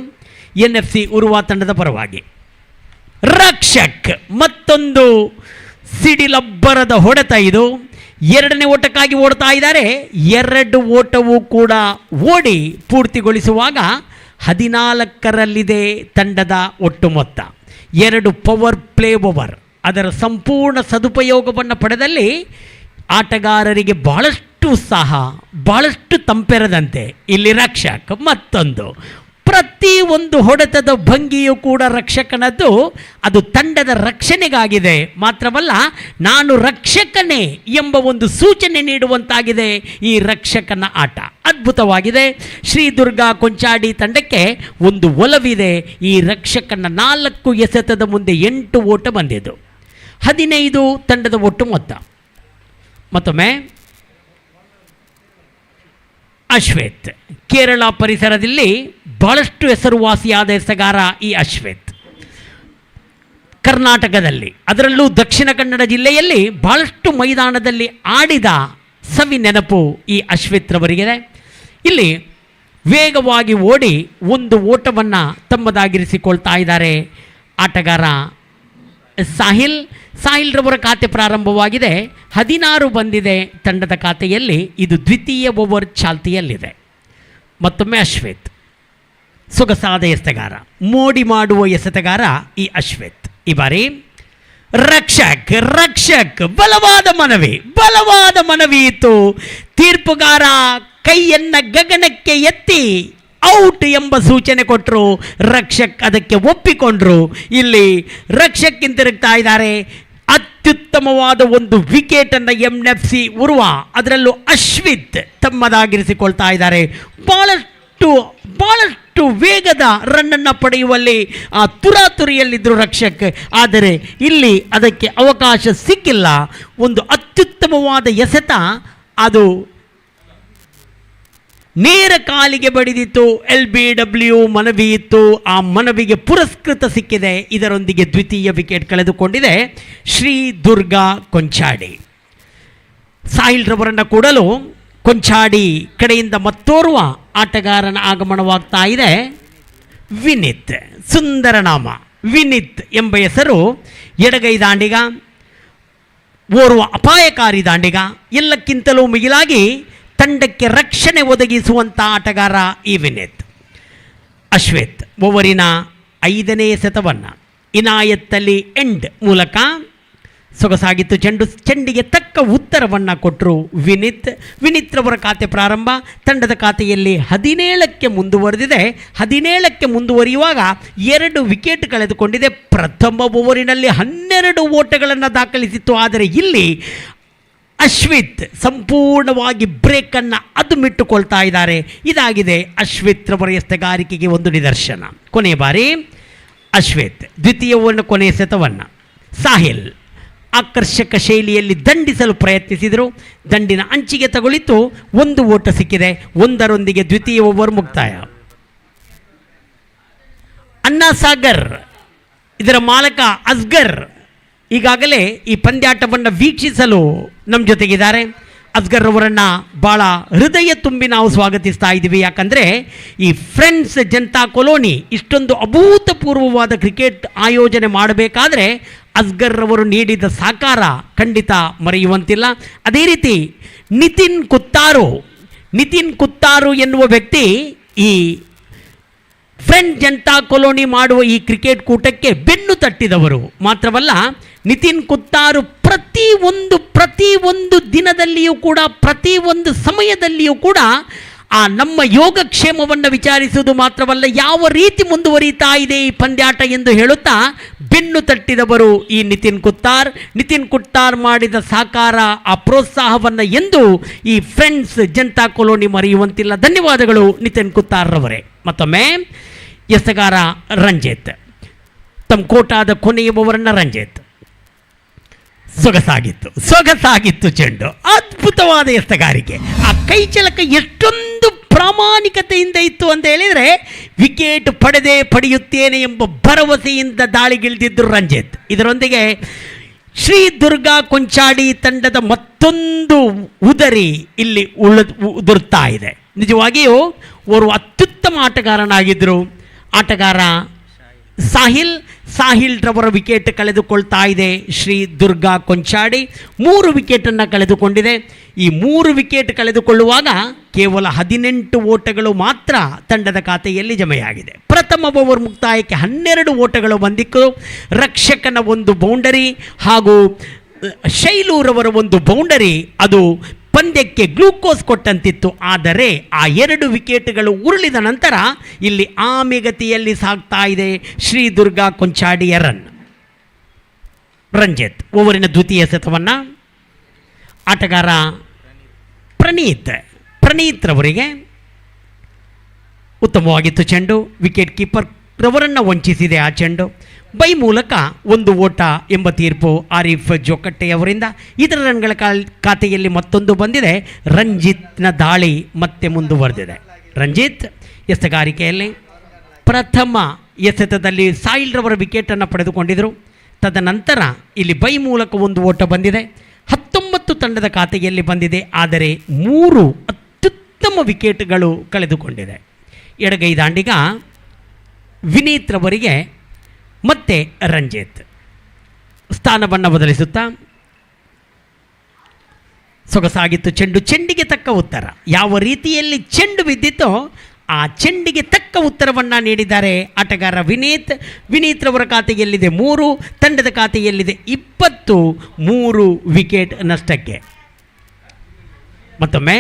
NFC ಉರ್ವಾ ತಂಡದ ಪರವಾಗಿ. ರಕ್ಷಕ್ ಮತ್ತೊಂದು ಸಿಡಿಲಬ್ಬರದ ಹೊಡೆತ ಇದು. 2ನೇ ಓಟಕ್ಕಾಗಿ ಓಡ್ತಾ ಇದ್ದಾರೆ. 2 ಓಟವೂ ಕೂಡ ಓಡಿ ಪೂರ್ತಿಗೊಳಿಸುವಾಗ 14ರಲ್ಲಿದೆ ತಂಡದ ಒಟ್ಟು ಮೊತ್ತ. 2 ಪವರ್ ಪ್ಲೇ ಓವರ್, ಅದರ ಸಂಪೂರ್ಣ ಸದುಪಯೋಗವನ್ನು ಪಡೆದಲ್ಲಿ ಆಟಗಾರರಿಗೆ ಬಹಳಷ್ಟು ಉತ್ಸಾಹ, ಬಹಳಷ್ಟು ತಂಪೆರದಂತೆ ಇಲ್ಲಿ ರಕ್ಷಕ್ ಮತ್ತೊಂದು. ಪ್ರತಿಯೊಂದು ಹೊಡೆತದ ಭಂಗಿಯೂ ಕೂಡ ರಕ್ಷಕನದ್ದು, ಅದು ತಂಡದ ರಕ್ಷಣೆಗಾಗಿದೆ. ಮಾತ್ರವಲ್ಲ, ನಾನು ರಕ್ಷಕನೇ ಎಂಬ ಒಂದು ಸೂಚನೆ ನೀಡುವಂತಾಗಿದೆ ಈ ರಕ್ಷಕನ ಆಟ. ಅದ್ಭುತವಾಗಿದೆ. ಶ್ರೀ ದುರ್ಗಾ ಕೊಂಚಾಡಿ ತಂಡಕ್ಕೆ ಒಂದು ಒಲವಿದೆ. ಈ ರಕ್ಷಕನ 4 ಎಸೆತದ ಮುಂದೆ 8 ಓಟ ಬಂದಿದ್ದು. 15 ತಂಡದ ಒಟ್ಟು ಮೊತ್ತ. ಮತ್ತೊಮ್ಮೆ ಅಶ್ವೇತ್ ಕೇರಳ ಪರಿಸರದಲ್ಲಿ ಬಹಳಷ್ಟು ಹೆಸರುವಾಸಿಯಾದ ಎಸೆಗಾರ ಈ ಅಶ್ವೇತ್. ಕರ್ನಾಟಕದಲ್ಲಿ, ಅದರಲ್ಲೂ ದಕ್ಷಿಣ ಕನ್ನಡ ಜಿಲ್ಲೆಯಲ್ಲಿ ಬಹಳಷ್ಟು ಮೈದಾನದಲ್ಲಿ ಆಡಿದ ಸವಿ ನೆನಪು ಈ ಅಶ್ವೇತ್ ರವರಿಗಿದೆ. ಇಲ್ಲಿ ವೇಗವಾಗಿ ಓಡಿ ಒಂದು ಓಟವನ್ನು ತಮ್ಮದಾಗಿರಿಸಿಕೊಳ್ತಾ ಇದ್ದಾರೆ ಆಟಗಾರ ಸಾಹಿಲ್ ರವರ ಖಾತೆ ಪ್ರಾರಂಭವಾಗಿದೆ. 16 ಬಂದಿದೆ ತಂಡದ ಖಾತೆಯಲ್ಲಿ. ಇದು ದ್ವಿತೀಯ ಓವರ್ ಚಾಲ್ತಿಯಲ್ಲಿದೆ. ಮತ್ತೊಮ್ಮೆ ಅಶ್ವೇತ್ ಸೊಗಸಾದ ಎಸೆಗಾರ, ಮೋಡಿ ಮಾಡುವ ಎಸೆತಗಾರ ಈ ಅಶ್ವೇತ್. ಈ ಬಾರಿ ರಕ್ಷಕ್ ಬಲವಾದ ಮನವಿ ಇತ್ತು. ತೀರ್ಪುಗಾರ ಕೈಯನ್ನು ಗಗನಕ್ಕೆ ಎತ್ತಿ ಔಟ್ ಎಂಬ ಸೂಚನೆ ಕೊಟ್ಟರು. ರಕ್ಷಕ್ ಅದಕ್ಕೆ ಒಪ್ಪಿಕೊಂಡ್ರು. ಇಲ್ಲಿ ರಕ್ಷಕ್ ಹಿಂತಿರುಗ್ತಾ ಇದ್ದಾರೆ. ಅತ್ಯುತ್ತಮವಾದ ಒಂದು ವಿಕೆಟನ್ನು NFC ಉರ್ವಾ, ಅದರಲ್ಲೂ ಅಶ್ವಿತ್ ತಮ್ಮದಾಗಿರಿಸಿಕೊಳ್ತಾ ಇದ್ದಾರೆ. ಬಹಳಷ್ಟು ವೇಗದ ರನ್ನನ್ನು ಪಡೆಯುವಲ್ಲಿ ತುರಾತುರಿಯಲ್ಲಿದ್ದರು ರಕ್ಷಕ್. ಆದರೆ ಇಲ್ಲಿ ಅದಕ್ಕೆ ಅವಕಾಶ ಸಿಕ್ಕಿಲ್ಲ. ಒಂದು ಅತ್ಯುತ್ತಮವಾದ ಎಸೆತ, ಅದು ನೇರ ಕಾಲಿಗೆ ಬಡಿದಿತ್ತು. LBW ಮನವಿ ಇತ್ತು. ಆ ಮನವಿಗೆ ಪುರಸ್ಕೃತ ಸಿಕ್ಕಿದೆ. ಇದರೊಂದಿಗೆ ದ್ವಿತೀಯ ವಿಕೆಟ್ ಕಳೆದುಕೊಂಡಿದೆ ಶ್ರೀ ದುರ್ಗಾ ಕೊಂಚಾಡಿ. ಸಾಹಿಲ್ ರವರನ್ನು ಕೂಡಲು ಕೊಂಚಾಡಿ ಕಡೆಯಿಂದ ಮತ್ತೋರ್ವ ಆಟಗಾರನ ಆಗಮನವಾಗ್ತಾ ಇದೆ. ವಿನಿತ್, ಸುಂದರ ನಾಮ ವಿನಿತ್ ಎಂಬ ಹೆಸರು. ಎಡಗೈ ದಾಂಡಿಗ, ಓರ್ವ ಅಪಾಯಕಾರಿ ದಾಂಡಿಗ, ಎಲ್ಲಕ್ಕಿಂತಲೂ ಮಿಗಿಲಾಗಿ ತಂಡಕ್ಕೆ ರಕ್ಷಣೆ ಒದಗಿಸುವಂಥ ಆಟಗಾರ ಈ ವಿನಿತ್. ಅಶ್ವೇತ್ ಓವರಿನ 5ನೇ ಎಸೆತವನ್ನು ಇನಾಯತ್ ಅಲಿ ಎಂಡ್ ಮೂಲಕ ಸೊಗಸಾಗಿತ್ತು ಚೆಂಡು. ಚೆಂಡಿಗೆ ತಕ್ಕ ಉತ್ತರವನ್ನು ಕೊಟ್ಟರು ವಿನೀತ್ ರವರ ಖಾತೆ ಪ್ರಾರಂಭ. ತಂಡದ ಖಾತೆಯಲ್ಲಿ 17ಕ್ಕೆ ಮುಂದುವರೆದಿದೆ. 17ಕ್ಕೆ ಮುಂದುವರಿಯುವಾಗ 2 ವಿಕೆಟ್ ಕಳೆದುಕೊಂಡಿದೆ. ಪ್ರಥಮ ಓವರಿನಲ್ಲಿ 12 ಓಟಗಳನ್ನು ದಾಖಲಿಸಿತ್ತು. ಆದರೆ ಇಲ್ಲಿ ಅಶ್ವಿತ್ ಸಂಪೂರ್ಣವಾಗಿ ಬ್ರೇಕನ್ನು ಅದುಮಿಟ್ಟುಕೊಳ್ತಾ ಇದ್ದಾರೆ. ಇದಾಗಿದೆ ಅಶ್ವಿತ್ ರವರ ಎಸೆಗಾರಿಕೆಗೆ ಒಂದು ನಿದರ್ಶನ. ಕೊನೆಯ ಬಾರಿ ಅಶ್ವಿತ್ ದ್ವಿತೀಯ ಓವರ್ನ ಕೊನೆಯ ಸೆತವನ್ನು ಸಾಹಿಲ್ ಆಕರ್ಷಕ ಶೈಲಿಯಲ್ಲಿ ದಂಡಿಸಲು ಪ್ರಯತ್ನಿಸಿದರು. ದಂಡಿನ ಅಂಚಿಗೆ ತಗುಲಿತು. 1 ಓಟ ಸಿಕ್ಕಿದೆ. 1ರೊಂದಿಗೆ ದ್ವಿತೀಯ ಓವರ್ ಮುಕ್ತಾಯ. ಅಣ್ಣಾ ಸಾಗರ್ ಇದರ ಮಾಲಕ ಅಸ್ಗರ್ ಈಗಾಗಲೇ ಈ ಪಂದ್ಯಾಟವನ್ನು ವೀಕ್ಷಿಸಲು ನಮ್ಮ ಜೊತೆಗಿದ್ದಾರೆ. ಅಸ್ಗರ್ ಅವರನ್ನು ಭಾಳ ಹೃದಯ ತುಂಬಿ ನಾವು ಸ್ವಾಗತಿಸ್ತಾ ಇದ್ದೀವಿ. ಯಾಕಂದರೆ ಈ ಫ್ರೆಂಡ್ಸ್ ಜನತಾ ಕಾಲೋನಿ ಇಷ್ಟೊಂದು ಅಭೂತಪೂರ್ವವಾದ ಕ್ರಿಕೆಟ್ ಆಯೋಜನೆ ಮಾಡಬೇಕಾದ್ರೆ ಅಸ್ಗರ್ ಅವರು ನೀಡಿದ ಸಹಕಾರ ಖಂಡಿತ ಮರೆಯುವಂತಿಲ್ಲ. ಅದೇ ರೀತಿ ನಿತಿನ್ ಕುತ್ತಾರು ಎನ್ನುವ ವ್ಯಕ್ತಿ ಈ ಫ್ರೆಂಡ್ ಜನತಾ ಕಾಲೋನಿ ಮಾಡುವ ಈ ಕ್ರಿಕೆಟ್ ಕೂಟಕ್ಕೆ ಬೆನ್ನು ತಟ್ಟಿದವರು ಮಾತ್ರವಲ್ಲ, ನಿತಿನ್ ಕುತ್ತಾರು ಪ್ರತಿಯೊಂದು ದಿನದಲ್ಲಿಯೂ ಕೂಡ ಪ್ರತಿಯೊಂದು ಸಮಯದಲ್ಲಿಯೂ ಕೂಡ ಆ ನಮ್ಮ ಯೋಗಕ್ಷೇಮವನ್ನು ವಿಚಾರಿಸುವುದು ಮಾತ್ರವಲ್ಲ, ಯಾವ ರೀತಿ ಮುಂದುವರಿತಾ ಇದೆ ಈ ಪಂದ್ಯಾಟ ಎಂದು ಹೇಳುತ್ತಾ ಬೆನ್ನು ತಟ್ಟಿದವರು ಈ ನಿತಿನ್ ಕುತ್ತಾರ್ ಮಾಡಿದ ಸಹಕಾರ, ಆ ಪ್ರೋತ್ಸಾಹವನ್ನು ಎಂದು ಈ ಫ್ರೆಂಡ್ಸ್ ಜನತಾ ಕಾಲೋನಿ ಮರೆಯುವಂತಿಲ್ಲ. ಧನ್ಯವಾದಗಳು ನಿತಿನ್ ಕುತ್ತಾರ್ ರವರೇ. ಮತ್ತೊಮ್ಮೆ ಎಸೆಗಾರ ರಂಜಿತ್ ತಮ್ಮ ಕೋಟಾದ ಕೊನೆಯ ಓವರನ್ನು ರಂಜಿತ್ ಸೊಗಸಾಗಿತ್ತು ಚೆಂಡು. ಅದ್ಭುತವಾದ ಎಸೆಗಾರಿಕೆ. ಆ ಕೈ ಚಳಕ ಎಷ್ಟೊಂದು ಪ್ರಾಮಾಣಿಕತೆಯಿಂದ ಇತ್ತು ಅಂತ ಹೇಳಿದರೆ ವಿಕೆಟ್ ಪಡೆಯುತ್ತೇನೆ ಎಂಬ ಭರವಸೆಯಿಂದ ದಾಳಿಗಿಳಿದಿದ್ದರು ರಂಜಿತ್. ಇದರೊಂದಿಗೆ ಶ್ರೀ ದುರ್ಗಾ ಕೊಂಚಾಡಿ ತಂಡದ ಮತ್ತೊಂದು ಉದರಿ ಇಲ್ಲಿ ಉದುರ್ತಾ ಇದೆ. ನಿಜವಾಗಿಯೂ ಓರ್ವ ಅತ್ಯುತ್ತಮ ಆಟಗಾರನಾಗಿದ್ದರು. ಆಟಗಾರ ಸಾಹಿಲ್ ರವರ ವಿಕೆಟ್ ಕಳೆದುಕೊಳ್ತಾ ಇದೆ ಶ್ರೀ ದುರ್ಗಾ ಕೊಂಚಾಡಿ. 3 ವಿಕೆಟನ್ನು ಕಳೆದುಕೊಂಡಿದೆ. ಈ 3 ವಿಕೆಟ್ ಕಳೆದುಕೊಳ್ಳುವಾಗ ಕೇವಲ 18 ಓಟಗಳು ಮಾತ್ರ ತಂಡದ ಖಾತೆಯಲ್ಲಿ ಜಮೆಯಾಗಿದೆ. ಪ್ರಥಮ ಓವರ್ ಮುಕ್ತಾಯಕ್ಕೆ 12 ಓಟಗಳು ಬಂದಿತ್ತು. ರಕ್ಷಕನ ಒಂದು ಬೌಂಡರಿ ಹಾಗೂ ಶೈಲೂರವರ ಒಂದು ಬೌಂಡರಿ ಅದು ಪಂದ್ಯಕ್ಕೆ ಗ್ಲೂಕೋಸ್ ಕೊಟ್ಟಂತಿತ್ತು. ಆದರೆ ಆ 2 ವಿಕೆಟ್ಗಳು ಉರುಳಿದ ನಂತರ ಇಲ್ಲಿ ಆಮೆಗತಿಯಲ್ಲಿ ಸಾಗ್ತಾ ಇದೆ ಶ್ರೀ ದುರ್ಗಾ ಕೊಂಚಾಡಿಯ ರಂಜಿತ್ ಓವರಿನ ದ್ವಿತೀಯ ಸೆತವನ್ನು ಆಟಗಾರ ಪ್ರಣೀತ್ ರವರಿಗೆ ಉತ್ತಮವಾಗಿತ್ತು ಚೆಂಡು. ವಿಕೆಟ್ ಕೀಪರ್ ರವರನ್ನು ವಂಚಿಸಿದೆ ಆ ಚೆಂಡು. ಬೈ ಮೂಲಕ 1 ಓಟ ಎಂಬ ತೀರ್ಪು ಆರಿಫ್ ಜೋಕಟ್ಟೆಯವರಿಂದ. ಇದರ ರನ್ಗಳ ಖಾತೆಯಲ್ಲಿ ಮತ್ತೊಂದು ಬಂದಿದೆ. ರಂಜಿತ್ನ ದಾಳಿ ಮತ್ತೆ ಮುಂದುವರೆದಿದೆ. ರಂಜಿತ್ ಎಸೆಗಾರಿಕೆಯಲ್ಲಿ ಪ್ರಥಮ ಎಸೆತದಲ್ಲಿ ಸಾಹಿಲ್ ರವರ ವಿಕೆಟನ್ನು ಪಡೆದುಕೊಂಡಿದ್ದರು. ತದನಂತರ ಇಲ್ಲಿ ಬೈ ಮೂಲಕ 1 ಓಟ ಬಂದಿದೆ. 19 ತಂಡದ ಖಾತೆಯಲ್ಲಿ ಬಂದಿದೆ. ಆದರೆ 3 ಅತ್ಯುತ್ತಮ ವಿಕೆಟ್ಗಳು ಕಳೆದುಕೊಂಡಿದೆ. ಎಡಗೈ ದಾಂಡಿಗ ವಿನೀತ್ ರವರಿಗೆ ಮತ್ತೆ ರಂಜಿತ್ ಸ್ಥಾನವನ್ನು ಬದಲಿಸುತ್ತಾ ಸೊಗಸಾಗಿತ್ತು ಚೆಂಡು. ಚೆಂಡಿಗೆ ತಕ್ಕ ಉತ್ತರ. ಯಾವ ರೀತಿಯಲ್ಲಿ ಚೆಂಡು ಬಿದ್ದಿತ್ತೋ ಆ ಚೆಂಡಿಗೆ ತಕ್ಕ ಉತ್ತರವನ್ನು ನೀಡಿದ್ದಾರೆ ಆಟಗಾರ ವಿನೀತ್ ರವರ ಖಾತೆಯಲ್ಲಿದೆ 3, ತಂಡದ ಖಾತೆಯಲ್ಲಿದೆ 23 ವಿಕೆಟ್ ನಷ್ಟಕ್ಕೆ. ಮತ್ತೊಮ್ಮೆ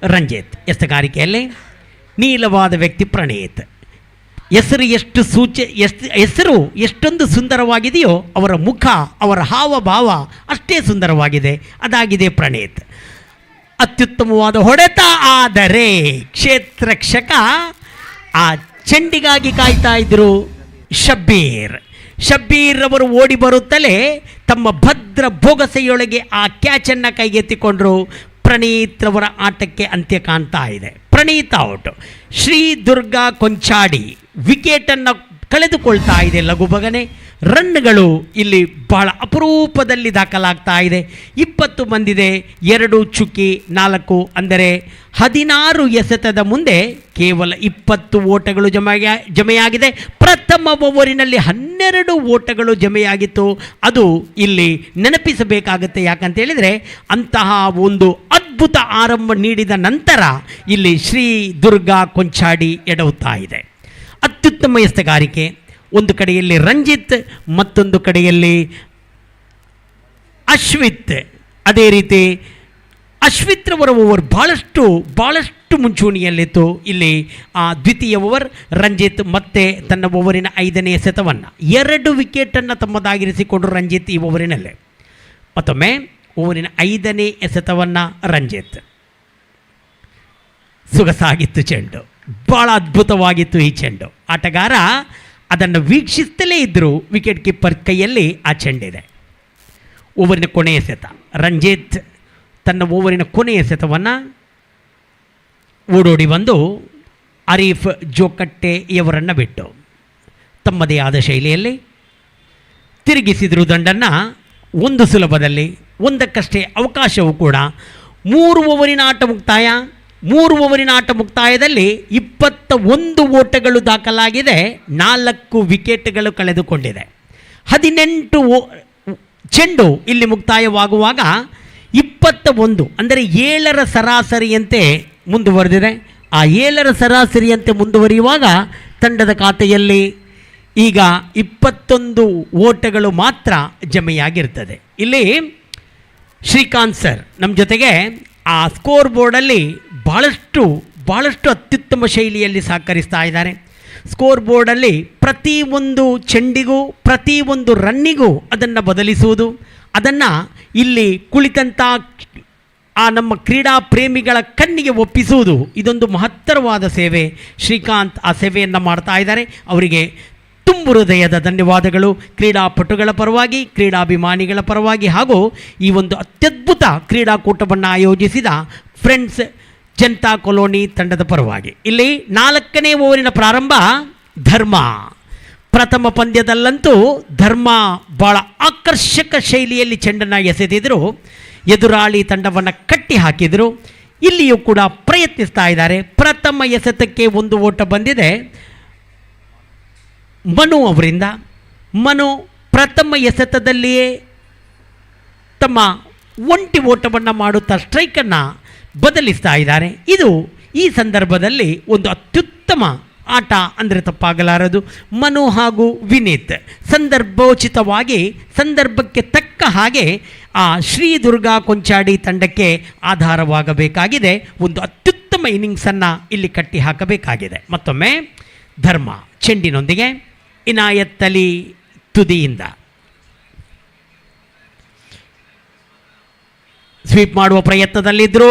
ರಂಜಿತ್ ಎಸೆಗಾರಿಕೆಯಲ್ಲಿ ನೀಲವಾದ ವ್ಯಕ್ತಿ ಪ್ರಣೀತ್. ಹೆಸರು ಎಷ್ಟೊಂದು ಸುಂದರವಾಗಿದೆಯೋ ಅವರ ಮುಖ, ಅವರ ಹಾವಭಾವ ಅಷ್ಟೇ ಸುಂದರವಾಗಿದೆ. ಅದಾಗಿದೆ ಪ್ರಣೀತ್. ಅತ್ಯುತ್ತಮವಾದ ಹೊಡೆತ. ಆದರೆ ಕ್ಷೇತ್ರರಕ್ಷಕ ಆ ಚೆಂಡಿಗಾಗಿ ಕಾಯ್ತಾ ಇದ್ದರು ಶಬ್ಬೀರ್ ಅವರು ಓಡಿ ಬರುತ್ತಲೇ ತಮ್ಮ ಭದ್ರ ಬೊಗಸೆಯೊಳಗೆ ಆ ಕ್ಯಾಚನ್ನು ಕೈಗೆತ್ತಿಕೊಂಡರು. ಪ್ರಣೀತ್ ರವರ ಆಟಕ್ಕೆ ಅಂತ್ಯ ಕಾಣ್ತಾ ಇದೆ. ಪ್ರಣೀತ್ ಔಟ್. ಶ್ರೀ ದುರ್ಗಾ ಕೊಂಚಾಡಿ ವಿಕೆಟನ್ನು ಕಳೆದುಕೊಳ್ತಾ ಇದೆ ಲಘುಬಗನೆ. ರನ್ಗಳು ಇಲ್ಲಿ ಬಹಳ ಅಪರೂಪದಲ್ಲಿ ದಾಖಲಾಗ್ತಾ ಇದೆ. 20 ಬಂದಿದೆ, 2 ಚುಕ್ಕಿ 4, ಅಂದರೆ 16 ಎಸೆತದ ಮುಂದೆ ಕೇವಲ 20 ಓಟಗಳು ಜಮೆಯಾಗಿದೆ. ಪ್ರಥಮ ಓವರಿನಲ್ಲಿ 12 ಓಟಗಳು ಜಮೆಯಾಗಿತ್ತು. ಅದು ಇಲ್ಲಿ ನೆನಪಿಸಬೇಕಾಗುತ್ತೆ. ಯಾಕಂತೇಳಿದರೆ ಅಂತಹ ಒಂದು ಅದ್ಭುತ ಆರಂಭ ನೀಡಿದ ನಂತರ ಇಲ್ಲಿ ಶ್ರೀ ದುರ್ಗಾ ಕೊಂಚಾಡಿ ಎಡವುತ್ತಾ ಇದೆ. ಅತ್ಯುತ್ತಮ ಎಸೆಗಾರಿಕೆ. ಒಂದು ಕಡೆಯಲ್ಲಿ ರಂಜಿತ್, ಮತ್ತೊಂದು ಕಡೆಯಲ್ಲಿ ಅಶ್ವಿತ್ ಅದೇ ರೀತಿ ಅಶ್ವಿತ್ರವರ ಓವರ್ ಭಾಳಷ್ಟು ಮುಂಚೂಣಿಯಲ್ಲಿತ್ತು. ಇಲ್ಲಿ ದ್ವಿತೀಯ ಓವರ್ ರಂಜಿತ್ ಮತ್ತೆ ತನ್ನ ಓವರಿನ 5ನೇ ಎಸೆತವನ್ನು 2 ವಿಕೆಟನ್ನು ತಮ್ಮದಾಗಿರಿಸಿಕೊಂಡು ರಂಜಿತ್ ಈ ಓವರಿನಲ್ಲೇ. ಮತ್ತೊಮ್ಮೆ ಓವರಿನ 5ನೇ ಎಸೆತವನ್ನು ರಂಜಿತ್. ಸೊಗಸಾಗಿತ್ತು ಚೆಂಡು, ಭಾಳ ಅದ್ಭುತವಾಗಿತ್ತು ಈ ಚೆಂಡು. ಆಟಗಾರ ಅದನ್ನು ವೀಕ್ಷಿಸ್ತಲೇ ಇದ್ದರೂ ವಿಕೆಟ್ ಕೀಪರ್ ಕೈಯಲ್ಲಿ ಆ ಚೆಂಡಿದೆ. ಓವರಿನ ಕೊನೆಯ ಎಸೆತ ರಂಜಿತ್ ತನ್ನ ಓವರಿನ ಕೊನೆಯ ಎಸೆತವನ್ನು ಓಡೋಡಿ ಬಂದು ಅರೀಫ್ ಜೋಕಟ್ಟೆಯವರನ್ನು ಬಿಟ್ಟು ತಮ್ಮದೇ ಆದ ಶೈಲಿಯಲ್ಲಿ ತಿರುಗಿಸಿದರು ದಂಡನ್ನು. ಒಂದು ಸುಲಭದಲ್ಲಿ ಒಂದಕ್ಕಷ್ಟೇ ಅವಕಾಶವೂ ಕೂಡ. 3 ಓವರಿನ ಆಟ ಮುಕ್ತಾಯ. 3 ಓವರಿನ ಆಟ ಮುಕ್ತಾಯದಲ್ಲಿ 21 ಓಟಗಳು ದಾಖಲಾಗಿದೆ, 4 ವಿಕೆಟ್ಗಳು ಕಳೆದುಕೊಂಡಿದೆ. 18 ಚೆಂಡು ಇಲ್ಲಿ ಮುಕ್ತಾಯವಾಗುವಾಗ 21 ಅಂದರೆ 7ರ ಸರಾಸರಿಯಂತೆ ಮುಂದುವರೆದಿದೆ. ಆ 7ರ ಸರಾಸರಿಯಂತೆ ಮುಂದುವರಿಯುವಾಗ ತಂಡದ ಖಾತೆಯಲ್ಲಿ ಈಗ 21 ಓಟಗಳು ಮಾತ್ರ ಜಮೆಯಾಗಿರ್ತದೆ. ಇಲ್ಲಿ ಶ್ರೀಕಾಂತ್ ಸರ್ ನಮ್ಮ ಜೊತೆಗೆ ಆ ಸ್ಕೋರ್ ಬೋರ್ಡಲ್ಲಿ ಭಾಳಷ್ಟು ಅತ್ಯುತ್ತಮ ಶೈಲಿಯಲ್ಲಿ ಸಹಕರಿಸ್ತಾ ಇದ್ದಾರೆ. ಸ್ಕೋರ್ ಬೋರ್ಡಲ್ಲಿ ಪ್ರತಿಯೊಂದು ಚೆಂಡಿಗೂ ಪ್ರತಿಯೊಂದು ರನ್ನಿಗೂ ಅದನ್ನು ಬದಲಿಸುವುದು, ಅದನ್ನು ಇಲ್ಲಿ ಕುಳಿತಂಥ ನಮ್ಮ ಕ್ರೀಡಾ ಪ್ರೇಮಿಗಳ ಕಣ್ಣಿಗೆ ಒಪ್ಪಿಸುವುದು ಇದೊಂದು ಮಹತ್ತರವಾದ ಸೇವೆ. ಶ್ರೀಕಾಂತ್ ಆ ಸೇವೆಯನ್ನು ಮಾಡ್ತಾ ಇದ್ದಾರೆ. ಅವರಿಗೆ ತುಂಬು ಹೃದಯದ ಧನ್ಯವಾದಗಳು ಕ್ರೀಡಾಪಟುಗಳ ಪರವಾಗಿ, ಕ್ರೀಡಾಭಿಮಾನಿಗಳ ಪರವಾಗಿ ಹಾಗೂ ಈ ಒಂದು ಅತ್ಯದ್ಭುತ ಕ್ರೀಡಾಕೂಟವನ್ನು ಆಯೋಜಿಸಿದ ಫ್ರೆಂಡ್ಸ್ ಜನತಾ ಕಾಲೋನಿ ತಂಡದ ಪರವಾಗಿ. ಇಲ್ಲಿ 4ನೇ ಓವರಿನ ಪ್ರಾರಂಭ ಧರ್ಮ. ಪ್ರಥಮ ಪಂದ್ಯದಲ್ಲಂತೂ ಧರ್ಮ ಭಾಳ ಆಕರ್ಷಕ ಶೈಲಿಯಲ್ಲಿ ಚೆಂಡನ್ನು ಎಸೆದಿದ್ದರು, ಎದುರಾಳಿ ತಂಡವನ್ನು ಕಟ್ಟಿ ಹಾಕಿದರು. ಇಲ್ಲಿಯೂ ಕೂಡ ಪ್ರಯತ್ನಿಸ್ತಾ ಇದ್ದಾರೆ. ಪ್ರಥಮ ಎಸೆತಕ್ಕೆ 1 ಓಟ ಬಂದಿದೆ ಮನು ಅವರಿಂದ. ಮನು ಪ್ರಥಮ ಎಸೆತದಲ್ಲಿಯೇ ತಮ್ಮ ಒಂಟಿ ಓಟವನ್ನು ಮಾಡುತ್ತಾ ಸ್ಟ್ರೈಕನ್ನು ಬದಲಿಸ್ತಾ ಇದ್ದಾರೆ. ಇದು ಈ ಸಂದರ್ಭದಲ್ಲಿ ಒಂದು ಅತ್ಯುತ್ತಮ ಆಟ ಅಂದರೆ ತಪ್ಪಾಗಲಾರದು. ಮನು ಹಾಗೂ ವಿನೀತ್ ಸಂದರ್ಭೋಚಿತವಾಗಿ ಸಂದರ್ಭಕ್ಕೆ ತಕ್ಕ ಹಾಗೆ ಆ ಶ್ರೀ ದುರ್ಗಾ ಕೊಂಚಾಡಿ ತಂಡಕ್ಕೆ ಆಧಾರವಾಗಬೇಕಾಗಿದೆ. ಒಂದು ಅತ್ಯುತ್ತಮ ಇನ್ನಿಂಗ್ಸನ್ನು ಇಲ್ಲಿ ಕಟ್ಟಿ ಹಾಕಬೇಕಾಗಿದೆ. ಮತ್ತೊಮ್ಮೆ ಧರ್ಮ ಚೆಂಡಿನೊಂದಿಗೆ ಇನಾಯತ್ ಅಲಿ ತುದಿಯಿಂದ ಸ್ವೀಪ್ ಮಾಡುವ ಪ್ರಯತ್ನದಲ್ಲಿದ್ದರೂ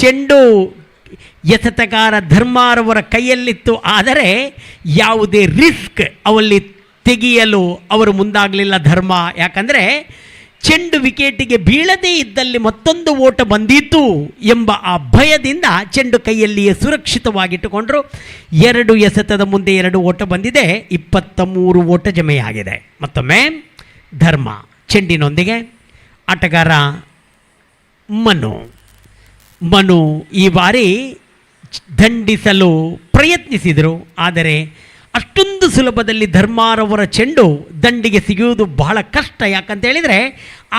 ಚೆಂಡು ಎಸೆತಗಾರ ಧರ್ಮಾರವರ ಕೈಯಲ್ಲಿತ್ತು. ಆದರೆ ಯಾವುದೇ ರಿಸ್ಕ್ ಅವಲ್ಲಿ ತೆಗೆಯಲು ಅವರು ಮುಂದಾಗಲಿಲ್ಲ ಧರ್ಮ. ಯಾಕಂದರೆ ಚೆಂಡು ವಿಕೆಟಿಗೆ ಬೀಳದೇ ಇದ್ದಲ್ಲಿ ಮತ್ತೊಂದು ಓಟ ಬಂದೀತು ಎಂಬ ಆ ಭಯದಿಂದ ಚೆಂಡು ಕೈಯಲ್ಲಿಯೇ ಸುರಕ್ಷಿತವಾಗಿಟ್ಟುಕೊಂಡರು. 2 ಎಸೆತದ ಮುಂದೆ 2 ಓಟ ಬಂದಿದೆ, 23 ಓಟ ಜಮೆಯಾಗಿದೆ. ಮತ್ತೊಮ್ಮೆ ಧರ್ಮ ಚೆಂಡಿನೊಂದಿಗೆ ಆಟಗಾರ ಮನು ಈ ಬಾರಿ ದಂಡಿಸಲು ಪ್ರಯತ್ನಿಸಿದರು. ಆದರೆ ಅಷ್ಟೊಂದು ಸುಲಭದಲ್ಲಿ ಧರ್ಮಾರವರ ಚೆಂಡು ದಂಡಿಗೆ ಸಿಗುವುದು ಬಹಳ ಕಷ್ಟ. ಯಾಕಂತೇಳಿದರೆ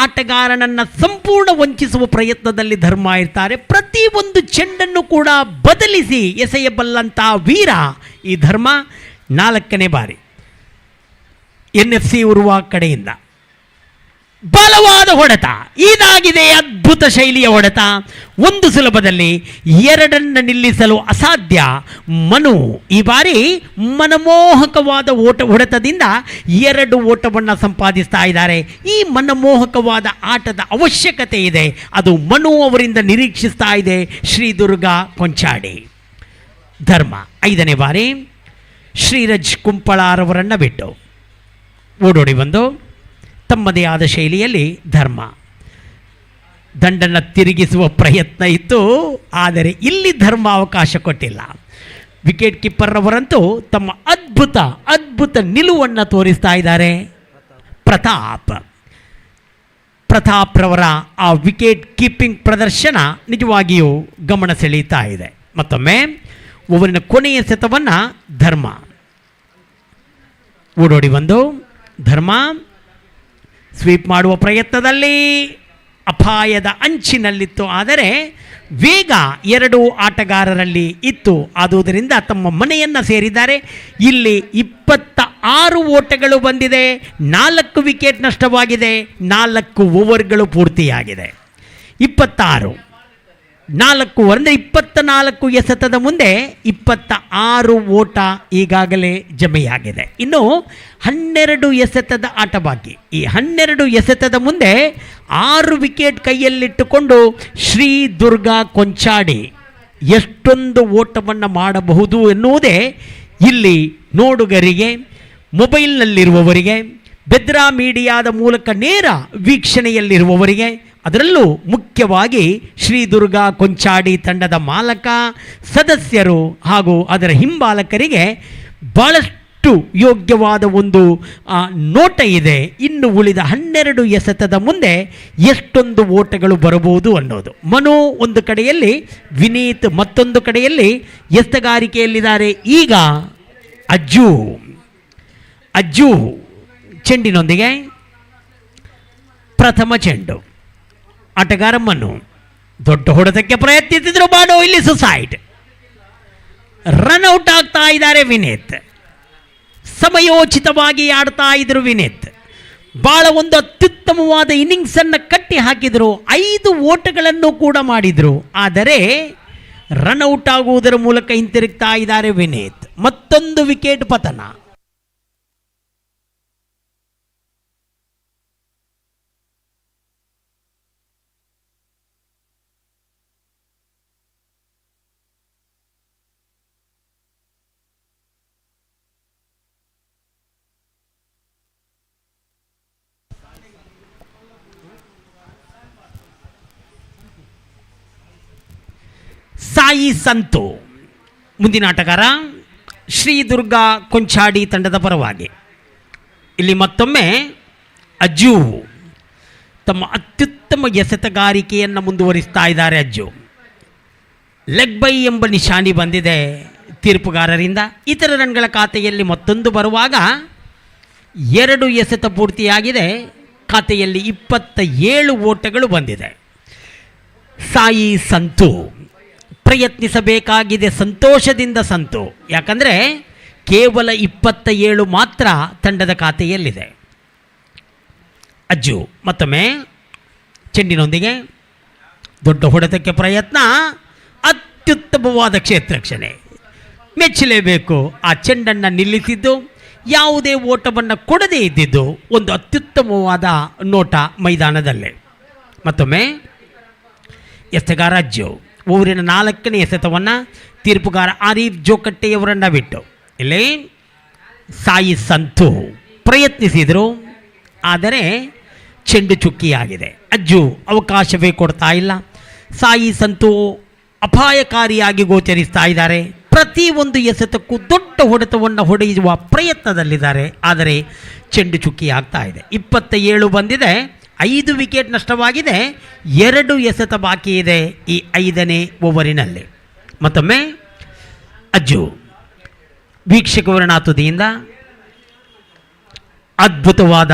ಆಟಗಾರನನ್ನು ಸಂಪೂರ್ಣ ವಂಚಿಸುವ ಪ್ರಯತ್ನದಲ್ಲಿ ಧರ್ಮ ಇರ್ತಾರೆ. ಪ್ರತಿಯೊಂದು ಚೆಂಡನ್ನು ಕೂಡ ಬದಲಿಸಿ ಎಸೆಯಬಲ್ಲಂಥ ವೀರ ಈ ಧರ್ಮ. 4ನೇ ಬಾರಿ NFC ಉರ್ವಾ ಕಡೆಯಿಂದ ಬಲವಾದ ಹೊಡೆತ. ಇದಾಗಿದೆ ಅದ್ಭುತ ಶೈಲಿಯ ಹೊಡೆತ. ಒಂದು ಸುಲಭದಲ್ಲಿ 2 ನಿಲ್ಲಿಸಲು ಅಸಾಧ್ಯ. ಮನು ಈ ಬಾರಿ ಮನಮೋಹಕವಾದ ಹೊಡೆತದಿಂದ 2 ಓಟವನ್ನು ಸಂಪಾದಿಸ್ತಾ ಇದ್ದಾರೆ. ಈ ಮನಮೋಹಕವಾದ ಆಟದ ಅವಶ್ಯಕತೆ ಇದೆ, ಅದು ಮನು ಅವರಿಂದ ನಿರೀಕ್ಷಿಸ್ತಾ ಇದೆ ಶ್ರೀದುರ್ಗಾ ಕೊಂಚಾಡಿ. ಧರ್ಮ 5ನೇ ಬಾರಿ ಶ್ರೀರಜ್ ಕುಂಪಳಾರವರನ್ನು ಬಿಟ್ಟು ಓಡೋಡಿ ಬಂದು ತಮ್ಮದೇ ಆದ ಶೈಲಿಯಲ್ಲಿ ಧರ್ಮ ದಂಡನ್ನು ತಿರುಗಿಸುವ ಪ್ರಯತ್ನ ಇತ್ತು. ಆದರೆ ಇಲ್ಲಿ ಧರ್ಮ ಅವಕಾಶ ಕೊಟ್ಟಿಲ್ಲ. ವಿಕೆಟ್ ಕೀಪರ್ ಅವರಂತೂ ತಮ್ಮ ಅದ್ಭುತ ನಿಲುವನ್ನು ತೋರಿಸ್ತಾ ಇದ್ದಾರೆ. ಪ್ರತಾಪ್ ರವರ ಆ ವಿಕೆಟ್ ಕೀಪಿಂಗ್ ಪ್ರದರ್ಶನ ನಿಜವಾಗಿಯೂ ಗಮನ ಸೆಳೆಯುತ್ತಾ ಇದೆ. ಮತ್ತೊಮ್ಮೆ ಓವರಿನ ಕೊನೆಯ ಎಸೆತವನ್ನು ಧರ್ಮ ಓಡೋಡಿ ಬಂದು ಧರ್ಮ ಸ್ವೀಪ್ ಮಾಡುವ ಪ್ರಯತ್ನದಲ್ಲಿ ಅಪಾಯದ ಅಂಚಿನಲ್ಲಿತ್ತು. ಆದರೆ ವೇಗ 2 ಆಟಗಾರರಲ್ಲಿ ಇತ್ತು. ಆದುದರಿಂದ ತಮ್ಮ ಮನೆಯನ್ನು ಸೇರಿದ್ದಾರೆ. ಇಲ್ಲಿ 6 ಓಟಗಳು ಬಂದಿದೆ, 4 ವಿಕೆಟ್ ನಷ್ಟವಾಗಿದೆ, 4 ಓವರ್ಗಳು ಪೂರ್ತಿಯಾಗಿದೆ. 26 4 ಓವರ್ ಅಂದರೆ 24 ಎಸೆತದ ಮುಂದೆ 26 ಓಟ ಈಗಾಗಲೇ ಜಮೆಯಾಗಿದೆ. ಇನ್ನು 12 ಎಸೆತದ ಆಟ ಬಾಕಿ. ಈ 12 ಎಸೆತದ ಮುಂದೆ 6 ವಿಕೆಟ್ ಕೈಯಲ್ಲಿಟ್ಟುಕೊಂಡು ಶ್ರೀ ದುರ್ಗಾ ಕೊಂಚಾಡಿ ಎಷ್ಟೊಂದು ಓಟವನ್ನು ಮಾಡಬಹುದು ಎನ್ನುವುದೇ ಇಲ್ಲಿ ನೋಡುಗರಿಗೆ, ಮೊಬೈಲ್ನಲ್ಲಿರುವವರಿಗೆ, ಬೆದ್ರಾ ಮೀಡಿಯಾದ ಮೂಲಕ ನೇರ ವೀಕ್ಷಣೆಯಲ್ಲಿರುವವರಿಗೆ, ಅದರಲ್ಲೂ ಮುಖ್ಯವಾಗಿ ಶ್ರೀ ದುರ್ಗಾ ಕೊಂಚಾಡಿ ತಂಡದ ಮಾಲಕ, ಸದಸ್ಯರು ಹಾಗೂ ಅದರ ಹಿಂಬಾಲಕರಿಗೆ ಭಾಳಷ್ಟು ಯೋಗ್ಯವಾದ ಒಂದು ನೋಟ ಇದೆ. ಇನ್ನು ಉಳಿದ 12 ಎಸೆತದ ಮುಂದೆ ಎಷ್ಟೊಂದು ಓಟಗಳು ಬರಬಹುದು ಅನ್ನೋದು. ಮನು ಒಂದು ಕಡೆಯಲ್ಲಿ, ವಿನೀತ್ ಮತ್ತೊಂದು ಕಡೆಯಲ್ಲಿ ಎಸೆತಗಾರಿಕೆಯಲ್ಲಿದ್ದಾರೆ. ಈಗ ಅಜ್ಜು ಚೆಂಡಿನೊಂದಿಗೆ ಪ್ರಥಮ ಚೆಂಡು. ಆಟಗಾರ ಮನು ದೊಡ್ಡ ಹೊಡೆತಕ್ಕೆ ಪ್ರಯತ್ನಿಸಿದ್ರು, ಬಾಡೋ ಇಲ್ಲಿ ಸುಸೈಡ್. ರನ್ಔಟ್ ಆಗ್ತಾ ಇದ್ದಾರೆ ವಿನೀತ್. ಸಮಯೋಚಿತವಾಗಿ ಆಡ್ತಾ ಇದ್ರು ವಿನೀತ್. ಬಹಳ ಒಂದು ಅತ್ಯುತ್ತಮವಾದ ಇನ್ನಿಂಗ್ಸ್ ಅನ್ನು ಕಟ್ಟಿ ಹಾಕಿದ್ರು. 5 ಓಟಗಳನ್ನು ಕೂಡ ಮಾಡಿದ್ರು. ಆದರೆ ರನ್ಔಟ್ ಆಗುವುದರ ಮೂಲಕ ಹಿಂತಿರುಗ್ತಾ ಇದ್ದಾರೆ ವಿನೀತ್. ಮತ್ತೊಂದು ವಿಕೆಟ್ ಪತನ. ಸಾಯಿ ಸಂತು ಮುಂದಿನ ಆಟಗಾರ ಶ್ರೀ ದುರ್ಗಾ ಕೊಂಚಾಡಿ ತಂಡದ ಪರವಾಗಿ. ಇಲ್ಲಿ ಮತ್ತೊಮ್ಮೆ ಅಜ್ಜು ತಮ್ಮ ಅತ್ಯುತ್ತಮ ಎಸೆತಗಾರಿಕೆಯನ್ನು ಮುಂದುವರಿಸ್ತಾ ಇದ್ದಾರೆ. ಅಜ್ಜು ಲೆಗ್ ಬೈ ಎಂಬ ನಿಶಾನಿ ಬಂದಿದೆ ತೀರ್ಪುಗಾರರಿಂದ. ಇತರ ರನ್ಗಳ ಖಾತೆಯಲ್ಲಿ ಮತ್ತೊಂದು ಬರುವಾಗ 2 ಎಸೆತ ಪೂರ್ತಿಯಾಗಿದೆ. ಖಾತೆಯಲ್ಲಿ 27 ಓಟಗಳು ಬಂದಿದೆ. ಸಾಯಿ ಸಂತು ಪ್ರಯತ್ನಿಸಬೇಕಾಗಿದೆ ಸಂತೋಷದಿಂದ ಸಂತು. ಯಾಕಂದರೆ ಕೇವಲ 27 ಮಾತ್ರ ತಂಡದ ಖಾತೆಯಲ್ಲಿದೆ. ಅಜ್ಜು ಮತ್ತೊಮ್ಮೆ ಚೆಂಡಿನೊಂದಿಗೆ ದೊಡ್ಡ ಹೊಡೆತಕ್ಕೆ ಪ್ರಯತ್ನ. ಅತ್ಯುತ್ತಮವಾದ ಕ್ಷೇತ್ರಕ್ಷಣೆ, ಮೆಚ್ಚಲೇಬೇಕು. ಆ ಚೆಂಡನ್ನು ನಿಲ್ಲಿಸಿದ್ದು, ಯಾವುದೇ ಓಟವನ್ನು ಕೊಡದೇ ಇದ್ದಿದ್ದು ಒಂದು ಅತ್ಯುತ್ತಮವಾದ ನೋಟ ಮೈದಾನದಲ್ಲೇ. ಮತ್ತೊಮ್ಮೆ ಎಸೆತಗಾರ ಅಜ್ಜು ಊರಿನ 4ನೇ ಎಸೆತವನ್ನು ತೀರ್ಪುಗಾರ ಆರೀಫ್ ಜೋಕಟ್ಟೆಯವರನ್ನು ಬಿಟ್ಟು ಇಲ್ಲಿ ಸಾಯಿ ಸಂತು ಪ್ರಯತ್ನಿಸಿದರು. ಆದರೆ ಚೆಂಡು ಚುಕ್ಕಿಯಾಗಿದೆ. ಅಜ್ಜು ಅವಕಾಶವೇ ಕೊಡ್ತಾ ಇಲ್ಲ. ಸಾಯಿ ಸಂತು ಅಪಾಯಕಾರಿಯಾಗಿ ಗೋಚರಿಸ್ತಾ ಇದ್ದಾರೆ. ಪ್ರತಿ ಒಂದು ಎಸೆತಕ್ಕೂ ದೊಡ್ಡ ಹೊಡೆತವನ್ನು ಹೊಡೆಯುವ ಪ್ರಯತ್ನದಲ್ಲಿದ್ದಾರೆ. ಆದರೆ ಚೆಂಡು ಚುಕ್ಕಿ ಆಗ್ತಾ ಇದೆ. 27 ಬಂದಿದೆ. 5 ವಿಕೆಟ್ ನಷ್ಟವಾಗಿದೆ. 2 ಎಸೆತ ಬಾಕಿ ಇದೆ ಈ 5ನೇ ಓವರಿನಲ್ಲಿ. ಮತ್ತೊಮ್ಮೆ ಅಜ್ಜು ವೀಕ್ಷಕವರಣ ತುದಿಯಿಂದ ಅದ್ಭುತವಾದ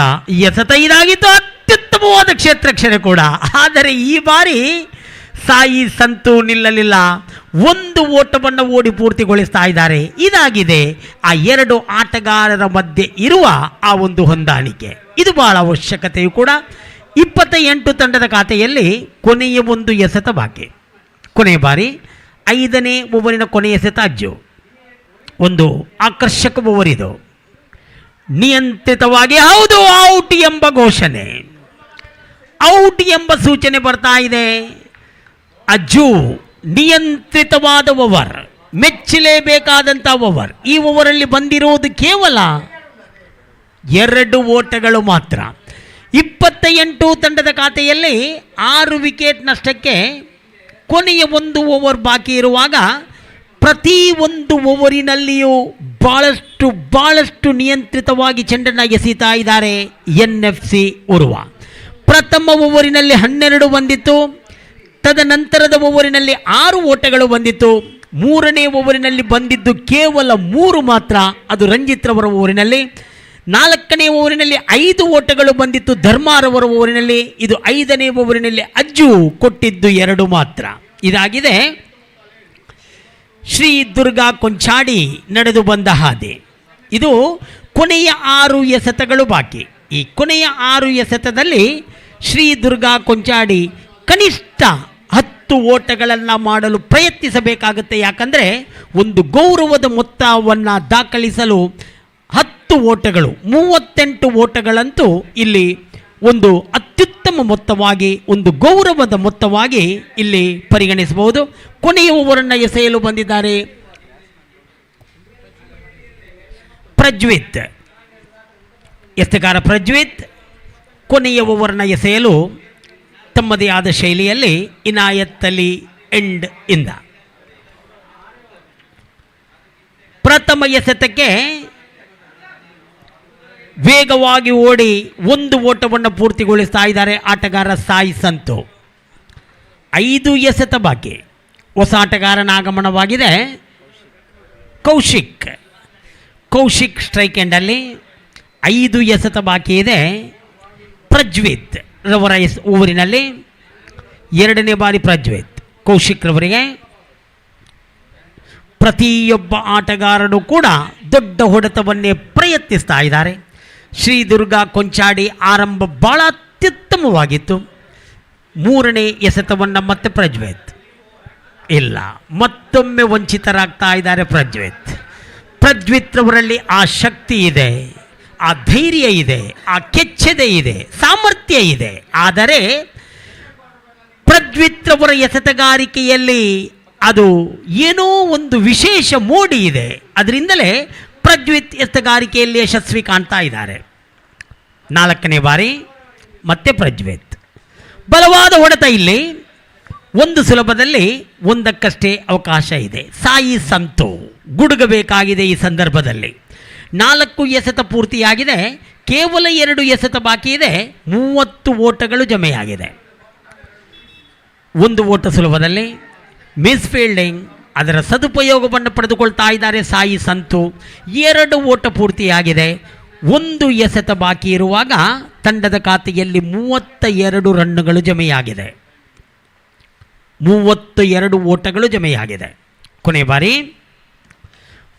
ಎಸೆತ ಇದಾಗಿತ್ತು. ಅತ್ಯುತ್ತಮವಾದ ಕ್ಷೇತ್ರಕ್ಷಣೆ ಕೂಡ. ಆದರೆ ಈ ಬಾರಿ ಸಾಯಿ ಸಂತು ನಿಲ್ಲಲಿಲ್ಲ. 1 ಓಟವನ್ನು ಓಡಿ ಪೂರ್ತಿಗೊಳಿಸ್ತಾ ಇದ್ದಾರೆ. ಇದಾಗಿದೆ ಆ 2 ಆಟಗಾರರ ಮಧ್ಯೆ ಇರುವ ಆ ಒಂದು ಹೊಂದಾಣಿಕೆ. ಇದು ಬಹಳ ಅವಶ್ಯಕತೆಯೂ ಕೂಡ. 28 ತಂಡದ ಖಾತೆಯಲ್ಲಿ ಕೊನೆಯ ಒಂದು ಎಸೆತ ಬಾಕಿ. ಕೊನೆಯ ಬಾರಿ 5ನೇ ಓವರಿನ ಕೊನೆಯ ಎಸೆತ ಅಜ್ಜು. ಒಂದು ಆಕರ್ಷಕ ಓವರ್ ಇದು. ನಿಯಂತ್ರಿತವಾಗಿ ಹೌದು ಔಟ್ ಎಂಬ ಘೋಷಣೆ, ಔಟ್ ಎಂಬ ಸೂಚನೆ ಬರ್ತಾ ಇದೆ. Ajju ನಿಯಂತ್ರಿತವಾದ over, ಮೆಚ್ಚಲೇಬೇಕಾದಂಥ over. ಈ ಓವರಲ್ಲಿ ಬಂದಿರುವುದು ಕೇವಲ 2 ಓಟಗಳು ಮಾತ್ರ. 28 ತಂಡದ ಖಾತೆಯಲ್ಲಿ 6 ವಿಕೆಟ್ ನಷ್ಟಕ್ಕೆ ಕೊನೆಯ 1 ಓವರ್ ಬಾಕಿ ಇರುವಾಗ ಪ್ರತಿ ಒಂದು ಓವರಿನಲ್ಲಿಯೂ ಬಹಳಷ್ಟು ನಿಯಂತ್ರಿತವಾಗಿ ಚೆಂಡನ್ನು ಎಸೀತಾ ಇದ್ದಾರೆ NFC ಉರ್ವ. ಪ್ರಥಮ ಓವರಿನಲ್ಲಿ 12 ಬಂದಿತ್ತು. ತದನಂತರದ ಓವರಿನಲ್ಲಿ 6 ಓಟಗಳು ಬಂದಿತ್ತು. 3ನೇ ಓವರಿನಲ್ಲಿ ಬಂದಿದ್ದು ಕೇವಲ 3 ಮಾತ್ರ. ಅದು ರಂಜಿತ್ ರವರ ಓವರಿನಲ್ಲಿ. 4ನೇ ಓವರಿನಲ್ಲಿ 5 ಓಟಗಳು ಬಂದಿತ್ತು ಧರ್ಮಾರವರ ಓವರಿನಲ್ಲಿ. ಇದು 5ನೇ ಓವರಿನಲ್ಲಿ ಅಜ್ಜು ಕೊಟ್ಟಿದ್ದು 2 ಮಾತ್ರ. ಇದಾಗಿದೆ ಶ್ರೀ ದುರ್ಗಾ ಕೊಂಚಾಡಿ ನಡೆದು ಬಂದ ಹಾದಿ. ಇದು ಕೊನೆಯ 6 ಎಸೆತಗಳು ಬಾಕಿ. ಈ ಕೊನೆಯ 6 ಎಸೆತದಲ್ಲಿ ಶ್ರೀ ದುರ್ಗಾ ಕೊಂಚಾಡಿ ಕನಿಷ್ಠ 10 ಓಟಗಳನ್ನು ಮಾಡಲು ಪ್ರಯತ್ನಿಸಬೇಕಾಗುತ್ತೆ. ಯಾಕಂದರೆ ಒಂದು ಗೌರವದ ಮೊತ್ತವನ್ನು ದಾಖಲಿಸಲು 10 ಓಟಗಳು, 38 ಓಟಗಳಂತೂ ಇಲ್ಲಿ ಒಂದು ಅತ್ಯುತ್ತಮ ಮೊತ್ತವಾಗಿ, ಒಂದು ಗೌರವದ ಮೊತ್ತವಾಗಿ ಇಲ್ಲಿ ಪರಿಗಣಿಸಬಹುದು. ಕೊನೆಯ ಓವರನ್ನು ಎಸೆಯಲು ಬಂದಿದ್ದಾರೆ ಪ್ರಜ್ವಿತ್, ಎಸೆಗಾರ ಪ್ರಜ್ವಿತ್ ಕೊನೆಯ ಓವರ್ನ ಎಸೆಯಲು ತಮ್ಮದೇ ಆದ ಶೈಲಿಯಲ್ಲಿ ಇನಾಯತ್ ಅಲಿ ಎಂಡ್ ಇಂದ ಪ್ರಥಮ ಎಸೆತಕ್ಕೆ ವೇಗವಾಗಿ ಓಡಿ 1 ಓಟವನ್ನು ಪೂರ್ತಿಗೊಳಿಸ್ತಾ ಇದ್ದಾರೆ ಆಟಗಾರ ಸಾಯಿ ಸಂತು. 5 ಎಸೆತ ಬಾಕಿ. ಹೊಸ ಆಟಗಾರನ ಆಗಮನವಾಗಿದೆ ಕೌಶಿಕ್ ಸ್ಟ್ರೈಕ್ ಎಂಡಲ್ಲಿ. 5 ಎಸೆತ ಬಾಕಿ ಇದೆ ಪ್ರಜ್ವಿತ್ ರವರ ಓವರಿನಲ್ಲಿ. 2ನೇ ಬಾರಿ ಪ್ರಜ್ವಿತ್ ಕೌಶಿಕ್ ರವರಿಗೆ. ಪ್ರತಿಯೊಬ್ಬ ಆಟಗಾರನು ಕೂಡ ದೊಡ್ಡ ಹೊಡೆತವನ್ನೇ ಪ್ರಯತ್ನಿಸ್ತಾ ಇದ್ದಾರೆ. ಶ್ರೀ ದುರ್ಗಾ ಕೊಂಚಾಡಿ ಆರಂಭ ಬಹಳ ಅತ್ಯುತ್ತಮವಾಗಿತ್ತು. 3ನೇ ಎಸೆತವನ್ನು ಮತ್ತೆ ಪ್ರಜ್ವಿತ್ ಇಲ್ಲ, ಮತ್ತೊಮ್ಮೆ ವಂಚಿತರಾಗ್ತಾ ಇದ್ದಾರೆ ಪ್ರಜ್ವಿತ್ ರವರಲ್ಲಿ ಆ ಶಕ್ತಿ ಇದೆ, ಆ ಧೈರ್ಯ ಇದೆ, ಆ ಕೆಚ್ಚೆದೆ ಇದೆ, ಸಾಮರ್ಥ್ಯ ಇದೆ. ಆದರೆ ಪ್ರಜ್ವಿತ್ ರವರ ಎಸೆತಗಾರಿಕೆಯಲ್ಲಿ ಅದು ಏನೋ ಒಂದು ವಿಶೇಷ ಮೋಡಿ ಇದೆ. ಅದರಿಂದಲೇ ಪ್ರಜ್ವಿತ್ ಎಸೆತಗಾರಿಕೆಯಲ್ಲಿ ಯಶಸ್ವಿ ಕಾಣ್ತಾ ಇದ್ದಾರೆ. 4ನೇ ಬಾರಿ ಮತ್ತೆ ಪ್ರಜ್ವಿತ್ ಬಲವಾದ ಹೊಡೆತ. ಇಲ್ಲಿ ಒಂದು ಸುಲಭದಲ್ಲಿ ಒಂದಕ್ಕಷ್ಟೇ ಅವಕಾಶ ಇದೆ. ಸಾಯಿ ಸಂತು ಗುಡುಗಬೇಕಾಗಿದೆ ಈ ಸಂದರ್ಭದಲ್ಲಿ. 4 ಎಸೆತ ಪೂರ್ತಿಯಾಗಿದೆ, ಕೇವಲ 2 ಎಸೆತ ಬಾಕಿ ಇದೆ. 30 ಓಟಗಳು ಜಮೆಯಾಗಿದೆ. 1 ಓಟ ಸುಲಭದಲ್ಲಿ ಮಿಸ್ ಫೀಲ್ಡಿಂಗ್, ಅದರ ಸದುಪಯೋಗವನ್ನು ಪಡೆದುಕೊಳ್ತಾ ಇದ್ದಾರೆ ಸಾಯಿ ಸಂತು. 2 ಓಟ ಪೂರ್ತಿಯಾಗಿದೆ. 1 ಎಸೆತ ಬಾಕಿ ಇರುವಾಗ ತಂಡದ ಖಾತೆಯಲ್ಲಿ 32 ರನ್ನುಗಳು ಜಮೆಯಾಗಿದೆ. 32 ಓಟಗಳು ಜಮೆಯಾಗಿದೆ. ಕೊನೆ ಬಾರಿ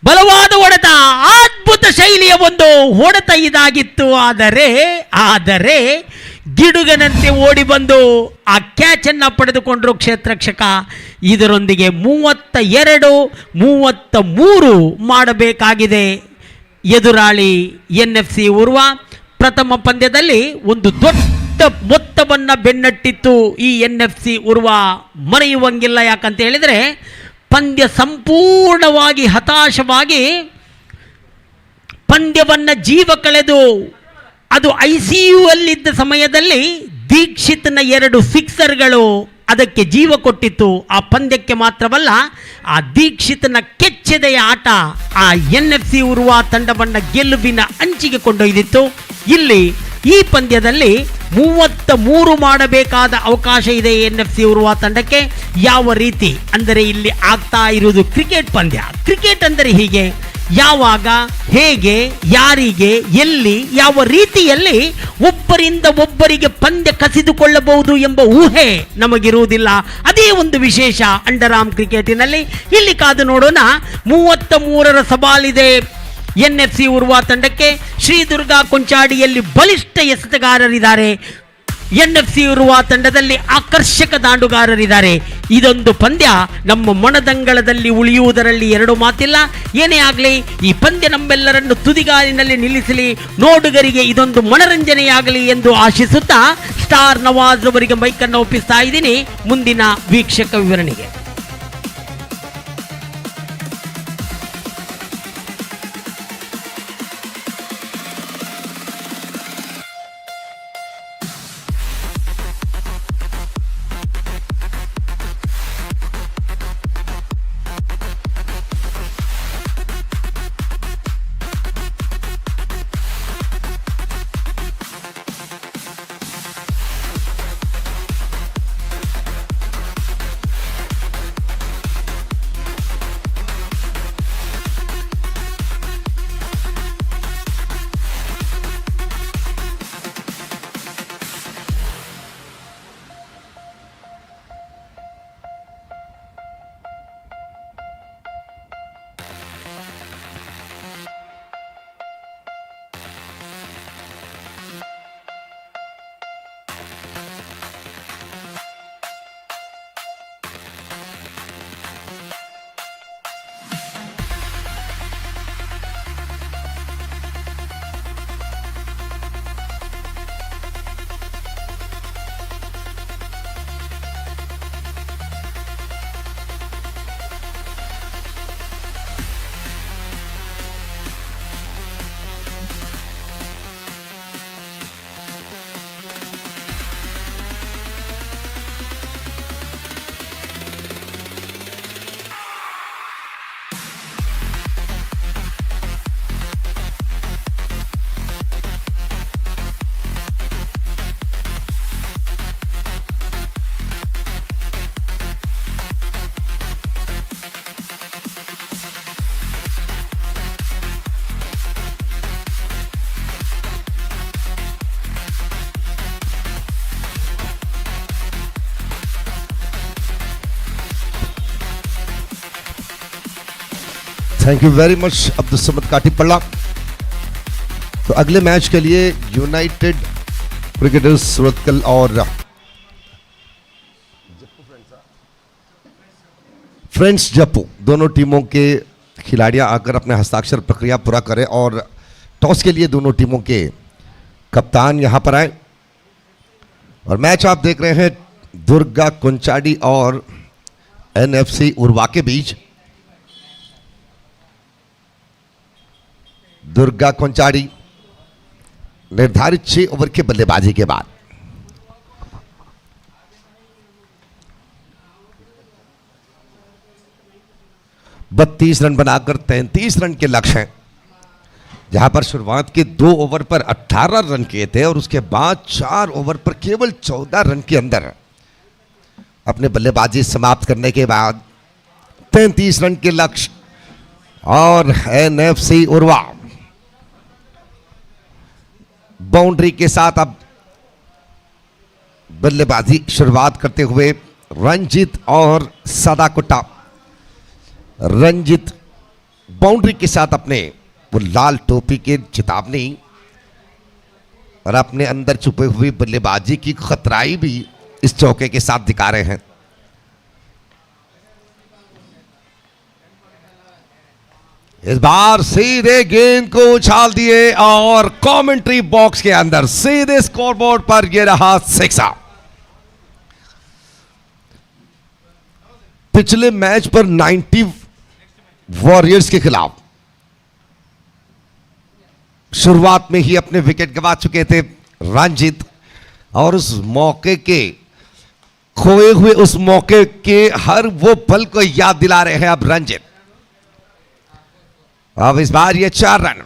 ಬಲವಾದ ಹೊಡೆತ, ಅದ್ಭುತ ಶೈಲಿಯ ಒಂದು ಹೊಡೆತ ಇದಾಗಿತ್ತು. ಆದರೆ ಗಿಡುಗನಂತೆ ಓಡಿ ಬಂದು ಆ ಕ್ಯಾಚನ್ನು ಪಡೆದುಕೊಂಡರು ಕ್ಷೇತ್ರರಕ್ಷಕ. ಇದರೊಂದಿಗೆ 32-33 ಮಾಡಬೇಕಾಗಿದೆ ಎದುರಾಳಿ NFC ಉರ್ವ. ಪ್ರಥಮ ಪಂದ್ಯದಲ್ಲಿ ಒಂದು ದೊಡ್ಡ ಮೊತ್ತವನ್ನು ಬೆನ್ನಟ್ಟಿತ್ತು ಈ NFC ಉರ್ವ, ಮರೆಯುವಂಗಿಲ್ಲ. ಯಾಕಂತ ಹೇಳಿದರೆ ಪಂದ್ಯ ಸಂಪೂರ್ಣವಾಗಿ ಹತಾಶವಾಗಿ ಪಂದ್ಯವನ್ನು ಜೀವ ಕಳೆದು ಅದು ICU ಅಲ್ಲಿದ್ದ ಸಮಯದಲ್ಲಿ ದೀಕ್ಷಿತ್ನ 2 ಸಿಕ್ಸರ್ಗಳು ಅದಕ್ಕೆ ಜೀವ ಕೊಟ್ಟಿತ್ತು. ಆ ಪಂದ್ಯಕ್ಕೆ ಮಾತ್ರವಲ್ಲ, ಆ ದೀಕ್ಷಿತ್ನ ಕೆಚ್ಚೆದೆಯ ಆಟ ಆ NFC ಉರ್ವ ತಂಡವನ್ನು ಗೆಲುವಿನ ಅಂಚಿಗೆ ಕೊಂಡೊಯ್ದಿತ್ತು. ಇಲ್ಲಿ ಈ ಪಂದ್ಯದಲ್ಲಿ 33 ಮಾಡಬೇಕಾದ ಅವಕಾಶ ಇದೆ NFC ಉರ್ವ ತಂಡಕ್ಕೆ. ಯಾವ ರೀತಿ ಅಂದರೆ ಇಲ್ಲಿ ಆಗ್ತಾ ಇರುವುದು ಕ್ರಿಕೆಟ್ ಪಂದ್ಯ. ಕ್ರಿಕೆಟ್ ಅಂದರೆ ಹೀಗೆ, ಯಾವಾಗ, ಹೇಗೆ, ಯಾರಿಗೆ, ಎಲ್ಲಿ, ಯಾವ ರೀತಿಯಲ್ಲಿ ಒಬ್ಬರಿಂದ ಒಬ್ಬರಿಗೆ ಪಂದ್ಯ ಕಸಿದುಕೊಳ್ಳಬಹುದು ಎಂಬ ಊಹೆ ನಮಗಿರುವುದಿಲ್ಲ. ಅದೇ ಒಂದು ವಿಶೇಷ ಅಂಡರ್ ಆರ್ಮ್ ಕ್ರಿಕೆಟಿನಲ್ಲಿ. ಇಲ್ಲಿ ಕಾದು ನೋಡೋಣ. 33ರ ಸವಾಲಿದೆ NFC ಉರ್ವ ತಂಡಕ್ಕೆ. ಶ್ರೀ ದುರ್ಗಾ ಕೊಂಚಾಡಿಯಲ್ಲಿ ಬಲಿಷ್ಠ ಎಸೆತಗಾರರಿದ್ದಾರೆ. NFC ಉರ್ವ ತಂಡದಲ್ಲಿ ಆಕರ್ಷಕ ದಾಂಡುಗಾರರಿದ್ದಾರೆ. ಇದೊಂದು ಪಂದ್ಯ ನಮ್ಮ ಮನದಂಗಳದಲ್ಲಿ ಉಳಿಯುವುದರಲ್ಲಿ 2 ಮಾತಿಲ್ಲ. ಏನೇ ಆಗಲಿ, ಈ ಪಂದ್ಯ ನಮ್ಮೆಲ್ಲರನ್ನು ತುದಿಗಾಲಿನಲ್ಲಿ ನಿಲ್ಲಿಸಲಿ, ನೋಡುಗರಿಗೆ ಇದೊಂದು ಮನರಂಜನೆಯಾಗಲಿ ಎಂದು ಆಶಿಸುತ್ತಾ ಸ್ಟಾರ್ ನವಾಜ್ ಅವರಿಗೆ ಮೈಕನ್ನು ಒಪ್ಪಿಸ್ತಾ ಇದ್ದೀನಿ ಮುಂದಿನ ವೀಕ್ಷಕ ವಿವರಣೆಗೆ. Thank you very much Abdul Samad Katipalla. तो अगले मैच के लिए यूनाइटेड क्रिकेटर्स सूरतकल और फ्रेंड्स जप्पू दोनों टीमों के खिलाड़ियां आकर अपने हस्ताक्षर प्रक्रिया पूरा करें और टॉस के लिए दोनों टीमों के कप्तान यहां पर आए। और मैच आप देख रहे हैं दुर्गा कुंचाडी और एनएफसी उर्वा के बीच। दुर्गा कुंचाडी निर्धारित 6 ओवर के बल्लेबाजी के बाद बत्तीस रन बनाकर 33 रन के लक्ष्य हैं, जहां पर शुरुआत के 2 ओवर पर 18 रन किए थे और उसके बाद 4 ओवर पर केवल 14 रन के अंदर अपने बल्लेबाजी समाप्त करने के बाद 33 रन के लक्ष्य। और एनएफसी उर्वा बाउंड्री के साथ अब बल्लेबाजी शुरुआत करते हुए रंजीत और सदाकुट्टा। रंजीत बाउंड्री के साथ अपने वो लाल टोपी के चेतावनी और अपने अंदर छुपे हुए बल्लेबाजी की खतराई भी इस चौके के साथ दिखा रहे हैं। इस बार सीधे गेंद को उछाल दिए और कमेंट्री बॉक्स के अंदर सीधे स्कोरबोर्ड पर यह रहा 6। पिछले मैच पर 90 वॉरियर्स के खिलाफ शुरुआत में ही अपने विकेट गंवा चुके थे रंजीत, और उस मौके के खोए हुए उस मौके के हर वो पल को याद दिला रहे हैं अब रंजीत। अब इस बार ये 4 रन।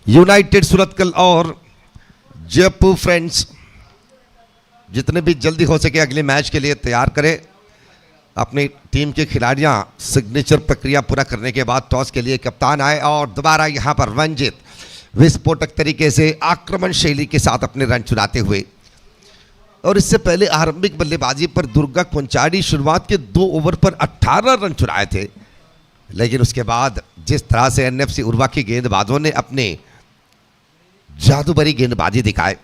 यूनाइटेड सूरतकल और जयपुर फ्रेंड्स जितने भी जल्दी हो सके अगले मैच के लिए तैयार करें अपनी टीम के खिलाड़ियां। सिग्नेचर प्रक्रिया पूरा करने के बाद टॉस के लिए कप्तान आए और दोबारा यहां पर रंजीत विस्फोटक तरीके से आक्रमण शैली के साथ अपने रन चुराते हुए। और इससे पहले आरंभिक बल्लेबाजी पर दुर्गा कुंचाडी शुरुआत के 2 ओवर पर 18 रन चुराए थे, लेकिन उसके बाद जिस तरह से एनएफसी उर्वा के गेंदबाजों ने अपने जादू भरी गेंदबाजी दिखाए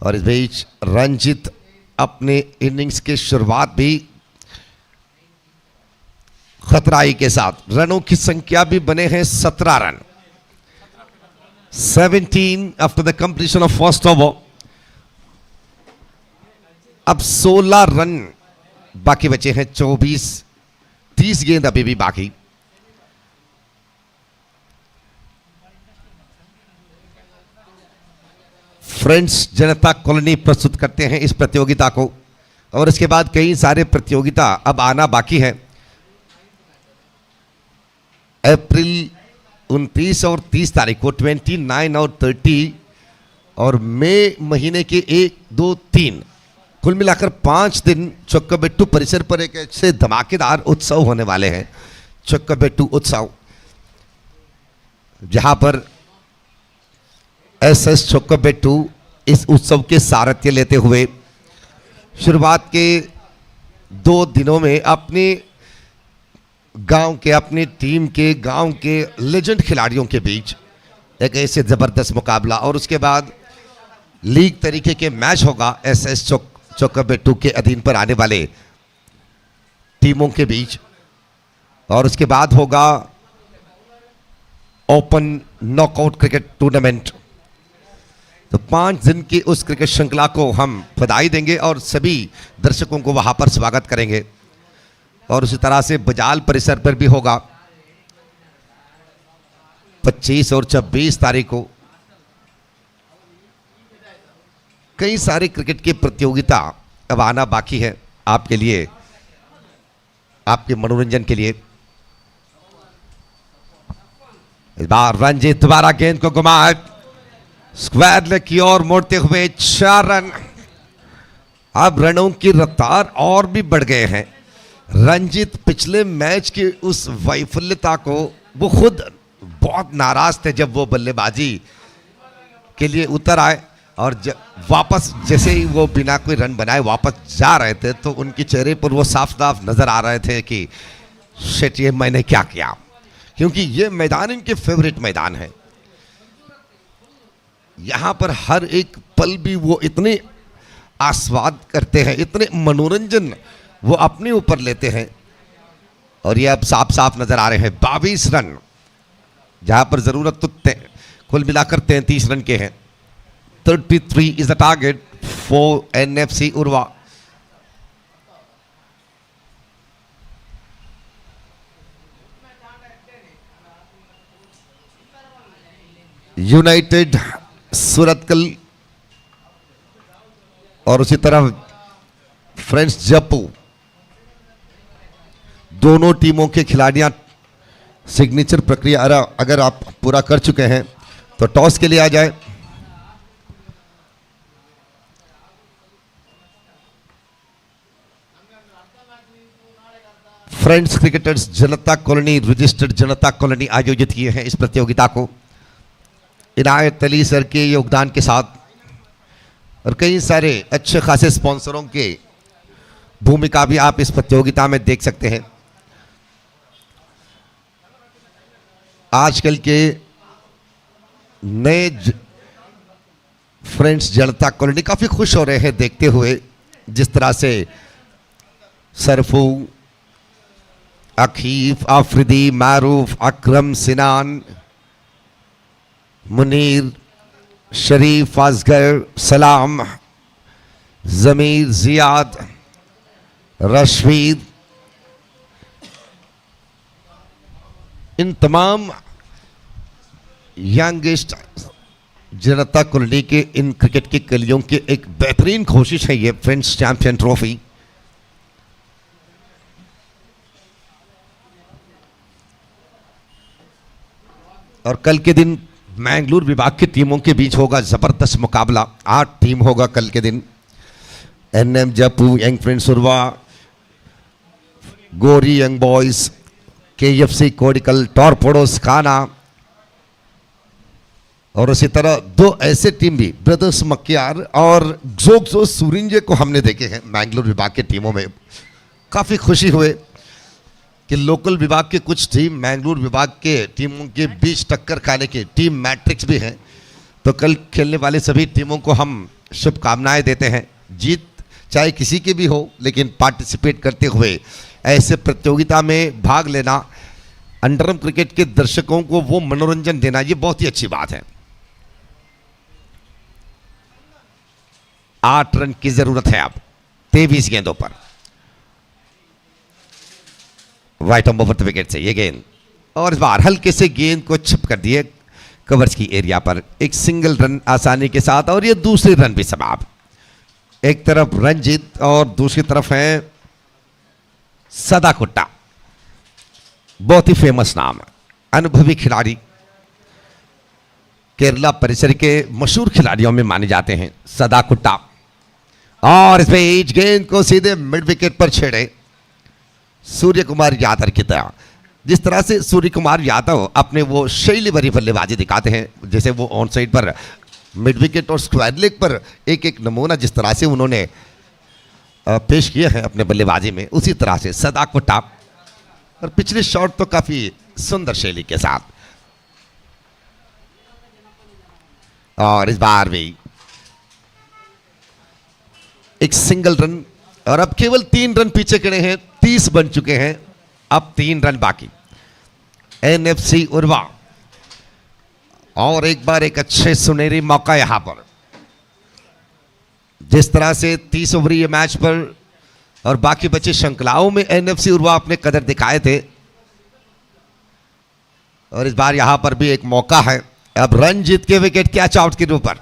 और इस बीच रंजीत अपने इनिंग्स की शुरुआत भी खतराई के साथ, रनों की संख्या भी बने हैं 17 run, 17 after the completion of first over. अब 16 रन बाकी बचे हैं, 30 गेंद अभी भी बाकी। फ्रेंड्स जनता कॉलोनी प्रस्तुत करते हैं इस प्रतियोगिता को और इसके बाद कई सारे प्रतियोगिता अब आना बाकी है। अप्रैल 29 और 30 तारीख को 29 और 30 और मई महीने के 1, 2, 3 कुल मिलाकर 5 दिन चोक्काबेट्टू परिसर पर एक ऐसे धमाकेदार उत्सव होने वाले हैं, चोक्काबेट्टू उत्सव, जहां पर एसएस चोक्काबेट्टू इस उत्सव के सारथ्य लेते हुए शुरुआत के 2 दिनों में अपने गांव के, अपनी टीम के, गांव के लेजेंड खिलाड़ियों के बीच एक ऐसे जबरदस्त मुकाबला और उसके बाद लीग तरीके के मैच होगा एसएस चोक्काबेट्टू के अधीन पर आने वाले टीमों के बीच, और उसके बाद होगा ओपन नॉकआउट क्रिकेट टूर्नामेंट। तो 5 दिन की उस क्रिकेट श्रृंखला को हम बधाई देंगे और सभी दर्शकों को वहां पर स्वागत करेंगे। और उसी तरह से बजाल परिसर पर भी होगा 25 और 26 तारीख को कई सारे क्रिकेट की प्रतियोगिता अब आना बाकी है आपके लिए, आपके मनोरंजन के लिए। इस बार रंजीत दोबारा गेंद को घुमाए, स्क्वायर लेग की ओर मोड़ते हुए 4 रन। अब रनों की रफ्तार और भी बढ़ गए हैं। रंजीत पिछले मैच की उस वैफल्यता को वो खुद बहुत नाराज थे जब वो बल्लेबाजी के लिए उतर आए, और वापस जैसे ही वो बिना कोई रन बनाए वापस जा रहे थे तो उनके चेहरे पर वो साफ साफ नजर आ रहे थे कि शिट, ये मैंने क्या किया, क्योंकि ये मैदान इनके फेवरेट मैदान है। यहां पर हर एक पल भी वो इतने आस्वाद करते हैं, इतने मनोरंजन वो अपने ऊपर लेते हैं। और ये अब साफ साफ नजर आ रहे हैं 22 रन, जहां पर जरूरत तो कुल मिलाकर 33 रन के हैं। 33 is the target for NFC Urwa. United Surathkal और उसी तरह फ्रेंड्स जप्पू, दोनों टीमों के खिलाड़ियां सिग्नेचर प्रक्रिया अगर आप पूरा कर चुके हैं तो टॉस के लिए आ जाए। फ्रेंड्स क्रिकेटर्स जनता कॉलोनी, रजिस्टर्ड जनता कॉलोनी आयोजित किए हैं इस प्रतियोगिता को। इनायत अली सर के योगदान के साथ और कई सारे अच्छे खासे स्पॉन्सरों के भूमिका भी आप इस प्रतियोगिता में देख सकते हैं। आजकल के नए फ्रेंड्स जनता कॉलोनी काफी खुश हो रहे हैं देखते हुए जिस तरह से सरफू, अकीफ, आफरीदी, मारूफ, अकरम, सिनान, मुनीर, शरीफ, असगर, सलाम, जमीर, जियाद, रशवीद, इन तमाम यंगेस्ट जनता कॉलोनी के इन क्रिकेट की कलियों की एक बेहतरीन कोशिश है ये फ्रेंड्स चैंपियन ट्रॉफी। और कल के दिन मैंगलोर विभाग की टीमों के बीच होगा जबरदस्त मुकाबला। 8 टीम होगा कल के दिन। NM Jaipur, young friends Urwa, गोरी young boys, KFC Kodikal, Torpedoes खाना और उसी तरह 2 ऐसे टीम भी ब्रदर्स मक्यार और जोक्सो सूरिंजे को हमने देखे हैं मैंगलोर विभाग की टीमों में। काफ़ी खुशी हुए कि लोकल विभाग के कुछ टीम मैंगलोर विभाग के टीमों के बीच टक्कर खाने की टीम मैट्रिक्स भी हैं। तो कल खेलने वाले सभी टीमों को हम शुभकामनाएं देते हैं। जीत चाहे किसी की भी हो, लेकिन पार्टिसिपेट करते हुए ऐसे प्रतियोगिता में भाग लेना, अंडरआर्म क्रिकेट के दर्शकों को वो मनोरंजन देना, ये बहुत ही अच्छी बात है। 8 रन की जरूरत है अब 23 गेंदों पर। White on over the wicket से ये गेंद और इस बार हल्के से गेंद को छिप कर दिए कवर्स की एरिया पर। एक सिंगल रन आसानी के साथ और ये दूसरी रन भी समाप्त। एक तरफ रंजीत और दूसरी तरफ है सदाकुट्टा, बहुत ही फेमस नाम, अनुभवी खिलाड़ी, केरला परिसर के मशहूर खिलाड़ियों में माने जाते हैं सदाकुट्टा। और इस बीच गेंद को सीधे मिड विकेट पर छेड़े सूर्य कुमार यादव की तरह। जिस तरह से सूर्य कुमार यादव अपने वो शैली भरी बल्लेबाजी दिखाते हैं, जैसे वो ऑन साइड पर मिड विकेट और स्क्वायर लेग पर एक एक नमूना जिस तरह से उन्होंने पेश किया है अपने बल्लेबाजी में, उसी तरह से सदाकुट्टा। और पिछले शॉट तो काफी सुंदर शैली के साथ। और इस बार भी एक सिंगल रन और अब केवल 3 रन पीछे खड़े हैं। 30 बन चुके हैं, अब 3 रन बाकी। एनएफसी उर्वा और एक बार एक अच्छे सुनहरी मौका यहां पर। जिस तरह से 30 ओवर ये मैच पर और बाकी बचे श्रृंखलाओं में एनएफसी उर्वा अपने कदर दिखाए थे, और इस बार यहां पर भी एक मौका है। अब रन जीत के विकेट कैच आउट के ऊपर।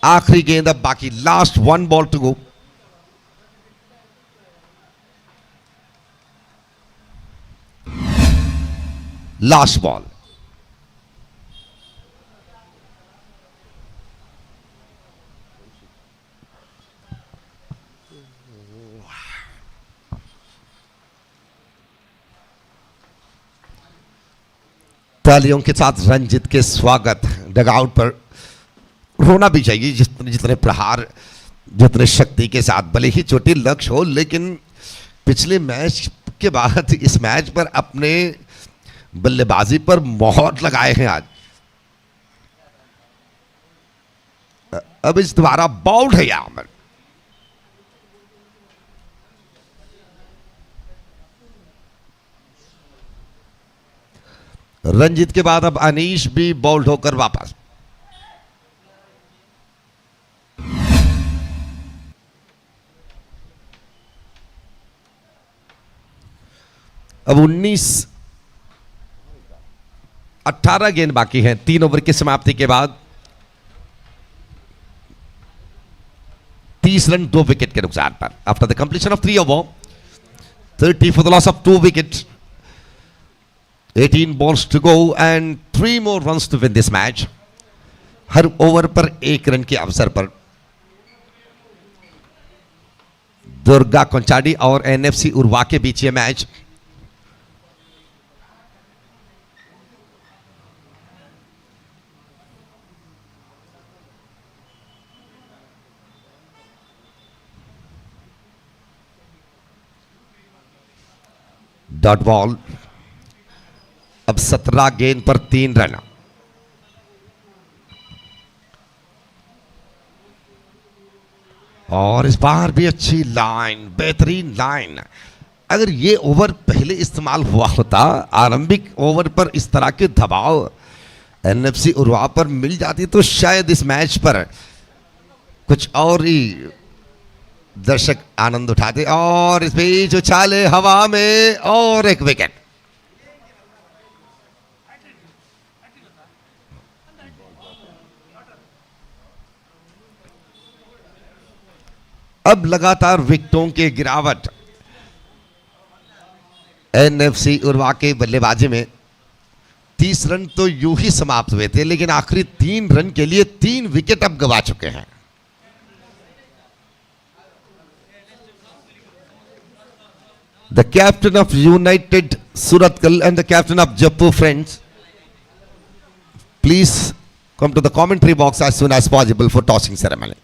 आखिरी गेंद अब बाकी, last 1 ball to go. Last ball. तालियों के साथ रंजित के स्वागत। डगआउट पर रोना भी चाहिए, जितने प्रहार, जितने शक्ति के साथ, भले ही छोटी लक्ष्य हो, लेकिन पिछले मैच के बाद इस मैच पर अपने बल्लेबाजी पर मोहर लगाए हैं आज। अब इस द्वारा बाउंड है यहां पर। रंजित के बाद अब अनीश भी बाउल्ड होकर वापस। अब 18 गेंद बाकी हैं 3 ओवर की समाप्ति के बाद। 30 रन 2 विकेट के नुकसान पर। After the completion of 3 over 30 for the loss of 2 wicket. 18 balls to go and 3 more runs to win this match. Her over पर 1 रन के अवसर पर दुर्गा कोंचाडी और एनएफसी उर्वा के बीच ये मैच। Dot ball. अब 17 गेंद पर 3 रन। और इस बार भी अच्छी लाइन, बेहतरीन लाइन। अगर ये ओवर पहले इस्तेमाल हुआ होता, आरंभिक ओवर पर इस तरह के दबाव एनएफसी उर्वा पर मिल जाती, तो शायद इस मैच पर कुछ और ही दर्शक आनंद उठाते। और इस बीच उछाले हवा में और एक विकेट। अब लगातार विकेटों के गिरावट एनएफसी उर्वा के बल्लेबाजी में। 30 रन तो यूं ही समाप्त हुए थे, लेकिन आखिरी 3 रन के लिए 3 विकेट अब गवा चुके हैं। The captain of United Surathkal and the captain of Jaipur Friends, please come to the commentary box as soon as possible for tossing ceremony.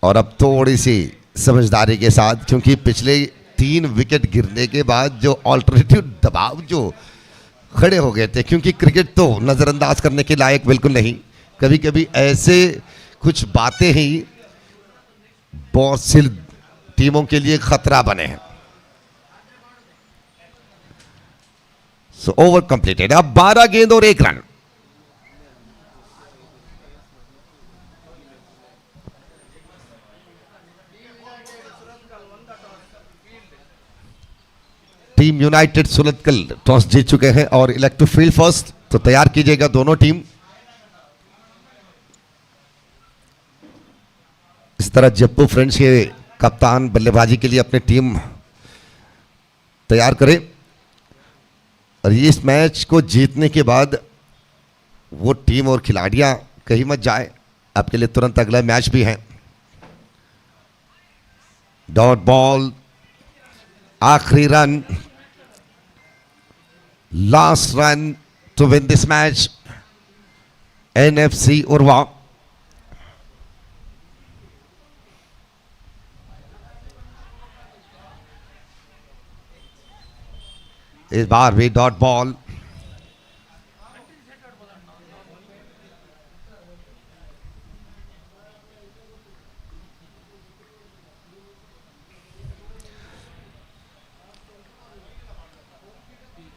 और अब थोड़ी सी समझदारी के साथ, क्योंकि पिछले 3 विकेट गिरने के बाद जो ऑल्टरनेटिव दबाव जो खड़े हो गए थे, क्योंकि क्रिकेट तो नज़रअंदाज करने के लायक बिल्कुल नहीं। कभी कभी ऐसे कुछ बातें ही बहुत सी टीमों के लिए खतरा बने हैं। So over completed. अब 12 गेंद और 1 रन। टीम यूनाइटेड सुरतकल टॉस जीत चुके हैं और इलेक्ट टू फील्ड फर्स्ट, तो तैयार कीजिएगा दोनों टीम। इस तरह जयपुर फ्रेंड्स के कप्तान बल्लेबाजी के लिए अपनी टीम तैयार करें। और इस मैच को जीतने के बाद वो टीम और खिलाड़ियां कहीं मत जाए, आपके लिए तुरंत अगला मैच भी है। डॉट बॉल, आखिरी run, last run to win this match. NFC Urwa इस बार भी डॉट बॉल।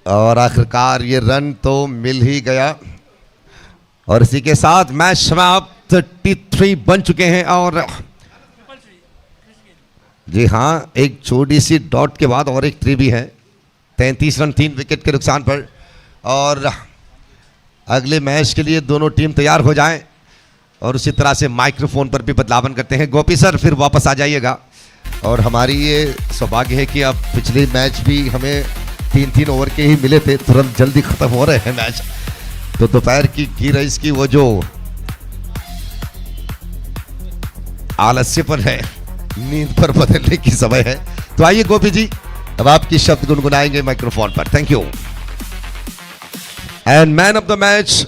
और आखिरकार ये रन तो मिल ही गया और इसी के साथ मैच समाप्त। 33 बन चुके हैं और जी हाँ, एक छोटी सी डॉट के बाद और एक ट्री भी है। 33 रन 3 विकेट के नुकसान पर। और अगले मैच के लिए दोनों टीम तैयार हो जाएं और उसी तरह से माइक्रोफोन पर भी बदलावन करते हैं। गोपी सर फिर वापस आ जाइएगा। और हमारी ये सौभाग्य है कि अब पिछले मैच भी हमें 3-3 ओवर के ही मिले थे, तुरंत जल्दी खत्म हो रहे हैं मैच। तो दोपहर की रईस की वो जो आलस्य पर है, नींद पर बदलने की समय है। तो आइए गोपी जी, अब आपकी शब्द गुनगुनाएंगे माइक्रोफोन पर। Thank you. And man of the match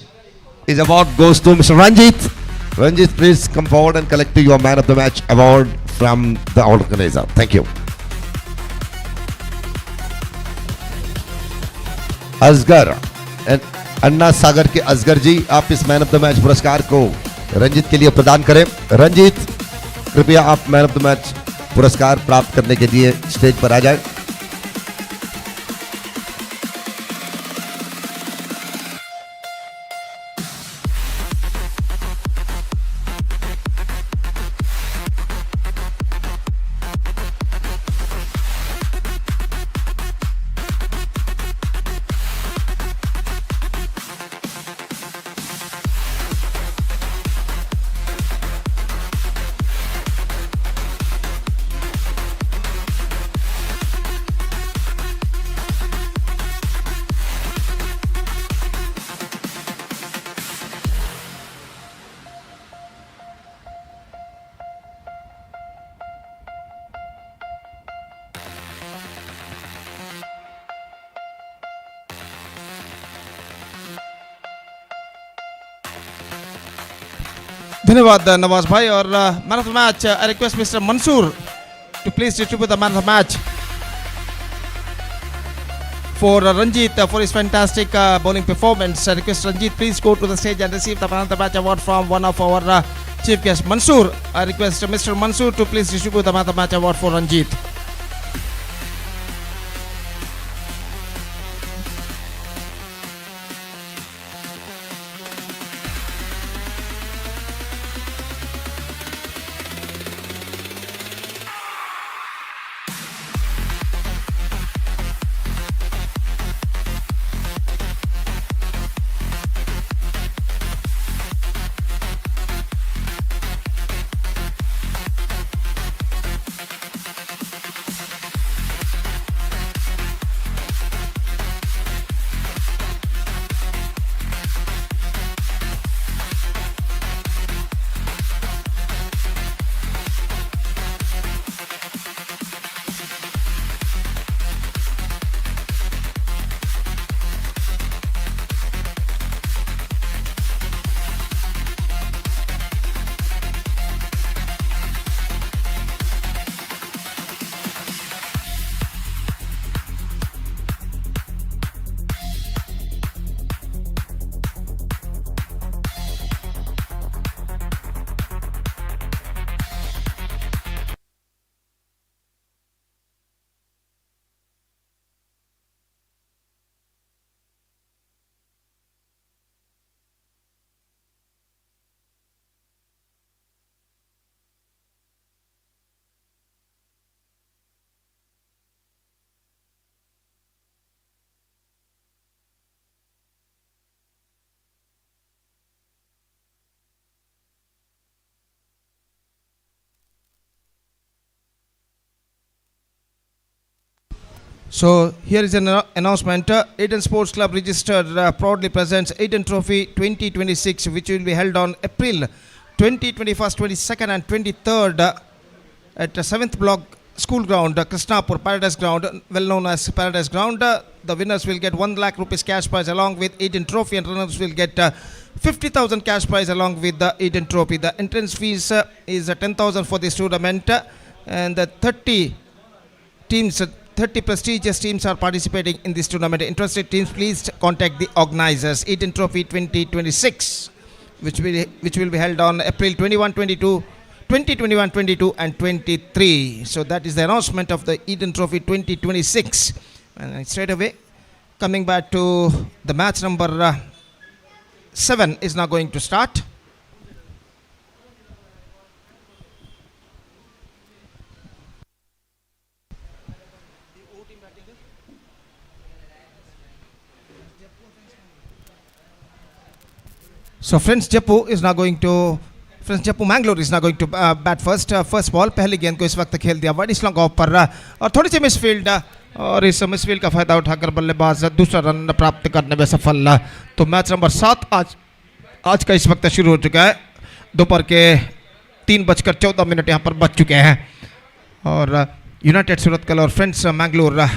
is award goes to mister Ranjith. Ranjith, please come forward and collect your man of the match award from the organiser. Thank you. Asgar, Anna Sagar के असगर जी, आप इस मैन ऑफ द मैच पुरस्कार को रंजीत के लिए प्रदान करें। रंजीत, कृपया आप मैन ऑफ द मैच पुरस्कार प्राप्त करने के लिए स्टेज पर आ जाएं। धन्यवाद नवाज भाई। और man of the match, I request mister Mansoor to please distribute the man of the match for Ranjit for his fantastic bowling performance. I request Ranjit please go to the stage and receive the man of the match award from one of our chief guests, Mansoor. I request Mr. Mansoor to please distribute the man of the match award for Ranjit. So here is an announcement. Eden Sports Club registered proudly presents Eden Trophy 2026, which will be held on April 21st, 22nd and 23rd at 7th Block School Ground, Krishnapur, Paradise Ground, well known as Paradise Ground. The winners will get 1 lakh rupees cash prize along with Eden Trophy, and runners will get 50,000 cash prize along with the Eden Trophy. The entrance fees is 10,000 for this tournament, and the 30 teams, 30 prestigious teams are participating in this tournament. Interested teams, please contact the organizers. Eden Trophy 2026, which will be held on April 21, 22, 2021, 22 and 23. So that is the announcement of the Eden Trophy 2026. And straight away, coming back to the match number 7 is now going to start. So Friends Jaipur is now going to Mangalore is now going to bat first. First ball, पहली गेंद को इस वक्त खेल दिया wide स्लॉन्ग of पर और थोड़ी सी मिसफील्ड और इस मिसफील्ड का फायदा उठाकर बल्लेबाज दूसरा रन प्राप्त करने में सफल। तो मैच नंबर 7 आज का इस वक्त शुरू हो चुका है। दोपहर के 3:14 यहाँ पर बच चुके हैं और यूनाइटेड सूरतकल और फ्रेंड्स मैंगलोर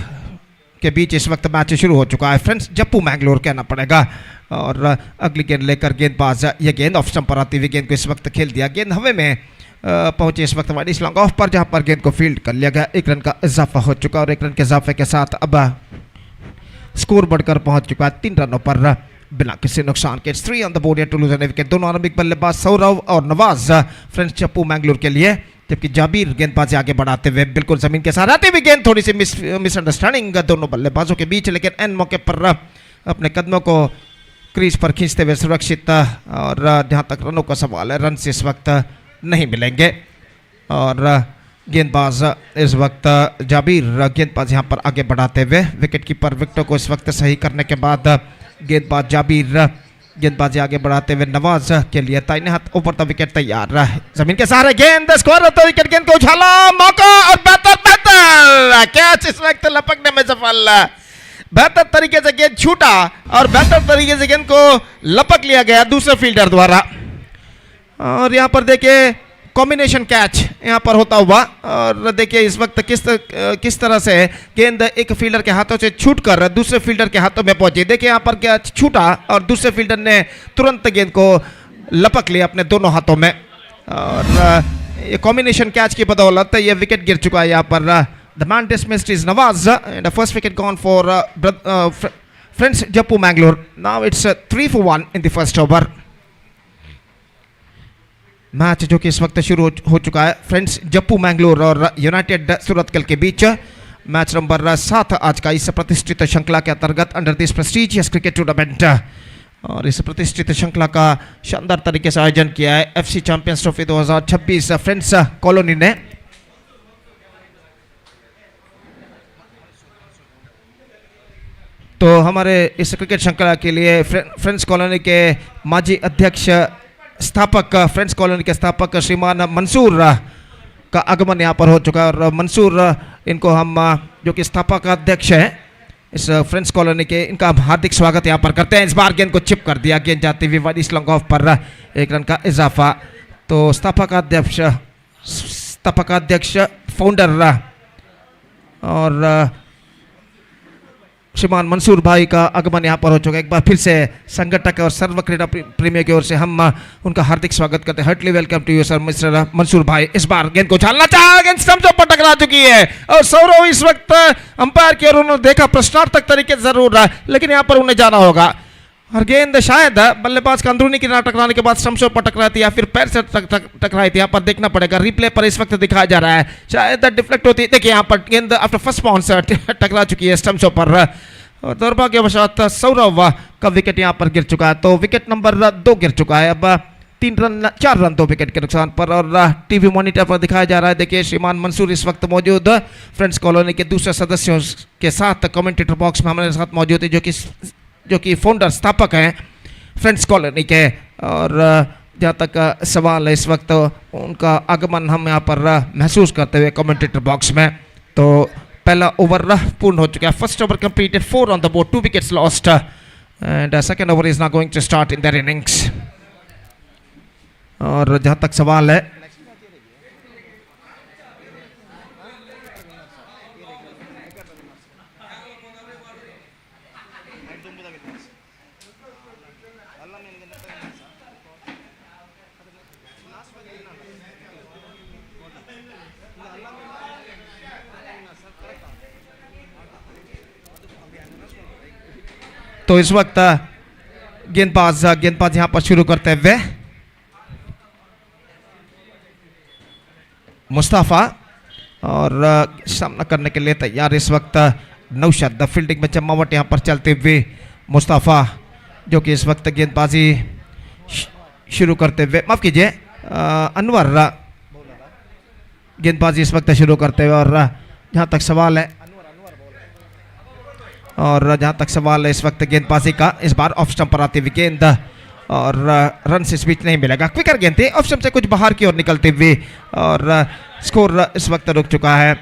के बीच इस वक्त मैच शुरू हो चुका है। फ्रेंड्स जप्पू मैंगलोर कहना पड़ेगा। और अगली गेंद लेकर गेंदबाज, ये गेंद ऑफ स्टंप पर आती हुई गेंद को इस वक्त खेल दिया। गेंद हवा में पहुंचे इस वक्त वाइड लॉन्ग ऑफ पर, जहां पर गेंद को फील्ड कर लिया गया। 1 रन का इजाफा हो चुका और 1 रन के इजाफे के साथ अब स्कोर बढ़कर पहुंच चुका है 3 रनों पर बिना किसी नुकसान के। 3 on the board to lose an wicket. दोनों आरंभिक बल्लेबाज सौरव और नवाज फ्रेंड्स जप्पू मैंगलोर के लिए, जबकि जाबिर गेंदबाजी आगे बढ़ाते हुए बिल्कुल जमीन के साथ आते हुए गेंद, थोड़ी सी मिसअंडरस्टैंडिंग दोनों बल्लेबाजों के बीच, लेकिन एन मौके पर अपने कदमों को क्रीज पर खींचते हुए सुरक्षित। और जहाँ तक रनों का सवाल है, रन से इस वक्त नहीं मिलेंगे। और गेंदबाज इस वक्त जाबिर गेंदबाज यहाँ पर आगे बढ़ाते हुए विकेट कीपर विकेटों को इस वक्त सही करने के बाद गेंदबाज जाबिर गेंदबाजी आगे बढ़ाते हुए नवाज के लिए दाहिने हाथ ऊपर द विकेट तैयार, जमीन के सहारे गेंद स्कोर होता विकेट, गेंद को उछाला, मौका और बेहतर कैच इस वक्त लपकने में सफल। बेहतर तरीके से गेंद छूटा और बेहतर तरीके से गेंद को लपक लिया गया दूसरे फील्डर द्वारा। और यहाँ पर देखिए कॉम्बिनेशन कैच यहाँ पर होता हुआ, और देखिए इस वक्त किस तरह से गेंद एक फील्डर के हाथों से छूटकर दूसरे फील्डर के हाथों में पहुंची। देखिए यहाँ पर कैच छूटा और दूसरे फील्डर ने तुरंत गेंद को लपक लिया अपने दोनों हाथों में। और ये कॉम्बिनेशन कैच की बदौलत ये विकेट गिर चुका है। यहाँ पर the man dismissed is Nawaz and the first wicket gone for Friends Jappu Mangalore. Now it's 3 for 1 in the first over. Match जो कि इस वक्त शुरू हो चुका है फ्रेंड्स जप्पू मैंगलोर और यूनाइटेड सूरतकल के बीच। मैच नंबर 7 आज का इस प्रतिष्ठित श्रृंखला के अंतर्गत under this prestigious cricket tournament. और इस प्रतिष्ठित श्रृंखला का शानदार तरीके से आयोजन किया है FC champions Trophy 2026 friends colony ने। तो हमारे इस क्रिकेट श्रृंखला के लिए फ्रेंड्स कॉलोनी के माजी अध्यक्ष स्थापक, फ्रेंड्स कॉलोनी के स्थापक श्रीमान मंसूर का आगमन यहाँ पर हो चुका है। और मंसूर इनको हम जो कि स्थापक अध्यक्ष हैं इस फ्रेंड्स कॉलोनी के, इनका हम हार्दिक स्वागत यहाँ पर करते हैं। इस बार गेंद को चिप कर दिया, गेंद जाती हुई वाइड लॉन्ग ऑफ पर 1 रन का इजाफा। तो स्थापक अध्यक्ष फाउंडर और श्रीमान मंसूर भाई का आगमन यहाँ पर हो चुका है। एक बार फिर से संगठक और सर्व क्रीड़ा प्रेमियों की ओर से हम उनका हार्दिक स्वागत करते हैं। Heartly welcome to you sir mister Mansoor भाई। इस बार गेंद को उछालना चाहा, गेंद स्टंप पर टकरा चुकी है और सौरव इस वक्त अंपायर की ओर उन्होंने देखा, प्रश्नार्थक तरीके से जरूर रहा, लेकिन यहाँ पर उन्हें जाना होगा। और गेंद शायद बल्लेबाज का अंदरूनी किनारा टकराने के बाद स्टंप पर टकराई थी या फिर पैर से टकराई थी। यहाँ पर देखना पड़ेगा, रिप्ले पर इस वक्त दिखाया जा रहा है, शायद डिफ्लेक्ट होती है। देखिए यहाँ पर गेंद आफ्टर फर्स्ट बाउंस टकरा चुकी है स्टंप पर और दुर्भाग्यवशात सौरव का विकेट यहाँ पर गिर चुका है। तो विकेट नंबर 2 गिर चुका है। अब 4 रन 2 विकेट के नुकसान पर। और टीवी मॉनिटर पर दिखाया जा रहा है, देखिए श्रीमान मंसूर इस वक्त मौजूद फ्रेंड्स कॉलोनी के दूसरे सदस्यों के साथ कमेंटेटर बॉक्स में हमारे साथ मौजूद है, जो कि फाउंडर स्थापक हैं फ्रेंड्स कॉलोनी के। और जहाँ तक सवाल है इस वक्त उनका आगमन हम यहाँ पर महसूस करते हुए कमेंटेटर बॉक्स में। तो पहला ओवर पूर्ण हो चुका है। First over completed, 4 on the board, 2 wickets lost and second over is now going to start in their innings. और जहाँ तक सवाल है तो इस वक्त गेंदबाज यहाँ पर शुरू करते हुए मुस्तफ़ा और सामना करने के लिए तैयार इस वक्त नौशाद। फील्डिंग में जमावट यहाँ पर चलते हुए मुस्तफ़ा जो कि इस वक्त गेंदबाजी शुरू करते हुए, माफ़ कीजिए अनवर गेंदबाजी इस वक्त शुरू करते हुए। और जहाँ तक सवाल है इस वक्त गेंदबाजी का, इस बार ऑफ स्टंप पर आती हुई गेंद और रन से इस बीच नहीं मिलेगा। क्विकर गेंद थी, ऑफ स्टंप से कुछ बाहर की ओर निकलती हुई और स्कोर इस वक्त रुक चुका है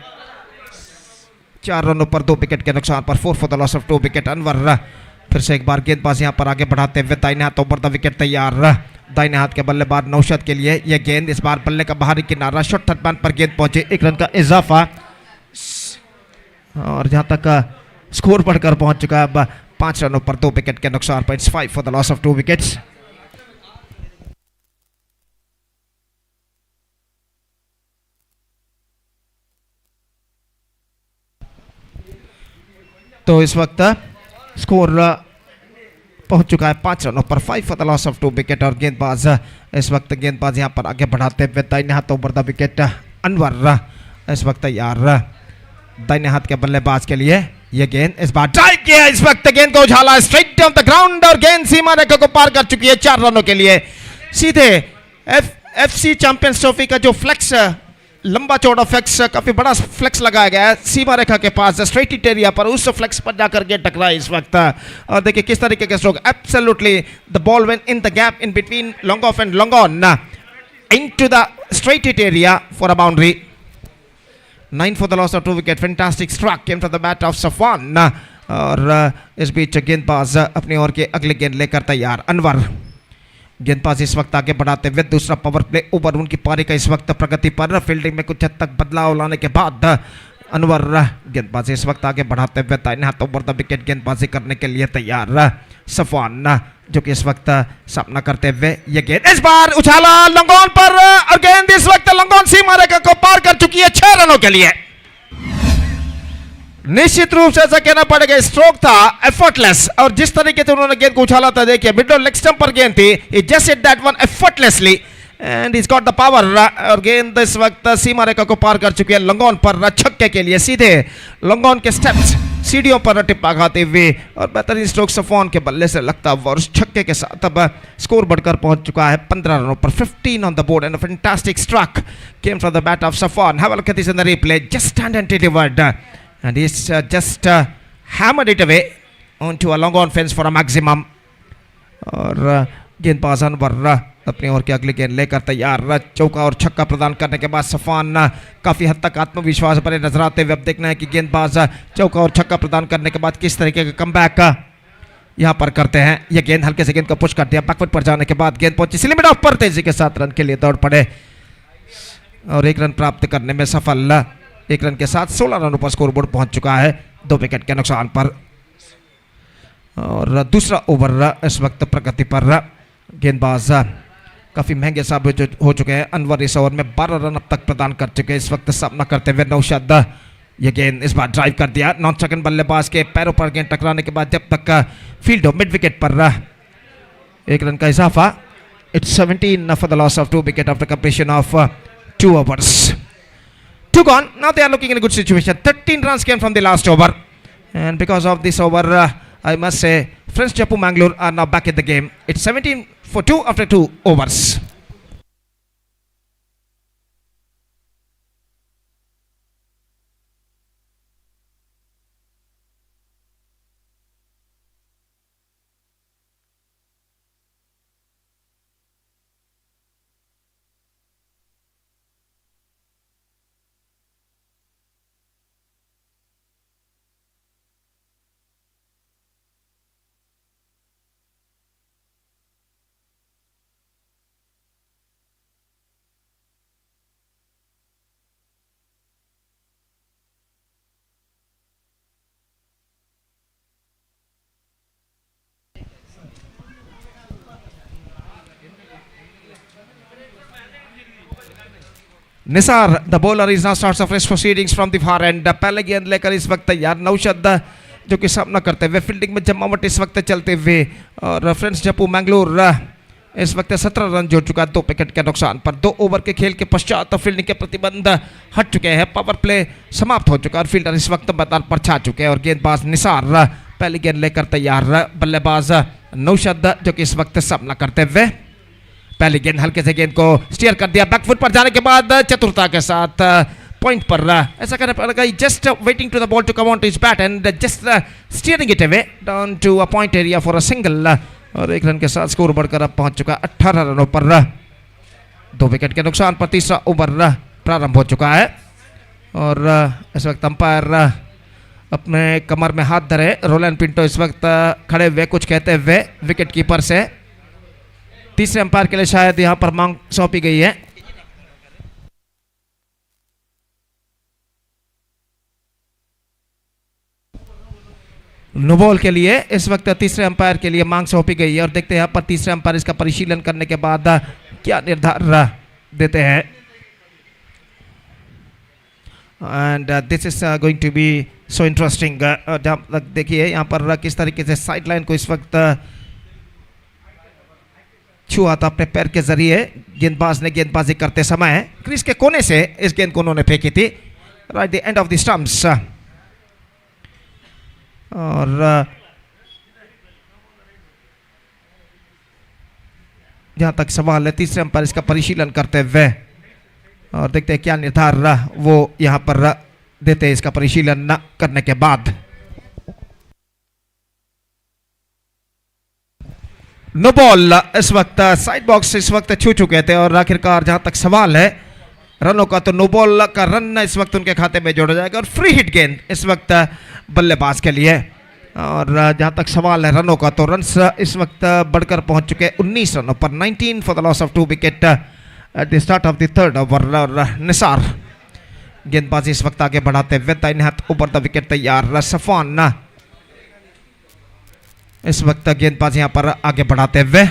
4 रनों पर 2 विकेट के नुकसान पर 4 for the loss of 2 wicket. Anwar फिर से एक बार गेंदबाज यहां पर आगे बढ़ाते हुए दाहिने हाथों पर द विकेट तैयार। दाहिने हाथ के बल्लेबाज नौशाद के लिए यह गेंद, इस बार बल्ले का बाहरी किनारा, शॉर्ट थर्ड मैन पर गेंद पहुंचे, 1 रन का इजाफा और जहां तक स्कोर बढ़कर पहुंच चुका है अब 5 रनों पर 2 विकेट के नुकसान पर। It's 5 for the loss of 2 wickets. तो इस वक्त स्कोर पहुंच चुका है 5 रनों पर, 5 for the loss of 2 wicket. और गेंदबाज इस वक्त गेंदबाज यहां पर आगे बढ़ाते हुए दाहिने हाथों पर द विकेट। अनवर इस वक्त तैयार दाहिने हाथ के बल्लेबाज के लिए यह गेंद, इस बार ड्राइव किया, इस वक्त गेंद को उछाला स्ट्रेट डाउन द ग्राउंड और गेंद सीमा रेखा को पार कर चुकी है 4 रनों के लिए। सीधे एफसी चैंपियंस ट्रॉफी का जो फ्लेक्स, लंबा चौड़ा फ्लेक्स, काफी बड़ा फ्लेक्स लगाया गया है सीमा रेखा के पास स्ट्रेट हिट एरिया पर, उस फ्लेक्स पर जाकर के टकराए इस वक्त। और देखिए किस तरीके के stroke, absolutely the ball went in the gap in between long off and long on into the straight hit area for a boundary. 9 for the loss of 2 wicket. Fantastic struck came from the bat of Safwan. और इस बीच गेंदबाज अपनी ओर के अगले गेंद लेकर तैयार। अनवर गेंदबाज इस वक्त आगे बढ़ाते हुए दूसरा पावर प्ले ओवर उनकी पारी का इस वक्त प्रगति पर, फील्डिंग में कुछ हद तक बदलाव लाने के बाद अनवर गेंदबाज इस वक्त आगे बढ़ाते हुए दाहिने हाथों पर द विकेट गेंदबाजी करने के लिए तैयार। सफवान जो कि इस वक्त सामना करते हुए ये गेंद, इस बार उछाला लंगोन पर और गेंद इस वक्त लंगोन सीमा रेखा को पार कर चुकी है 6 रनों के लिए। निश्चित रूप से ऐसा कहना पड़ेगा, स्ट्रोक था एफर्टलेस और जिस तरीके से उन्होंने गेंद को उछाला था, देखिए मिड लेग स्टंप पर गेंद थी, he just hit that one effortlessly and he's got the power। और गेंद इस वक्त सीमा रेखा को पार कर चुकी है लंगोन पर छक्के के लिए। सीधे लंगोन के स्टेप्स सीढ़ियों पर टिप्पा खाते हुए और बेहतरीन स्ट्रोक सफवान के बल्ले से लगता हुआ और उस छक्के के साथ अब स्कोर बढ़कर पहुंच चुका है 15 रनों पर, 15 on the board and a fantastic struck came from the bat of Safwan. Have a look at this in the replay, just stand and delivered and he's just hammered it away onto a long on fence for a maximum। और गेंदबाज अनवर अपनी ओर के अगले गेंद लेकर तैयार, चौका और छक्का प्रदान करने के बाद सफान काफी हद तक आत्मविश्वास भरे नजर आते हुए। अब देखना है कि गेंदबाज चौका और छक्का प्रदान करने के बाद किस तरीके का कमबैक यहां पर करते हैं। यह गेंद हल्के से गेंद को पुश कर दिया, बैकफुट पर जाने के बाद गेंद पहुंची लिमिट ऑफ पर, तेजी के साथ रन के लिए दौड़ पड़े और 1 रन प्राप्त करने में सफल। 1 रन के साथ 16 रनों पर स्कोर बोर्ड पहुंच चुका है 2 विकेट के नुकसान पर। और दूसरा ओवर इस वक्त प्रगति पर, गेंदबाज काफी महंगे साबित हो चुके हैं। अनवर इस ओवर में 12 रन अब तक प्रदान कर चुके हैं। इस वक्त सामना करते हुए नौशाद, ये गेंद इस बार ड्राइव कर दिया, नॉन सेकंड बल्लेबाज के पैरों पर गेंद टकराने के बाद जब तक फील्ड हो मिड विकेट पर 1 रन का इजाफा। It's 17 for the loss of 2 wicket after completion of 2 overs। 2 gone. Now they are looking in a good situation. 13 runs came from the last over. And because of this over, I must say, Friends Jaipur Mangalore are now back in the game. It's 17 for 2 after 2 overs. Nisar the bowler is now starts fresh proceedings from the far and. पहले गेंद लेकर इस वक्त तैयार नौशाद जो कि सामना करते हुए, फील्डिंग में जमावट इस वक्त चलते हुए। और फ्रेंड्स जयपुर मैंगलोर इस वक्त 17 रन जोड़ चुका है 2 विकेट के नुकसान पर। 2 ओवर के खेल के पश्चात फील्डिंग के प्रतिबंध हट चुके हैं, पावर प्ले समाप्त हो चुका है और फील्डर इस वक्त मैदान पर छा चुके हैं। और गेंदबाज निसार पहली गेंद लेकर तैयार, बल्लेबाज नौशाद जो कि इस वक्त सामना करते हुए। पहली गेंद हल्के से गेंद को स्टीयर कर दिया, बैकफुट पर जाने के बाद चतुरता के साथ पॉइंट पर ऐसा करने पड़ेगा, just waiting to the ball to come on to his bat and just steering it away down to a point area for a single. और 1 रन के साथ स्कोर बढ़कर अब पहुंच चुका 18 रनों पर 2 विकेट के नुकसान पर। तीसरा ओवर प्रारंभ हो चुका है और इस वक्त अंपायर अपने कमर में हाथ धरे रोलन पिंटो इस वक्त खड़े हुए कुछ कहते हुए विकेट कीपर से। तीसरे अंपायर के लिए शायद यहां पर मांग सौंपी गई है। नो बॉल के लिए इस वक्त तीसरे अंपायर के लिए मांग सौंपी गई है और देखते हैं यहाँ पर तीसरे अंपायर इसका परिशीलन करने के बाद क्या निर्धार देते हैं। And this is going to be so interesting. जहाँ तक देखिए यहाँ पर किस तरीके से साइड लाइन को इस वक्त छुआ था अपने पैर के जरिए गेंदबाज ने गेंदबाजी करते समय। क्रीज के कोने से इस गेंद को उन्होंने फेंकी थी right the end of the stumps. और जहां तक सवाल है तीसरे अंपायर इसका परिशीलन करते हुए और देखते हैं क्या निर्धार वो यहां पर देते हैं इसका परिशीलन करने के बाद। नो बॉल इस वक्त साइड बॉक्स इस वक्त छू चुके थे और आखिरकार जहां तक सवाल है रनों का तो नो बॉल का रन इस वक्त उनके खाते में जोड़ा जाएगा और फ्री हिट गेंद इस वक्त बल्लेबाज के लिए। और जहां तक सवाल है रनों का तो रन्स इस वक्त बढ़कर पहुंच चुके 19 रनों पर 19 for the loss of 2 wicket at the start of the third over. और निसार गेंदबाजी इस वक्त आगे बढ़ाते हुए दाहिने हाथ ऊपर द विकेट तैयार। सफान इस वक्त गेंदबाजी यहां पर आगे बढ़ाते हुए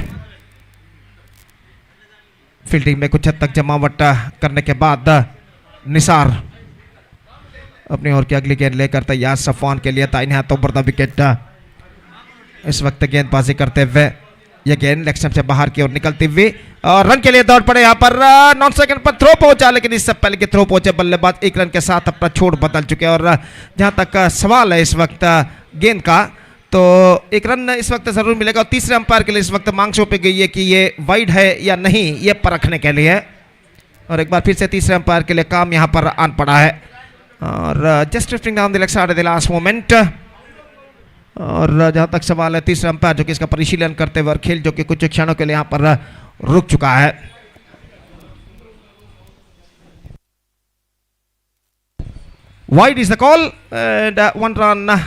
फील्डिंग में कुछ हद तक जमावट करने के बाद निसार अपनी ओर की अगली गेंद लेकर तैयार सफान के लिए दाहिने हाथ ऊपर द विकेट। इस वक्त गेंदबाजी करते हुए यह गेंद लेग स्टंप से बाहर की ओर निकलती हुई और रन के लिए दौड़ पड़े यहाँ पर नॉन सेकंड पर थ्रो पहुंचा लेकिन इससे पहले कि थ्रो पहुंचे बल्लेबाज एक रन के साथ अपना छोड़ बदल चुके। और जहां तक सवाल है इस वक्त गेंद का तो एक रन इस वक्त जरूर मिलेगा और तीसरे अंपायर के लिए इस वक्त मांग सौंपी गई है कि ये वाइड है या नहीं ये परखने के लिए। और एक बार फिर से तीसरे अंपायर के लिए काम यहां पर आन पड़ा है और just drifting down the leg side eight the last moment. और जहां तक सवाल है तीसरा अंपायर जो कि इसका परिशीलन करते हुए और खेल जो कि कुछ क्षणों के लिए यहां पर रुक चुका है। Wide is the call and 1 run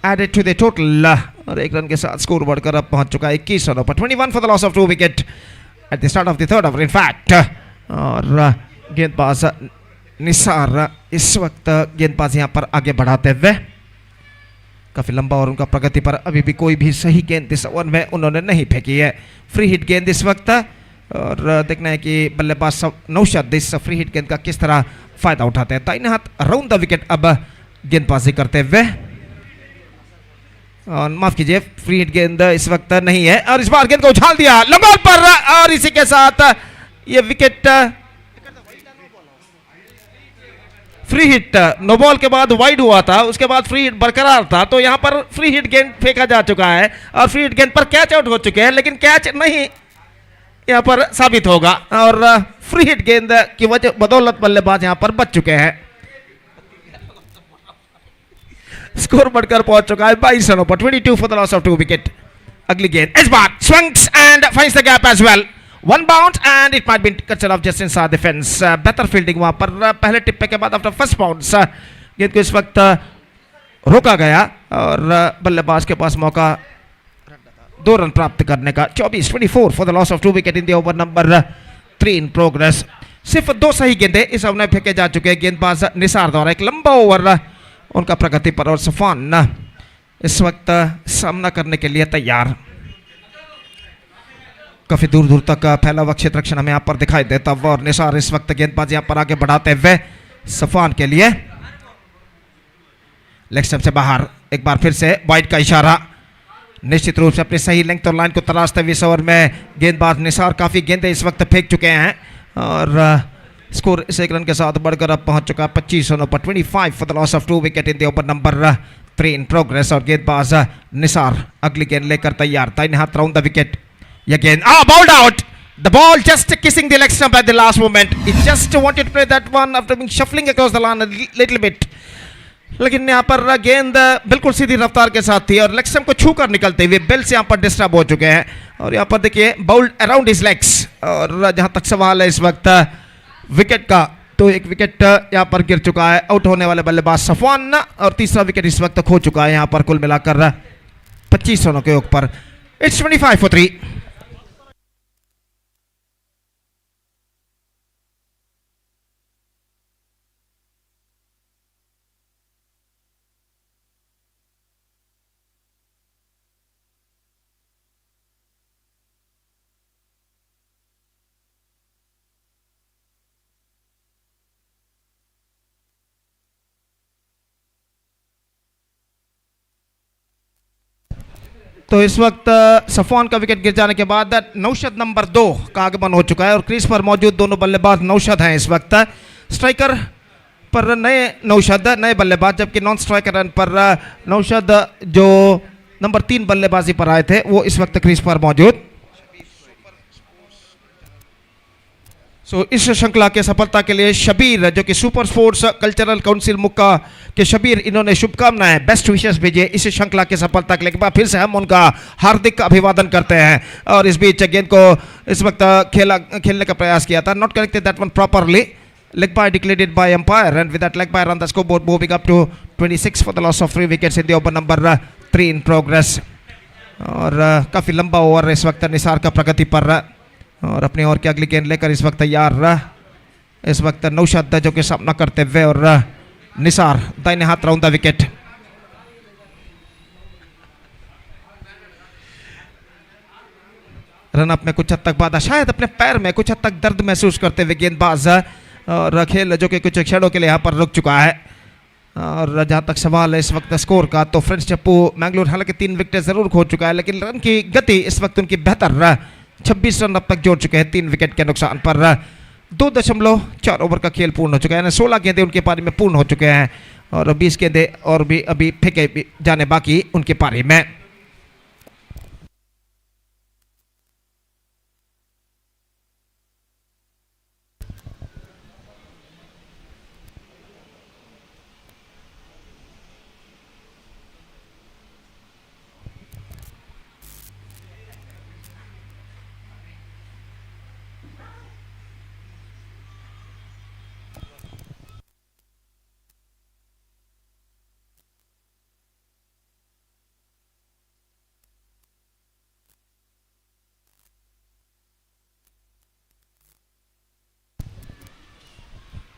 added to the total. और एक रन के साथ स्कोर बढ़कर अब पहुंच चुका है 21 रनों पर 21 for the loss of 2 wicket at the start of the third over in fact. और गेंदबाज निसार इस वक्त गेंदबाज यहां पर आगे बढ़ाते हुए काफी लंबा और उनका प्रगति पर अभी भी कोई भी सही गेंद इस ओवर में उन्होंने नहीं फेंकी है। फ्री हिट गेंद इस वक्त और देखना है कि बल्लेबाज नौशाद इस फ्री हिट गेंद का किस तरह फायदा उठाते हैं। दाहिने हाथ राउंड द विकेट अब गेंदबाजी करते हुए और माफ कीजिए फ्री हिट गेंद इस वक्त नहीं है और इस बार गेंद को उछाल दिया लंबा पर और इसी के साथ ये wicket free hit no ball के बाद वाइड हुआ था उसके बाद फ्री हिट बरकरार था तो यहां पर फ्री हिट गेंद फेंका जा चुका है और फ्री हिट गेंद पर कैच आउट हो चुके हैं लेकिन कैच नहीं यहां पर साबित होगा और फ्री हिट गेंद की वजह बदौलत बल्लेबाज यहां पर बच चुके हैं। स्कोर बढ़कर पहुंच चुका है 22 रनों पर 22 for the loss of 2 wicket. अगली गेंद इस बार swings and finds the gap as well. One bounce and it might be cut off just inside the fence. बेहतर फील्डिंग वहां पर पहले टिप्पे के बाद आफ्टर फर्स्ट बाउंस गेंद को इस वक्त रोका गया और बल्लेबाज के पास मौका 2 रन प्राप्त करने का 24 for the loss of 2 wicket in the over number 3 in progress. सिर्फ 2 सही गेंदें इस ओवर में फेंके जा चुके हैं गेंदबाज निसार द्वारा। एक लंबा ओवर उनका प्रगति पर और सफान इस वक्त सामना करने के लिए तैयार। काफी दूर दूर तक फैला हुआ क्षेत्र रक्षण हमें यहाँ पर दिखाई देता हुआ और निसार इस वक्त गेंदबाज यहाँ पर आगे बढ़ाते हुए सफान के लिए लेग स्टंप से बाहर एक बार फिर से वाइड का इशारा निश्चित रूप से अपनी सही लेंथ और लाइन को तलाशते हुए इस ओवर में गेंदबाज निसार काफी गेंदें इस वक्त फेंक चुके हैं और स्कोर इस 1 रन के साथ बढ़कर अब पहुंच चुका है 25 रनों पर 25 for the loss of 2 wicket in the over number 3 in progress. और गेंदबाज निसार अगली गेंद लेकर तैयार दाहिने हाथ राउंड द विकेट। यह गेंद bowled out the ball just kissing the leg stump at the last moment. It just wanted to play that one after being shuffling across the line little bit लेकिन यहाँ पर गेंद बिल्कुल सीधी रफ्तार के साथ थी और लेग स्टंप को छूकर निकलते हुए बेल्स यहाँ पर डिस्टर्ब हो चुके हैं और यहाँ पर देखिए बाउल्ड अराउंड हिज लेग्स। और जहाँ तक सवाल है इस वक्त विकेट का तो एक विकेट यहाँ पर गिर चुका है, आउट होने वाले बल्लेबाज सफवान, और तीसरा विकेट इस वक्त खो चुका है यहाँ पर कुल मिलाकर 25 रनों के ऊपर। It's 25 for 3। तो इस वक्त सफवान का विकेट गिर जाने के बाद नौशद नंबर 2 का आगमन हो चुका है और क्रीज पर मौजूद दोनों बल्लेबाज नौशद हैं इस वक्त। स्ट्राइकर पर नए नौशद नए बल्लेबाज, जबकि नॉन स्ट्राइकर रन पर नौशद जो नंबर 3 बल्लेबाजी पर आए थे वो इस वक्त क्रीज पर मौजूद। सो इस श्रृंखला के सफलता के लिए शबीर, जो कि सुपर स्पोर्ट्स कल्चरल काउंसिल मुक्का के शबीर, इन्होंने शुभकामनाएं, बेस्ट विशेस भेजे इस श्रृंखला के सफलता के लिए। एक बार फिर से हम उनका हार्दिक अभिवादन करते हैं। और इस बीच गेंद को इस वक्त खेलने का प्रयास किया था, not corrected that one properly, leg by declared by umpire, and with that leg by on the scoreboard moving up to 26 for the loss of 3 wickets in the over number 3 in progress। और काफ़ी लंबा over इस वक्त निसार का प्रगति पर, और अपनी over की अगली गेंद लेकर इस वक्त तैयार इस वक्त नौशाद जो कि सामना करते हुए, और निसार दाहिने हाथ round the wicket. Run up में कुछ हद तक बाधा, शायद अपने पैर में कुछ हद तक दर्द महसूस करते हुए गेंदबाज, और खेल जो कि कुछ क्षणों के लिए यहाँ पर रुक चुका है। और जहाँ तक सवाल है इस वक्त स्कोर का, तो फ्रेंड्स चप्पू मैंगलोर हालांकि 3 विकेट जरूर खो चुका है, लेकिन रन की गति इस वक्त उनकी बेहतर, 26 रन अब तक जोड़ चुके हैं 3 विकेट के नुकसान पर। 2.4 ओवर का खेल पूर्ण हो चुका है, यानी 16 गेंदे उनके पारी में पूर्ण हो चुके हैं, और 20 गेंदे और भी अभी फेंके जाने बाकी उनके पारी में।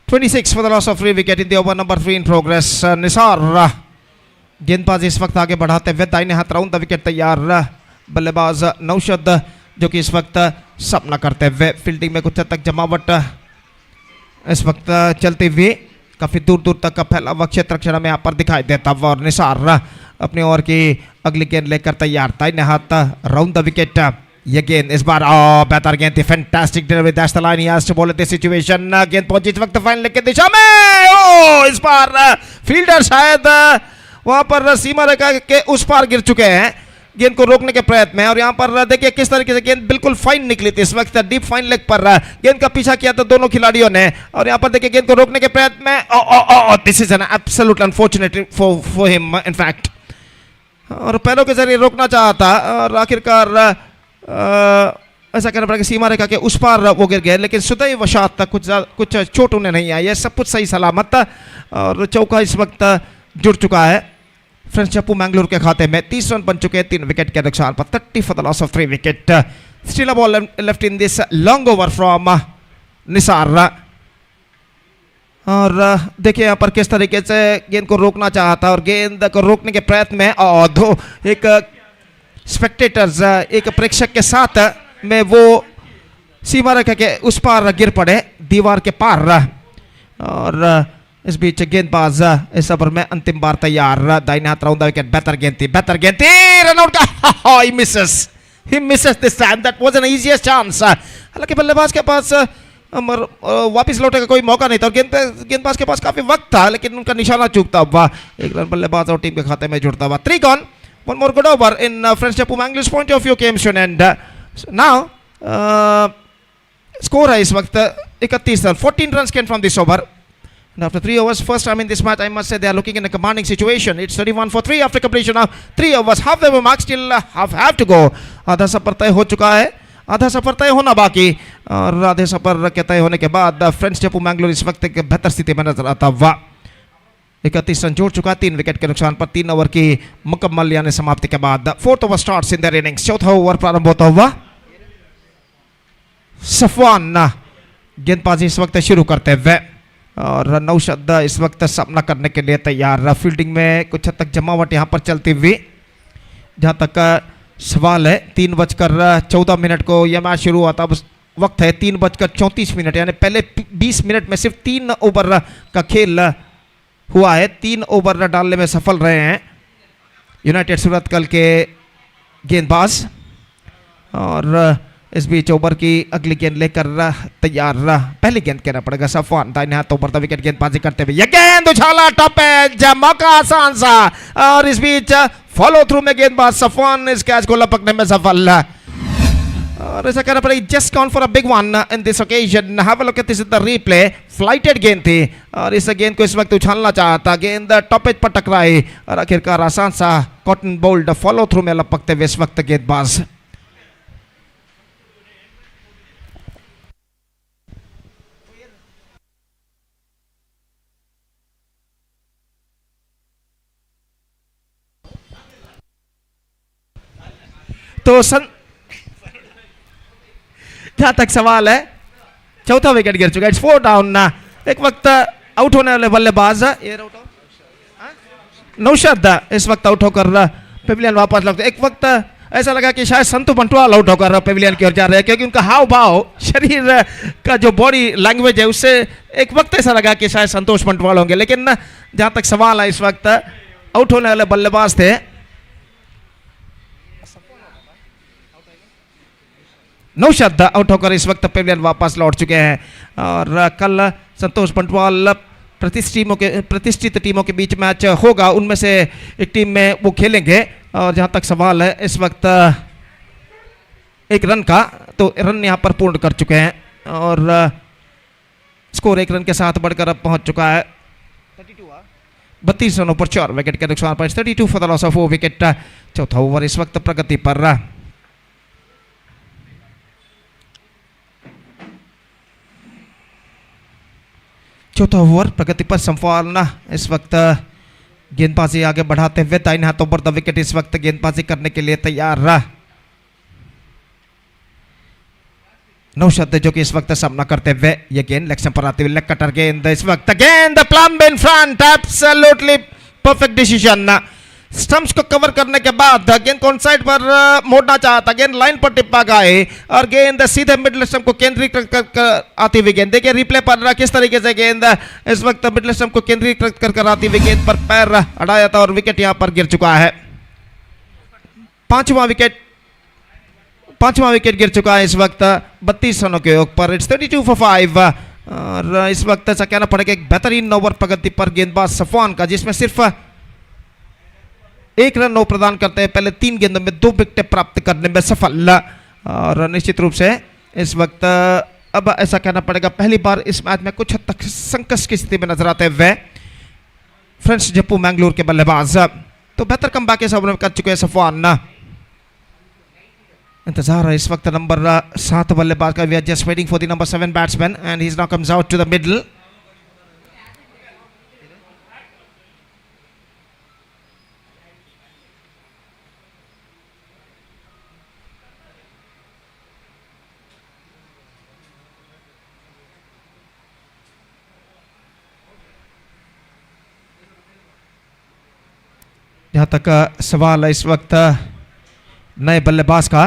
(26 for the loss of 3 wicket in the over number 3 in progress। Nisar गेंदबाज इस वक्त आगे बढ़ाते हुए दाहिने हाथ राउंड द विकेट तैयार, बल्लेबाज नौशद जो कि इस वक्त सामना करते हुए, फील्डिंग में कुछ हद तक जमावट इस वक्त चलती हुई, काफ़ी दूर दूर तक का फैला हुआ क्षेत्र क्षण में यहाँ पर दिखाई देता हुआ, और निसार अपने ओवर की अगली गेंद लेकर तैयार, दाहिने हाथ राउंड द विकेट। ये गेंद इस बार बेहतर गेंद थी, fantastic delivery, that's the line he has to bowl in this situation. गेंद पहुंची इस वक्त फाइनल की दिशा में, इस बार फील्डर शायद वहां पर सीमा रेखा के उस पार गिर चुके हैं गेंद को रोकने के प्रयत्न में, और यहाँ पर देखिए किस तरीके से गेंद बिल्कुल फाइन निकली थी, इस वक्त डीप फाइन लेग पर गेंद का पीछा किया था दोनों खिलाड़ियों ने, और यहाँ पर देखिए गेंद को रोकने के प्रयत्न में, this is an absolute unfortunate for him in fact, और पैरों के जरिए रोकना चाहा था, और आखिरकार ऐसा कहना पड़ा कि सीमा रेखा के उस पार वो गिर गए, लेकिन सुदैव वशात कुछ चोट उन्हें नहीं आई है, सब कुछ सही सलामत, और चौका इस वक्त जुड़ चुका है फ्रेंड्स चप्पू मैंगलोर के खाते में। 30 रन बन चुके हैं 3 विकेट के नुकसान पर, 30 for the loss of 3 wicket. Still a ball left in this long over from Nisar, और देखिए यहाँ पर किस तरीके से गेंद को रोकना चाहा था, और गेंद को रोकने के प्रयत्न में दो एक स्पेक्टेटर्स, एक प्रेक्षक के साथ में वो सीमा रेखा के उस पार गिर पड़े, दीवार के पार, और इस बीच गेंदबाज इस ओवर में अंतिम बार तैयार, दाहिने हाथ राउंड द विकेट, बेहतर गेंद थी, रन आउट का, he misses this time, that was an easiest chance. हालांकि बल्लेबाज के पास वापस लौटे का कोई मौका नहीं था, और गेंदबाज के पास काफी वक्त था, लेकिन उनका निशाना चूकता हुआ एक रन बल्लेबाज और टीम के खाते में जुड़ता हुआ। 3 gone, one more good over in French Chappu Mangalore's point of view came to an end। Now score है इस वक्त 31 run, 14 runs came from this over, and after 3 overs, first time in this match, I must say they are looking in a commanding situation। It's 31 for 3 after completion of 3 overs, half the mark, still have to go। आधा सफर तय हो चुका है, आधा सफर तय होना बाकी, और आधे सफर के तय होने के बाद फ्रेंड्स जयपुर मैंगलोर इस वक्त एक बेहतर स्थिति में नजर आता हुआ। 31 रन जोड़ चुका, 3 विकेट के नुकसान पर 3 ओवर की मुकम्मल यानी समाप्ति के बाद 4th over starts in their innings. चौथा ओवर प्रारंभ होता हुआ सफवान गेंदबाजी इस वक्त शुरू करते हुए और नौशद इस वक्त सामना करने के लिए तैयार। फील्डिंग में कुछ हद तक जमावट यहाँ पर चलती हुई। जहाँ तक सवाल है 3:14 को यह मैच शुरू हुआ था। अब वक्त है 3:34 यानी पहले 20 मिनट में सिर्फ 3 ओवर का खेल हुआ है। 3 ओवर डालने में सफल रहे हैं यूनाइटेड सूरत कल के गेंदबाज। और इस बीच ओवर की अगली गेंद लेकर तैयार। पहली गेंद कहना पड़ेगा सफवान, दाहिने हाथ ओवर द विकेट गेंदबाजी करते हुए। यह गेंद उछाला, टॉप एज, मौका आसान सा और इस बीच फॉलो थ्रू में गेंदबाज सफवान इस कैच को लपकने में सफल। और ऐसा कहना पड़ेगा just count for a big one in this occasion. Have a look at this the replay. Flighted गेंद थी और इस गेंद को इस वक्त उछालना चाहता, गेंद टॉप एज पर टकराई और आखिरकार आसान सा कॉटन बोल्ड फॉलो थ्रू में लपकते हुए इस वक्त गेंदबाज। तो जहां तक सवाल है चौथा विकेट गिर चुका है। It's 4 down. एक वक्त आउट होने वाले बल्लेबाज नौशद इस वक्त आउट होकर पेविलियन वापस लगते। एक वक्त ऐसा लगा कि शायद संतु बंटवाल आउट होकर पेविलियन की ओर जा रहे हैं क्योंकि उनका हाव भाव, शरीर का जो बॉडी लैंग्वेज है उससे एक वक्त ऐसा लगा कि शायद संतोष बंटवाल होंगे। लेकिन जहां तक सवाल है इस वक्त आउट होने वाले बल्लेबाज थे नौशद आउट होकर इस वक्त पेविलियन वापस लौट चुके हैं। और कल संतोष बंटवाल प्रतिष्ठित टीमों के बीच मैच होगा, उनमें से एक टीम में वो खेलेंगे। और जहां तक सवाल है इस वक्त एक रन का, तो रन यहां पर पूर्ण कर चुके हैं और स्कोर 1 रन के साथ बढ़कर अब पहुंच चुका है 32 रनों पर 4 विकेट के नुकसान पर। 32 for the loss of 4 wicket. चौथा ओवर इस वक्त प्रगति पर। चौथा ओवर प्रगति पर संफालना इस वक्त गेंदबाजी आगे बढ़ाते हुए दाहिने हाथों पर द विकेट इस वक्त गेंदबाजी करने के लिए तैयार रहा। नौशद जो कि इस वक्त सामना करते हुए ये गेंद लेग पर आते हुए लेग कटर गेंद इस वक्त गेंद प्लम्ब इन front, absolutely perfect decision. Stumps को कवर करने के बाद गेंद कौन साइड पर मोड़ना चाहता, गेंद लाइन पर टिप्पा गए और गेंद सीधे मिडिल स्टंप को केंद्रीकृत कर आती हुई गेंद। देखिए रिप्ले पर किस तरीके से गेंद इस वक्त मिडिल स्टंप को केंद्रीकृत कर आती हुई गेंद पर पैर अड़ाया था और विकेट यहां पर गिर चुका है। पांचवा विकेट गिर चुका है इस वक्त 32 रनों के ऊपर। It's 32 for 5। और इस वक्त ऐसा कहना पड़ेगा एक बेहतरीन ओवर प्रगति पर गेंदबाज सफवान का, जिसमें सिर्फ 1 रन प्रदान करते हैं पहले 3 गेंदों में 2 विकेट प्राप्त करने में सफल। और निश्चित रूप से इस वक्त अब ऐसा कहना पड़ेगा पहली बार इस मैच में कुछ हद तक संकट की स्थिति में नजर आते हुए फ्रेंड्स जयपुर मैंगलोर के बल्लेबाज। तो बेहतर कमबैक इस ओवर में कर चुके हैं सफवान। इंतजार है इस वक्त नंबर 7 बल्लेबाज का। We are just waiting for the number 7 batsman and he is now comes out to the middle. जहां तक सवाल है इस वक्त नए बल्लेबाज का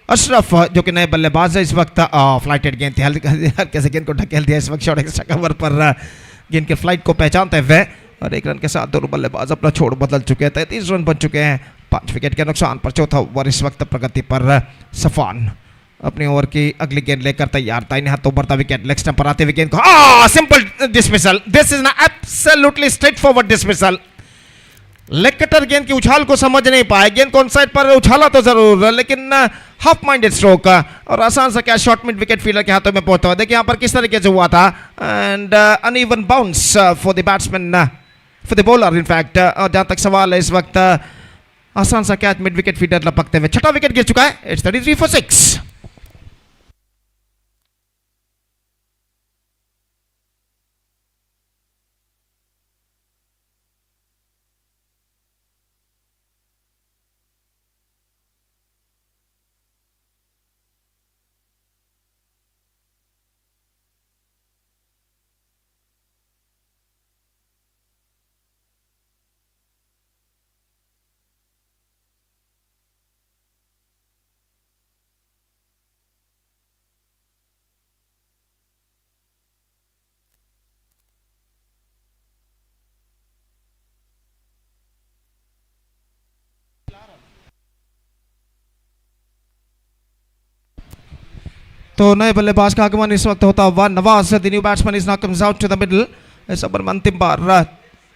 अशरफ जो कि नए बल्लेबाज है इस वक्त। फ्लाइटेड गेंद थी, हल्के से गेंद को ढकेल दिया इस वक्त शॉर्ट एक्स्ट्रा कवर पर गेंद के फ्लाइट को पहचानते हुए। और 1 रन के साथ दोनों बल्लेबाज अपना छोड़ बदल चुके हैं। 33 रन बन चुके हैं 5 विकेट के नुकसान पर। चौथा ओवर इस वक्त प्रगति पर सफवान अपनी ओवर की अगली गेंद लेकर तैयार। दाहिने हाथ over the wicket, leg stump पर आते हुए गेंद को simple dismissal. This is an absolutely straight forward dismissal. Leg cutter गेंद की उछाल को समझ नहीं पाए, गेंद को ऑन साइड पर उछाला तो जरूर लेकिन हाफ माइंडेड स्ट्रोक और आसान सा क्या शॉट मिड विकेट फील्डर के हाथों में पहुंचा हुआ। देखिए यहाँ पर किस तरीके से हुआ था and uneven bounce for the batsman, for the bowler in fact. और जहां तक सवाल है इस वक्त आसान सा कैच मिड विकेट फील्डर लपकते हुए, छठा विकेट गिर चुका है। It's 33 for 6। तो नए बल्लेबाज का आगमन इस वक्त होता हुआ Nawaz, the new batsman is now comes out to the middle. इस ओवर में अंतिम बार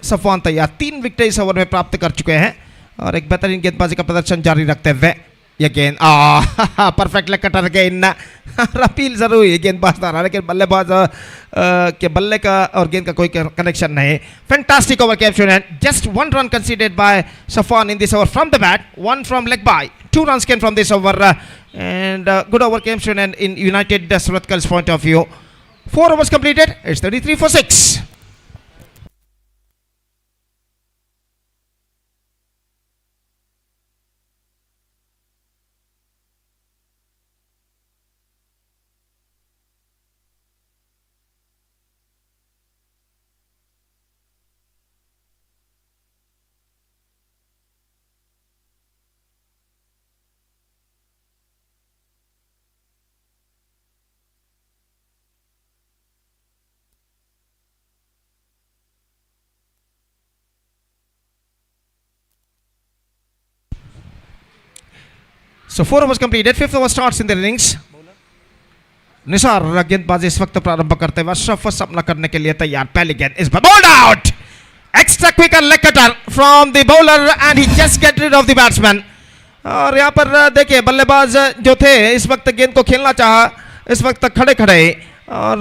सफवान तैयार, 3 विकेट इस ओवर में प्राप्त कर चुके हैं और एक बेहतरीन गेंदबाजी का प्रदर्शन जारी रखते हुए ये गेंद परफेक्ट लेग कटर गेंद। अपील जरूर है गेंदबाज था, लेकिन बल्लेबाज के बल्ले का और गेंद का कोई कनेक्शन नहीं। Fantastic over capture and just 1 run conceded by Safwan in this over from the bat, 1 from leg by, 2 runs came from this over and good over came and in United Suratkal's point of view. 4 overs completed, it's 33 for 6. So 4 overs completed, 5th over starts in the innings. Nisar गेंदबाजी इस वक्त प्रारंभ करते हुए अशरफ सामना करने के लिए तैयार। पहली गेंद इस बार bowled out, extra quicker leg cutter from the bowler and he just get rid of the batsman. और यहाँ पर देखिए बल्लेबाज जो थे इस वक्त गेंद को खेलना चाहा, इस वक्त खड़े खड़े और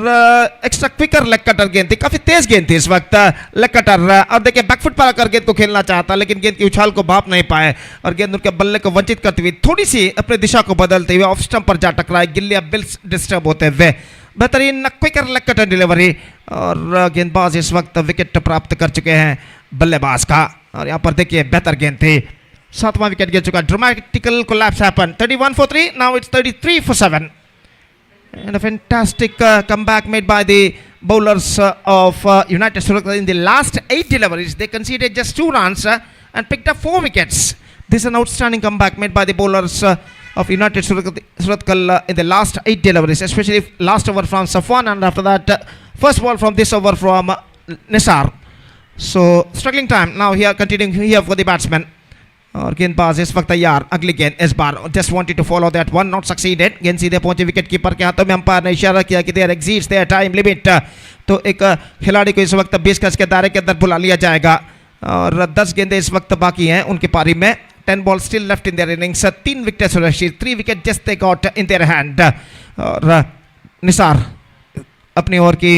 एक्स्ट्रा क्विकर लेग कटर गेंद थी, काफी तेज गेंद थी इस वक्त लेग कटर। और देखिए बैकफुट पर आकर गेंद को खेलना चाहता, लेकिन गेंद की उछाल को भाप नहीं पाए और गेंद उनके बल्ले को वंचित करती हुई थोड़ी सी अपनी दिशा को बदलते हुए ऑफ स्टंप पर जा टकराए, गिल्लियां बिल्स डिस्टर्ब होते हुए। बेहतरीन क्विकर लेग कटर डिलीवरी और गेंदबाज इस वक्त विकेट प्राप्त कर चुके हैं बल्लेबाज का। और यहाँ पर देखिए बेहतर गेंद थी, 7वां विकेट गिर चुका। Dramatical collapse happen, 31 for 3, now it's 33 for 7. And a fantastic comeback made by the bowlers of United Surat in the last 8 deliveries. They conceded just 2 runs and picked up 4 wickets. This is an outstanding comeback made by the bowlers of United Suratkal in the last 8 deliveries, especially last over from Safwan and after that first ball from this over from Nisar. So struggling time now here, continuing here for the batsman. और गेंदबाज इस वक्त तैयार, अगली गेंद इस बार just wanted to follow that one, not succeeded. गेंद सीधे पहुंचे विकेट कीपर के हाथों में, अंपायर ने इशारा किया कि there exits their time limit. तो एक खिलाड़ी को इस वक्त 20 गज के दायरे के अंदर बुला लिया जाएगा और 10 गेंदें इस वक्त बाकी हैं उनकी पारी में। 10 balls still left in their innings, 3 wickets सुरक्षित, 3 wickets just they got in their hand। और निसार अपनी ओर की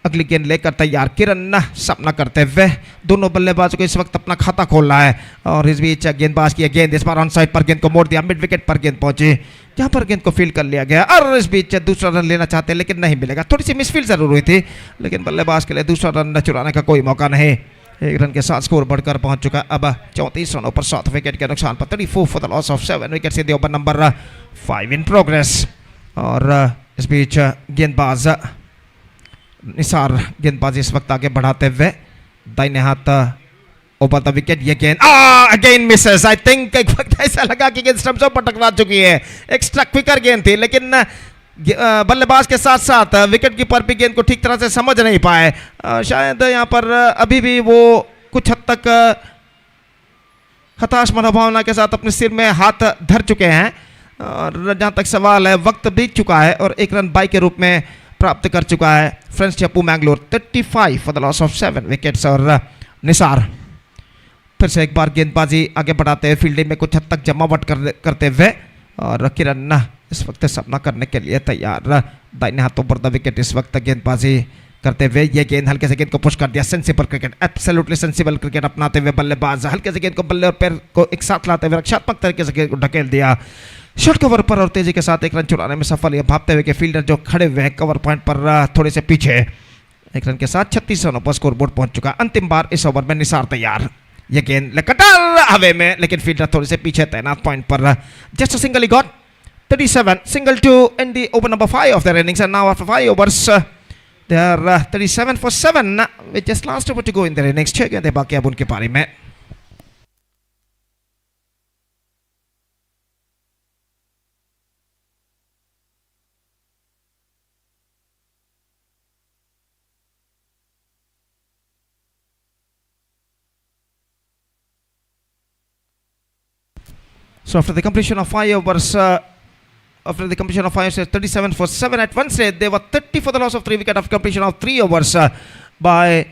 अगली गेंद लेकर तैयार, किरण सामना करते हुए दोनों बल्लेबाजों को इस वक्त अपना खाता खोलना है। और इस बीच गेंदबाज की गेंद इस बार ऑन साइड पर गेंद को मोड़ दिया, मिड विकेट पर गेंद पहुंची, जहां पर गेंद को फील्ड कर लिया गया। और इस बीच दूसरा रन लेना चाहते हैं लेकिन नहीं मिलेगा, थोड़ी सी मिसफील्ड जरूर हुई थी, लेकिन बल्लेबाज के लिए दूसरा रन चुराने का कोई मौका नहीं। 1 रन के साथ स्कोर बढ़कर पहुंच चुका है अब 34 रनों पर 7 विकेट के नुकसान पर। 34 for the loss of 7 wickets in the over number 5 in progress। और इस बीच गेंदबाज निसार गेंदबाजी इस वक्त आगे बढ़ाते हुए दाहिने हाथ ओवर द विकेट, ये गेंद अगेन मिसेस। आई थिंक एक वक्त ऐसा लगा कि गेंद स्टंप्सों पर टकरा चुकी है, एक्स्ट्रा क्विकर गेंद थी, लेकिन बल्लेबाज के साथ साथ विकेट कीपर भी गेंद को ठीक तरह से समझ नहीं पाए। शायद यहाँ पर अभी भी वो कुछ हद तक हताश मनोभावना के साथ अपने सिर में हाथ धर चुके हैं। और जहाँ तक सवाल है, वक्त बीत चुका है और 1 रन बाई के रूप में प्राप्त कर चुका है फ्रेंड्स चप्पू Mangalore. 35 for the loss of 7 wickets। और निसार फिर से एक बार गेंदबाजी आगे बढ़ाते हुए फील्डिंग में कुछ हद तक जमावट करते हुए, और किरण इस वक्त सामना करने के लिए तैयार, दाहिने हाथों पर द विकेट इस वक्त गेंदबाजी करते हुए ये गेंद हल्के से गेंद को पुश कर दिया। Sensible cricket, absolutely sensible cricket अपनाते हुए बल्लेबाज हल्के से गेंद को बल्ले और पैर को एक साथ लाते हुए रक्षात्मक तरीके से गेंद को ढकेल दिया शॉर्ट कवर पर और तेजी के साथ एक रन चुराने में सफल। ये भागते हुए के फील्डर जो खड़े हुए हैं कवर पॉइंट पर थोड़े से पीछे, एक रन के साथ 36 रनों पर स्कोरबोर्ड पहुंच चुका। अंतिम बार इस ओवर में निसार तैयार। ये गेंद कटर हवे में, लेकिन फील्डर थोड़े से पीछे तैनात पॉइंट पर। Just single he got 37, single to end the over number 5 of their innings, and now after 5 overs they are 37 for 7 with just last over to go in their innings. 6 गेंदें बाकी अब उनके पारी में। So after the completion of 5 overs, after the completion of 5 overs, 37 for 7 at one stage, they were 30 for the loss of 3 wickets after completion of 3 overs by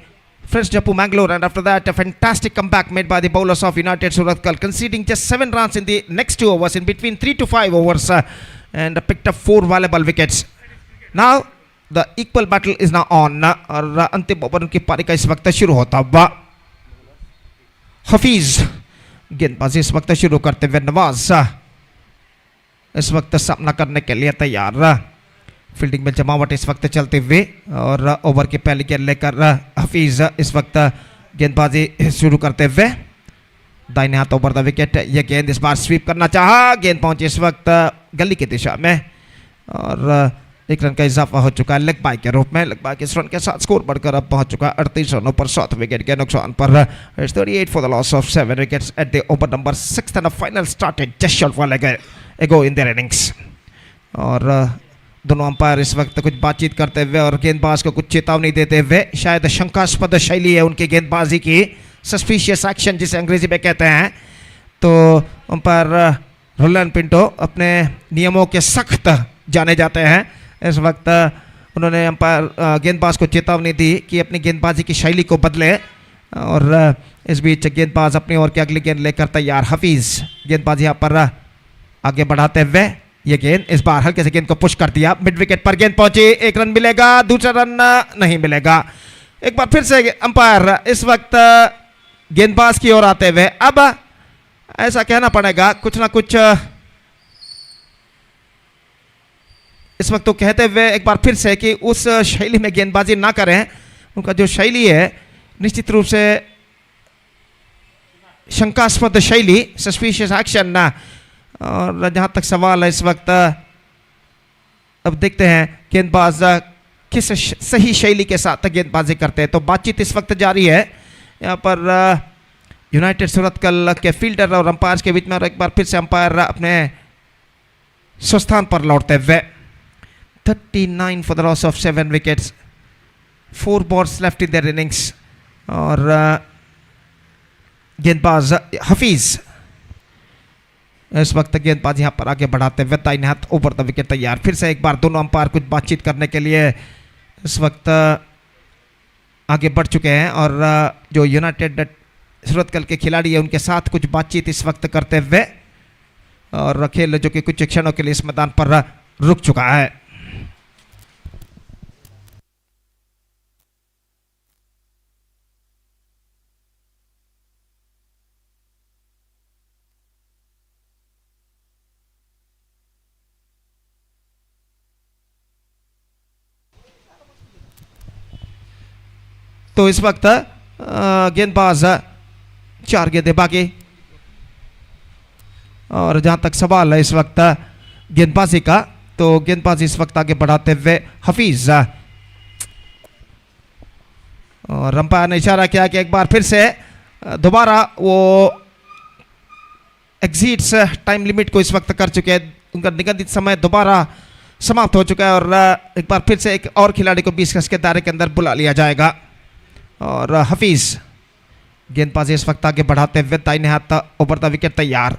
Fresh Japu Mangalore, and after that a fantastic comeback made by the bowlers of United Suratkal, conceding just 7 runs in the next 2 overs in between 3 to 5 overs and picked up 4 valuable wickets. Now the equal battle is now on और अंतिम over की पारी का इस वक्त शुरू होता हुआ। हफीज गेंदबाजी इस वक्त शुरू करते हुए, नवाज इस वक्त सामना करने के लिए तैयार। फील्डिंग में जमावट इस वक्त चलते हुए और ओवर की पहली गेंद लेकर हफीज इस वक्त गेंदबाजी शुरू करते हुए दाहिने हाथ ओवर द विकेट। यह गेंद इस बार स्वीप करना चाहा, गेंद पहुंची इस वक्त गली की दिशा में और एक रन का इजाफा हो चुका है लेग बाय के रूप में। लेग बाय के इस रन के साथ स्कोर बढ़कर अब पहुंच चुका है 38 रनों पर 7 विकेट के नुकसान पर। It's 38 for the loss of 7 wickets at the over number 6 and the final started just short while ago in their innings. और दोनों अंपायर इस वक्त कुछ बातचीत करते हुए और गेंदबाज को कुछ चेतावनी देते हुए, शायद शंकास्पद शैली है उनकी गेंदबाजी की, सस्पिशियस एक्शन जिसे अंग्रेजी में कहते हैं। तो अंपायर रोलैंड पिंटो अपने नियमों के सख्त जाने जाते हैं। इस वक्त उन्होंने अंपायर गेंदबाज को चेतावनी दी कि अपनी गेंदबाजी की शैली को बदले और इस बीच गेंदबाज अपनी ओर की अगली गेंद लेकर तैयार। हफीज गेंदबाज यहाँ पर आगे बढ़ाते हुए, ये गेंद इस बार हल्के से गेंद को पुश कर दिया, मिड विकेट पर गेंद पहुंची, एक रन मिलेगा, दूसरा रन नहीं मिलेगा। एक बार फिर से अंपायर इस वक्त गेंदबाज की ओर आते हुए, अब ऐसा कहना पड़ेगा कुछ ना कुछ इस वक्त तो कहते हुए एक बार फिर से कि उस शैली में गेंदबाजी ना करें। उनका जो शैली है निश्चित रूप से शंकास्पद शैली, सस्पिशियस एक्शन ना। और जहां तक सवाल है इस वक्त, अब देखते हैं गेंदबाज किस सही शैली के साथ गेंदबाजी करते हैं। तो बातचीत इस वक्त जारी है यहाँ पर यूनाइटेड सूरतकल के फील्डर और अंपायर के बीच में। और एक बार फिर से अंपायर अपने स्वस्थान पर लौटते हुए, 39 for the loss of 7 wickets, 4 balls left in their innings। और गेंदबाज हफीज इस वक्त गेंदबाज यहाँ पर आगे बढ़ाते हुए दाहिने हाथ ओवर द विकेट तैयार। फिर से एक बार दोनों अंपायर कुछ बातचीत करने के लिए इस वक्त आगे बढ़ चुके हैं और जो यूनाइटेड सूरतकल के खिलाड़ी है उनके साथ कुछ बातचीत इस वक्त करते हुए, और खेल जो कि कुछ क्षणों के लिए इस मैदान पर रुक चुका है। तो इस वक्त गेंदबाज 4 गेंदें बाकी, और जहां तक सवाल है इस वक्त गेंदबाजी का, तो गेंदबाजी इस वक्त आगे बढ़ाते हुए हफीज, और अंपायर ने इशारा किया कि एक बार फिर से दोबारा वो एग्जिट्स टाइम लिमिट को इस वक्त कर चुके हैं। उनका निगंधित समय दोबारा समाप्त हो चुका है और एक बार फिर से एक और खिलाड़ी को 20 गज के दायरे के अंदर बुला लिया जाएगा। और हफीज गेंदबाजी इस वक्त आगे बढ़ाते हुए दाहिने हाथ ओवर द विकेट तैयार।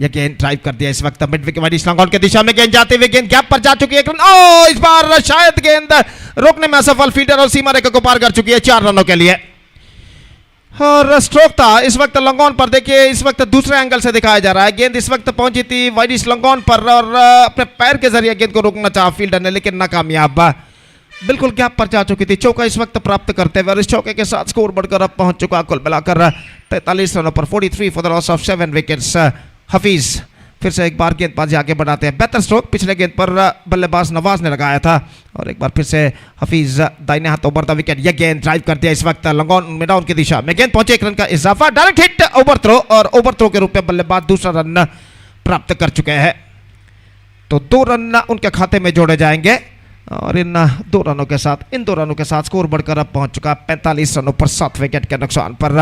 यह गेंद ड्राइव कर दिया इस वक्त मिड विकेट वाइड स्लॉन्ग आउट की दिशा में गेंद जाते हुए गेंद गैप पर जा चुकी है। एक रन, ओ इस बार शायद गेंद रोकने में असफल, फील्डर और सीमा रेखा को पार कर चुकी है 4 रनों के लिए। और स्ट्रोक था इस वक्त लॉन्ग पर, देखिए इस वक्त दूसरे एंगल से दिखाया जा रहा है। गेंद इस वक्त पहुंची थी वाइड लॉन्ग पर और अपने पैर के जरिए गेंद को रोकना चाहा फील्डर ने, लेकिन नाकामयाब। बिल्कुल गैप पर जा चुकी थी। चौका इस वक्त प्राप्त करते हुए और इस चौके के साथ स्कोर बढ़कर अब पहुंच चुका कुल मिलाकर 43 रनों पर 43 for the loss of 7 wickets. Hafeez फिर से एक बार गेंदबाजी आगे बढ़ाते हैं। बेहतर स्ट्रोक पिछले गेंद पर बल्लेबाज नवाज ने लगाया था और एक बार फिर से हफीज दाहिने हाथ ओवर द विकेट। यह गेंद ड्राइव कर दिया इस वक्त लॉन्ग मिड ऑन की दिशा में। गेंद पहुंचे, 1 रन का इजाफा, डायरेक्ट हिट, ओवर थ्रो और ओवर थ्रो के रूप में बल्लेबाज दूसरा रन प्राप्त कर चुके हैं। तो 2 रन उनके खाते में जोड़े जाएंगे और इन 2 रनों के साथ स्कोर बढ़कर अब पहुंच चुका 45 रनों पर 7 विकेट के नुकसान पर।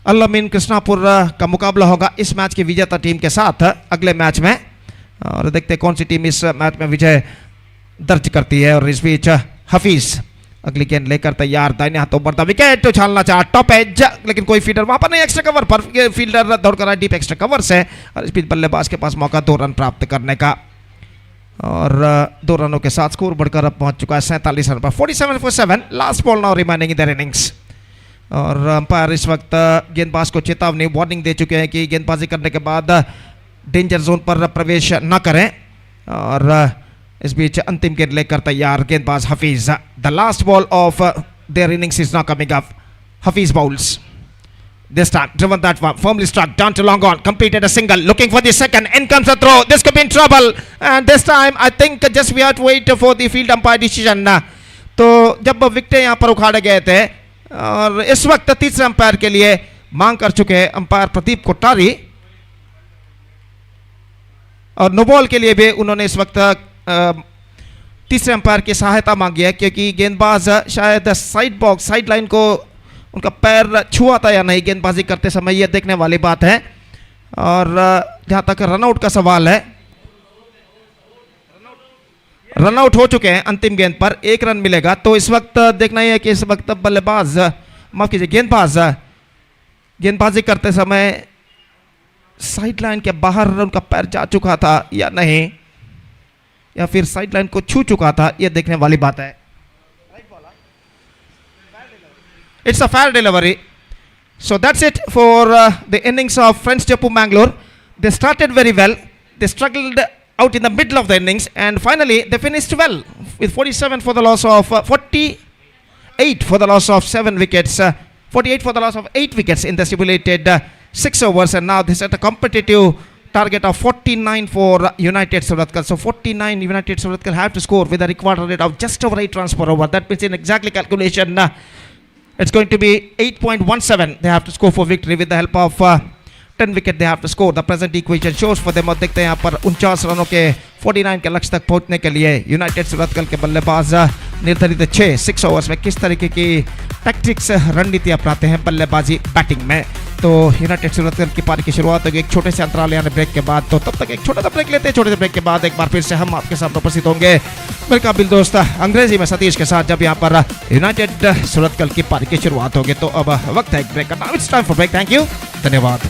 अल्लामीन कृष्णापुर का मुकाबला होगा इस मैच की विजेता टीम के साथ अगले मैच में और देखते हैं कौन सी टीम इस मैच में विजय दर्ज करती है। और इस बीच हफीज अगली गेंद लेकर तैयार, दाहिने हाथों पर विकेट उछालना चाहा, टॉप एज, लेकिन कोई फील्डर वहां पर नहीं, एक्स्ट्रा कवर पर फील्डर दौड़कर आया डीप एक्स्ट्रा कवर से और इस बीच बल्लेबाज के पास मौका 2 रन प्राप्त करने का और 2 रनों के साथ स्कोर बढ़कर अब पहुंच चुका है 47 रन पर 47 for 7। Last ball now remaining in their innings और अंपायर इस वक्त गेंदबाज को चेतावनी वार्निंग दे चुके हैं कि गेंदबाजी करने के बाद डेंजर जोन पर प्रवेश न करें। और इस बीच अंतिम गेंद लेकर तैयार गेंदबाज Hafeez. The last ball of their innings is now coming up. Hafeez bowls. This time, driven that one, firmly struck, down to long on, completed a single, looking for the second, in comes the throw, this could be in trouble, and this time I think just we have to wait for the field umpire decision. तो जब wicket यहाँ पर उखाड़े गए थे और इस वक्त तीसरे अंपायर के लिए मांग कर चुके हैं अंपायर प्रदीप कोठारी और नो बॉल के लिए भी उन्होंने इस वक्त तीसरे अंपायर की सहायता मांगी है क्योंकि गेंदबाज शायद साइड बॉक्स साइड लाइन को उनका पैर छुआ था या नहीं गेंदबाजी करते समय, यह देखने वाली बात है। और जहां तक रनआउट का सवाल है, रनआउट हो चुके हैं अंतिम गेंद पर, 1 रन मिलेगा। तो इस वक्त देखना ही है कि इस वक्त बल्लेबाज माफ कीजिए गेंदबाजी करते समय साइड लाइन के बाहर उनका पैर जा चुका था या नहीं, या फिर साइड लाइन को छू चुका था, यह देखने वाली बात है। It's a fair delivery. So that's it for the innings of Friends Jaipur Mangalore. They started very well. They struggled out in the middle of the innings and finally they finished well with 47 for the loss of 48 for the loss of 7 wickets, 48 for the loss of 8 wickets in the stipulated 6 overs, and now they set a competitive target of 49 for United Suratkal. So 49 United Suratkal have to score with a required rate of just over 8 runs per over. That means in exactly calculation it's going to be 8.17 they have to score for victory with the help of 10 wicket they have to score. The present equation shows for them. और देखते हैं यहाँ पर 49 रनों के 49 के लक्ष्य तक पहुंचने के लिए यूनाइटेड सूरतकल के बल्लेबाज निर्धारित 6 ओवर्स में किस तरीके की टैक्टिक्स रणनीति अपनाते हैं बल्लेबाजी बैटिंग में। तो यूनाइटेड सूरतकल की पारी की शुरुआत होगी एक छोटे से अंतराल यानी ब्रेक के बाद। तो तब तक एक छोटा सा ब्रेक लेते हैं, छोटे से ब्रेक के बाद एक बार फिर से हम आपके सामने उपस्थित होंगे मेरे काबिल दोस्त अंग्रेजी में सतीश के साथ जब यहाँ पर यूनाइटेड सूरतकल की पारी की शुरुआत होगी। तो अब वक्त है एक ब्रेक का। Now it's time for break. Thank you, धन्यवाद।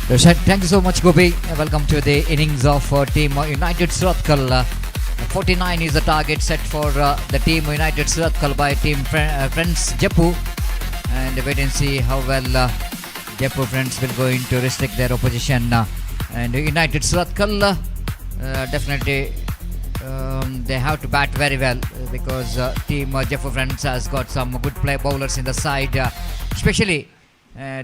Thank you so much, Gopi. Welcome to the innings of Team United Suratkal. 49 is the target set for the Team United Suratkal by Team Friends Jaipur. And wait and see how well Jaipur Friends will going to restrict their opposition. And United Suratkal definitely they have to bat very well because Team Jaipur Friends has got some good play bowlers in the side, especially.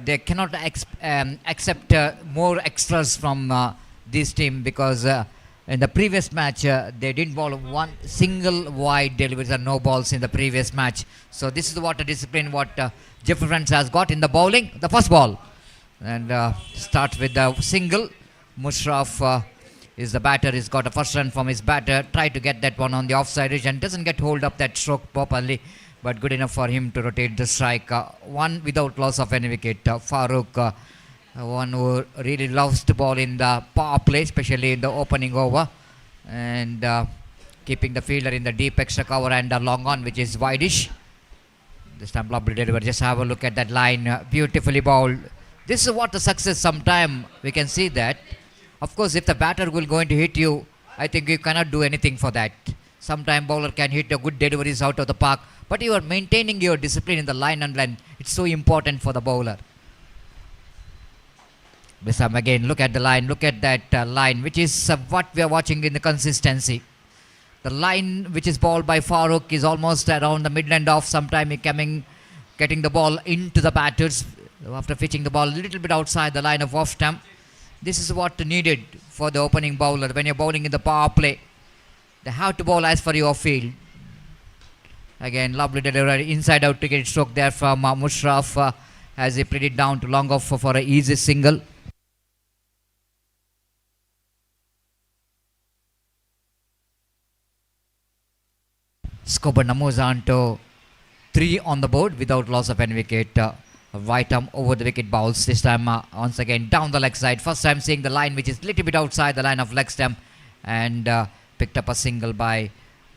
They cannot accept more extras from this team because in the previous match they didn't bowl one single wide deliveries and no balls in the previous match. So this is what a discipline what Jeffrey Friends has got in the bowling. The first ball and start with the single. Mushraf is the batter. He's got a first run from his batter. Try to get that one on the offside edge and doesn't get hold up that stroke properly. But good enough for him to rotate the strike. One without loss of any wicket. Farooq, one who really loves to ball in the power play, especially in the opening over. And keeping the fielder in the deep extra cover and a long on, which is wideish. This time lovely delivery. Just have a look at that line. Beautifully bowled. This is what the success sometime we can see that. Of course, if the batter will going to hit you, I think you cannot do anything for that. Sometime bowler can hit a good deliveries out of the park. But you are maintaining your discipline in the line and length. It's so important for the bowler. This time again, look at the line. Look at that line, which is what we are watching in the consistency. The line which is bowled by Farooq is almost around the midland off. Sometime he getting the ball into the batters after pitching the ball a little bit outside the line of off stump. This is what needed for the opening bowler when you're bowling in the power play. They have to bowl as for your field. Again, lovely delivery inside out to get stroke there from Mushraf as he played it down to long off for an easy single. Skoban moves on to 3 on the board without loss of any wicket. Right arm over the wicket bowls. This time once again down the leg side. First time seeing the line which is a little bit outside the line of leg stump and picked up a single by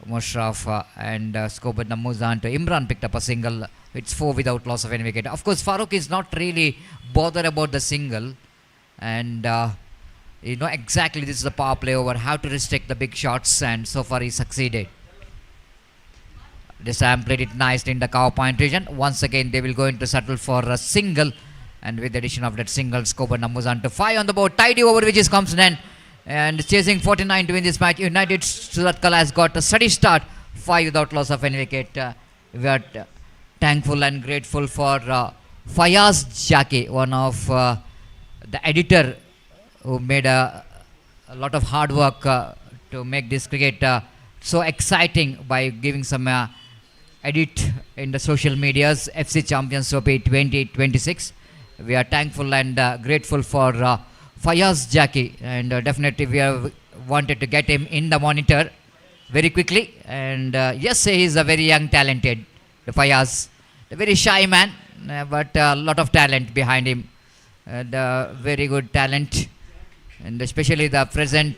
Mushraf and Skoban moves on to Imran picked up a single. It's 4 without loss of any wicket. Of course, Farooq is not really bothered about the single and you know exactly this is the power play over how to restrict the big shots and so far he succeeded. This time played it nicely in the cover point region. Once again they will go into settle for a single and with the addition of that single Skoban moves on to 5 on the board. Tidy over which is comes in and chasing 49 to win this match. United Suratkal has got a steady start, 5 without loss of any wicket. We are thankful and grateful for Fayaz Jaki, one of the editor who made a lot of hard work to make this cricket so exciting by giving some edit in the social medias. FC Champions Trophy 2026. We are thankful and grateful for Fayaz Jaki and definitely we have wanted to get him in the monitor very quickly and yes, he is a very young talented Fayaz, a very shy man but a lot of talent behind him and very good talent and especially the present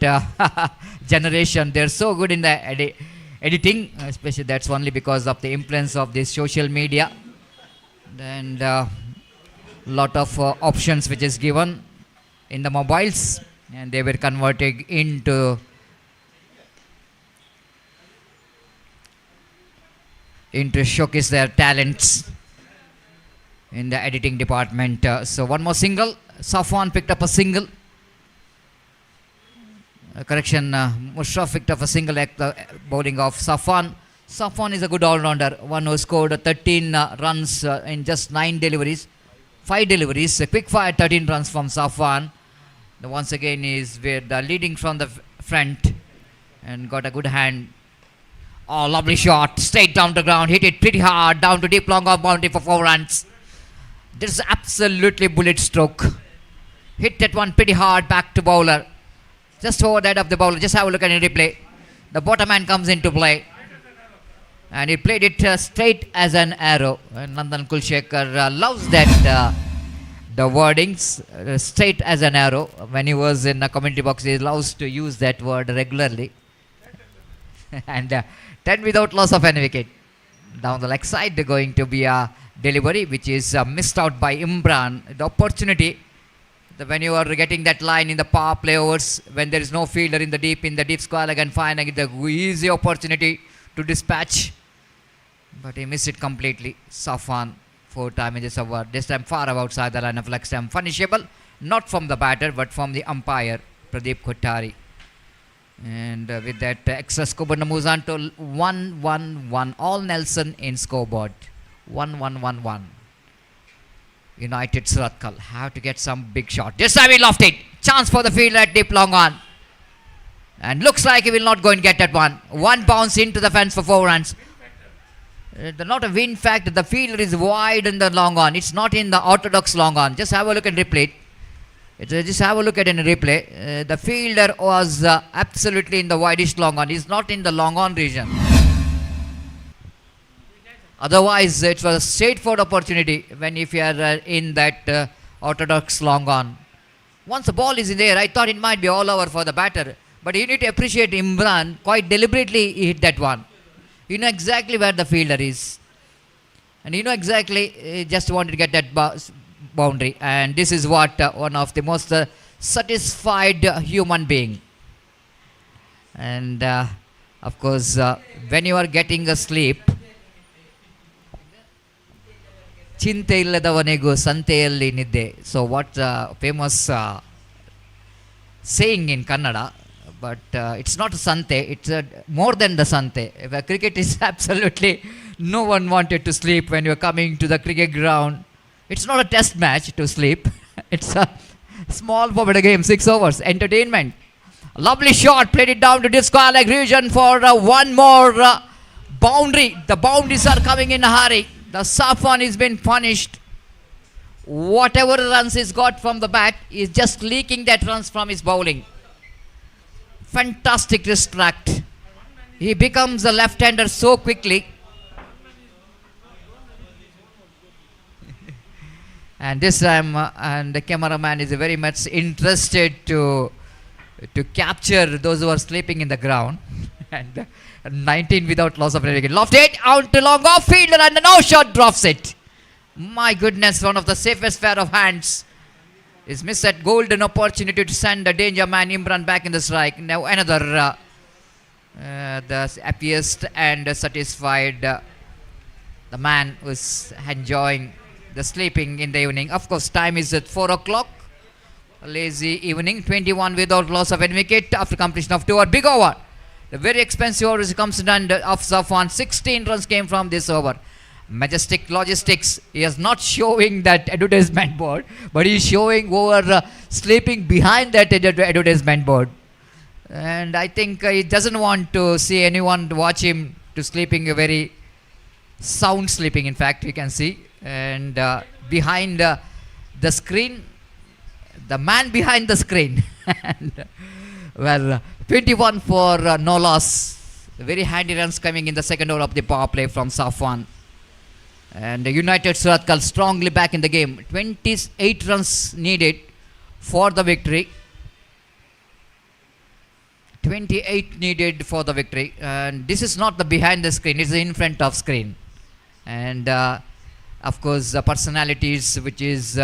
generation, they're so good in the editing, especially that's only because of the influence of this social media and lot of options which is given in the mobiles and they were converted into showcase their talents in the editing department. So one more single. Safwan picked up a single. Mushraf picked up a single at the bowling of Safwan. Safwan is a good all-rounder, one who scored 13 runs in just 9 deliveries. 5 deliveries, a quick fire 13 runs from Safwan. Once again is with the leading from the front and got a good hand. Oh, lovely shot, straight down the ground, hit it pretty hard, down to deep long off boundary for 4 runs. This is absolutely bullet stroke. Hit that one pretty hard back to bowler. Just over that of the bowler, just have a look at the replay. The bottom man comes into play. And he played it straight as an arrow. And Nandan Kulshekar loves that, the wordings, straight as an arrow. When he was in the commentary box, he loves to use that word regularly. And 10 without loss of any wicket. Down the leg side, going to be a delivery which is missed out by Imran. The opportunity When you are getting that line in the power play overs, when there is no fielder in the deep square leg and finding the easy opportunity to dispatch, but he missed it completely. Safwan, 4 times in this over. This time far outside the line of leg stump. Punishable, not from the batter, but from the umpire, Pradeep Kothari. And with that, extra scoreboard moves on to 1-1-1. All Nelson in scoreboard. 1-1-1-1. United Suratkal have to get some big shot. This time he lofted it. Chance for the fielder at deep long on. And looks like he will not go and get that one. One bounce into the fence for 4 runs. Not a win fact. The fielder is wide in the long on. It's not in the orthodox long on. Just have a look and replay it. Just have a look at it in replay. The fielder was absolutely in the widest long on. He's not in the long on region. Otherwise, it was a straightforward opportunity when if you are in that orthodox long on. Once the ball is in there, I thought it might be all over for the batter. But you need to appreciate Imran. Quite deliberately he hit that one. You know exactly where the fielder is. And you know exactly, he just wanted to get that boundary. And this is what one of the most satisfied human being. And of course, when you are getting a sleep, ಚಿಂತೆ ಇಲ್ಲದವನಿಗೂ ಸಂತೆಯಲ್ಲಿ ನಿದ್ದೆ. So what famous saying in Kannada, but it's not sante, it's more than the sante. Cricket is absolutely, no one wanted to sleep when you're coming to the cricket ground. It's not a test match to sleep. It's a small forward game, 6 overs, entertainment. Lovely shot, played it down to this square leg region for one more boundary. The boundaries are coming in a hurry. The Safwan has been punished. Whatever runs he's got from the bat, he's just leaking that runs from his bowling. Fantastic distract. He becomes a left-hander so quickly. And this time, and the cameraman is very much interested to capture those who are sleeping in the ground. And 19 without loss of any wicket. Loft it out to long off fielder and the no shot drops it. My goodness, one of the safest pair of hands is missed that golden opportunity to send the danger man Imran back in the strike. Now another the happiest and satisfied the man who's enjoying the sleeping in the evening. Of course, time is at 4 o'clock. A lazy evening. 21 without loss of any wicket after completion of 2 over. Big over. The very expensive over comes down of Safwan. 16 runs came from this over. Majestic logistics. He is not showing that advertisement board, but he is showing over sleeping behind that advertisement board. And I think he doesn't want to see anyone to watch him to sleeping a very sound sleeping. In fact, you can see. And behind the screen, the man behind the screen. And, well, 21 for no loss. Very handy runs coming in the second over of the power play from Safwan. And United Suratkal strongly back in the game. 28 runs needed for the victory. 28 needed for the victory. And this is not the behind the screen, it's in front of screen. And of course, the personalities which is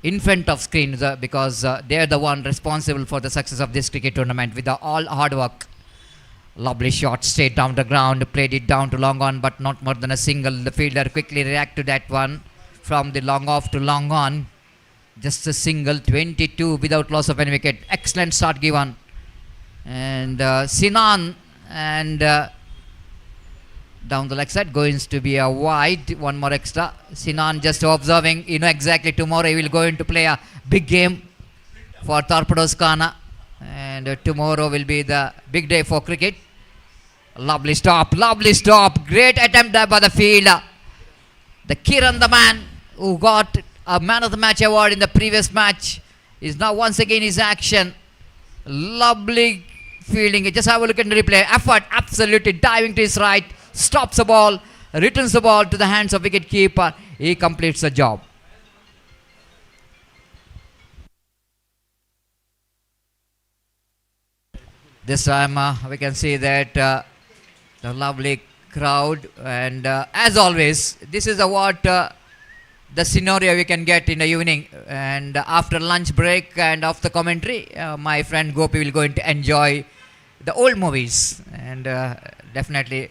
in front of screen because they are the one responsible for the success of this cricket tournament with the all hard work. Lovely shot straight down the ground, played it down to long on, but not more than a single. The fielder quickly react to that one from the long off to long on. Just a single. 22 without loss of any wicket. Excellent start given. And Sinan and down the leg side going to be a wide. One more extra. Sinan just observing. You know exactly tomorrow he will go into play a big game for Torpedoes Khana. And tomorrow will be the big day for cricket. Lovely stop. Lovely stop. Great attempt there by the fielder. The Kiran, the man who got a man of the match award in the previous match, is now once again his action. Lovely fielding. Just have a look at the replay. Effort. Absolutely diving to his right. Stops the ball, returns the ball to the hands of wicket keeper. He completes the job. This time we can see that the lovely crowd, and as always, this is what the scenario we can get in the evening, and after lunch break and after commentary, my friend Gopi will going to enjoy the old movies, and definitely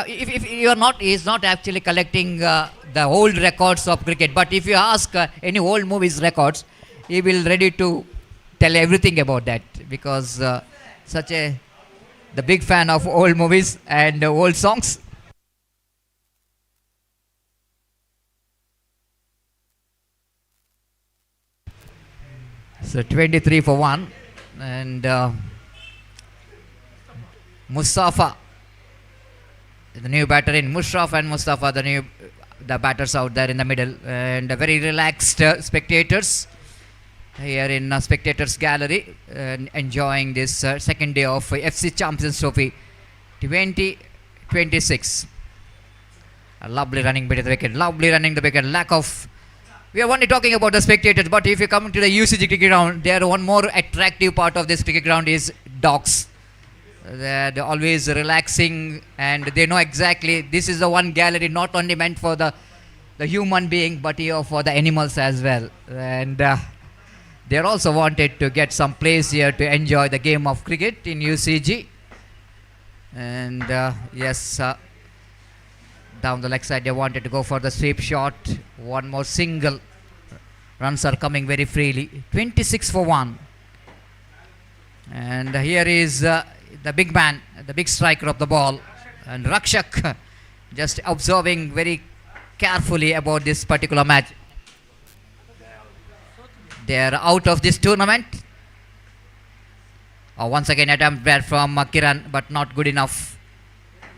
if you are not, he is not actually collecting the old records of cricket, but if you ask any old movies records, he will ready to tell everything about that, because such a the big fan of old movies and old songs. So 23 for 1, and Mustafa, the new batter in Mushraf and Mustafa, the batters out there in the middle, and very relaxed spectators here in spectators gallery, enjoying this second day of FC Champions Trophy 2026. A lovely running bit of the wicket, lovely running the wicket, lack of. We are only talking about the spectators, but if you come to the UCG cricket ground, there one more attractive part of this cricket ground is dogs. They're always relaxing, and they know exactly this is the one gallery not only meant for the human being, but here for the animals as well. And they also wanted to get some place here to enjoy the game of cricket in UCG. And yes, down the leg side they wanted to go for the sweep shot. One more single. Runs are coming very freely. 26 for 1. And here is the big man, the big striker of the ball, and Rakshak just observing very carefully about this particular match. They are out of this tournament. Once again attempt there from Kiran, but not good enough.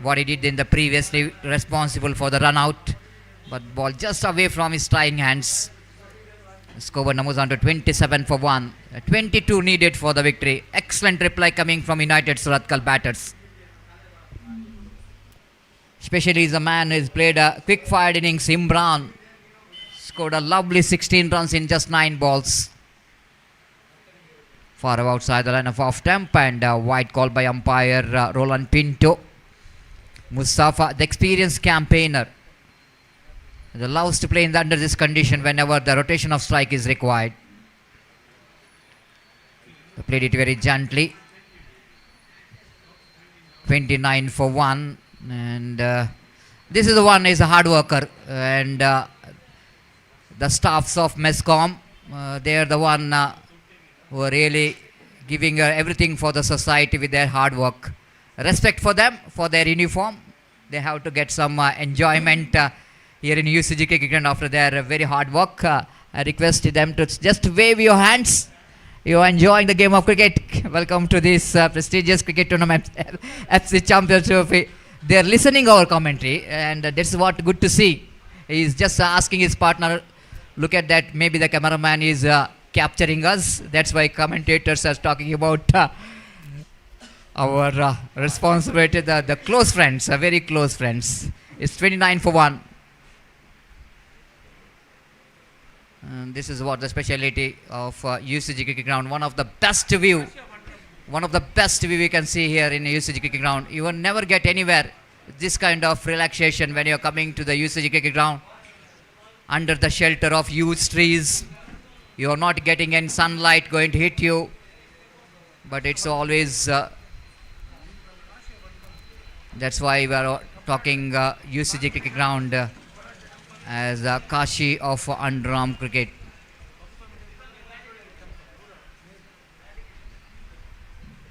What he did in the previously, responsible for the run out, but ball just away from his trying hands. Score numbers on to 27 for 1. 22 needed for the victory. Excellent reply coming from United Suratkal batters. Especially the man who has played a quick fired innings, Imran. Scored a lovely 16 runs in just 9 balls. Far outside the line of off temp, and wide call by umpire Roland Pinto. Mustafa, the experienced campaigner, he loves to play under this condition whenever the rotation of strike is required. They played it very gently. 29 for 1, and this is the one is a hard worker, and the staffs of MESCOM, they are the one who are really giving everything for the society with their hard work. Respect for them, for their uniform. They have to get some enjoyment here in UCG cricket ground after their very hard work. I request them to just wave your hands. You are enjoying the game of cricket. Welcome to this prestigious cricket tournament, FC Champions Trophy. They are listening our commentary, and that's what good to see. He is just asking his partner, look at that, maybe the cameraman is capturing us. That's why commentators are talking about our responsibility, the close friends, very close friends. It's 29 for 1. And this is what the speciality of UCG cricket ground. One of the best view we can see here in UCG cricket ground. You will never get anywhere this kind of relaxation when you are coming to the UCG cricket ground under the shelter of huge trees. You are not getting any sunlight going to hit you, but it's always that's why we are talking UCG cricket ground as Kashi of Underarm cricket.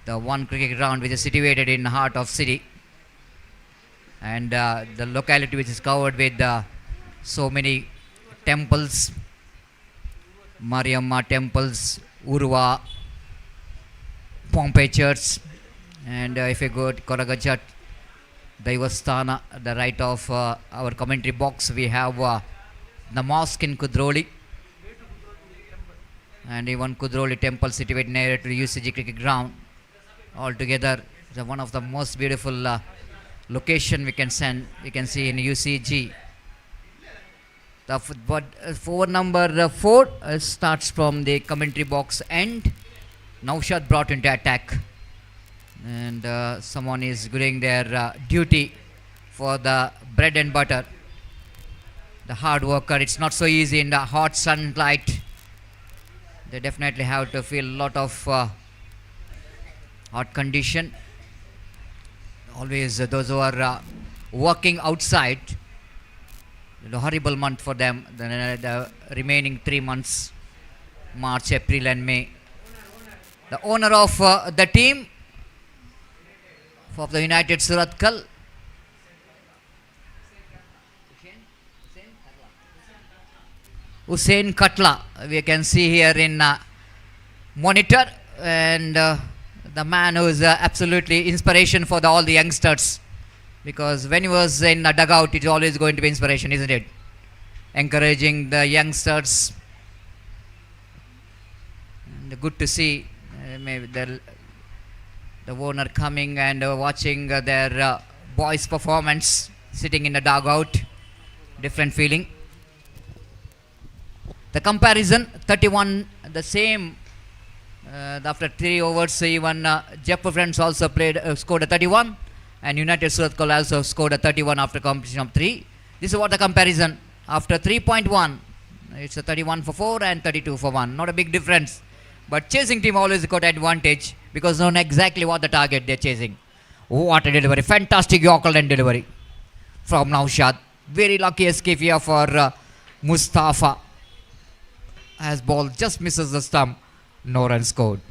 The one cricket ground which is situated in the heart of city, and the locality which is covered with so many temples, Mariamma temples, Urwa, Pompeii Church, and if you go to Koragajat, Daivasthana, the right of our commentary box, we have the mosque in Kudroli, and even Kudroli temple situated near to the UCG cricket ground. Altogether, one of the most beautiful location we can see in UCG. The number 4 starts from the commentary box end. Naushad brought into attack, and someone is doing their duty for the bread and butter. The the hard worker. It's not so easy in the hot sunlight. They definitely have to feel a lot of hot condition. Always those who are working outside, a horrible month for them. The remaining 3 months, March, April and May. The owner of the team of the United Suratkal, Hussein Katla, we can see here in monitor, and the man who is absolutely inspiration for all the youngsters, because when he was in a dugout, it's always going to be inspiration, isn't it? Encouraging the youngsters. And good to see maybe the owner coming and watching their boys' performance, sitting in the dugout. Different feeling. The comparison, 31, the same. After 3 overs, even Jeff Friends also scored a 31, and United Suratkal also scored a 31 after completion of 3. This is what the comparison. After 3.1, it's a 31 for 4 and 32 for 1. Not a big difference. But chasing team always got advantage because they know exactly what the target they're chasing. What a delivery. Fantastic Yorker and delivery from Naushad. Very lucky escape here for Mustafa. As ball just misses the stump, no run scored.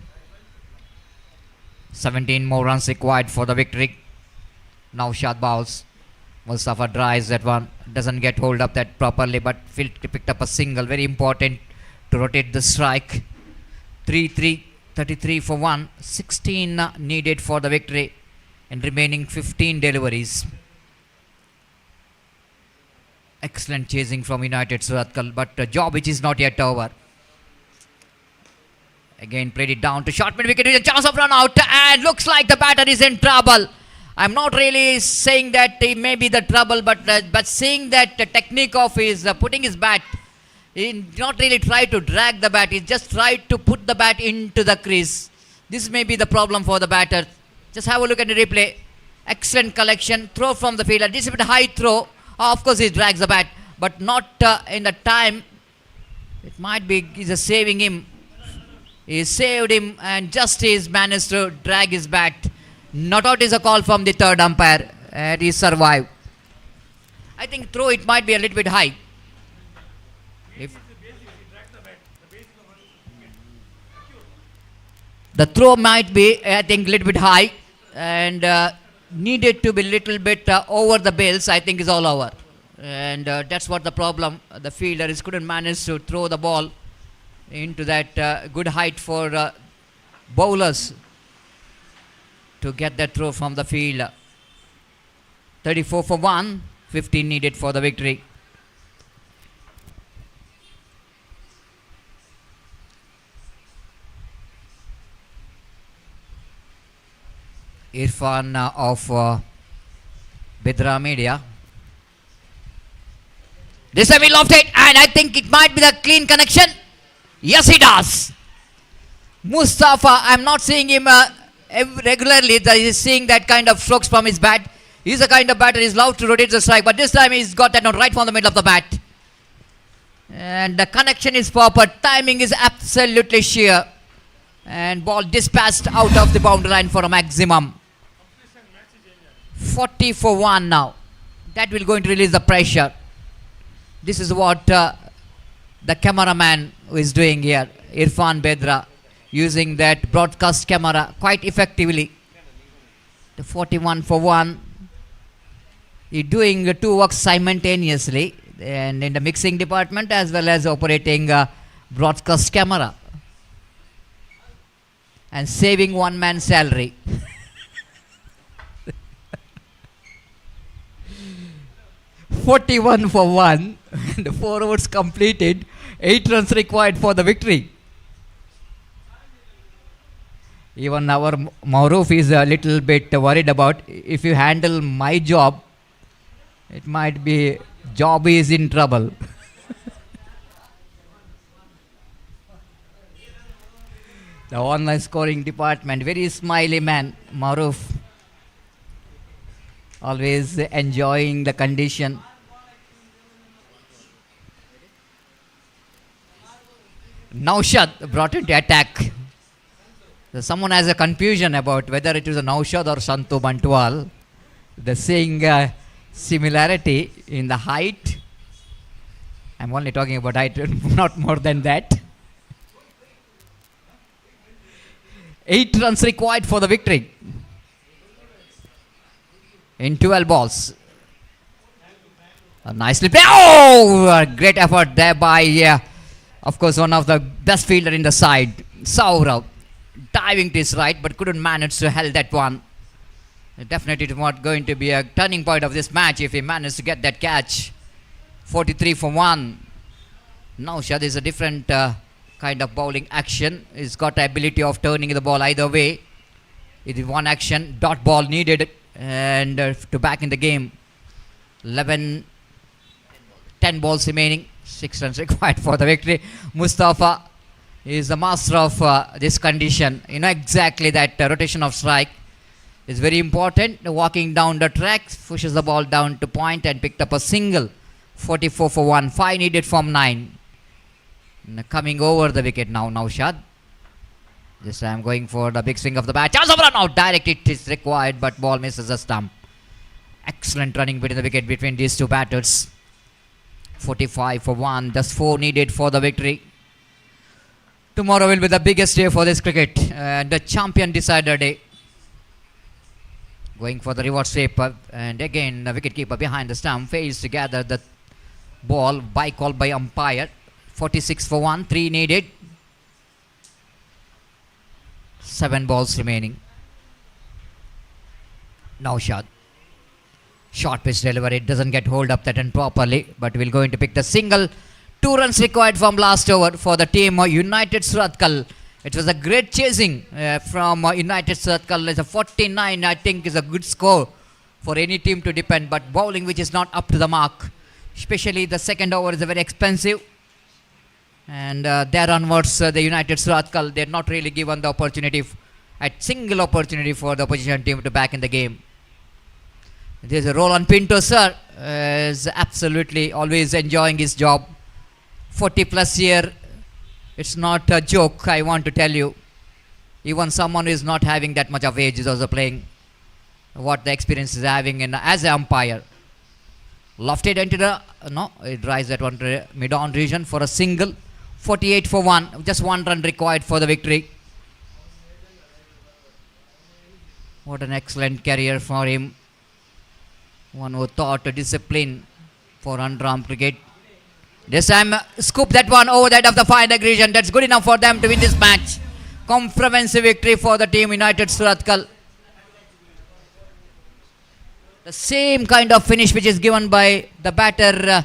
17 more runs required for the victory. Naushad bowls. Mustafa drives that one, doesn't get hold up that properly, but picked up a single, very important to rotate the strike. 3-3, 33 for 1, 16 needed for the victory, and remaining 15 deliveries. Excellent chasing from United Suratkal, but a job which is not yet over. Again played it down to short mid wicket with a chance of run out, and looks like the batter is in trouble. I'm not really saying that he may be the trouble, but seeing that the technique of his putting his bat, he did not really try to drag the bat, he just tried to put the bat into the crease. This may be the problem for the batter. Just have a look at the replay. Excellent collection, throw from the fielder, this is a bit high throw. Of course he drags the bat, but not in the time. It might be he's saving him. He saved him, and just he's managed to drag his bat. Not out is a call from the third umpire, and he survived. I think throw it might be a little bit high. If the throw might be, I think, a little bit high, and needed to be little bit over the bills. I think is all over, and that's what the problem. The fielder is couldn't manage to throw the ball into that good height for bowlers to get that throw from the field. 34 for 1, 15 needed for the victory. Irfan of Bedra Media. This time he lofted it, and I think it might be the clean connection. Yes, he does. Mustafa, I'm not seeing him regularly. He's seeing that kind of strokes from his bat. He's the kind of batter he's allowed to rotate the strike, but this time he's got that one right from the middle of the bat. And the connection is proper. Timing is absolutely sheer. And ball dispatched out of the boundary line for a maximum. 40 for 1 now. That will going to release the pressure. This is what the cameraman who is doing here, Irfan Bedra, using that broadcast camera quite effectively. The 41 for 1. He's doing 2 works simultaneously, and in the mixing department as well as operating broadcast camera and saving one man's salary. "41 for 1 and 4 overs completed, 8 runs required for the victory." Even our Mauroof is a little bit worried about, if you handle my job, it might be job is in trouble. The online scoring department, very smiley man, Mauroof. Always enjoying the condition. Naushad brought into attack. Someone has a confusion about whether it is a Naushad or Santu Bantwal. They're seeing similarity in the height. I'm only talking about height, not more than that. 8 runs required for the victory in 12 balls. Nicely played. Oh, a great effort there by, of course, one of the best fielder in the side, Saurav, diving to his right, but couldn't manage to hold that one. Definitely it was not going to be a turning point of this match if he managed to get that catch. 43 for 1. Naushad is a different kind of bowling action. He's got the ability of turning the ball either way. It is one action, dot ball needed, and to back in the game. 10 balls remaining, 6 runs required for the victory. Mustafa is the master of this condition. You know exactly that rotation of strike is very important. Walking down the track, pushes the ball down to point and picked up a single. 44 for 1, 5 needed from 9. Coming over the wicket now, Naushad. This time going for the big swing of the bat. Chance of run out, direct it is required, but ball misses the stump. Excellent running between the wicket between these two batters. 45 for 1, just 4 needed for the victory. Tomorrow will be the biggest day for this cricket, the champion decider day. Going for the reverse sweep, and again the wicketkeeper behind the stump fails to gather the ball by call by umpire. 46 for 1, 3 needed. 7 balls remaining. Naushad. Short pitch delivery, doesn't get hold up that end properly, but we're going to pick the single. 2 runs required from last over for the team United Surathkal. It was a great chasing from United Surathkal. It's a 49, I think, is a good score for any team to depend, but bowling which is not up to the mark. Especially the second over is a very expensive. And there onwards, the United Surathkal, they're not really given the opportunity, a single opportunity for the opposition team to back in the game. There's a Roland Pinto, sir, is absolutely always enjoying his job. 40 plus year, it's not a joke, I want to tell you. Even someone who is not having that much of age is also playing what the experience is having in, as an umpire. Lofted into the, no, it drives that one to mid-on region for a single. 48 for 1, just 1 run required for the victory. What an excellent career for him. One who thought a discipline for Underarm cricket. This time, scoop that one over that of the final region. That's good enough for them to win this match. Comprehensive victory for the team United Surathkal. The same kind of finish which is given by the batter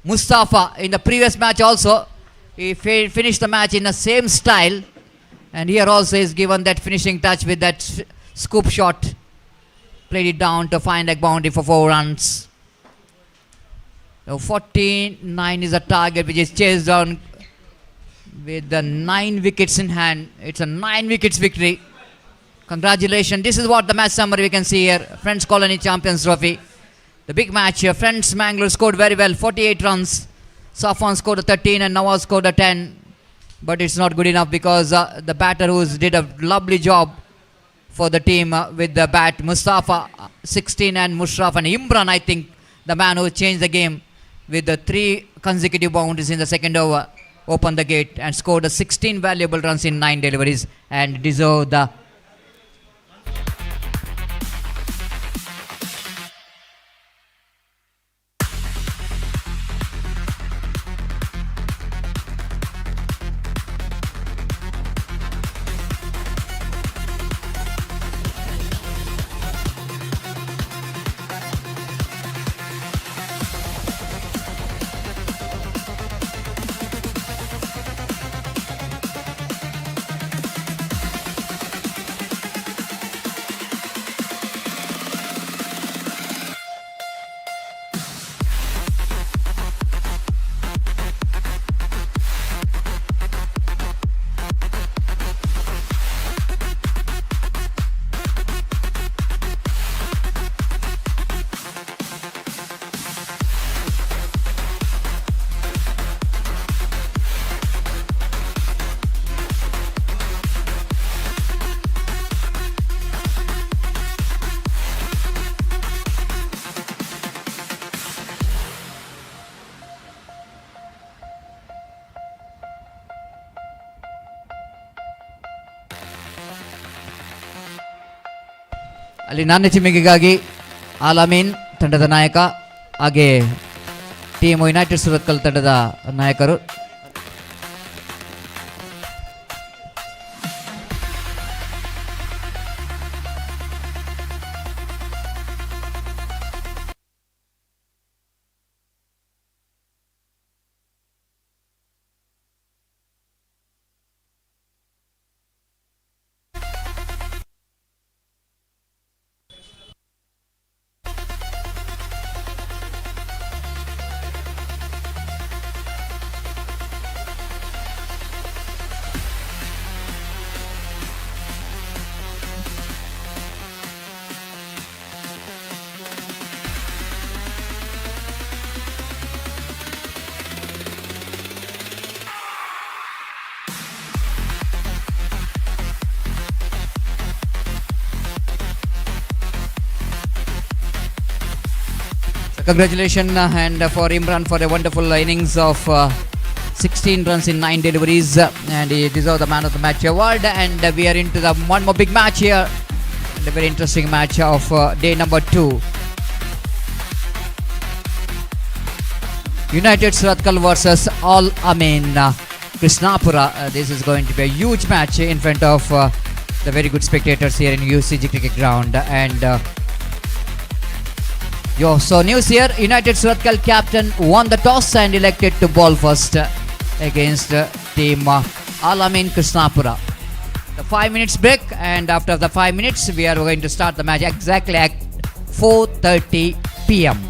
Mustafa in the previous match also. He finished the match in the same style, and here also is given that finishing touch with that scoop shot. Played it down to find a boundary for 4 runs. So 49 is a target which is chased down with the 9 wickets in hand. It's a 9 wickets victory. Congratulations. This is what the match summary we can see here. Friends Colony Champions Trophy. The big match here. Friends Mangalore scored very well. 48 runs. Safwan scored a 13 and Nawaz scored a 10. But it's not good enough because the batter who did a lovely job for the team with the bat, Mustafa 16 and Mushraf and Imran, I think, the man who changed the game with the 3 consecutive boundaries in the second over, opened the gate and scored 16 valuable runs in 9 deliveries and deserved the ಅಲ್ಲಿ ನಾಣ್ಯ ಚಿಮ್ಮಿಗೆಗಾಗಿ ಆಲಾಮೀನ್ ತಂಡದ ನಾಯಕ, ಹಾಗೆ team United Surathkal ತಂಡದ ನಾಯಕರು. Congratulations and for Imran for a wonderful innings of 16 runs in 9 deliveries, and he deserves the man of the match award. And we are into the one more big match here, and a very interesting match of day number 2. United Suratkal versus All Amin Krishnapura. This is going to be a huge match in front of the very good spectators here in UCG cricket ground. And so news here, United Suratkal captain won the toss and elected to bowl first against team All Amin Krishnapura. The 5 minutes break, and after the 5 minutes we are going to start the match exactly at 4:30 p.m.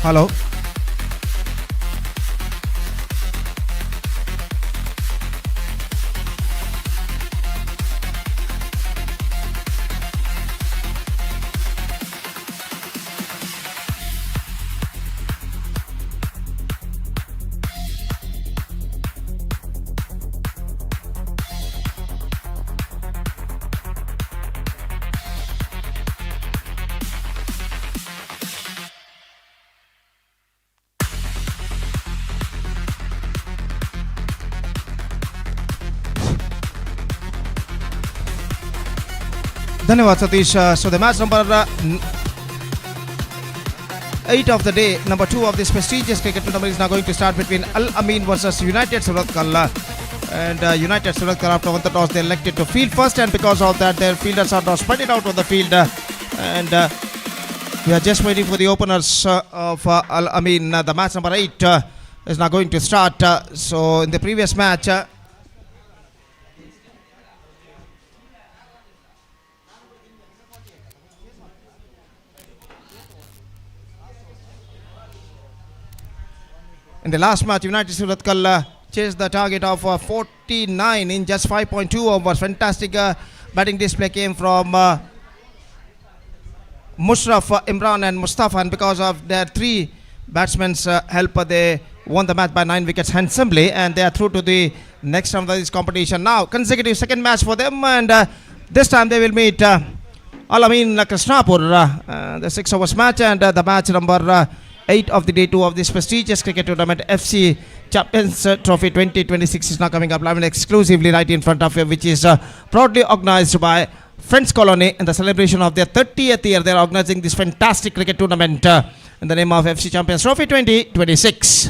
Hello धन्यवाद Satish so the match number 8 of the day, number 2 of this prestigious cricket tournament is now going to start between Al Amin versus United Suratkal. And United Suratkal, after won the toss, they elected to field first, and because of that, their fielders are now spread it out on the field. And we are just waiting for the openers of Al Amin. The match number 8 is now going to start. So in the previous match, in the last match, United Suratkal chased the target of 49 in just 5.2 overs. Fantastic batting display came from Mushraf, Imran and Mustafa, and because of their three batsmen's help, they won the match by 9 wickets handsomely, and they are through to the next round of this competition. Now, consecutive second match for them, and this time they will meet Al Amin Krishnapur, the 6 overs match, and the match number 8 of the day 2 of this prestigious cricket tournament, FC Champions Trophy 2026, is now coming up live and exclusively right in front of you, which is proudly organized by Friends Colony in the celebration of their 30th year. They are organizing this fantastic cricket tournament in the name of FC Champions Trophy 2026.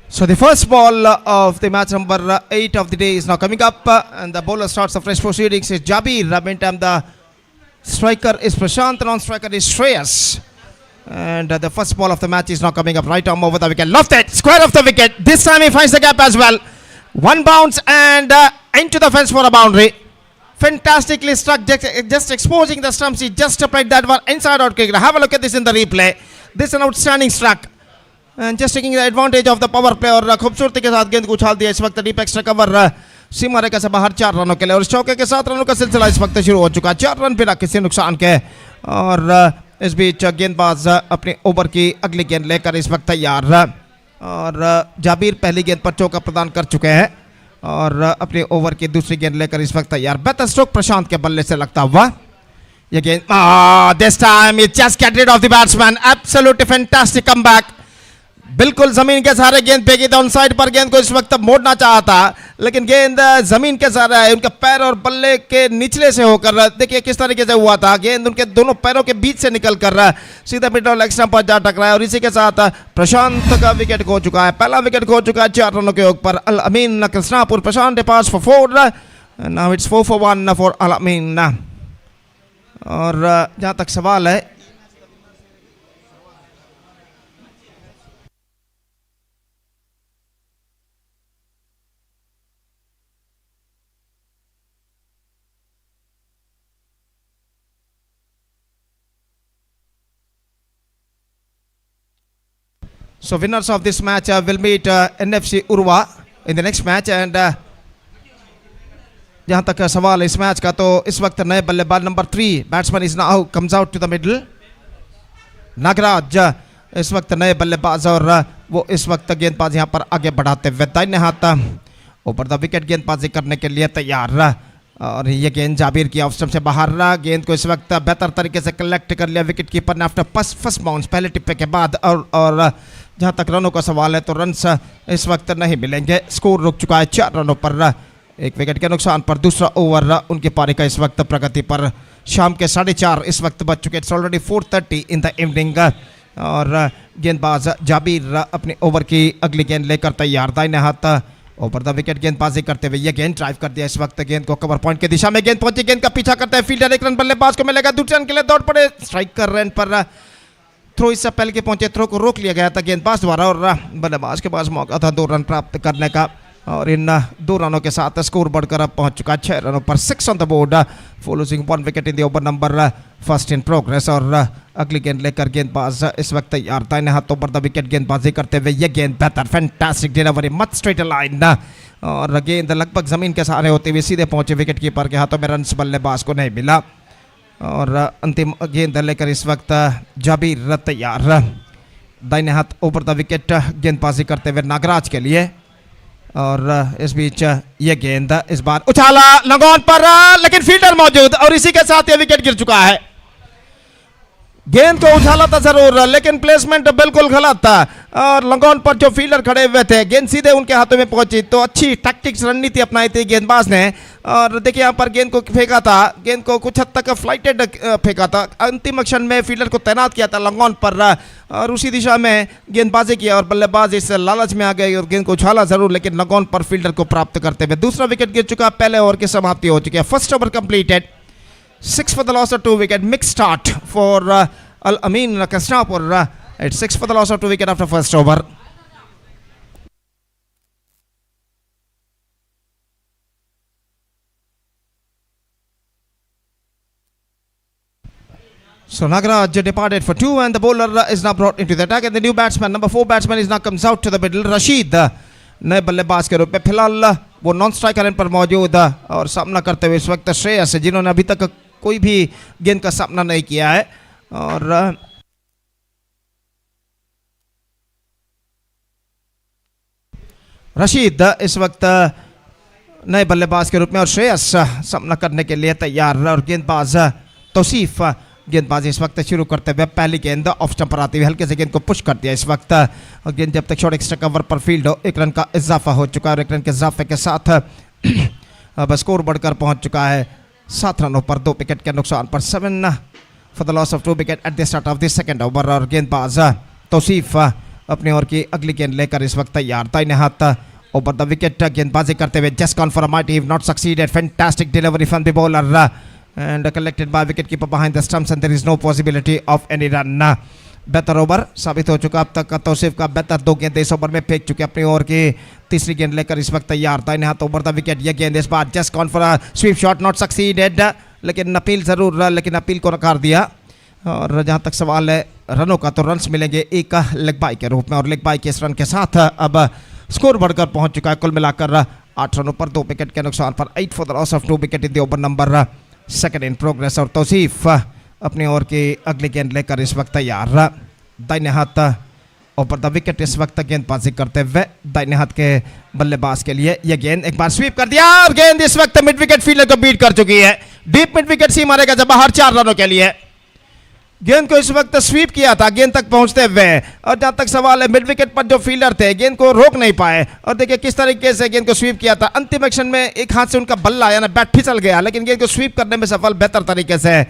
So the first ball of the match number 8 of the day is now coming up, and the bowler starts the fresh proceedings is Jabir. Meantime, the striker is Prashant, the non-striker is Shreyas. And the first ball of the match is now coming up, right arm over the wicket, lofted, square of the wicket. This time he finds the gap as well. One bounce and into the fence for a boundary. Fantastically struck, just exposing the stumps. He just applied that one inside out cricket. Have a look at this in the replay. This is an outstanding struck. And just taking the advantage of the power play और खूबसूरती के साथ गेंद को उछाल दिया इस वक्त डीप एक्स्ट्रा कवर सीमा रेखा से बाहर 4 रनों के लिए और इस चौके के 7 रनों का सिलसिला इस वक्त शुरू हो चुका है 4 रन बिना किसी नुकसान के और इस बीच गेंदबाज अपने ओवर की अगली गेंद लेकर इस वक्त तैयार और जाबिर पहली गेंद पर चौका प्रदान कर चुके हैं और अपने ओवर की दूसरी गेंद लेकर इस वक्त तैयार बेहतर स्ट्रोक प्रशांत के बल्ले से लगता हुआ ये गेंद this time it just get rid of the batsman absolutely fantastic comeback बिल्कुल जमीन के सहारे गेंद फेंकी था, उन साइड पर गेंद को इस वक्त मोड़ना चाहा था लेकिन गेंद जमीन के सहारे है, उनके पैर और बल्ले के निचले से होकर देखिए किस तरीके से हुआ था, गेंद उनके दोनों पैरों के बीच से निकल कर सीधा मिड लेग स्टंप पर जा टकराया और इसी के साथ प्रशांत का विकेट खो चुका है, पहला विकेट खो चुका है 4 रनों के ऊपर अल अमीन Krishnapur. Prashant pass for 4, now it's 4 for 1 for Al Ameen. और जहां तक सवाल है so winners of this match will meet NFC Urwa in the next match and जहां तक सवाल इस मैच का तो इस वक्त नए बल्लेबाज number 3 batsman is now comes out to the middle Nagaraj इस वक्त नए बल्लेबाज और वो इस वक्त गेंदबाज यहां पर आगे बढ़ाते हुए दाहिने हाथ ऊपर द विकेट गेंदबाजी करने के लिए तैयार और ये गेंद जाबिर की ऑफ स्टंप से बाहर रहा। गेंद को इस वक्त बेहतर तरीके से कलेक्ट कर लिया विकेट कीपर ने आफ्टर फर्स्ट बाउंस, पहले टिप्पे के बाद। और जहां तक रनों का सवाल है तो रन्स इस वक्त नहीं मिलेंगे। स्कोर रुक चुका है 4 रनों पर, 1 विकेट के नुकसान पर। दूसरा ओवर उनकी पारी का इस वक्त प्रगति पर। शाम के 4:30 इस वक्त बज चुके, it's already 4:30 in the evening. और गेंदबाज जाबिर अपने ओवर की अगली गेंद लेकर तैयार, दाहिने हाथ ओवर द विकेट गेंदबाजी करते हुए। ये गेंद ड्राइव कर दिया इस वक्त, गेंद को कवर पॉइंट की दिशा में गेंद पहुंची, गेंद का पीछा करते हैं फील्डर, 1 रन बल्लेबाज को मिलेगा, दूसरे रन के लिए दौड़ पड़े, स्ट्राइक कर रन पर थ्रो इससे पहले के पहुंचे, थ्रो को रोक लिया गया था गेंदबाज द्वारा और बल्लेबाज के पास मौका था 2 रन प्राप्त करने का। और इन 2 रनों के साथ स्कोर बढ़कर अब पहुंच चुका है 6 रनों पर। 6 on the board for losing 1 wicket in the over number first in progress. और अगली गेंद लेकर गेंदबाज इस वक्त तैयार, दाहिने हाथ ओवर द विकेट गेंदबाजी करते हुए। ये गेंद बेहतर, fantastic delivery, much straight line. और गेंद लगभग जमीन के सहारे होते हुए सीधे पहुंचे विकेट कीपर के हाथों में, रन्स बल्लेबाज को नहीं मिला। और अंतिम गेंद लेकर इस वक्त जाबिर तैयार, दाहिने हाथ ओवर द विकेट गेंदबाजी करते हुए नागराज के लिए। और इस बीच ये गेंद इस बार उछाला लंगोन पर, लेकिन फील्डर मौजूद और इसी के साथ ये विकेट गिर चुका है। गेंद को उछाला था जरूर, लेकिन प्लेसमेंट बिल्कुल गलत था। और लंगोन पर जो फील्डर खड़े हुए थे, गेंद सीधे उनके हाथों में पहुंची, तो अच्छी टैक्टिक्स रणनीति अपनाई थी गेंदबाज ने। और देखिए यहाँ पर गेंद को फेंका था, गेंद को कुछ हद तक फ्लाइटेड फेंका था, अंतिम क्षण में फील्डर को तैनात किया था लंगोन पर और उसी दिशा में गेंदबाजी किया और बल्लेबाज इस लालच में आ गए और गेंद को उछाला जरूर, लेकिन लंगोन पर फील्डर को प्राप्त करते हुए दूसरा विकेट गिर चुका। पहले ओवर की समाप्ति हो चुकी है, first over completed, 6 for the loss of 2 wicket. Mixed start for Al-Amin Kasnapur. It's 6 for the loss of 2 wicket after first over. So Nagaraj departed for 2 and the bowler is now brought into the attack, and the new batsman, number 4 batsman, is now comes out to the middle. Rashid नए बल्लेबाज के रूप में फिलहाल वो non striker पर मौजूद और सामना करते हुए इस वक्त श्रेयस, जिन्होंने अभी तक कोई भी गेंद का सामना नहीं किया है। और रशीद इस वक्त नए बल्लेबाज के रूप में और श्रेयस सामना करने के लिए तैयार। और गेंदबाज तौसीफ गेंदबाजी इस वक्त शुरू करते हुए पहली गेंद ऑफ स्टंप पर आती हुई हल्के से गेंद को पुश कर दिया इस वक्त। और गेंद जब तक शॉर्ट एक्स्ट्रा कवर पर फील्ड हो, 1 रन का इजाफा हो चुका है और 1 रन के इजाफे के साथ अब स्कोर बढ़कर पहुंच चुका है 7 रनों पर 2 विकेट के नुकसान पर। 7 for the loss of 2 wicket at the start of the second over. और गेंदबाज तौसीफ अपने ओवर की अगली गेंद लेकर इस वक्त तैयार, दाहिने हाथ ओवर द विकेट गेंदबाजी करते हुए। Just gone for a mighty, not succeeded, fantastic delivery from the bowler and collected by wicketkeeper behind the stumps, and there is no possibility of any run. बेहतर ओवर साबित हो चुका अब तक का तौसीफ का, बेहतर 2 गेंद इस ओवर में फेंक चुके अपनी ओवर की तीसरी गेंद लेकर इस वक्त तैयार, दाहिने हाथ ओवर द विकेट। ये गेंद इस बार just gone for a sweep shot, not succeeded, लेकिन अपील जरूर, लेकिन अपील को नकार दिया। और जहां तक सवाल है रनों का, तो रन्स मिलेंगे एक लेग बाई के रूप में, और लेग बाई के इस रन के साथ अब स्कोर बढ़कर पहुंच चुका है कुल मिलाकर 8 रनों पर 2 विकेट के नुकसान पर। 8 for the loss of 2 wicket in the over number second in progress. और तौसीफ अपने ओवर की अगली गेंद लेकर इस वक्त तैयार, दाहिने हाथ ऊपर द विकेट इस वक्त गेंदबाजी करते हुए दाहिने हाथ के बल्लेबाज के लिए। यह गेंद एक बार स्वीप कर दिया और गेंद इस वक्त मिड विकेट फील्डर को बीट कर चुकी है। डीप मिड विकेट सी मारेगा जब बाहर 4 रनों के लिए। गेंद को इस वक्त स्वीप किया था गेंद तक पहुंचते हुए, और जहां तक सवाल है मिड विकेट पर जो फील्डर थे गेंद को रोक नहीं पाए। और देखिए किस तरीके से गेंद को स्वीप किया था, अंतिम एक्शन में एक हाथ से उनका बल्ला यानी बैट फिसल गया, लेकिन गेंद को स्वीप करने में सफल बेहतर तरीके से।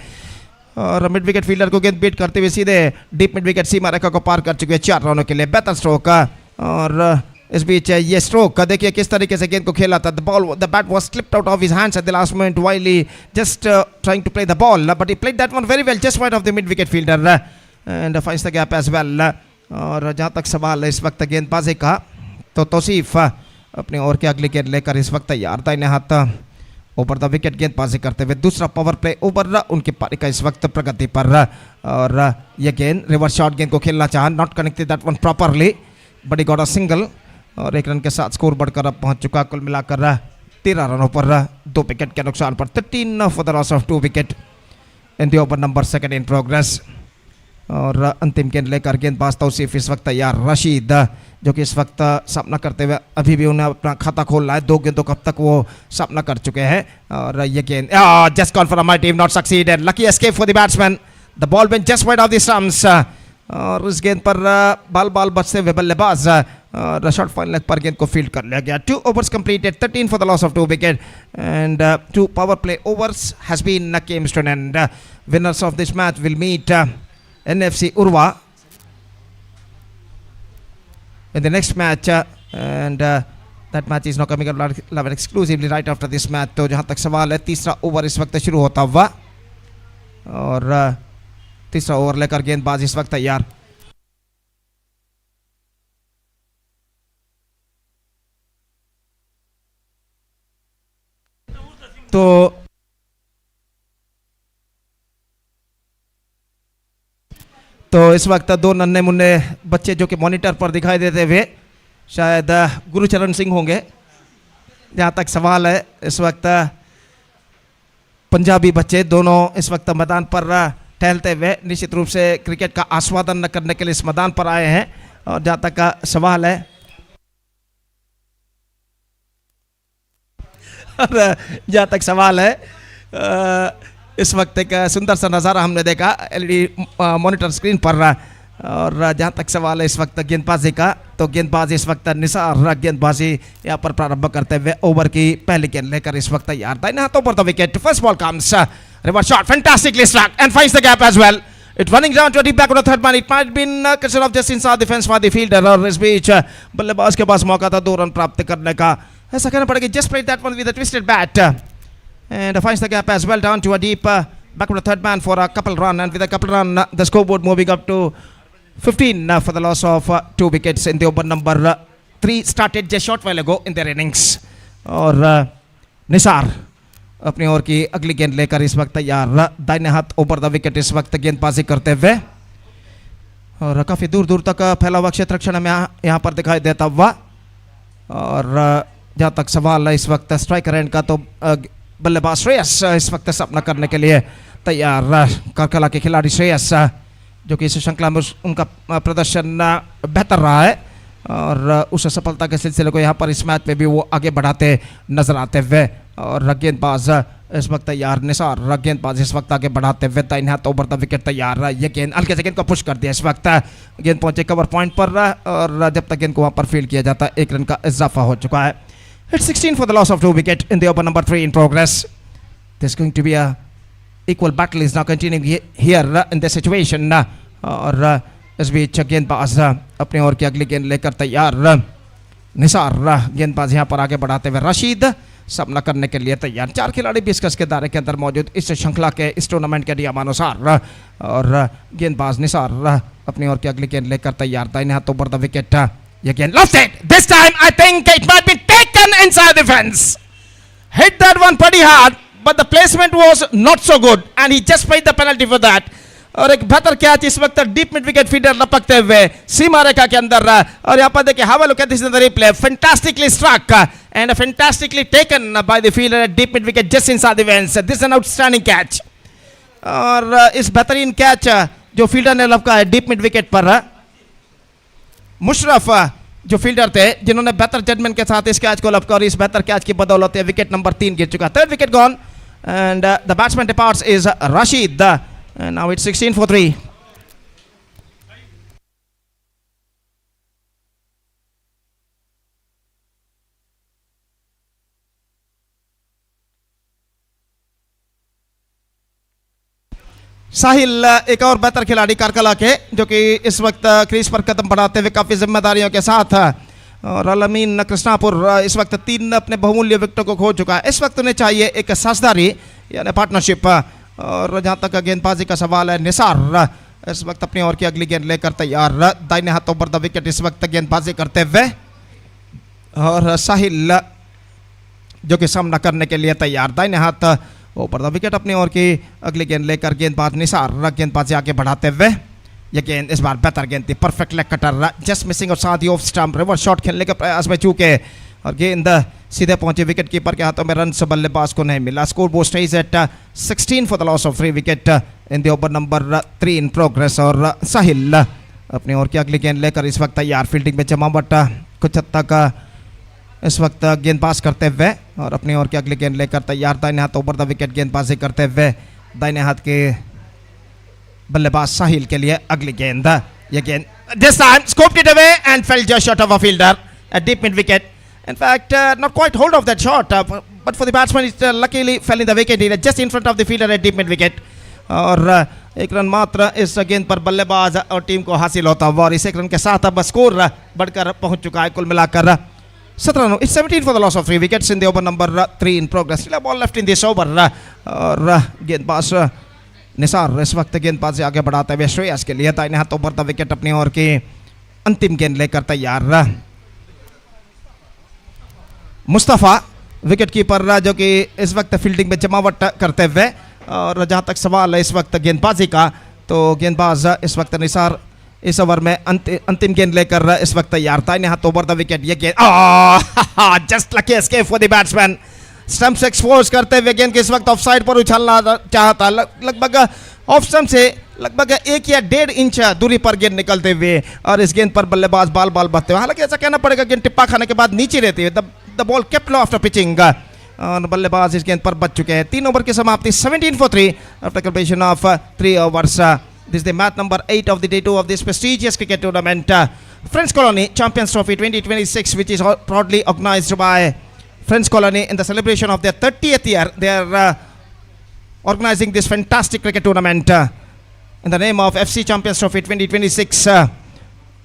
और मिड विकेट फील्डर को गेंद बीट करते हुए सीधे डीप मिड विकेट सीमा रेखा को पार कर चुके हैं 4 रनों के लिए। बेहतर स्ट्रोक, और इस बीच ये स्ट्रोक देखिए किस तरीके से गेंद को खेला था। The bat was slipped out of his hands eight the last moment while he just trying to play the ball, but he played that one very well just wide of the mid wicket fielder and finds the gap as well. और जहां तक सवाल है इस वक्त गेंदबाजी का, तो तौसीफ अपने ओवर के अगली गेंद लेकर इस वक्त तैयार, दाहिने हाथ ओवर द विकेट गेंदबाजी करते हुए। दूसरा पावर प्ले ओवर उनकी पारी का इस वक्त प्रगति पर। और यह गेंद रिवर्स शॉट गेंद को खेलना चाहा, not connected that one properly, but he got a single. और 1 रन के साथ स्कोर बढ़कर अब पहुंच चुका कुल मिलाकर 13 रनों पर 2 विकेट के नुकसान पर। 13 for the loss of 2 wicket in the over number second in progress. और अंतिम गेंद लेकर गेंदबाज तौसीफ इस वक्त तैयार। रशीद जो कि इस वक्त सामना करते हुए अभी भी उन्हें अपना खाता खोलना है, 2 गेंदों कब तक वो सामना कर चुके हैं। और ये गेंद just call for my team not succeeded, lucky escape for the batsman, the ball went just wide of the stumps. और इस गेंद पर बाल बचते हुए बल्लेबाज और शॉर्ट फाइन लेग पर गेंद को फील्ड कर लिया गया। 2 overs completed, 13 for the loss of 2 wicket and 2 power play overs has been came to an end. Winners of this match will meet NFC Urwa in the next match and that match is now coming up live exclusively right after this match. तो जहाँ तक सवाल है, तीसरा over इस वक्त शुरू होता हुआ और तीसरा ओवर लेकर गेंदबाज इस वक्त तैयार। तो इस वक्त 2 नन्हे मुन्ने बच्चे जो कि मॉनिटर पर दिखाई देते हुए शायद गुरुचरण सिंह होंगे। जहाँ तक सवाल है, इस वक्त पंजाबी बच्चे दोनों इस वक्त मैदान पर टहलते हुए निश्चित रूप से क्रिकेट का आस्वादन करने के लिए इस मैदान पर आए हैं। और जहाँ तक का सवाल है और जहाँ तक सवाल है इस वक्त एक सुंदर सा नज़ारा हमने देखा एलईडी मॉनिटर स्क्रीन पर। और जहाँ तक सवाल है इस वक्त गेंदबाजी का, तो गेंदबाज इस वक्त निसार गेंदबाजी यहाँ पर प्रारंभ करते हुए ओवर की पहली गेंद लेकर इस वक्त तैयार। दाहिने हाथों पर the wicket, first ball comes, reverse shot fantastically struck and finds the gap as well. It's running down to a deep back on the third man. It might been concern of just inside the fence for the fielder. और इस बीच बल्लेबाज के पास मौका था 2 run प्राप्त करने का। ऐसा कहना पड़ेगा, just played that one with a twisted bat and finds the gap as well down to a deep back on the third man for a couple run, and with a couple run the scoreboard moving up to 15 for the loss of 2 wickets in the over number 3 started just short while ago in their innings. और निसार अपनी ओर की अगली गेंद लेकर इस वक्त तैयार। दाहिने हाथ ओवर द विकेट इस वक्त गेंदबाजी करते हुए और काफ़ी दूर दूर तक फैला हुआ क्षेत्र क्षण में यहाँ पर दिखाई देता हुआ। और जहाँ तक सवाल है इस वक्त स्ट्राइकर एंड का, तो बल्लेबाज श्रेयस इस वक्त सामना करने के लिए तैयार। करकला के खिलाड़ी श्रेयस जो कि इस श्रृंखला में उनका प्रदर्शन बेहतर रहा है और उस सफलता के सिलसिले को यहाँ पर इस मैच में भी वो आगे बढ़ाते नजर आते हुए। और गेंदबाज इस वक्त तैयार, निसार गेंदबाज इस वक्त आगे बढ़ाते हुए दाहिने हाथ ओवर द विकेट तैयार। ये गेंद हल्के से गेंद को पुश कर दिया, इस वक्त गेंद पहुंचे कवर पॉइंट पर और जब तक गेंद को वहाँ पर फील्ड किया जाता है 1 रन का इजाफा हो चुका है। It's 16 for the loss of 2 wicket in the over number 3 in progress. There's going to be a equal battle is now continuing here in this situation. और इस बीच गेंदबाज अपने ओर की अगली गेंद लेकर तैयार। निसार गेंदबाज यहाँ पर आगे बढ़ाते हुए, रशीद सामना करने के लिए तैयार। 4 खिलाड़ी 20 गज के दायरे के अंदर मौजूद इस श्रृंखला के इस टूर्नामेंट के नियमानुसार। और गेंदबाज निसार अपनी ओर की अगली गेंद लेकर तैयार। दाहिने हाथ ओवर द विकेट, ये गेंद lost it. This time I think it might be taken inside the fence. Hit that one pretty hard, but the placement was not so good and he just paid the penalty for that. और एक बेहतर catch इस वक्त deep mid wicket fielder लपकते हुए सीमा रेखा के अंदर। और यहाँ पर देखिए, have a look at this in the replay, fantastically struck and fantastically taken by the fielder at deep mid wicket just inside the fence. This an outstanding catch. और इस बेहतरीन कैच जो फील्डर ने लपका है डीप मिड विकेट पर, मुशरफ जो fielder थे जिन्होंने बेहतर जजमेंट के साथ इस कैच को लपका और इस बेहतर कैच की बदौलत विकेट नंबर 3 गिर चुका। 3rd wicket gone and the batsman departs is Rashid and now it's 16 for 3. साहिल एक और बेहतर खिलाड़ी कारकला के जो कि इस वक्त क्रीज पर कदम बढ़ाते हुए काफ़ी जिम्मेदारियों के साथ। और अलमीन कृष्णापुर इस वक्त 3 अपने बहुमूल्य विकेटों को खो चुका है। इस वक्त उन्हें चाहिए एक साझेदारी यानी पार्टनरशिप। और जहाँ तक गेंदबाजी का सवाल है, निसार इस वक्त अपनी ओर की अगली गेंद लेकर तैयार। दाहिने हाथों पर द विकेट इस वक्त गेंदबाजी करते हुए और साहिल जो कि सामना करने के लिए तैयार। दाहिने हाथ ऊपर द विकेट अपनी ओर की अगली गेंद लेकर गेंदबाज निसार गेंदबाजी आगे बढ़ाते हुए। ये गेंद इस बार बेहतर गेंद थी, perfect leg cutter, just missing और साथ ही ऑफ स्टंप, रिवर्स शॉट खेलने के प्रयास में चूके और गेंद सीधे पहुंचे विकेट कीपर के हाथों में। रन से बल्लेबाज को नहीं मिला। Score board stage at 16 for the loss of 3 wicket in the over number 3 in progress. और साहिल अपनी ओर की अगली गेंद लेकर इस वक्त तैयार, फील्डिंग में जमावट कुछ हद तक इस वक्त गेंद पास करते हुए, और अपनी ओर की अगली गेंद लेकर तैयार, दाहिने हाथ ओवर द विकेट गेंदबाजी करते हुए दाहिने हाथ के बल्लेबाज साहिल के लिए अगली गेंद। ये गेंद this time scooped it away and fell just short of a fielder at deep mid wicket. In fact, not quite hold of that shot, but for the batsman it luckily fell in the wicket area just in front of the fielder at deep mid wicket. और एक run मात्र इस गेंद पर बल्लेबाज और team को हासिल होता हुआ, और इस एक रन के साथ अब स्कोर बढ़कर पहुंच चुका है कुल मिलाकर 17 run. It's 17 for the loss of 3 wickets in the over number 3 in progress. Still a ball left in this over. और गेंदबाज निसार इस वक्त गेंदबाजी आगे बढ़ाते हुए श्रेयस के लिए दाहिने हाथ ओवर द विकेट अपनी ओर की अंतिम गेंद लेकर तैयार। मुस्तफ़ा विकेट कीपर जो कि इस वक्त फील्डिंग में जमावट करते हुए, और जहां तक सवाल है इस वक्त गेंदबाजी का, तो गेंदबाज इस वक्त निसार इस ओवर में अंतिम गेंद लेकर इस वक्त तैयार, दाहिने हाथ ओवर द विकेट। ये गेंद just lucky escape for the batsman, stump से एक्सपोज करते हुए गेंद के इस वक्त ऑफ साइड पर उछलना चाहता, लगभग ऑफ स्टंप से लगभग 1 या 1.5 इंच दूरी पर गेंद निकलते हुए, और इस गेंद पर बल्लेबाज बाल बचते हुए, हालांकि ऐसा कहना पड़ेगा गेंद टिप्पा खाने के बाद नीचे रहती है, the ball kept low after pitching, और बल्लेबाज इस गेंद पर बच चुके हैं। 3 ओवर की समाप्ति 17 for 3 after completion of 3 overs. This is the match number 8 of the day 2 of this prestigious cricket tournament, Friends Colony Champions Trophy 2026, which is proudly organized by Friends Colony in the celebration of their 30th year. They are organizing this fantastic cricket tournament in the name of FC Champions Trophy 2026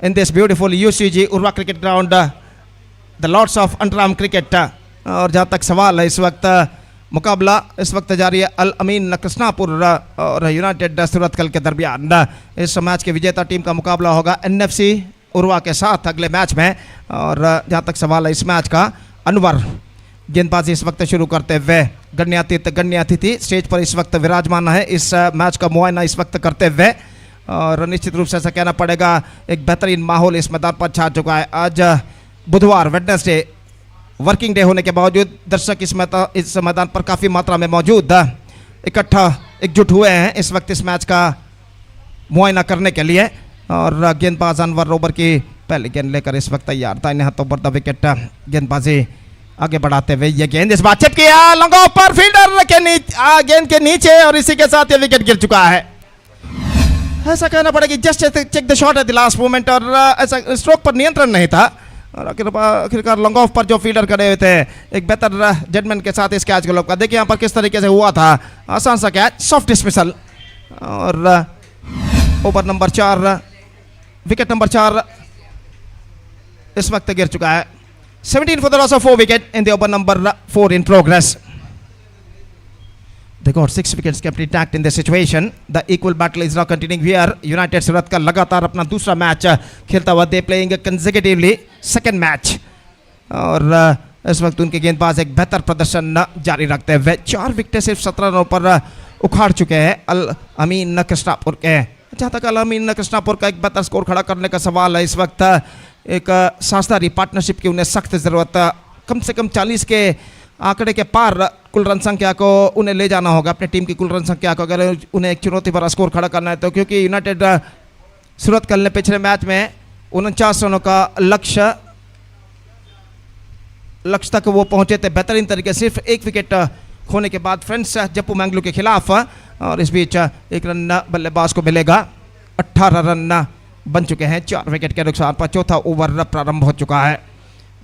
in this beautiful UCG Urwa cricket ground, the Lords of Underarm cricket. और जहाँ तक सवाल है इस वक्त मुकाबला इस वक्त जारी है अल अमीन कृष्णापुर और यूनाइटेड सूरतकल के दरमियान। इस मैच के विजेता टीम का मुकाबला होगा NFC उर्वा के साथ अगले मैच में। और जहाँ तक सवाल है इस मैच का, अनवर गेंदबाजी इस वक्त शुरू करते हुए, गण्य अतिथि स्टेज पर इस वक्त विराजमान है इस मैच का मुआयना इस वक्त करते हुए, और निश्चित रूप से ऐसा कहना पड़ेगा एक बेहतरीन माहौल इस मैदान पर छा चुका है। आज बुधवार वेडनेसडे वर्किंग डे होने के बावजूद दर्शक इस मैदान पर काफ़ी मात्रा में मौजूद इकट्ठा एकजुट हुए हैं इस वक्त इस मैच का मुआयना करने के लिए। और गेंदबाज अनवर ओवर की पहली गेंद लेकर इस वक्त तैयार, दाहिने हाथ ओवर द विकेट गेंदबाजी आगे बढ़ाते हुए, ये गेंद इस बार चिप किया लॉन्ग ऑफ पर फील्डर के नीचे, गेंद के नीचे, और इसी के साथ ये विकेट गिर चुका है। ऐसा कहना पड़ेगा कि just check the shot at the last moment, और ऐसा स्ट्रोक पर नियंत्रण नहीं था, और आखिरकार लॉन्ग ऑफ पर जो फील्डर खड़े हुए थे एक बेहतर जजमेंट के साथ इस कैच को लॉक। देखिए यहाँ पर किस तरीके से हुआ था, आसान सा कैच, सॉफ्ट डिस्मिसल। और ओवर नंबर 4 विकेट नंबर 4 इस वक्त गिर चुका है। 17 for the loss of 4 wicket in the over number 4 in progress. They got 6 wickets kept intact in this situation. The equal battle is now continuing here. United सूरत का लगातार अपना दूसरा match खेलता हुआ, they playing consecutively second match. और इस वक्त उनके गेंदबाज एक बेहतर प्रदर्शन जारी रखते हुए 4 विकेट सिर्फ 17 रनों पर उखाड़ चुके हैं अल अमीन कृष्णापुर के। जहाँ तक अल अमीन कृष्णापुर का एक बेहतर स्कोर खड़ा करने का सवाल है, इस वक्त एक साझेदारी पार्टनरशिप की उन्हें सख्त ज़रूरत, कम से कम 40 के आंकड़े के पार कुल रन संख्या को उन्हें ले जाना होगा, अपनी टीम की कुल रन संख्या को अगर उन्हें एक चुनौती भरा स्कोर खड़ा करना है तो, क्योंकि यूनाइटेड सूरतकल ने पिछले मैच में 49 रनों का लक्ष्य तक वो पहुंचे थे बेहतरीन तरीके, सिर्फ 1 विकेट खोने के बाद फ्रेंड्स जप्पू मैंगलोर के खिलाफ। और इस बीच 1 रन बल्लेबाज को मिलेगा, 18 रन बन चुके हैं 4 विकेट के नुकसान पर। चौथा ओवर प्रारंभ हो चुका है।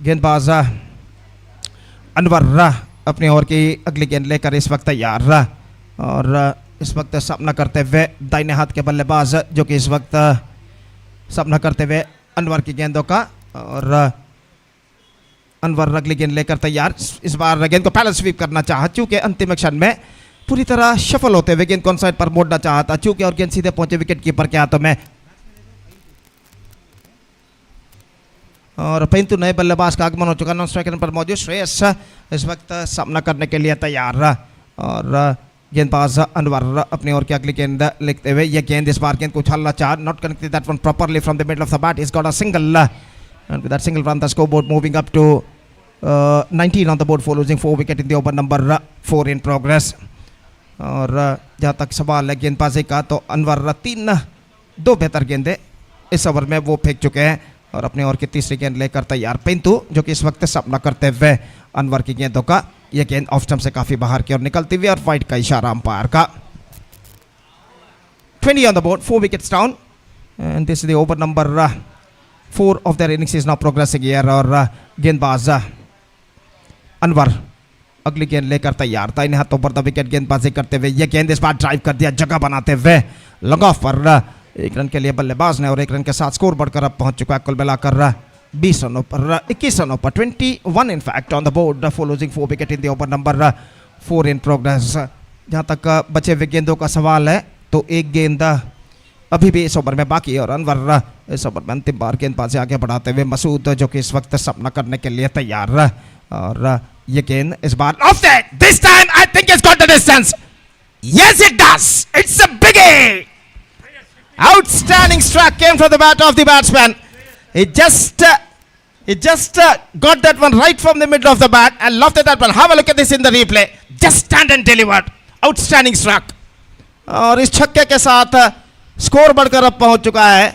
गेंदबाज अनवर अपनी ओवर की अगली गेंद लेकर इस वक्त तैयार, और इस वक्त सामना करते हुए दाहिने हाथ के बल्लेबाज जो कि इस वक्त सामना करते हुए अनवर की गेंदों का, और अनवर अगली गेंद लेकर तैयार। इस बार गेंद को पहले स्वीप करना चाहा, चूंकि अंतिम क्षण में पूरी तरह शफल होते हुए गेंद कौन साइड पर मोड़ना चाहता चूंकि, और गेंद सीधे पहुंचे विकेट कीपर के हाथों में। और परंतु नए बल्लेबाज का आगमन हो चुका, नॉन स्ट्राइकर पर मौजूद श्रेयस इस वक्त सामना करने के लिए तैयार, और गेंदबाज अनवर अपनी ओर की अगली गेंद लिखते हुए, यह गेंद इस बार गेंद को उछालना चाह, not connected that one properly from the middle of the bat, is got a single, and with that single run the scoreboard moving up to 19 on the board for losing 4 wicket in the over number 4 in progress. और जहाँ तक सवाल है गेंदबाजी का, तो अनवर 3-2 बेहतर गेंदें इस ओवर में वो फेंक चुके हैं और अपने ओवर की तीसरी गेंद लेकर तैयार पिंटू, जो कि इस वक्त सामना करते हुए अनवर की गेंदों का। यह गेंद ऑफ स्टंप से काफी बाहर की ओर निकलती हुई और वाइड का इशारा अंपायर का। 20 on the board, 4 wickets down, and this is the over number 4 of their innings is now progressing here। और गेंदबाज अनवर अगली गेंद लेकर तैयार था, इन्हें हाथों पर द विकेट गेंदबाजी करते हुए। यह गेंद इस बार ड्राइव कर दिया जगह बनाते हुए, लॉन्ग ऑफ पर 1 रन के लिए बल्लेबाज ने, और 1 रन के साथ स्कोर बढ़कर अब पहुंच चुका है कुल मिलाकर 20 रनों पर, 21 रनों पर, 21 in fact on the board for losing 4 wicket in the over number 4 in progress। जहां तक बचे हुए गेंदों का सवाल है, तो एक गेंद अभी भी इस ओवर में बाकी है और अनवर इस ओवर में अंतिम बार गेंदबाजी आगे बढ़ाते हुए। मसूद जो कि इस वक्त सामना करने के लिए तैयार, और ये गेंद इस बार off side, this time I think it's got the distance, yes it does, it's a biggie, outstanding strike came from the bat of the batsman। He just got that one right from the middle of the bat and lofted that one। Have a look at this in the replay, just stand and delivered, outstanding strike। और इस छक्के के साथ score बढ़कर अब पहुंच चुका है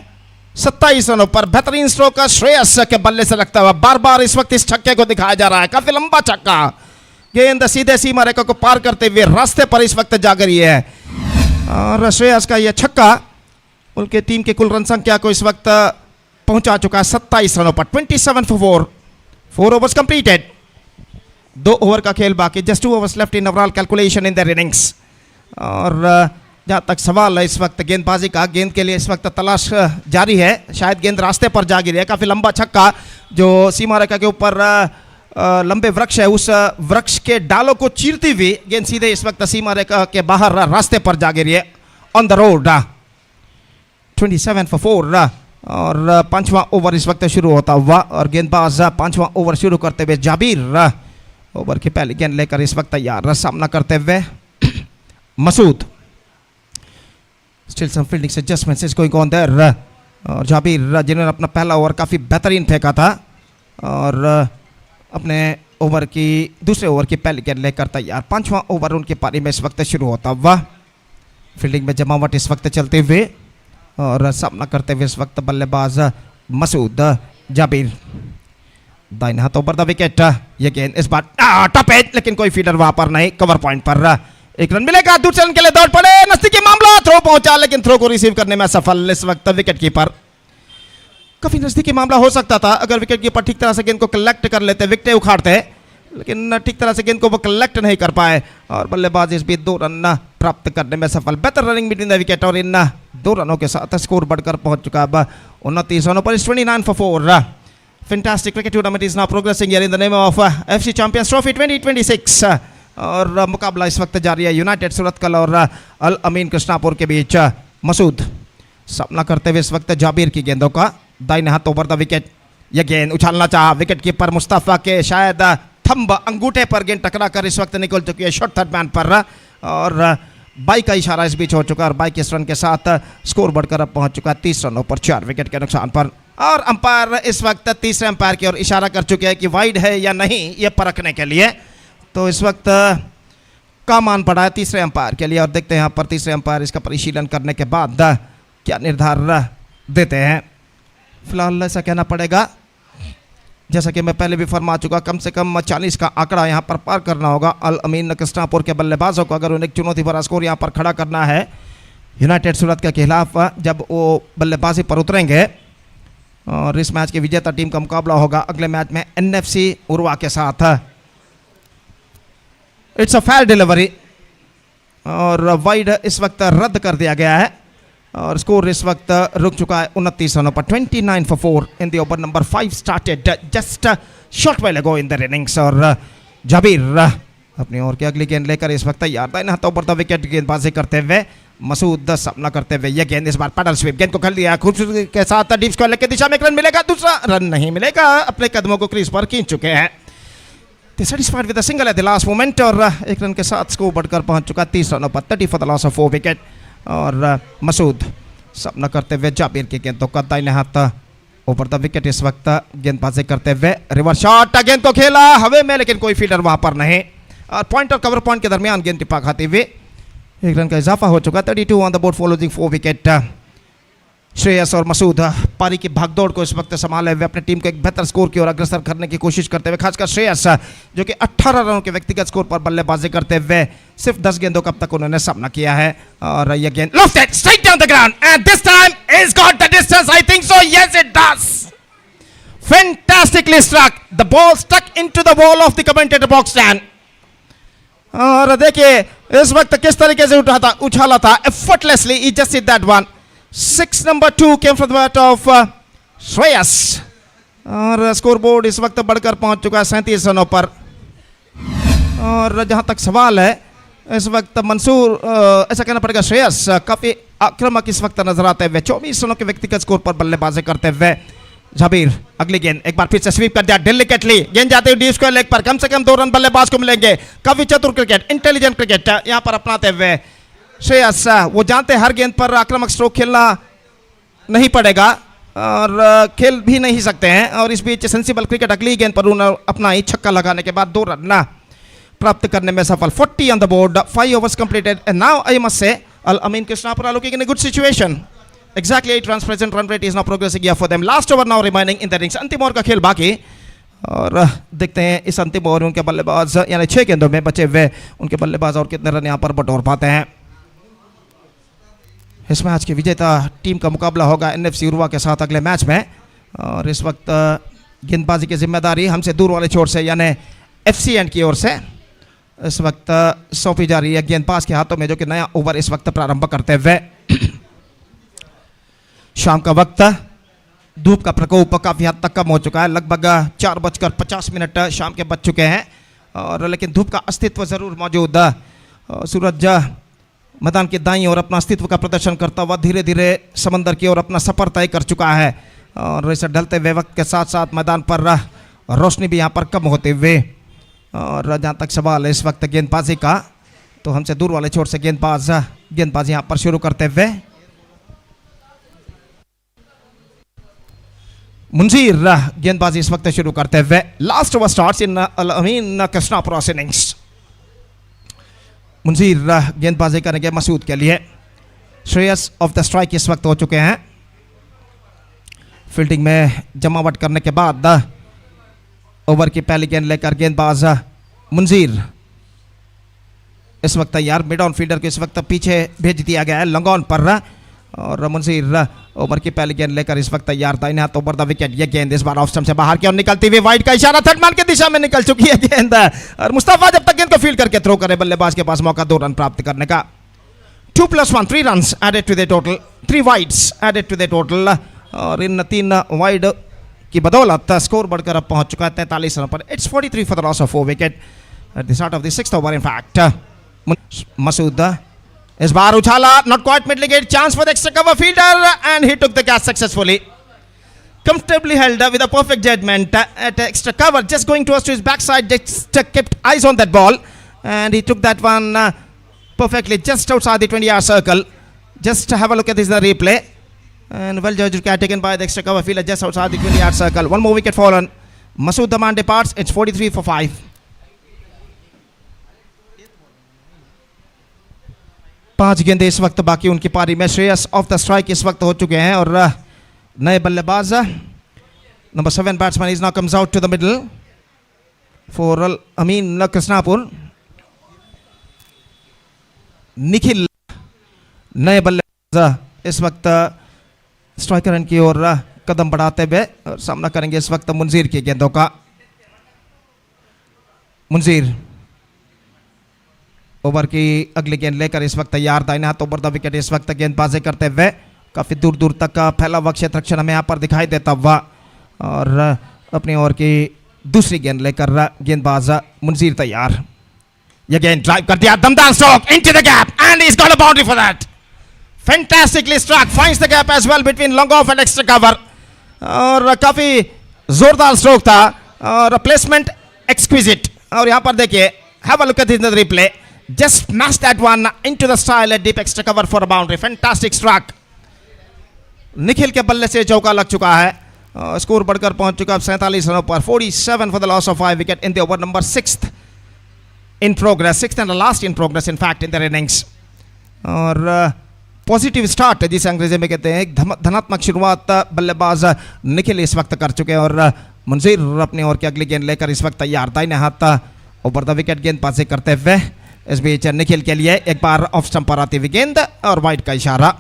27 रनों पर। बेहतरीन स्ट्रोक का श्रेयस के बल्ले से लगता हुआ, बार बार इस वक्त इस छक्के को दिखाया जा रहा है, काफी लंबा छक्का, गेंद सीधे सीमा रेखा को पार करते हुए रास्ते पर इस वक्त जा रही है। और श्रेयस का यह छक्का उनके टीम के कुल रन संख्या को इस वक्त पहुंचा चुका है 27 रनों पर। 27 for 4, 4 overs completed, 2 ओवर का खेल बाकी, just 2 overs left in overall calculation in their innings। और जहां तक सवाल है इस वक्त गेंदबाजी का, गेंद के लिए इस वक्त तलाश जारी है, शायद गेंद रास्ते पर जा गिरी है। काफी लंबा छक्का जो सीमा रेखा के ऊपर लंबे वृक्ष है, उस वृक्ष के डालों को चीरती हुई गेंद सीधे इस वक्त सीमा रेखा के बाहर रास्ते पर जा गिरी है, ऑन द रोड। 27 for 4 और 5वां ओवर इस वक्त शुरू होता हुआ, और गेंदबाज 5वां ओवर शुरू करते हुए जाबिर ओवर की पहली गेंद लेकर इस वक्त तैयार, सामना करते हुए Masood. Still some fielding adjustments is going on there, और जाबिर जिन्होंने अपना पहला ओवर काफ़ी बेहतरीन फेंका था और अपने ओवर की दूसरे ओवर की पहली गेंद लेकर तैयार। 5वां ओवर उनकी पारी में इस वक्त शुरू होता हुआ, फील्डिंग में जमावट इस वक्त चलते हुए और सामना करते हुए इस वक्त बल्लेबाज मसूद जाबिर। दाहिने हाथों पर द विकेट, ये गेंद इस बार टॉप एज, लेकिन कोई फीडर वहां पर नहीं, कवर पॉइंट पर 1 रन मिलेगा। दूसरे रन के लिए दौड़ पड़े, नजदीकी मामला, थ्रो पहुंचा लेकिन थ्रो को रिसीव करने में असफल इस वक्त विकेट कीपर। काफी नजदीकी मामला हो सकता था अगर विकेट कीपर ठीक तरह से गेंद को कलेक्ट कर लेते, विकेटें उखाड़ते, लेकिन ठीक तरह से गेंद को वो कलेक्ट नहीं कर पाए और बल्लेबाज इस बीच 2 रन प्राप्त करने में सफल। बेहतर रनिंग बिटवीन द विकेट और इन 2 रनों के साथ स्कोर बढ़कर पहुंच चुका है 29 रनों पर। 29 for 4। Fantastic cricket tournament is now progressing here in the name of FC Champions Trophy 2026 और मुकाबला इस वक्त जारी है यूनाइटेड सूरतकल और अल अमीन कृष्णापुर के बीच। मसूद सामना करते हुए इस वक्त जाबिर की गेंदों का, दाहिने हाथ ओवर द विकेट, यह गेंद उछालना चाहा विकेट कीपर मुस्तफा के शायद थंब अंगूठे पर गेंद टकरा कर इस वक्त निकल चुकी है शॉर्ट थर्ड मैन पर और बाई का इशारा इस बीच हो चुका है और 22 रन के साथ स्कोर बढ़कर अब पहुंच चुका है 30 रनों पर 4 विकेट के नुकसान पर। और अंपायर इस वक्त तीसरे अंपायर की ओर इशारा कर चुके हैं कि वाइड है या नहीं ये परखने के लिए, तो इस वक्त का मान पड़ा है तीसरे अंपायर के लिए और देखते हैं यहाँ पर तीसरे अंपायर इसका परिशीलन करने के बाद क्या निर्धार देते हैं। फिलहाल ऐसा कहना पड़ेगा, जैसा कि मैं पहले भी फरमा चुका, कम से कम 40 का आंकड़ा यहाँ पर पार करना होगा अल अमीन कृष्णापुर के बल्लेबाजों को अगर उन्हें एक चुनौती भरा स्कोर यहाँ पर खड़ा करना है यूनाइटेड सूरत के खिलाफ जब वो बल्लेबाजी पर उतरेंगे। और इस मैच की विजेता टीम का मुकाबला होगा अगले मैच में एनएफसी उर्वा के साथ। इट्स अ फेयर डिलीवरी और वाइड इस वक्त रद्द कर दिया गया है और स्कोर इस वक्त रुक चुका है 29 रनों पर। 29 for 4 in the over number 5 started just short while ago in the innings. और जाबिर अपनी ओर की अगली गेंद लेकर इस वक्त तैयार था, इन हाथों पर द विकेट गेंदबाजी करते हुए मसूद सामना करते हुए यह गेंद इस बार पैडल स्वीप गेंद को खेल दिया खूबसूरती के साथ डीप स्क्वायर की दिशा में। एक रन मिलेगा, दूसरा रन नहीं मिलेगा, अपने कदमों को क्रीज पर खींच चुके हैं। Satisfied with a single eight the last moment और एक रन के साथ स्कोर बढ़कर पहुंच चुका 30 रनों पर। 30 for the loss of 4 wicket और मसूद सामना करते हुए जाबिर की गेंदों का दाहिने हाथ ऊपर द विकेट इस वक्त गेंदबाजी करते हुए रिवर्स शॉट गेंद को खेला हवे में लेकिन कोई फील्डर वहां पर नहीं और पॉइंट और कवर पॉइंट के दरमियान गेंद टिप्पा खाते हुए एक रन का इजाफा हो चुका। 32 on the board for losing 4 wicket. Shreyas और मसूद पारी की भागदौड़ को इस वक्त संभाले हुए अपनी टीम को एक बेहतर स्कोर की ओर अग्रसर करने की कोशिश करते हुए, खासकर श्रेयस जो कि 18 रनों के व्यक्तिगत स्कोर पर बल्लेबाजी करते हुए सिर्फ 10 गेंदों का अब तक उन्होंने सामना किया है। और ये गेंद lofted straight down the ground and this time it's got the distance, I think so, yes it does. Fantastically struck, the ball stuck into the wall of the commentator box stand. और देखिए इस वक्त किस तरीके से उछाला था effortlessly, he just hit that one. 6 number 2 came from the bat of Shreyas और score board इस वक्त बढ़कर पहुंच चुका है 37 रनों पर। और जहां तक सवाल है इस वक्त मंसूर, ऐसा कहना पड़ेगा श्रेयस काफी आक्रामक इस वक्त नजर आते हुए 24 रनों के व्यक्तिगत स्कोर पर बल्लेबाजी करते हुए। जबीर अगली गेंद एक बार फिर से स्वीप कर दिया डेलिकेटली, गेंद जाते हुए डीप स्क्वायर लेग पर, कम से कम 2 रन बल्लेबाज को मिलेंगे। काफी चतुर क्रिकेट, इंटेलिजेंट क्रिकेट यहां पर अपनाते हुए श्रेयस। वो जानते हर गेंद पर आक्रामक स्ट्रोक खेलना नहीं पड़ेगा और खेल भी नहीं सकते हैं, और इस बीच सेंसिबल क्रिकेट अगली गेंद पर उन्होंने अपना ही छक्का लगाने के बाद 2 रन प्राप्त करने में सफल। 40 on the board, 5 overs completed and now I must say Al-Amin Krishnapur are looking in a good situation. Exactly 8 runs present, run rate is now progressing here for them. Last over now remaining in the innings. अंतिम over का खेल बाकी, और देखते हैं इस अंतिम over में उनके बल्लेबाज यानी 6 गेंदों में बचे हुए उनके बल्लेबाज और कितने रन यहाँ पर बटोर पाते हैं। इस मैच के विजेता टीम का मुकाबला होगा एनएफसी उर्वा के साथ अगले मैच में, और इस वक्त गेंदबाजी की जिम्मेदारी हमसे दूर वाले छोर से यानी एफसी एंड की ओर से इस वक्त सौंपी जा रही है गेंदबाज के हाथों में, जो कि नया ओवर इस वक्त प्रारंभ करते हुए। शाम का वक्त, धूप का प्रकोप काफ़ी हद तक कम हो चुका है, लगभग 4:50 शाम के बज चुके हैं, और लेकिन धूप का अस्तित्व ज़रूर मौजूद। सूरज मैदान के दाईं ओर अपना अस्तित्व का प्रदर्शन करता हुआ धीरे धीरे समंदर की ओर अपना सफ़र तय कर चुका है, और इसे ढलते हुए वक्त के साथ साथ मैदान पर रोशनी भी यहाँ पर कम होते हुए। और जहाँ तक सवाल है इस वक्त गेंदबाजी का, तो हमसे दूर वाले छोर से गेंदबाजी यहाँ पर शुरू करते हुए मुंजीर गेंदबाजी इस वक्त शुरू करते हुए। Last over starts in Al-Ameen Krishnapur innings. Munjeer गेंदबाजी करेंगे मसूद के लिए। श्रेयस ऑफ द स्ट्राइक इस वक्त हो चुके हैं। फील्डिंग में जमावट करने के बाद ओवर की पहली गेंद लेकर गेंदबाज मुंजीर इस वक्त तैयार। मिड ऑन फील्डर को इस वक्त पीछे भेज दिया गया है लॉन्ग ऑन पर, और मुंजीर ओवर की पहली गेंद लेकर इस वक्त तैयार। दाहिने हाथ ओवर द विकेट, ये गेंद इस बार ऑफ स्टंप से बाहर की ओर निकलती हुई वाइड का इशारा, थर्ड मैन की दिशा में निकल चुकी है गेंद, और मुस्तफा जब तक गेंद को फील्ड करके थ्रो करे बल्लेबाज के पास मौका 2 रन प्राप्त करने का। 2+1 3 runs added to the total, 3 wides added to the total, और इन 3 वाइड की बदौलत स्कोर बढ़कर अब पहुंच चुका है 43 रन पर। It's 43 for the loss of 4 wicket at the start of the 6th over. In fact Masood इस बार उछाला, not quite middle get, chance for the extra cover fielder and he took the catch successfully, comfortably held with a perfect judgment at extra cover, just going towards to his backside, just kept eyes on that ball and he took that one perfectly just outside the 20-yard circle. Just have a look at this in the replay, and well judged catch taken by the extra cover fielder just outside the 20-yard circle. One more wicket fallen. Masood Daman departs. It's 43 for 5. पांच गेंदे इस वक्त बाकी उनकी पारी में। Shreyas of the strike इस वक्त हो चुके हैं, और नए बल्लेबाज number 7 batsman is now comes out to the middle for Ameen Krishnapur. Nikhil नए बल्लेबाज इस वक्त स्ट्राइकर एंड की ओर कदम बढ़ाते हुए और सामना करेंगे इस वक्त मुंजीर की गेंदों का। मुंजीर ओवर की अगली गेंद लेकर इस वक्त तैयार। दाहिने हाथ ओवर द विकेट इस वक्त गेंदबाजी करते हुए काफ़ी दूर दूर तक का फैला हुआ क्षेत्र रक्षण हमें यहाँ पर दिखाई देता हुआ, और अपनी ओवर की दूसरी गेंद लेकर गेंदबाज मुंजीर तैयार। यह गेंद ड्राइव कर दिया, दमदार stroke into the gap and he is got a boundary for that. Fantastically struck, finds the gap as well between long off and extra cover, और काफ़ी जोरदार स्ट्रोक था और प्लेसमेंट एक्सक्विजिट। और यहाँ पर देखिए, have a look at this in the replay, just smash that one into the style at deep extra cover for a boundary. Fantastic struck. Nikhil के बल्ले से चौका लग चुका है, स्कोर बढ़कर पहुंच चुका है 47 रनों पर। 47 for the loss of 5 wicket in the over number 6th in progress, 6th and the last in progress in fact in their innings. और पॉजिटिव स्टार्ट जिसे अंग्रेजी में कहते हैं, एक धनात्मक शुरुआत बल्लेबाज निखिल इस वक्त कर चुके हैं और मुंजीर अपनी ओर की अगली गेंद लेकर इस वक्त तैयार। दाहिने हाथ ओवर द विकेट गेंदबाजी करते हुए इस बीच निखिल के लिए एक बार ऑफ स्टंप पर आती हुई गेंद और वाइड का इशारा।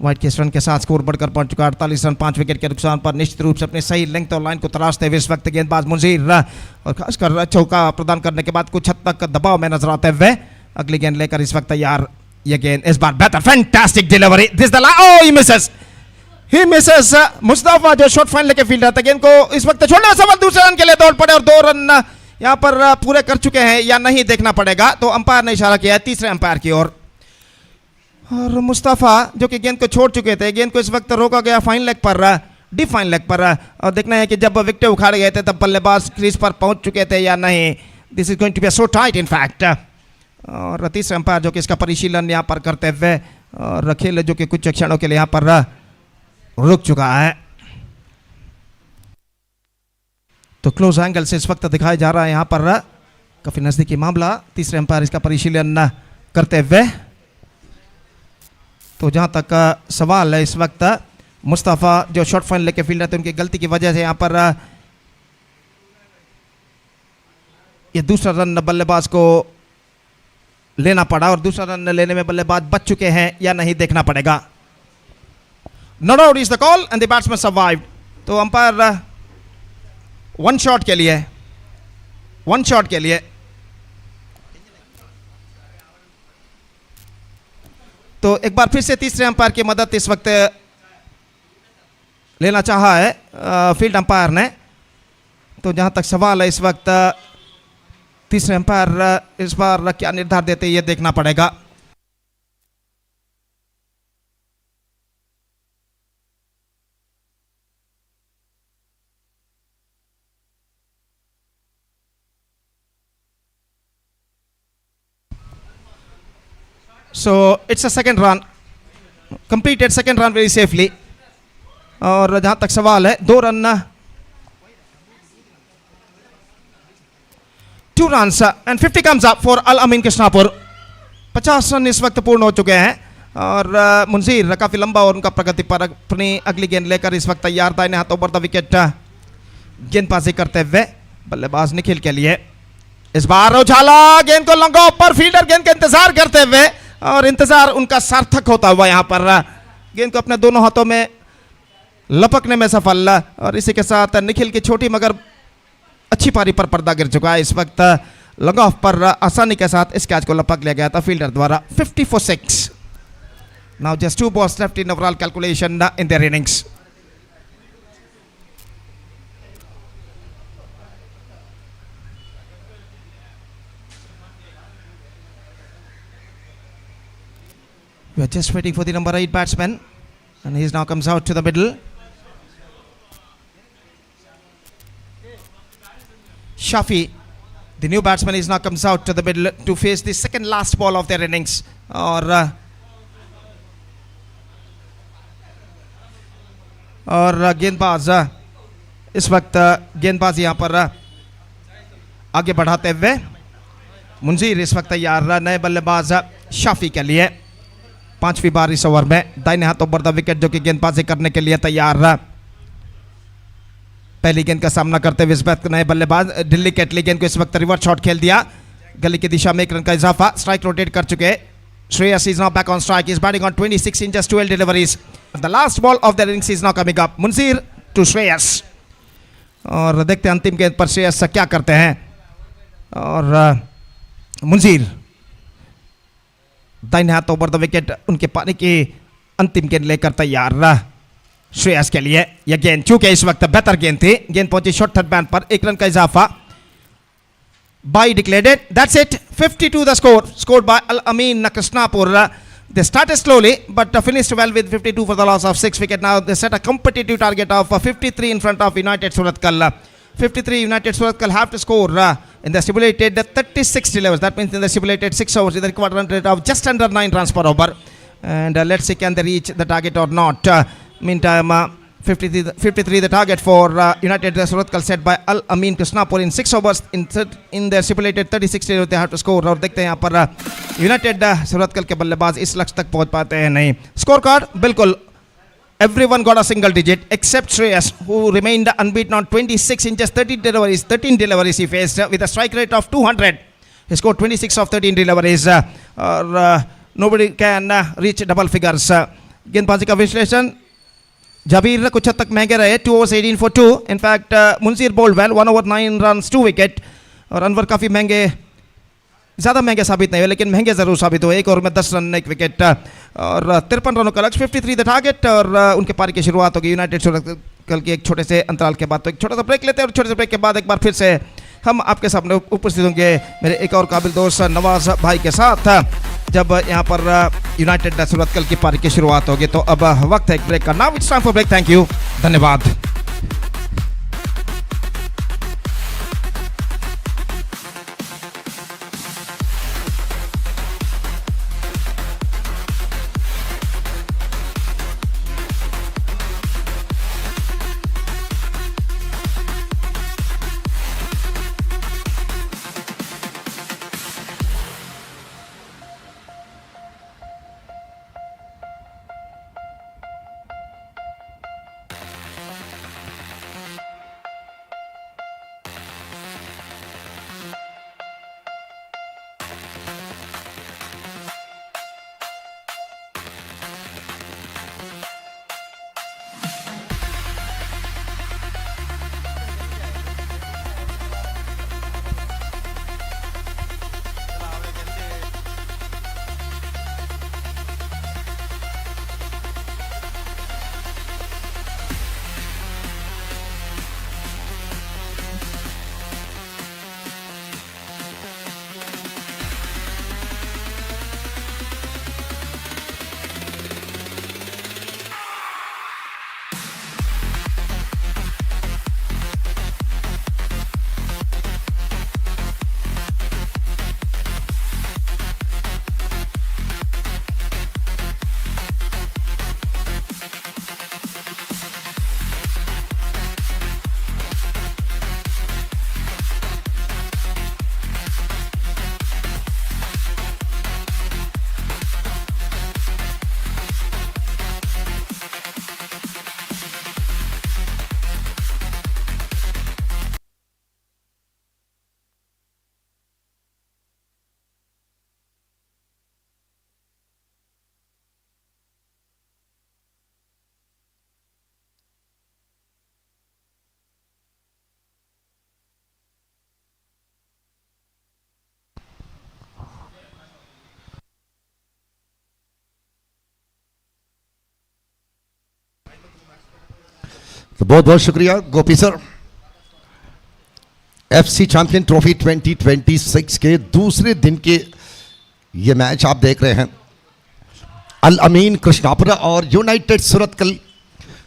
वाइड के इस रन के साथ स्कोर बढ़कर पहुंच चुका 48 रन 5 विकेट के नुकसान पर। निश्चित रूप से अपनी सही लेंथ और लाइन को तराशते हुए इस वक्त गेंदबाज मुंजीर और खासकर चौका प्रदान करने के बाद कुछ हद तक दबाव में नजर आते हुए अगली गेंद लेकर इस वक्त तैयार। ये गेंद इस बार बेहतर, fantastic delivery, this the oh he Mrs Mustafa जो शॉट फाइन लेके फील्ड था, गेंद को इस वक्त छोड़ना सवाल दूसरे रन के लिए दौड़ पड़े और 2 रन यहां पर पूरे कर चुके हैं या नहीं देखना पड़ेगा। तो अंपायर ने इशारा किया है तीसरे अंपायर की ओर और मुस्तफा जो कि गेंद को छोड़ चुके थे, गेंद को इस वक्त रोका गया फाइन लेग पर, डीप फाइन लेग पर। और देखना है कि जब विकेट उखाड़े गए थे तब बल्लेबाज क्रीज पर पहुंच चुके थे या नहीं। This is going to be so tight in fact. और तीसरे अंपायर जो कि इसका परिशीलन यहाँ पर करते हुए और खेल जो कि कुछ क्षणों के लिए यहाँ पर रुक चुका है। तो क्लोज एंगल से इस वक्त दिखाया जा रहा है यहाँ पर काफी नजदीकी मामला। तीसरे अंपायर इसका परिशीलन करते हुए तो जहां तक सवाल है इस वक्त मुस्तफा जो शॉर्ट फाइन लेके फील्डर थे उनकी गलती की वजह से यहाँ पर ये दूसरा रन बल्लेबाज को लेना पड़ा और दूसरा रन लेने में बल्लेबाज बच चुके हैं या नहीं देखना पड़ेगा। Not out is the call and the batsman survived. तो अंपायर वन शॉट के लिए तो एक बार फिर से तीसरे अंपायर की मदद इस वक्त लेना चाहा है फील्ड अंपायर ने। तो जहां तक सवाल है इस वक्त तीसरे अंपायर इस बार क्या निर्धार देते ये देखना पड़ेगा। So it's a second run, completed second run very safely. और जहां तक सवाल है 2 run 2 runs and 50 comes up for Al Amin Krishnapur। 50 run इस वक्त पूर्ण हो चुके हैं और मुंजीर काफी लंबा और उनका प्रगति पर अपनी अगली गेंद लेकर इस वक्त तैयार। दाहिने हाथ ओवर द विकेट गेंदबाजी करते हुए बल्लेबाज निखिल के लिए इस बार उछाला, गेंद को लंगा ऊपर, फील्डर गेंद का इंतजार करते हुए और इंतजार उनका सार्थक होता हुआ यहां पर गेंद को अपने दोनों हाथों में लपकने में सफल। और इसी के साथ निखिल की छोटी मगर अच्छी पारी पर पर्दा गिर चुका है। इस वक्त लॉन्ग ऑफ पर आसानी के साथ इस कैच को लपक लिया गया था फील्डर द्वारा। 50 for 6। Now just 2 balls left in overall calculation in their innings। We are just waiting for the number 8 batsman and he now comes out to the middle. Shafi, the new batsman, is now comes out to the middle to face the second last ball of their innings. और गेंदबाज इस वक्त गेंदबाज यहाँ पर आगे बढ़ाते हुए मुंजीर इस वक्त तैयार नए बल्लेबाज शाफी के लिए 5वीं बार इस ओवर में दाहिने हाथ ओवर द विकेट जो कि गेंदबाजी करने के लिए तैयार। पहली गेंद का सामना करते हुए इस वक्त नए बल्लेबाज दिल्ली कैटली गेंद को इस वक्त रिवर्स शॉट खेल दिया, गली की दिशा में 1 रन का इजाफा। स्ट्राइक रोटेट कर चुके Shreyas is now back on strike, is batting on 26 in just 12 deliveries। The last ball of the innings is now coming up, Munjeer to Shreyas. और देखते हैं अंतिम गेंद पर श्रेयस क्या करते हैं। और मुंजीर दाहिने हाथ ओवर द विकेट उनके पानी की अंतिम गेंद लेकर तैयार श्रेयस के लिए। यह गेंद चूंकि इस वक्त बेहतर गेंद थी, गेंद पहुंची शॉर्ट थर्ड बैन पर, 1 रन का इजाफा। Bye declared, that's it, 52 the score, scored by Al Amin Krishnapur. They started slowly but finished well with 52 for the loss of 6 wickets. Now they set a competitive target of 53 in front of United Suratkal. 53 United Suratkal have to score in the stipulated 36 deliveries. That means in the stipulated 6 overs with a required run rate of just under 9 runs per over. And let's see can they reach the target or not. Meantime, 53 the target for United Suratkal set by Al Amin Krishnapur in 6 overs in their stipulated 36 deliveries they have to score. और देखते हैं यहाँ पर United Surathkal के बल्लेबाज इस लक्ष्य तक पहुंच पाते हैं नहीं। स्कोर कार्ड बिल्कुल everyone got a single digit except Shreyas, who remained unbeaten on 26 inches, 13 deliveries he faced with a strike rate of 200. He scored 26 of 13 deliveries. Nobody can reach double figures. गेंदबाजी का विश्लेषण, जबीर कुछ हद तक महंगे रहे, 2 overs 18 for 2. In fact, मुंशीर bowled well, 1 over 9 runs, 2 wicket. और अनवर काफ़ी महंगे, ज़्यादा महंगे साबित नहीं हुए लेकिन महंगे ज़रूर साबित हुए। 1 ओवर में 10 रन, 1 विकेट और 53 रनों का लक्ष्य, 53 द टारगेट। और उनके पारी की शुरुआत होगी यूनाइटेड सूरतकल की एक छोटे से अंतराल के बाद। तो एक छोटा सा ब्रेक लेते हैं और छोटे से ब्रेक के बाद एक बार फिर से हम आपके सामने उपस्थित होंगे मेरे एक और काबिल दोस्त नवाज भाई के साथ, जब यहाँ पर यूनाइटेड सूरतकल की पारी की शुरुआत होगी। तो अब वक्त है एक ब्रेक का। Now it's time for break. Thank you, धन्यवाद। तो बहुत बहुत शुक्रिया Gopi sir. FC champion trophy 2026 के दूसरे दिन के ये मैच आप देख रहे हैं, अल अमीन कृष्णापुरा और यूनाइटेड सूरतकल।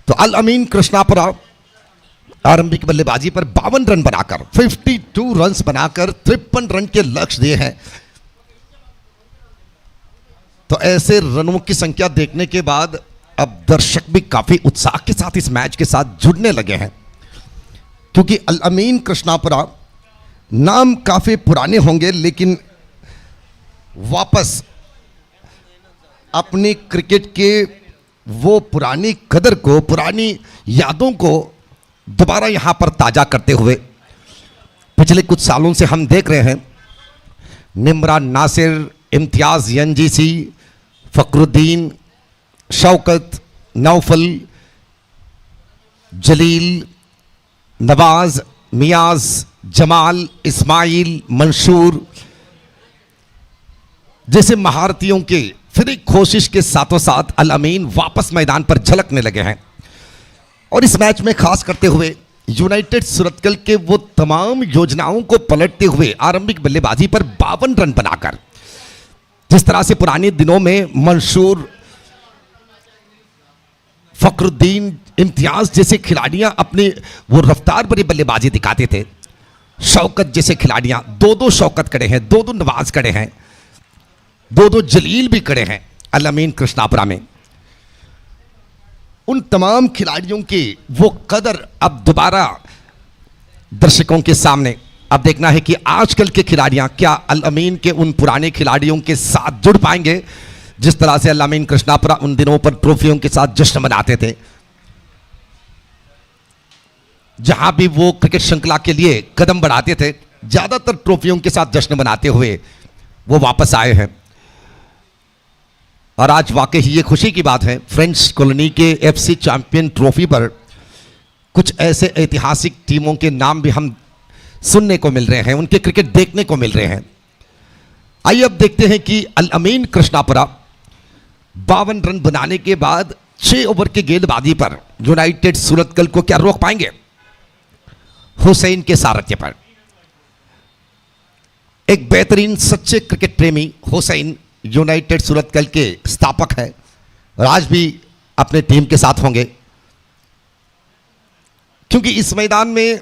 तो अल अमीन कृष्णापुरा आरंभिक बल्लेबाजी पर 52 रन बनाकर 52 रन्स बनाकर 53 रन के लक्ष्य दिए हैं। तो ऐसे रनों की संख्या देखने के बाद अब दर्शक भी काफी उत्साह के साथ इस मैच के साथ जुड़ने लगे हैं, क्योंकि अल अमीन कृष्णापुरा नाम काफी पुराने होंगे लेकिन वापस अपने क्रिकेट के वो पुरानी कदर को, पुरानी यादों को दोबारा यहां पर ताजा करते हुए पिछले कुछ सालों से हम देख रहे हैं निमरा नासिर, इम्तियाज एनजीसी, फखरुद्दीन, शौकत, नौफल, जलील, नवाज, मियाज, जमाल, इस्माइल, मंशूर जैसे महारथियों के फिर एक कोशिश के साथों साथ अल अमीन वापस मैदान पर झलकने लगे हैं। और इस मैच में खास करते हुए यूनाइटेड सूरतकल के वो तमाम योजनाओं को पलटते हुए आरंभिक बल्लेबाजी पर 52 रन बनाकर, जिस तरह से पुराने दिनों में मंशूर, फखरुद्दीन, इम्तियाज जैसे खिलाड़ियां अपनी वो रफ्तार भरी बल्लेबाजी दिखाते थे, शौकत जैसे खिलाड़ियां, 2-2 शौकत खड़े हैं, 2-2 नवाज खड़े हैं, 2-2 जलील भी खड़े हैं अल अमीन कृष्णापुरा में। उन तमाम खिलाड़ियों की वो कदर अब दोबारा दर्शकों के सामने अब देखना है कि आजकल के खिलाड़ियां क्या अल अमीन के उन पुराने खिलाड़ियों के साथ जुड़ पाएंगे, जिस तरह से अल अमीन कृष्णापुरा उन दिनों पर ट्रॉफियों के साथ जश्न मनाते थे, जहां भी वो क्रिकेट श्रृंखला के लिए कदम बढ़ाते थे, ज्यादातर ट्रॉफियों के साथ जश्न मनाते हुए वो वापस आए हैं। और आज वाकई ये खुशी की बात है, फ्रेंड्स कॉलोनी के एफसी चैंपियन ट्रॉफी पर कुछ ऐसे ऐतिहासिक टीमों के नाम भी हम सुनने को मिल रहे हैं, उनके क्रिकेट देखने को मिल रहे हैं। आइए अब देखते हैं कि अल अमीन कृष्णापुरा 52 रन बनाने के बाद 6 ओवर के गेंदबाजी पर यूनाइटेड सूरतगल को क्या रोक पाएंगे। हुसैन के सारथ्य पर एक बेहतरीन सच्चे क्रिकेट प्रेमी हुसैन यूनाइटेड सूरतगल के स्थापक है और आज भी अपने टीम के साथ होंगे, क्योंकि इस मैदान में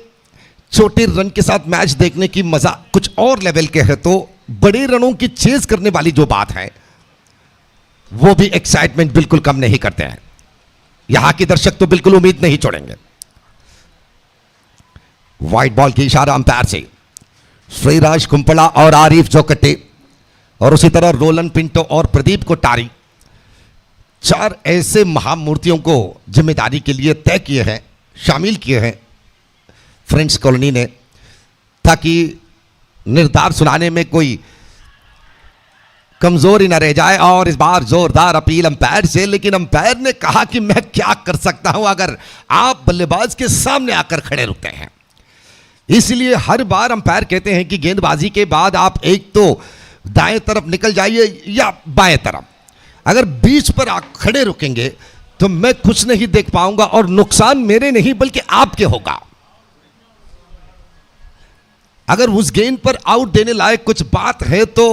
छोटे रन के साथ मैच देखने की मजा कुछ और लेवल के है, तो बड़े रनों की चेज करने वाली जो बात है वो भी एक्साइटमेंट बिल्कुल कम नहीं करते हैं। यहां के दर्शक तो बिल्कुल उम्मीद नहीं छोड़ेंगे। व्हाइट बॉल की इशारा अंपायर से श्रीराज कुंपला और आरिफ जोकटे और उसी तरह रोलन पिंटो और प्रदीप कोटारी, 4 ऐसे महामूर्तियों को जिम्मेदारी के लिए तय किए हैं, शामिल किए हैं फ्रेंड्स कॉलोनी ने, ताकि निर्धार सुनाने में कोई कमजोरी न रह जाए। और इस बार जोरदार अपील अंपायर से, लेकिन अंपायर ने कहा कि मैं क्या कर सकता हूं अगर आप बल्लेबाज के सामने आकर खड़े रुकते हैं। इसलिए हर बार अंपायर कहते हैं कि गेंदबाजी के बाद आप एक तो दाएं तरफ निकल जाइए या बाएं तरफ, अगर बीच पर आप खड़े रुकेंगे तो मैं कुछ नहीं देख पाऊंगा और नुकसान मेरे नहीं बल्कि आपके होगा। अगर उस गेंद पर आउट देने लायक कुछ बात है तो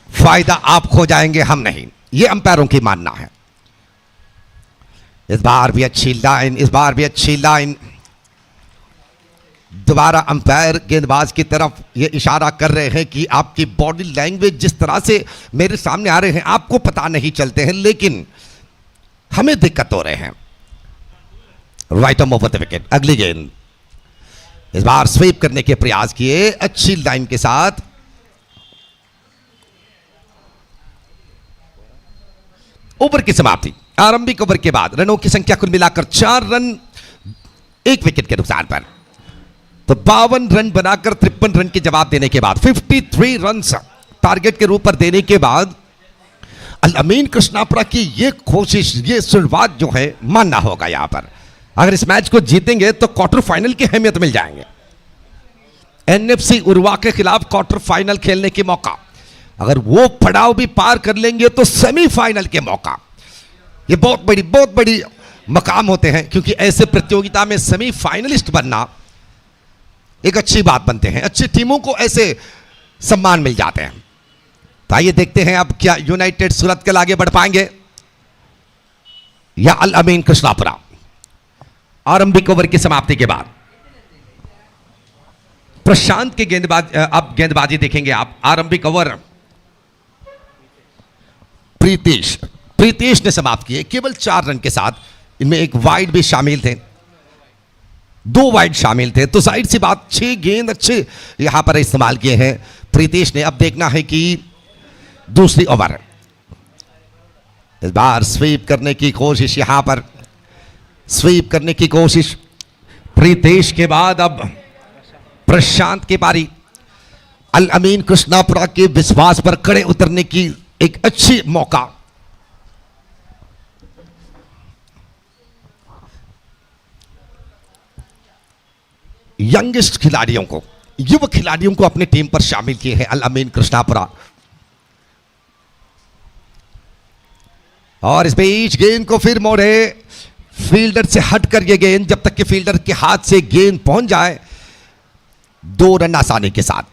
फायदा आप खो जाएंगे, हम नहीं। यह अंपायरों की मानना है। इस बार भी अच्छी लाइन, इस बार भी अच्छी लाइन। दोबारा अंपायर गेंदबाज की तरफ यह इशारा कर रहे हैं कि आपकी बॉडी लैंग्वेज जिस तरह से मेरे सामने आ रहे हैं आपको पता नहीं चलते हैं, लेकिन हमें दिक्कत हो रहे हैं। Right arm over the wicket. अगली गेंद इस बार स्वीप करने के प्रयास किए अच्छी लाइन के साथ। ओवर की समाप्ति। आरंभिक ओवर के बाद रनों की संख्या कुल मिलाकर 4 रन 1 विकेट के नुकसान पर, तो 52 रन बनाकर 53 रन के जवाब देने के बाद 53 रन टारगेट के रूप पर देने के बाद अल अमीन कृष्णापुरा की ये कोशिश, ये शुरुआत जो है मानना होगा। यहां पर अगर इस मैच को जीतेंगे तो क्वार्टर फाइनल की अहमियत मिल जाएंगे। एनएफसी उर्वा के खिलाफ क्वार्टर फाइनल खेलने के मौका, अगर वो पड़ाव भी पार कर लेंगे तो सेमीफाइनल के मौका। ये बहुत बड़ी मकाम होते हैं, क्योंकि ऐसे प्रतियोगिता में सेमीफाइनलिस्ट बनना एक अच्छी बात बनते हैं। अच्छी टीमों को ऐसे सम्मान मिल जाते हैं। तो आइए देखते हैं अब क्या यूनाइटेड सूरतगल आगे बढ़ पाएंगे या अल अमीन कृष्णापुरा। आरंभिक ओवर की समाप्ति के बाद प्रशांत के अब गेंदबाजी देखेंगे आप। आरंभिक ओवर प्रीतेश ने समाप्त किए केवल 4 रन के साथ। इनमें एक वाइड भी शामिल थे, 2 वाइड शामिल थे, तो जाहिर सी बात 6 गेंद अच्छे यहां पर इस्तेमाल किए हैं प्रीतेश ने। अब देखना है कि दूसरी ओवर, इस बार स्वीप करने की कोशिश, यहां पर स्वीप करने की कोशिश प्रीतेश के बाद अब प्रशांत की पारी। अल अमीन कृष्णापुरा के विश्वास पर खड़े उतरने की एक अच्छी मौका। यंगेस्ट खिलाड़ियों को, युवा खिलाड़ियों को अपनी टीम पर शामिल किए हैं अल अमीन कृष्णापुरा। और इस बीच गेंद को फिर मोड़े, फील्डर से हटकर यह गेंद, जब तक कि फील्डर के हाथ से गेंद पहुंच जाए 2 रन आसानी के साथ।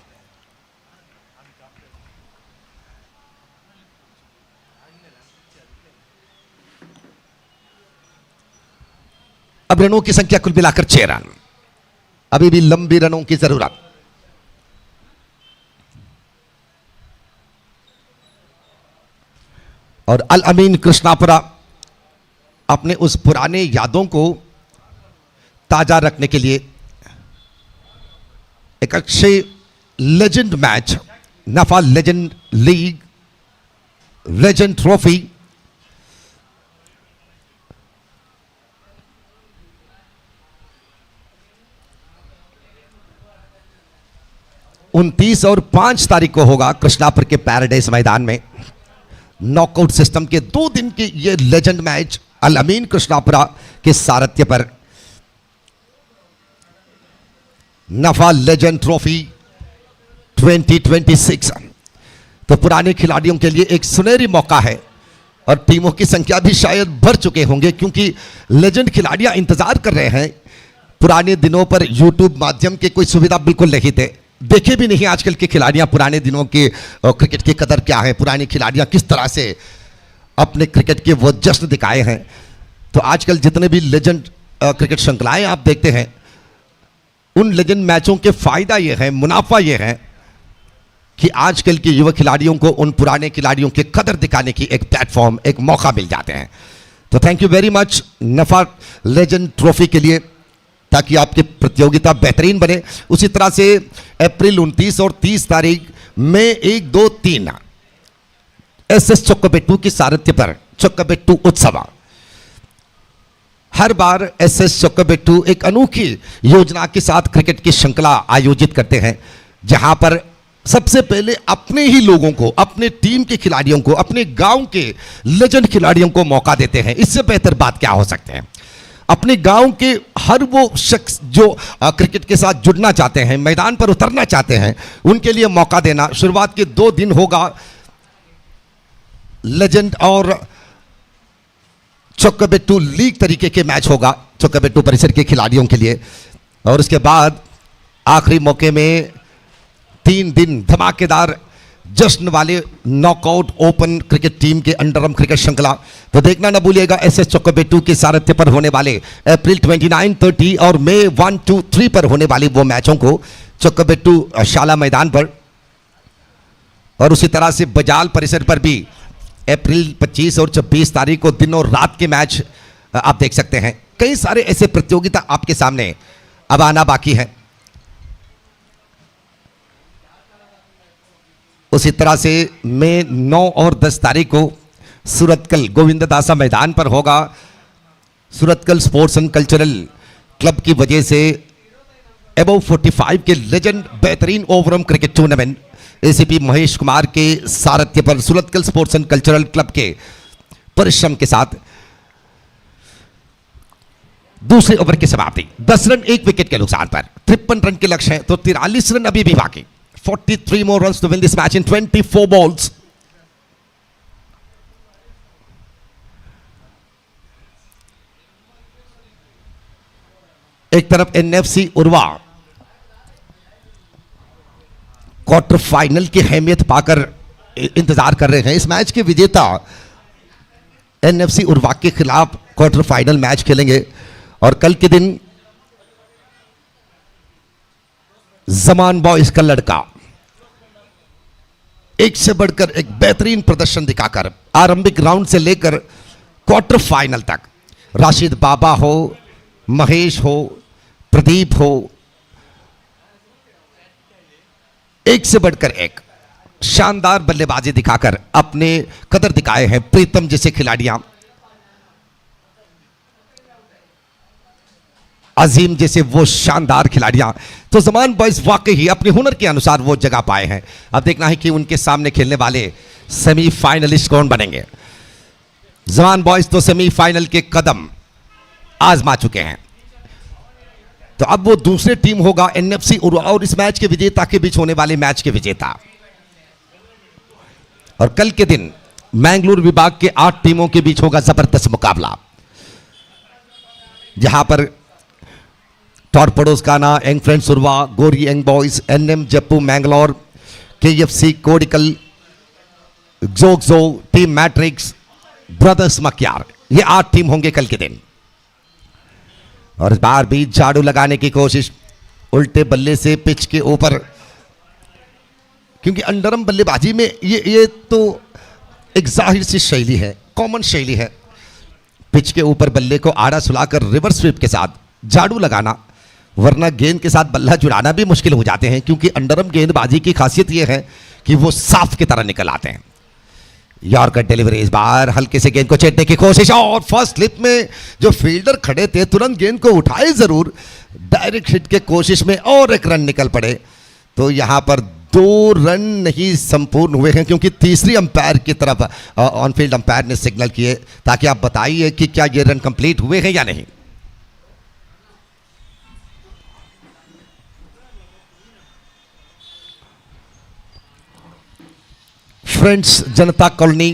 अब रनों की संख्या कुल मिलाकर 6 रन। अभी भी लंबी रनों की जरूरत। और अल अमीन कृष्णापुरा अपने उस पुराने यादों को ताजा रखने के लिए एक अक्षय लेजेंड मैच, नफा लेजेंड लीग, लेजेंड ट्रॉफी। उनतीस और 5 तारीख को होगा कृष्णापुर के पैराडाइज मैदान में नॉकआउट सिस्टम के 2 दिन के ये लेजेंड मैच अल अमीन कृष्णापुरा के सारथ्य पर नफा लेजेंड ट्रॉफी 2026। तो पुराने खिलाड़ियों के लिए एक सुनहरी मौका है और टीमों की संख्या भी शायद बढ़ चुके होंगे, क्योंकि लेजेंड खिलाड़ियां इंतजार कर रहे हैं। पुराने दिनों पर यूट्यूब माध्यम के कोई सुविधा बिल्कुल नहीं थे, देखे भी नहीं आजकल के खिलाड़ियां पुराने दिनों के क्रिकेट की कदर क्या है, पुरानी खिलाड़ियां किस तरह से अपने क्रिकेट के वो जश्न दिखाए हैं। तो आजकल जितने भी लेजेंड क्रिकेट श्रृंखलाएं आप देखते हैं, उन लेजेंड मैचों के फायदा ये है, मुनाफा ये है कि आजकल के युवा खिलाड़ियों को उन पुराने खिलाड़ियों की कदर दिखाने की एक प्लेटफॉर्म, एक मौका मिल जाते हैं। तो थैंक यू वेरी मच नफा लेजेंड ट्रॉफी के लिए, ताकि आपकी प्रतियोगिता बेहतरीन बने। उसी तरह से अप्रैल 29 और 30 तारीख में 1, 2, 3 SS चोक्काबेट्टू की सारथ्य पर चोक्काबेट्टू उत्सव। हर बार SS चोक्काबेट्टू एक अनोखी योजना के साथ क्रिकेट की श्रृंखला आयोजित करते हैं, जहां पर सबसे पहले अपने ही लोगों को, अपने टीम के खिलाड़ियों को, अपने गांव के लेजेंड खिलाड़ियों को मौका देते हैं। इससे बेहतर बात क्या हो सकते हैं। अपने गांव के हर वो शख्स जो क्रिकेट के साथ जुड़ना चाहते हैं, मैदान पर उतरना चाहते हैं, उनके लिए मौका देना। शुरुआत के 2 दिन होगा लेजेंड और चोक्काबेट्टू लीग तरीके के मैच होगा चोक्काबेट्टू परिसर के खिलाड़ियों के लिए, और उसके बाद आखिरी मौके में 3 दिन धमाकेदार जश्न वाले नॉकआउट ओपन क्रिकेट टीम के अंडरआर्म क्रिकेट श्रृंखला। तो देखना न भूलिएगा SS चोक्काबेट्टू के सारथ्य पर होने वाले अप्रैल 29, 30 और मई 1, 2, 3 पर होने वाले वो मैचों को चोक्काबेट्टू शाला मैदान पर, और उसी तरह से बजाल परिसर पर भी अप्रैल 25 और 26 तारीख को दिन और रात के मैच आप देख सकते हैं। कई सारे ऐसे प्रतियोगिता आपके सामने अब आना बाकी है। उसी तरह से मई 9 और 10 तारीख को सूरतकल गोविंददासा मैदान पर होगा Surathkal sports and cultural club की वजह से अबव 45 के लेजेंड बेहतरीन overall cricket tournament ACP Mahesh Kumar के सारथ्य पर Surathkal sports and cultural club के परिश्रम के साथ दूसरे ओवर की समाप्ति 10 रन 1 विकेट के नुकसान पर 53 रन के लक्ष्य है। तो 43 रन अभी भी बाकी, 43 more runs to win this match in 24 balls. एक तरफ NFC उर्वा क्वार्टर फाइनल की अहमियत पाकर इंतजार कर रहे हैं। इस मैच के विजेता NFC उर्वा के खिलाफ क्वार्टर फाइनल मैच खेलेंगे, और कल के दिन जमान बॉयज का लड़का एक से बढ़कर एक बेहतरीन प्रदर्शन दिखाकर आरंभिक राउंड से लेकर क्वार्टर फाइनल तक, राशिद बाबा हो, महेश हो, प्रदीप हो, एक से बढ़कर एक शानदार बल्लेबाजी दिखाकर अपने कदर दिखाए हैं। प्रीतम जैसे खिलाड़ियां, अजीम जैसे वो शानदार खिलाड़ियां। तो जमान बॉयज वाकई ही अपने हुनर के अनुसार वो जगह पाए हैं। अब देखना है कि उनके सामने खेलने वाले सेमीफाइनलिस्ट कौन बनेंगे। जमान बॉयज तो सेमीफाइनल के कदम आजमा चुके हैं। तो अब वो दूसरी टीम होगा NFC उर्वा और इस मैच के विजेता के बीच होने वाले मैच के विजेता। और कल के दिन मैंगलोर विभाग के 8 टीमों के बीच होगा जबरदस्त मुकाबला, जहां पर टॉर्पेडोज काना, यंग फ्रेंड्स उर्वा, गोरी young boys, NM Jeppu Mangalore, KFC Kodical, जोगजो, टीम मैट्रिक्स, ब्रदर्स मक्यार, ये 8 टीम होंगे कल के दिन। और इस बार भी झाड़ू लगाने की कोशिश उल्टे बल्ले से पिच के ऊपर, क्योंकि अंडरआर्म बल्लेबाजी में ये तो एक जाहिर सी शैली है, कॉमन शैली है। पिच के ऊपर बल्ले को आड़ा सुलाकर रिवर्स स्वीप के साथ झाड़ू लगाना, वरना गेंद के साथ बल्ला जुड़ाना भी मुश्किल हो जाते हैं, क्योंकि अंडरआर्म गेंदबाजी की खासियत यह है कि वो साफ की तरह निकल आते हैं। यॉर्कर डिलीवरी, इस बार हल्के से गेंद को चेटने की कोशिश, और फर्स्ट स्लिप में जो फील्डर खड़े थे तुरंत गेंद को उठाए जरूर, डायरेक्ट हिट के कोशिश में और एक रन निकल पड़े। तो यहां पर 2 रन नहीं संपूर्ण हुए हैं, क्योंकि तीसरी अंपायर की तरफ ऑन फील्ड अंपायर ने सिग्नल किए, ताकि आप बताइए कि क्या ये रन कंप्लीट हुए हैं या नहीं। फ्रेंड्स जनता कॉलोनी,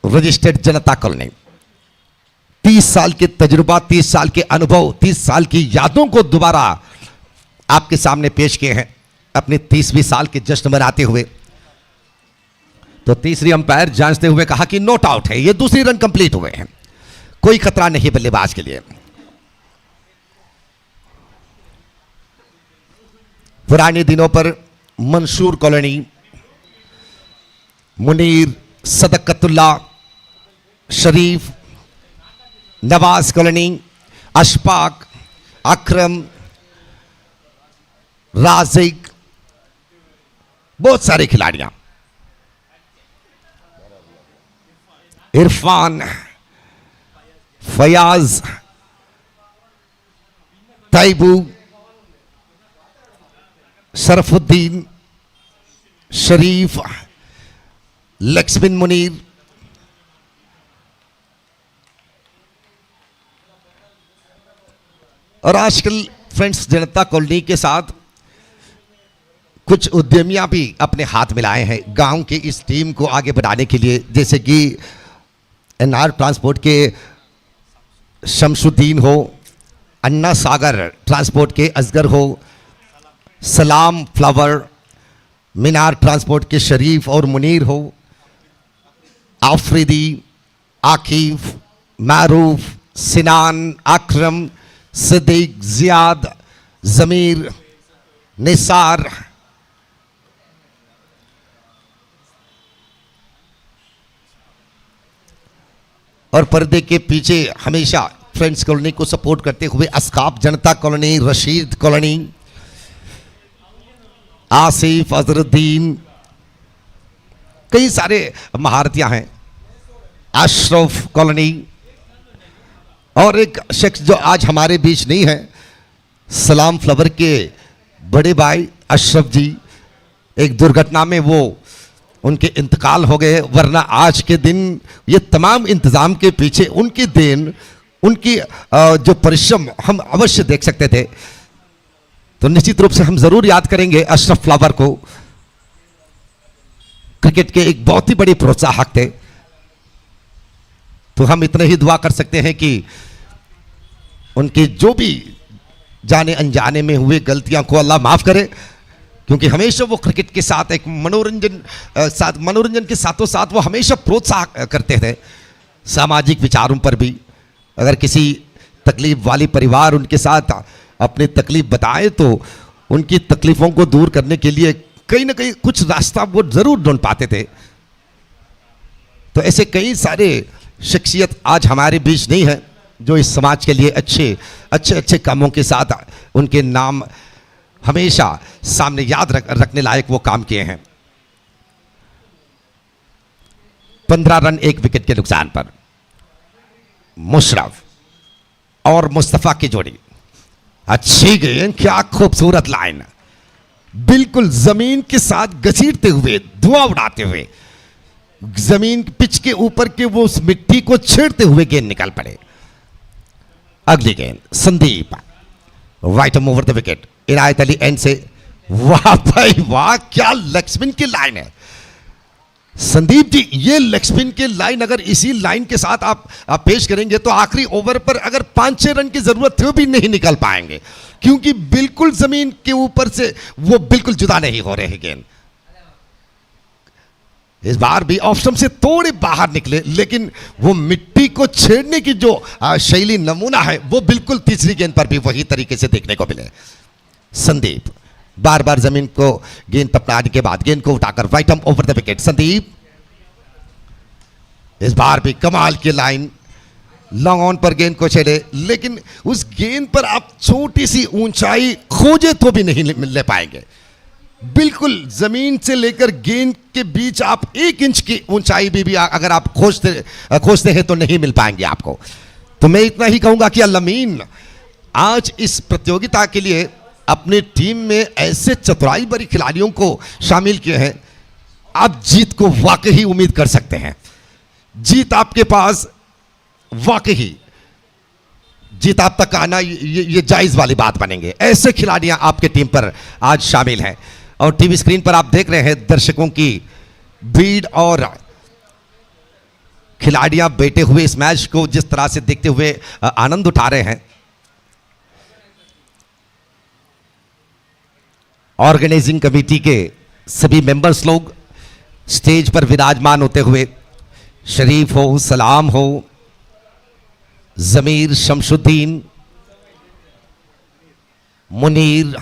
रजिस्टर्ड जनता कॉलोनी, 30 साल के तजुर्बा, 30 साल के अनुभव, 30 साल की यादों को दोबारा आपके सामने पेश किए हैं अपने 30वीं साल के जश्न मनाते हुए। तो तीसरी अंपायर जांचते हुए कहा कि नॉट आउट है, ये दूसरी रन कंप्लीट हुए हैं, कोई खतरा नहीं बल्लेबाज के लिए। पुराने दिनों पर मंसूर कॉलोनी, मुनीर, सदकतुल्ला, शरीफ, नवाज कॉलोनी, अशफाक, अकरम, राजिक, बहुत सारे खिलाड़ियां, इरफान, फयाज, तैबू, शरफुद्दीन, शरीफ, लक्ष्मण मुनीर, और आजकल फ्रेंड्स जनता कॉलोनी के साथ कुछ उद्यमियां भी अपने हाथ मिलाए हैं गांव की इस टीम को आगे बढ़ाने के लिए, जैसे कि एनआर ट्रांसपोर्ट के शमसुद्दीन हो, अन्ना सागर ट्रांसपोर्ट के असगर हो, सलाम फ्लावर, मीनार ट्रांसपोर्ट के शरीफ और मुनीर हो, आफरीदी, आकिफ, मारूफ, सिनान, अकरम, सिद्दीक, जियाद, जमीर, निसार, और पर्दे के पीछे हमेशा फ्रेंड्स कॉलोनी को सपोर्ट करते हुए अस्काप जनता कॉलोनी, रशीद कॉलोनी, आसिफ, अजरुद्दीन, कई सारे महारथियां हैं, अशरफ कॉलोनी, और एक शख्स जो आज हमारे बीच नहीं है, सलाम फ्लावर के बड़े भाई अशरफ जी, एक दुर्घटना में वो उनके इंतकाल हो गए, वरना आज के दिन ये तमाम इंतजाम के पीछे उनकी देन, उनकी जो परिश्रम हम अवश्य देख सकते थे। तो निश्चित रूप से हम जरूर याद करेंगे अशरफ फ्लावर को, क्रिकेट के एक बहुत ही बड़े प्रोत्साहक थे। तो हम इतना ही दुआ कर सकते हैं कि उनके जो भी जाने अनजाने में हुए गलतियां को अल्लाह माफ करे, क्योंकि हमेशा वो क्रिकेट के साथ एक मनोरंजन के साथों साथ वो हमेशा प्रोत्साहन करते थे सामाजिक विचारों पर भी। अगर किसी तकलीफ वाली परिवार उनके साथ अपनी तकलीफ बताए तो उनकी तकलीफों को दूर करने के लिए कहीं ना कहीं कुछ रास्ता वो जरूर ढूंढ पाते थे। तो ऐसे कई सारे शख्सियत आज हमारे बीच नहीं है जो इस समाज के लिए अच्छे कामों के साथ उनके नाम हमेशा सामने याद रखने लायक वो काम किए हैं। 15 रन 1 विकेट के नुकसान पर मुशरफ और मुस्तफा की जोड़ी, अच्छी गेंद, क्या खूबसूरत लाइन, बिल्कुल जमीन के साथ घसीटते हुए, धुआं उड़ाते हुए, जमीन पिच के ऊपर के वो उस मिट्टी को छेड़ते हुए गेंद निकल पड़े। अगली गेंद Sandeep, right over the wicket, Inayat Ali and से, वाह भाई वाह, क्या लेग स्पिन की लाइन है संदीप जी। ये लेग स्पिन की लाइन अगर इसी लाइन के साथ आप पेश करेंगे तो आखिरी ओवर पर अगर 5-6 रन की जरूरत थी वो भी नहीं निकल पाएंगे, क्योंकि बिल्कुल जमीन के ऊपर से वो बिल्कुल जुदा नहीं हो रहे गेंद। इस बार भी ऑप्शन से थोड़े बाहर निकले, लेकिन वो मिट्टी को छेड़ने की जो शैली नमूना है वो बिल्कुल तीसरी गेंद पर भी वही तरीके से देखने को मिले। संदीप बार बार जमीन को गेंद टपकाने के बाद गेंद को उठाकर right arm over the wicket. Sandeep इस बार भी कमाल की लाइन, लॉन्ग ऑन पर गेंद को छेड़े, लेकिन उस गेंद पर आप छोटी सी ऊंचाई खोजे तो भी नहीं ले पाएंगे। बिल्कुल जमीन से लेकर गेंद के बीच आप 1 इंच की ऊंचाई भी अगर आप खोजते हैं तो नहीं मिल पाएंगे आपको। तो मैं इतना ही कहूंगा कि अल-अमीन आज इस प्रतियोगिता के लिए अपनी टीम में ऐसे चतुराई भरी खिलाड़ियों को शामिल किए हैं, आप जीत को वाकई उम्मीद कर सकते हैं। जीत आपके पास वाकई, जीत आप तक आना ये जायज वाली बात बनेंगे। ऐसे खिलाड़ियां आपके टीम पर आज शामिल हैं और टीवी स्क्रीन पर आप देख रहे हैं दर्शकों की भीड़ और खिलाड़ियां बैठे हुए इस मैच को जिस तरह से देखते हुए आनंद उठा रहे हैं। ऑर्गेनाइजिंग कमेटी के सभी मेंबर्स लोग स्टेज पर विराजमान होते हुए, शरीफ हो, सलाम हो, जमीर, शमशुद्दीन, मुनीर,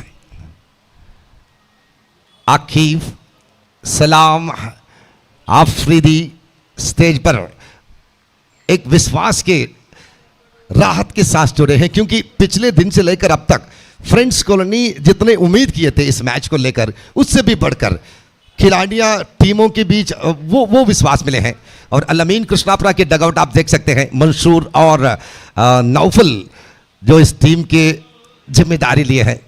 आकिफ, सलाम, आफरीदी स्टेज पर एक विश्वास के राहत के साथ जुड़े हैं, क्योंकि पिछले दिन से लेकर अब तक फ्रेंड्स कॉलोनी जितने उम्मीद किए थे इस मैच को लेकर, उससे भी बढ़कर खिलाड़ियां टीमों के बीच वो विश्वास मिले हैं। और अल-अमीन कृष्णापुरा के डगआउट आप देख सकते हैं, मंसूर और नौफल जो इस टीम के जिम्मेदारी लिए हैं,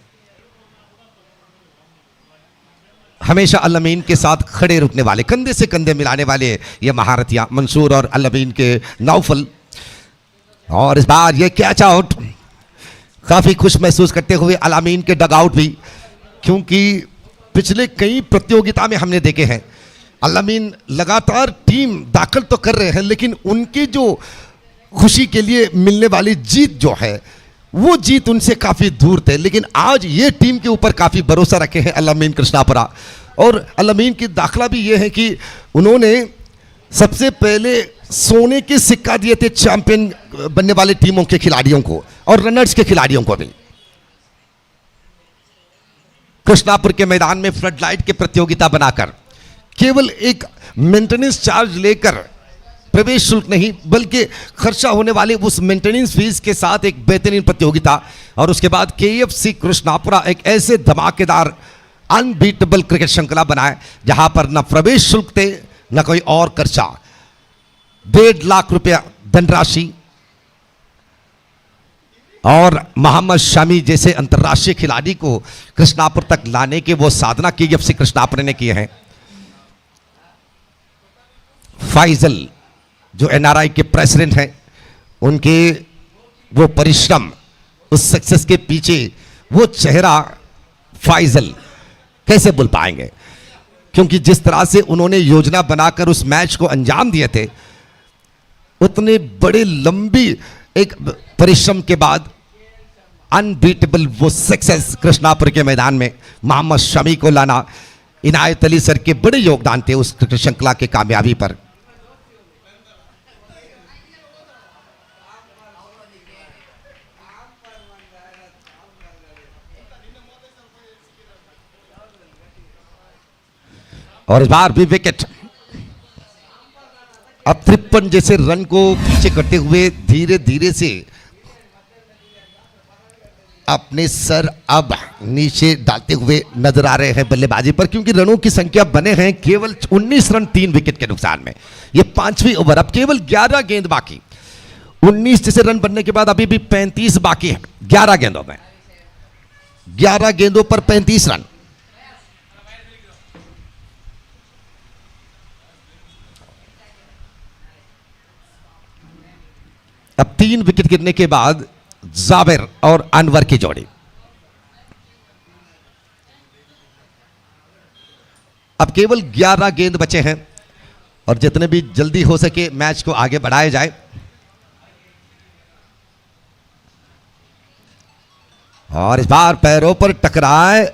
हमेशा अल-अमीन के साथ खड़े रुकने वाले, कंधे से कंधे मिलाने वाले ये महारथियां मंसूर और अल-अमीन के नौफल। और इस बार ये कैच आउट काफी खुश महसूस करते हुए अल-अमीन के डगआउट भी, क्योंकि पिछले कई प्रतियोगिता में हमने देखे हैं अल-अमीन लगातार टीम दाखिल तो कर रहे हैं, लेकिन उनकी जो खुशी के लिए मिलने वाली जीत जो है वो जीत उनसे काफी दूर थे। लेकिन आज ये टीम के ऊपर काफी भरोसा रखे हैं अल-अमीन कृष्णापुरा। और अल-अमीन की दाखला भी ये है कि उन्होंने सबसे पहले सोने के सिक्का दिए थे चैंपियन बनने वाले टीमों के खिलाड़ियों को और रनर्स के खिलाड़ियों को भी। कृष्णापुर के मैदान में फ्लड लाइट की प्रतियोगिता बनाकर केवल एक मेंटेनेंस चार्ज लेकर, प्रवेश शुल्क नहीं बल्कि खर्चा होने वाले उस मेंटेनेंस फीस के साथ एक बेहतरीन प्रतियोगिता, और उसके बाद KFC कृष्णापुरा एक ऐसे धमाकेदार अनबीटेबल क्रिकेट श्रृंखला बनाए जहां पर न प्रवेश शुल्क थे न कोई और खर्चा। 1.5 लाख रुपया धनराशि और मोहम्मद शमी जैसे अंतर्राष्ट्रीय खिलाड़ी को कृष्णापुर तक लाने के वो साधना KFC कृष्णापुर ने किए हैं। फैजल जो NRI के प्रेसिडेंट हैं, उनके वो परिश्रम, उस सक्सेस के पीछे वो चेहरा फैजल कैसे भूल पाएंगे, क्योंकि जिस तरह से उन्होंने योजना बनाकर उस मैच को अंजाम दिए थे, उतने बड़े लंबी एक परिश्रम के बाद अनबीटेबल वो सक्सेस कृष्णापुर के मैदान में मोहम्मद शमी को लाना, इनायत अली सर के बड़े योगदान थे उस क्रिकेट श्रृंखला के कामयाबी पर। और इस बार भी विकेट, अब 53 जैसे रन को पीछे करते हुए धीरे धीरे से अपने सर अब नीचे डालते हुए नजर आ रहे हैं बल्लेबाजी पर, क्योंकि रनों की संख्या बने हैं केवल 19 रन 3 विकेट के नुकसान में। ये 5वीं ओवर, अब केवल 11 गेंद बाकी। 19 जैसे रन बनने के बाद अभी भी 35 बाकी है 11 गेंदों में, 11 गेंदों पर 35 रन। अब 3 विकेट गिरने के बाद जाबिर और अनवर की जोड़ी। अब केवल 11 गेंद बचे हैं और जितने भी जल्दी हो सके मैच को आगे बढ़ाया जाए। और इस बार पैरों पर टकराए,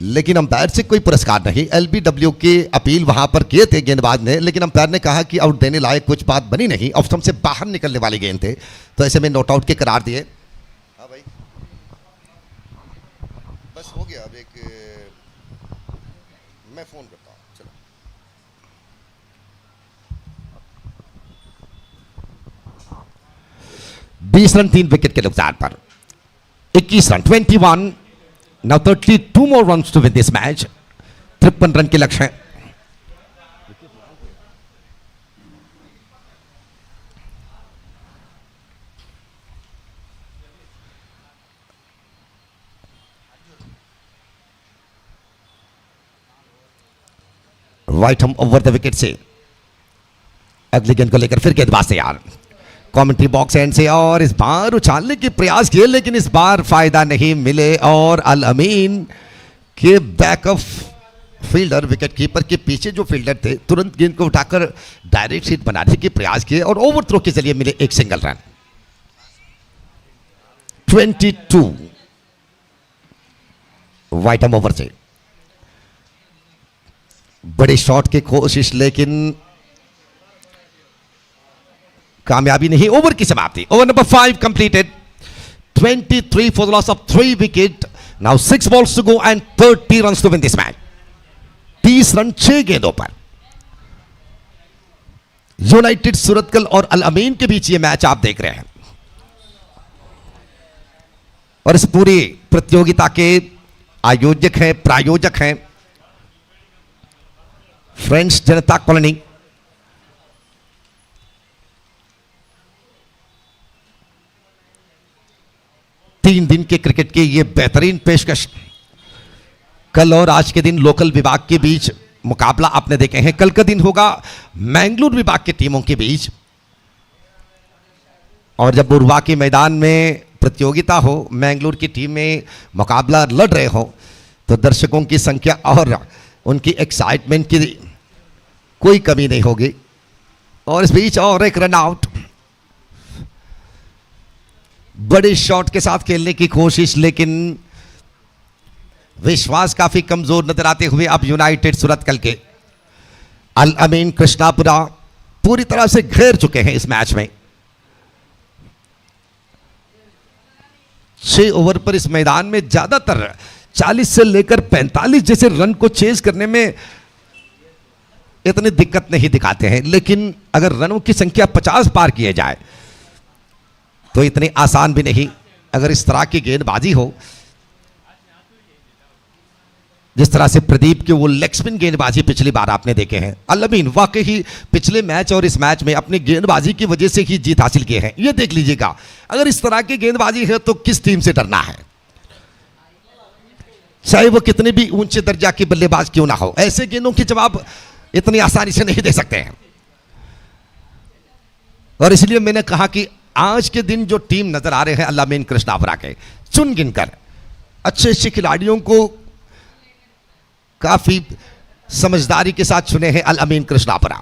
लेकिन अंपायर से कोई पुरस्कार नहीं। LBW की अपील वहां पर किए थे गेंदबाज ने, लेकिन अंपायर ने कहा कि आउट देने लायक कुछ बात बनी नहीं, ऑफ स्टंप से बाहर निकलने वाली गेंद थे, तो ऐसे में नॉट आउट के करार दिए। हाँ भाई, बस हो गया। अब एक मैं फोन करता हूं, चलो। 20 रन 3 विकेट के नुकसान पर। 21 run 21। Now 32 more runs to win this match. 53 run के लक्ष्य है। वाइट हम ओवर द विकेट से अगली गेंद को लेकर फिर गेंदबाज तैयार। कमेंट्री बॉक्स एंड से और इस बार उछालने के प्रयास किए लेकिन इस बार फायदा नहीं मिले और अल अमीन के बैकअप फील्डर विकेट कीपर के पीछे जो फील्डर थे तुरंत गेंद को उठाकर डायरेक्ट हिट बनाने के प्रयास किए और ओवर थ्रो के जरिए मिले एक सिंगल रन। 22 वाइट हम ओवर से बड़े शॉट की कोशिश लेकिन कामयाबी नहीं। ओवर की समाप्ति। Over number 5 completed. 23 for the loss of 3 wicket. Now 6 balls to go and 30 runs to win this match. 30 run 6 गेंदों पर। यूनाइटेड सूरतकल और अल अमीन के बीच ये मैच आप देख रहे हैं और इस पूरी प्रतियोगिता के आयोजक हैं, प्रायोजक हैं फ्रेंड्स जनता कॉलोनी। तीन दिन के क्रिकेट की ये बेहतरीन पेशकश। कल और आज के दिन लोकल विभाग के बीच मुकाबला आपने देखे हैं। कल का दिन होगा मैंगलोर विभाग की टीमों के बीच और जब उर्वा के मैदान में प्रतियोगिता हो, मैंगलोर की टीम में मुकाबला लड़ रहे हो तो दर्शकों की संख्या और उनकी एक्साइटमेंट की कोई कमी नहीं होगी। और इस बीच और एक रन आउट। बड़े शॉट के साथ खेलने की कोशिश लेकिन विश्वास काफी कमजोर नजर आते हुए अब यूनाइटेड सूरतकल के अल अमीन कृष्णापुरा पूरी तरह से घेर चुके हैं इस मैच में। 6 ओवर पर इस मैदान में ज्यादातर 40 से लेकर 45 जैसे रन को चेज करने में इतनी दिक्कत नहीं दिखाते हैं, लेकिन अगर रनों की संख्या 50 पार किए जाए तो इतनी आसान भी नहीं। अगर इस तरह की गेंदबाजी हो जिस तरह से प्रदीप के वो लेग स्पिन गेंदबाजी पिछली बार आपने देखे हैं, अल अमीन वाकई ही पिछले मैच और इस मैच में अपनी गेंदबाजी की वजह से ही जीत हासिल किए हैं। ये देख लीजिएगा, अगर इस तरह की गेंदबाजी है तो किस टीम से डरना है, चाहे वो कितने भी ऊंचे दर्जा की बल्लेबाज क्यों ना हो। ऐसे गेंदों के जवाब इतनी आसानी से नहीं दे सकते हैं और इसलिए मैंने कहा कि आज के दिन जो टीम नजर आ रहे हैं अल अमीन कृष्णापुरा के, चुन गिनकर अच्छे अच्छे खिलाड़ियों को काफी समझदारी के साथ चुने हैं अल अमीन कृष्णापुरा।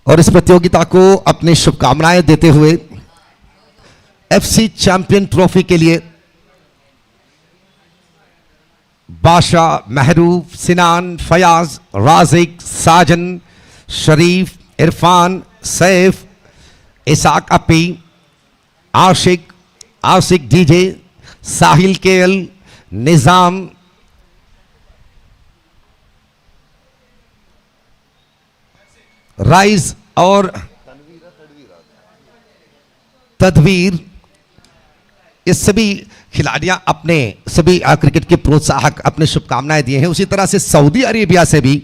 और इस प्रतियोगिता को अपनी शुभकामनाएं देते हुए एफसी चैंपियन ट्रॉफी के लिए बादशाह, महरूफ, सिनान, फयाज, राजिक, साजन, शरीफ, इरफान, सैफ, इसाक अपी, आशिक, आसिक डीजे, साहिल केएल, निजाम, राइज और तदवीर, ये सभी खिलाड़ियां अपने सभी क्रिकेट के प्रोत्साहक अपने शुभकामनाएं दिए हैं। उसी तरह से सऊदी अरेबिया से भी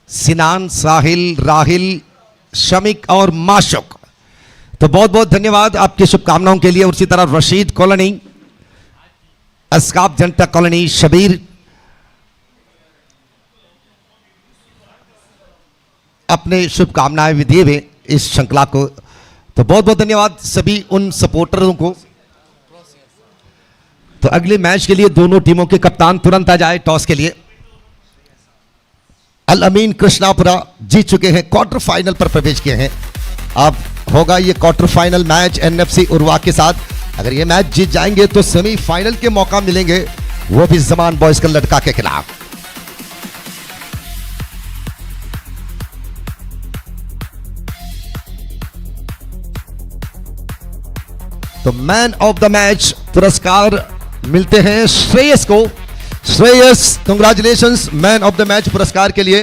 सिनान, साहिल, राहिल, शमिक और माशुक, तो बहुत बहुत धन्यवाद आपकी शुभकामनाओं के लिए। उसी तरह रशीद कॉलोनी, अस्काब जनता कॉलोनी, शबीर अपने शुभकामनाएं भी दिए हुए इस श्रृंखला को, तो बहुत बहुत धन्यवाद सभी उन सपोर्टरों को। तो अगले मैच के लिए दोनों टीमों के कप्तान तुरंत आ जाए टॉस के लिए। अल अमीन कृष्णापुरा जीत चुके हैं, क्वार्टर फाइनल पर प्रवेश किए हैं। अब होगा ये quarter final match NFC Urwa के साथ। अगर ये मैच जीत जाएंगे तो सेमीफाइनल के मौका मिलेंगे वो भी जमान बॉयज का लड़का के खिलाफ। तो मैन ऑफ द मैच पुरस्कार मिलते हैं श्रेयस को। Shreyas, congratulations man of the match पुरस्कार के लिए।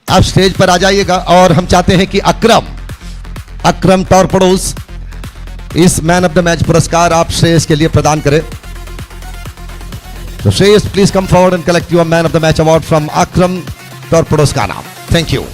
आप स्टेज पर आ जाइएगा और हम चाहते हैं कि अक्रम टॉर्पेडोज इस मैन ऑफ द मैच पुरस्कार आप श्रेयस के लिए प्रदान करें। तो Shreyas, please come forward and collect your man of the match award from Akram torpedoes का नाम। Thank you.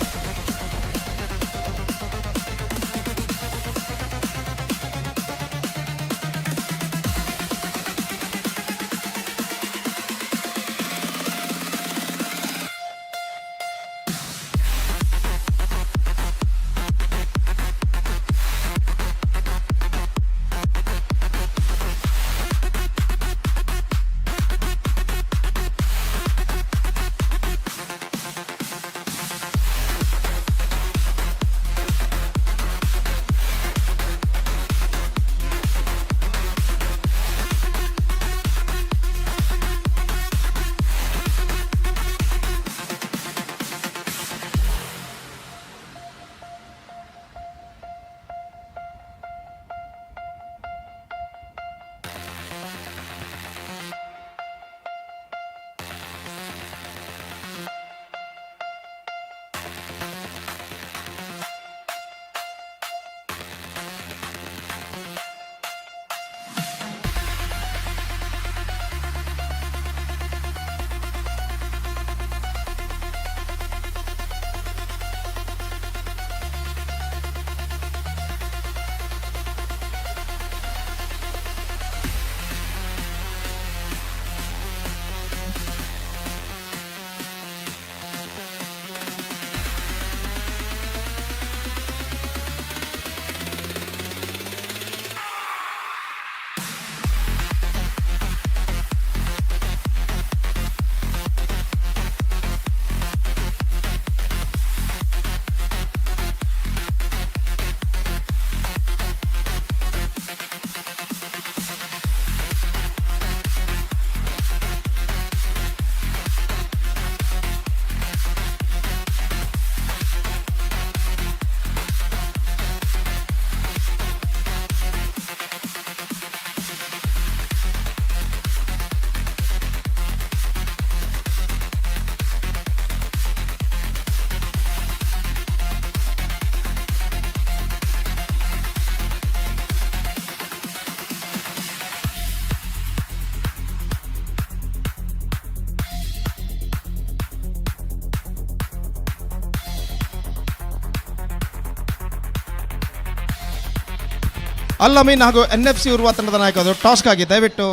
ಅಲ್ಲಮೀನ್ ಹಾಗೂ NFC ಉರ್ವಾ ತಂಡದ ನಾಯಕರು ಟಾಸ್ಗಾಗಿ ದಯವಿಟ್ಟು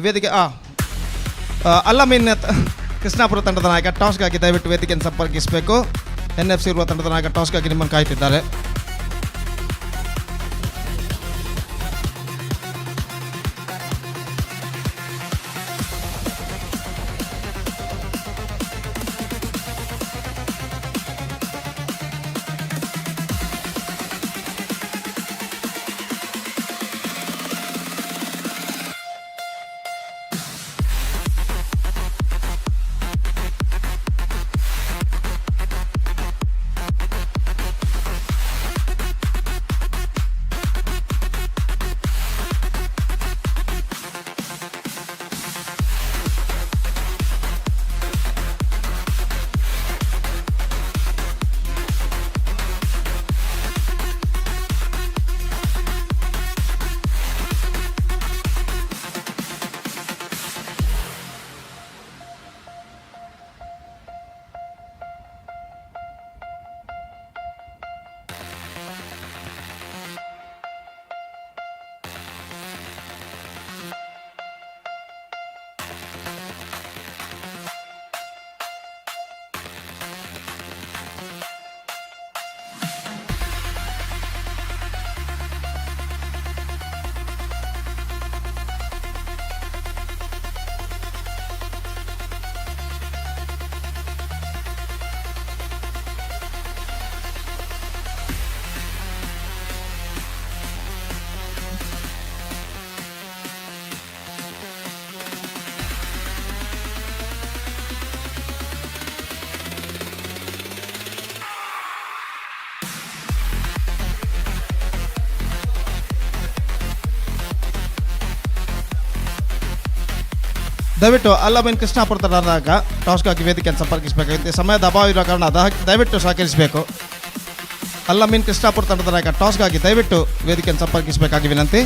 ವೇದಿಕೆ ಅಲ್ಲಮೀನ್ ಕೃಷ್ಣಾಪುರ ತಂಡದ ನಾಯಕ ಟಾಸ್ಗಾಗಿ ದಯವಿಟ್ಟು ವೇದಿಕೆಯನ್ನು ಸಂಪರ್ಕಿಸಬೇಕು. NFC ಉರ್ವಾ ತಂಡದ ನಾಯಕ ಟಾಸ್ಗಾಗಿ ನಿಮ್ಮನ್ನು ಕಾಯ್ತಿದ್ದಾರೆ. ದಯವಿಟ್ಟು ಅಲ್ಲಮೀನ್ ಕೃಷ್ಣಾಪುರ ತಂಡದಾಗ ಟಾಸ್ಗಾಗಿ ವೇದಿಕೆಯನ್ನು ಸಂಪರ್ಕಿಸಬೇಕಾಗುತ್ತೆ. ಸಮಯದ ಅಭಾವ ಇರೋ ಕಾರಣ ದಯವಿಟ್ಟು ಸಹಕರಿಸಬೇಕು. ಅಲ್ಲಮೀನ್ ಕೃಷ್ಣಾಪುರ ತಂಡದ ನಾಯಕ ಟಾಸ್ಗಾಗಿ ದಯವಿಟ್ಟು ವೇದಿಕೆಯನ್ನು ಸಂಪರ್ಕಿಸಬೇಕಾಗಿ ವಿನಂತಿ.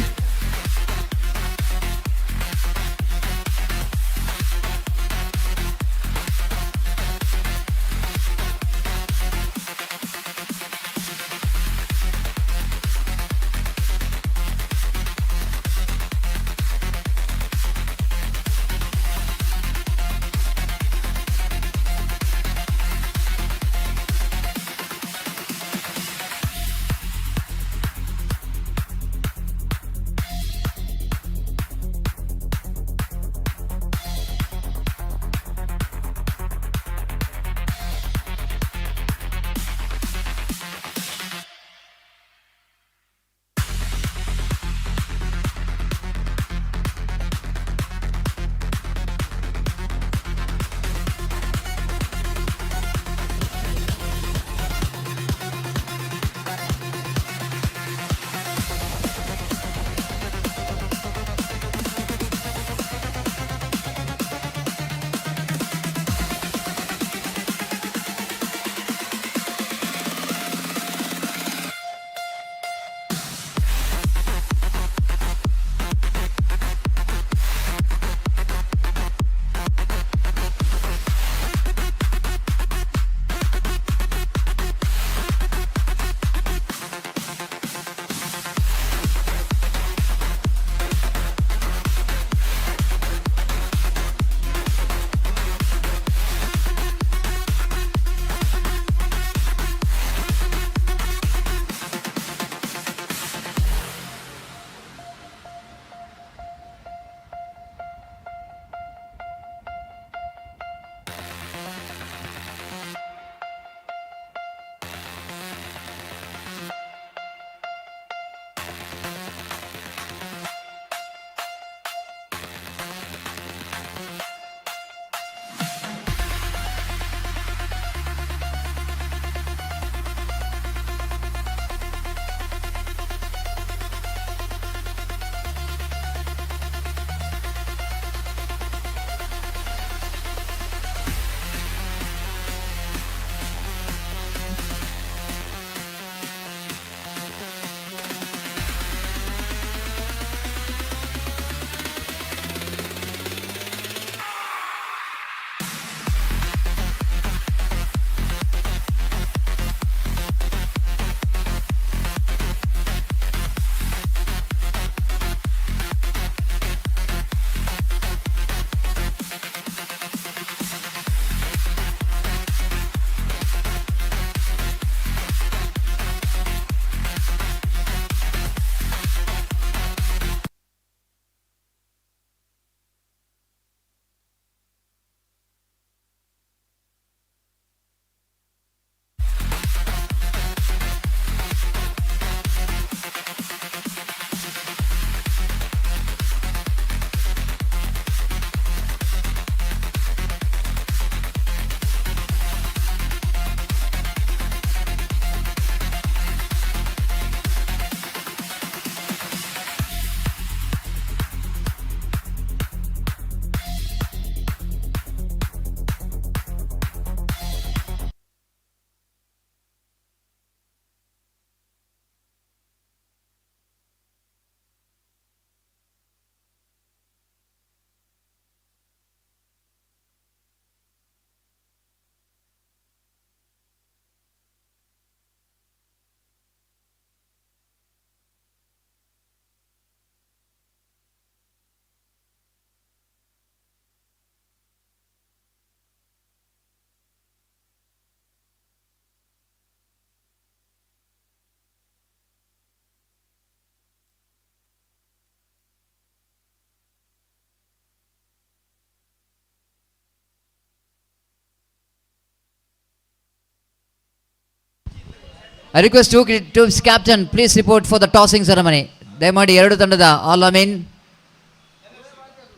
I request two teams captain, please report for the tossing ceremony. ದಯಮಾಡಿ ಎರಡು ತಂಡದ ಆಲ್ ಅಮೀನ್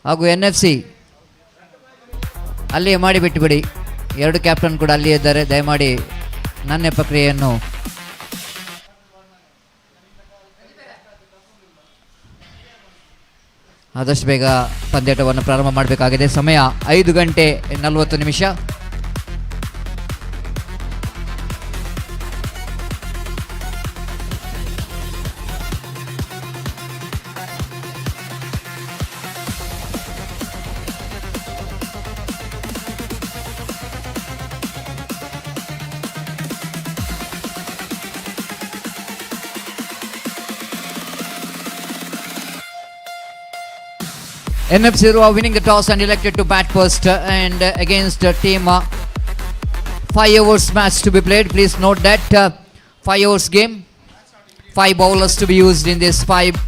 ಹಾಗೂ NFC ಅಲ್ಲಿಯೇ ಮಾಡಿ ಬಿಟ್ಟುಬಿಡಿ. ಎರಡು ಕ್ಯಾಪ್ಟನ್ ಕೂಡ ಅಲ್ಲಿಯೇ ಇದ್ದಾರೆ. ದಯಮಾಡಿ ನಾಣ್ಯ ಪ್ರಕ್ರಿಯೆಯನ್ನು ಆದಷ್ಟು ಬೇಗ ಪಂದ್ಯಾಟವನ್ನು ಪ್ರಾರಂಭ ಮಾಡಬೇಕಾಗಿದೆ. ಸಮಯ 5:40. NFC Urwa winning the toss and elected to bat first and against team 5 overs match to be played. Please note that 5 overs game, 5 bowlers to be used in this 5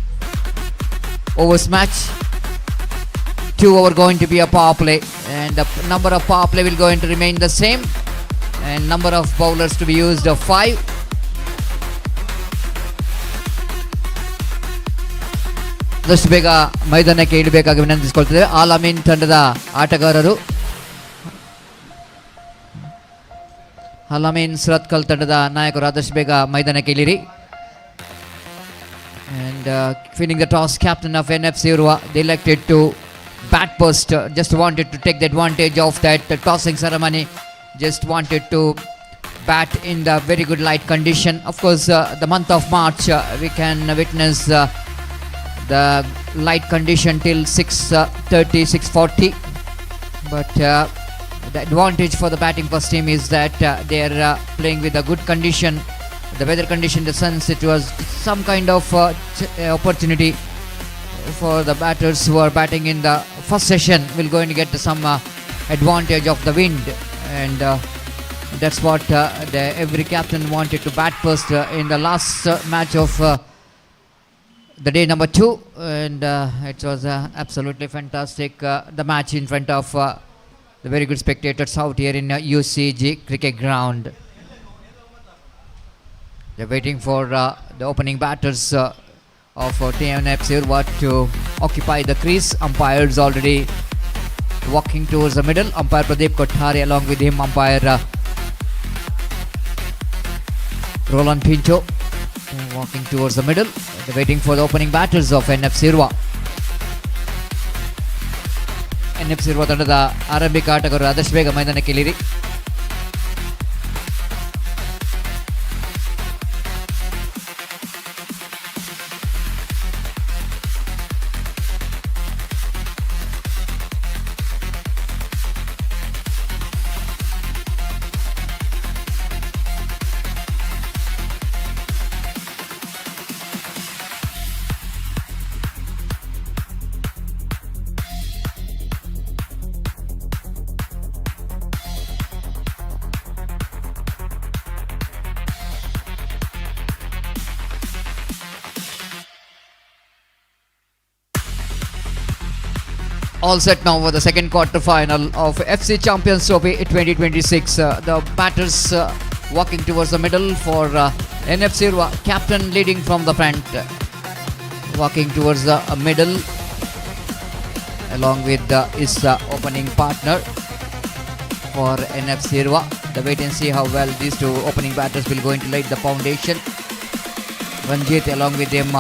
overs match. 2 over going to be a power play, and the number of power play will going to remain the same, and number of bowlers to be used of 5. ಆದಷ್ಟು ಬೇಗ ಮೈದಾನಕ್ಕೆ ಇಳಿಬೇಕಾಗಿ ವಿನಂತಿಸಿಕೊಳ್ತಿದ್ದೇವೆ. All Amin ತಂಡದ ಆಟಗಾರರು, all Amin Surathkal ತಂಡದ ನಾಯಕರು ಆದಷ್ಟು ಬೇಗ ಮೈದಾನಕ್ಕೆ ಇಳಿರಿ. And winning the toss, captain of NFC Urwa, they elected to bat first. Just wanted to take the advantage of that tossing ceremony. Just wanted to bat in the very good light condition. Of course, the month of March, we can witness the light condition till 6:30, 6:40. But the advantage for the batting first team is that they are playing with a good condition. The weather condition, the sense it was some kind of opportunity for the batters who are batting in the first session will going to get some advantage of the wind, and that's what every captain wanted to bat first in the last match of the day number 2, and it was absolutely fantastic, the match in front of the very good spectators out here in UCG cricket ground. They're waiting for the opening batters of TNFC Urwa to occupy the crease. Umpires already walking towards the middle. Umpire Pradeep Kothari, along with him umpire Roland Pinto, walking towards the middle. They're waiting for the opening batters of NFC Urwa. NFC Urwa ತಂಡದ ಆರಂಭಿಕ ಆಟಗಾರರು ಆದಷ್ಟು ಬೇಗ ಮೈದಾನಕ್ಕೆ ಇಳಿರಿ. All set now for the second quarter final of FC Champions Trophy 2026. The batters walking towards the middle for NFC Urwa. Captain leading from the front, walking towards the middle along with his opening partner for NFC Urwa. The wait and see how well these two opening batters will going to lay the foundation. Ranjit along with him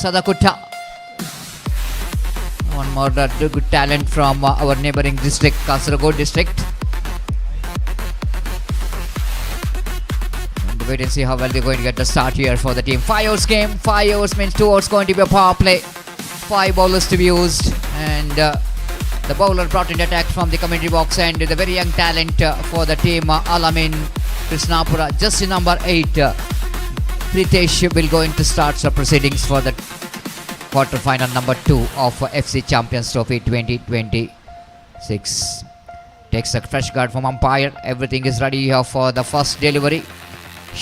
Sadakutta. One more good talent from our neighboring district, Kasaragod district. And wait and see how well they're going to get the start here for the team. 5 overs game. 5 overs means 2 overs going to be a power play. 5 bowlers to be used. And the bowler brought in attack from the commentary box, and the very young talent for the team, Alamin Krishnapura, just number 8. Pritesh will going to start the proceedings for the quarterfinal number 2 of FC Champions Trophy 2026. Takes a fresh guard from umpire. Everything is ready here for the first delivery.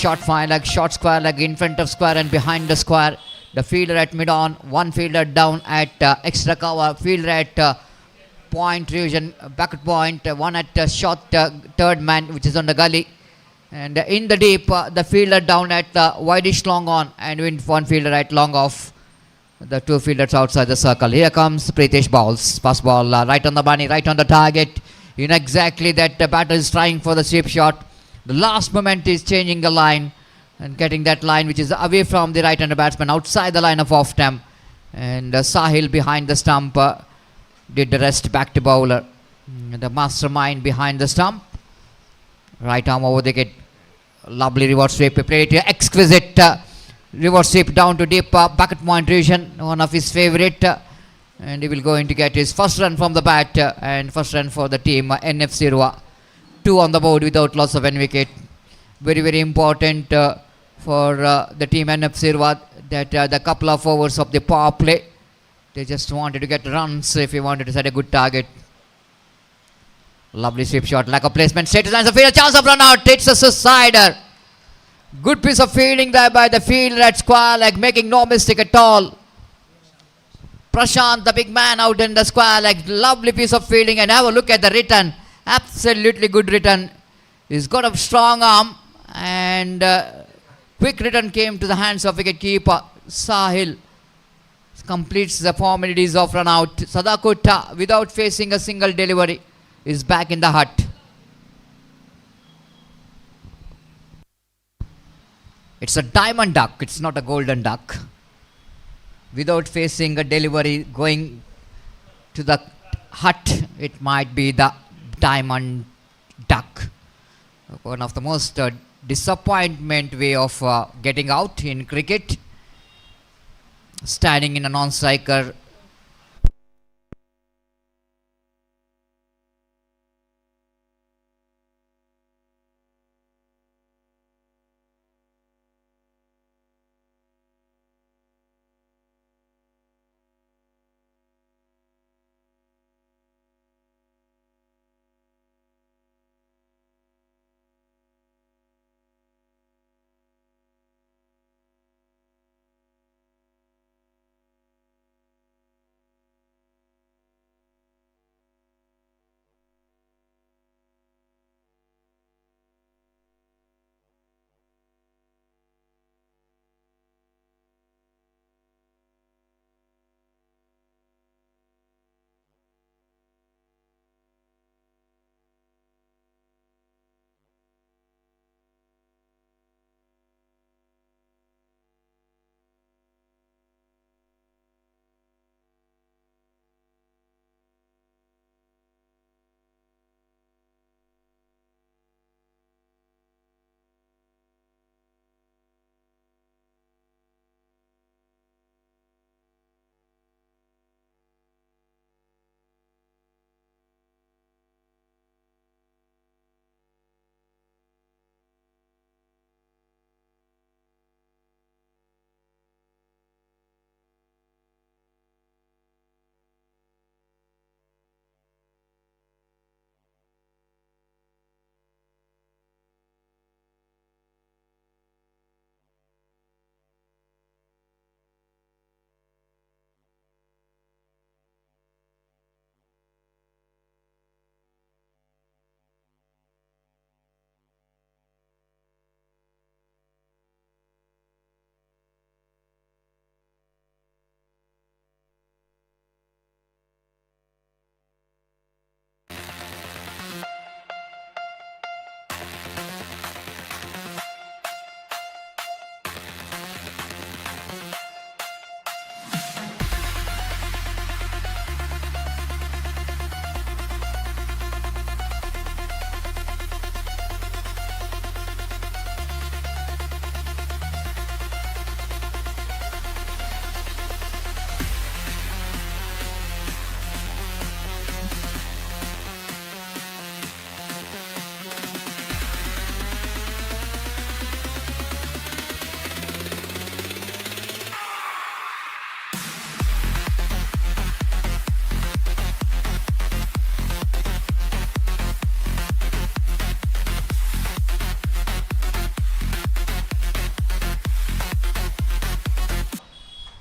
Short fine leg, short square leg in front of square and behind the square. The fielder at mid-on, one fielder down at extra cover. Fielder at point region, back at point, one at short third man, which is on the gully. And in the deep, the fielder down at wideish long on, and one fielder at long off. The 2 fielders outside the circle. Here comes Pritesh bowls. Pass ball right on the money, right on the target. You know exactly that the batter is trying for the sweep shot. The last moment is changing the line and getting that line which is away from the right-hander batsman, outside the line of off stump. And Sahil behind the stump did the rest back to bowler. The mastermind behind the stump. Right arm over the wicket. Lovely reverse sweep. Played exquisite reverse sweep down to deep bucket point region. One of his favourite. And he will going to get his first run from the bat. And first run for the team NFC Urwa. 2 on the board without loss of any wicket. Very, very important for the team NFC Urwa that the couple of overs of the power play, they just wanted to get runs if he wanted to set a good target. Lovely sweep shot, lack of placement, straight to lines of field, a chance of run out, it's a suicider. Good piece of fielding there by the fielder at square leg, making no mistake at all. Prashant, the big man out in the square leg, lovely piece of fielding, and have a look at the return. Absolutely good return. He's got a strong arm, and quick return came to the hands of wicketkeeper Sahil. Completes the formalities of run out. Sadakutta, without facing a single delivery, is back in the hut. It's a diamond duck, it's not a golden duck. Without facing a delivery going to the hut, it might be the diamond duck. One of the most disappointment way of getting out in cricket. Standing in a non-striker.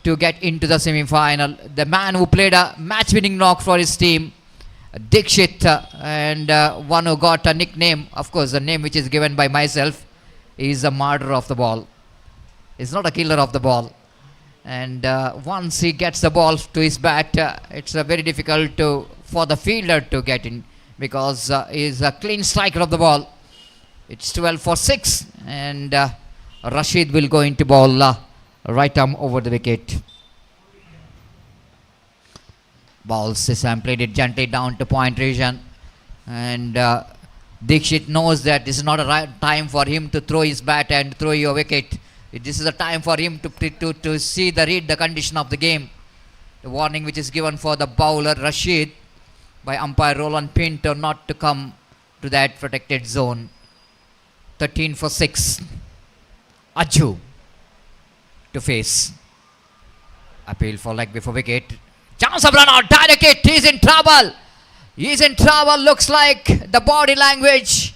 To get into the semi-final. The man who played a match-winning knock for his team, Dikshit, and one who got a nickname, of course, the name which is given by myself, is a murderer of the ball. He's not a killer of the ball. And once he gets the ball to his bat, it's very difficult for the fielder to get in, because he's a clean striker of the ball. It's 12 for 6, and Rashid will go into ball right arm over the wicket. Balls Sisam played it gently down to point region, and Dikshit knows that this is not a right time for him to throw his bat and throw your wicket. This is a time for him to see read the condition of the game. The warning which is given for the bowler Rashid by umpire Roland Pinto not to come to that protected zone. 13 for 6. Aju to face. Appeal for leg before wicket. Chance of run out. Direct it. He's in trouble. He's in trouble. Looks like the body language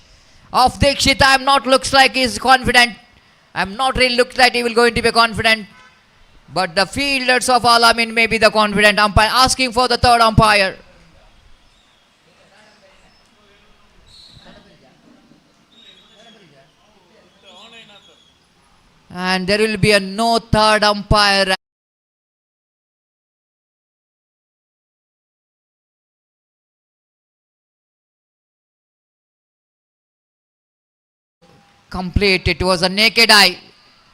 of Dikshit. I'm not looks like he's confident. I'm not really looks like he will going to be confident. But the fielders of Alamin may be the confident umpire asking for the third umpire. And there will be a no third umpire. Complete. It was a naked eye.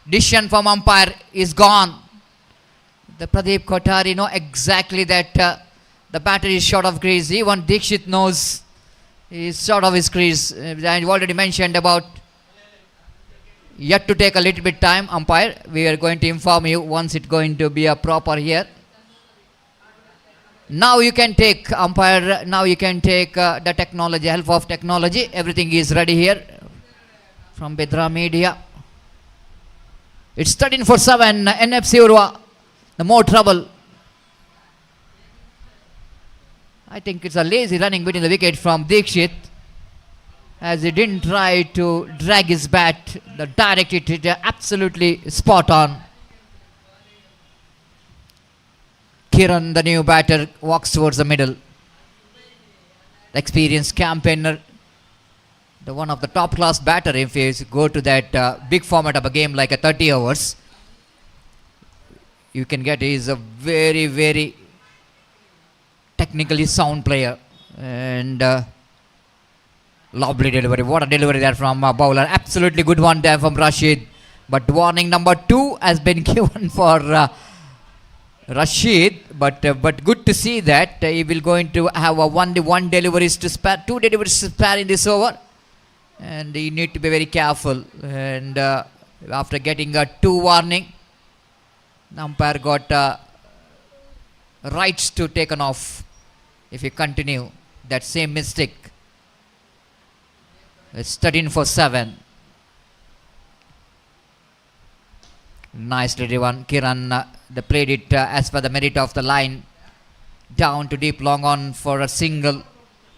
Decision from umpire is gone. The Pradeep Kothari know exactly that the batter is short of crease. Even Dikshit knows he is short of his crease. I've already mentioned about yet to take a little bit time, umpire. We are going to inform you once it's going to be a proper here. Now you can take umpire. Now you can take the technology, help of technology. Everything is ready here from Bedra Media. It's 13 for 7. NFC Urwa. The more trouble. I think it's a lazy running between the wicket from Dikshit, as he didn't try to drag his bat. The direct hit absolutely spot on. Kiran, the new batter, walks towards the middle. The experienced campaigner, the one of the top class batter if you go to that big format of a game like a 30 overs. You can get, he is a very, very technically sound player. And lovely delivery. What a delivery there from bowler. Absolutely good one there from Rashid. But warning number 2 has been given for Rashid. But good to see that he will going to have a one deliveries to spare, 2 deliveries to spare in this over. And he need to be very careful. And after getting a 2 warning, the umpire got rights to taken off if you continue that same mistake. It's 13 for 7. Nicely driven. Kiran, they played it as per the merit of the line. Down to deep long on for a single.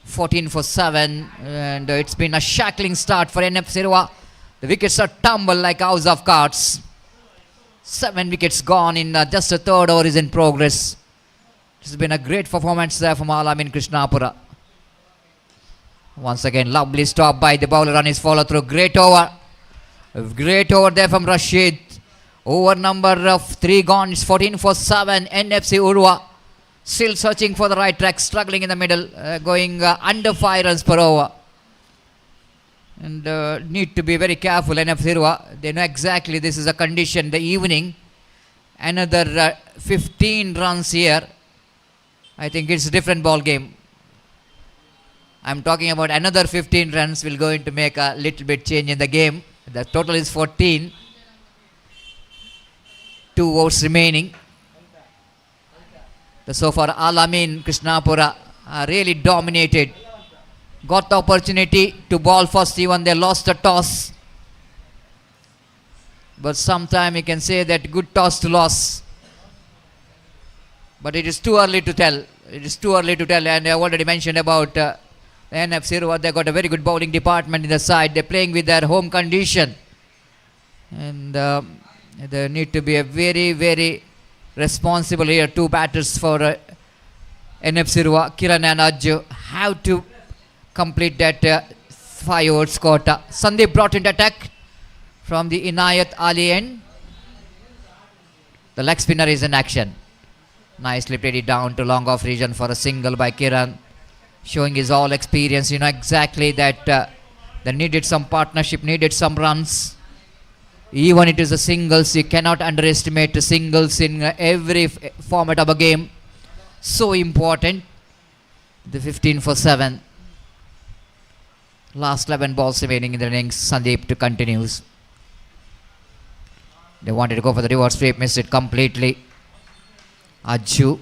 14 for 7. And it's been a shackling start for NFC Urwa. The wickets are tumbled like house of cards. 7 wickets gone in just a third over is in progress. It's been a great performance there from Alamin Krishnapura. Once again, lovely stop by the bowler on his follow through. Great over. Great over there from Rashid. Over number 3 gone. It's 14 for 7. NFC Urwa still searching for the right track. Struggling in the middle. Going under 5 runs per over. And need to be very careful. NFC Urwa, they know exactly this is a condition. The evening. Another 15 runs here. I think it's a different ball game. I'm talking about another 15 runs will going to make a little bit change in the game. The total is 14. 2 overs remaining. So far Alamin Krishnapura really dominated. Got the opportunity to ball first, even they lost the toss. But sometime you can say that good toss to loss. But it is too early to tell. It is too early to tell. And I already mentioned about the NFC Urwa. They got a very good bowling department in the side. They're playing with their home condition. And they need to be a very, very responsible here. 2 batters for NFC Urwa. Kiran and Ajju have to complete that 5 overs quota. Sandeep brought in the attack from the Inayat Ali end. The leg spinner is in action. Nicely played it down to long off region for a single by Kiran. Showing his all experience. You know exactly that they needed some partnership, needed some runs. Even it is a singles, you cannot underestimate the singles in every format of a game. So important. The 15 for 7. Last 11 balls remaining in the innings. Sandeep to continues. They wanted to go for the reverse sweep, missed it completely. Ajju.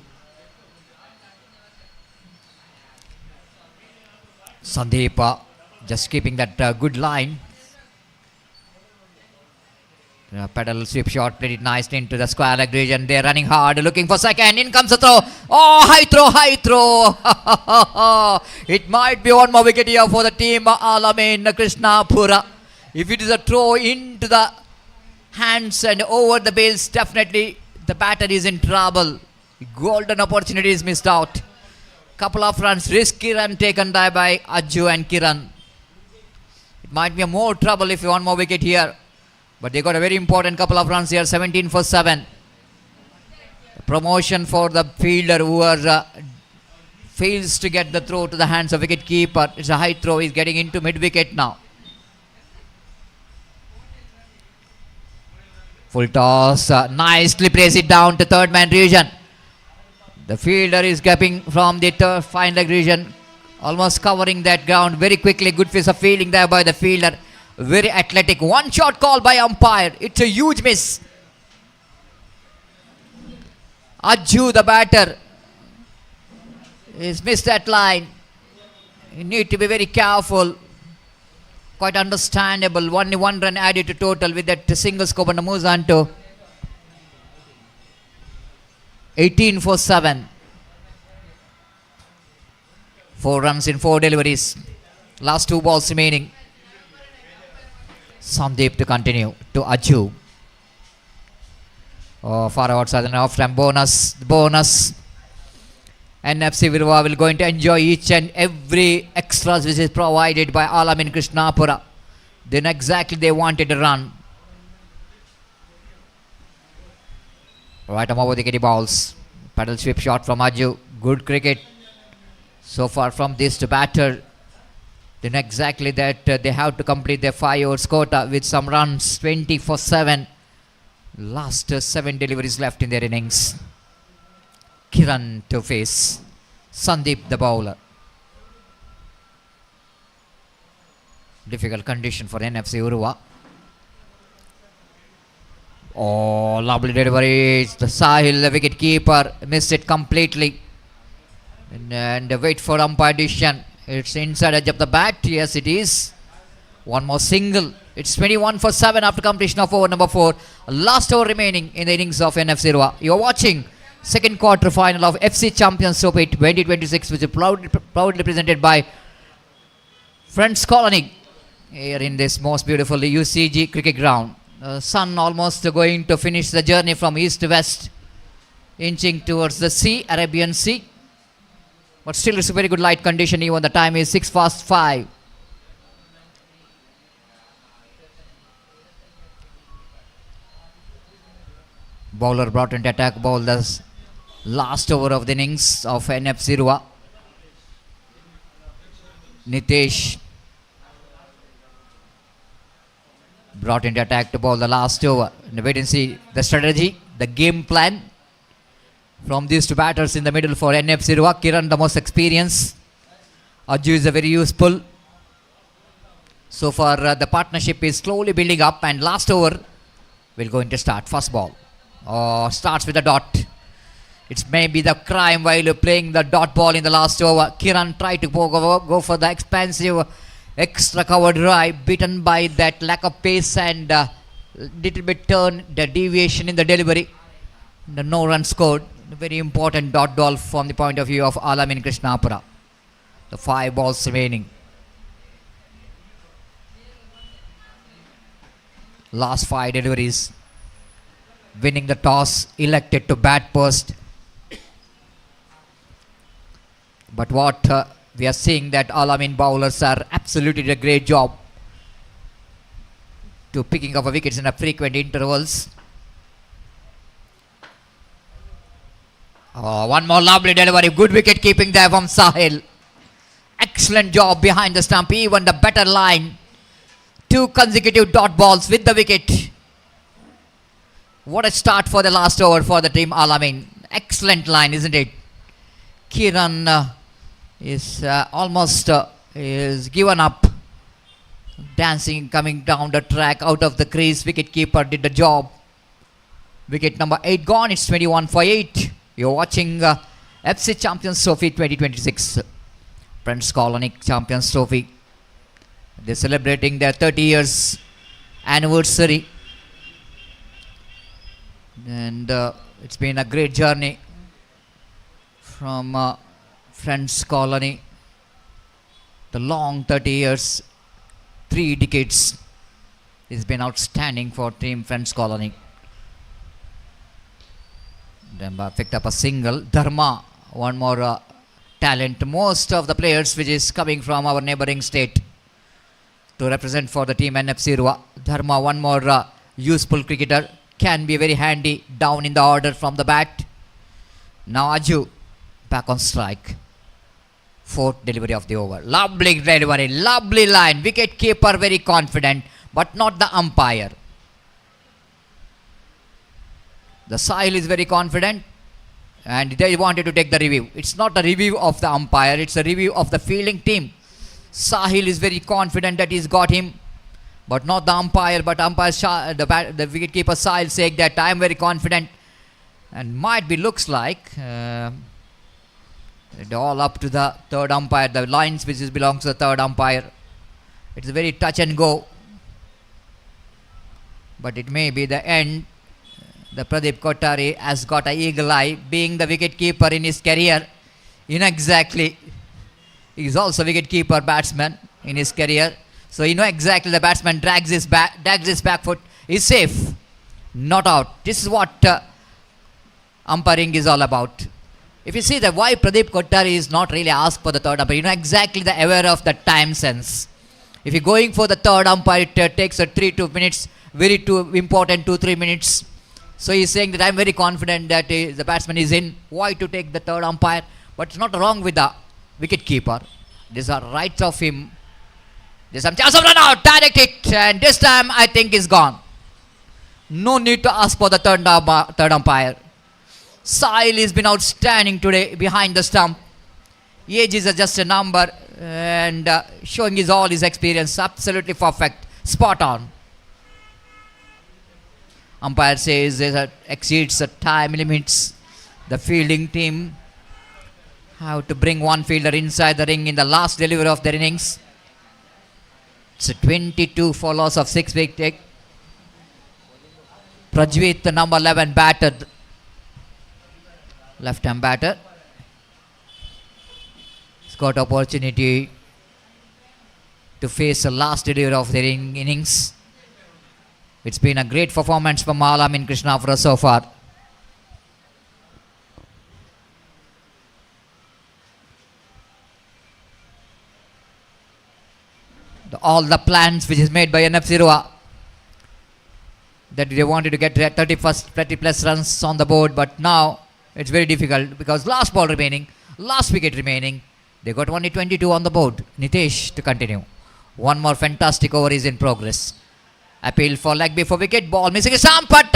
Sandeep just keeping that good line. Pedal sweep shot, played it nicely into the square leg region. They're running hard, looking for second. In comes the throw. Oh, high throw. It might be one more wicket here for the team Alamin Krishnapura. If it is a throw into the hands and over the base, definitely the batter is in trouble. Golden opportunity is missed out. Couple of runs, risky run taken by Ajju and Kiran. It might be more trouble if one more wicket here. But they got a very important couple of runs here, 17 for 7. Promotion for the fielder who fails to get the throw to the hands of wicket keeper. It's a high throw, he's getting into mid-wicket now. Full toss, nicely plays it down to third man region. The fielder is gapping from the fine leg region, almost covering that ground very quickly. Good piece of fielding there by the fielder. Very athletic. One shot call by umpire. It's a huge miss. Ajju, the batter, has missed that line. You need to be very careful. Quite understandable. Only one run added to total with that single scope and moves on to 18 for 7. 4 runs in 4 deliveries. Last 2 balls remaining. Sandeep to continue to Ajju. Oh, far outside and off time bonus. NFC Urwa will going to enjoy each and every extras which is provided by Alamin Krishnapura. Then exactly they wanted to run. Right over the kitty balls. Paddle sweep shot from Ajju. Good cricket so far from this to batter. Then exactly that they have to complete their 5 overs quota with some runs. 20 for 7. Last 7 deliveries left in their innings. Kiran to face Sandeep the bowler. Difficult condition for NFC Urwa. Oh, lovely delivery. The Sahil, the wicket keeper, missed it completely. And wait for umpire decision. It's inside edge of the bat. Yes, it is. One more single. It's 21 for 7 after completion of over number 4. Last over remaining in the innings of NFC Urwa. You're watching second quarter final of FC Champions Trophy 2026, which is proudly presented by Friends Colony here in this most beautiful UCG cricket ground. Sun almost going to finish the journey from east to west, inching towards the sea, Arabian Sea. But still it's a very good light condition, even the time is 6 past 5. Bowler brought into attack, ball the last over of the innings of NFC Urwa. Nitesh brought into attack to bowl the last over. And wait and see the strategy, the game plan from these two batters in the middle for NFC Urwa. Kiran the most experienced. Ajju is a very useful. So far the partnership is slowly building up, and last over will going to start. First ball. Starts with a dot. It's maybe the crime while you're playing the dot ball in the last over. Kiran tried to go for the expansive extra cover drive, beaten by that lack of pace and little bit turn, the deviation in the delivery. The no run scored. Very important dot ball from the point of view of Alamin Krishnapura. The 5 balls remaining. Last 5 deliveries. Winning the toss, elected to bat first. But what we are seeing that Alamin bowlers are absolutely doing a great job to picking up wickets in a frequent intervals. One more lovely delivery. Good wicket keeping there from Sahil. Excellent job behind the stump. Even the better line. 2 consecutive dot balls with the wicket. What a start for the last over for the team Alamin. Excellent line, isn't it? Kiran is almost is given up. Dancing, coming down the track, out of the crease. Wicket keeper did the job. Wicket number 8 gone. It's 21 for 8. You're watching FC Champions Trophy 2026. Friends Colony Champions Trophy. They're celebrating their 30 years anniversary. And it's been a great journey from Friends Colony. The long 30 years, 3 decades. It's been outstanding for Team Friends Colony. Demba picked up a single. Dharma, one more talent. Most of the players which is coming from our neighboring state to represent for the team NFC Urwa. Dharma, one more useful cricketer. Can be very handy down in the order from the bat. Now Aju back on strike. 4th delivery of the over. Lovely delivery, lovely line. Wicket keeper very confident, but not the umpire. The Sahil is very confident and they wanted to take the review. It's not a review of the umpire, it's a review of the fielding team. Sahil is very confident that he's got him, but not the umpire. But umpire the wicketkeeper Sahil saying that I am very confident, and might be looks like all up to the third umpire. The lines which belongs to the third umpire. It's a very touch and go, but it may be the end. The Pradeep Kothari has got an eagle eye, being the wicketkeeper in his career. You know exactly. He is also wicketkeeper batsman in his career. So you know exactly the batsman drags his back foot. Is safe. Not out. This is what umpiring is all about. If you see that why Pradeep Kothari is not really asked for the third umpire, you know exactly the aware of the time sense. If you're going for the third umpire, it takes 3-2 minutes. Very important 2-3 minutes. So he's saying that I'm very confident that the batsman is in. Why to take the third umpire? But it's not wrong with the wicket keeper. These are rights of him. There's some chance of run out. Direct hit. And this time I think he's gone. No need to ask for the third umpire. Sahil has been outstanding today behind the stump. Age is just a number and showing all his experience. Absolutely perfect. Spot on. Umpire says it exceeds the time limits. The fielding team have to bring one fielder inside the ring in the last delivery of their innings. It's a 22 for loss of 6 wicket. Prajvit, the number 11 batter, left-hand batter, he's got opportunity to face the last delivery of their innings. It's been a great performance from Alamin Krishnapura so far. All the plans which is made by NFC Urwa, that they wanted to get 30 plus runs on the board, but now it's very difficult because last ball remaining, last wicket remaining. They got only 22 on the board. Nitesh to continue. One more fantastic over is in progress. Appeal for leg before wicket. Ball missing a stump, but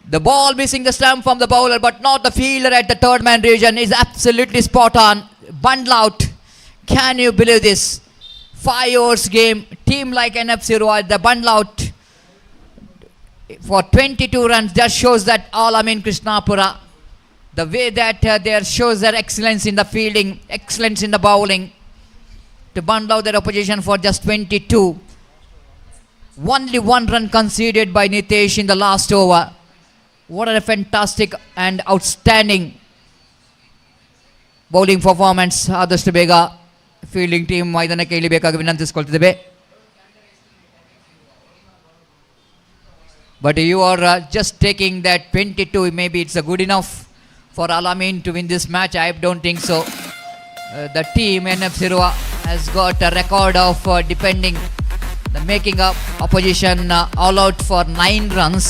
the ball missing the stump from the bowler, but not the fielder at the third man region. Is absolutely spot on. Bundle out. Can you believe this? 5 overs game. Team like NFC Urwa, the bundle out for 22 runs. Just shows that Alamin Krishnapura, the way that there shows their excellence in the fielding, excellence in the bowling, to bundle out their opposition for just 22. Only 1 run conceded by Nitesh in the last over. What a fantastic and outstanding bowling performance. ಆದಷ್ಟು ಬೇಗ fielding team ಮೈದಾನಕ್ಕೆ ಇಳಿಬೇಕಾಗಿ ವಿನಂತಿಸಿಕೊಳ್ತಿದ್ದೇವೆ. But you are just taking that 22, maybe it's a good enough for Alamin to win this match. I don't think so. The team NFC Urwa has got a record of defending, making up opposition all out for 9 runs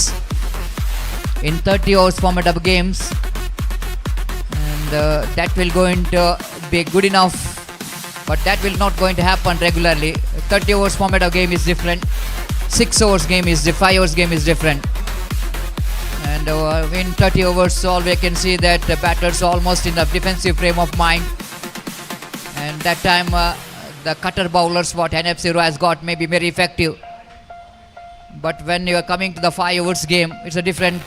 in 30 overs format of games, and that will going to be good enough, but that will not going to happen regularly. 30 overs format of game is different. 6 overs game is 5 overs game is different, and And in 30 overs, all we can see that the batters almost in the defensive frame of mind. And that time, the cutter bowlers, what NFC Urwa has got, may be very effective. But when you are coming to the 5 overs game, it's a different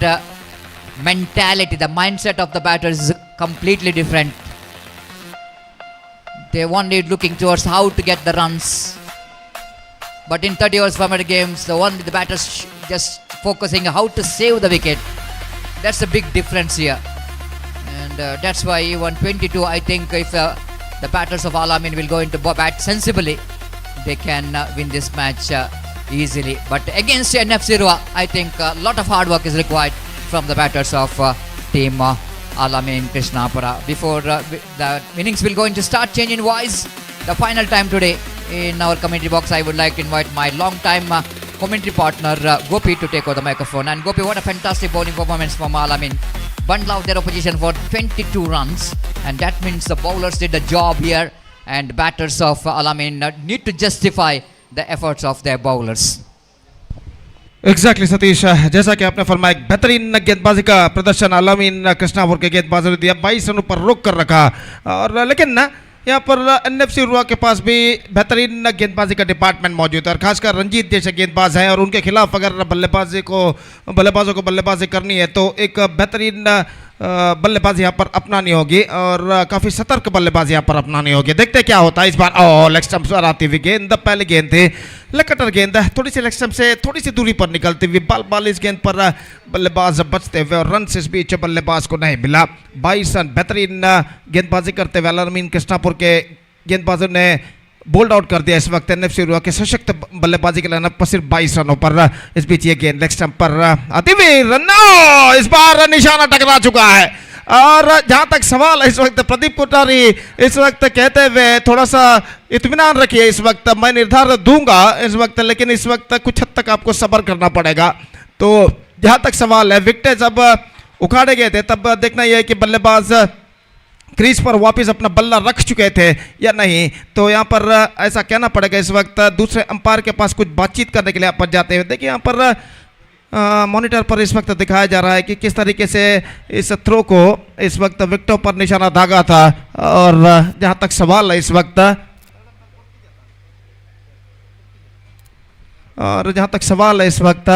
mentality. The mindset of the batters is completely different. They only looking towards how to get the runs. But in 30 overs format games, the batters just focusing how to save the wicket. That's a big difference here. And that's why even 22, I think if the batters of Al Amin will go into bat sensibly, they can win this match easily. But against NFC Urwa, I think a lot of hard work is required from the batters of team Al Amin Krishnapura. Before the innings will going to start changing voice, the final time today in our commentary box, I would like to invite my long time commentary partner Gopi to take over the microphone. And Gopi, what a fantastic bowling performance from Al Amin. Bundled out their opposition for 22 runs, and that means the bowlers did the job here, and batters of Al Amin need to justify the efforts of their bowlers. Exactly Satish, जैसा कि आपने फरमाया, एक बेहतरीन गेंदबाजी का प्रदर्शन अल अमीन कृष्णापुर के गेंदबाजों ने दिया, 22 रनों पर रोक कर रखा। और लेकिन ना यहाँ पर एनएफसी उर्वा के पास भी बेहतरीन गेंदबाजी का डिपार्टमेंट मौजूद है, और खासकर रंजीत जैसे गेंदबाज हैं, और उनके खिलाफ अगर बल्लेबाजों को बल्लेबाजी करनी है तो एक बेहतरीन बल्लेबाजी यहाँ पर अपनानी होगी, और काफ़ी सतर्क बल्लेबाजी यहाँ पर अपनानी होगी। देखते क्या होता है इस बार। लेग स्टंप पर आती हुई गेंद, पहली गेंद थी, लकटर गेंद, थोड़ी सी लेग स्टंप से थोड़ी सी दूरी पर निकलती हुई बाल इस गेंद पर बल्लेबाज बचते हुए, और रन इस बीच बल्लेबाज को नहीं मिला। 22 रन बेहतरीन गेंदबाजी करते हुए अल अमीन कृष्णापुर के गेंदबाजों ने बोल्ड आउट कर दिया इस वक्त एनएफसी उर्वा के सशक्त बल्लेबाजी के लाइनअप पर सिर्फ 22 रनों पर। इस बीच ये गेंद लेग स्टंप पर आती हुई रन, इस बार निशाना टकरा चुका है। और जहां तक सवाल है इस वक्त, प्रदीप कोठारी इस वक्त कहते हुए थोड़ा सा इत्मीनान रखिए, इस वक्त मैं निर्धार दूंगा इस वक्त, लेकिन इस वक्त कुछ हद तक आपको सब्र करना पड़ेगा। तो जहां तक सवाल है, विकेट जब उखाड़े गए थे तब देखना यह है कि बल्लेबाज क्रीज पर वापस अपना बल्ला रख चुके थे या नहीं। तो यहाँ पर ऐसा कहना पड़ेगा इस वक्त दूसरे अंपायर के पास कुछ बातचीत करने के लिए आप जाते हुए। देखिए यहाँ पर मॉनिटर पर इस वक्त दिखाया जा रहा है कि किस तरीके से इस थ्रो को इस वक्त विकेटों पर निशाना दागा था। और जहाँ तक सवाल है इस वक्त, और जहाँ तक सवाल है इस वक्त,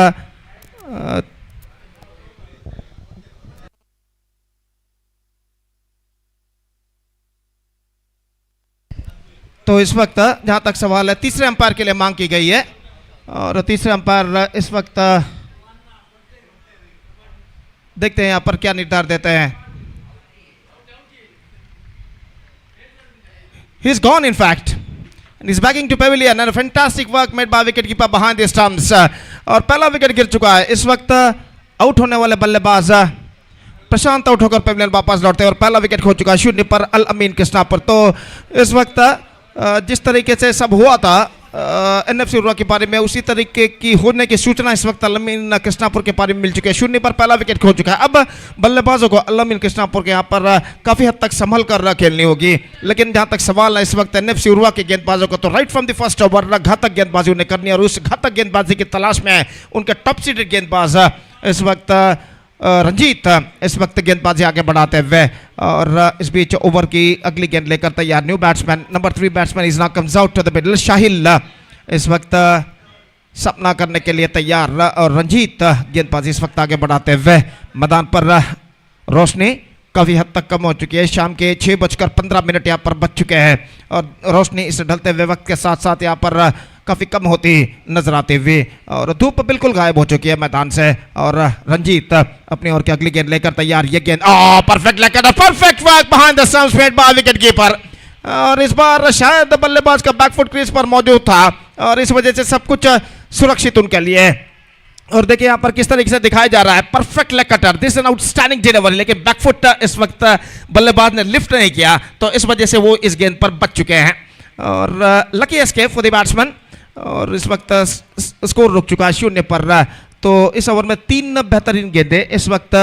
तो इस वक्त जहां तक सवाल है तीसरे अंपायर के लिए मांग की गई है, और तीसरे अंपायर इस वक्त देखते हैं यहां पर क्या निर्धार देते हैं। He is gone in fact and he's backing to pavilion, and a fantastic work made by wicket keeper behind the stumps। और पहला विकेट गिर चुका है इस वक्त। आउट होने वाले बल्लेबाज प्रशांत आउट होकर पवेलियन वापस लौटते हैं, और पहला विकेट खो चुका है 0 पर अल अमीन कृष्णापुर। तो इस वक्त जिस तरीके से सब हुआ था एनएफसी उर्वा के बारे में, उसी तरीके की होने की सूचना इस वक्त अल अमीन कृष्णापुर के बारे में मिल चुकी है। 0 पर पहला विकेट खो चुका है। अब बल्लेबाजों को अल अमीन कृष्णापुर के यहाँ पर काफ़ी हद तक संभल कर खेलनी होगी। लेकिन जहाँ तक सवाल है इस वक्त एनएफसी उर्वा के गेंदबाजों को, तो right from the first over घातक गेंदबाजी उन्हें करनी है, और उस घातक गेंदबाजी की तलाश में उनके टॉप सीडेड गेंदबाज इस वक्त रंजीत इस वक्त गेंदबाजी आगे बढ़ाते हुए। और इस बीच ओवर की अगली गेंद लेकर तैयार new batsman number 3 batsman is now comes out to the middle. Shahil इस वक्त सपना करने के लिए तैयार, और रंजीत गेंदबाजी इस वक्त आगे बढ़ाते हुए। मैदान पर रोशनी काफ़ी हद तक कम हो चुकी है, शाम के 6:15 यहाँ पर बज चुके हैं, और रोशनी इस ढलते हुए वक्त के साथ साथ यहाँ पर काफ़ी कम होती नजर आती हुई, और धूप बिल्कुल गायब हो चुकी है मैदान से। और रंजीत अपनी ओर की अगली गेंद लेकर तैयार, ये गेंद परफेक्ट लेकर, perfect work behind the stumps made by wicket keeper. और इस बार शायद बल्लेबाज का बैकफुट क्रीज पर मौजूद था, और इस वजह से सब कुछ सुरक्षित उनके लिए। और देखिए यहाँ पर किस तरीके से दिखाया जा रहा है, perfect leg cutter, this an outstanding delivery, लेकिन बैकफुट इस वक्त बल्लेबाज ने लिफ्ट नहीं किया, तो इस वजह से वो इस गेंद पर बच चुके हैं। और lucky escape for the batsman, और इस वक्त स्कोर रुक चुका है 0 पर। तो इस ओवर में 3 बेहतरीन गेंदें इस वक्त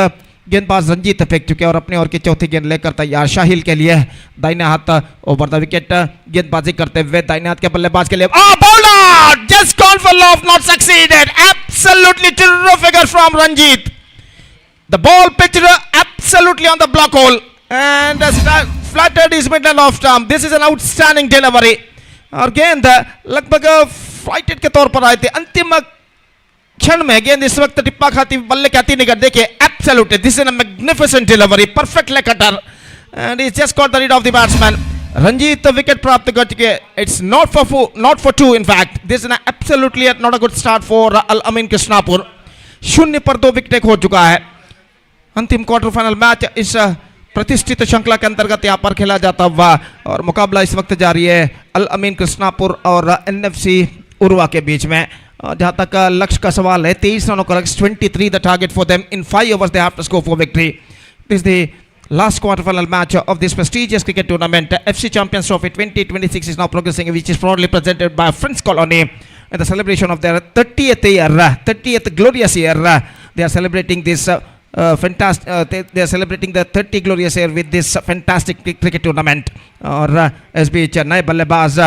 गेंदबाज रंजीत फेंक चुके हैं, और अपने ओवर की चौथी गेंद लेकर तैयार शाहिल के लिए। दाहिने हाथ ओवर द विकेट गेंदबाजी करते हुए दाहिने हाथ के बल्लेबाज के लिए bowler just gone for loft, not succeeded, absolutely terrific from Ranjit. The ball pitched absolutely on the block hole and flattered his middle off stump. This is an outstanding delivery. और गेंद लगभग फ्लाइटेड के तौर पर आए थे, अंतिम क्षण में गेंद इस वक्त टिप्पा खाती बल्ले कहती निकल. देखिए absolutely this is a magnificent delivery, perfect leg cutter and he just got the read of the batsman. Ranjith wicket प्राप्त कर चुके. It's not for two. In fact this is absolutely not a good start for Al अमीन कृष्णापुर. 0 पर 2 wicket खो चुका है. अंतिम quarter final match इस प्रतिष्ठित श्रृंखला के अंतर्गत यहाँ पर खेला जाता हुआ और मुकाबला इस वक्त जारी है अल अमीन कृष्णापुर और एनएफसी उर्वा के बीच में. जहाँ तक लक्ष्य का सवाल है, 23 रनों का लक्ष्य, 23 the target for them. In 5 overs they have to score for victory. This is the last quarter-final match of this prestigious cricket tournament. FC Champions Trophy 2026 is now progressing, which is proudly presented by Friends Colony in the celebration of their 30th glorious year. They are celebrating this they are celebrating the 30 glorious year with this fantastic cricket tournament. और इस बीच नए बल्लेबाज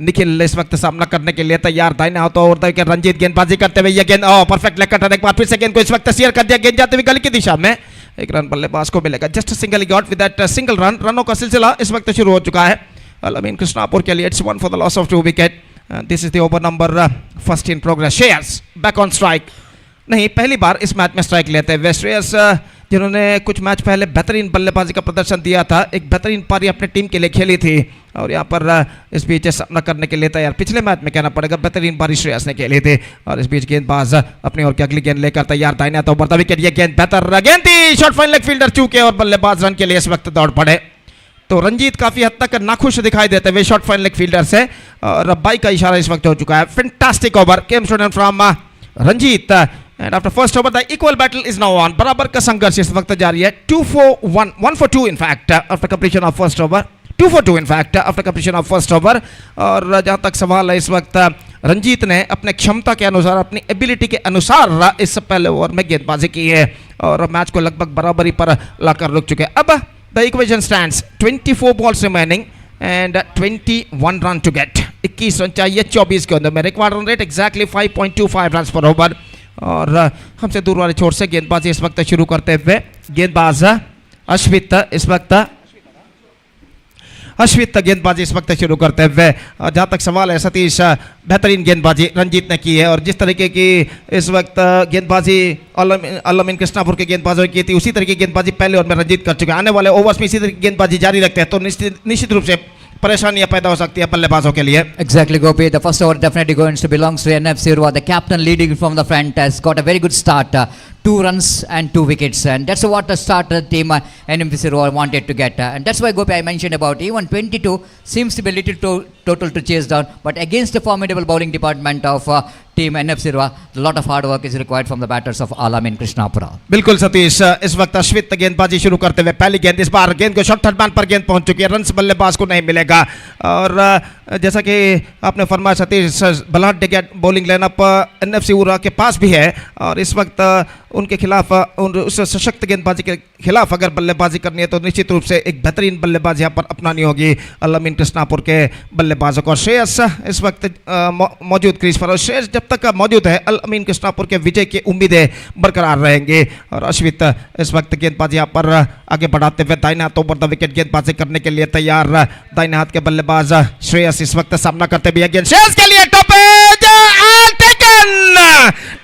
निखिल इस वक्त सामना करने के लिए तैयार. दाहिने हाथों और विकेट रंजीत गेंदबाजी करते हुए ये गेंद परफेक्ट लेग कटर. एक बार फिर से गेंद को इस वक्त शेयर कर दिया. गेंद जाते हुए गली की दिशा में. एक रन बल्लेबाज को मिलेगा. Just single got with that single run. रनों का सिलसिला इस वक्त शुरू हो चुका है अल अमीन कृष्णापुर के लिए. It's 1 for the loss of 2 wicket. This is the over number first in progress. Shreyas back on strike. नहीं, पहली बार इस मैच में स्ट्राइक लेते हैं श्रेयस, जिन्होंने कुछ मैच पहले बेहतरीन बल्लेबाजी का प्रदर्शन दिया था. एक बेहतरीन पारी अपनी टीम के लिए खेली थी और यहाँ पर इस बीच सामना करने के लिए तैयार. पिछले मैच में कहना पड़ेगा बेहतरीन पारी श्रेयस ने खेली थी. और इस बीच गेंदबाज अपनी ओर की अगली गेंद लेकर तैयार. दाहिने हाथों बढ़ता विकेट. ये गेंद बेहतर गेंद थी. शॉर्ट फाइन लेग फील्डर चूके और बल्लेबाज रन के लिए इस वक्त दौड़ पड़े. तो रंजीत काफी हद तक नाखुश दिखाई देते हुए शॉर्ट फाइन लेग फील्डर से. और बाई का इशारा इस वक्त हो चुका है. Fantastic over came student from Ranjit. And after first over, the equal battle is now on. बराबर का संघर्ष इस वक्त जारी है. 2 for 1, 1 for 2 in fact after completion of first over. 2 for 2 in fact after completion of first over. और जहाँ तक सवाल है, इस वक्त रंजीत ने अपने क्षमता के अनुसार, अपनी एबिलिटी के अनुसार इस पहले ओवर में गेंदबाजी की है और मैच को लगभग बराबरी पर लाकर रुक चुके हैं. अब the equation stands 24 balls remaining and 21 run to get. 21 run चाहिए 24 के अंदर में. Required run rate exactly 5.25 runs per over. और हमसे दूर वाले छोर से गेंदबाजी इस वक्त शुरू करते हुए गेंदबाज अश्वित गेंदबाजी इस वक्त शुरू करते हुए. जहाँ तक सवाल है सतीश, बेहतरीन गेंदबाजी रंजीत ने की है और जिस तरीके की इस वक्त गेंदबाजी अल अमीन कृष्णापुर के गेंदबाजों की थी, उसी तरीके की गेंदबाजी पहले ओवर में रंजीत कर चुके हैं. आने वाले ओवर्स में इसी तरीके की गेंदबाजी जारी रखते हैं तो निश्चित रूप से परेशानियां पैदा हो सकती है बल्लेबाजों के लिए. Exactly, Gopi. The first over definitely going to belongs to NFC Urwa. The captain leading from the front has got a very good start. 2 runs and 2 wickets, and that's what the starter team NFC Urwa wanted to get. And that's why, Gopi, I mentioned about even 22 seems to be a little total to chase down, but against the formidable bowling department of team NFC Urwa, a lot of hard work is required from the batters of Al Amin Krishnapura. बिल्कुल सतीश. इस वक्त अश्वित गेंदबाजी शुरू करते हुए पहली गेंद, इस बार गेंद को शॉर्ट थर्ड मैन पर गेंद पहुंच चुकी है. रन्स बल्लेबाज को नहीं मिलेगा. और जैसा कि आपने फरमाया सतीश, बलाट डिगेट बॉलिंग लाइनअप एनएफसी उर्वा के पास भी है और इस वक्त उनके खिलाफ, उस सशक्त गेंदबाजी के खिलाफ अगर बल्लेबाजी करनी है तो निश्चित रूप से एक बेहतरीन बल्लेबाजी यहाँ पर अपनानी होगी अल अमीन कृष्णापुर के बल्लेबाजों को. श्रेयस इस वक्त मौजूद क्रीज पर और श्रेयस जब तक मौजूद है अल अमीन कृष्णापुर के विजय की उम्मीदें बरकरार रहेंगे. और अश्वित इस वक्त गेंदबाजी यहाँ पर आगे बढ़ाते हुए दाहिने हाथों पर द विकेट गेंदबाजी करने के लिए तैयार. दाहिने हाथ के बल्लेबाज श्रेयस इस वक्त सामना करते भी गेंद श्रेयस के लिए topaz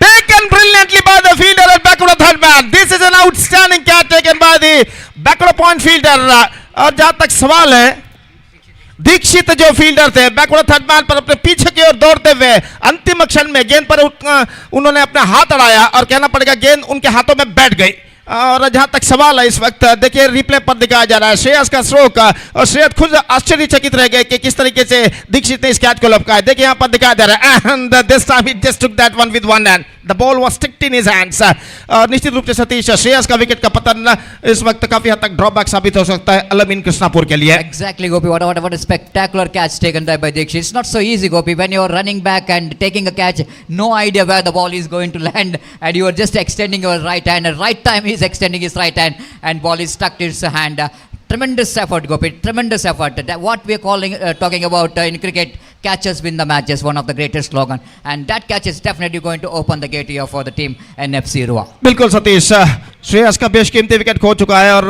taken brilliantly by the fielder at backward third man. This is an outstanding catch taken by the backward point fielder. और जहां तक सवाल है, दीक्षित जो फील्डर थे बैकवर्ड थर्ड मैन पर अपने पीछे की ओर दौड़ते हुए अंतिम क्षण में गेंद पर उन्होंने अपना हाथ अड़ाया और कहना पड़ेगा गेंद उनके हाथों में बैठ गई. और जहां तक सवाल है, इस वक्त देखिए रिप्ले पर दिखाया जा रहा है श्रेयस का स्ट्रोक और श्रेयस खुद आश्चर्यचकित रह गए कि किस तरीके से दीक्षित ने इस कैच को लपकाया. देखिए यहां पर दिखाया जा रहा है and this time he just took that one with one hand. The ball was sticked in his hands. निश्चित रूप से सतीश, श्रेयस का विकेट का पतन इस वक्त काफी हद तक ड्रॉबैक साबित हो सकता है अल अमीन कृष्णापुर के लिए. Exactly, Gopi. What a spectacular catch taken there by Dikshit. It's not so easy, Gopi, when you're running back and taking a catch, no idea where the ball is going to land, and you are just extending your right hand. At right time, he's extending his right hand, and ball is stuck to his hand. Tremendous effort, Gopi. Tremendous effort. What we are talking about in cricket, catches win the matches. One of the greatest slogan, and that catch is definitely going to open the gate here for the team NFC Urwa. बिल्कुल सतीश, श्रेयस का बेशकीमती wicket खो चुका है और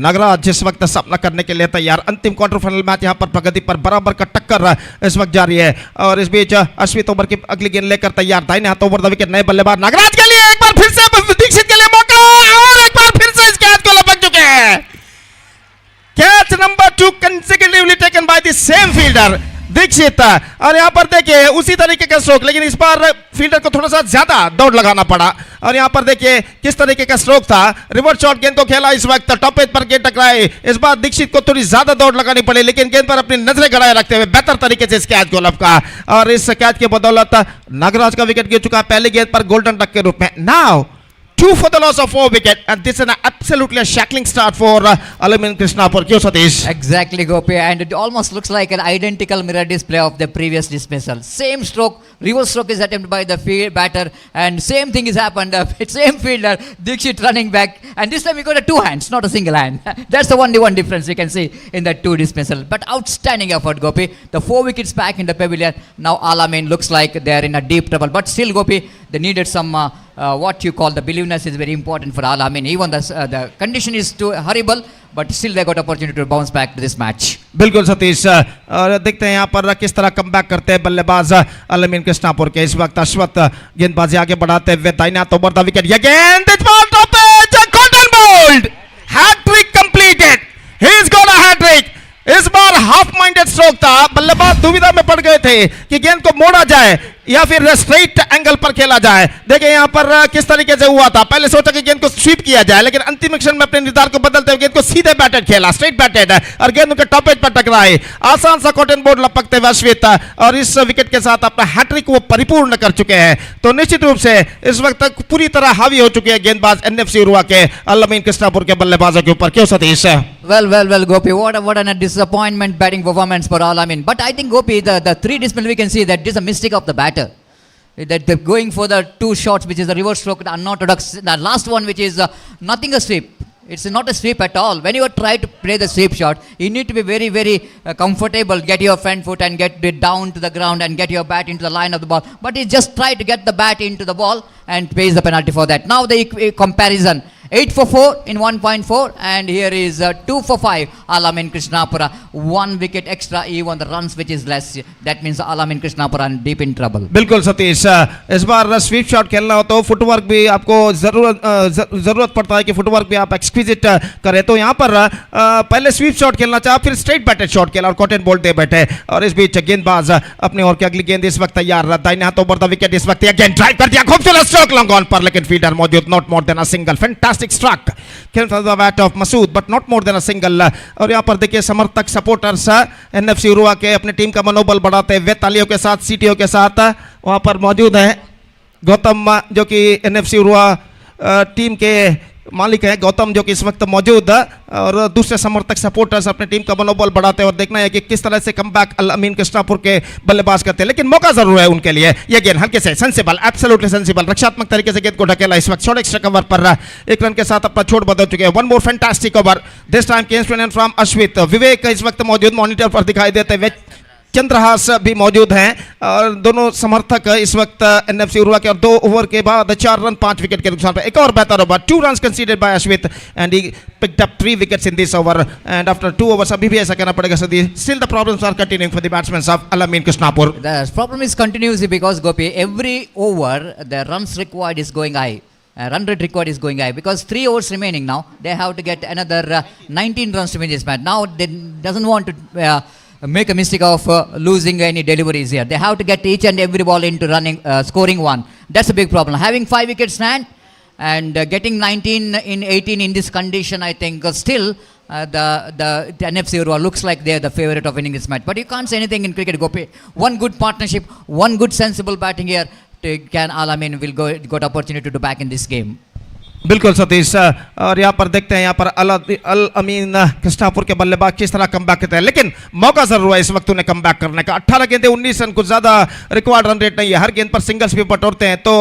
नगराज जिस वक्त सामना करने के लिए तैयार। अंतिम क्वार्टर फाइनल मैच यहाँ पर प्रगति पर बराबर का टक्कर इस वक्त जारी है और इस बीच अश्वित ओवर की अगली गेंद लेकर तैयार। दाहिने हाथ ओवर द विकेट नए बल्लेबाज नागराज के लिए एक बार फिर से दीक्षित के लिए मौका और एक बार फिर से इस कैच को लपक चुके हैं। Catch number 2 consecutively taken by the same fielder Dixit और यहाँ पर देखिए उसी तरीके का स्ट्रोक, लेकिन इस बार फील्डर को थोड़ा सा ज्यादा दौड़ लगाना पड़ा और यहाँ पर देखिए किस तरीके का स्ट्रोक था। रिवर्स शॉट गेंद को खेला इस वक्त टॉप एज पर गेंद टकराई। इस बार दीक्षित को थोड़ी ज्यादा दौड़ लगानी पड़ी, लेकिन गेंद पर अपनी नजरें गड़ाए रखते हुए बेहतर तरीके से इस कैच को लपका और इस कैच की बदौलत नागराज का विकेट गिर चुका है पहली गेंद पर गोल्डन डक के रूप में। Now 2 for the loss of 4 wicket, and this is an absolutely a shackling start for Alamin Krishnapur. Kyo Satish? Exactly, Gopi, and it almost looks like an identical mirror display of the previous dismissal. Same stroke, reverse stroke is attempted by the batter, and same thing has happened. Same fielder, Dikshit running back, and this time he got a 2 hands, not a single hand. That's the only one difference we can see in that 2 dismissal. But outstanding effort, Gopi. The 4 wickets back in the pavilion. Now Alamin looks like they are in a deep trouble, but still, Gopi, they needed some. What you call the believeness is very important for Alamin. Even the condition is too horrible, but still they got opportunity to bounce back to this match. बिल्कुल सतीश और देखते हैं यहाँ पर किस तरह comeback करते हैं बल्लेबाज अलामीन कृष्णापुर के। इस वक्त अश्वत गेंदबाजी आगे बढ़ाते हुए दाहिने हाथ over the wicket again this ball top edge caught and bowled hattrick completed, he is got a hattrick. इस बार हाफ माइंडेड स्ट्रोक था, बल्लेबाज दुविधा में पड़ गए थे कि गेंद को मोड़ा जाए या फिर स्ट्रेट एंगल पर खेला जाए। देखिए यहाँ पर किस तरीके से हुआ था, पहले सोचा कि गेंद को स्वीप किया जाए, लेकिन अंतिम क्षण में अपने निर्धार को बदलते हुए गेंद को सीधे बैटेड खेला, स्ट्रेट बैटेड और गेंद उनके टॉप एज पर टकराई। आसान सा कॉटन बोर्ड लपकते हुए अश्वित और इस विकेट के साथ अपना हैट्रिक वो परिपूर्ण कर चुके हैं। तो निश्चित रूप से इस वक्त तक पूरी तरह हावी हो चुके हैं गेंदबाज एनएफसी उर्वा के अलामीन कृष्णापुर के बल्लेबाजों के ऊपर। क्यों Satish? Well, Gopi, what a disappointment batting performance for Alamin. But I think, Gopi, the 3 dismissal we can see that this is a mistake of the batter. That they're going for the 2 shots, which is the reverse stroke, the unorthodox, the last one, which is nothing a sweep. It's not a sweep at all. When you try to play the sweep shot, you need to be very, very comfortable. Get your front foot and get it down to the ground and get your bat into the line of the ball. But he just tried to get the bat into the ball and pays the penalty for that. Now the comparison. 8 for 4 in 1.4 and here is 2 for 5 Alamin Krishnapura, 1 wicket extra, even the runs which is less, that means Alamin Krishnapura are deep in trouble. बिल्कुल सतीश, इस बार sweep shot खेलना हो तो footwork भी आपको जरूरत पड़ता है कि फुटवर्क भी आप एक्सक्विजिट करें। तो यहाँ पर पहले स्वीप शॉट खेलना चाहा, फिर स्ट्रेट बैटेड शॉट खेला और कॉटन बोल्ट दे बैठे और इस बीच गेंदबाज अपने ओर की अगली गेंद इस वक्त तैयार, दाहिने हाथ ओवर द विकेट इस वक्त अगेन ड्राइव कर दिया, खूबसूरत स्ट्रोक लॉन्ग ऑन पर, लेकिन फील्डर मौजूद, not more than a single. Fantastic struck came from the bat of Masood but not more than a single। और यहाँ पर देखिए समर्थक सपोर्टर्स एनएफसी उर्वा के अपने टीम का मनोबल बढ़ाते हुए तालियों के साथ, सीटियों के साथ वहाँ पर मौजूद है। गौतम जो कि एनएफसी उर्वा टीम के मालिक है, गौतम जो कि इस वक्त मौजूद और दूसरे समर्थक सपोर्टर्स अपने टीम का मनोबल बढ़ाते हैं और देखना है कि किस तरह से कमबैक अलामीन कृष्णापुर के बल्लेबाज करते हैं, लेकिन मौका जरूर है उनके लिए। ये गेंद हल्के से सेंसिबल, एब्सोल्युटली सेंसिबल, रक्षात्मक तरीके से गेंद को ढकेला इस वक्त शॉर्ट एक्स्ट्रा कवर पर 1 रन के साथ अपना छोड़ बदल चुके हैं। 1 more fantastic over this time came from Ashwith. Vivek इस वक्त मौजूद मॉनिटर पर दिखाई देते हुए, चंद्रहास भी मौजूद हैं और दोनों समर्थक इस वक्त एनएफसी उर्वा के और 2 ओवर के बाद 4 रन 5 विकेट के नुकसान पर एक और बेहतर over, 2 runs conceded by Ashwit and he picked up 3 wickets in this over and after 2 overs अभी भी ऐसा कहना पड़ेगा सदी, still the problems are continuing for the batsmen of Alamin Krishnapur. The problem is continuous because, Gopi, every over the runs required is going high. Run rate required is going high because 3 overs remaining now. They have to get another 19 runs to win this match. Now they doesn't want to make a mistake of losing any deliveries here. They have to get each and every ball into running, scoring 1. That's a big problem. Having 5 wickets stand and getting 19 in 18 in this condition, I think still the NFC Urwa looks like they are the favorite of winning this match. But you can't say anything in cricket, Gopi. One good partnership, one good sensible batting here, can Alamin will got opportunity to back in this game. बिल्कुल सतीश, और यहाँ पर देखते हैं यहाँ पर अलामीन कृष्णापुर के बल्लेबाज किस तरह कमबैक करते हैं, लेकिन मौका जरूर है इस वक्त उन्हें कमबैक करने का। 18 गेंदें 19 रन, कुछ ज्यादा रिक्वायर्ड रन रेट नहीं है। हर गेंद पर सिंगल्स भी बटोरते हैं तो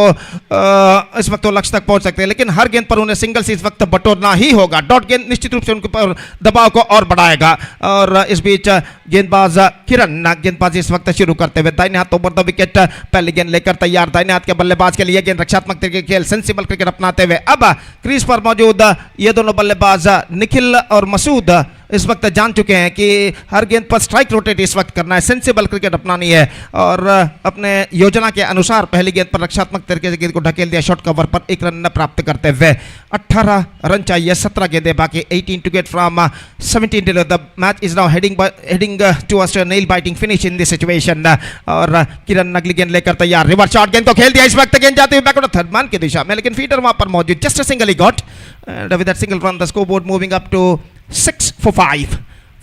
इस वक्त वो लक्ष्य तक पहुंच सकते हैं, लेकिन हर गेंद पर उन्हें सिंगल्स इस वक्त बटोरना ही होगा। डॉट गेंद निश्चित रूप से उनके ऊपर दबाव को और बढ़ाएगा और इस बीच गेंदबाज किरण गेंदबाजी इस वक्त शुरू करते हुए दाहिने हाथ ओवर द विकेट पहली गेंद लेकर तैयार, दाहिने हाथ के बल्लेबाज के लिए गेंद रक्षात्मक तरीके खेल, सेंसिबल क्रिकेट अपनाते हुए अब क्रीज पर मौजूद ये दोनों बल्लेबाज निखिल और मसूद इस वक्त जान चुके हैं कि हर गेंद पर स्ट्राइक रोटेट इस वक्त करना है, सेंसिबल क्रिकेट अपनानी है और अपने योजना के अनुसार पहली गेंद पर रक्षात्मक तरीके से गेंद को ढकेल दिया शॉर्ट कवर पर, एक रन प्राप्त करते हुए 18 रन चाहिए, 17 गेंदें बाकी, 18 to get from 17 deliver. The match is now heading towards a nail biting finish in this situation. और किरण अगली गेंद लेकर तैयार, रिवर्स शॉट गेंद को खेल दिया, इस वक्त गेंद जाती हुई बैकवर्ड थर्ड मैन की दिशा में, लेकिन फील्डर वहां पर मौजूद, just a single he got and with that single run the score board moving up to 6 for 5,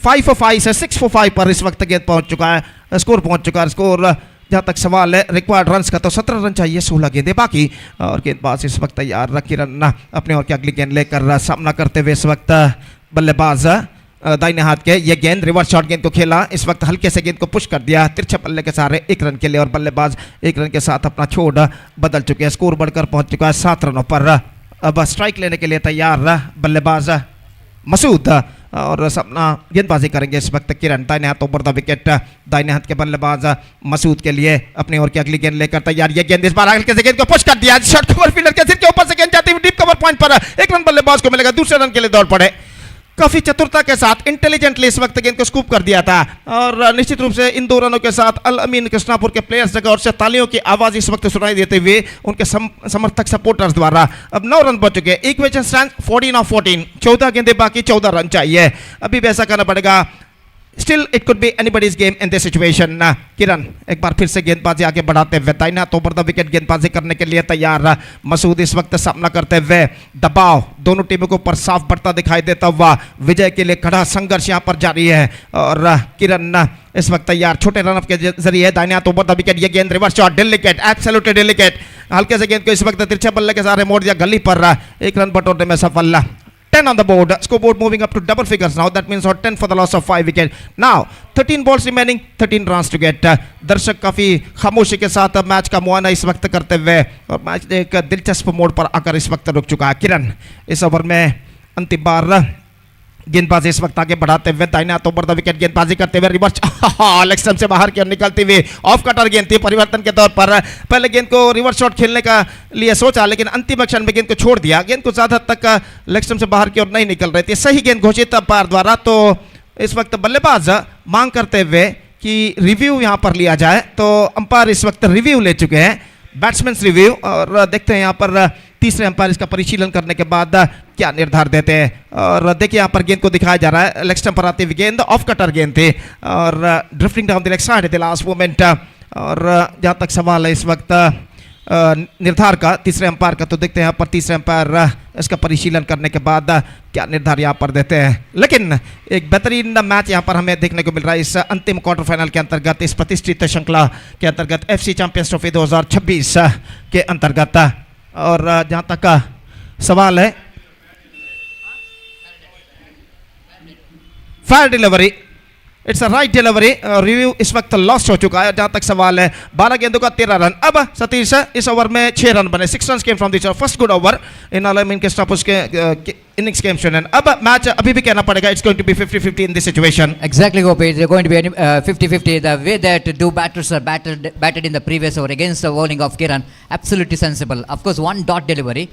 5 for 5 से 6 for 5 पर इस वक्त गेंद पहुंच चुका है, स्कोर पहुंच चुका है। स्कोर जहाँ तक सवाल है रिक्वायर्ड रन्स का तो 17 रन चाहिए, 16 गेंदें बाकी और गेंदबाज इस वक्त तैयार, किरण अपने और की अगली गेंद लेकर सामना करते हुए इस वक्त बल्लेबाज दाहिने हाथ के, ये गेंद रिवर्स शॉट गेंद को खेला, इस वक्त हल्के से गेंद को पुश कर दिया, तिरछे पल्ले के सहारे 1 रन के लिए और बल्लेबाज 1 रन के साथ अपना छोड़ बदल चुके हैं। स्कोर बढ़कर पहुंच चुका है 7 रनों पर। अब स्ट्राइक लेने के लिए तैयार बल्लेबाज मसूद और अपना गेंदबाजी करेंगे इस वक्त किरण। दाहिने हाथ ओवर द विकेट, दाहिने हाथ के बल्लेबाज मसूद के लिए अपने ओर की अगली गेंद लेकर तैयार, ये गेंद इस बार हल्के से गेंद को पुश कर दिया, शॉर्ट कवर फील्डर के सिर के ऊपर से गेंद जाती हुई डीप कवर पॉइंट पर 1 रन बल्लेबाज को मिलेगा, दूसरे रन के लिए दौड़ पड़े। काफी चतुरता के साथ इंटेलिजेंटली इस वक्त गेंद को स्कूप कर दिया था और निश्चित रूप से इन 2 रनों के साथ अल अमीन कृष्णापुर के प्लेयर्स जगह और से तालियों की आवाज इस वक्त सुनाई देते हुए उनके समर्थक सपोर्टर्स द्वारा। अब 9 रन बच चुके हैं, इक्वेशन स्टैंड 14 ऑफ 14, 14 गेंदें बाकी, 14 रन चाहिए, अभी भी ऐसा करना पड़ेगा। Still it could be anybody's game in this situation. Kiran एक बार फिर से गेंदबाजी आगे बढ़ाते हुए दाहिना हाथ ओवर द विकेट गेंदबाजी करने के लिए तैयार, मसूद इस वक्त सामना करते हुए, दबाव दोनों टीमों के ऊपर साफ बढ़ता दिखाई देता हुआ, विजय के लिए कड़ा संघर्ष यहां पर जारी है और किरण इस वक्त तैयार, छोटे रन के जरिए दाहिने हाथ ओवर द विकेट, ये गेंद reverse shot delicate, absolutely delicate, हल्के से गेंद को इस वक्त तिरछे बल्ले के सहारे मोड़ दिया गली पर, 1 रन बटोरने में सफल। 10 on the board, scoreboard moving up to double figures now, that means 10 for the loss of 5 wicket. Now 13 balls remaining, 13 runs to get. दर्शक काफी खामोशी के साथ मैच का मुआयना इस वक्त करते हुए और मैच एक दिलचस्प मोड़ पर आकर इस वक्त रुक चुका है। किरण इस ओवर में अंतिम बार गेंदबाजी इस वक्त आगे बढ़ाते हुए दाहिने हाथ ओवर द विकेट गेंदबाजी करते हुए रिवर्स लेग स्टंप से बाहर की ओर निकलती हुई ऑफ कटर गेंद थी, परिवर्तन के तौर पर पहले गेंद को रिवर्स शॉट खेलने का लिए सोचा लेकिन अंतिम क्षण में गेंद को छोड़ दिया, गेंद को ज्यादा तक लेग स्टंप से बाहर की ओर नहीं निकल रही थी, सही गेंद घोषित अंपायर द्वारा। तो इस वक्त बल्लेबाज मांग करते हुए कि रिव्यू यहां पर लिया जाए, तो अंपायर इस वक्त रिव्यू ले चुके हैं, बैट्समैन रिव्यू, और देखते हैं यहां पर तीसरे अंपायर इसका परिशीलन करने के बाद क्या निर्धार देते हैं। और देखिए यहाँ पर गेंद को दिखाया जा रहा है, लेग स्टंप पर आती हुई गेंद ऑफ कटर गेंद थी और drifting down the leg side eight the last moment. और जहाँ तक सवाल है इस वक्त निर्धार का तीसरे अंपायर का, तो देखते हैं यहाँ पर तीसरे अंपायर इसका परिशीलन करने के बाद क्या निर्धार यहाँ पर देते हैं। लेकिन एक बेहतरीन मैच यहाँ पर हमें देखने को मिल रहा है इस अंतिम क्वार्टर फाइनल के अंतर्गत, इस प्रतिष्ठित श्रृंखला के अंतर्गत, FC चैंपियंस ट्रॉफी 2026 के अंतर्गत। और जहाँ तक सवाल है fire delivery, it's a right delivery, review इस वक्त लॉस्ट हो चुका है। जहां तक सवाल है 12 गेंदों का 13 रन। अब सतीश इस ओवर में 6 रन बने, 6 run came from this first good over in Al के स्टॉपर्स के innings came to an end. अब मैच अभी भी कहना पड़ेगा it's going to be 50-50 in this situation. Exactly, Gopi. It's going to be 50-50. The way that 2 batters are batted in the previous over against the bowling of Kiran, absolutely sensible. Of course, 1 dot delivery,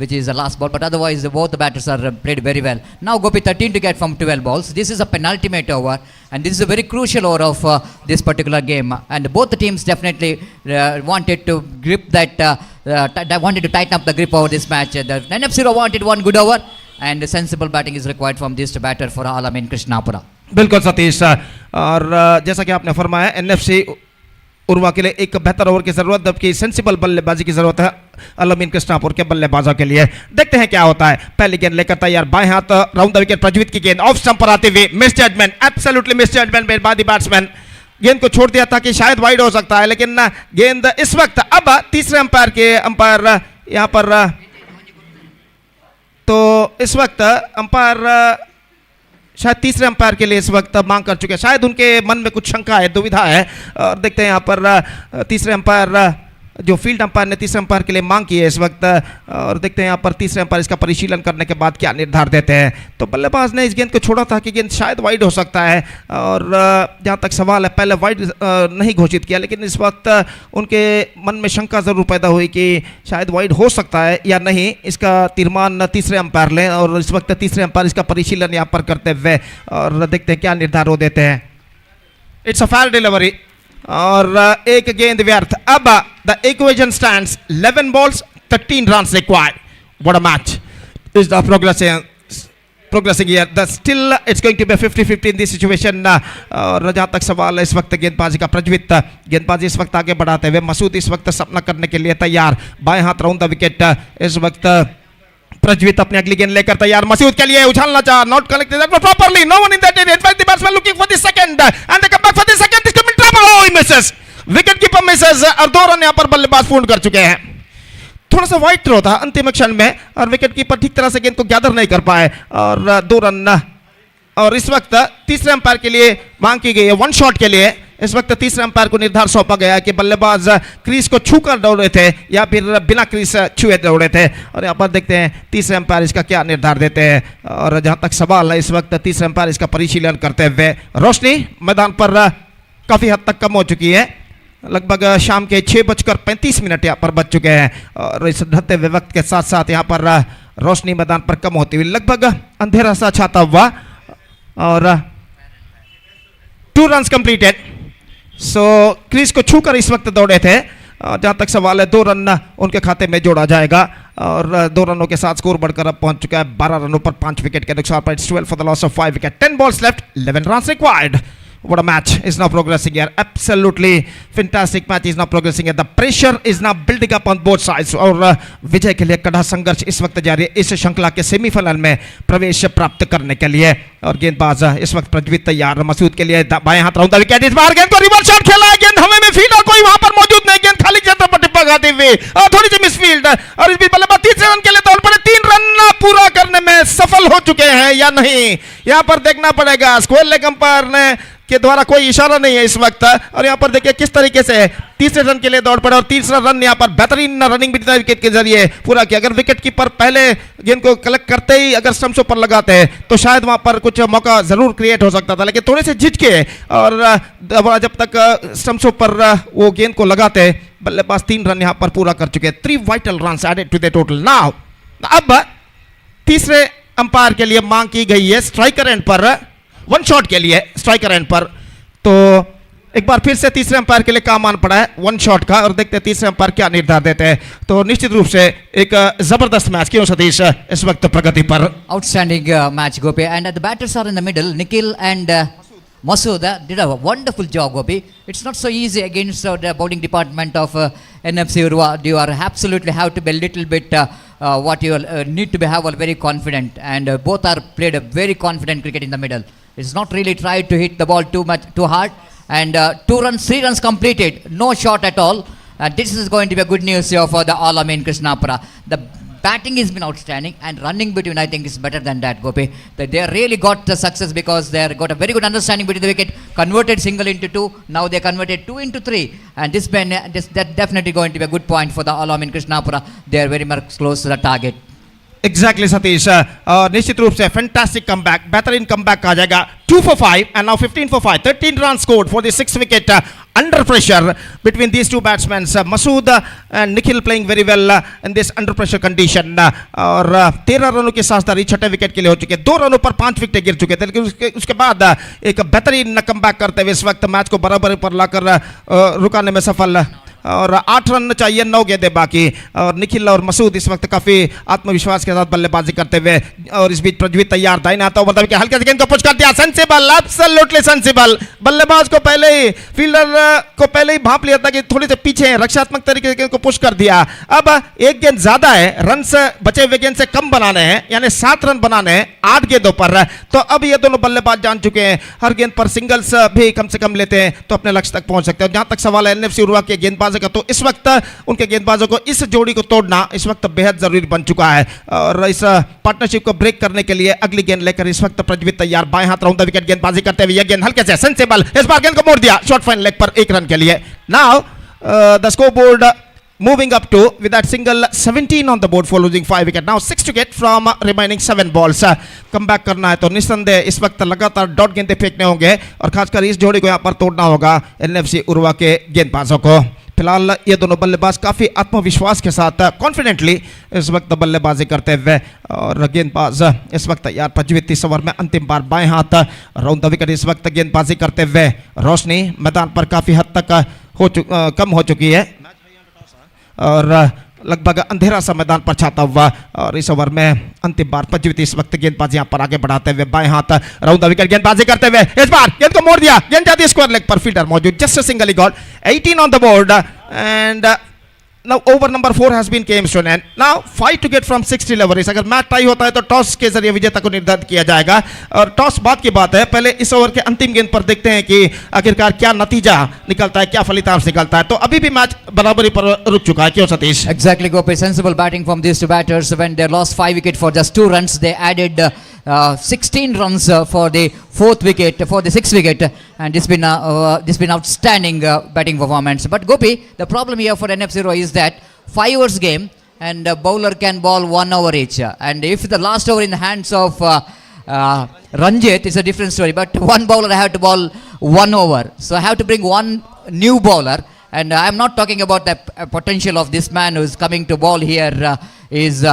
which is the last ball, but otherwise both the batters are played very well. Now Gopi, 13 to get from 12 balls. This is a penultimate over and this is a very crucial over of this particular game, and both the teams definitely wanted to grip that, wanted to tighten up the grip over this match. The NFC wanted 1 good over and sensible batting is required from this batter for Alamin Krishnapura. बिल्कुल सतीश, और जैसा कि आपने फरमाया NFC Urwa के लिए एक बेहतर ओवर की जरूरत, जबकि सेंसिबल बल्लेबाजी की जरूरत है अलमीन कृष्णापुर के बल्लेबाजों के लिए। देखते हैं क्या होता है। पहली गेंद लेकर तैयार, बाएं हाथ राउंड द विकेट प्रज्वलित की गेंद ऑफ स्टंप पर आते हुए misjudgement, absolutely misjudgement made by the batsman. गेंद को छोड़ दिया था कि शायद वाइड हो सकता है, लेकिन गेंद इस वक्त अब तीसरे अंपायर यहां पर, तो इस वक्त अंपायर शायद तीसरे अंपायर के लिए इस वक्त मांग कर चुके हैं, शायद उनके मन में कुछ शंका है, दुविधा है। और देखते हैं यहाँ पर तीसरे अंपायर जो फील्ड अंपायर ने तीसरे अंपायर के लिए मांग की है इस वक्त, और देखते हैं यहाँ पर तीसरे अंपायर इसका परिशीलन करने के बाद क्या निर्धार देते हैं। तो बल्लेबाज ने इस गेंद को छोड़ा था कि गेंद शायद वाइड हो सकता है, और जहाँ तक सवाल है पहले वाइड नहीं घोषित किया, लेकिन इस वक्त उनके मन में शंका जरूर पैदा हुई कि शायद वाइड हो सकता है या नहीं। इसका तीर्मान तीसरे अंपायर लें, और इस वक्त तीसरे अंपायर इसका परिशीलन यहाँ पर करते हुए और देखते हैं क्या निर्धार हो देते हैं। इट्स अ फायर डिलीवरी और एक गेंद व्यर्थ। अब the equation stands 11 balls 13 runs required. What a match is the progressing here. The still it's going to be 50-50 in this situation. और जहाँ तक सवाल है इस वक्त गेंदबाजी का, प्रज्वलित गेंदबाजी इस वक्त आगे बढ़ाते हुए, मसूद इस वक्त सपना करने के लिए तैयार, बाएं हाथ राउंड द विकेट। इस वक्त प्रज्वलित अपनी अगली गेंद लेकर तैयार, मसूद के लिए उछालना चाह, not collected that properly, no one in that area. In fact, the batsman looking for the second and they come back for the second. This could be trouble. Oh, he misses. Wicket keeper Mrs, और 2 run यहाँ पर बल्लेबाज पूर्ण कर चुके हैं। थोड़ा सा वाइड थ्रो था अंतिम क्षण में, और विकेट कीपर ठीक तरह से गेंद को गैदर नहीं कर पाए, और 2 रन। और इस वक्त तीसरे अंपायर के लिए मांग की गई है 1 शॉट के लिए। इस वक्त तीसरे अंपायर को निर्धार सौंपा गया कि बल्लेबाज क्रीज को छूकर दौड़े थे या फिर बिना क्रीज छुए दौड़े थे, और यहाँ पर देखते हैं तीसरे अंपायर इसका क्या निर्धार देते हैं। और जहाँ तक सवाल है इस वक्त तीसरे अंपायर इसका परिशीलन करते हुए। रोशनी मैदान पर काफ़ी हद तक कम हो चुकी है, लगभग शाम के 6:35 यहाँ पर बच चुके हैं, और इस ढलते हुए वक्त के साथ साथ यहाँ पर रोशनी मैदान पर कम होती हुई, लगभग अंधेरा सा छाता हुआ, और 2 runs कंप्लीटेड। सो क्रीज को छूकर इस वक्त दौड़े थे। जहाँ तक सवाल है 2 रन उनके खाते में जोड़ा जाएगा, और 2 रनों के साथ स्कोर बढ़कर अब पहुंच चुका है 12 रनों पर 5 विकेट के नुकसान पर। 12 for the loss of 5 wicket, 10 balls left, 11 runs required. What a match is now progressing here. Absolutely fantastic match is now progressing here. The pressure is now building up on both sides. और विजय के लिए कड़ा संघर्ष इस वक्त जारी है इस श्रृंखला के सेमीफाइनल में प्रवेश प्राप्त करने के लिए। और गेंदबाज इस वक्त प्रज्वलित तैयार, मसूद के लिए बाएं हाथ राउंड द विकेट, इस बार गेंद को रिवर्स शॉट खेला है, गेंद हवा में फील्डर कोई वहां पर मौजूद नहीं, गेंद खाली जगह पर टिप्पा खाते हुए और थोड़ी सी मिसफील्ड, और इस बीच बल्लेबाज तीसरे रन के लिए दौड़ पड़े। 3 रन पूरा करने में सफल हो चुके हैं या नहीं, यहाँ पर देखना पड़ेगा। स्क्वायर लेग अंपायर ने के द्वारा कोई इशारा नहीं है इस वक्त, और यहाँ पर देखिए किस तरीके से तीसरे रन के लिए दौड़ पड़े, और तीसरा रन यहाँ पर बेहतरीन रनिंग बिटवीन विकेट के जरिए पूरा किया। अगर विकेट कीपर पहले गेंद को कलेक्ट करते ही अगर स्टंप्स पर लगाते तो शायद वहां पर कुछ मौका जरूर क्रिएट हो सकता था, लेकिन थोड़े से झिझके, और जब तक स्टंप्स पर वो गेंद को लगाते, बल्लेबाज 3 रन यहाँ पर पूरा कर चुके हैं। 3 vital runs added to the total now. अब तीसरे अंपायर के लिए मांग की गई है स्ट्राइकर एंड पर 1 शॉट के लिए, स्ट्राइकर एंड पर। तो एक बार फिर से तीसरे अंपायर के लिए काम आन पड़ा है 1 शॉट का, और देखते हैं तीसरे अंपायर क्या निर्धार देते हैं। तो निश्चित रूप से एक जबरदस्त मैच, क्यों सतीश, इस वक्त प्रगति पर। Outstanding match, Gopi. And the batters are in the middle. Nikhil and Masood did a wonderful job, Gopi. It's not so easy against the bowling department of NFC Urwa. You are absolutely have to be a little bit what you need to be have very confident, and both are played a very confident cricket in the middle. It's not really tried to hit the ball too hard, and 2 runs, 3 runs completed, no shot at all. This is going to be a good news here for the All Amin Krishnapura. The batting has been outstanding, and running between I think is better than that, Gopi. They really got the success because they got a very good understanding between the wicket, converted single into 2, now they converted 2 into 3, and that definitely going to be a good point for the All Amin Krishnapura. They are very much close to the target. Exactly Satish, निश्चित रूप से fantastic comeback, बेहतरीन comeback आ जाएगा। 2 for 5 and now 15 for 5, 13 runs scored for the 6th wicket under pressure between these two batsmen. Masood and Nikhil playing very well in this under pressure condition, और 13 रनों के साथ साथ 6ठे विकेट के लिए हो चुके, 2 रनों पर 5 विकेट गिर चुके थे, लेकिन उसके बाद एक बेहतरीन कमबैक करते हुए इस वक्त मैच को बराबर पर लाकर रुकाने में सफल, और 8 रन चाहिए, 9 गेंदें बाकी, और निखिल और मसूद इस वक्त काफी आत्मविश्वास के साथ बल्लेबाजी करते हुए, और इस बीच प्रज्वलित तैयार, दाहिने आता हुआ कि हल्के से गेंद को पुश कर दिया, सेंसिबल, एब्सोल्युटली सेंसिबल। बल्लेबाज को पहले ही, फील्डर को पहले ही भांप लिया था कि थोड़ी से पीछे है, रक्षात्मक तरीके से गेंद को पुश कर दिया। अब एक गेंद ज्यादा है, रन से बचे हुए गेंद से कम बनाने हैं, यानी 7 रन बनाने हैं 8 गेंदों पर। तो अब ये दोनों बल्लेबाज जान चुके हैं हर गेंद पर सिंगल्स भी कम से कम लेते हैं तो अपने लक्ष्य तक पहुंच सकते हैं। जहां तक सवाल है एनएफसी उर्वा के गेंदबाज का, तो इस वक्त उनके गेंदबाजों को इस जोड़ी को तोड़ना इस वक्त बेहद जरूरी बन चुका है, और इस पार्टनरशिप को ब्रेक करने के लिए अगली गेंद लेकर इस वक्त प्रज्वलित तैयार, बाएं हाथ राउंड द विकेट गेंदबाजी करते हुए, यह गेंद हल्के से सेंसिबल, इस बार गेंद को मोड़ दिया, शॉर्ट फाइन लेग पर 1 रन के लिए। Now the score board moving up to with that single 17 on the board for losing 5 wicket. Now 6 to get from remaining 7 balls. Come back करना है तो निस्संदेह इस वक्त लगातार डॉट गेंदें फेंकने होंगे और खासकर इस जोड़ी को यहाँ पर तोड़ना होगा एनएफसी उर्वा के गेंदबाजों को. फिलहाल ये दोनों बल्लेबाज काफ़ी आत्मविश्वास के साथ कॉन्फिडेंटली इस वक्त बल्लेबाजी करते हुए और गेंदबाज इस वक्त यार 25 ओवर में अंतिम बार बाएं हाथ राउंड द विकेट इस वक्त गेंदबाजी करते हुए. रोशनी मैदान पर काफ़ी हद तक कम हो चुकी है और लगभग अंधेरा सा मैदान पर छाता हुआ और इस ओवर में अंतिम बार 25 इस वक्त गेंदबाजी यहाँ पर आगे बढ़ाते हुए बाएं हाथ राउंड द विकेट गेंदबाजी करते हुए इस बार गेंद को मोड़ दिया. गेंद जाती है स्क्वायर लेग पर. फील्डर मौजूद. Just single he got 18 on the board and now over number 4 has been came to an end. Now 5 to get from 6 deliveries. अगर मैच टाई होता है तो टॉस के जरिए विजेता को निर्धारित किया जाएगा और टॉस बात की बात है. पहले इस ओवर के अंतिम गेंद पर देखते हैं कि आखिरकार क्या नतीजा निकलता है, क्या फलितांश निकलता है. तो अभी भी मैच बराबरी पर रुक चुका है. क्यों Satish? Exactly, Gopi. Sensible batting from these two batters. When they lost 5 wicket for just 2 runs, they added 16 runs for the 4th wicket, for the 6th wicket, and this been outstanding batting performance. But Gopi, the problem here for NFC Urwa is that 5 overs game and a bowler can bowl 1 over each. And if the last over in the hands of Ranjit is a different story, but one bowler I have to bowl 1 over, so I have to bring one new bowler. And I am not talking about the potential of this man who is coming to bowl here. Is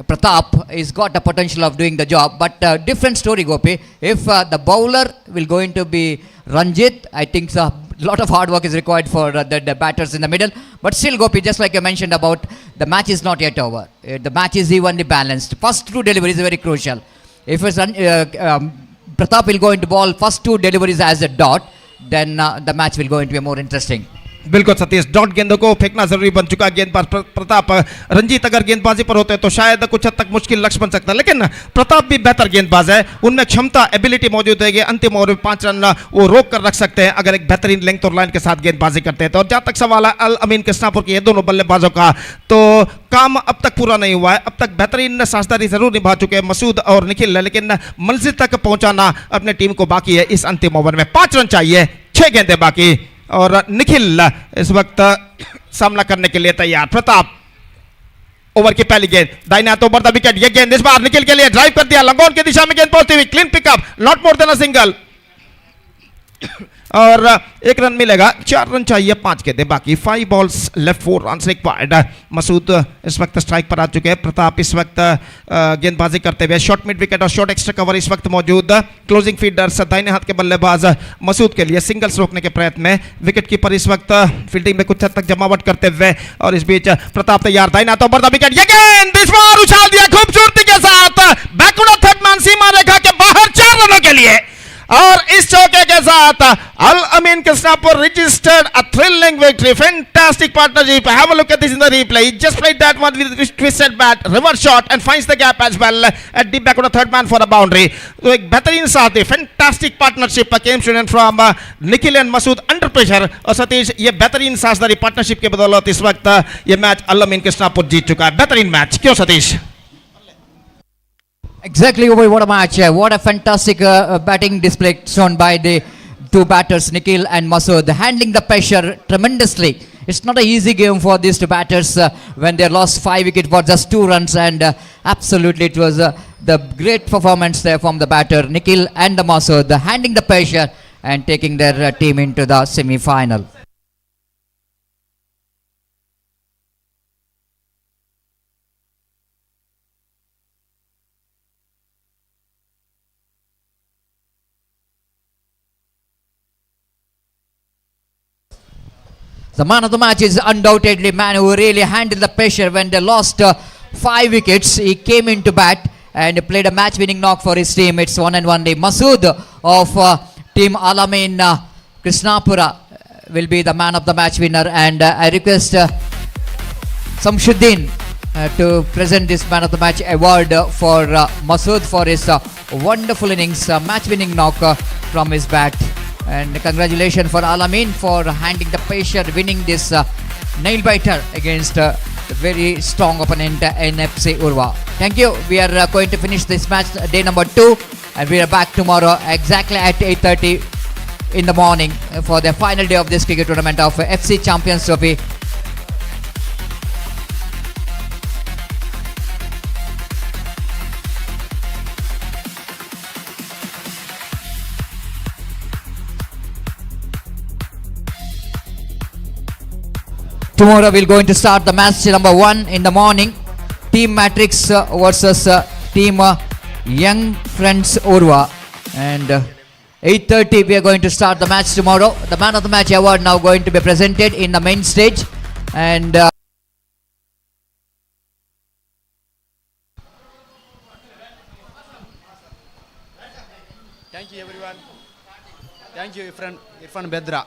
Pratap. He's got the potential of doing the job, but different story, Gopi. If the bowler will going to be Ranjit, I think a lot of hard work is required for the batters in the middle. But still, Gopi, just like you mentioned about, the match is not yet over. The match is evenly balanced. First 2 deliveries are very crucial. If it's Pratap will go into ball first 2 deliveries as a dot, then the match will go into a more interesting. बिल्कुल Satish. Dot गेंदों को फेंकना जरूरी बन चुका है. गेंदबाज प्रताप. रंजीत अगर गेंदबाजी पर होते तो शायद कुछ हद तक मुश्किल लक्ष्य बन सकता है, लेकिन प्रताप भी बेहतर गेंदबाज है. उनमें क्षमता, एबिलिटी मौजूद है कि अंतिम ओवर में 5 रन वो रोक कर रख सकते हैं अगर एक बेहतरीन लेंथ और लाइन के साथ गेंदबाजी करते हैं. तो और जहां तक सवाल है अल अमीन कृष्णापुर के ये दोनों बल्लेबाजों का, तो काम अब तक पूरा नहीं हुआ है. अब तक बेहतरीन साझेदारी जरूर निभा चुके हैं मसूद और निखिल, लेकिन मंजिल तक पहुंचाना अपने टीम को बाकी है. इस अंतिम ओवर में 5 रन चाहिए, 6 गेंदें बाकी और निखिल इस वक्त सामना करने के लिए तैयार. प्रताप ओवर की पहली गेंद दाहिने हाथों पर द विकेट. ये गेंद इस बार निखिल के लिए ड्राइव कर दिया. लंगोन की दिशा में गेंद पहुंचती हुई. Clean pickup, not more than a single और 1 रन मिलेगा. 4 रन चाहिए, 5 गेंदें बाकी. 5 balls left, 4 runs required. Masood इस वक्त स्ट्राइक पर आ चुके हैं. प्रताप इस वक्त गेंदबाजी करते हुए. शॉर्ट मिड विकेट और शॉर्ट एक्स्ट्रा कवर इस वक्त मौजूद. क्लोजिंग फील्डर्स दाहिने हाथ के बल्लेबाज मसूद के लिए सिंगल्स रोकने के प्रयत्न में. विकेट कीपर इस वक्त फील्डिंग में कुछ हद तक जमावट करते हुए और इस बीच प्रताप तैयार. दाहिने हाथों पर द विकेट. ये गेंद इस बार उछाल दिया खूबसूरती के साथ बैकवर्ड थर्ड मैन सीमा रेखा के बाहर 4 रनों के लिए. और इस चौके के साथ अल अमीन Krishnapur registered a thrilling victory. Fantastic partnership. Have a look at this in the replay. He just played that one with twisted bat, reverse shot and finds the gap as well at deep back on the third man for a boundary. तो एक बेहतरीन साथ है. Fantastic partnership came student from Nikhil and Masood under pressure. और सतीश, ये बेहतरीन साझेदारी partnership के बदौलत इस वक्त ये मैच अल अमीन कृष्णापुर जीत चुका है. बेहतरीन मैच. क्यों Satish? Exactly, what a match. What a fantastic batting display shown by the 2 batters, Nikhil and Masood, handling the pressure tremendously. It's not an easy game for these 2 batters when they lost 5 wickets for just 2 runs, and absolutely it was the great performance there from the batter, Nikhil and the Masood, handling the pressure and taking their team into the semi-final. The man of the match is undoubtedly man who really handled the pressure when they lost 5 wickets. He came into bat and played a match-winning knock for his team. It's one and only Masood of team Alamin Krishnapura will be the man of the match winner. And I request Samshuddin to present this man of the match award for Masood for his wonderful innings, match-winning knock from his bat. And congratulations for Alamin for handling the pressure, winning this nail-biter against the very strong opponent NFC Urwa. Thank you. We are going to finish this match day number 2, and we are back tomorrow exactly at 8:30 in the morning for the final day of this cricket tournament of FC Champions Trophy Tomorrow we're going to start the match number 1 in the morning. Team Matrix versus Team Young Friends Urwa. And 8:30 we are going to start the match tomorrow. The Man of the Match award now going to be presented in the main stage. And Thank you everyone. Thank you Irfan Bedra.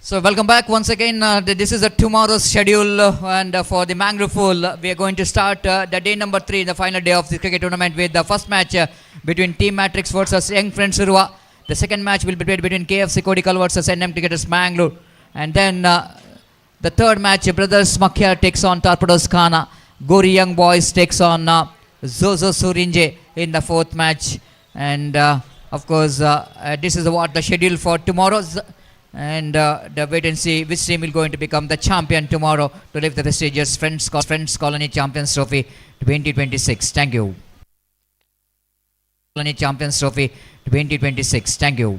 so welcome back once again. This is tomorrow's schedule, and for the Mangalore Full, we are going to start the day number 3, the final day of the cricket tournament, with the first match between Team Matrix versus Young Friends Urwa. The second match will be played between KFC Kodikal versus NM Cricketers Mangalore. And then the third match, Brothers Makhya takes on Torpedoes Khana. Gori Young Boys takes on Zozo Surinje in the fourth match. And of course, this is what the schedule for tomorrow's. And the wait and see which team will going to become the champion tomorrow to lift the prestigious Friends Colony Champions Trophy 2026. Thank you. Colony Champions Trophy 2026. Thank you.